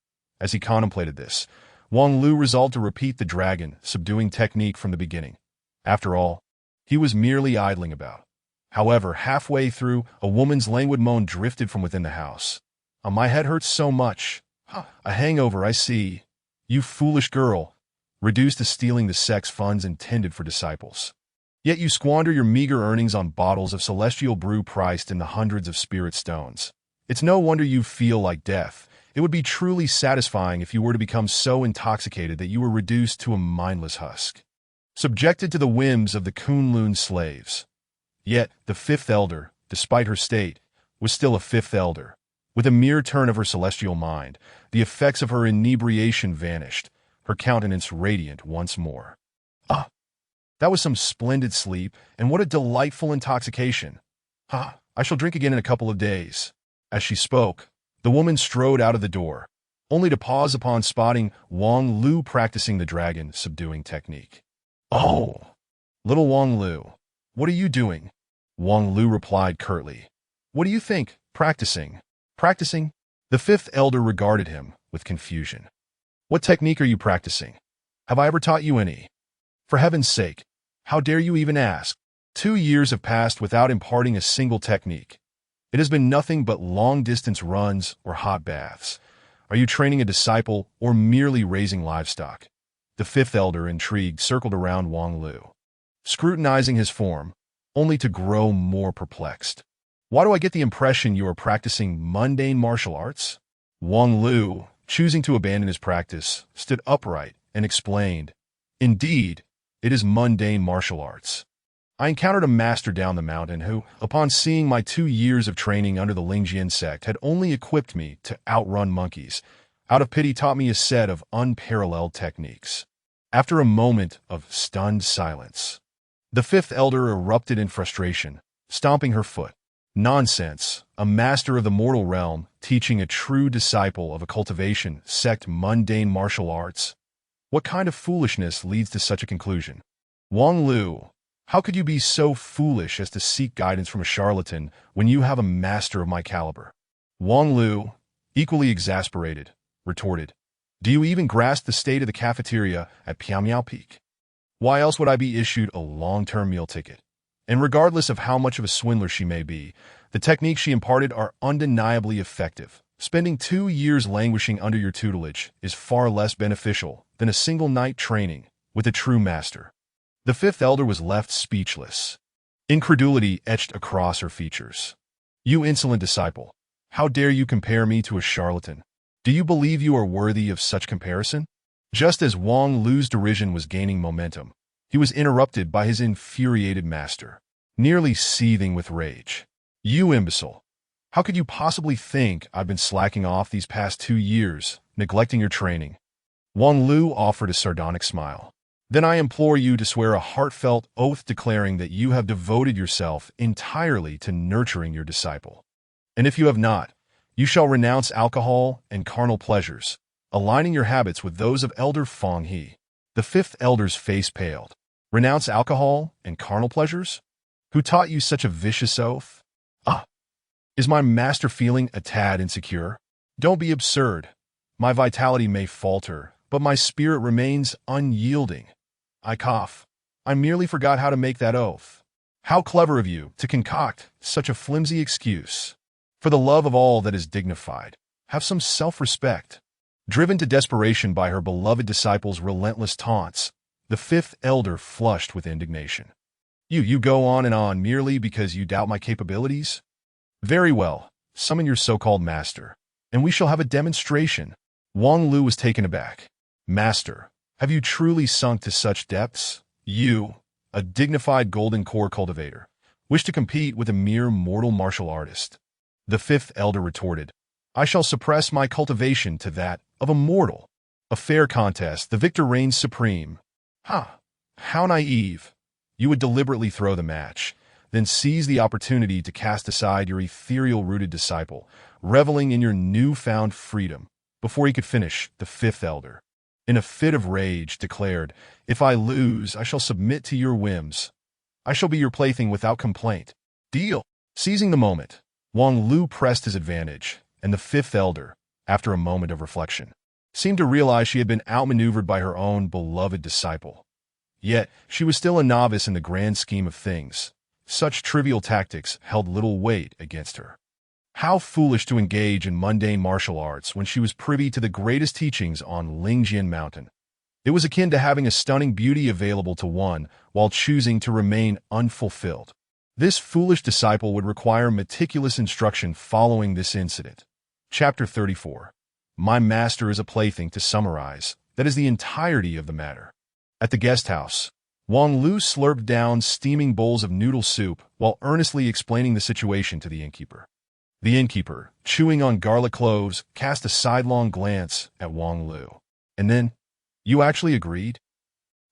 As he contemplated this, Wang Lu resolved to repeat the dragon subduing technique from the beginning. After all, he was merely idling about. However, halfway through, a woman's languid moan drifted from within the house. My head hurts so much. A hangover, I see. You foolish girl, reduced to stealing the sect's funds intended for disciples. Yet you squander your meager earnings on bottles of celestial brew priced in the hundreds of spirit stones. It's no wonder you feel like death. It would be truly satisfying if you were to become so intoxicated that you were reduced to a mindless husk, subjected to the whims of the Kunlun slaves. Yet the fifth elder, despite her state, was still a fifth elder. With a mere turn of her celestial mind, the effects of her inebriation vanished, her countenance radiant once more. That was some splendid sleep, and what a delightful intoxication. I shall drink again in a couple of days. As she spoke, the woman strode out of the door, only to pause upon spotting Wang Lu practicing the dragon subduing technique. Oh, little Wang Lu, what are you doing? Wang Lu replied curtly. What do you think? Practicing? Practicing? The fifth elder regarded him with confusion. What technique are you practicing? Have I ever taught you any? For heaven's sake, how dare you even ask? 2 years have passed without imparting a single technique. It has been nothing but long-distance runs or hot baths. Are you training a disciple or merely raising livestock? The fifth elder, intrigued, circled around Wang Lu, scrutinizing his form, only to grow more perplexed. Why do I get the impression you are practicing mundane martial arts? Wang Lu, choosing to abandon his practice, stood upright and explained, Indeed, it is mundane martial arts. I encountered a master down the mountain who, upon seeing my 2 years of training under the Lingjian Sect, had only equipped me to outrun monkeys, out of pity taught me a set of unparalleled techniques. After a moment of stunned silence, the fifth elder erupted in frustration, stomping her foot. Nonsense! A master of the mortal realm teaching a true disciple of a cultivation sect mundane martial arts? What kind of foolishness leads to such a conclusion? Wang Lu, how could you be so foolish as to seek guidance from a charlatan when you have a master of my caliber? Wang Lu, equally exasperated, retorted, do you even grasp the state of the cafeteria at Piamiao Peak? Why else would I be issued a long-term meal ticket? And regardless of how much of a swindler she may be, the techniques she imparted are undeniably effective. Spending 2 years languishing under your tutelage is far less beneficial than a single night training with a true master. The fifth elder was left speechless. Incredulity etched across her features. You insolent disciple, how dare you compare me to a charlatan? Do you believe you are worthy of such comparison? Just as Wang Lu's derision was gaining momentum, he was interrupted by his infuriated master, nearly seething with rage. You imbecile! How could you possibly think I've been slacking off these past 2 years, neglecting your training? Wang Lu offered a sardonic smile. Then I implore you to swear a heartfelt oath declaring that you have devoted yourself entirely to nurturing your disciple. And if you have not, you shall renounce alcohol and carnal pleasures, aligning your habits with those of Elder Feng He. The fifth elder's face paled. Renounce alcohol and carnal pleasures? Who taught you such a vicious oath? Is my master feeling a tad insecure? Don't be absurd. My vitality may falter, but my spirit remains unyielding. I cough. I merely forgot how to make that oath. How clever of you to concoct such a flimsy excuse. For the love of all that is dignified, have some self-respect. Driven to desperation by her beloved disciple's relentless taunts, the fifth elder flushed with indignation. You go on and on merely because you doubt my capabilities? Very well, summon your so-called master, and we shall have a demonstration. Wang Lu was taken aback. Master, have you truly sunk to such depths? You, a dignified golden core cultivator, wish to compete with a mere mortal martial artist? The fifth elder retorted, I shall suppress my cultivation to that of a mortal. A fair contest, the victor reigns supreme. How naive. You would deliberately throw the match, then seize the opportunity to cast aside your ethereal-rooted disciple, reveling in your newfound freedom. Before he could finish, the fifth elder, in a fit of rage, declared, If I lose, I shall submit to your whims. I shall be your plaything without complaint. Deal. Seizing the moment, Wang Lu pressed his advantage, and the fifth elder, after a moment of reflection, seemed to realize she had been outmaneuvered by her own beloved disciple. Yet, she was still a novice in the grand scheme of things. Such trivial tactics held little weight against her. How foolish to engage in mundane martial arts when she was privy to the greatest teachings on Lingjian Mountain. It was akin to having a stunning beauty available to one while choosing to remain unfulfilled. This foolish disciple would require meticulous instruction following this incident. Chapter 34. My master is a plaything. To summarize, that is the entirety of the matter. At the guest house, Wang Lu slurped down steaming bowls of noodle soup while earnestly explaining the situation to the innkeeper. The innkeeper, chewing on garlic cloves, cast a sidelong glance at Wang Lu. And then, you actually agreed?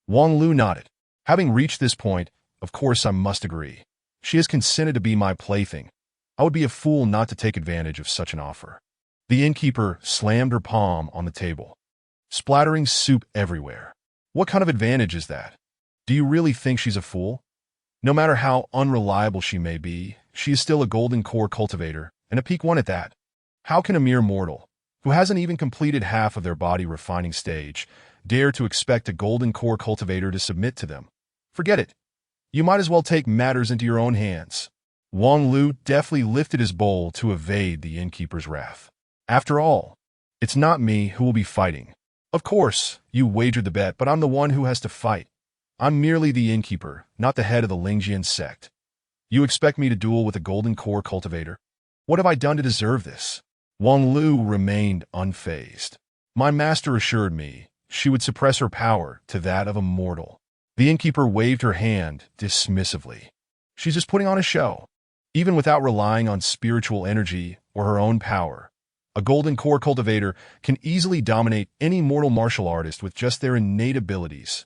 Wang Lu nodded. Having reached this point, of course I must agree. She has consented to be my plaything. I would be a fool not to take advantage of such an offer. The innkeeper slammed her palm on the table, splattering soup everywhere. What kind of advantage is that? Do you really think she's a fool? No matter how unreliable she may be, she is still a golden core cultivator, and a peak one at that. How can a mere mortal, who hasn't even completed half of their body refining stage, dare to expect a golden core cultivator to submit to them? Forget it. You might as well take matters into your own hands. Wang Lu deftly lifted his bowl to evade the innkeeper's wrath. After all, it's not me who will be fighting. Of course, you wagered the bet, but I'm the one who has to fight. I'm merely the innkeeper, not the head of the Lingjian Sect. You expect me to duel with a golden core cultivator? What have I done to deserve this? Wang Lu remained unfazed. My master assured me she would suppress her power to that of a mortal. The innkeeper waved her hand dismissively. She's just putting on a show. Even without relying on spiritual energy or her own power, A golden core cultivator can easily dominate any mortal martial artist with just their innate abilities.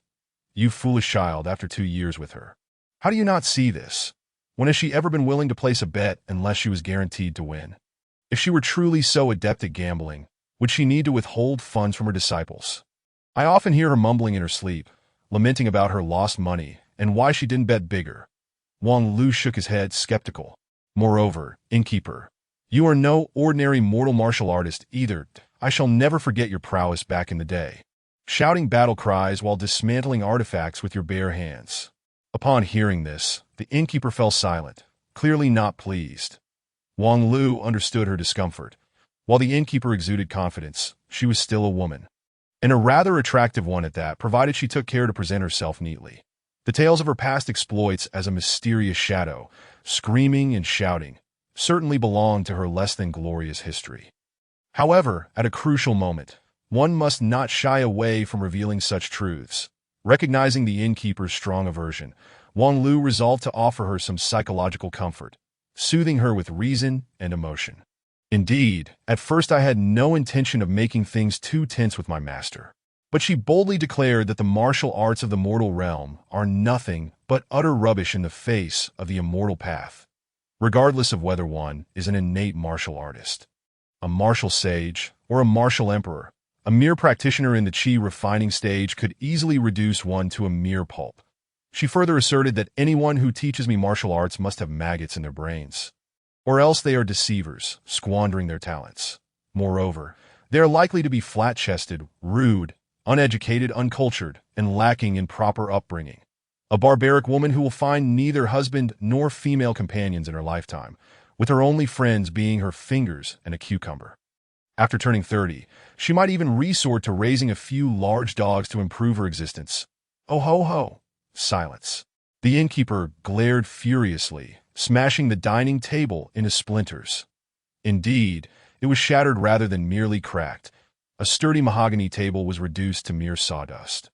You foolish child, after 2 years with her. How do you not see this? When has she ever been willing to place a bet unless she was guaranteed to win? If she were truly so adept at gambling, would she need to withhold funds from her disciples? I often hear her mumbling in her sleep, lamenting about her lost money and why she didn't bet bigger. Wang Lu shook his head, skeptical. Moreover, innkeeper, you are no ordinary mortal martial artist either. I shall never forget your prowess back in the day, shouting battle cries while dismantling artifacts with your bare hands. Upon hearing this, the innkeeper fell silent, clearly not pleased. Wang Lu understood her discomfort. While the innkeeper exuded confidence, she was still a woman, and a rather attractive one at that, provided she took care to present herself neatly. The tales of her past exploits as a mysterious shadow, screaming and shouting, certainly belonged to her less than glorious history. However, at a crucial moment, one must not shy away from revealing such truths. Recognizing the innkeeper's strong aversion, Wang Lu resolved to offer her some psychological comfort, soothing her with reason and emotion. Indeed, at first I had no intention of making things too tense with my master, but she boldly declared that the martial arts of the mortal realm are nothing but utter rubbish in the face of the immortal path, regardless of whether one is an innate martial artist, a martial sage, or a martial emperor. A mere practitioner in the chi refining stage could easily reduce one to a mere pulp. She further asserted that anyone who teaches me martial arts must have maggots in their brains, or else they are deceivers, squandering their talents. Moreover, they are likely to be flat-chested, rude, uneducated, uncultured, and lacking in proper upbringing. A barbaric woman who will find neither husband nor female companions in her lifetime, with her only friends being her fingers and a cucumber. After turning 30, she might even resort to raising a few large dogs to improve her existence. Oh ho ho! Silence. The innkeeper glared furiously, smashing the dining table into splinters. Indeed, it was shattered rather than merely cracked. A sturdy mahogany table was reduced to mere sawdust.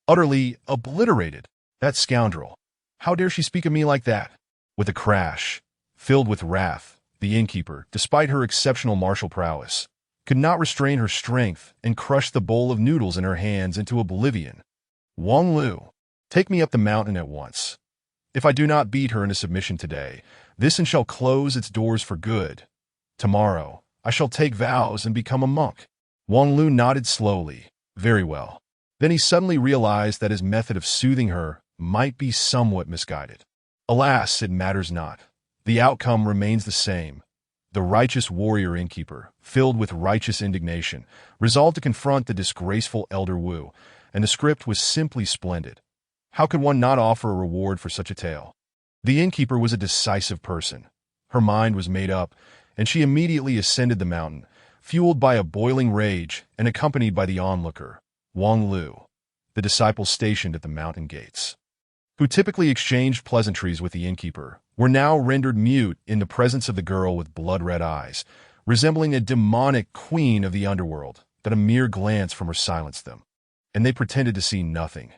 Utterly obliterated. That scoundrel. How dare she speak of me like that? With a crash, filled with wrath, the innkeeper, despite her exceptional martial prowess, could not restrain her strength and crushed the bowl of noodles in her hands into oblivion. Wang Lu, take me up the mountain at once. If I do not beat her into submission today, this inn shall close its doors for good. Tomorrow, I shall take vows and become a monk. Wang Lu nodded slowly. Very well. Then he suddenly realized that his method of soothing her might be somewhat misguided. Alas, it matters not. The outcome remains the same. The righteous warrior innkeeper, filled with righteous indignation, resolved to confront the disgraceful elder Wu, and the script was simply splendid. How could one not offer a reward for such a tale? The innkeeper was a decisive person. Her mind was made up, and she immediately ascended the mountain, fueled by a boiling rage and accompanied by the onlooker, Wang Lu, the disciple stationed at the mountain gates, who typically exchanged pleasantries with the innkeeper, were now rendered mute in the presence of the girl with blood-red eyes, resembling a demonic queen of the underworld, that a mere glance from her silenced them, and they pretended to see nothing.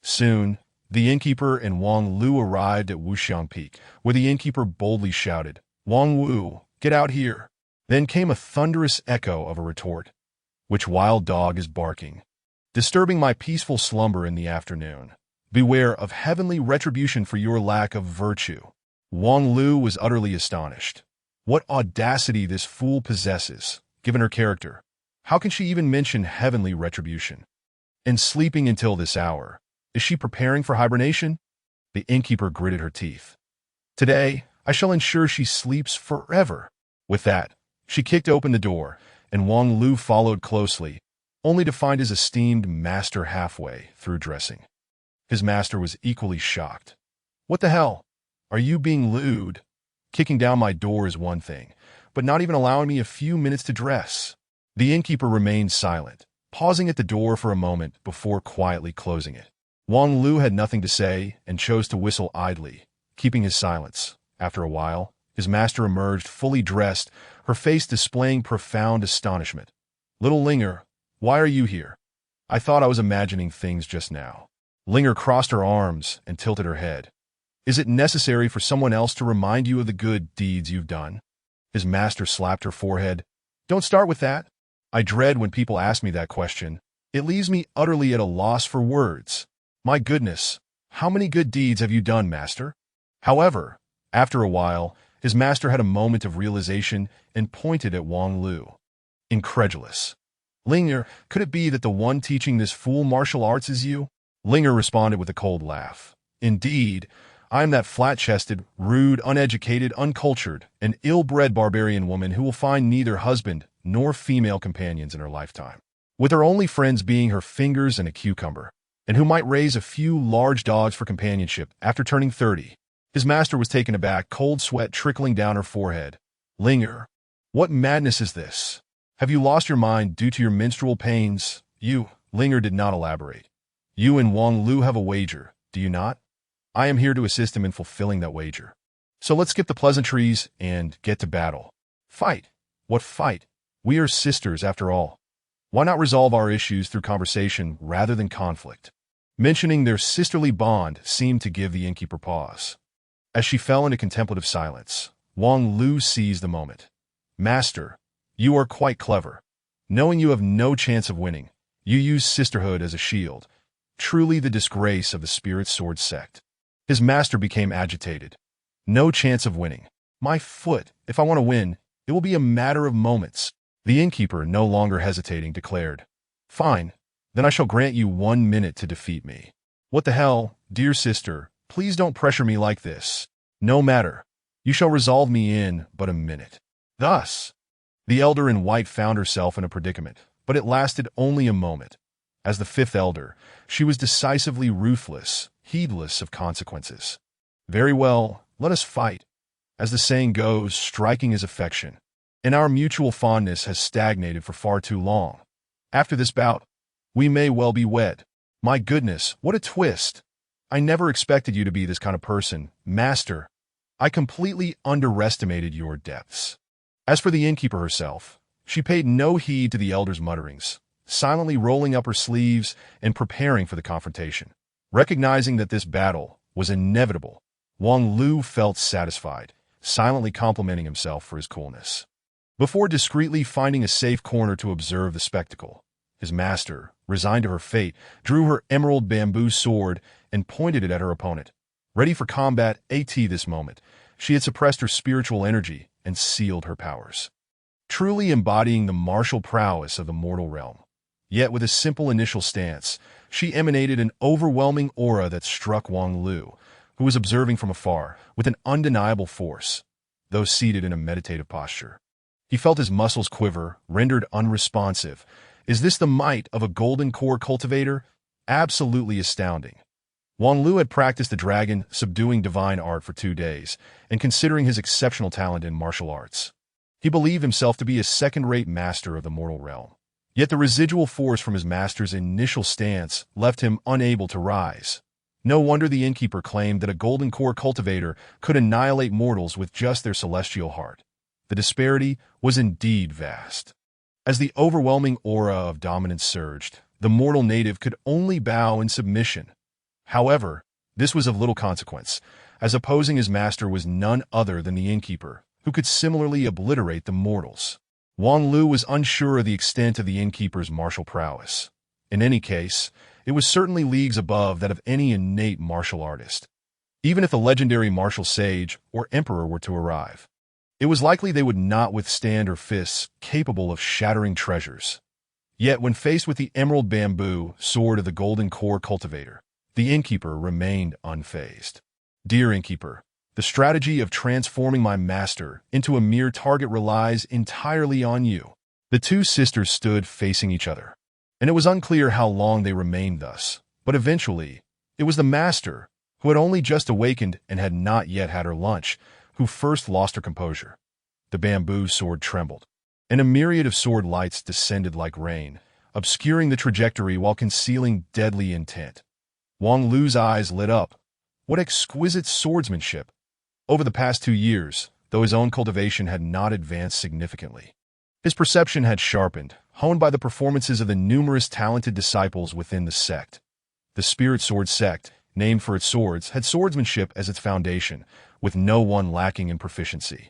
Soon, the innkeeper and Wang Lu arrived at Wuxiang Peak, where the innkeeper boldly shouted, "Wang Wu, get out here!" Then came a thunderous echo of a retort. "Which wild dog is barking? Disturbing my peaceful slumber in the afternoon. Beware of heavenly retribution for your lack of virtue." Wang Lu was utterly astonished. What audacity this fool possesses, given her character. How can she even mention heavenly retribution? And sleeping until this hour. Is she preparing for hibernation? The innkeeper gritted her teeth. Today, I shall ensure she sleeps forever. With that, she kicked open the door, and Wang Lu followed closely, only to find his esteemed master halfway through dressing. His master was equally shocked. "What the hell? Are you being lewd? Kicking down my door is one thing, but not even allowing me a few minutes to dress." The innkeeper remained silent, pausing at the door for a moment before quietly closing it. Wang Lu had nothing to say and chose to whistle idly, keeping his silence. After a while, his master emerged fully dressed, her face displaying profound astonishment. "Little Linger, why are you here? I thought I was imagining things just now." Linger crossed her arms and tilted her head. "Is it necessary for someone else to remind you of the good deeds you've done?" His master slapped her forehead. Don't start with that. I dread when people ask me that question. It leaves me utterly at a loss for words. My goodness, how many good deeds have you done, Master? However, after a while, his master had a moment of realization and pointed at Wang Lu. Incredulous. Linger, could it be that the one teaching this fool martial arts is you? Linger responded with a cold laugh. Indeed, I am that flat-chested, rude, uneducated, uncultured, and ill-bred barbarian woman who will find neither husband nor female companions in her lifetime, with her only friends being her fingers and a cucumber, and who might raise a few large dogs for companionship after turning 30. His master was taken aback, cold sweat trickling down her forehead. Linger, what madness is this? Have you lost your mind due to your menstrual pains? Linger did not elaborate. You and Wang Lu have a wager, do you not? I am here to assist him in fulfilling that wager. So let's skip the pleasantries and get to battle. Fight. What fight? We are sisters after all. Why not resolve our issues through conversation rather than conflict? Mentioning their sisterly bond seemed to give the innkeeper pause. As she fell into contemplative silence, Wang Lu seized the moment. Master, you are quite clever. Knowing you have no chance of winning, you use sisterhood as a shield. Truly the disgrace of the Spirit Sword Sect. His master became agitated. No chance of winning. My foot, if I want to win, it will be a matter of moments. The innkeeper, no longer hesitating, declared. Fine, then I shall grant you 1 minute to defeat me. What the hell, dear sister, please don't pressure me like this. No matter. You shall resolve me in but a minute. Thus, the elder in white found herself in a predicament, but it lasted only a moment. As the fifth elder, she was decisively ruthless, heedless of consequences. Very well, let us fight. As the saying goes, striking is affection, and our mutual fondness has stagnated for far too long. After this bout, we may well be wed. My goodness, what a twist! I never expected you to be this kind of person, Master. I completely underestimated your depths. As for the innkeeper herself, she paid no heed to the elder's mutterings, silently rolling up her sleeves and preparing for the confrontation. Recognizing that this battle was inevitable, Wang Lu felt satisfied, silently complimenting himself for his coolness. Before discreetly finding a safe corner to observe the spectacle, his master, resigned to her fate, drew her emerald bamboo sword and pointed it at her opponent. Ready for combat this moment, she had suppressed her spiritual energy and sealed her powers, truly embodying the martial prowess of the mortal realm. Yet with a simple initial stance, she emanated an overwhelming aura that struck Wang Lu, who was observing from afar, with an undeniable force, though seated in a meditative posture. He felt his muscles quiver, rendered unresponsive. Is this the might of a golden core cultivator? Absolutely astounding. Wang Lu had practiced the dragon subduing divine art for 2 days, and considering his exceptional talent in martial arts, he believed himself to be a second-rate master of the mortal realm. Yet the residual force from his master's initial stance left him unable to rise. No wonder the innkeeper claimed that a golden core cultivator could annihilate mortals with just their celestial heart. The disparity was indeed vast. As the overwhelming aura of dominance surged, the mortal native could only bow in submission. However, this was of little consequence, as opposing his master was none other than the innkeeper, who could similarly obliterate the mortals. Wang Lu was unsure of the extent of the innkeeper's martial prowess. In any case, it was certainly leagues above that of any innate martial artist. Even if the legendary martial sage or emperor were to arrive, it was likely they would not withstand her fists capable of shattering treasures. Yet when faced with the emerald bamboo sword of the golden core cultivator, the innkeeper remained unfazed. Dear innkeeper, the strategy of transforming my master into a mere target relies entirely on you. The two sisters stood facing each other, and it was unclear how long they remained thus, but eventually, it was the master, who had only just awakened and had not yet had her lunch, who first lost her composure. The bamboo sword trembled, and a myriad of sword lights descended like rain, obscuring the trajectory while concealing deadly intent. Wang Lu's eyes lit up. What exquisite swordsmanship! Over the past 2 years, though his own cultivation had not advanced significantly, his perception had sharpened, honed by the performances of the numerous talented disciples within the sect. The Spirit Sword Sect, named for its swords, had swordsmanship as its foundation, with no one lacking in proficiency.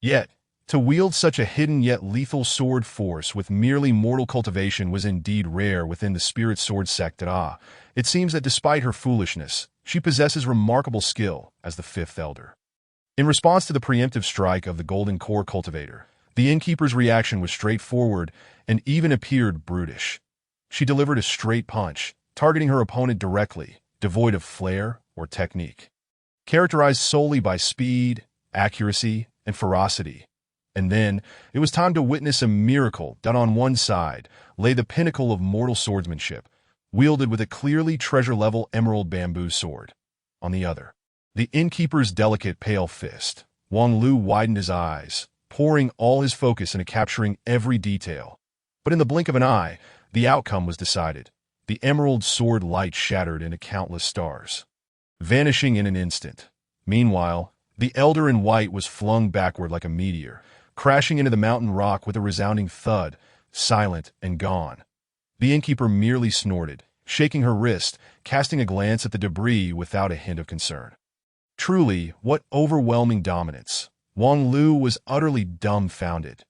Yet, To wield such a hidden yet lethal sword force with merely mortal cultivation was indeed rare within the Spirit Sword Sect. It seems that despite her foolishness, she possesses remarkable skill as the Fifth Elder. In response to the preemptive strike of the Golden Core Cultivator, the innkeeper's reaction was straightforward and even appeared brutish. She delivered a straight punch, targeting her opponent directly, devoid of flair or technique. Characterized solely by speed, accuracy, and ferocity. And then, it was time to witness a miracle that on one side lay the pinnacle of mortal swordsmanship, wielded with a clearly treasure-level emerald bamboo sword. On the other, the innkeeper's delicate pale fist. Wang Lu widened his eyes, pouring all his focus into capturing every detail. But in the blink of an eye, the outcome was decided. The emerald sword light shattered into countless stars, vanishing in an instant. Meanwhile, the elder in white was flung backward like a meteor, crashing into the mountain rock with a resounding thud, silent and gone. The innkeeper merely snorted, shaking her wrist, casting a glance at the debris without a hint of concern. Truly, what overwhelming dominance! Wang Lu was utterly dumbfounded.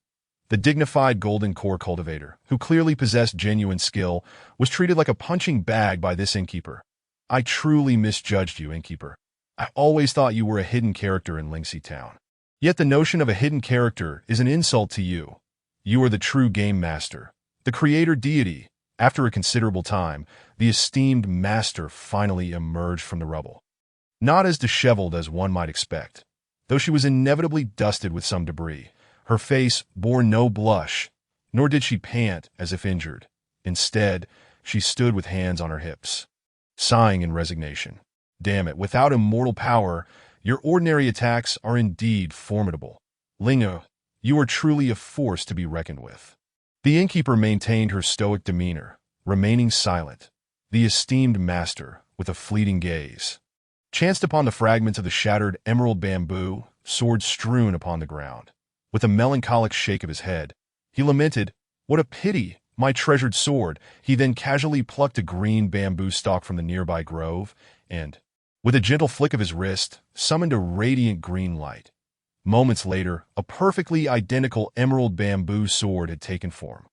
The dignified Golden Core Cultivator, who clearly possessed genuine skill, was treated like a punching bag by this innkeeper. I truly misjudged you, innkeeper. I always thought you were a hidden character in Lingxi Town. Yet the notion of a hidden character is an insult to you. You are the true game master, the creator deity. After a considerable time, the esteemed master finally emerged from the rubble. Not as disheveled as one might expect. Though she was inevitably dusted with some debris, her face bore no blush, nor did she pant as if injured. Instead, she stood with hands on her hips, sighing in resignation. Damn it, without immortal power, your ordinary attacks are indeed formidable. Linga, you are truly a force to be reckoned with. The innkeeper maintained her stoic demeanor, remaining silent. The esteemed master, with a fleeting gaze, chanced upon the fragments of the shattered emerald bamboo, sword strewn upon the ground. With a melancholic shake of his head, he lamented, "What a pity, my treasured sword." He then casually plucked a green bamboo stalk from the nearby grove, and, with a gentle flick of his wrist, summoned a radiant green light. Moments later, a perfectly identical emerald bamboo sword had taken form.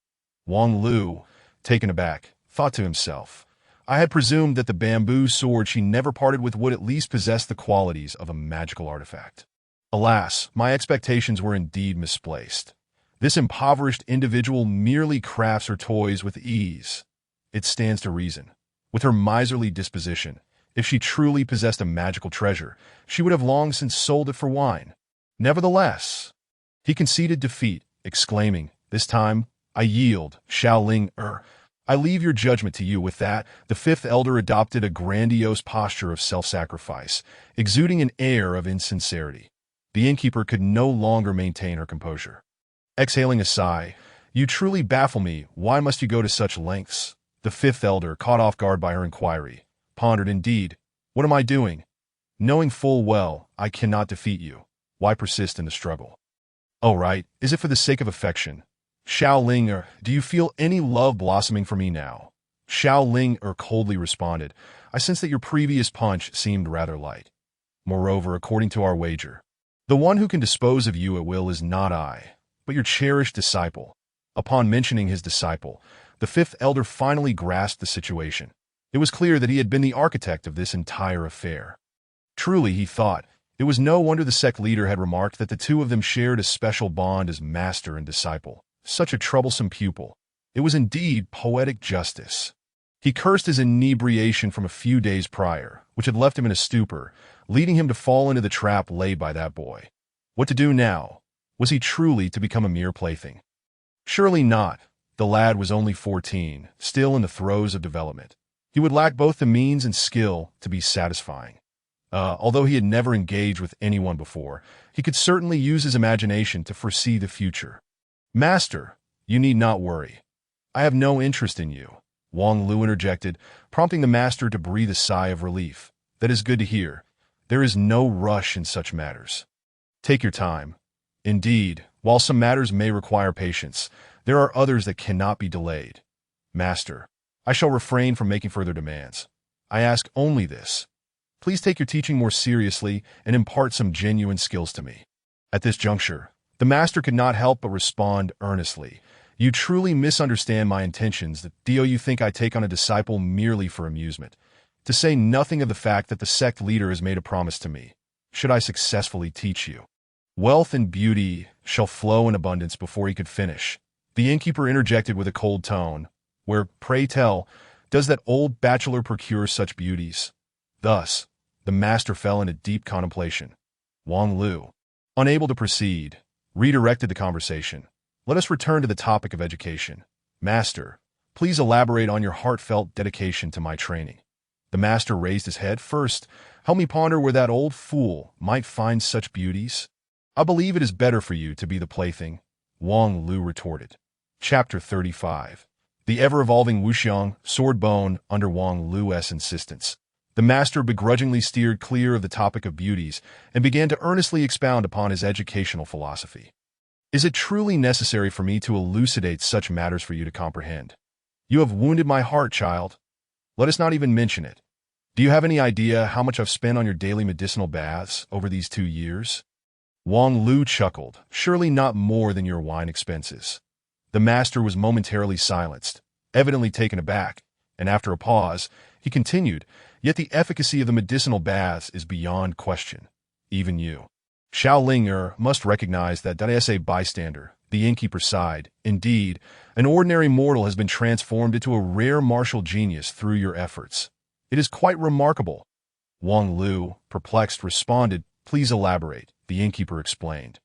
Wang Lu, taken aback, thought to himself, I had presumed that the bamboo sword she never parted with would at least possess the qualities of a magical artifact. Alas, my expectations were indeed misplaced. This impoverished individual merely crafts her toys with ease. It stands to reason. With her miserly disposition, if she truly possessed a magical treasure, she would have long since sold it for wine. Nevertheless, he conceded defeat, exclaiming, "This time, I yield, Xiaoling. I leave your judgment to you." With that, the fifth elder adopted a grandiose posture of self-sacrifice, exuding an air of insincerity. The innkeeper could no longer maintain her composure. Exhaling a sigh, "You truly baffle me. Why must you go to such lengths?" The fifth elder, caught off guard by her inquiry, pondered indeed. "What am I doing? Knowing full well I cannot defeat you, why persist in the struggle? Oh right, is it for the sake of affection? Xiaoling, do you feel any love blossoming for me now?" Xiaoling coldly responded, "I sense that your previous punch seemed rather light. Moreover, according to our wager, the one who can dispose of you at will is not I, but your cherished disciple." Upon mentioning his disciple, the fifth elder finally grasped the situation. It was clear that he had been the architect of this entire affair. Truly, he thought, it was no wonder the sect leader had remarked that the two of them shared a special bond as master and disciple. Such a troublesome pupil. It was indeed poetic justice. He cursed his inebriation from a few days prior, which had left him in a stupor, leading him to fall into the trap laid by that boy. What to do now? Was he truly to become a mere plaything? Surely not. The lad was only 14, still in the throes of development. He would lack both the means and skill to be satisfying. Although he had never engaged with anyone before, he could certainly use his imagination to foresee the future. "Master, you need not worry. I have no interest in you," Wang Lu interjected, prompting the master to breathe a sigh of relief. "That is good to hear. There is no rush in such matters. Take your time. Indeed, while some matters may require patience, there are others that cannot be delayed. Master, I shall refrain from making further demands. I ask only this. Please take your teaching more seriously and impart some genuine skills to me." At this juncture, The master could not help but respond earnestly. You truly misunderstand my intentions. Do you think I take on a disciple merely for amusement? To say nothing of the fact that the sect leader has made a promise to me. Should I successfully teach you, wealth and beauty shall flow in abundance. Before he could finish, the innkeeper interjected with a cold tone, where, pray tell, does that old bachelor procure such beauties? Thus, the master fell into deep contemplation. Wang Lu, unable to proceed, redirected the conversation. Let us return to the topic of education. Master, please elaborate on your heartfelt dedication to my training. The master raised his head. First, help me ponder where that old fool might find such beauties. I believe it is better for you to be the plaything, Wang Lu retorted. Chapter 35. The ever-evolving Wuxiang sword bone. Under Wang Lu's insistence, the master begrudgingly steered clear of the topic of beauties and began to earnestly expound upon his educational philosophy. Is it truly necessary for me to elucidate such matters for you to comprehend? You have wounded my heart, child. Let us not even mention it. Do you have any idea how much I've spent on your daily medicinal baths over these 2 years? Wang Lu chuckled. Surely not more than your wine expenses. The master was momentarily silenced, evidently taken aback, and after a pause, he continued, yet the efficacy of the medicinal baths is beyond question. Even you, Xiao must recognize that as a bystander. The innkeeper sighed. Indeed, an ordinary mortal has been transformed into a rare martial genius through your efforts. It is quite remarkable. Wang Lu, perplexed, responded, please elaborate, the innkeeper explained.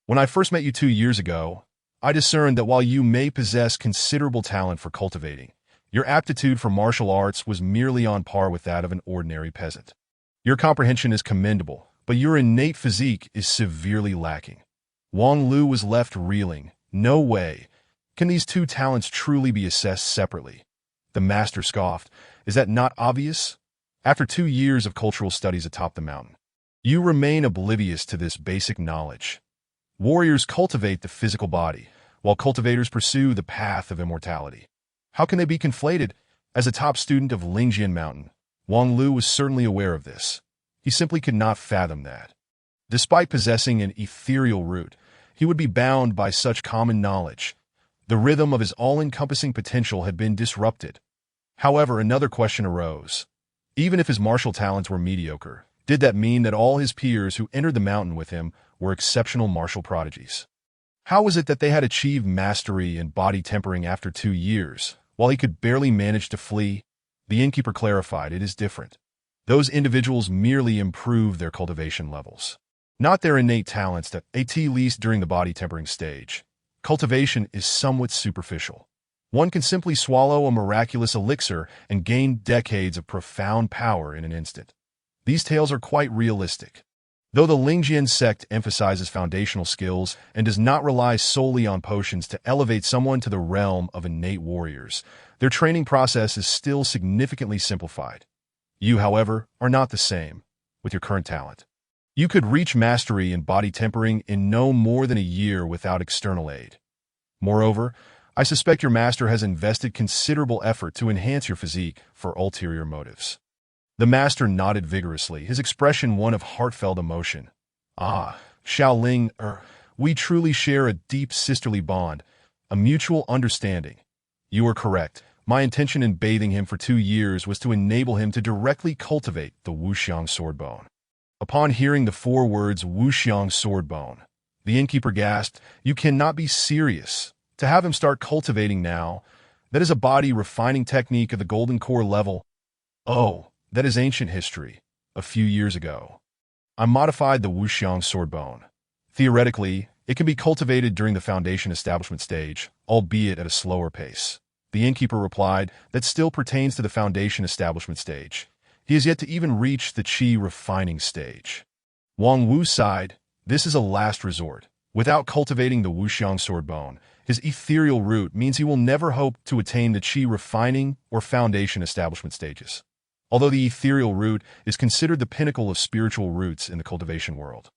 When I first met you 2 years ago, I discerned that while you may possess considerable talent for cultivating, your aptitude for martial arts was merely on par with that of an ordinary peasant. Your comprehension is commendable, but your innate physique is severely lacking. Wang Lu was left reeling. No way. Can these 2 talents truly be assessed separately? The master scoffed. Is that not obvious? After 2 years of cultural studies atop the mountain, you remain oblivious to this basic knowledge. Warriors cultivate the physical body, while cultivators pursue the path of immortality. How can they be conflated? As a top student of Lingjian Mountain, Wang Lu was certainly aware of this. He simply could not fathom that. Despite possessing an ethereal root, he would be bound by such common knowledge. The rhythm of his all-encompassing potential had been disrupted. However, another question arose. Even if his martial talents were mediocre, did that mean that all his peers who entered the mountain with him were exceptional martial prodigies? How was it that they had achieved mastery in body tempering after 2 years, while he could barely manage to flee? The innkeeper clarified, it is different. Those individuals merely improve their cultivation levels, not their innate talents, at least during the body tempering stage. Cultivation is somewhat superficial. One can simply swallow a miraculous elixir and gain decades of profound power in an instant. These tales are quite realistic. Though the Lingjian Sect emphasizes foundational skills and does not rely solely on potions to elevate someone to the realm of innate warriors, their training process is still significantly simplified. You, however, are not the same with your current talent. You could reach mastery in body tempering in no more than a year without external aid. Moreover, I suspect your master has invested considerable effort to enhance your physique for ulterior motives. The master nodded vigorously, his expression one of heartfelt emotion. Ah, Xiaoling, we truly share a deep sisterly bond, a mutual understanding. You are correct. My intention in bathing him for 2 years was to enable him to directly cultivate the Wuxiang sword bone. Upon hearing the 4 words Wuxiang sword bone, the innkeeper gasped, you cannot be serious. To have him start cultivating now, that is a body refining technique of the golden core level. Oh, that is ancient history. A few years ago, I modified the Wuxiang sword bone. Theoretically, it can be cultivated during the foundation establishment stage, albeit at a slower pace. The innkeeper replied, that still pertains to the foundation establishment stage. He has yet to even reach the qi refining stage. Wang Wu sighed, this is a last resort. Without cultivating the Wuxiang sword bone, his ethereal root means he will never hope to attain the qi refining or foundation establishment stages. Although the ethereal root is considered the pinnacle of spiritual roots in the cultivation world.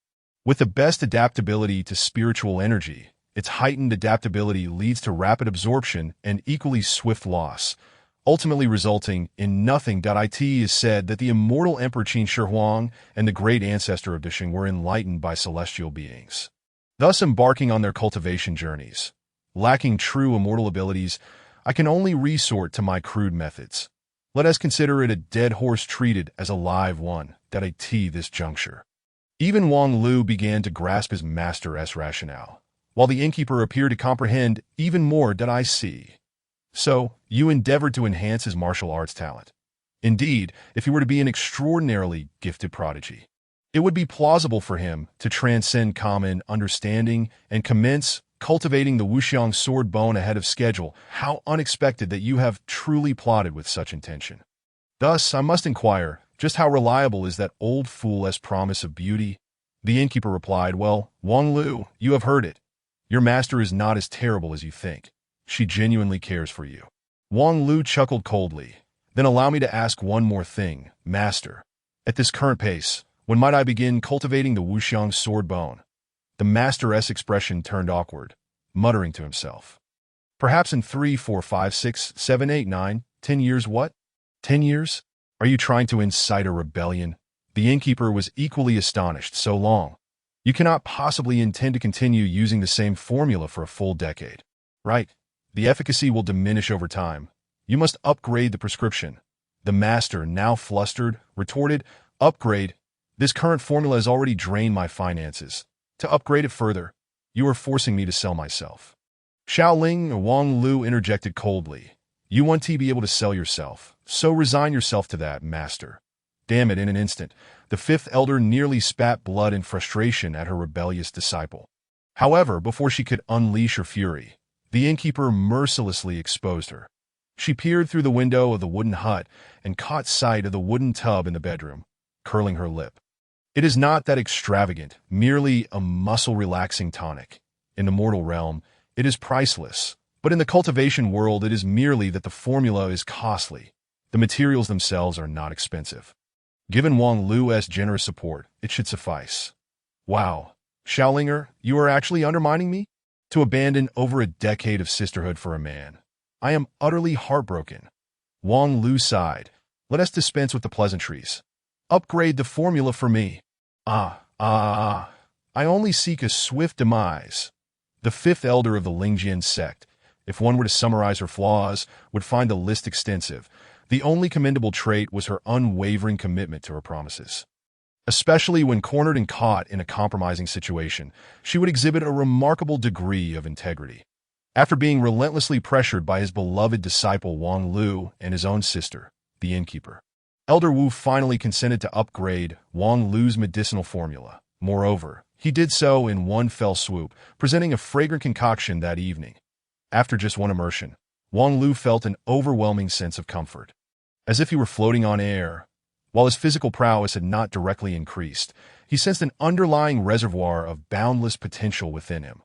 With the best adaptability to spiritual energy, its heightened adaptability leads to rapid absorption and equally swift loss, ultimately resulting in nothing. It is said that the immortal Emperor Qin Shi Huang and the great ancestor of Disheng were enlightened by celestial beings. thus embarking on their cultivation journeys. Lacking true immortal abilities, I can only resort to my crude methods. Let us consider it a dead horse treated as a live one, that I tea this juncture. Even Wang Lu began to grasp his master's rationale, while the innkeeper appeared to comprehend even more that I see. So, you endeavored to enhance his martial arts talent. Indeed, if he were to be an extraordinarily gifted prodigy, it would be plausible for him to transcend common understanding and commence cultivating the wuxiang sword bone ahead of schedule. How unexpected that you have truly plotted with such intention. Thus, I must inquire, just how reliable is that old fool's promise of beauty? The innkeeper replied, well, Wang Lu, you have heard it. Your master is not as terrible as you think. She genuinely cares for you. Wang Lu chuckled coldly. Then allow me to ask one more thing, master. At this current pace, when might I begin cultivating the wuxiang sword bone? The master's expression turned awkward, muttering to himself. Perhaps in 3, 4, 5, 6, 7, 8, 9, 10 years. What? 10 years? Are you trying to incite a rebellion? The innkeeper was equally astonished. So long. You cannot possibly intend to continue using the same formula for a full decade. Right. The efficacy will diminish over time. You must upgrade the prescription. The master, now flustered, retorted, upgrade? This current formula has already drained my finances. To upgrade it further, you are forcing me to sell myself. Xiaoling or Wang Lu interjected coldly. You want to be able to sell yourself, so resign yourself to that, master. Damn it, in an instant, the fifth elder nearly spat blood in frustration at her rebellious disciple. However, before she could unleash her fury, the innkeeper mercilessly exposed her. She peered through the window of the wooden hut and caught sight of the wooden tub in the bedroom, curling her lip. It is not that extravagant, merely a muscle-relaxing tonic. In the mortal realm, it is priceless, but in the cultivation world it is merely that the formula is costly. The materials themselves are not expensive. Given Wang Lu's generous support, it should suffice. Wow, Xiaolinger, you are actually undermining me? To abandon over a decade of sisterhood for a man. I am utterly heartbroken. Wang Lu sighed. Let us dispense with the pleasantries. Upgrade the formula for me. I only seek a swift demise. The fifth elder of the Lingjian Sect, if one were to summarize her flaws, would find the list extensive. The only commendable trait was her unwavering commitment to her promises. Especially when cornered and caught in a compromising situation, she would exhibit a remarkable degree of integrity. After being relentlessly pressured by his beloved disciple Wang Lu and his own sister, the innkeeper, Elder Wu finally consented to upgrade Wang Lu's medicinal formula. Moreover, he did so in one fell swoop, presenting a fragrant concoction that evening. After just one immersion, Wang Lu felt an overwhelming sense of comfort, as if he were floating on air. While his physical prowess had not directly increased, he sensed an underlying reservoir of boundless potential within him.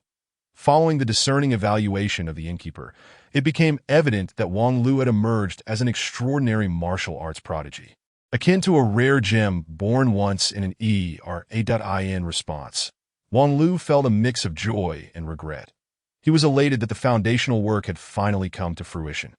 Following the discerning evaluation of the innkeeper, it became evident that Wang Lu had emerged as an extraordinary martial arts prodigy, akin to a rare gem born once in an ERA.IN response. Wang Lu felt a mix of joy and regret. He was elated that the foundational work had finally come to fruition,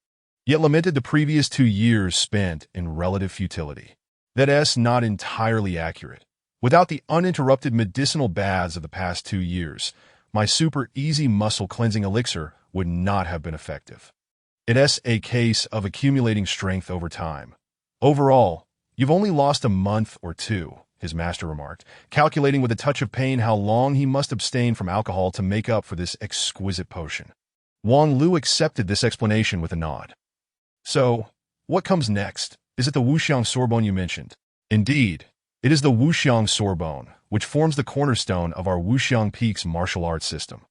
yet lamented the previous 2 years spent in relative futility. That's not entirely accurate. Without the uninterrupted medicinal baths of the past 2 years, my super easy muscle cleansing elixir would not have been effective. It's a case of accumulating strength over time. Overall, you've only lost a month or 2, his master remarked, calculating with a touch of pain how long he must abstain from alcohol to make up for this exquisite potion. Wang Lu accepted this explanation with a nod. So, what comes next? Is it the wuxiang sorbonne you mentioned? Indeed, it is the wuxiang sorbonne, which forms the cornerstone of our Wuxiang Peaks martial arts system.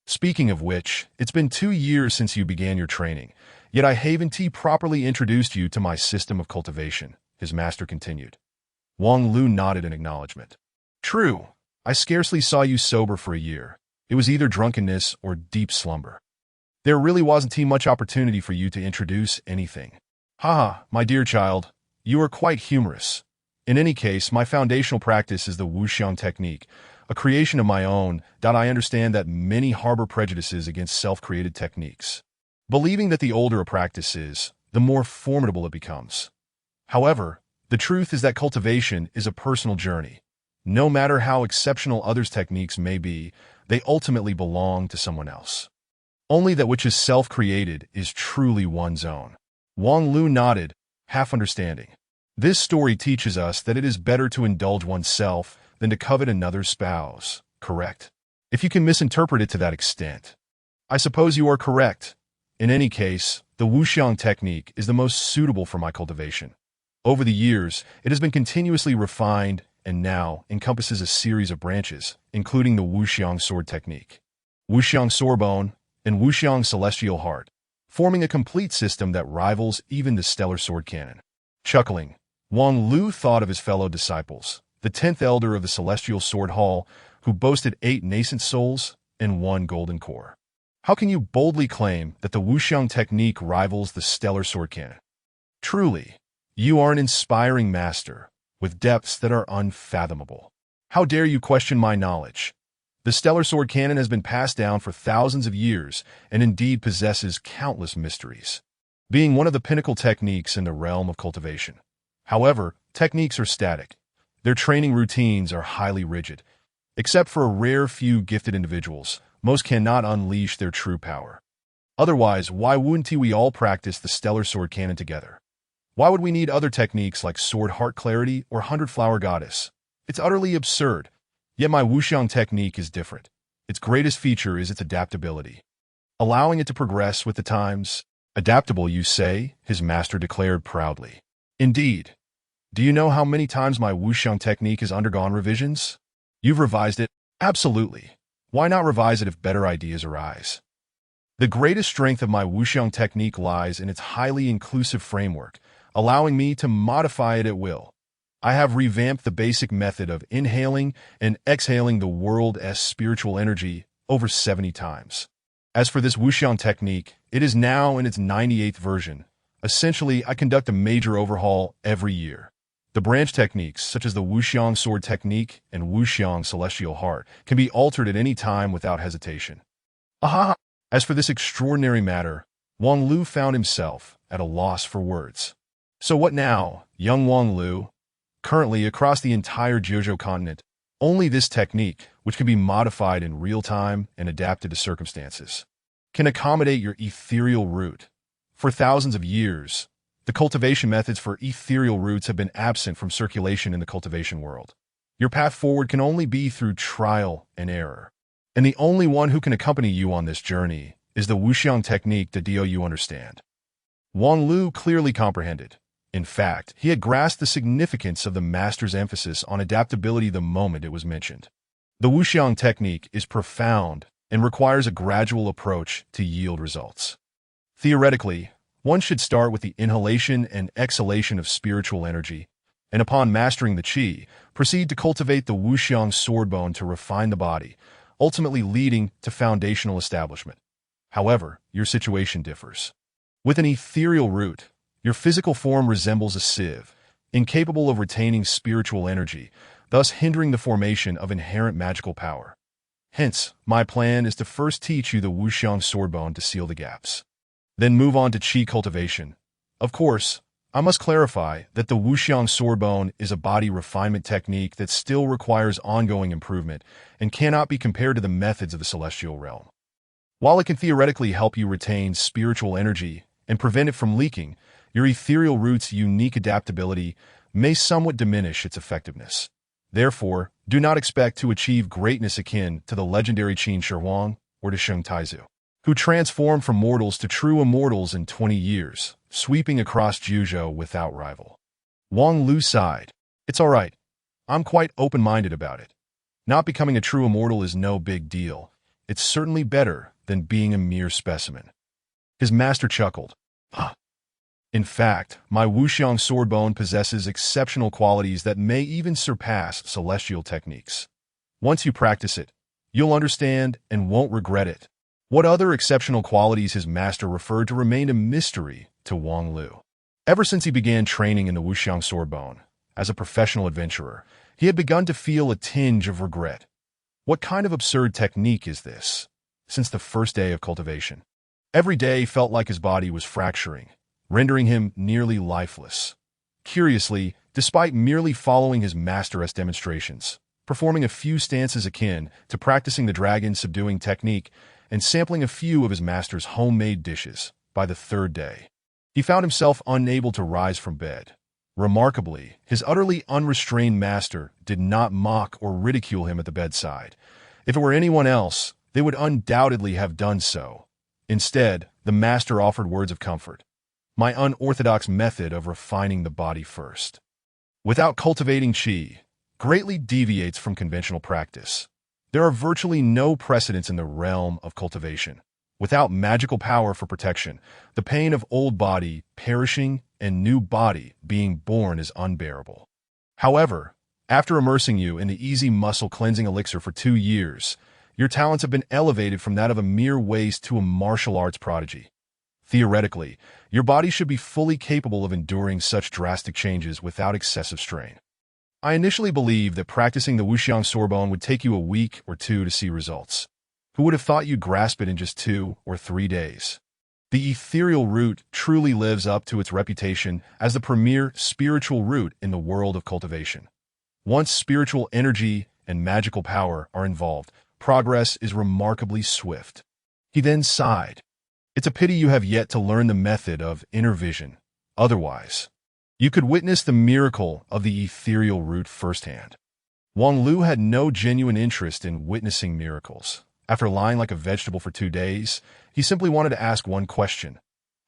Speaking of which, it's been 2 years since you began your training, yet I haven't properly introduced you to my system of cultivation, his master continued. Wang Lu nodded in acknowledgement. True, I scarcely saw you sober for a year. It was either drunkenness or deep slumber. There really wasn't much opportunity for you to introduce anything. Haha, my dear child, you are quite humorous. In any case, my foundational practice is the wuxiang technique, a creation of my own. I understand that many harbor prejudices against self-created techniques, believing that the older a practice is, the more formidable it becomes. However, the truth is that cultivation is a personal journey. No matter how exceptional others' techniques may be, They ultimately belong to someone else. Only that which is self-created is truly one's own. Wang Lu nodded, half understanding. This story teaches us that it is better to indulge oneself than to covet another's spouse, correct? If you can misinterpret it to that extent. I suppose you are correct. In any case, the wuxiang technique is the most suitable for my cultivation. Over the years, it has been continuously refined and now encompasses a series of branches, including the wuxiang sword technique, wuxiang swordbone, and wuxiang celestial heart, forming a complete system that rivals even the stellar sword canon. Chuckling, Wang Lu thought of his fellow disciples, the 10th elder of the Celestial Sword Hall, who boasted 8 nascent souls and 1 golden core. How can you boldly claim that the wuxiang technique rivals the stellar sword canon? Truly, you are an inspiring master, with depths that are unfathomable. How dare you question my knowledge? The stellar sword canon has been passed down for thousands of years and indeed possesses countless mysteries, being one of the pinnacle techniques in the realm of cultivation. However, techniques are static. Their training routines are highly rigid. Except for a rare few gifted individuals, most cannot unleash their true power. Otherwise, why wouldn't we all practice the stellar sword canon together? Why would we need other techniques like sword heart clarity or 100-flower goddess? It's utterly absurd. Yet my wuxiang technique is different. Its greatest feature is its adaptability, allowing it to progress with the times. Adaptable, you say? His master declared proudly. Indeed. Do you know how many times my wuxiang technique has undergone revisions? You've revised it? Absolutely. Why not revise it if better ideas arise? The greatest strength of my wuxiang technique lies in its highly inclusive framework, allowing me to modify it at will. I have revamped the basic method of inhaling and exhaling the world's spiritual energy over 70 times. As for this wuxiang technique, it is now in its 98th version. Essentially, I conduct a major overhaul every year. The branch techniques, such as the wuxiang sword technique and wuxiang celestial heart, can be altered at any time without hesitation. Aha! As for this extraordinary matter, Wang Lu found himself at a loss for words. So what now, young Wang Lu? Currently, across the entire Jiuzhou continent, only this technique, which can be modified in real time and adapted to circumstances, can accommodate your ethereal root. For thousands of years, the cultivation methods for ethereal roots have been absent from circulation in the cultivation world. Your path forward can only be through trial and error. And the only one who can accompany you on this journey is the wuxiang technique that you understand. Wang Lu clearly comprehended. In fact, he had grasped the significance of the master's emphasis on adaptability the moment it was mentioned. The wuxiang technique is profound and requires a gradual approach to yield results. Theoretically, one should start with the inhalation and exhalation of spiritual energy, and upon mastering the qi, proceed to cultivate the wuxiang swordbone to refine the body, ultimately leading to foundational establishment. However, your situation differs. With an ethereal root, your physical form resembles a sieve, incapable of retaining spiritual energy, thus hindering the formation of inherent magical power. Hence, my plan is to first teach you the wuxiang swordbone to seal the gaps. Then move on to qi cultivation. Of course, I must clarify that the wuxiang swordbone is a body refinement technique that still requires ongoing improvement and cannot be compared to the methods of the celestial realm. While it can theoretically help you retain spiritual energy and prevent it from leaking, your ethereal root's unique adaptability may somewhat diminish its effectiveness. Therefore, do not expect to achieve greatness akin to the legendary Qin Shi Huang or to Sheng Taizu, who transformed from mortals to true immortals in 20 years, sweeping across Jiuzhou without rival. Wang Lu sighed. It's all right. I'm quite open-minded about it. Not becoming a true immortal is no big deal. It's certainly better than being a mere specimen. His master chuckled. In fact, my wuxiang swordbone possesses exceptional qualities that may even surpass celestial techniques. Once you practice it, you'll understand and won't regret it. What other exceptional qualities his master referred to remained a mystery to Wang Lu. Ever since he began training in the wuxiang swordbone, as a professional adventurer, he had begun to feel a tinge of regret. What kind of absurd technique is this? Since the first day of cultivation, every day felt like his body was fracturing, rendering him nearly lifeless. Curiously, despite merely following his master's demonstrations, performing a few stances akin to practicing the dragon subduing technique and sampling a few of his master's homemade dishes. By the third day, he found himself unable to rise from bed. Remarkably, his utterly unrestrained master did not mock or ridicule him at the bedside. If it were anyone else, they would undoubtedly have done so. Instead, the master offered words of comfort. My unorthodox method of refining the body first, without cultivating qi, greatly deviates from conventional practice. There are virtually no precedents in the realm of cultivation. Without magical power for protection, the pain of old body perishing and new body being born is unbearable. However, after immersing you in the easy muscle cleansing elixir for 2 years, your talents have been elevated from that of a mere waste to a martial arts prodigy. Theoretically, your body should be fully capable of enduring such drastic changes without excessive strain. I initially believed that practicing the Wuxiang Sorbonne would take you a week or 2 to see results. Who would have thought you'd grasp it in just 2 or 3 days? The ethereal root truly lives up to its reputation as the premier spiritual root in the world of cultivation. Once spiritual energy and magical power are involved, progress is remarkably swift. He then sighed. It's a pity you have yet to learn the method of inner vision. Otherwise, you could witness the miracle of the ethereal root firsthand. Wang Lu had no genuine interest in witnessing miracles. After lying like a vegetable for 2 days, he simply wanted to ask one question.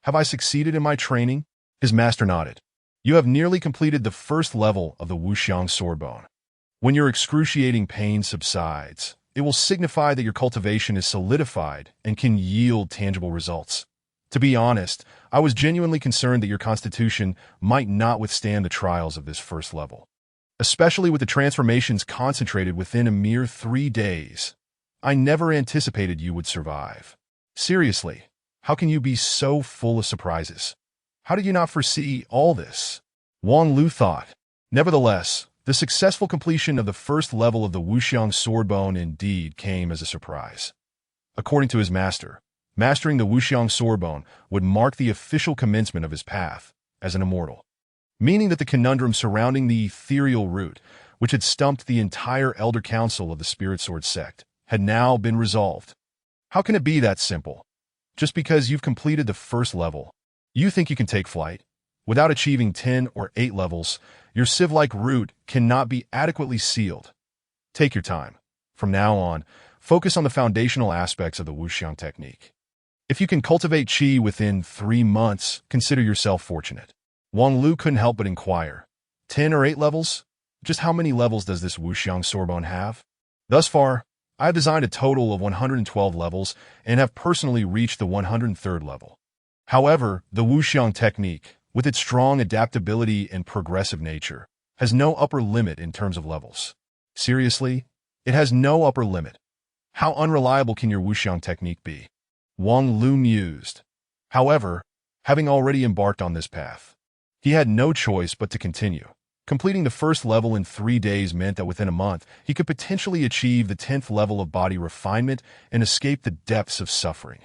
Have I succeeded in my training? His master nodded. You have nearly completed the first level of the Wuxiang Sorbonne. When your excruciating pain subsides, it will signify that your cultivation is solidified and can yield tangible results. To be honest, I was genuinely concerned that your constitution might not withstand the trials of this first level, especially with the transformations concentrated within a mere 3 days. I never anticipated you would survive. Seriously, how can you be so full of surprises? How did you not foresee all this? Wang Lu thought. Nevertheless, the successful completion of the first level of the Wuxiang Sorbonne indeed came as a surprise. According to his master, mastering the Wuxiang Sorbonne would mark the official commencement of his path as an immortal, meaning that the conundrum surrounding the ethereal root, which had stumped the entire elder council of the Spirit Sword sect, had now been resolved. How can it be that simple? Just because you've completed the first level, you think you can take flight? Without achieving 10 or 8 levels, your sieve-like root cannot be adequately sealed. Take your time. From now on, focus on the foundational aspects of the Wuxiang technique. If you can cultivate qi within 3 months, consider yourself fortunate. Wang Lu couldn't help but inquire. 10 or 8 levels? Just how many levels does this Wuxiang Sorbonne have? Thus far, I have designed a total of 112 levels and have personally reached the 103rd level. However, the Wuxiang technique, with its strong adaptability and progressive nature, has no upper limit in terms of levels. Seriously, it has no upper limit. How unreliable can your Wuxiang technique be? Wang Lu mused. However, having already embarked on this path, he had no choice but to continue. Completing the first level in 3 days meant that within a month, he could potentially achieve the 10th level of body refinement and escape the depths of suffering.